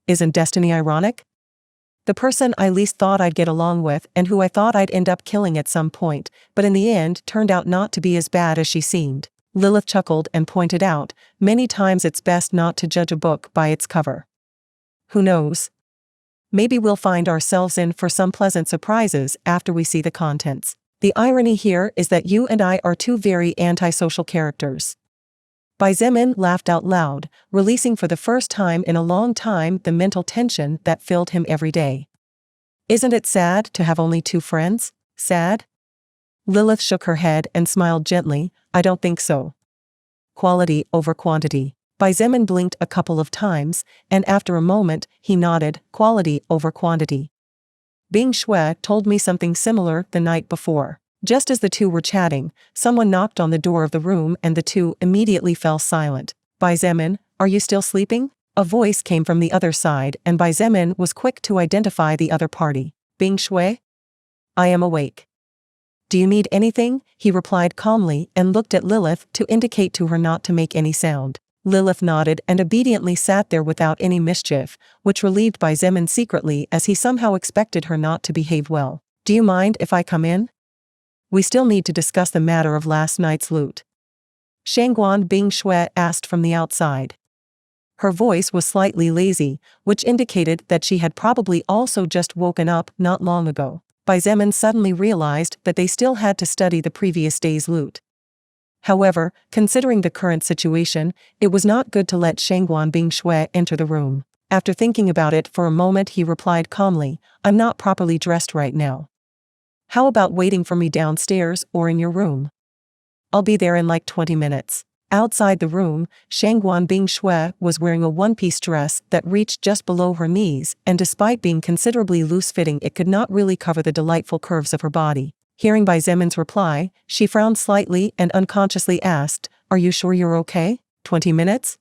"Isn't destiny ironic? The person I least thought I'd get along with and who I thought I'd end up killing at some point, but in the end turned out not to be as bad as she seemed." Lilith chuckled and pointed out, many times it's best not to judge a book by its cover. Who knows? Maybe we'll find ourselves in for some pleasant surprises after we see the contents. The irony here is that you and I are two very antisocial characters. Xietain laughed out loud, releasing for the first time in a long time the mental tension that filled him every day. Isn't it sad to have only two friends? Sad? Lilith shook her head and smiled gently. I don't think so. Quality over quantity. Xietain blinked a couple of times, and after a moment, he nodded. Quality over quantity. Bing Shui told me something similar the night before. Just as the two were chatting, someone knocked on the door of the room and the two immediately fell silent. Xietain, are you still sleeping? A voice came from the other side, and Xietain was quick to identify the other party. Bing Shui? I am awake. Do you need anything? He replied calmly and looked at Lilith to indicate to her not to make any sound. Lilith nodded and obediently sat there without any mischief, which relieved Xietain secretly as he somehow expected her not to behave well. Do you mind if I come in? We still need to discuss the matter of last night's loot. Shangguan Bing Shui asked from the outside. Her voice was slightly lazy, which indicated that she had probably also just woken up not long ago. Xietain suddenly realized that they still had to study the previous day's loot. However, considering the current situation, it was not good to let Shangguan Bing Shui enter the room. After thinking about it for a moment, he replied calmly, I'm not properly dressed right now. How about waiting for me downstairs or in your room? I'll be there in like 20 minutes. Outside the room, Shangguan Bing Shui was wearing a one-piece dress that reached just below her knees, and despite being considerably loose-fitting, it could not really cover the delightful curves of her body. Hearing Xiaomin's reply, she frowned slightly and unconsciously asked, Are you sure you're okay? 20 minutes?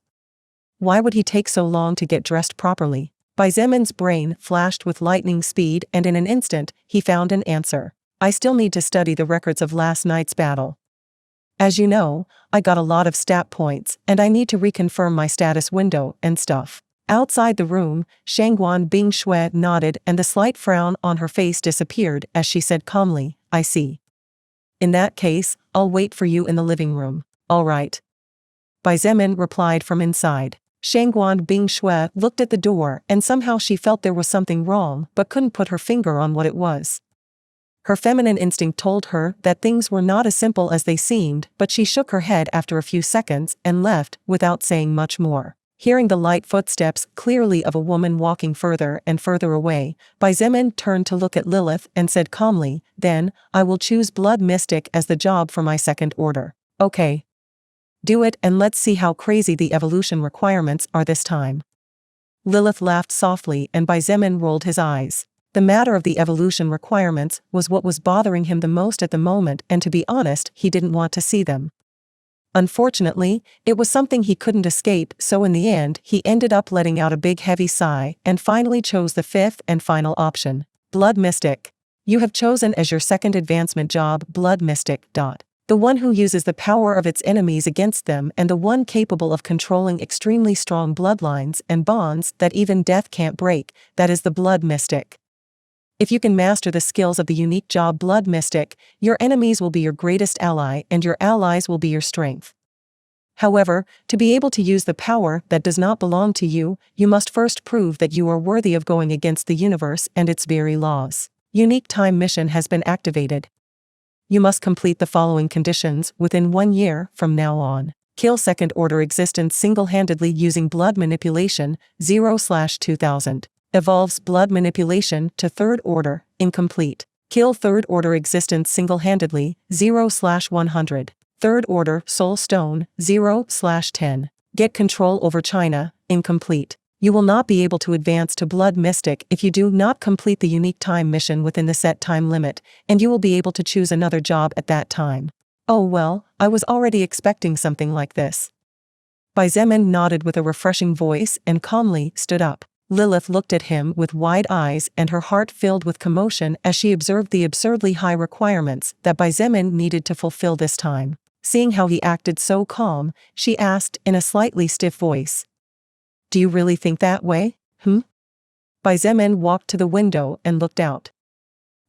Why would he take so long to get dressed properly? Xiaomin's brain flashed with lightning speed, and in an instant, he found an answer. I still need to study the records of last night's battle. As you know, I got a lot of stat points, and I need to reconfirm my status window and stuff. Outside the room, Shangguan Bing Shui nodded and the slight frown on her face disappeared as she said calmly, I see. In that case, I'll wait for you in the living room. All right. Xiaomin replied from inside. Shangguan Bing Shui looked at the door and somehow she felt there was something wrong but couldn't put her finger on what it was. Her feminine instinct told her that things were not as simple as they seemed, but she shook her head after a few seconds and left without saying much more. Hearing the light footsteps clearly of a woman walking further and further away, Xiaomin turned to look at Lilith and said calmly, Then, I will choose Blood Mystic as the job for my second order. Okay. Do it and let's see how crazy the evolution requirements are this time. Lilith laughed softly and Xiaomin rolled his eyes. The matter of the evolution requirements was what was bothering him the most at the moment, and to be honest, he didn't want to see them. Unfortunately, it was something he couldn't escape, so in the end, he ended up letting out a big heavy sigh and finally chose the fifth and final option. Blood Mystic. You have chosen as your second advancement job Blood Mystic. The one who uses the power of its enemies against them and the one capable of controlling extremely strong bloodlines and bonds that even death can't break, that is the Blood Mystic. If you can master the skills of the unique job Blood Mystic, your enemies will be your greatest ally and your allies will be your strength. However, to be able to use the power that does not belong to you, you must first prove that you are worthy of going against the universe and its very laws. Unique time mission has been activated. You must complete the following conditions within 1 year from now on. Kill second order existence single-handedly using blood manipulation 0/2000. Evolves blood manipulation to third order, incomplete. Kill third order existence single-handedly 0/100. Third order soul stone 0/10. Get control over China, incomplete. You will not be able to advance to Blood Mystic if you do not complete the unique time mission within the set time limit, and you will be able to choose another job at that time. Oh well, I was already expecting something like this. Xiaomin nodded with a refreshing voice and calmly stood up. Lilith looked at him with wide eyes and her heart filled with commotion as she observed the absurdly high requirements that Xiaomin needed to fulfill this time. Seeing how he acted so calm, she asked in a slightly stiff voice. Do you really think that way? Xiaomin walked to the window and looked out.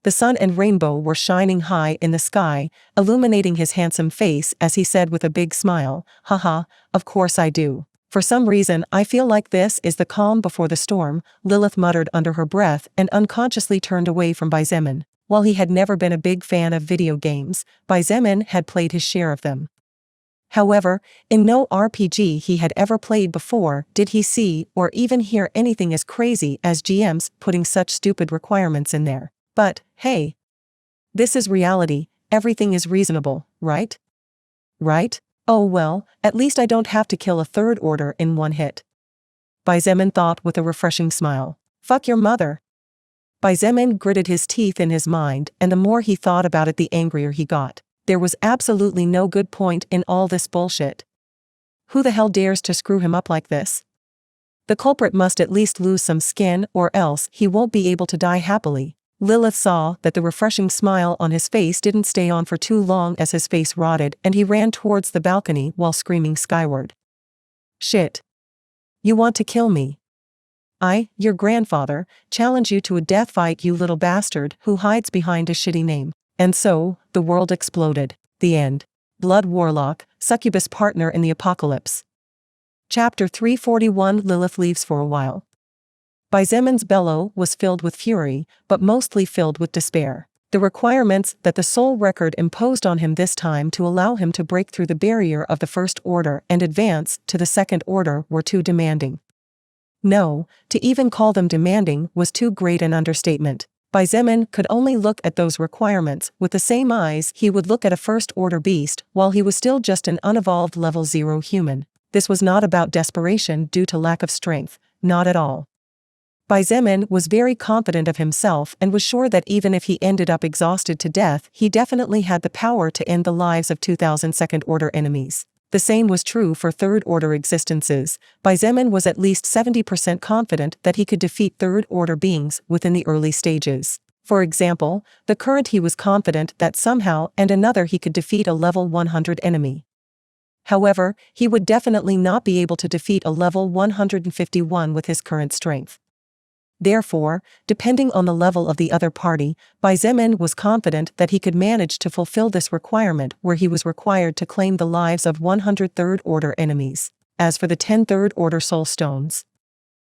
The sun and rainbow were shining high in the sky, illuminating his handsome face as he said with a big smile, "Haha, of course I do. For some reason I feel like this is the calm before the storm," Lilith muttered under her breath and unconsciously turned away from Xietain. While he had never been a big fan of video games, Xietain had played his share of them. However, in no RPG he had ever played before did he see or even hear anything as crazy as GMs putting such stupid requirements in there. But, hey. This is reality, everything is reasonable, right? Right? Oh well, at least I don't have to kill a third order in one hit. Xietain thought with a refreshing smile. Fuck your mother. Xietain gritted his teeth in his mind, and the more he thought about it the angrier he got. There was absolutely no good point in all this bullshit. Who the hell dares to screw him up like this? The culprit must at least lose some skin or else he won't be able to die happily. Lilith saw that the refreshing smile on his face didn't stay on for too long as his face rotted and he ran towards the balcony while screaming skyward. Shit. You want to kill me? I, your grandfather, challenge you to a death fight, you little bastard who hides behind a shitty name. And so, the world exploded. The end. Blood Warlock, Succubus Partner in the Apocalypse. Chapter 341. Lilith leaves for a while. Xietan's bellow was filled with fury, but mostly filled with despair. The requirements that the soul record imposed on him this time to allow him to break through the barrier of the First Order and advance to the Second Order were too demanding. No, to even call them demanding was too great an understatement. Xietain could only look at those requirements with the same eyes he would look at a First Order beast while he was still just an unevolved level 0 human. This was not about desperation due to lack of strength, not at all. Xietain was very confident of himself and was sure that even if he ended up exhausted to death, he definitely had the power to end the lives of 2,000 Second Order enemies. The same was true for Third Order existences. Xietain was at least 70% confident that he could defeat Third Order beings within the early stages. For example, the current he was confident that somehow and another he could defeat a level 100 enemy. However, he would definitely not be able to defeat a level 151 with his current strength. Therefore, depending on the level of the other party, Xietain was confident that he could manage to fulfill this requirement where he was required to claim the lives of 100 Third Order enemies. As for the 10 Third Order Soul Stones,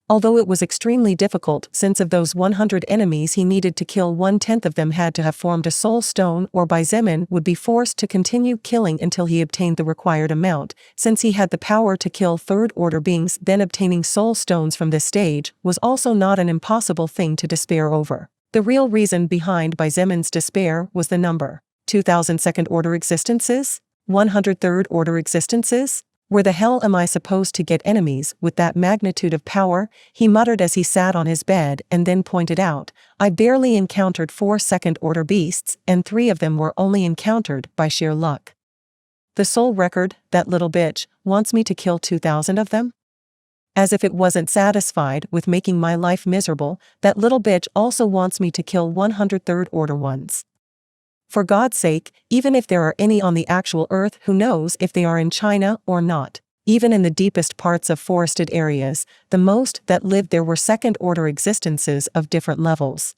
although it was extremely difficult since of those 100 enemies he needed to kill 1/10 of them had to have formed a soul stone or Xietain would be forced to continue killing until he obtained the required amount. Since he had the power to kill Third Order beings, then obtaining soul stones from this stage was also not an impossible thing to despair over. The real reason behind Xietan's despair was the number. 2,000 Second Order existences? 100 Third Order existences? Where the hell am I supposed to get enemies with that magnitude of power? He muttered as he sat on his bed and then pointed out, I barely encountered 4 Second Order beasts and 3 of them were only encountered by sheer luck. The soul record, that little bitch, wants me to kill 2,000 of them? As if it wasn't satisfied with making my life miserable, that little bitch also wants me to kill 100 Third Order ones. For God's sake, even if there are any on the actual Earth, who knows if they are in China or not? Even in the deepest parts of forested areas, the most that lived there were Second Order existences of different levels.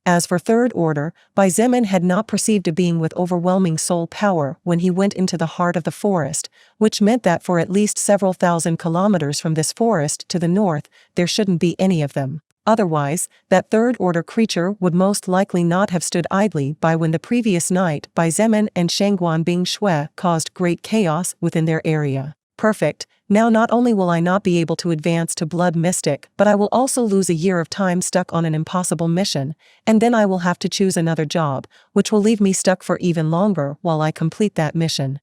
As for Third Order, Xietain had not perceived a being with overwhelming soul power when he went into the heart of the forest, which meant that for at least several thousand kilometers from this forest to the north, there shouldn't be any of them. Otherwise, that Third Order creature would most likely not have stood idly by when the previous night Xietain and Shangguan Bing Shui caused great chaos within their area. Perfect, now not only will I not be able to advance to Blood Mystic, but I will also lose a year of time stuck on an impossible mission, and then I will have to choose another job, which will leave me stuck for even longer while I complete that mission.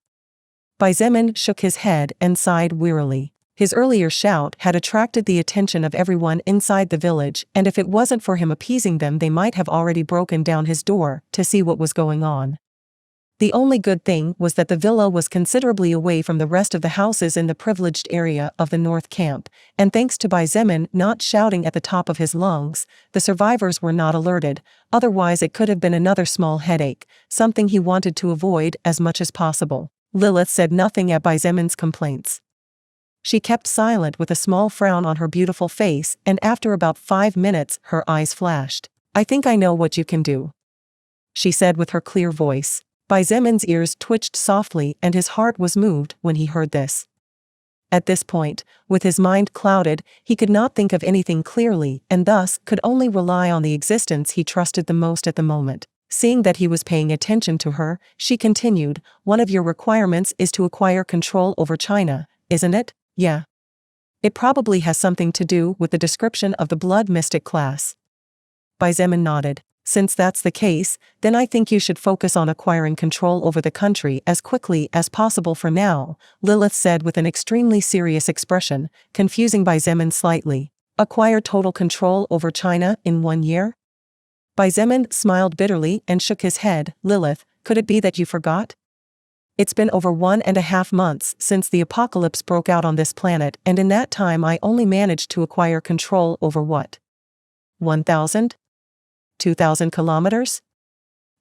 Xietain shook his head and sighed wearily. His earlier shout had attracted the attention of everyone inside the village, and if it wasn't for him appeasing them, they might have already broken down his door to see what was going on. The only good thing was that the villa was considerably away from the rest of the houses in the privileged area of the North Camp, and thanks to Xietain not shouting at the top of his lungs, the survivors were not alerted. Otherwise it could have been another small headache, something he wanted to avoid as much as possible. Lilith said nothing at Xietan's complaints. She kept silent with a small frown on her beautiful face, and after about 5 minutes her eyes flashed. I think I know what you can do. she said with her clear voice. Zemon's ears twitched softly and his heart was moved when he heard this. At this point, with his mind clouded, he could not think of anything clearly and thus could only rely on the existence he trusted the most at the moment. Seeing that he was paying attention to her, she continued, "One of your requirements is to acquire control over China, isn't it?" "Yeah." "It probably has something to do with the description of the blood mystic class." Zemon nodded. "Since that's the case, then I think you should focus on acquiring control over the country as quickly as possible for now," Lilith said with an extremely serious expression, confusing Zemon slightly. "Acquire total control over China in 1 year?" Zemon smiled bitterly and shook his head. "Lilith, could it be that you forgot? It's been over 1.5 months since the apocalypse broke out on this planet, and in that time I only managed to acquire control over what? 1,000? 2,000 kilometers?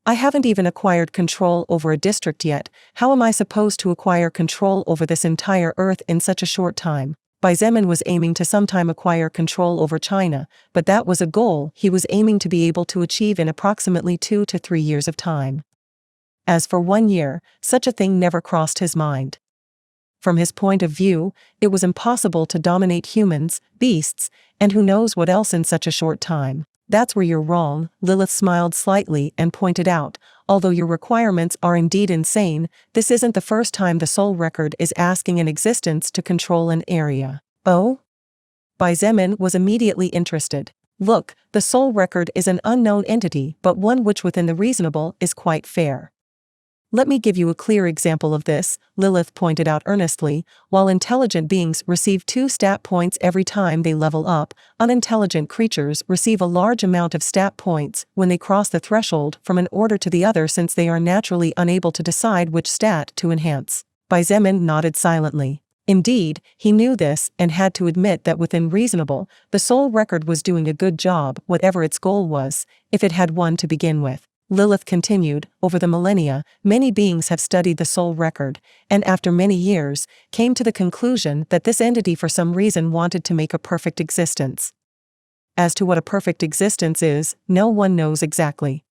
I haven't even acquired control over a district yet. How am I supposed to acquire control over this entire Earth in such a short time?" Zemon was aiming to sometime acquire control over China, but that was a goal he was aiming to be able to achieve in approximately 2 to 3 years of time. As for 1 year, such a thing never crossed his mind. From his point of view, it was impossible to dominate humans, beasts, and who knows what else in such a short time. "That's where you're wrong," Lilith smiled slightly and pointed out, "although your requirements are indeed insane, this isn't the first time the soul record is asking an existence to control an area." "Oh?" Zemon was immediately interested. "Look, the soul record is an unknown entity but one which within the reasonable is quite fair. Let me give you a clear example of this," Lilith pointed out earnestly. "While intelligent beings receive 2 stat points every time they level up, unintelligent creatures receive a large amount of stat points when they cross the threshold from an order to the other since they are naturally unable to decide which stat to enhance." Zemon nodded silently. Indeed, he knew this and had to admit that within reasonable, the soul record was doing a good job whatever its goal was, if it had one to begin with. Lilith continued, "Over the millennia, many beings have studied the soul record, and after many years, came to the conclusion that this entity for some reason wanted to make a perfect existence. As to what a perfect existence is, no one knows exactly.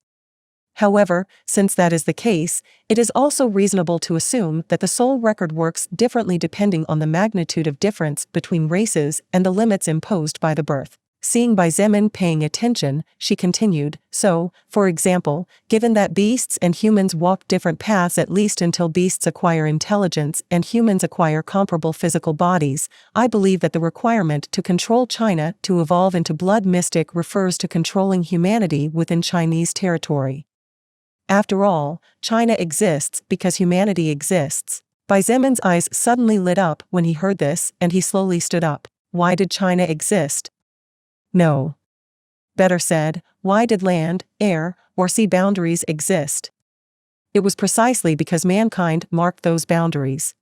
However, since that is the case, it is also reasonable to assume that the soul record works differently depending on the magnitude of difference between races and the limits imposed by the birth." Seeing Zemon paying attention, she continued, "So, for example, given that beasts and humans walk different paths at least until beasts acquire intelligence and humans acquire comparable physical bodies, I believe that the requirement to control China to evolve into blood mystic refers to controlling humanity within Chinese territory. After all, China exists because humanity exists." Zemon's eyes suddenly lit up when he heard this and he slowly stood up. "Why did China exist?" "No. Better said, why did land, air, or sea boundaries exist? It was precisely because mankind marked those boundaries.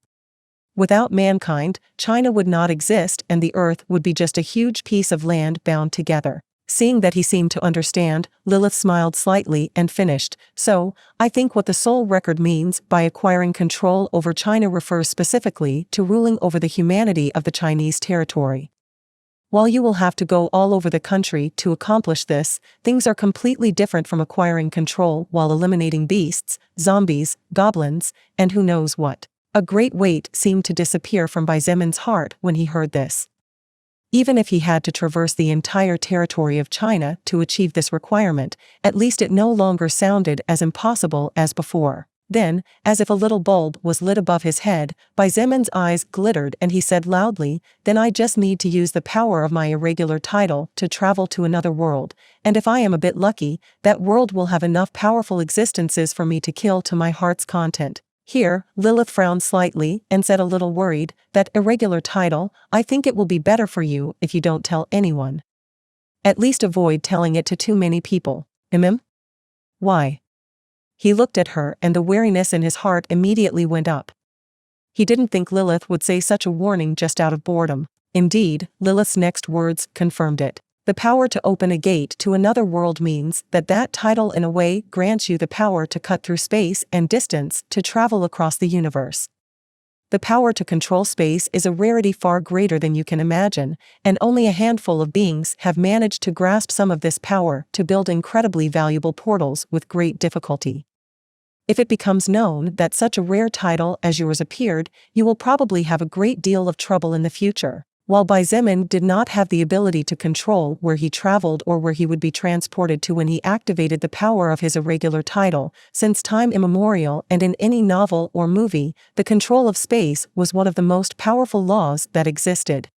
Without mankind, China would not exist and the earth would be just a huge piece of land bound together." Seeing that he seemed to understand, Lilith smiled slightly and finished, "So, I think what the soul record means by acquiring control over China refers specifically to ruling over the humanity of the Chinese territory. While you will have to go all over the country to accomplish this, things are completely different from acquiring control while eliminating beasts, zombies, goblins, and who knows what." A great weight seemed to disappear from Zemon's heart when he heard this. Even if he had to traverse the entire territory of China to achieve this requirement, at least it no longer sounded as impossible as before. Then, as if a little bulb was lit above his head, Zemon's eyes glittered and he said loudly, "Then I just need to use the power of my irregular title to travel to another world, and if I am a bit lucky, that world will have enough powerful existences for me to kill to my heart's content." Here, Lilith frowned slightly and said a little worried, "That irregular title, I think it will be better for you if you don't tell anyone. At least avoid telling it to too many people." "Why?" He looked at her and the wariness in his heart immediately went up. He didn't think Lilith would say such a warning just out of boredom. Indeed, Lilith's next words confirmed it. The power to open a gate to another world means that that title in a way grants you the power to cut through space and distance to travel across the universe. The power to control space is a rarity far greater than you can imagine, and only a handful of beings have managed to grasp some of this power to build incredibly valuable portals with great difficulty. If it becomes known that such a rare title as yours appeared, you will probably have a great deal of trouble in the future. While Xietain did not have the ability to control where he traveled or where he would be transported to when he activated the power of his irregular title, since time immemorial and in any novel or movie, the control of space was one of the most powerful laws that existed.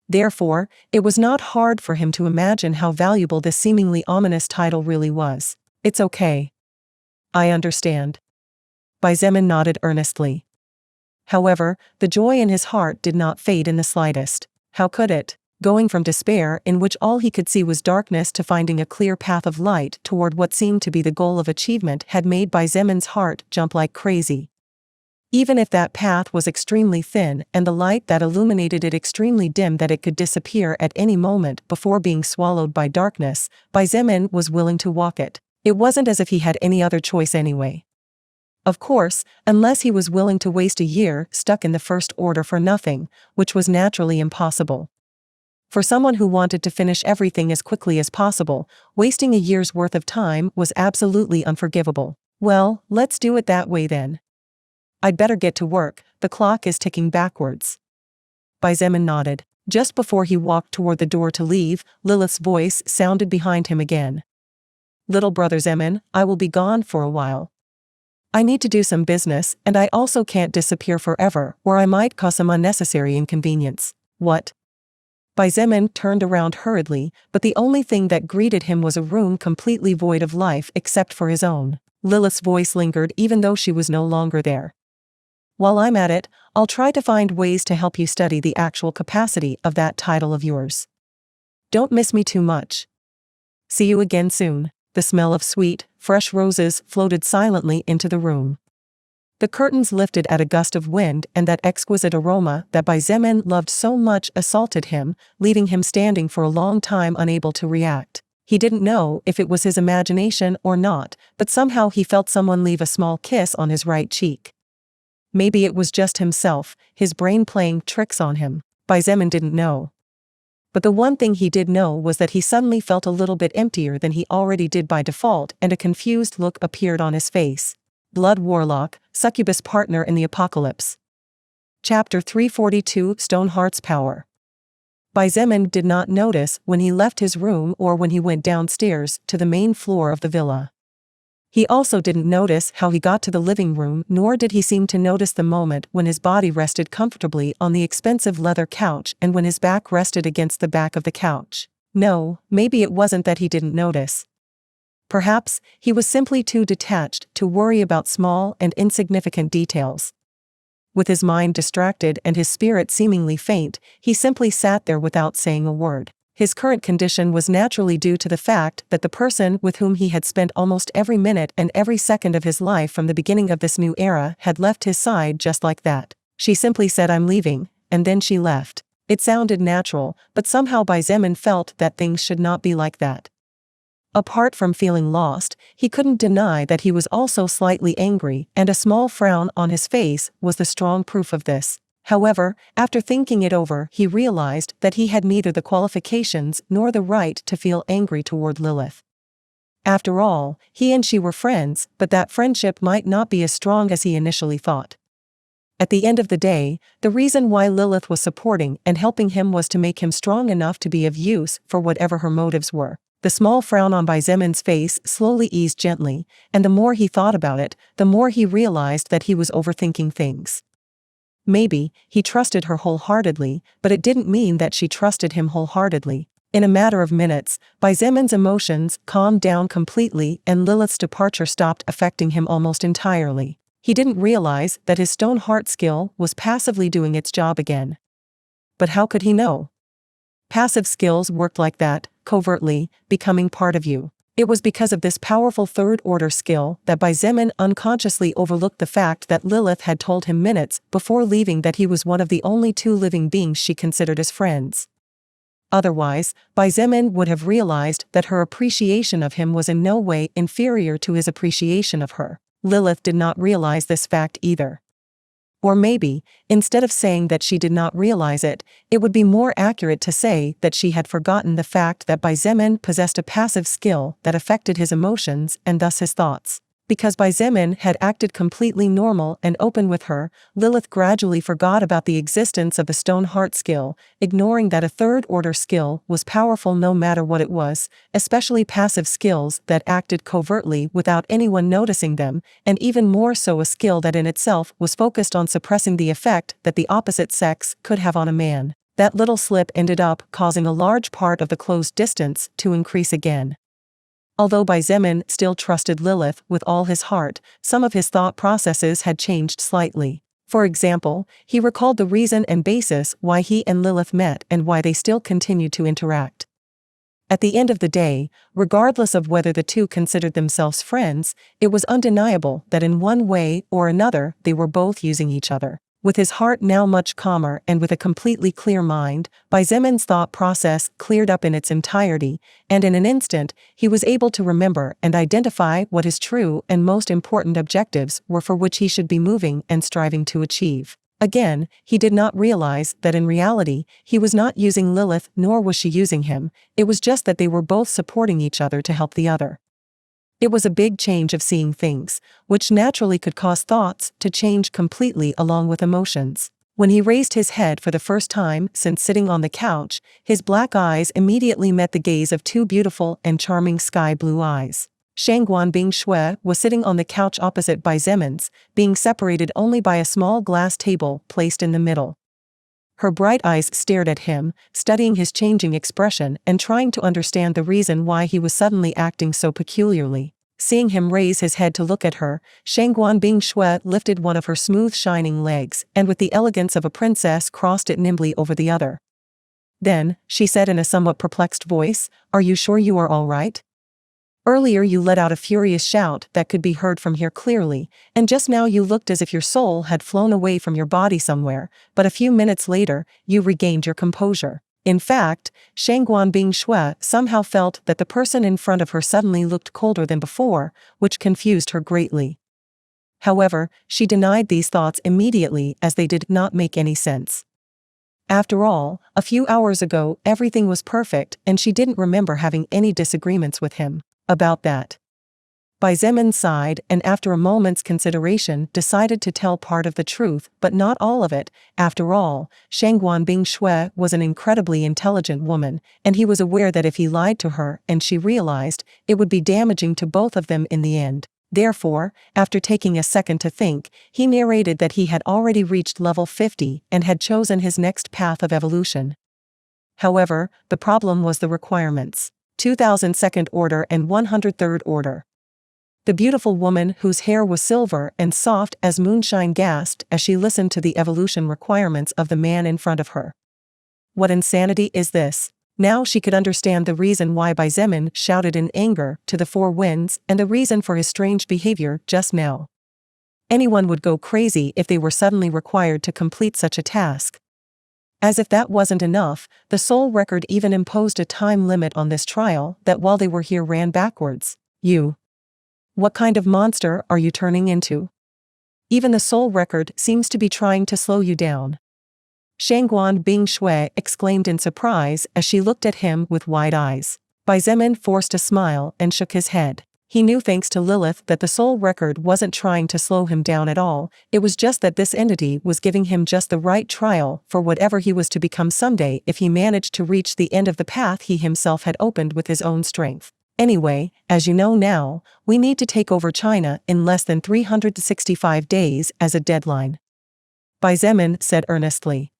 Therefore, it was not hard for him to imagine how valuable this seemingly ominous title really was. It's okay. I understand. Xietain nodded earnestly. However, the joy in his heart did not fade in the slightest. How could it? Going from despair in which all he could see was darkness to finding a clear path of light toward what seemed to be the goal of achievement had made Xietan's heart jump like crazy. Even if that path was extremely thin and the light that illuminated it extremely dim that it could disappear at any moment before being swallowed by darkness, Xietain was willing to walk it. It wasn't as if he had any other choice anyway. Of course, unless he was willing to waste a year stuck in the First Order for nothing, which was naturally impossible. For someone who wanted to finish everything as quickly as possible, wasting a year's worth of time was absolutely unforgivable. Well, let's do it that way then. I'd better get to work, the clock is ticking backwards. Xietain nodded. Just before he walked toward the door to leave, Lilith's voice sounded behind him again. Little brother Xietain, I will be gone for a while. I need to do some business, and I also can't disappear forever, or I might cause some unnecessary inconvenience. What? Xietain turned around hurriedly, but the only thing that greeted him was a room completely void of life except for his own. Lilith's voice lingered even though she was no longer there. While I'm at it, I'll try to find ways to help you study the actual capacity of that title of yours. Don't miss me too much. See you again soon. The smell of sweet, fresh roses floated silently into the room. The curtains lifted at a gust of wind and that exquisite aroma that Xietain loved so much assaulted him, leaving him standing for a long time unable to react. He didn't know if it was his imagination or not, but somehow he felt someone leave a small kiss on his right cheek. Maybe it was just himself, his brain playing tricks on him. Xietain didn't know. But the one thing he did know was that he suddenly felt a little bit emptier than he already did by default, and a confused look appeared on his face. Blood Warlock, Succubus Partner in the Apocalypse. Chapter 342 Stoneheart's Power. Xietain did not notice when he left his room or when he went downstairs to the main floor of the villa. He also didn't notice how he got to the living room, nor did he seem to notice the moment when his body rested comfortably on the expensive leather couch and when his back rested against the back of the couch. No, maybe it wasn't that he didn't notice. Perhaps he was simply too detached to worry about small and insignificant details. With his mind distracted and his spirit seemingly faint, he simply sat there without saying a word. His current condition was naturally due to the fact that the person with whom he had spent almost every minute and every second of his life from the beginning of this new era had left his side just like that. She simply said, "I'm leaving," and then she left. It sounded natural, but somehow Xietain felt that things should not be like that. Apart from feeling lost, he couldn't deny that he was also slightly angry, and a small frown on his face was the strong proof of this. However, after thinking it over, he realized that he had neither the qualifications nor the right to feel angry toward Lilith. After all, he and she were friends, but that friendship might not be as strong as he initially thought. At the end of the day, the reason why Lilith was supporting and helping him was to make him strong enough to be of use for whatever her motives were. The small frown on Xietan's face slowly eased gently, and the more he thought about it, the more he realized that he was overthinking things. Maybe he trusted her wholeheartedly, but it didn't mean that she trusted him wholeheartedly. In a matter of minutes, Xietan's emotions calmed down completely and Lilith's departure stopped affecting him almost entirely. He didn't realize that his stone heart skill was passively doing its job again. But how could he know? Passive skills worked like that, covertly, becoming part of you. It was because of this powerful third-order skill that Xietain unconsciously overlooked the fact that Lilith had told him minutes before leaving that he was one of the only two living beings she considered as friends. Otherwise, Xietain would have realized that her appreciation of him was in no way inferior to his appreciation of her. Lilith did not realize this fact either. Or maybe, instead of saying that she did not realize it, it would be more accurate to say that she had forgotten the fact that Xietain possessed a passive skill that affected his emotions and thus his thoughts. Because Xietain had acted completely normal and open with her, Lilith gradually forgot about the existence of the stone heart skill, ignoring that a third-order skill was powerful no matter what it was, especially passive skills that acted covertly without anyone noticing them, and even more so a skill that in itself was focused on suppressing the effect that the opposite sex could have on a man. That little slip ended up causing a large part of the closed distance to increase again. Although Xietain still trusted Lilith with all his heart, some of his thought processes had changed slightly. For example, he recalled the reason and basis why he and Lilith met and why they still continued to interact. At the end of the day, regardless of whether the two considered themselves friends, it was undeniable that in one way or another they were both using each other. With his heart now much calmer and with a completely clear mind, Xietan's thought process cleared up in its entirety, and in an instant, he was able to remember and identify what his true and most important objectives were for which he should be moving and striving to achieve. Again, he did not realize that in reality, he was not using Lilith nor was she using him, it was just that they were both supporting each other to help the other. It was a big change of seeing things, which naturally could cause thoughts to change completely along with emotions. When he raised his head for the first time since sitting on the couch, his black eyes immediately met the gaze of two beautiful and charming sky blue eyes. Shangguan Bingshui was sitting on the couch opposite Xietan's, being separated only by a small glass table placed in the middle. Her bright eyes stared at him, studying his changing expression and trying to understand the reason why he was suddenly acting so peculiarly. Seeing him raise his head to look at her, Shangguan Bingshui lifted one of her smooth shining legs and with the elegance of a princess crossed it nimbly over the other. Then, she said in a somewhat perplexed voice, "Are you sure you are all right? Earlier you let out a furious shout that could be heard from here clearly, and just now you looked as if your soul had flown away from your body somewhere, but a few minutes later, you regained your composure." In fact, Shangguan Bingshui somehow felt that the person in front of her suddenly looked colder than before, which confused her greatly. However, she denied these thoughts immediately as they did not make any sense. After all, a few hours ago everything was perfect and she didn't remember having any disagreements with him about that. Xietain sighed and after a moment's consideration decided to tell part of the truth but not all of it. After all, Shangguan Bingshui was an incredibly intelligent woman, and he was aware that if he lied to her and she realized, it would be damaging to both of them in the end. Therefore, after taking a second to think, he narrated that he had already reached level 50 and had chosen his next path of evolution. However, the problem was the requirements. 2000 second order and 103rd order. The beautiful woman whose hair was silver and soft as moonshine gasped as she listened to the evolution requirements of the man in front of her. What insanity is this? Now she could understand the reason why Xietain shouted in anger to the four winds and the reason for his strange behavior just now. Anyone would go crazy if they were suddenly required to complete such a task. As if that wasn't enough, the soul record even imposed a time limit on this trial that while they were here ran backwards. What kind of monster are you turning into? Even the soul record seems to be trying to slow you down. Shangguan Bingshui exclaimed in surprise as she looked at him with wide eyes. Xietain forced a smile and shook his head. He knew thanks to Lilith that the soul record wasn't trying to slow him down at all, it was just that this entity was giving him just the right trial for whatever he was to become someday if he managed to reach the end of the path he himself had opened with his own strength. Anyway, as you know now, we need to take over China in less than 365 days as a deadline. Xietain said earnestly.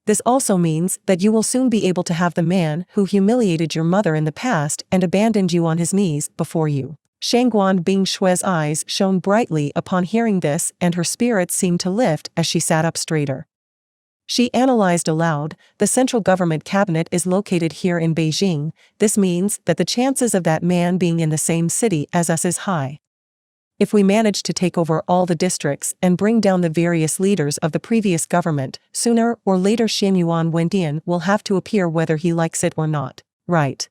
This also means that you will soon be able to have the man who humiliated your mother in the past and abandoned you on his knees before you. Shangguan Bingshui's eyes shone brightly upon hearing this and her spirits seemed to lift as she sat up straighter. She analyzed aloud, the central government cabinet is located here in Beijing, this means that the chances of that man being in the same city as us is high. If we manage to take over all the districts and bring down the various leaders of the previous government, sooner or later Xianyuan Wendian will have to appear whether he likes it or not, right?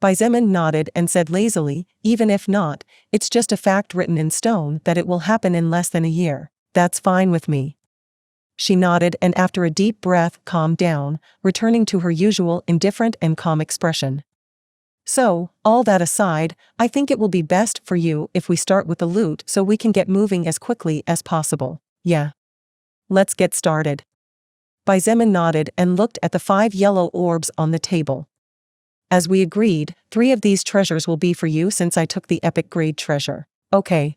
Xietain nodded and said lazily, even if not, it's just a fact written in stone that it will happen in less than a year. That's fine with me. She nodded and after a deep breath calmed down, returning to her usual indifferent and calm expression. So, all that aside, I think it will be best for you if we start with the loot so we can get moving as quickly as possible. Yeah. Let's get started. Xietain nodded and looked at the 5 yellow orbs on the table. As we agreed, 3 of these treasures will be for you since I took the epic grade treasure. Okay.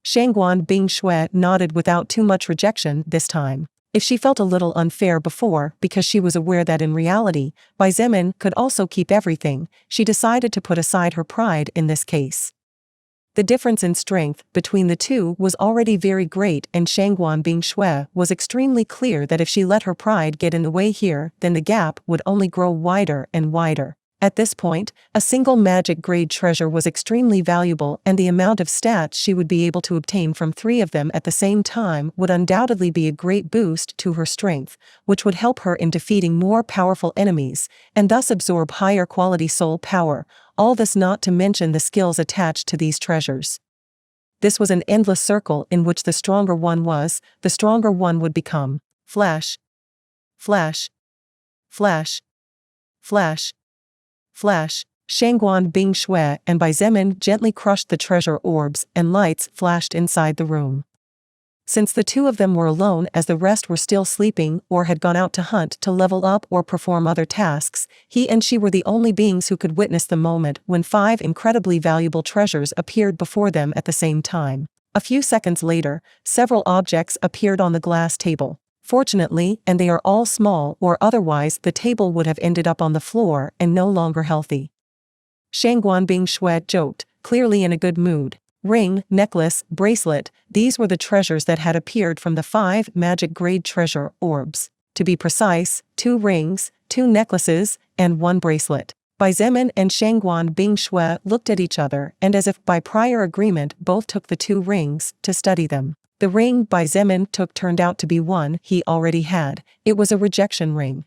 Shangguan Bingshui nodded without too much rejection this time. If she felt a little unfair before because she was aware that in reality, Xietain could also keep everything, she decided to put aside her pride in this case. The difference in strength between the two was already very great and Shangguan Bingshui was extremely clear that if she let her pride get in the way here, then the gap would only grow wider and wider. At this point, a single magic grade treasure was extremely valuable and the amount of stats she would be able to obtain from 3 of them at the same time would undoubtedly be a great boost to her strength, which would help her in defeating more powerful enemies, and thus absorb higher quality soul power, all this not to mention the skills attached to these treasures. This was an endless circle in which the stronger one was, the stronger one would become. Flash. Flash. Flash. Flash. Flash. Shangguan Bingshui and Xietain gently crushed the treasure orbs and lights flashed inside the room. Since the 2 of them were alone as the rest were still sleeping or had gone out to hunt to level up or perform other tasks, he and she were the only beings who could witness the moment when 5 incredibly valuable treasures appeared before them at the same time. A few seconds later, several objects appeared on the glass table. Fortunately, and they are all small or otherwise the table would have ended up on the floor and no longer healthy. Shangguan Bingshui joked, clearly in a good mood. Ring, necklace, bracelet, these were the treasures that had appeared from the 5 magic grade treasure orbs. To be precise, 2 rings, 2 necklaces, and 1 bracelet. Xietain and Shangguan Bingshui looked at each other and as if by prior agreement both took the 2 rings to study them. The ring Xietain took turned out to be one he already had. It was a rejection ring.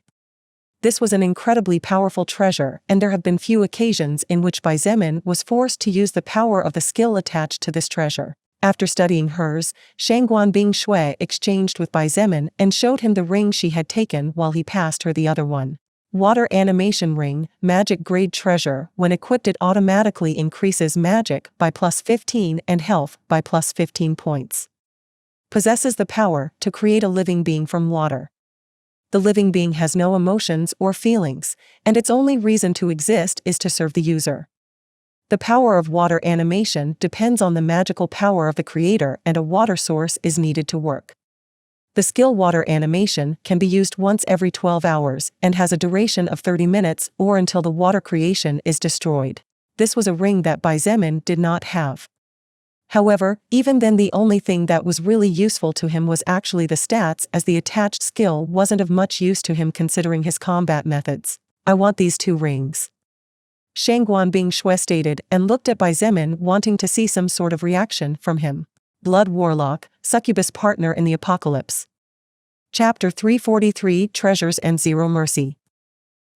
This was an incredibly powerful treasure and there have been few occasions in which Xietain was forced to use the power of the skill attached to this treasure. After studying hers, Shangguan Bingshui exchanged with Xietain and showed him the ring she had taken while he passed her the other one. Water Animation Ring, Magic Grade Treasure. When equipped it automatically increases magic by +15 and health by +15 points. Possesses the power to create a living being from water. The living being has no emotions or feelings, and its only reason to exist is to serve the user. The power of water animation depends on the magical power of the creator and a water source is needed to work. The skill water animation can be used once every 12 hours and has a duration of 30 minutes or until the water creation is destroyed. This was a ring that Xietain did not have. However, even then the only thing that was really useful to him was actually the stats as the attached skill wasn't of much use to him considering his combat methods. I want these 2 rings. Shangguan Bingshui stated and looked at Xietain wanting to see some sort of reaction from him. Blood Warlock, Succubus Partner in the Apocalypse. Chapter 343 Treasures and Zero Mercy.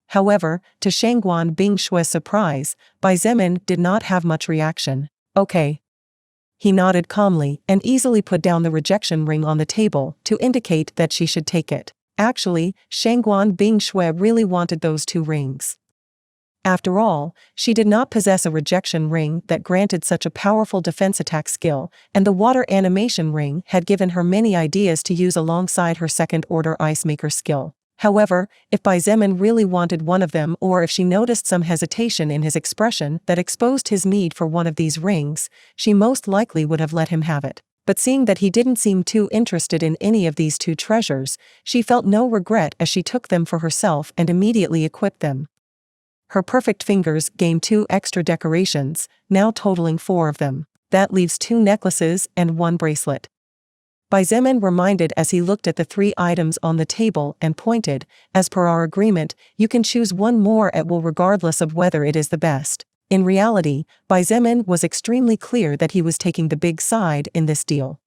However, to Shangguan Bingshui's surprise, Xietain did not have much reaction. Okay. He nodded calmly and easily put down the rejection ring on the table to indicate that she should take it. Actually, Shangguan Bingshui really wanted those 2 rings. After all, she did not possess a rejection ring that granted such a powerful defense attack skill, and the water animation ring had given her many ideas to use alongside her second-order ice maker skill. However, if Xietain really wanted one of them or if she noticed some hesitation in his expression that exposed his need for one of these rings, she most likely would have let him have it. But seeing that he didn't seem too interested in any of these 2 treasures, she felt no regret as she took them for herself and immediately equipped them. Her perfect fingers gained 2 extra decorations, now totaling 4 of them. That leaves 2 necklaces and 1 bracelet. Xietain reminded as he looked at the 3 items on the table and pointed, as per our agreement, you can choose one more at will regardless of whether it is the best. In reality, Xietain was extremely clear that he was taking the big side in this deal.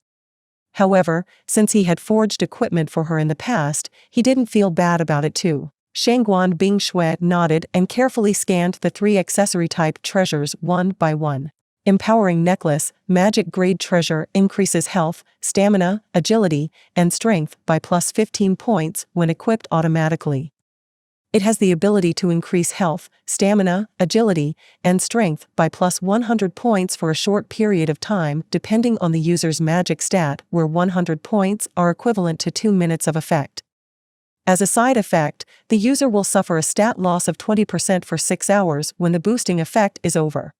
However, since he had forged equipment for her in the past, he didn't feel bad about it too. Shangguan Bingshui nodded and carefully scanned the 3 accessory-type treasures one by one. Empowering necklace, magic grade treasure increases health, stamina, agility, and strength by plus 15 points when equipped automatically. It has the ability to increase health, stamina, agility, and strength by plus 100 points for a short period of time depending on the user's magic stat, where 100 points are equivalent to 2 minutes of effect. As a side effect, the user will suffer a stat loss of 20% for 6 hours when the boosting effect is over.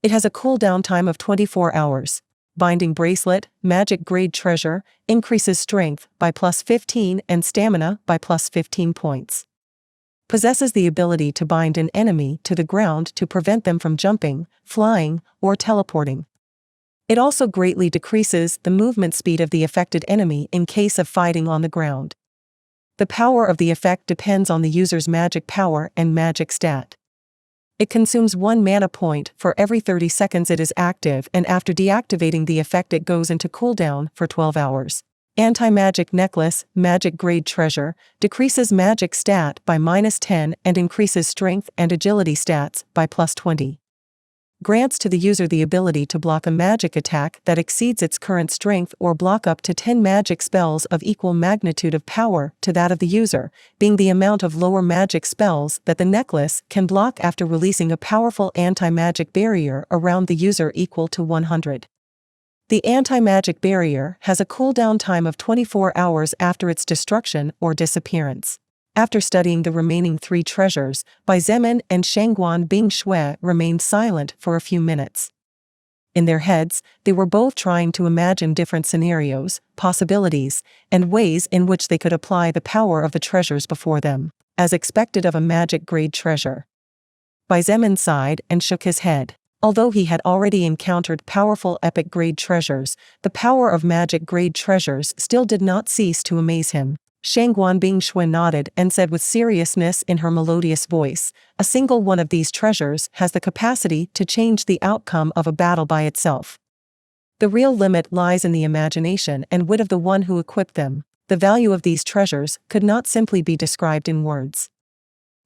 It has a cooldown time of 24 hours. Binding bracelet, magic grade treasure, increases strength by plus 15 and stamina by plus 15 points. Possesses the ability to bind an enemy to the ground to prevent them from jumping, flying, or teleporting. It also greatly decreases the movement speed of the affected enemy in case of fighting on the ground. The power of the effect depends on the user's magic power and magic stat. It consumes 1 mana point for every 30 seconds it is active, and after deactivating the effect it goes into cooldown for 12 hours. Anti-magic necklace, magic grade treasure, decreases magic stat by -10 and increases strength and agility stats by plus 20. Grants to the user the ability to block a magic attack that exceeds its current strength or block up to 10 magic spells of equal magnitude of power to that of the user, being the amount of lower magic spells that the necklace can block after releasing a powerful anti-magic barrier around the user equal to 100. The anti-magic barrier has a cooldown time of 24 hours after its destruction or disappearance. After studying the remaining 3 treasures, Bai Zemin and Shangguan Bingshui remained silent for a few minutes. In their heads, they were both trying to imagine different scenarios, possibilities, and ways in which they could apply the power of the treasures before them, as expected of a magic grade treasure. Bai Zemin sighed and shook his head. Although he had already encountered powerful epic grade treasures, the power of magic grade treasures still did not cease to amaze him. Shangguan Bingshui nodded and said with seriousness in her melodious voice, "A single one of these treasures has the capacity to change the outcome of a battle by itself. The real limit lies in the imagination and wit of the one who equipped them. The value of these treasures could not simply be described in words."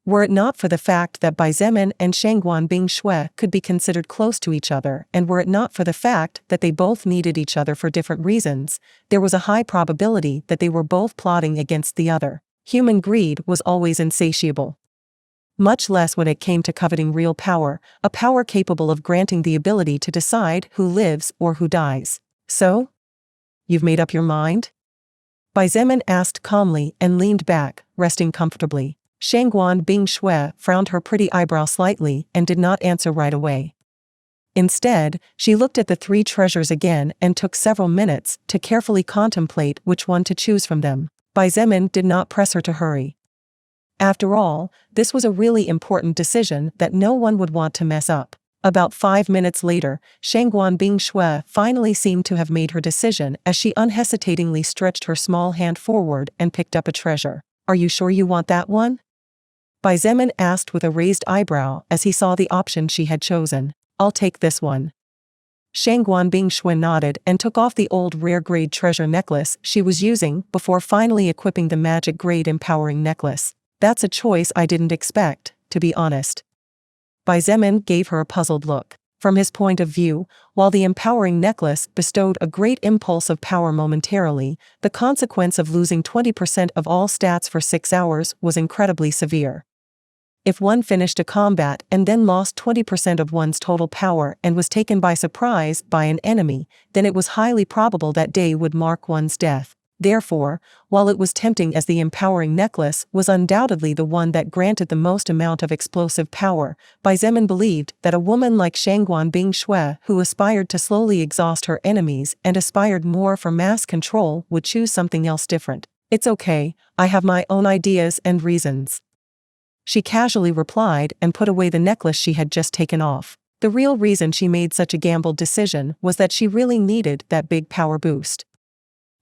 Were it not for the fact that Bai Zemin and Shangguan Bingshui could be considered close to each other, and were it not for the fact that they both needed each other for different reasons, there was a high probability that they were both plotting against the other. Human greed was always insatiable. Much less when it came to coveting real power, a power capable of granting the ability to decide who lives or who dies. "So? You've made up your mind?" Bai Zemin asked calmly and leaned back, resting comfortably. Shangguan Bingshui frowned her pretty eyebrow slightly and did not answer right away. Instead, she looked at the 3 treasures again and took several minutes to carefully contemplate which one to choose from them. Bai Zemin did not press her to hurry. After all, this was a really important decision that no one would want to mess up. About 5 minutes later, Shangguan Bingshui finally seemed to have made her decision as she unhesitatingly stretched her small hand forward and picked up a treasure. "Are you sure you want that one?" Bai Zemin asked with a raised eyebrow as he saw the option she had chosen. "I'll take this one." Shangguan Bingshui nodded and took off the old rare grade treasure necklace she was using before finally equipping the magic grade empowering necklace. "That's a choice I didn't expect, to be honest." Bai Zemin gave her a puzzled look. From his point of view, while the empowering necklace bestowed a great impulse of power momentarily, the consequence of losing 20% of all stats for 6 hours was incredibly severe. If one finished a combat and then lost 20% of one's total power and was taken by surprise by an enemy, then it was highly probable that day would mark one's death. Therefore, while it was tempting as the empowering necklace was undoubtedly the one that granted the most amount of explosive power, Bai Zemin believed that a woman like Shangguan Bingshui, who aspired to slowly exhaust her enemies and aspired more for mass control, would choose something else different. "It's okay, I have my own ideas and reasons," she casually replied and put away the necklace she had just taken off. The real reason she made such a gambled decision was that she really needed that big power boost.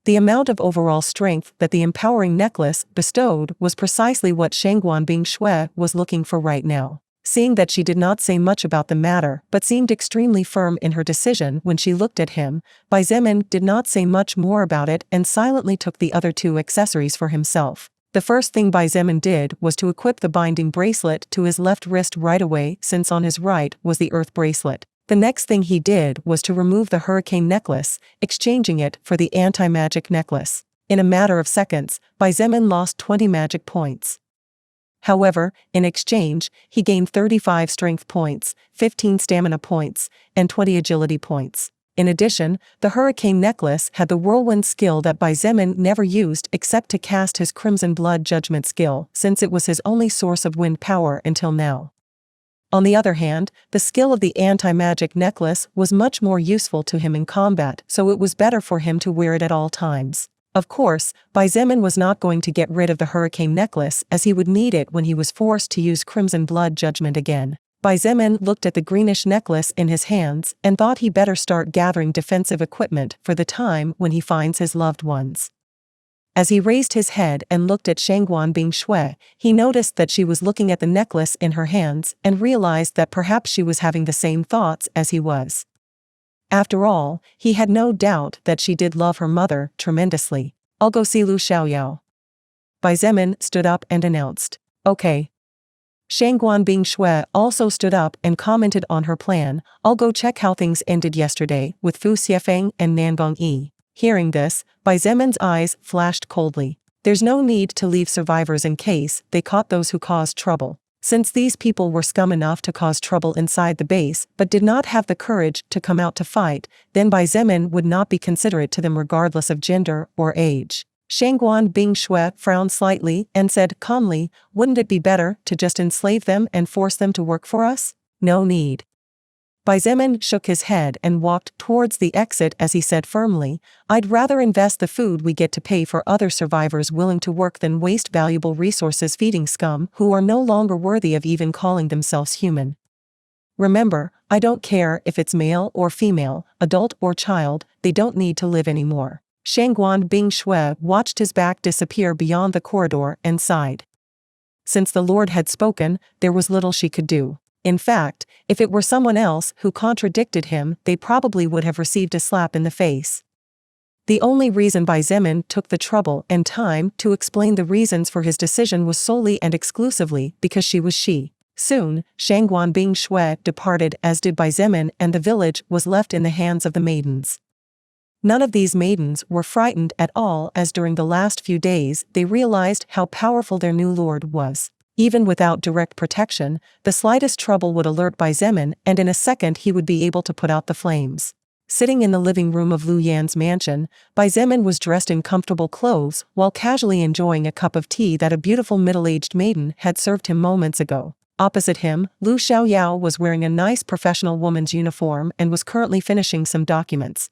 The amount of overall strength that the empowering necklace bestowed was precisely what Shangguan Bingshui was looking for right now. Seeing that she did not say much about the matter but seemed extremely firm in her decision when she looked at him, Bai Zemin did not say much more about it and silently took the other 2 accessories for himself. The first thing Bai Zemin did was to equip the binding bracelet to his left wrist right away, since on his right was the earth bracelet. The next thing he did was to remove the hurricane necklace, exchanging it for the anti-magic necklace. In a matter of seconds, Xietain lost 20 magic points. However, in exchange, he gained 35 strength points, 15 stamina points, and 20 agility points. In addition, the hurricane necklace had the whirlwind skill that Xietain never used except to cast his Crimson Blood Judgment skill, since it was his only source of wind power until now. On the other hand, the skill of the anti-magic necklace was much more useful to him in combat, so it was better for him to wear it at all times. Of course, Xietain was not going to get rid of the hurricane necklace, as he would need it when he was forced to use Crimson Blood Judgment again. Xietain looked at the greenish necklace in his hands and thought he better start gathering defensive equipment for the time when he finds his loved ones. As he raised his head and looked at Shangguan Bingshui, he noticed that she was looking at the necklace in her hands and realized that perhaps she was having the same thoughts as he was. After all, he had no doubt that she did love her mother tremendously. "I'll go see Lu Xiaoyao." Xietain stood up and announced. "Okay." Shangguan Bingshui also stood up and commented on her plan. "I'll go check how things ended yesterday with Fu Xiefeng and Nangong Yi." Hearing this, Xietan's eyes flashed coldly. There's no need to leave survivors in case they caught those who caused trouble. Since these people were scum enough to cause trouble inside the base but did not have the courage to come out to fight, then Xietain would not be considerate to them regardless of gender or age. Shangguan Bingshui frowned slightly and said calmly, "Wouldn't it be better to just enslave them and force them to work for us? No need." Xietain shook his head and walked towards the exit as he said firmly, "I'd rather invest the food we get to pay for other survivors willing to work than waste valuable resources feeding scum who are no longer worthy of even calling themselves human. Remember, I don't care if it's male or female, adult or child, they don't need to live anymore." Shangguan Bingshui watched his back disappear beyond the corridor and sighed. Since the Lord had spoken, there was little she could do. In fact, if it were someone else who contradicted him, they probably would have received a slap in the face. The only reason Xietain took the trouble and time to explain the reasons for his decision was solely and exclusively because she was she. Soon, Shangguan Bingshui departed, as did Xietain, and the village was left in the hands of the maidens. None of these maidens were frightened at all, as during the last few days they realized how powerful their new lord was. Even without direct protection, the slightest trouble would alert Xietain, and in a second he would be able to put out the flames. Sitting in the living room of Lu Yan's mansion, Xietain was dressed in comfortable clothes while casually enjoying a cup of tea that a beautiful middle-aged maiden had served him moments ago. Opposite him, Lu Xiaoyao was wearing a nice professional woman's uniform and was currently finishing some documents.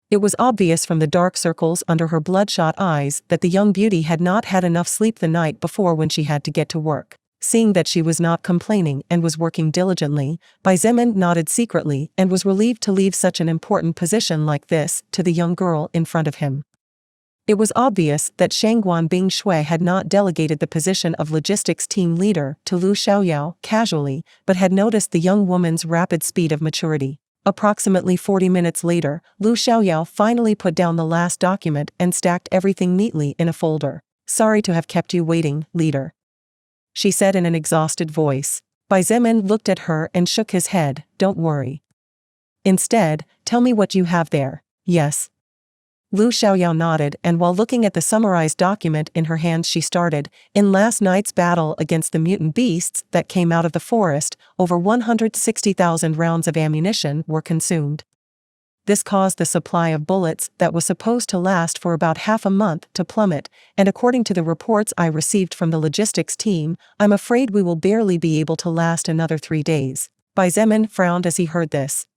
It was obvious from the dark circles under her bloodshot eyes that the young beauty had not had enough sleep the night before when she had to get to work. Seeing that she was not complaining and was working diligently, Xietain nodded secretly and was relieved to leave such an important position like this to the young girl in front of him. It was obvious that Shangguan Bingshui had not delegated the position of logistics team leader to Lu Xiaoyao casually, but had noticed the young woman's rapid speed of maturity. Approximately 40 minutes later, Lu Xiaoyao finally put down the last document and stacked everything neatly in a folder. "Sorry to have kept you waiting, leader," she said in an exhausted voice. Xietain looked at her and shook his head. "Don't worry. Instead, tell me what you have there." "Yes." Lu Xiaoyao nodded, and while looking at the summarized document in her hands she started, "In last night's battle against the mutant beasts that came out of the forest, over 160,000 rounds of ammunition were consumed. This caused the supply of bullets that was supposed to last for about half a month to plummet, and according to the reports I received from the logistics team, I'm afraid we will barely be able to last another 3 days." Xietain frowned as he heard this.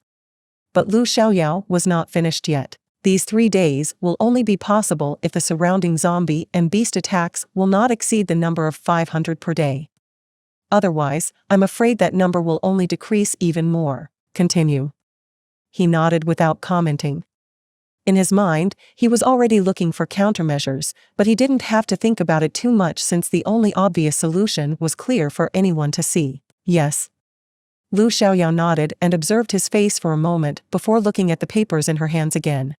But Lu Xiaoyao was not finished yet. "These 3 days will only be possible if the surrounding zombie and beast attacks will not exceed the number of 500 per day. Otherwise, I'm afraid that number will only decrease even more. Continue." He nodded without commenting. In his mind, he was already looking for countermeasures, but he didn't have to think about it too much since the only obvious solution was clear for anyone to see. "Yes." Lu Xiaoyao nodded and observed his face for a moment before looking at the papers in her hands again.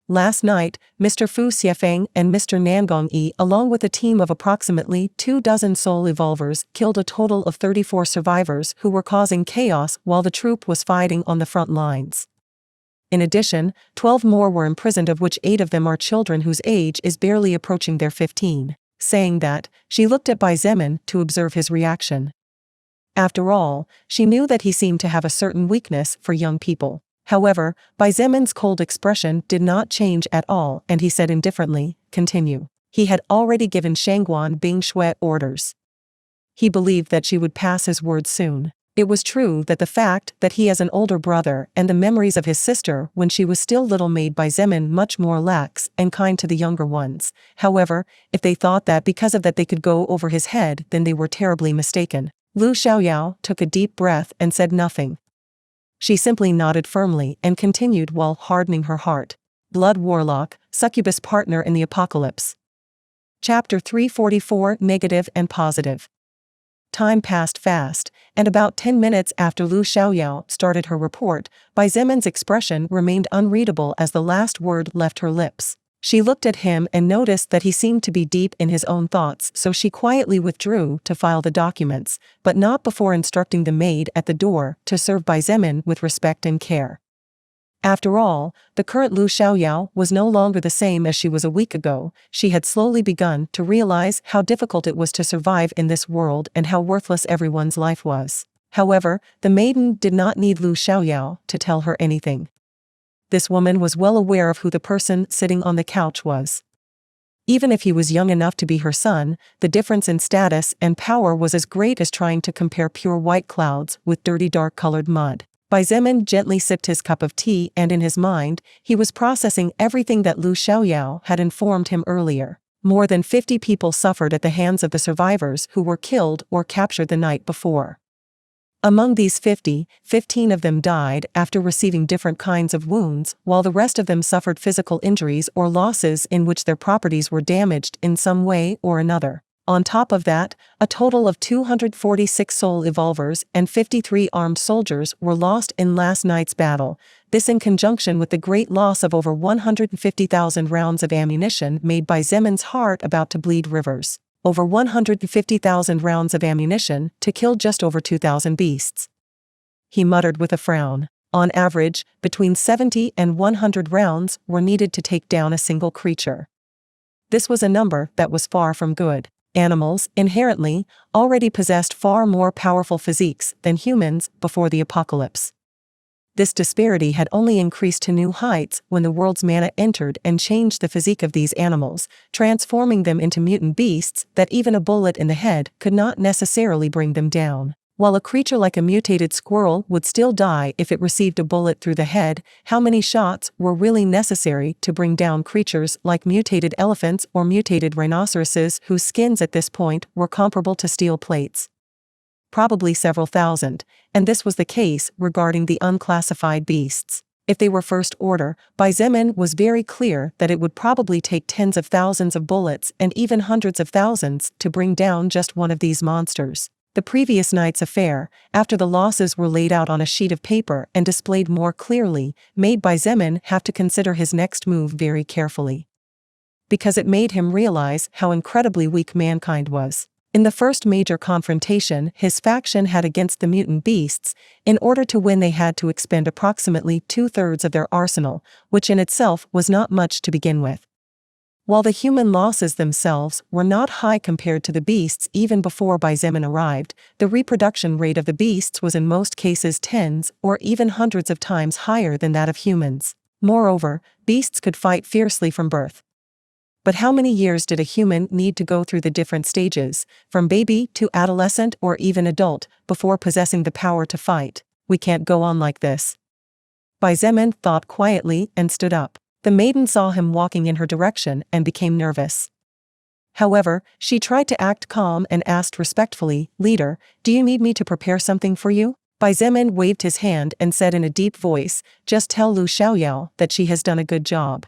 Last night, Mr. Fu Xiefeng and Mr. Nangong Yi, along with a team of approximately 24 soul evolvers, killed a total of 34 survivors who were causing chaos while the troop was fighting on the front lines. In addition, 12 more were imprisoned, of which 8 of them are children whose age is barely approaching their 15. Saying that, she looked at Bai Zemin to observe his reaction. After all, she knew that he seemed to have a certain weakness for young people. However, Bai Zemin's cold expression did not change at all, and he said indifferently, "Continue." He had already given Shangguan Bingshui orders. He believed that she would pass his word soon. It was true that the fact that he has an older brother and the memories of his sister when she was still little made Bai Zemin much more lax and kind to the younger ones. However, if they thought that because of that they could go over his head, then they were terribly mistaken. Lu Xiaoyao took a deep breath and said nothing. She simply nodded firmly and continued while hardening her heart. Blood Warlock, Succubus Partner in the Apocalypse. Chapter 344, Negative and Positive. Time passed fast, and about 10 minutes after Lu Xiaoyao started her report, Bai Zemin's expression remained unreadable as the last word left her lips. She looked at him and noticed that he seemed to be deep in his own thoughts, so she quietly withdrew to file the documents, but not before instructing the maid at the door to serve Bai Zemin with respect and care. After all, the current Lu Xiaoyao was no longer the same as she was a week ago. She had slowly begun to realize how difficult it was to survive in this world and how worthless everyone's life was. However, the maiden did not need Lu Xiaoyao to tell her anything. This woman was well aware of who the person sitting on the couch was. Even if he was young enough to be her son, the difference in status and power was as great as trying to compare pure white clouds with dirty dark-colored mud. Bai Zemin gently sipped his cup of tea, and in his mind, he was processing everything that Lu Xiaoyao had informed him earlier. More than 50 people suffered at the hands of the survivors who were killed or captured the night before. Among these 50, 15 of them died after receiving different kinds of wounds, while the rest of them suffered physical injuries or losses in which their properties were damaged in some way or another. On top of that, a total of 246 soul evolvers and 53 armed soldiers were lost in last night's battle. This, in conjunction with the great loss of over 150,000 rounds of ammunition, made Bai Zemin's heart about to bleed rivers. Over 150,000 rounds of ammunition to kill just over 2,000 beasts. He muttered with a frown. On average, between 70 and 100 rounds were needed to take down a single creature. This was a number that was far from good. Animals, inherently, already possessed far more powerful physiques than humans before the apocalypse. This disparity had only increased to new heights when the world's mana entered and changed the physique of these animals, transforming them into mutant beasts that even a bullet in the head could not necessarily bring them down. While a creature like a mutated squirrel would still die if it received a bullet through the head, how many shots were really necessary to bring down creatures like mutated elephants or mutated rhinoceroses whose skins at this point were comparable to steel plates? Probably several thousand, and this was the case regarding the unclassified beasts. If they were first order, Bai Zemin was very clear that it would probably take tens of thousands of bullets and even hundreds of thousands to bring down just one of these monsters. The previous night's affair, after the losses were laid out on a sheet of paper and displayed more clearly, made Bai Zemin have to consider his next move very carefully. Because it made him realize how incredibly weak mankind was. In the first major confrontation his faction had against the mutant beasts, in order to win they had to expend approximately 2/3 of their arsenal, which in itself was not much to begin with. While the human losses themselves were not high compared to the beasts even before Bai Zemin arrived, the reproduction rate of the beasts was in most cases tens or even hundreds of times higher than that of humans. Moreover, beasts could fight fiercely from birth. But how many years did a human need to go through the different stages, from baby to adolescent or even adult, before possessing the power to fight? We can't go on like this. Bai Zemin thought quietly and stood up. The maiden saw him walking in her direction and became nervous. However, she tried to act calm and asked respectfully, "Leader, do you need me to prepare something for you?" Bai Zemin waved his hand and said in a deep voice, "Just tell Lu Xiaoyao that she has done a good job.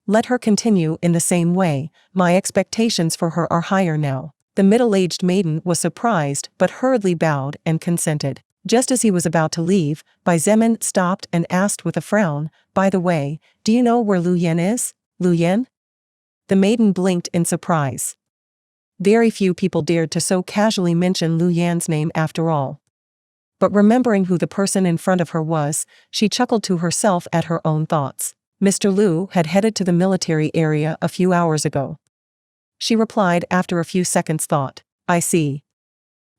Let her continue in the same way. My expectations for her are higher now." The middle-aged maiden was surprised but hurriedly bowed and consented. Just as he was about to leave, Bai Zemin stopped and asked with a frown, "By the way, do you know where Lu Yan is?" "Lu Yan?" The maiden blinked in surprise. Very few people dared to so casually mention Lu Yan's name after all. But remembering who the person in front of her was, she chuckled to herself at her own thoughts. Mr. Lu had headed to the military area a few hours ago. She replied after a few seconds' thought. "I see.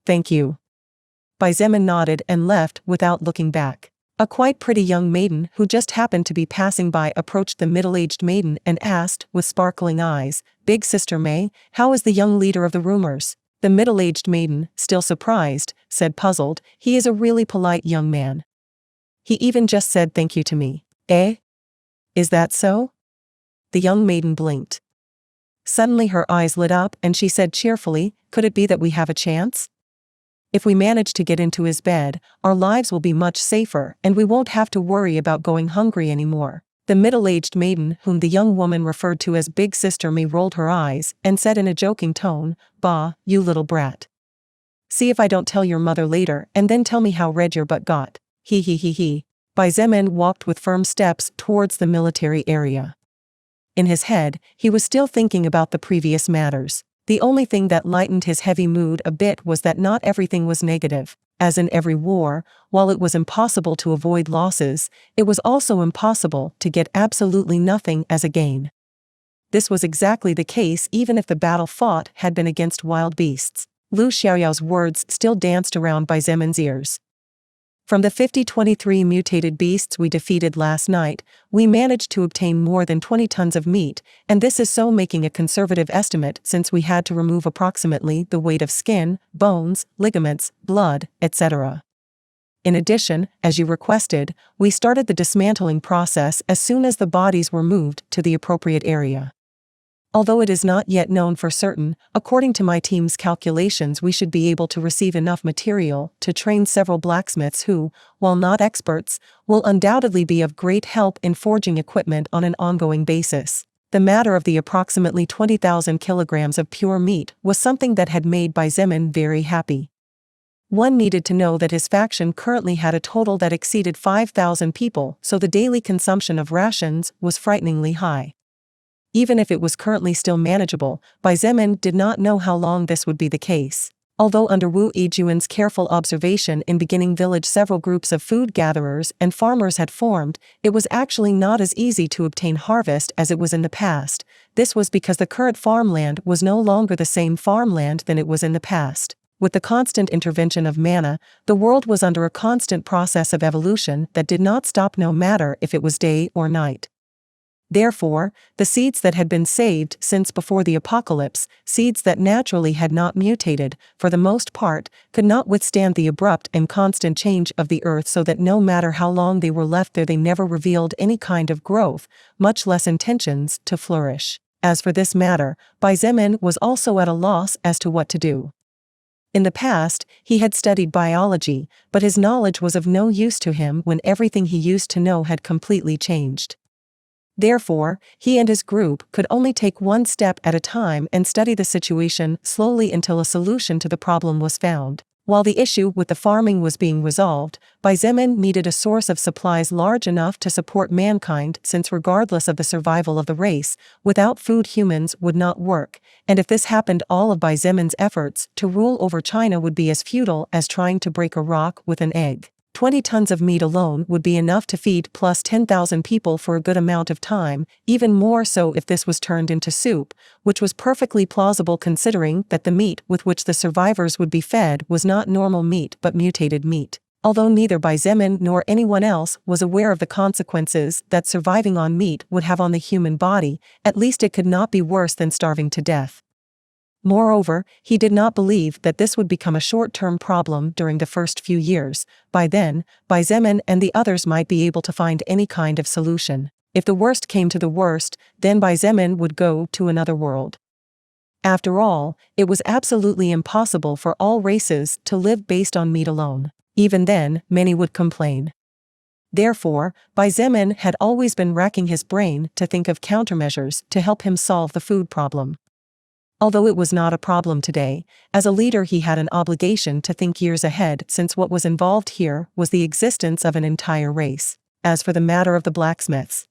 Thank you." Bai Zemin nodded and left without looking back. A quite pretty young maiden who just happened to be passing by approached the middle-aged maiden and asked with sparkling eyes, "Big Sister May, how is the young leader of the rumors?" The middle-aged maiden, still surprised, said puzzled, "He is a really polite young man. He even just said thank you to me." "Eh? Is that so?" The young maiden blinked. Suddenly her eyes lit up and she said cheerfully, "Could it be that we have a chance? If we manage to get into his bed, our lives will be much safer and we won't have to worry about going hungry anymore." The middle-aged maiden whom the young woman referred to as Big Sister May rolled her eyes and said in a joking tone, "Bah, you little brat. See if I don't tell your mother later and then tell me how red your butt got. He he he he." Bai Zemin walked with firm steps towards the military area. In his head, he was still thinking about the previous matters. The only thing that lightened his heavy mood a bit was that not everything was negative. As in every war, while it was impossible to avoid losses, it was also impossible to get absolutely nothing as a gain. This was exactly the case even if the battle fought had been against wild beasts. Lu Xiaoyao's words still danced around Bai Zemin's ears. "From the 23 mutated beasts we defeated last night, we managed to obtain more than 20 tons of meat, and this is so making a conservative estimate since we had to remove approximately the weight of skin, bones, ligaments, blood, etc. In addition, as you requested, we started the dismantling process as soon as the bodies were moved to the appropriate area. Although it is not yet known for certain, according to my team's calculations we should be able to receive enough material to train several blacksmiths who, while not experts, will undoubtedly be of great help in forging equipment on an ongoing basis." The matter of the approximately 20,000 kilograms of pure meat was something that had made Bai Zemin very happy. One needed to know that his faction currently had a total that exceeded 5,000 people, so the daily consumption of rations was frighteningly high. Even if it was currently still manageable, Bai Zemin did not know how long this would be the case. Although under Wu Yijuan's careful observation in beginning village several groups of food gatherers and farmers had formed, it was actually not as easy to obtain harvest as it was in the past. This was because the current farmland was no longer the same farmland than it was in the past. With the constant intervention of mana, the world was under a constant process of evolution that did not stop no matter if it was day or night. Therefore, the seeds that had been saved since before the apocalypse, seeds that naturally had not mutated, for the most part, could not withstand the abrupt and constant change of the earth, so that no matter how long they were left there they never revealed any kind of growth, much less intentions to flourish. As for this matter, Bai Zemin was also at a loss as to what to do. In the past, he had studied biology, but his knowledge was of no use to him when everything he used to know had completely changed. Therefore, he and his group could only take one step at a time and study the situation slowly until a solution to the problem was found. While the issue with the farming was being resolved, Bai Zemin needed a source of supplies large enough to support mankind, since regardless of the survival of the race, without food humans would not work, and if this happened all of Bai Zemin's efforts to rule over China would be as futile as trying to break a rock with an egg. 20 tons of meat alone would be enough to feed plus 10,000 people for a good amount of time, even more so if this was turned into soup, which was perfectly plausible considering that the meat with which the survivors would be fed was not normal meat but mutated meat. Although neither Bai Zemin nor anyone else was aware of the consequences that surviving on meat would have on the human body, at least it could not be worse than starving to death. Moreover, he did not believe that this would become a short-term problem during the first few years. By then, Bai Zemin and the others might be able to find any kind of solution. If the worst came to the worst, then Bai Zemin would go to another world. After all, it was absolutely impossible for all races to live based on meat alone. Even then, many would complain. Therefore, Bai Zemin had always been racking his brain to think of countermeasures to help him solve the food problem. Although it was not a problem today, as a leader he had an obligation to think years ahead, since what was involved here was the existence of an entire race. As for the matter of the blacksmiths,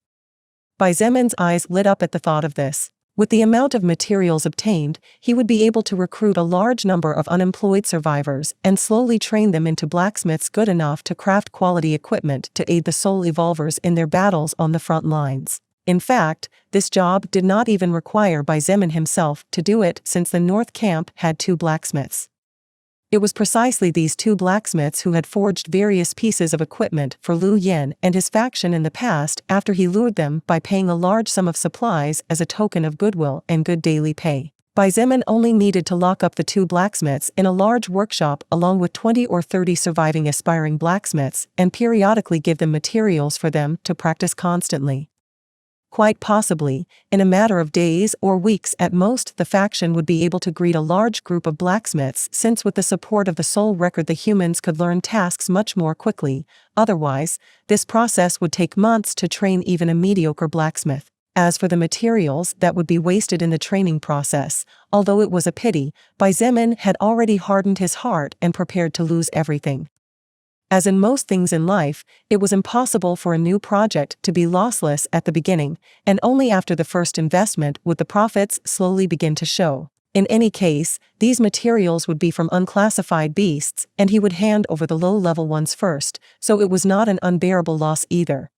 Xietan's eyes lit up at the thought of this. With the amount of materials obtained, he would be able to recruit a large number of unemployed survivors and slowly train them into blacksmiths good enough to craft quality equipment to aid the soul evolvers in their battles on the front lines. In fact, this job did not even require Xietain himself to do it, since the North Camp had 2 blacksmiths. It was precisely these 2 blacksmiths who had forged various pieces of equipment for Liu Yan and his faction in the past, after he lured them by paying a large sum of supplies as a token of goodwill and good daily pay. Xietain only needed to lock up the 2 blacksmiths in a large workshop along with 20 or 30 surviving aspiring blacksmiths and periodically give them materials for them to practice constantly. Quite possibly, in a matter of days or weeks at most, the faction would be able to greet a large group of blacksmiths, since with the support of the soul record the humans could learn tasks much more quickly. Otherwise, this process would take months to train even a mediocre blacksmith. As for the materials that would be wasted in the training process, although it was a pity, Xietain had already hardened his heart and prepared to lose everything. As in most things in life, it was impossible for a new project to be lossless at the beginning, and only after the first investment would the profits slowly begin to show. In any case, these materials would be from unclassified beasts, and he would hand over the low-level ones first, so it was not an unbearable loss either.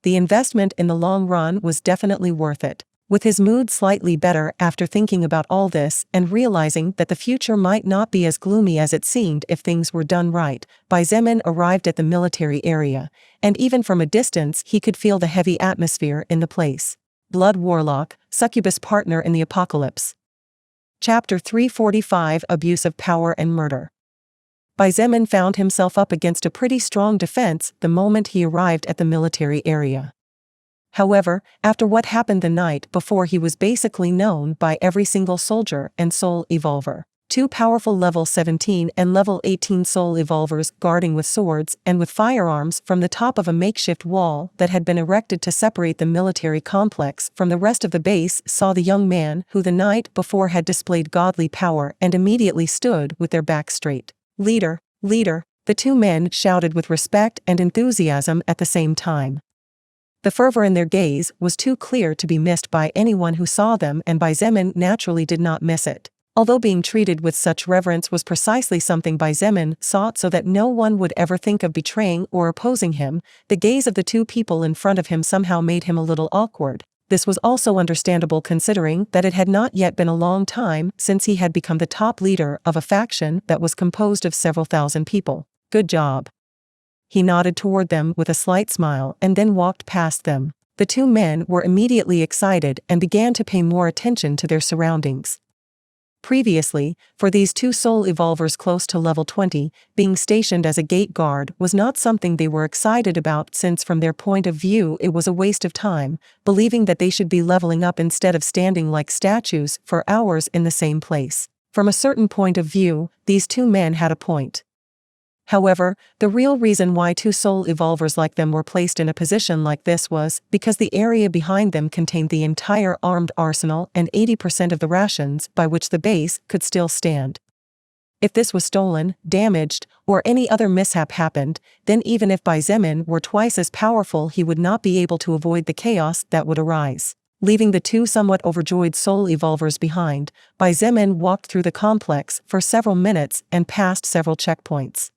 The investment in the long run was definitely worth it. With his mood slightly better after thinking about all this and realizing that the future might not be as gloomy as it seemed if things were done right, Xietain arrived at the military area, and even from a distance he could feel the heavy atmosphere in the place. Blood Warlock, Succubus Partner in the Apocalypse. Chapter 345: Abuse of Power and Murder. Xietain found himself up against a pretty strong defense the moment he arrived at the military area. However, after what happened the night before, he was basically known by every single soldier and soul evolver. 2 powerful level 17 and level 18 soul evolvers guarding with swords and with firearms from the top of a makeshift wall that had been erected to separate the military complex from the rest of the base saw the young man who the night before had displayed godly power and immediately stood with their backs straight. "Leader, leader," the 2 men shouted with respect and enthusiasm at the same time. The fervor in their gaze was too clear to be missed by anyone who saw them, and Xietain naturally did not miss it. Although being treated with such reverence was precisely something Xietain sought so that no one would ever think of betraying or opposing him, the gaze of the 2 people in front of him somehow made him a little awkward. This was also understandable considering that it had not yet been a long time since he had become the top leader of a faction that was composed of several thousand people. "Good job." He nodded toward them with a slight smile and then walked past them. The 2 men were immediately excited and began to pay more attention to their surroundings. Previously, for these 2 soul evolvers close to level 20, being stationed as a gate guard was not something they were excited about, since from their point of view it was a waste of time, believing that they should be leveling up instead of standing like statues for hours in the same place. From a certain point of view, these 2 men had a point. However, the real reason why 2 soul evolvers like them were placed in a position like this was because the area behind them contained the entire armed arsenal and 80% of the rations by which the base could still stand. If this was stolen, damaged, or any other mishap happened, then even if Xietain were twice as powerful, he would not be able to avoid the chaos that would arise. Leaving the 2 somewhat overjoyed soul evolvers behind, Xietain walked through the complex for several minutes and passed several checkpoints.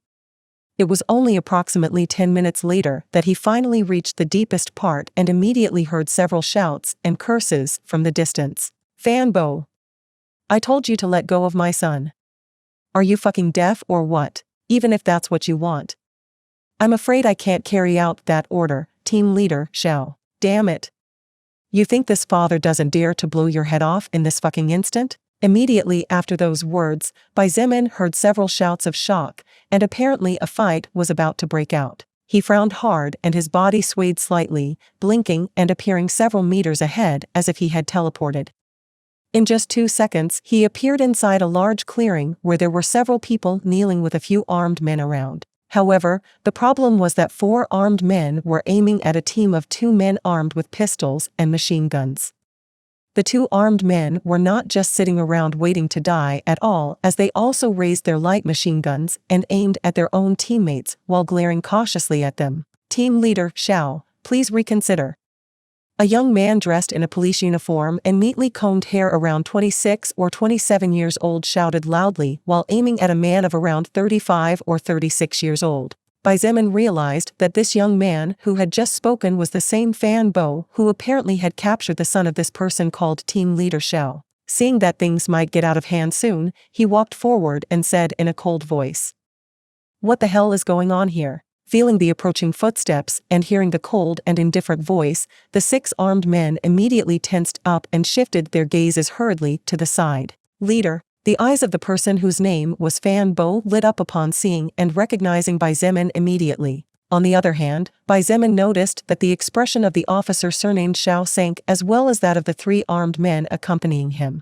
It was only approximately 10 minutes later that he finally reached the deepest part and immediately heard several shouts and curses from the distance. "Fanbo! I told you to let go of my son. Are you fucking deaf or what? Even if that's what you want. I'm afraid I can't carry out that order, team leader Xiao. Damn it. You think this father doesn't dare to blow your head off in this fucking instant?" Immediately after those words, Xietain heard several shouts of shock, and apparently a fight was about to break out. He frowned hard and his body swayed slightly, blinking and appearing several meters ahead as if he had teleported. In just 2 seconds, he appeared inside a large clearing where there were several people kneeling with a few armed men around. However, the problem was that 4 armed men were aiming at a team of 2 men armed with pistols and machine guns. The two armed men were not just sitting around waiting to die at all, as they also raised their light machine guns and aimed at their own teammates while glaring cautiously at them. Team leader Xiao, please reconsider. A young man dressed in a police uniform and neatly combed hair around 26 or 27 years old shouted loudly while aiming at a man of around 35 or 36 years old. Xietain realized that this young man who had just spoken was the same Fan Bo who apparently had captured the son of this person called Team Leader Xiao. Seeing that things might get out of hand soon, he walked forward and said in a cold voice, "What the hell is going on here?" Feeling the approaching footsteps and hearing the cold and indifferent voice, the 6 armed men immediately tensed up and shifted their gazes hurriedly to the side. Leader. The eyes of the person whose name was Fan Bo lit up upon seeing and recognizing Xietain immediately. On the other hand, Xietain noticed that the expression of the officer surnamed Xiao sank as well as that of the 3 armed men accompanying him.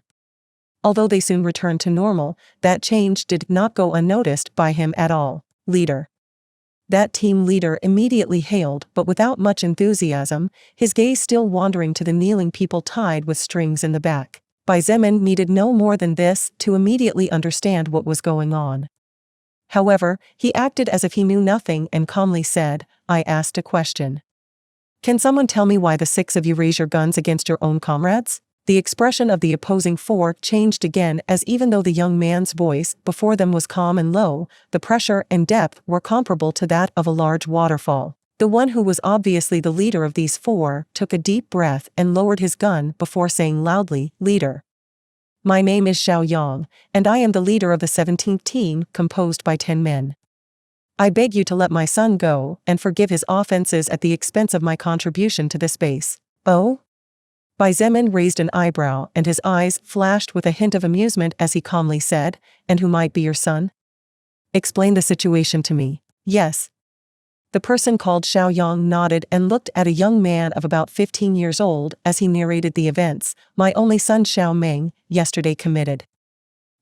Although they soon returned to normal, that change did not go unnoticed by him at all. Leader. That team leader immediately hailed, but without much enthusiasm, his gaze still wandering to the kneeling people tied with strings in the back. Xietain needed no more than this to immediately understand what was going on. However, he acted as if he knew nothing and calmly said, "I asked a question. Can someone tell me why the 6 of you raise your guns against your own comrades?" The expression of the opposing 4 changed again, as even though the young man's voice before them was calm and low, the pressure and depth were comparable to that of a large waterfall. The one who was obviously the leader of these 4 took a deep breath and lowered his gun before saying loudly, "Leader. My name is Xiao Yang, and I am the leader of the 17th team composed by 10 men. I beg you to let my son go and forgive his offenses at the expense of my contribution to this base." "Oh?" Xietain raised an eyebrow and his eyes flashed with a hint of amusement as he calmly said, "And who might be your son? Explain the situation to me." "Yes." The person called Xiao Yang nodded and looked at a young man of about 15 years old as he narrated the events. "My only son Xiao Meng, yesterday committed.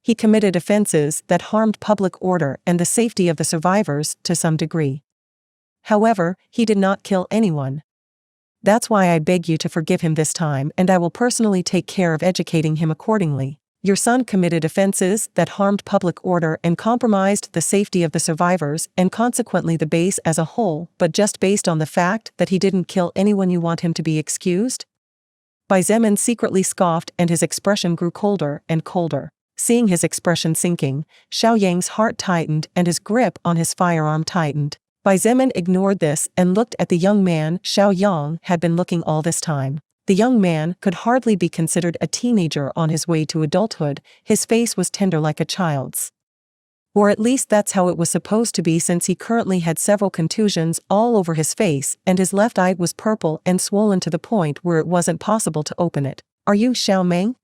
He committed offenses that harmed public order and the safety of the survivors to some degree. However, he did not kill anyone. That's why I beg you to forgive him this time, and I will personally take care of educating him accordingly. Your son committed offenses that harmed public order and compromised the safety of the survivors and consequently the base as a whole, but just based on the fact that he didn't kill anyone, you want him to be excused?" Xietain secretly scoffed and his expression grew colder and colder. Seeing his expression sinking, Xiao Yang's heart tightened and his grip on his firearm tightened. Xietain ignored this and looked at the young man Xiao Yang had been looking all this time. The young man could hardly be considered a teenager on his way to adulthood. His face was tender like a child's. Or at least that's how it was supposed to be, since he currently had several contusions all over his face and his left eye was purple and swollen to the point where it wasn't possible to open it. "Are you Xiao Meng?"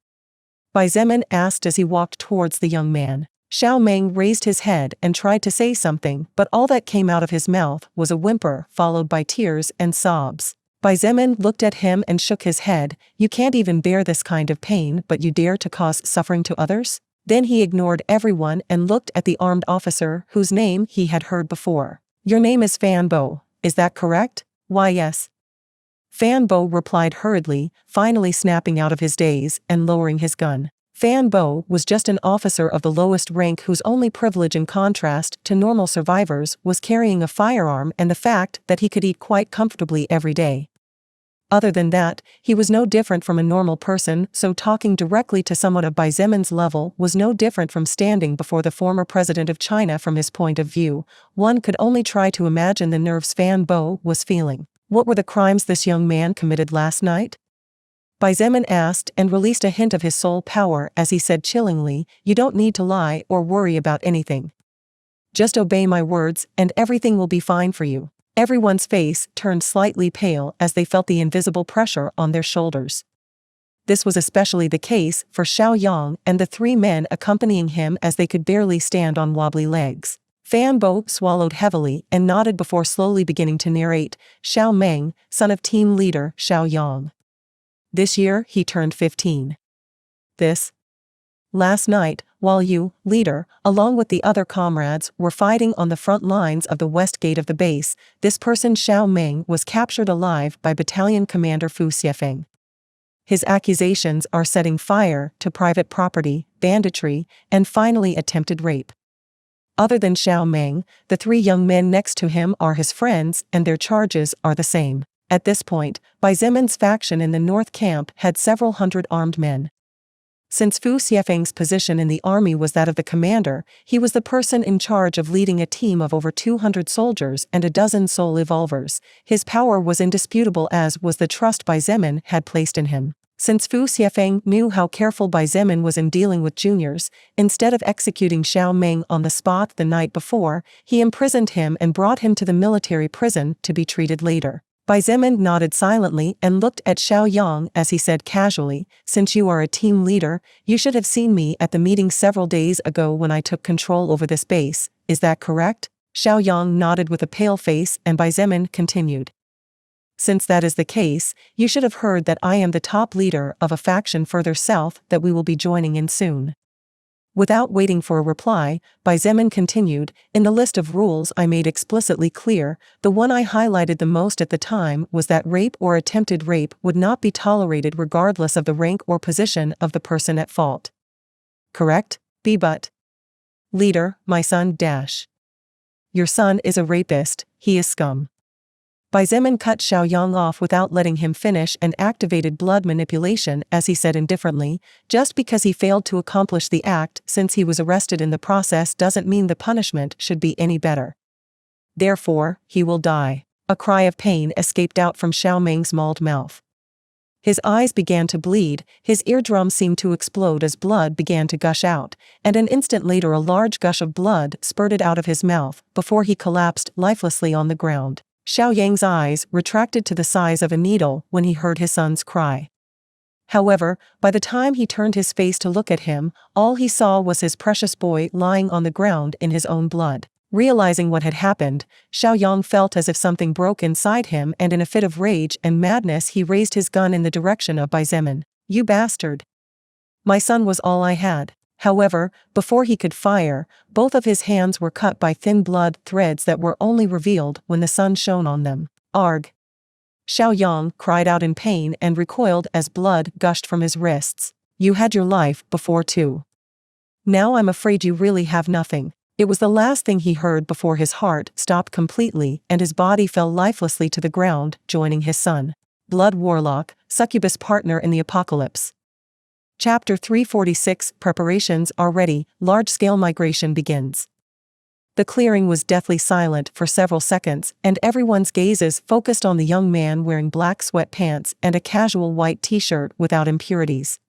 Xietain asked as he walked towards the young man. Xiao Meng raised his head and tried to say something, but all that came out of his mouth was a whimper followed by tears and sobs. Xietain looked at him and shook his head. "You can't even bear this kind of pain, but you dare to cause suffering to others?" Then he ignored everyone and looked at the armed officer whose name he had heard before. "Your name is Fan Bo, is that correct?" "Why, yes." Fan Bo replied hurriedly, finally snapping out of his daze and lowering his gun. Fan Bo was just an officer of the lowest rank whose only privilege, in contrast to normal survivors, was carrying a firearm and the fact that he could eat quite comfortably every day. Other than that, he was no different from a normal person, so talking directly to someone of Xietan's level was no different from standing before the former president of China. From his point of view, one could only try to imagine the nerves Fan Bo was feeling. What were the crimes this young man committed last night? Xietain asked and released a hint of his soul power as he said chillingly, "You don't need to lie or worry about anything. Just obey my words and everything will be fine for you." Everyone's face turned slightly pale as they felt the invisible pressure on their shoulders. This was especially the case for Xiao Yang and the 3 men accompanying him, as they could barely stand on wobbly legs. Fan Bo swallowed heavily and nodded before slowly beginning to narrate. "Xiao Meng, son of team leader Xiao Yang. This year he turned 15. Last night, while you, leader, along with the other comrades, were fighting on the front lines of the west gate of the base, this person Xiao Meng was captured alive by Battalion Commander Fu Xiefeng. His accusations are setting fire to private property, banditry, and finally attempted rape. Other than Xiao Meng, the 3 young men next to him are his friends and their charges are the same. At this point, Bai Zemin's faction in the north camp had several hundred armed men. Since Fu Xiefeng's position in the army was that of the commander, he was the person in charge of leading a team of over 200 soldiers and a dozen soul evolvers. His power was indisputable, as was the trust Bai Zemin had placed in him. Since Fu Xiefeng knew how careful Bai Zemin was in dealing with juniors, instead of executing Xiao Meng on the spot the night before, he imprisoned him and brought him to the military prison to be treated later. Bai Zemin nodded silently and looked at Xiao Yang as he said casually, "Since you are a team leader, you should have seen me at the meeting several days ago when I took control over this base, is that correct?" Xiao Yang nodded with a pale face and Bai Zemin continued. "Since that is the case, you should have heard that I am the top leader of a faction further south that we will be joining in soon." Without waiting for a reply, Bai Zemin continued, "In the list of rules I made explicitly clear, the one I highlighted the most at the time was that rape or attempted rape would not be tolerated regardless of the rank or position of the person at fault. Correct? But leader, my son Your son is a rapist, he is scum." Bai Zemin cut Xiao Yang off without letting him finish and activated blood manipulation as he said indifferently, "Just because he failed to accomplish the act since he was arrested in the process doesn't mean the punishment should be any better. Therefore, he will die." A cry of pain escaped out from Xiao Meng's mauled mouth. His eyes began to bleed, his eardrum seemed to explode as blood began to gush out, and an instant later a large gush of blood spurted out of his mouth before he collapsed lifelessly on the ground. Xiao Yang's eyes retracted to the size of a needle when he heard his son's cry. However, by the time he turned his face to look at him, all he saw was his precious boy lying on the ground in his own blood. Realizing what had happened, Xiao Yang felt as if something broke inside him, and in a fit of rage and madness he raised his gun in the direction of Bai Zemin. "You bastard! My son was all I had." However, before he could fire, both of his hands were cut by thin blood threads that were only revealed when the sun shone on them. "Arg!" Xiao Yang cried out in pain and recoiled as blood gushed from his wrists. "You had your life before too. Now I'm afraid you really have nothing." It was the last thing he heard before his heart stopped completely and his body fell lifelessly to the ground, joining his son. Blood Warlock, Succubus Partner in the Apocalypse. Chapter 346. Preparations are ready, large-scale migration begins. The clearing was deathly silent for several seconds, and everyone's gazes focused on the young man wearing black sweatpants and a casual white t-shirt without impurities.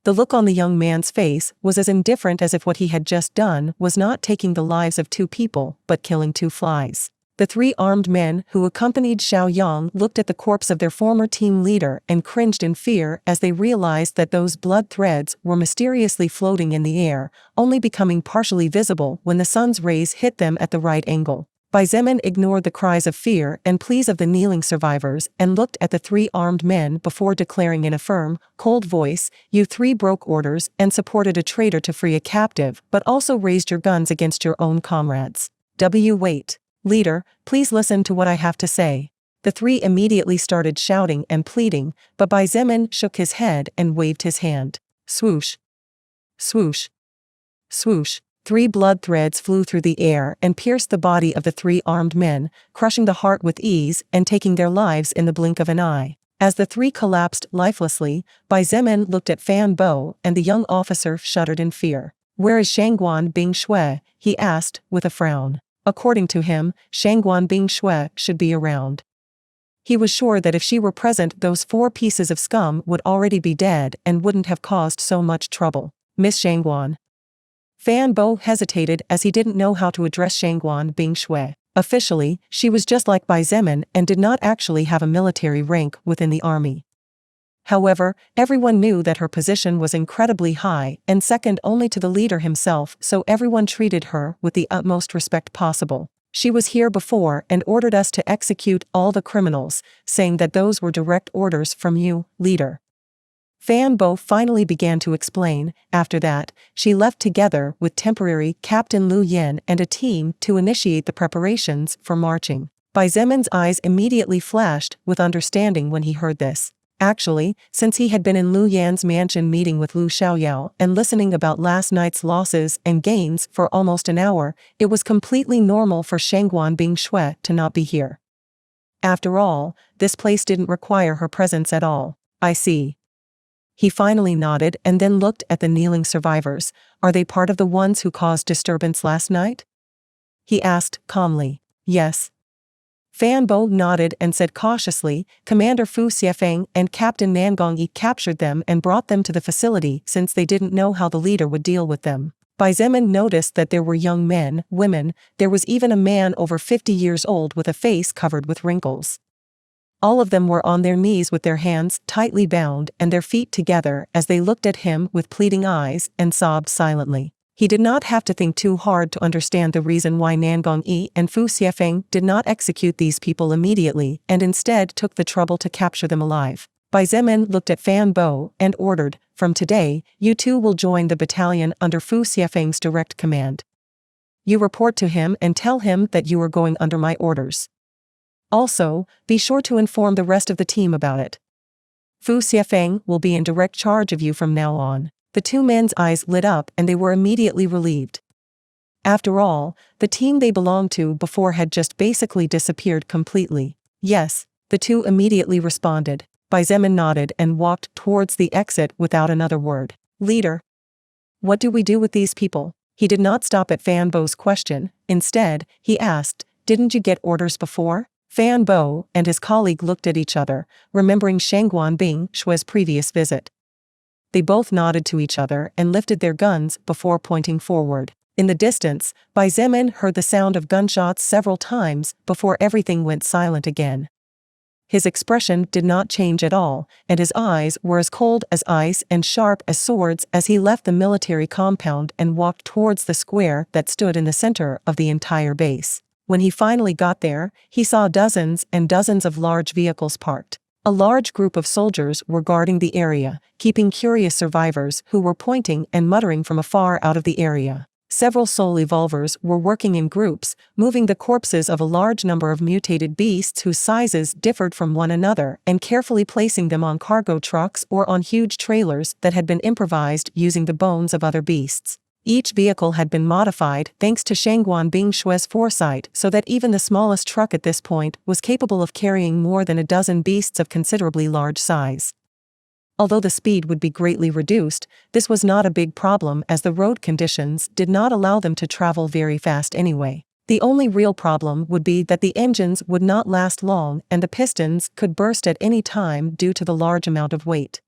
The look on the young man's face was as indifferent as if what he had just done was not taking the lives of 2 people, but killing 2 flies. The 3 armed men who accompanied Xiao Yang looked at the corpse of their former team leader and cringed in fear as they realized that those blood threads were mysteriously floating in the air, only becoming partially visible when the sun's rays hit them at the right angle. Bai Zemin ignored the cries of fear and pleas of the kneeling survivors and looked at the 3 armed men before declaring in a firm, cold voice, "You 3 broke orders and supported a traitor to free a captive, but also raised your guns against your own comrades. Wait. Leader, please listen to what I have to say." The 3 immediately started shouting and pleading, but Bai Zemin shook his head and waved his hand. Swoosh. Swoosh. Swoosh. 3 blood threads flew through the air and pierced the body of the 3 armed men, crushing the heart with ease and taking their lives in the blink of an eye. As the 3 collapsed lifelessly, Bai Zemin looked at Fan Bo and the young officer shuddered in fear. "Where is Shangguan Bing Shui?" he asked, with a frown. According to him, Shangguan Bing Shui should be around. He was sure that if she were present those 4 pieces of scum would already be dead and wouldn't have caused so much trouble. "Miss Shangguan." Fan Bo hesitated as he didn't know how to address Shangguan Bing Shui. Officially, she was just like Bai Zemin and did not actually have a military rank within the army. However, everyone knew that her position was incredibly high and second only to the leader himself, so everyone treated her with the utmost respect possible. "She was here before and ordered us to execute all the criminals, saying that those were direct orders from you, leader." Fan Bo finally began to explain. After that, she left together with temporary Captain Lu Yen and a team to initiate the preparations for marching. Bai Zemin's eyes immediately flashed with understanding when he heard this. Actually, since he had been in Lu Yan's mansion meeting with Lu Xiaoyao and listening about last night's losses and gains for almost an hour, it was completely normal for Shangguan Bingshui to not be here. After all, this place didn't require her presence at all. I see. He finally nodded and then looked at the kneeling survivors. Are they part of the ones who caused disturbance last night? He asked calmly. Yes. Fan Bo nodded and said cautiously, Commander Fu Xiefeng and Captain Nangongyi captured them and brought them to the facility since they didn't know how the leader would deal with them. Bai Zemin noticed that there were young men, women, there was even a man over 50 years old with a face covered with wrinkles. All of them were on their knees with their hands tightly bound and their feet together as they looked at him with pleading eyes and sobbed silently. He did not have to think too hard to understand the reason why Nangongyi and Fu Xiefeng did not execute these people immediately and instead took the trouble to capture them alive. Bai Zemin looked at Fan Bo and ordered, from today, you two will join the battalion under Fu Xiefeng's direct command. You report to him and tell him that you are going under my orders. Also, be sure to inform the rest of the team about it. Fu Xiefeng will be in direct charge of you from now on. The two men's eyes lit up and they were immediately relieved. After all, the team they belonged to before had just basically disappeared completely. Yes, the two immediately responded. Bai Zemin nodded and walked towards the exit without another word. Leader. What do we do with these people? He did not stop at Fan Bo's question. Instead, he asked, didn't you get orders before? Fan Bo and his colleague looked at each other, remembering Shangguan Bingshui's previous visit. They both nodded to each other and lifted their guns before pointing forward. In the distance, Bai Zemin heard the sound of gunshots several times before everything went silent again. His expression did not change at all, and his eyes were as cold as ice and sharp as swords as he left the military compound and walked towards the square that stood in the center of the entire base. When he finally got there, he saw dozens and dozens of large vehicles parked. A large group of soldiers were guarding the area, keeping curious survivors who were pointing and muttering from afar out of the area. Several soul evolvers were working in groups, moving the corpses of a large number of mutated beasts whose sizes differed from one another and carefully placing them on cargo trucks or on huge trailers that had been improvised using the bones of other beasts. Each vehicle had been modified thanks to Shangguan Bingshui's foresight so that even the smallest truck at this point was capable of carrying more than a dozen beasts of considerably large size. Although the speed would be greatly reduced, this was not a big problem as the road conditions did not allow them to travel very fast anyway. The only real problem would be that the engines would not last long and the pistons could burst at any time due to the large amount of weight.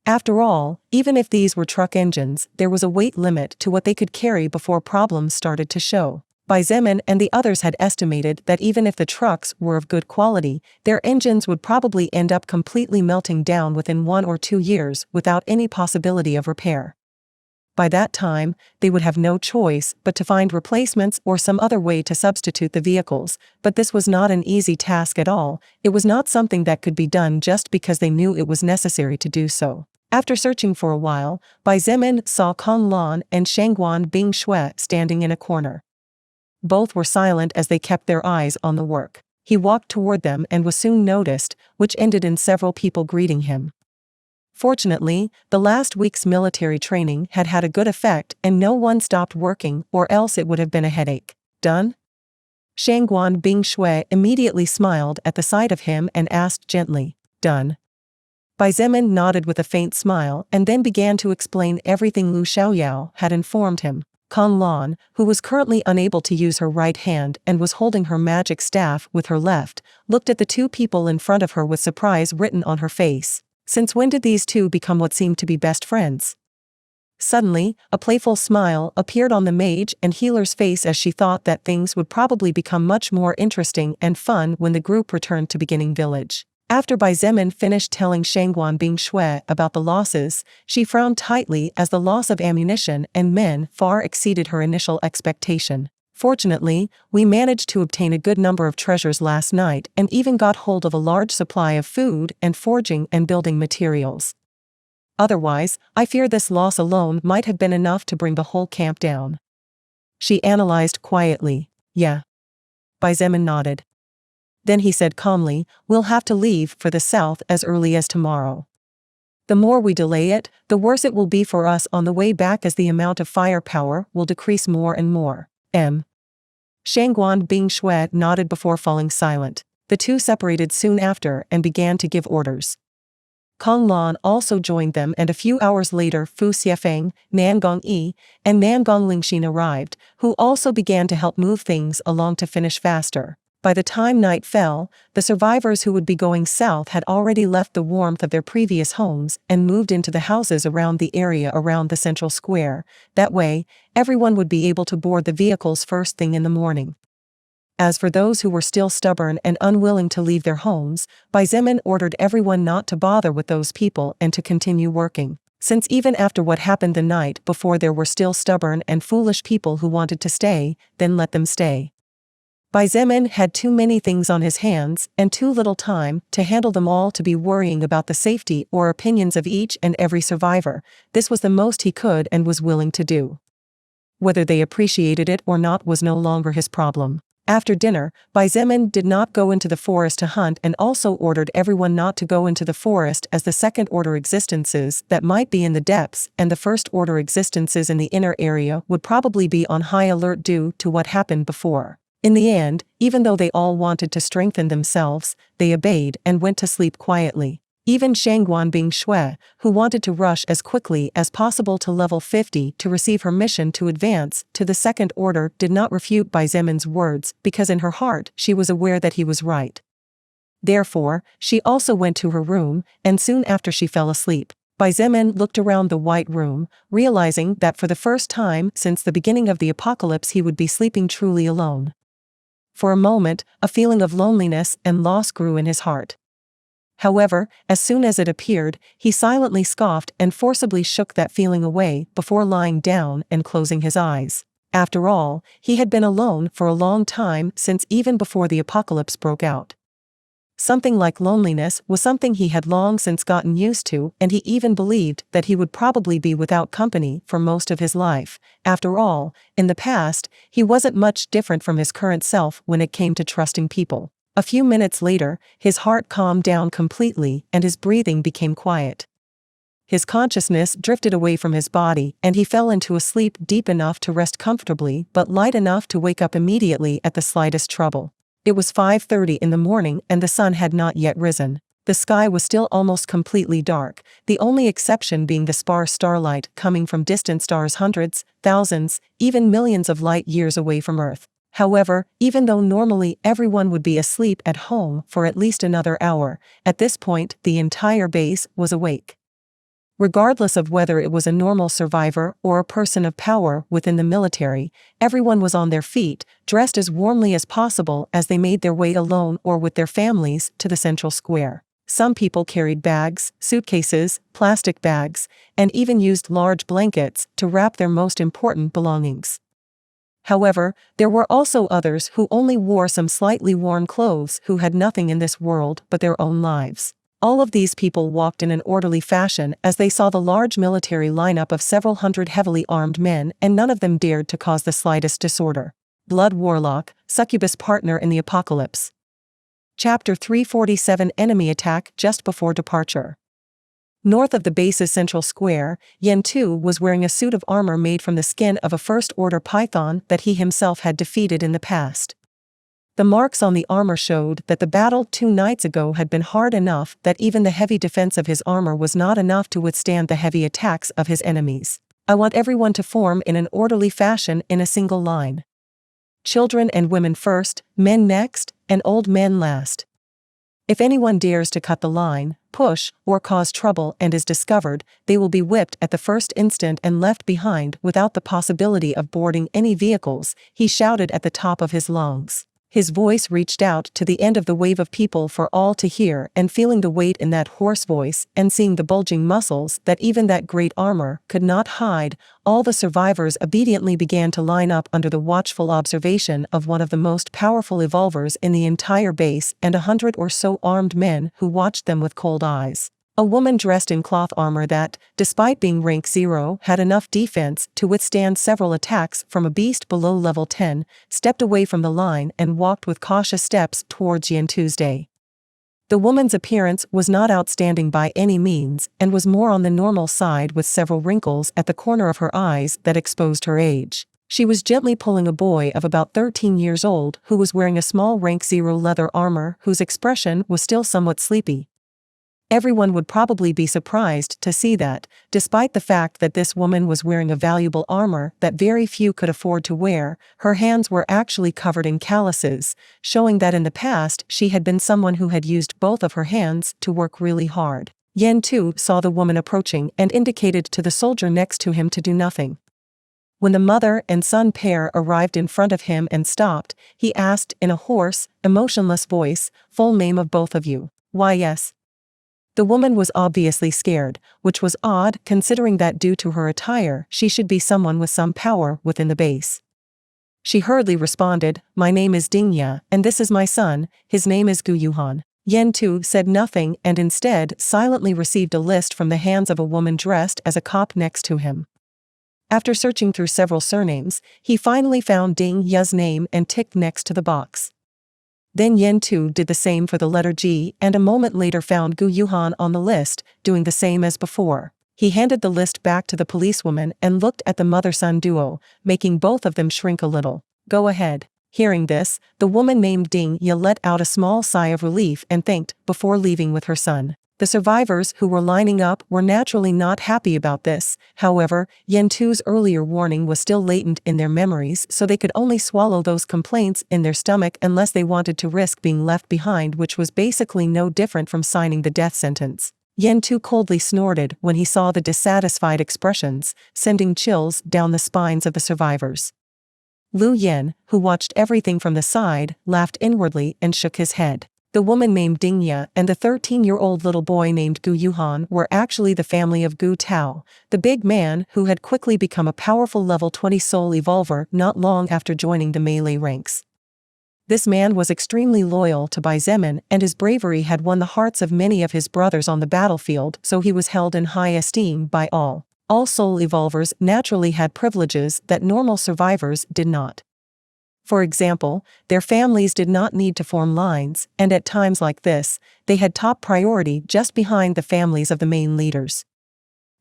After all, even if these were truck engines, there was a weight limit to what they could carry before problems started to show. Bai Zemin and the others had estimated that even if the trucks were of good quality, their engines would probably end up completely melting down within 1 or 2 years without any possibility of repair. By that time, they would have no choice but to find replacements or some other way to substitute the vehicles, but this was not an easy task at all. It was not something that could be done just because they knew it was necessary to do so. After searching for a while, Bai Zemin saw Kong Lan and Shangguan Bingshui standing in a corner. Both were silent as they kept their eyes on the work. He walked toward them and was soon noticed, which ended in several people greeting him. Fortunately, the last week's military training had had a good effect and no one stopped working or else it would have been a headache. Done? Shangguan Bingshui immediately smiled at the sight of him and asked gently, Done. Bai Zemin nodded with a faint smile and then began to explain everything Lu Xiaoyao had informed him. Kong Lan, who was currently unable to use her right hand and was holding her magic staff with her left, looked at the two people in front of her with surprise written on her face. Since when did these two become what seemed to be best friends? Suddenly, a playful smile appeared on the mage and healer's face as she thought that things would probably become much more interesting and fun when the group returned to Beginning Village. After Bai Zemin finished telling Shangguan Bingshui about the losses, she frowned tightly as the loss of ammunition and men far exceeded her initial expectation. Fortunately, we managed to obtain a good number of treasures last night and even got hold of a large supply of food and forging and building materials. Otherwise, I fear this loss alone might have been enough to bring the whole camp down. She analyzed quietly. Yeah. Bai Zemin nodded. Then he said calmly, "We'll have to leave for the south as early as tomorrow. The more we delay it, the worse it will be for us on the way back, as the amount of firepower will decrease more and more." Shangguan Bingshui nodded before falling silent. The two separated soon after and began to give orders. Kong Lan also joined them, and a few hours later Fu Xiefeng, Nangong Yi, and Nangong Lingxin arrived, who also began to help move things along to finish faster. By the time night fell, the survivors who would be going south had already left the warmth of their previous homes and moved into the houses around the area around the central square. That way, everyone would be able to board the vehicles first thing in the morning. As for those who were still stubborn and unwilling to leave their homes, Bai Zemin ordered everyone not to bother with those people and to continue working, since even after what happened the night before there were still stubborn and foolish people who wanted to stay, then let them stay. Bai Zemin had too many things on his hands and too little time to handle them all to be worrying about the safety or opinions of each and every survivor. This was the most he could and was willing to do. Whether they appreciated it or not was no longer his problem. After dinner, Bai Zemin did not go into the forest to hunt and also ordered everyone not to go into the forest, as the second-order existences that might be in the depths and the first-order existences in the inner area would probably be on high alert due to what happened before. In the end, even though they all wanted to strengthen themselves, they obeyed and went to sleep quietly. Even Shangguan Bingshui, who wanted to rush as quickly as possible to level 50 to receive her mission to advance to the second order, did not refute Bai Zemin's words, because in her heart she was aware that he was right. Therefore, she also went to her room, and soon after she fell asleep. Bai Zemin looked around the white room, realizing that for the first time since the beginning of the apocalypse he would be sleeping truly alone. For a moment, a feeling of loneliness and loss grew in his heart. However, as soon as it appeared, he silently scoffed and forcibly shook that feeling away before lying down and closing his eyes. After all, he had been alone for a long time, since even before the apocalypse broke out. Something like loneliness was something he had long since gotten used to, and he even believed that he would probably be without company for most of his life. After all, in the past, he wasn't much different from his current self when it came to trusting people. A few minutes later, his heart calmed down completely and his breathing became quiet. His consciousness drifted away from his body and he fell into a sleep deep enough to rest comfortably but light enough to wake up immediately at the slightest trouble. It was 5:30 in the morning and the sun had not yet risen. The sky was still almost completely dark, the only exception being the sparse starlight coming from distant stars hundreds, thousands, even millions of light years away from Earth. However, even though normally everyone would be asleep at home for at least another hour, at this point the entire base was awake. Regardless of whether it was a normal survivor or a person of power within the military, everyone was on their feet, dressed as warmly as possible as they made their way alone or with their families to the central square. Some people carried bags, suitcases, plastic bags, and even used large blankets to wrap their most important belongings. However, there were also others who only wore some slightly worn clothes, who had nothing in this world but their own lives. All of these people walked in an orderly fashion as they saw the large military lineup of several hundred heavily armed men, and none of them dared to cause the slightest disorder. Blood Warlock, Succubus Partner in the Apocalypse. Chapter 347. Enemy Attack just before departure. North of the base's central square, Yen Tu was wearing a suit of armor made from the skin of a first-order python that he himself had defeated in the past. The marks on the armor showed that the battle 2 nights ago had been hard enough that even the heavy defense of his armor was not enough to withstand the heavy attacks of his enemies. I want everyone to form in an orderly fashion in a single line. Children and women first, men next, and old men last. If anyone dares to cut the line, push, or cause trouble and is discovered, they will be whipped at the first instant and left behind without the possibility of boarding any vehicles, he shouted at the top of his lungs. His voice reached out to the end of the wave of people for all to hear, and feeling the weight in that hoarse voice and seeing the bulging muscles that even that great armor could not hide, all the survivors obediently began to line up under the watchful observation of one of the most powerful evolvers in the entire base and 100 or so armed men who watched them with cold eyes. A woman dressed in cloth armor that, despite being rank 0, had enough defense to withstand several attacks from a beast below level 10, stepped away from the line and walked with cautious steps towards Yen Tuesday. The woman's appearance was not outstanding by any means and was more on the normal side, with several wrinkles at the corner of her eyes that exposed her age. She was gently pulling a boy of about 13 years old who was wearing a small rank 0 leather armor whose expression was still somewhat sleepy. Everyone would probably be surprised to see that, despite the fact that this woman was wearing a valuable armor that very few could afford to wear, her hands were actually covered in calluses, showing that in the past she had been someone who had used both of her hands to work really hard. Yen Tu saw the woman approaching and indicated to the soldier next to him to do nothing. When the mother and son pair arrived in front of him and stopped, he asked in a hoarse, emotionless voice, "Full name of both of you?" "Why, yes." The woman was obviously scared, which was odd considering that due to her attire she should be someone with some power within the base. She hurriedly responded, "My name is Dingya, and this is my son, his name is Gu Yuhan." Yen Tu said nothing and instead silently received a list from the hands of a woman dressed as a cop next to him. After searching through several surnames, he finally found Ding Ya's name and ticked next to the box. Then Yen Tu did the same for the letter G and a moment later found Gu Yuhan on the list, doing the same as before. He handed the list back to the policewoman and looked at the mother-son duo, making both of them shrink a little. "Go ahead." Hearing this, the woman named Ding Ya let out a small sigh of relief and thanked before leaving with her son. The survivors who were lining up were naturally not happy about this. However, Yen Tu's earlier warning was still latent in their memories, so they could only swallow those complaints in their stomach unless they wanted to risk being left behind, which was basically no different from signing the death sentence. Yen Tu coldly snorted when he saw the dissatisfied expressions, sending chills down the spines of the survivors. Lu Yen, who watched everything from the side, laughed inwardly and shook his head. The woman named Dingya and the 13-year-old little boy named Gu Yuhan were actually the family of Gu Tao, the big man who had quickly become a powerful level 20 soul evolver not long after joining the melee ranks. This man was extremely loyal to Bai Zemin, and his bravery had won the hearts of many of his brothers on the battlefield, so he was held in high esteem by all. All soul evolvers naturally had privileges that normal survivors did not. For example, their families did not need to form lines, and at times like this, they had top priority just behind the families of the main leaders.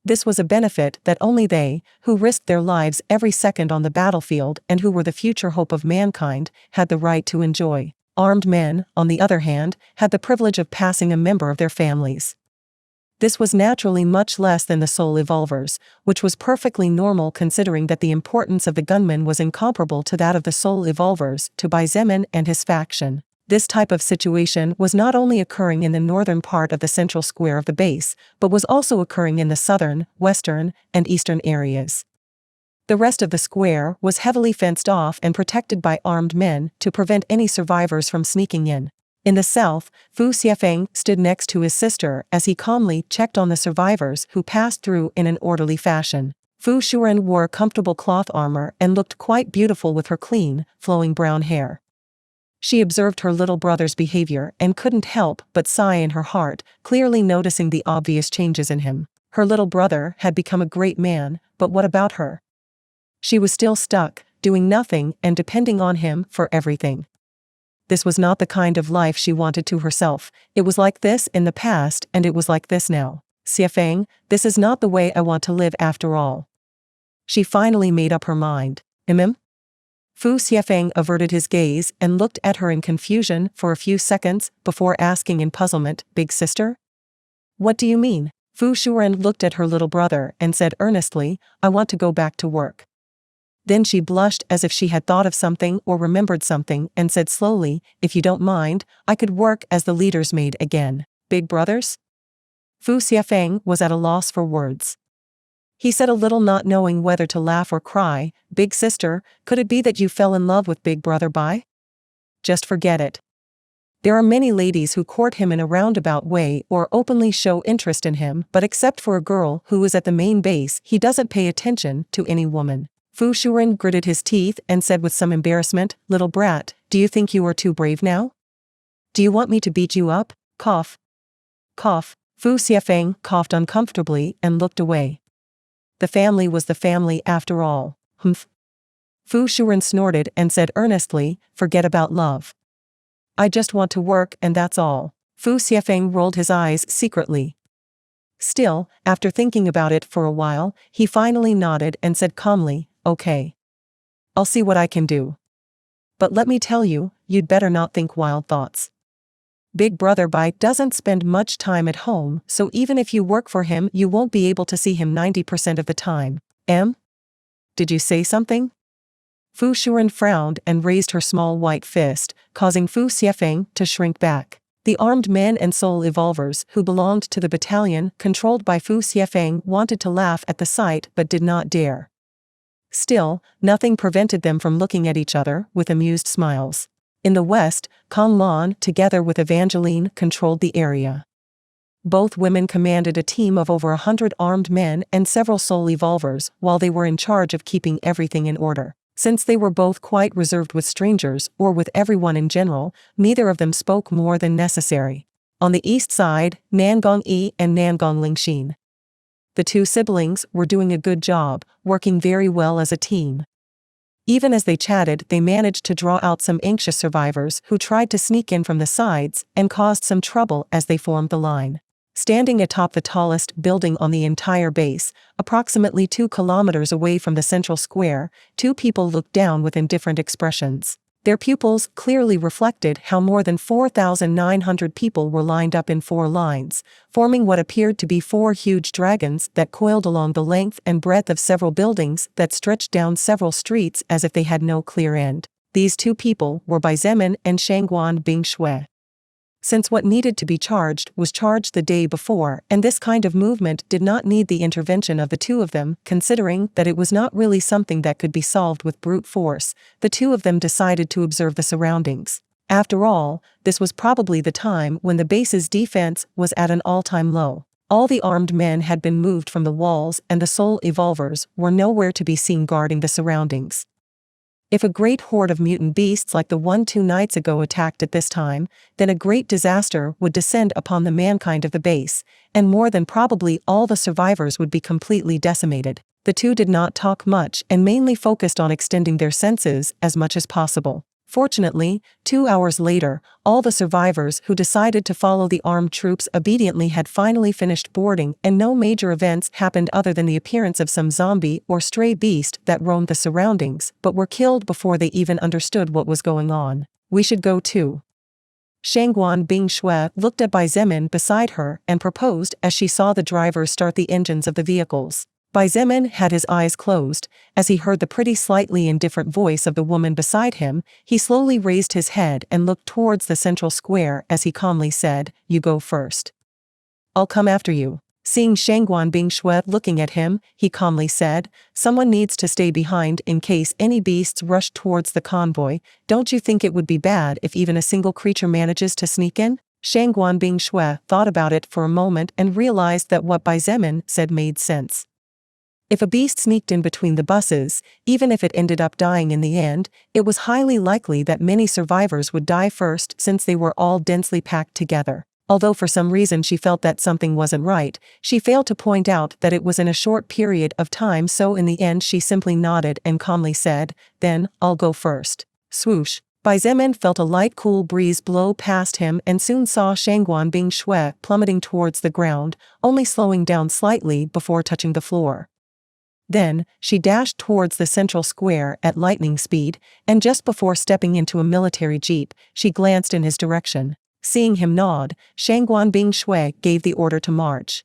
This was a benefit that only they, who risked their lives every second on the battlefield and who were the future hope of mankind, had the right to enjoy. Armed men, on the other hand, had the privilege of passing a member of their families. This was naturally much less than the soul evolvers, which was perfectly normal considering that the importance of the gunman was incomparable to that of the soul evolvers to Bai Zemin and his faction. This type of situation was not only occurring in the northern part of the central square of the base, but was also occurring in the southern, western, and eastern areas. The rest of the square was heavily fenced off and protected by armed men to prevent any survivors from sneaking in. In the south, Fu Xiefeng stood next to his sister as he calmly checked on the survivors who passed through in an orderly fashion. Fu Shuren wore comfortable cloth armor and looked quite beautiful with her clean, flowing brown hair. She observed her little brother's behavior and couldn't help but sigh in her heart, clearly noticing the obvious changes in him. Her little brother had become a great man, but what about her? She was still stuck, doing nothing and depending on him for everything. This was not the kind of life she wanted to herself. It was like this in the past and it was like this now. Xiefeng, this is not the way I want to live after all. She finally made up her mind. Fu Xiefeng averted his gaze and looked at her in confusion for a few seconds before asking in puzzlement, "Big sister? What do you mean?" Fu Shuren looked at her little brother and said earnestly, "I want to go back to work." Then she blushed as if she had thought of something or remembered something and said slowly, "If you don't mind, I could work as the leader's maid again." "Big brothers?" Fu Xiefeng was at a loss for words. He said a little, not knowing whether to laugh or cry, "Big sister, could it be that you fell in love with Big Brother Bai? Just forget it. There are many ladies who court him in a roundabout way or openly show interest in him, but except for a girl who is at the main base, he doesn't pay attention to any woman." Fu Shuren gritted his teeth and said with some embarrassment, "Little brat, do you think you are too brave now? Do you want me to beat you up?" Cough. Cough. Fu Xiefeng coughed uncomfortably and looked away. The family was the family after all. Humph. Fu Shuren snorted and said earnestly, forget about love. I just want to work and that's all. Fu Xiefeng rolled his eyes secretly. Still, after thinking about it for a while, he finally nodded and said calmly, okay. I'll see what I can do. But let me tell you, you'd better not think wild thoughts. Big Brother Bai doesn't spend much time at home, so even if you work for him you won't be able to see him 90% of the time. Did you say something? Fu Shuren frowned and raised her small white fist, causing Fu Xiefeng to shrink back. The armed men and soul evolvers who belonged to the battalion controlled by Fu Xiefeng wanted to laugh at the sight but did not dare. Still, nothing prevented them from looking at each other with amused smiles. In the west, Kong Lan together with Evangeline controlled the area. Both women commanded a team of over 100 armed men and several soul evolvers while they were in charge of keeping everything in order. Since they were both quite reserved with strangers or with everyone in general, neither of them spoke more than necessary. On the east side, Nangong Yi and Nangong Lingxin. The two siblings were doing a good job, working very well as a team. Even as they chatted, they managed to draw out some anxious survivors who tried to sneak in from the sides and caused some trouble as they formed the line. Standing atop the tallest building on the entire base, approximately 2 kilometers away from the central square, two people looked down with indifferent expressions. Their pupils clearly reflected how more than 4,900 people were lined up in 4 lines, forming what appeared to be 4 huge dragons that coiled along the length and breadth of several buildings that stretched down several streets as if they had no clear end. These two people were Bai Zemin and Shangguan Bingshui. Since what needed to be charged was charged the day before, and this kind of movement did not need the intervention of the two of them, considering that it was not really something that could be solved with brute force, the two of them decided to observe the surroundings. After all, this was probably the time when the base's defense was at an all-time low. All the armed men had been moved from the walls and the soul evolvers were nowhere to be seen guarding the surroundings. If a great horde of mutant beasts like the one 2 nights ago attacked at this time, then a great disaster would descend upon the mankind of the base, and more than probably all the survivors would be completely decimated. The two did not talk much and mainly focused on extending their senses as much as possible. Fortunately, 2 hours later, all the survivors who decided to follow the armed troops obediently had finally finished boarding and no major events happened other than the appearance of some zombie or stray beast that roamed the surroundings but were killed before they even understood what was going on. We should go too. Shangguan Bingshui looked at Bai Zemin beside her and proposed as she saw the drivers start the engines of the vehicles. Bai Zemin had his eyes closed. As he heard the pretty slightly indifferent voice of the woman beside him, he slowly raised his head and looked towards the central square as he calmly said, "You go first. I'll come after you." Seeing Shangguan Bingshui looking at him, he calmly said, "Someone needs to stay behind in case any beasts rush towards the convoy. Don't you think it would be bad if even a single creature manages to sneak in?" Shangguan Bingshui thought about it for a moment and realized that what Bai Zemin said made sense. If a beast sneaked in between the buses, even if it ended up dying in the end, it was highly likely that many survivors would die first since they were all densely packed together. Although for some reason she felt that something wasn't right, she failed to point out that it was in a short period of time, so in the end she simply nodded and calmly said, "Then, I'll go first." Swoosh. Bai Zemin felt a light cool breeze blow past him and soon saw Shangguan Bingshui plummeting towards the ground, only slowing down slightly before touching the floor. Then, she dashed towards the central square at lightning speed, and just before stepping into a military jeep, she glanced in his direction. Seeing him nod, Shangguan Bingshui gave the order to march.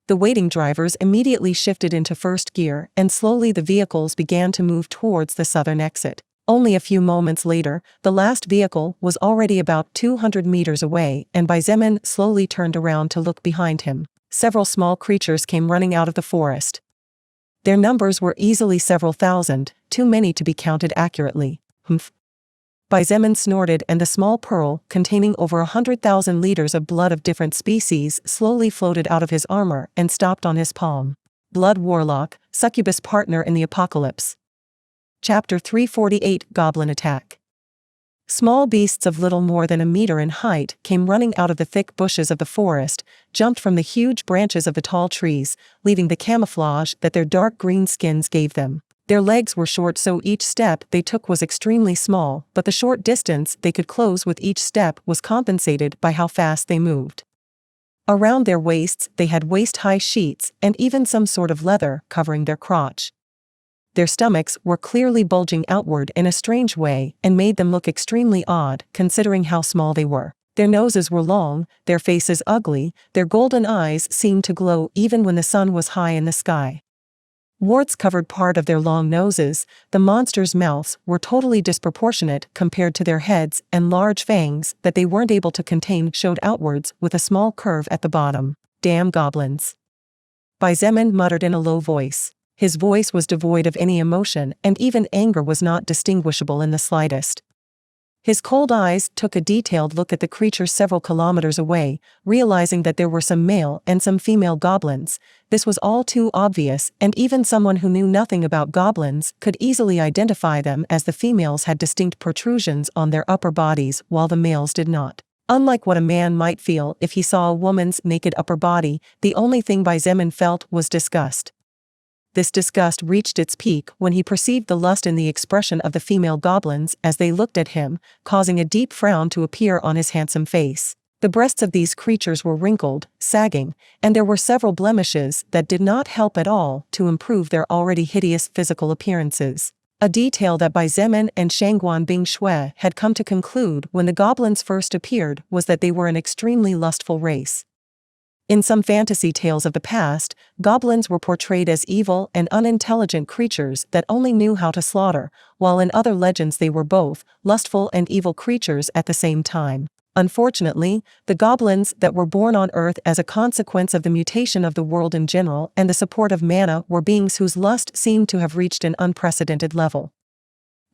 The waiting drivers immediately shifted into first gear and slowly the vehicles began to move towards the southern exit. Only a few moments later, the last vehicle was already about 200 meters away and Bai Zemin slowly turned around to look behind him. Several small creatures came running out of the forest. Their numbers were easily several thousand, too many to be counted accurately. Humph. Bai Zemin snorted and the small pearl, containing over 100,000 liters of blood of different species, slowly floated out of his armor and stopped on his palm. Blood Warlock, Succubus Partner in the Apocalypse. Chapter 348, Goblin Attack. Small beasts of little more than a meter in height came running out of the thick bushes of the forest, jumped from the huge branches of the tall trees, leaving the camouflage that their dark green skins gave them. Their legs were short, so each step they took was extremely small, but the short distance they could close with each step was compensated by how fast they moved. Around their waists they had waist-high sheets and even some sort of leather covering their crotch. Their stomachs were clearly bulging outward in a strange way and made them look extremely odd considering how small they were. Their noses were long, their faces ugly, their golden eyes seemed to glow even when the sun was high in the sky. Warts covered part of their long noses. The monsters' mouths were totally disproportionate compared to their heads, and large fangs that they weren't able to contain showed outwards with a small curve at the bottom. "Damn goblins," Xietain muttered in a low voice. His voice was devoid of any emotion, and even anger was not distinguishable in the slightest. His cold eyes took a detailed look at the creatures several kilometers away, realizing that there were some male and some female goblins. This was all too obvious, and even someone who knew nothing about goblins could easily identify them, as the females had distinct protrusions on their upper bodies while the males did not. Unlike what a man might feel if he saw a woman's naked upper body, the only thing Xietain felt was disgust. This disgust reached its peak when he perceived the lust in the expression of the female goblins as they looked at him, causing a deep frown to appear on his handsome face. The breasts of these creatures were wrinkled, sagging, and there were several blemishes that did not help at all to improve their already hideous physical appearances. A detail that Xietain and Shangguan Bingshui had come to conclude when the goblins first appeared was that they were an extremely lustful race. In some fantasy tales of the past, goblins were portrayed as evil and unintelligent creatures that only knew how to slaughter, while in other legends they were both lustful and evil creatures at the same time. Unfortunately, the goblins that were born on Earth as a consequence of the mutation of the world in general and the support of mana were beings whose lust seemed to have reached an unprecedented level.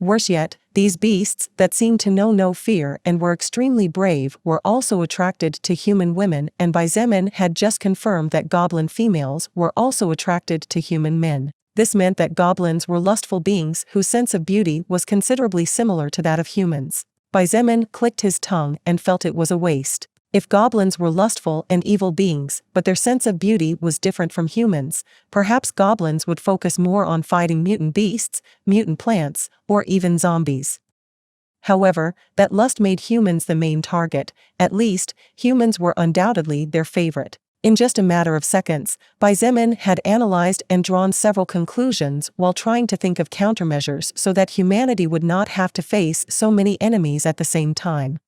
Worse yet, these beasts that seemed to know no fear and were extremely brave were also attracted to human women, and Xietain had just confirmed that goblin females were also attracted to human men. This meant that goblins were lustful beings whose sense of beauty was considerably similar to that of humans. Xietain clicked his tongue and felt it was a waste. If goblins were lustful and evil beings, but their sense of beauty was different from humans, perhaps goblins would focus more on fighting mutant beasts, mutant plants, or even zombies. However, that lust made humans the main target. At least, humans were undoubtedly their favorite. In just a matter of seconds, Xietain had analyzed and drawn several conclusions while trying to think of countermeasures so that humanity would not have to face so many enemies at the same time.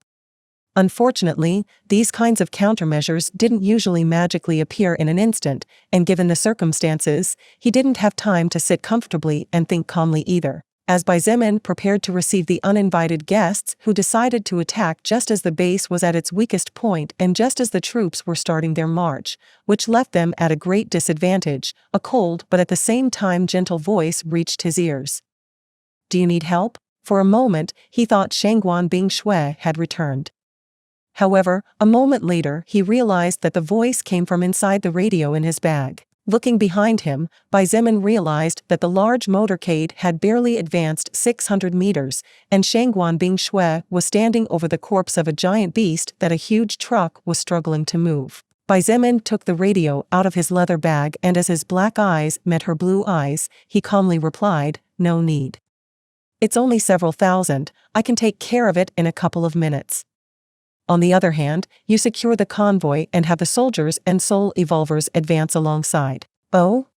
Unfortunately, these kinds of countermeasures didn't usually magically appear in an instant, and given the circumstances, he didn't have time to sit comfortably and think calmly either. As Xietain prepared to receive the uninvited guests who decided to attack just as the base was at its weakest point and just as the troops were starting their march, which left them at a great disadvantage, a cold but at the same time gentle voice reached his ears. "Do you need help?" For a moment, he thought Shangguan Bingshui had returned. However, a moment later he realized that the voice came from inside the radio in his bag. Looking behind him, Xietain realized that the large motorcade had barely advanced 600 meters, and Shangguan Bingshui was standing over the corpse of a giant beast that a huge truck was struggling to move. Xietain took the radio out of his leather bag, and as his black eyes met her blue eyes, he calmly replied, "No need. It's only several thousand, I can take care of it in a couple of minutes. On the other hand, you secure the convoy and have the soldiers and soul evolvers advance alongside." "Oh?"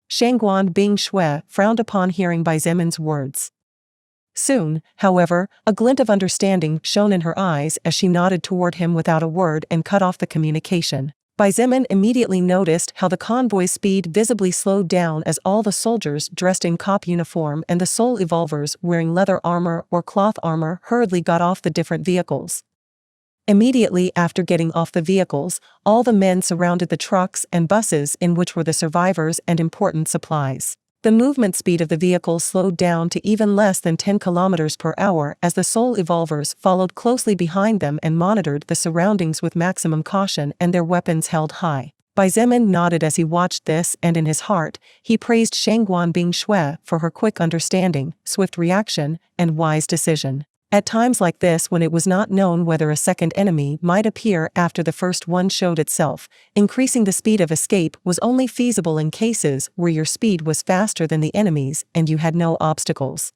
Shangguan Bingshui frowned upon hearing Xietan's words. Soon, however, a glint of understanding shone in her eyes as she nodded toward him without a word and cut off the communication. Xietain immediately noticed how the convoy's speed visibly slowed down as all the soldiers dressed in cop uniform and the soul evolvers wearing leather armor or cloth armor hurriedly got off the different vehicles. Immediately after getting off the vehicles, all the men surrounded the trucks and buses in which were the survivors and important supplies. The movement speed of the vehicles slowed down to even less than 10 kilometers per hour as the soul evolvers followed closely behind them and monitored the surroundings with maximum caution and their weapons held high. Xietain nodded as he watched this, and in his heart, he praised Shangguan Bingshui for her quick understanding, swift reaction, and wise decision. At times like this, when it was not known whether a second enemy might appear after the first one showed itself, increasing the speed of escape was only feasible in cases where your speed was faster than the enemy's and you had no obstacles.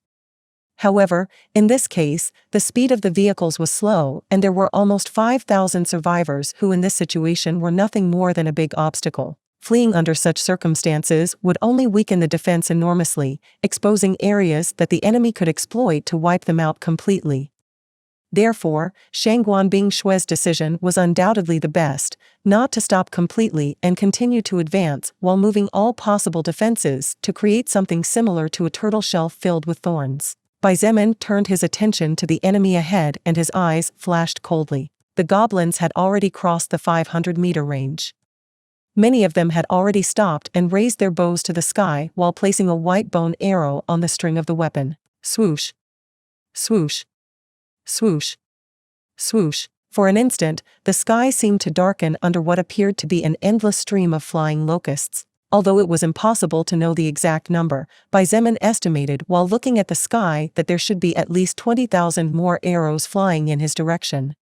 However, in this case, the speed of the vehicles was slow, and there were almost 5,000 survivors who in this situation were nothing more than a big obstacle. Fleeing under such circumstances would only weaken the defense enormously, exposing areas that the enemy could exploit to wipe them out completely. Therefore, Shangguan Bing Shui's decision was undoubtedly the best, not to stop completely and continue to advance while moving all possible defenses to create something similar to a turtle shell filled with thorns. Bai Zemin turned his attention to the enemy ahead and his eyes flashed coldly. The goblins had already crossed the 500-meter range. Many of them had already stopped and raised their bows to the sky while placing a white bone arrow on the string of the weapon. Swoosh. Swoosh. Swoosh. Swoosh. For an instant, the sky seemed to darken under what appeared to be an endless stream of flying locusts. Although it was impossible to know the exact number, Bai Zemin estimated while looking at the sky that there should be at least 20,000 more arrows flying in his direction.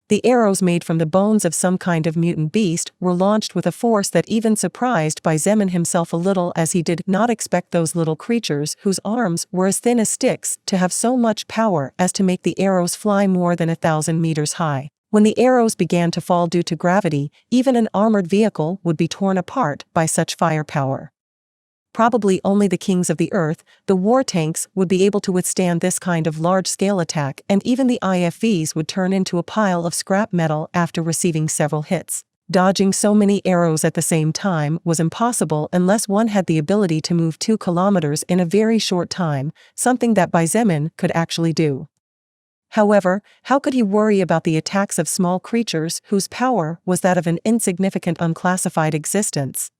The arrows made from the bones of some kind of mutant beast were launched with a force that even surprised Bai Zemin himself a little, as he did not expect those little creatures whose arms were as thin as sticks to have so much power as to make the arrows fly more than 1,000 meters high. When the arrows began to fall due to gravity, even an armored vehicle would be torn apart by such firepower. Probably only the kings of the earth, the war tanks, would be able to withstand this kind of large-scale attack, and even the IFVs would turn into a pile of scrap metal after receiving several hits. Dodging so many arrows at the same time was impossible unless one had the ability to move 2 kilometers in a very short time, something that Bai Zemin could actually do. However, how could he worry about the attacks of small creatures whose power was that of an insignificant unclassified existence?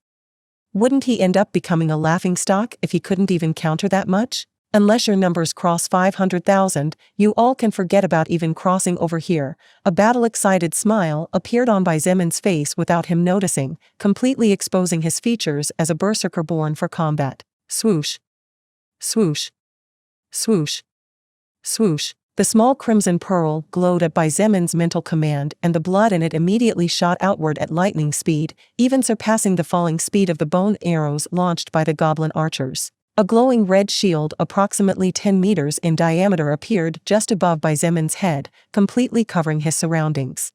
Wouldn't he end up becoming a laughingstock if he couldn't even counter that much? Unless your numbers cross 500,000, you all can forget about even crossing over here. A battle-excited smile appeared on Bai Zemin's face without him noticing, completely exposing his features as a berserker born for combat. Swoosh. Swoosh. Swoosh. Swoosh. The small crimson pearl glowed at Bai Zemin's mental command, and the blood in it immediately shot outward at lightning speed, even surpassing the falling speed of the bone arrows launched by the goblin archers. A glowing red shield approximately 10 meters in diameter appeared just above Bai Zemin's head, completely covering his surroundings.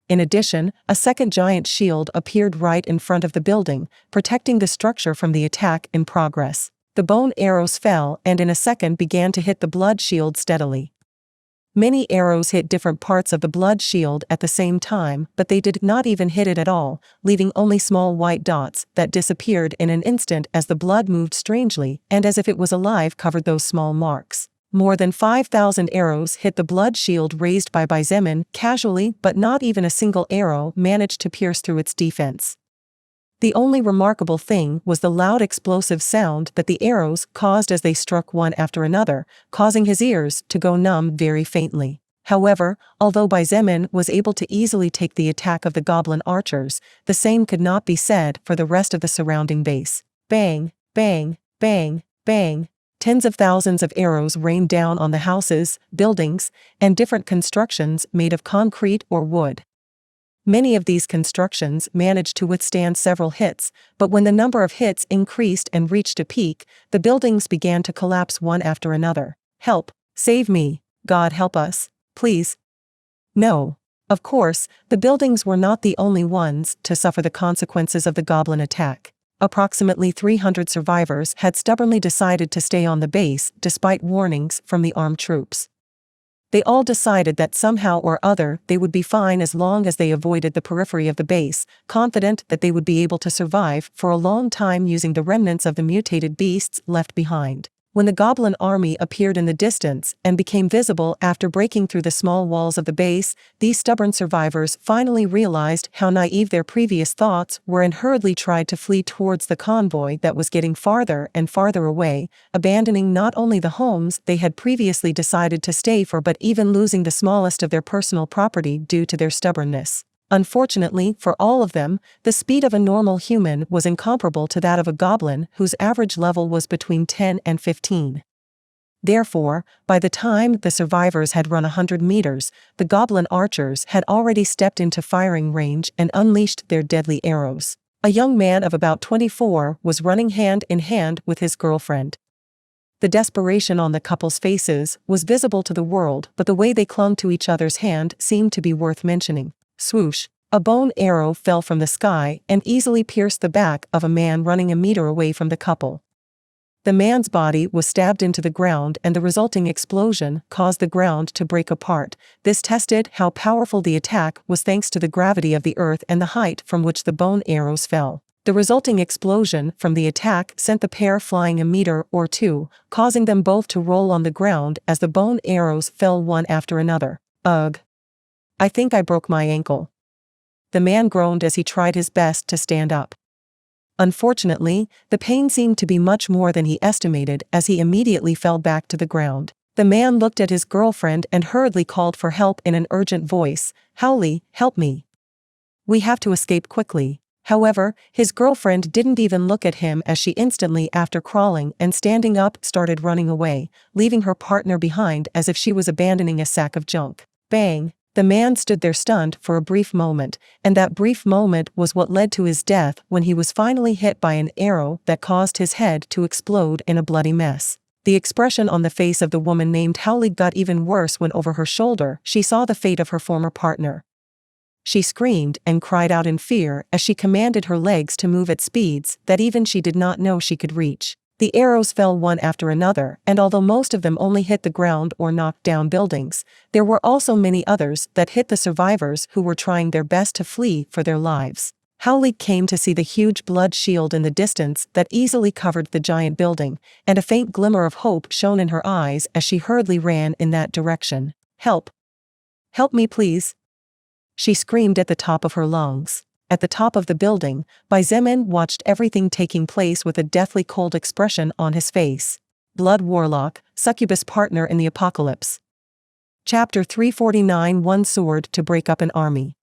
In addition, a second giant shield appeared right in front of the building, protecting the structure from the attack in progress. The bone arrows fell and in a second began to hit the blood shield steadily. Many arrows hit different parts of the blood shield at the same time, but they did not even hit it at all, leaving only small white dots that disappeared in an instant as the blood moved strangely and as if it was alive covered those small marks. More than 5,000 arrows hit the blood shield raised by Bai Zemin casually, but not even a single arrow managed to pierce through its defense. The only remarkable thing was the loud explosive sound that the arrows caused as they struck one after another, causing his ears to go numb very faintly. However, although Bai Zemin was able to easily take the attack of the goblin archers, the same could not be said for the rest of the surrounding base. Bang, bang, bang, bang. Tens of thousands of arrows rained down on the houses, buildings, and different constructions made of concrete or wood. Many of these constructions managed to withstand several hits, but when the number of hits increased and reached a peak, the buildings began to collapse one after another. Help! Save me! God help us! Please! No. Of course, the buildings were not the only ones to suffer the consequences of the goblin attack. Approximately 300 survivors had stubbornly decided to stay on the base despite warnings from the armed troops. They all decided that somehow or other they would be fine as long as they avoided the periphery of the base, confident that they would be able to survive for a long time using the remnants of the mutated beasts left behind. When the goblin army appeared in the distance and became visible after breaking through the small walls of the base, these stubborn survivors finally realized how naive their previous thoughts were and hurriedly tried to flee towards the convoy that was getting farther and farther away, abandoning not only the homes they had previously decided to stay for but even losing the smallest of their personal property due to their stubbornness. Unfortunately for all of them, the speed of a normal human was incomparable to that of a goblin whose average level was between 10 and 15. Therefore, by the time the survivors had run 100 meters, the goblin archers had already stepped into firing range and unleashed their deadly arrows. A young man of about 24 was running hand in hand with his girlfriend. The desperation on the couple's faces was visible to the world, but the way they clung to each other's hand seemed to be worth mentioning. Swoosh! A bone arrow fell from the sky and easily pierced the back of a man running a meter away from the couple. The man's body was stabbed into the ground and the resulting explosion caused the ground to break apart. This tested how powerful the attack was thanks to the gravity of the earth and the height from which the bone arrows fell. The resulting explosion from the attack sent the pair flying a meter or two, causing them both to roll on the ground as the bone arrows fell one after another. Ugh! I think I broke my ankle. The man groaned as he tried his best to stand up. Unfortunately, the pain seemed to be much more than he estimated as he immediately fell back to the ground. The man looked at his girlfriend and hurriedly called for help in an urgent voice. "Howley, help me. We have to escape quickly." However, his girlfriend didn't even look at him as she instantly after crawling and standing up started running away, leaving her partner behind as if she was abandoning a sack of junk. Bang! The man stood there stunned for a brief moment, and that brief moment was what led to his death when he was finally hit by an arrow that caused his head to explode in a bloody mess. The expression on the face of the woman named Howley got even worse when over her shoulder she saw the fate of her former partner. She screamed and cried out in fear as she commanded her legs to move at speeds that even she did not know she could reach. The arrows fell one after another, and although most of them only hit the ground or knocked down buildings, there were also many others that hit the survivors who were trying their best to flee for their lives. Howley came to see the huge blood shield in the distance that easily covered the giant building, and a faint glimmer of hope shone in her eyes as she hurriedly ran in that direction. "Help! Help me, please!" she screamed at the top of her lungs. At the top of the building, Xietain watched everything taking place with a deathly cold expression on his face. Blood Warlock, Succubus Partner in the Apocalypse. Chapter 349. One sword to break up an army.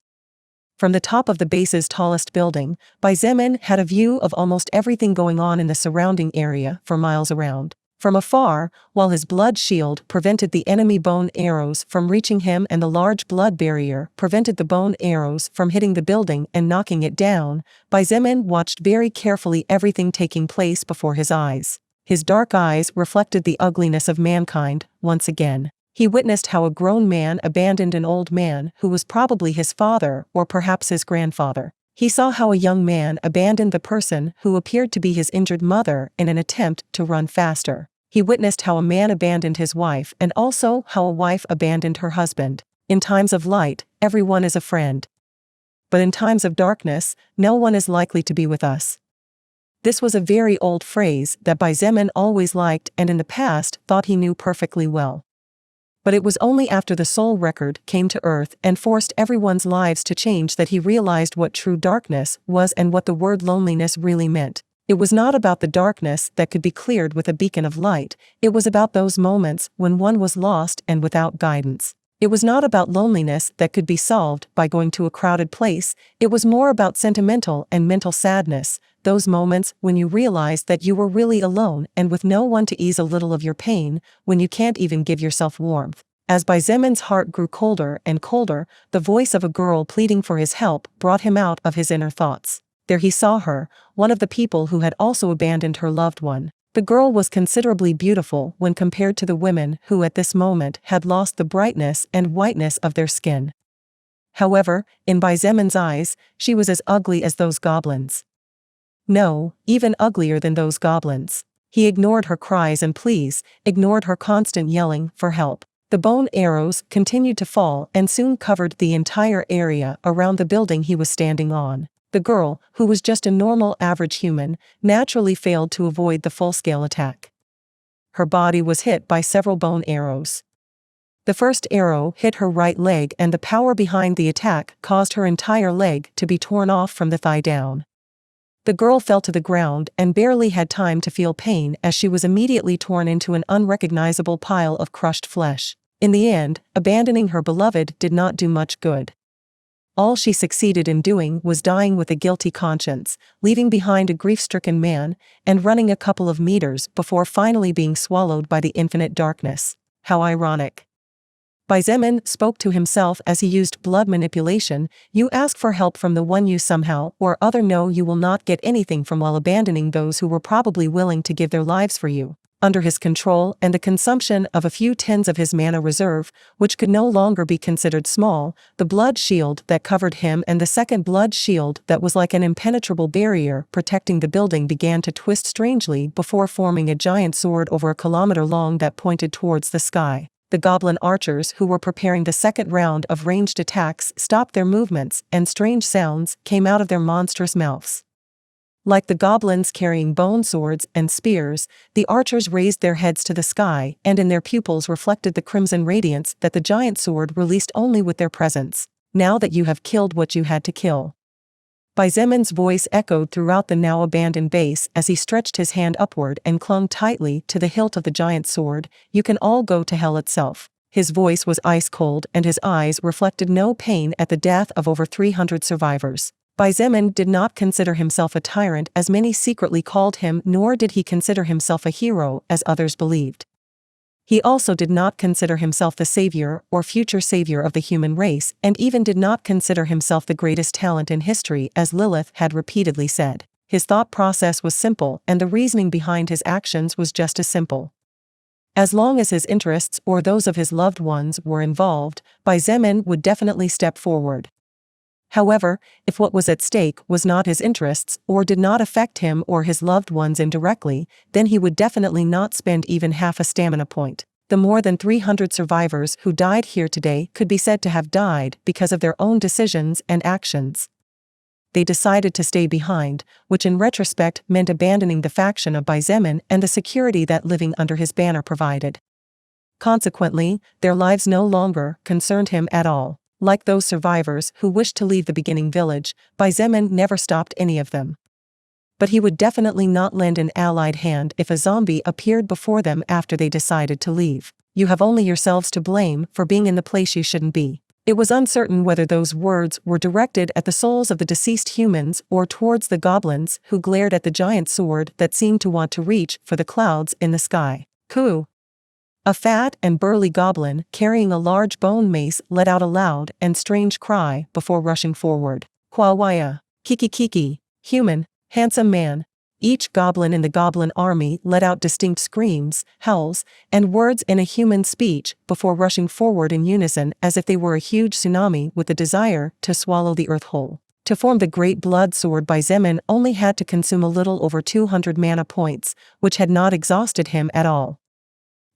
From the top of the base's tallest building, Xietain had a view of almost everything going on in the surrounding area for miles around. From afar, while his blood shield prevented the enemy bone arrows from reaching him and the large blood barrier prevented the bone arrows from hitting the building and knocking it down, Xietain watched very carefully everything taking place before his eyes. His dark eyes reflected the ugliness of mankind, once again. He witnessed how a grown man abandoned an old man who was probably his father or perhaps his grandfather. He saw how a young man abandoned the person who appeared to be his injured mother in an attempt to run faster. He witnessed how a man abandoned his wife and also how a wife abandoned her husband. In times of light, everyone is a friend. But in times of darkness, no one is likely to be with us. This was a very old phrase that Xietain always liked and in the past thought he knew perfectly well. But it was only after the soul record came to Earth and forced everyone's lives to change that he realized what true darkness was and what the word loneliness really meant. It was not about the darkness that could be cleared with a beacon of light, it was about those moments when one was lost and without guidance. It was not about loneliness that could be solved by going to a crowded place, it was more about sentimental and mental sadness, those moments when you realized that you were really alone and with no one to ease a little of your pain, when you can't even give yourself warmth. As Xietan's heart grew colder and colder, the voice of a girl pleading for his help brought him out of his inner thoughts. There he saw her, one of the people who had also abandoned her loved one. The girl was considerably beautiful when compared to the women who at this moment had lost the brightness and whiteness of their skin. However, in Xietan's eyes, she was as ugly as those goblins. No, even uglier than those goblins. He ignored her cries and pleas, ignored her constant yelling for help. The bone arrows continued to fall and soon covered the entire area around the building he was standing on. The girl, who was just a normal average human, naturally failed to avoid the full-scale attack. Her body was hit by several bone arrows. The first arrow hit her right leg and the power behind the attack caused her entire leg to be torn off from the thigh down. The girl fell to the ground and barely had time to feel pain as she was immediately torn into an unrecognizable pile of crushed flesh. In the end, abandoning her beloved did not do much good. All she succeeded in doing was dying with a guilty conscience, leaving behind a grief-stricken man, and running a couple of meters before finally being swallowed by the infinite darkness. How ironic. Xietain spoke to himself as he used blood manipulation. You ask for help from the one you somehow or other know you will not get anything from while abandoning those who were probably willing to give their lives for you. Under his control and the consumption of a few tins of his mana reserve, which could no longer be considered small, the blood shield that covered him and the second blood shield that was like an impenetrable barrier protecting the building began to twist strangely before forming a giant sword over a kilometer long that pointed towards the sky. The goblin archers who were preparing the second round of ranged attacks stopped their movements, and strange sounds came out of their monstrous mouths. Like the goblins carrying bone swords and spears, the archers raised their heads to the sky, and in their pupils reflected the crimson radiance that the giant sword released only with their presence. Now that you have killed what you had to kill. Xieitain's voice echoed throughout the now abandoned base as he stretched his hand upward and clung tightly to the hilt of the giant sword. You can all go to hell itself. His voice was ice cold and his eyes reflected no pain at the death of over 300 survivors. Xietain did not consider himself a tyrant as many secretly called him, nor did he consider himself a hero as others believed. He also did not consider himself the savior or future savior of the human race, and even did not consider himself the greatest talent in history as Lilith had repeatedly said. His thought process was simple and the reasoning behind his actions was just as simple. As long as his interests or those of his loved ones were involved, Xietain would definitely step forward. However, if what was at stake was not his interests or did not affect him or his loved ones indirectly, then he would definitely not spend even half a stamina point. The more than 300 survivors who died here today could be said to have died because of their own decisions and actions. They decided to stay behind, which in retrospect meant abandoning the faction of Xietain and the security that living under his banner provided. Consequently, their lives no longer concerned him at all. Like those survivors who wished to leave the beginning village, Xietain never stopped any of them. But he would definitely not lend an allied hand if a zombie appeared before them after they decided to leave. You have only yourselves to blame for being in the place you shouldn't be. It was uncertain whether those words were directed at the souls of the deceased humans or towards the goblins who glared at the giant sword that seemed to want to reach for the clouds in the sky. Coo! A fat and burly goblin carrying a large bone mace let out a loud and strange cry before rushing forward. Kwawaya, kiki kiki, human, handsome man. Each goblin in the goblin army let out distinct screams, howls, and words in a human speech before rushing forward in unison as if they were a huge tsunami with the desire to swallow the earth whole. To form the great blood sword, Xietain only had to consume a little over 200 mana points, which had not exhausted him at all.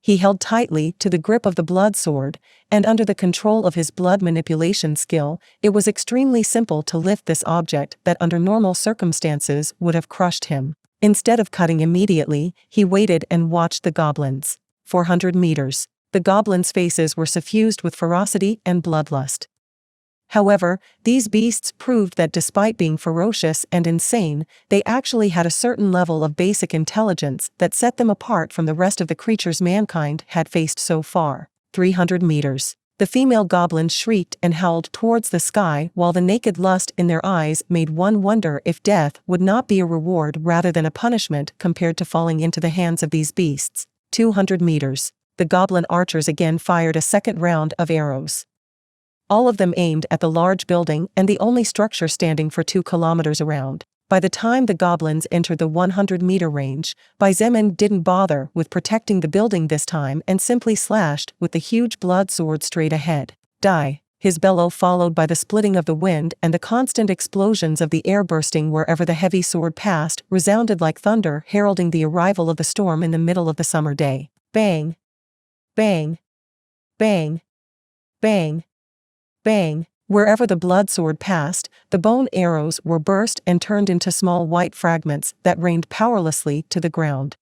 He held tightly to the grip of the blood sword, and under the control of his blood manipulation skill, it was extremely simple to lift this object that under normal circumstances would have crushed him. Instead of cutting immediately, he waited and watched the goblins. 400 meters. The goblins' faces were suffused with ferocity and bloodlust. However, these beasts proved that despite being ferocious and insane, they actually had a certain level of basic intelligence that set them apart from the rest of the creatures mankind had faced so far. 300 meters. The female goblins shrieked and howled towards the sky while the naked lust in their eyes made one wonder if death would not be a reward rather than a punishment compared to falling into the hands of these beasts. 200 meters. The goblin archers again fired a second round of arrows. All of them aimed at the large building and the only structure standing for 2 kilometers around. By the time the goblins entered the 100-meter range, Xietain didn't bother with protecting the building this time and simply slashed with the huge blood sword straight ahead. Die! His bellow followed by the splitting of the wind and the constant explosions of the air bursting wherever the heavy sword passed resounded like thunder heralding the arrival of the storm in the middle of the summer day. Bang! Bang! Bang! Bang! Bang! Wherever the blood sword passed, the bone arrows were burst and turned into small white fragments that rained powerlessly to the ground.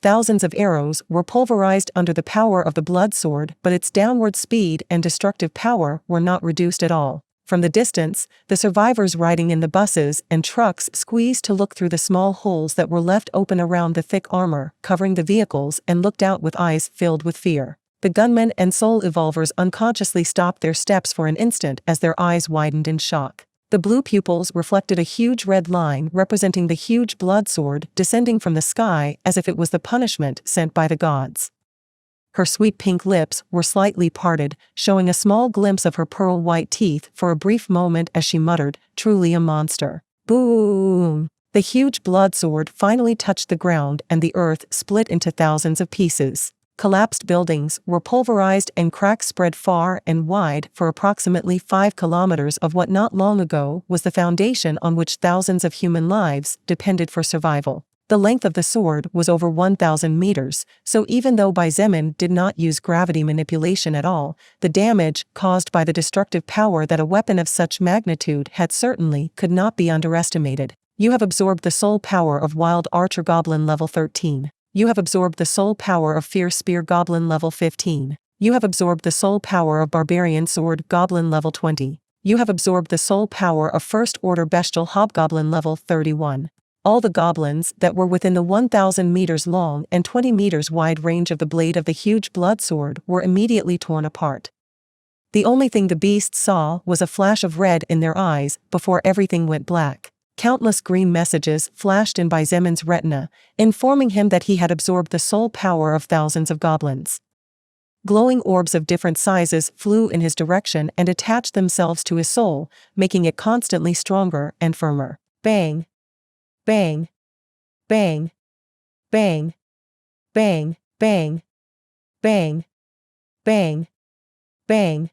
Thousands of arrows were pulverized under the power of the blood sword, but its downward speed and destructive power were not reduced at all. From the distance, the survivors riding in the buses and trucks squeezed to look through the small holes that were left open around the thick armor covering the vehicles and looked out with eyes filled with fear. The gunmen and soul evolvers unconsciously stopped their steps for an instant as their eyes widened in shock. The blue pupils reflected a huge red line representing the huge blood sword descending from the sky as if it was the punishment sent by the gods. Her sweet pink lips were slightly parted, showing a small glimpse of her pearl-white teeth for a brief moment as she muttered, "Truly a monster." Boom! The huge blood sword finally touched the ground and the earth split into thousands of pieces. Collapsed buildings were pulverized and cracks spread far and wide for approximately 5 kilometers of what not long ago was the foundation on which thousands of human lives depended for survival. The length of the sword was over 1,000 meters, so even though Xietain did not use gravity manipulation at all, the damage caused by the destructive power that a weapon of such magnitude had certainly could not be underestimated. You have absorbed the soul power of Wild Archer Goblin level 13. You have absorbed the soul power of Fierce Spear Goblin level 15. You have absorbed the soul power of Barbarian Sword Goblin level 20. You have absorbed the soul power of First Order Bestial Hobgoblin level 31. All the goblins that were within the 1,000 meters long and 20 meters wide range of the blade of the huge blood sword were immediately torn apart. The only thing the beasts saw was a flash of red in their eyes before everything went black. Countless green messages flashed in Xieain's retina, informing him that he had absorbed the soul power of thousands of goblins. Glowing orbs of different sizes flew in his direction and attached themselves to his soul, making it constantly stronger and firmer. Bang! Bang! Bang! Bang! Bang! Bang! Bang! Bang! Bang!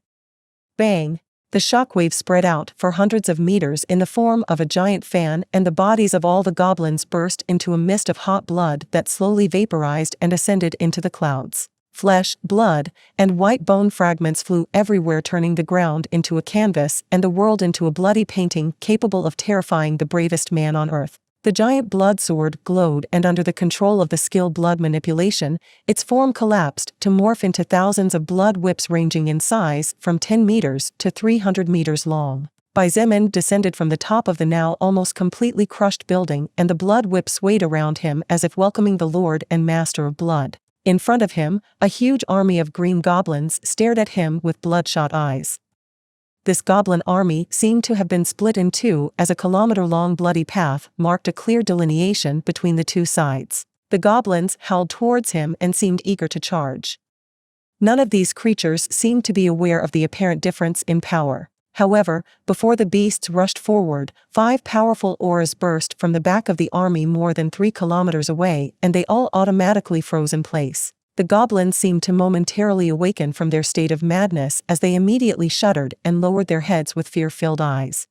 Bang! The shockwave spread out for hundreds of meters in the form of a giant fan, and the bodies of all the goblins burst into a mist of hot blood that slowly vaporized and ascended into the clouds. Flesh, blood, and white bone fragments flew everywhere, turning the ground into a canvas and the world into a bloody painting capable of terrifying the bravest man on earth. The giant blood sword glowed, and under the control of the skilled blood manipulation, its form collapsed to morph into thousands of blood whips ranging in size from 10 meters to 300 meters long. Xietain descended from the top of the now almost completely crushed building, and the blood whip swayed around him as if welcoming the Lord and Master of Blood. In front of him, a huge army of green goblins stared at him with bloodshot eyes. This goblin army seemed to have been split in two as a kilometer-long bloody path marked a clear delineation between the two sides. The goblins howled towards him and seemed eager to charge. None of these creatures seemed to be aware of the apparent difference in power. However, before the beasts rushed forward, 5 powerful auras burst from the back of the army more than 3 kilometers away, and they all automatically froze in place. The goblins seemed to momentarily awaken from their state of madness as they immediately shuddered and lowered their heads with fear-filled eyes.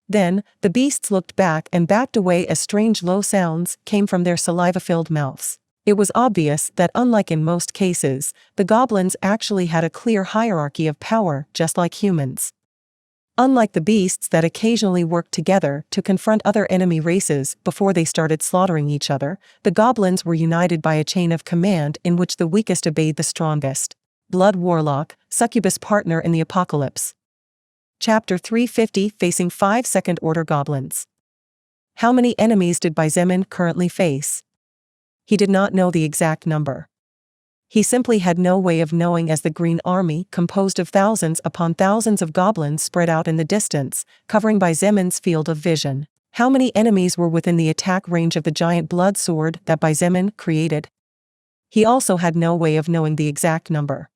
Then, the beasts looked back and backed away as strange low sounds came from their saliva-filled mouths. It was obvious that unlike in most cases, the goblins actually had a clear hierarchy of power just like humans. Unlike the beasts that occasionally worked together to confront other enemy races before they started slaughtering each other, the goblins were united by a chain of command in which the weakest obeyed the strongest. Blood Warlock, Succubus Partner in the Apocalypse. Chapter 350, Facing 5 Second Order Goblins. How many enemies did Xietain currently face? He did not know the exact number. He simply had no way of knowing, as the Green Army, composed of thousands upon thousands of goblins spread out in the distance, covering Xieain's field of vision. How many enemies were within the attack range of the giant blood sword that Xietain created? He also had no way of knowing the exact number.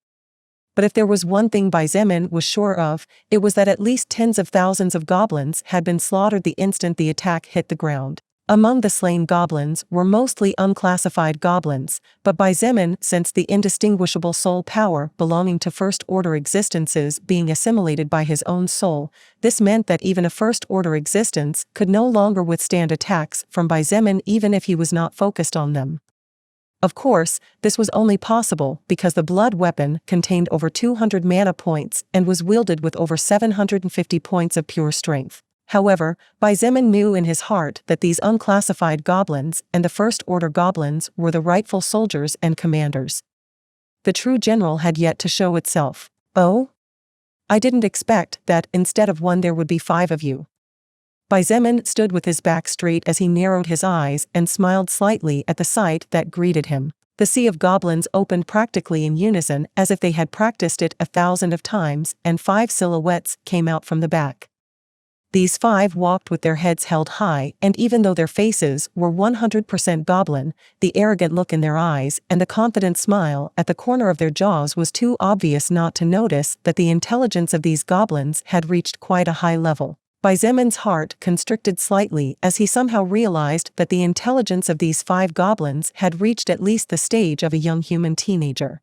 But if there was one thing Xietain was sure of, it was that at least tens of thousands of goblins had been slaughtered the instant the attack hit the ground. Among the slain goblins were mostly unclassified goblins, but Xietain sensed the indistinguishable soul power belonging to first-order existences being assimilated by his own soul. This meant that even a first-order existence could no longer withstand attacks from Xietain even if he was not focused on them. Of course, this was only possible because the blood weapon contained over 200 mana points and was wielded with over 750 points of pure strength. However, Xietain knew in his heart that these unclassified goblins and the First-Order goblins were the rightful soldiers and commanders. The true general had yet to show itself. "Oh? I didn't expect that instead of one there would be 5 of you." Xietain stood with his back straight as he narrowed his eyes and smiled slightly at the sight that greeted him. The sea of goblins opened practically in unison as if they had practiced it 1,000 of times, and 5 silhouettes came out from the back. These 5 walked with their heads held high, and even though their faces were 100% goblin, the arrogant look in their eyes and the confident smile at the corner of their jaws was too obvious not to notice that the intelligence of these goblins had reached quite a high level. Xietain's heart constricted slightly as he somehow realized that the intelligence of these 5 goblins had reached at least the stage of a young human teenager.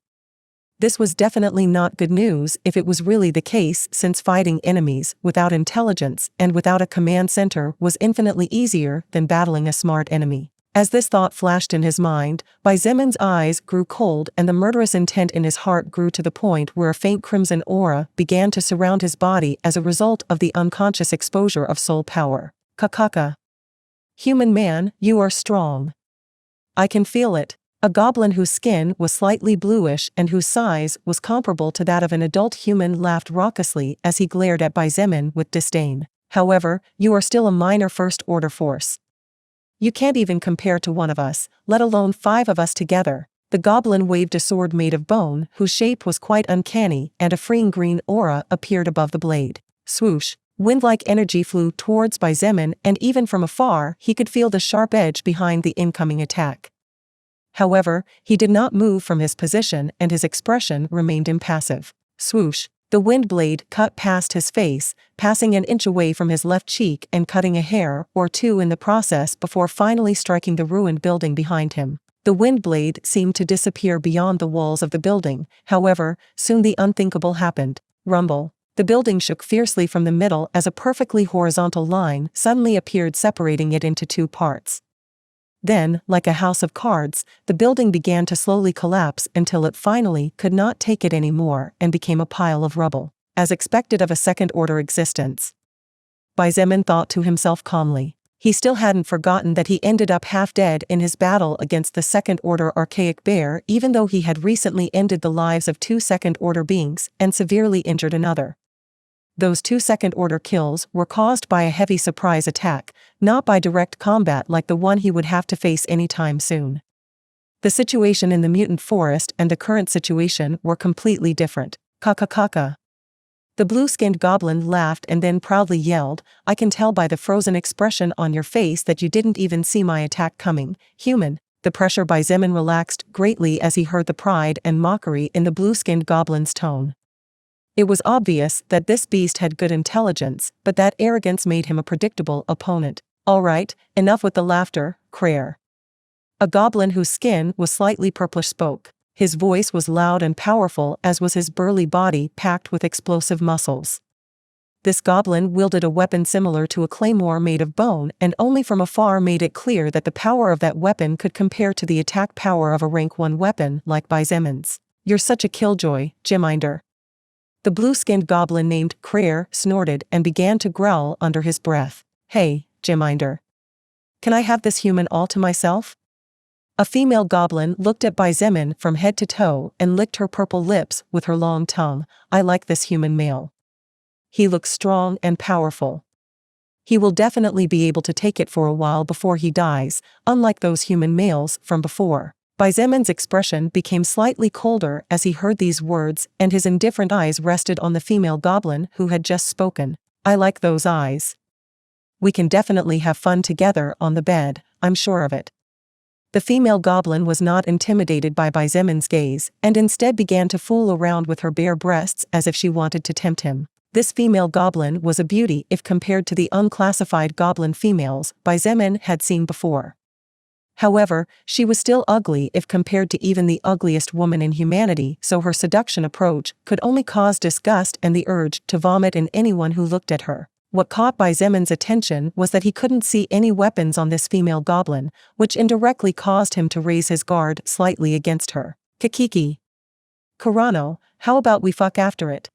This was definitely not good news if it was really the case, since fighting enemies without intelligence and without a command center was infinitely easier than battling a smart enemy. As this thought flashed in his mind, Xietain's eyes grew cold and the murderous intent in his heart grew to the point where a faint crimson aura began to surround his body as a result of the unconscious exposure of soul power. Kakaka. Human man, you are strong. I can feel it. A goblin whose skin was slightly bluish and whose size was comparable to that of an adult human laughed raucously as he glared at Xietain with disdain. However, you are still a minor first-order force. You can't even compare to one of us, let alone 5 of us together. The goblin waved a sword made of bone, whose shape was quite uncanny, and a freeing green aura appeared above the blade. Swoosh. Wind-like energy flew towards Xietain, and even from afar he could feel the sharp edge behind the incoming attack. However, he did not move from his position and his expression remained impassive. Swoosh. The wind blade cut past his face, passing an inch away from his left cheek and cutting a hair or 2 in the process before finally striking the ruined building behind him. The wind blade seemed to disappear beyond the walls of the building, however, soon the unthinkable happened. Rumble. The building shook fiercely from the middle as a perfectly horizontal line suddenly appeared separating it into 2 parts. Then, like a house of cards, the building began to slowly collapse until it finally could not take it anymore and became a pile of rubble, as expected of a second-order existence. Xietain thought to himself calmly. He still hadn't forgotten that he ended up half dead in his battle against the second-order archaic bear, even though he had recently ended the lives of 2 second-order beings and severely injured another. Those 2 second-order kills were caused by a heavy surprise attack, not by direct combat like the one he would have to face anytime soon. The situation in the mutant forest and the current situation were completely different. Kakakaka. The blue-skinned goblin laughed and then proudly yelled, I can tell by the frozen expression on your face that you didn't even see my attack coming, human. The pressure by Xietain relaxed greatly as he heard the pride and mockery in the blue-skinned goblin's tone. It was obvious that this beast had good intelligence, but that arrogance made him a predictable opponent. All right, enough with the laughter, Crare. A goblin whose skin was slightly purplish spoke. His voice was loud and powerful as was his burly body packed with explosive muscles. This goblin wielded a weapon similar to a claymore made of bone and only from afar made it clear that the power of that weapon could compare to the attack power of a rank 1 weapon like Xietain's. You're such a killjoy, Xietain. The blue-skinned goblin named Crare snorted and began to growl under his breath. Hey, Xietain. Can I have this human all to myself? A female goblin looked at Xietain from head to toe and licked her purple lips with her long tongue. I like this human male. He looks strong and powerful. He will definitely be able to take it for a while before he dies, unlike those human males from before. Xietan's expression became slightly colder as he heard these words, and his indifferent eyes rested on the female goblin who had just spoken. I like those eyes. We can definitely have fun together on the bed, I'm sure of it. The female goblin was not intimidated by Xietan's gaze, and instead began to fool around with her bare breasts as if she wanted to tempt him. This female goblin was a beauty if compared to the unclassified goblin females Xietain had seen before. However, she was still ugly if compared to even the ugliest woman in humanity, so her seduction approach could only cause disgust and the urge to vomit in anyone who looked at her. What caught Xietan's attention was that he couldn't see any weapons on this female goblin, which indirectly caused him to raise his guard slightly against her. Kikiki. Kurano, how about we fuck after it?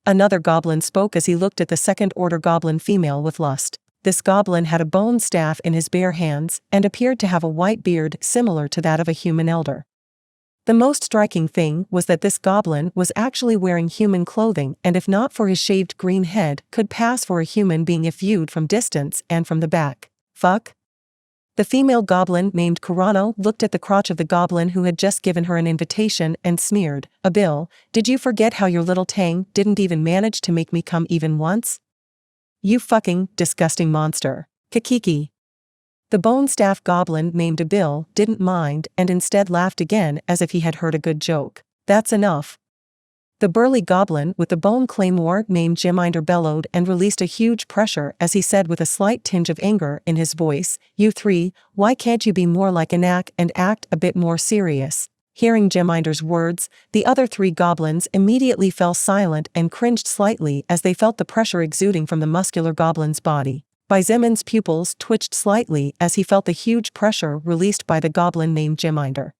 Another goblin spoke as he looked at the second-order goblin female with lust. This goblin had a bone staff in his bare hands and appeared to have a white beard similar to that of a human elder. The most striking thing was that this goblin was actually wearing human clothing and if not for his shaved green head could pass for a human being if viewed from distance and from the back. Fuck? The female goblin named Kurano looked at the crotch of the goblin who had just given her an invitation and sneered, "Abil, did you forget how your little Tang didn't even manage to make me come even once? You fucking disgusting monster. Kikiki." The bone staff goblin named Abil didn't mind and instead laughed again as if he had heard a good joke. "That's enough." The burly goblin with the bone claymore named Xietain bellowed and released a huge pressure as he said with a slight tinge of anger in his voice, "You three, why can't you be more like Anak and act a bit more serious?" Hearing Xieitain's words, the other three goblins immediately fell silent and cringed slightly as they felt the pressure exuding from the muscular goblin's body. Xieitain's pupils twitched slightly as he felt the huge pressure released by the goblin named Xietain.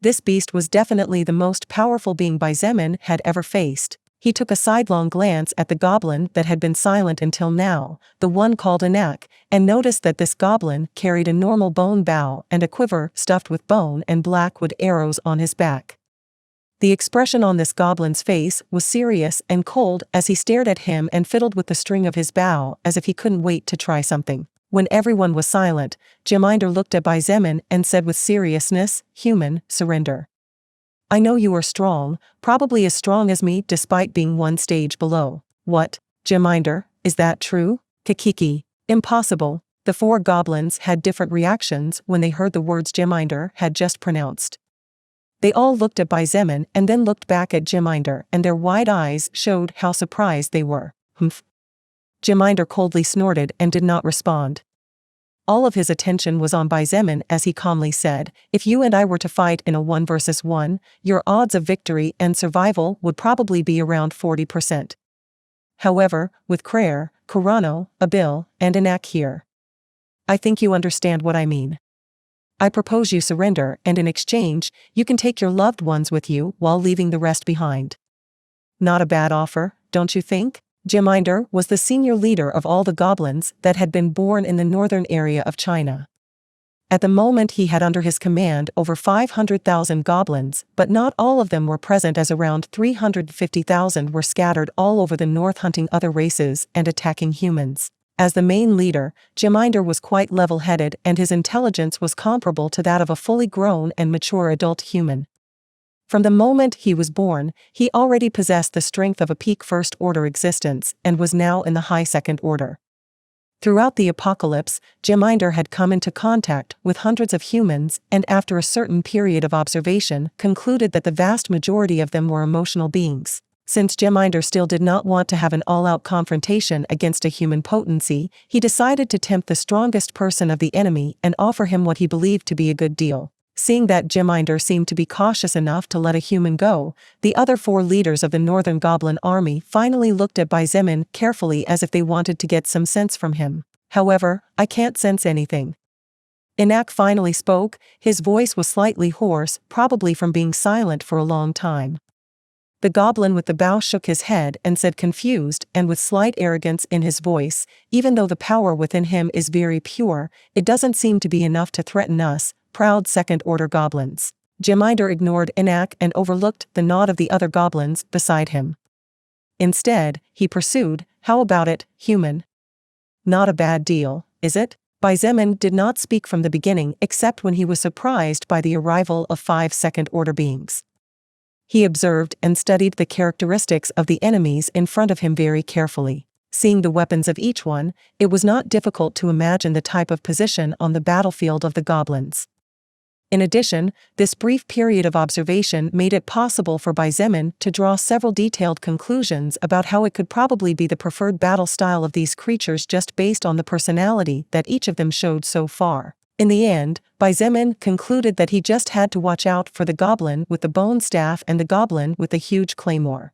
This beast was definitely the most powerful being Xietain had ever faced. He took a sidelong glance at the goblin that had been silent until now, the one called Anak, and noticed that this goblin carried a normal bone bow and a quiver stuffed with bone and blackwood arrows on his back. The expression on this goblin's face was serious and cold as he stared at him and fiddled with the string of his bow as if he couldn't wait to try something. When everyone was silent, Xietain looked at Xietain and said with seriousness, "Human, surrender. I know you are strong, probably as strong as me despite being one stage below." "What, Xietain, is that true?" "Kikiki. Impossible." The four goblins had different reactions when they heard the words Xietain had just pronounced. They all looked at Xietain and then looked back at Xietain and their wide eyes showed how surprised they were. "Humph." Xietain coldly snorted and did not respond. All of his attention was on Xietain as he calmly said, "If you and I were to fight in a 1 versus 1, your odds of victory and survival would probably be around 40%. However, with Kraer, Kurano, Abil, and Anak here, I think you understand what I mean. I propose you surrender and in exchange, you can take your loved ones with you while leaving the rest behind. Not a bad offer, don't you think?" Xietain was the senior leader of all the goblins that had been born in the northern area of China. At the moment he had under his command over 500,000 goblins, but not all of them were present as around 350,000 were scattered all over the north hunting other races and attacking humans. As the main leader, Xietain was quite level-headed and his intelligence was comparable to that of a fully grown and mature adult human. From the moment he was born, he already possessed the strength of a peak First Order existence and was now in the high Second Order. Throughout the apocalypse, Xietain had come into contact with hundreds of humans and after a certain period of observation concluded that the vast majority of them were emotional beings. Since Xietain still did not want to have an all-out confrontation against a human potency, he decided to tempt the strongest person of the enemy and offer him what he believed to be a good deal. Seeing that Xietain seemed to be cautious enough to let a human go, the other four leaders of the Northern Goblin Army finally looked at Xietain carefully as if they wanted to get some sense from him. "However, I can't sense anything." Anak finally spoke, his voice was slightly hoarse, probably from being silent for a long time. The goblin with the bow shook his head and said confused and with slight arrogance in his voice, "Even though the power within him is very pure, it doesn't seem to be enough to threaten us, proud second-order goblins." Xietain ignored Anak and overlooked the nod of the other goblins beside him. Instead, he pursued, "How about it, human? Not a bad deal, is it?" Xietain did not speak from the beginning except when he was surprised by the arrival of 5 second-order beings. He observed and studied the characteristics of the enemies in front of him very carefully. Seeing the weapons of each one, it was not difficult to imagine the type of position on the battlefield of the goblins. In addition, this brief period of observation made it possible for Xietain to draw several detailed conclusions about how it could probably be the preferred battle style of these creatures just based on the personality that each of them showed so far. In the end, Xietain concluded that he just had to watch out for the goblin with the bone staff and the goblin with the huge claymore.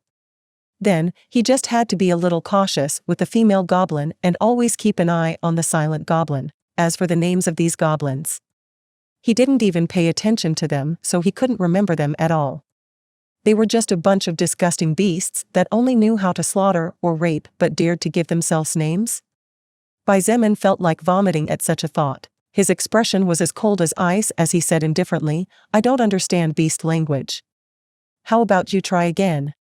Then, he just had to be a little cautious with the female goblin and always keep an eye on the silent goblin. As for the names of these goblins, he didn't even pay attention to them, so he couldn't remember them at all. They were just a bunch of disgusting beasts that only knew how to slaughter or rape but dared to give themselves names. Xietain felt like vomiting at such a thought. His expression was as cold as ice as he said indifferently, "I don't understand beast language. How about you try again?"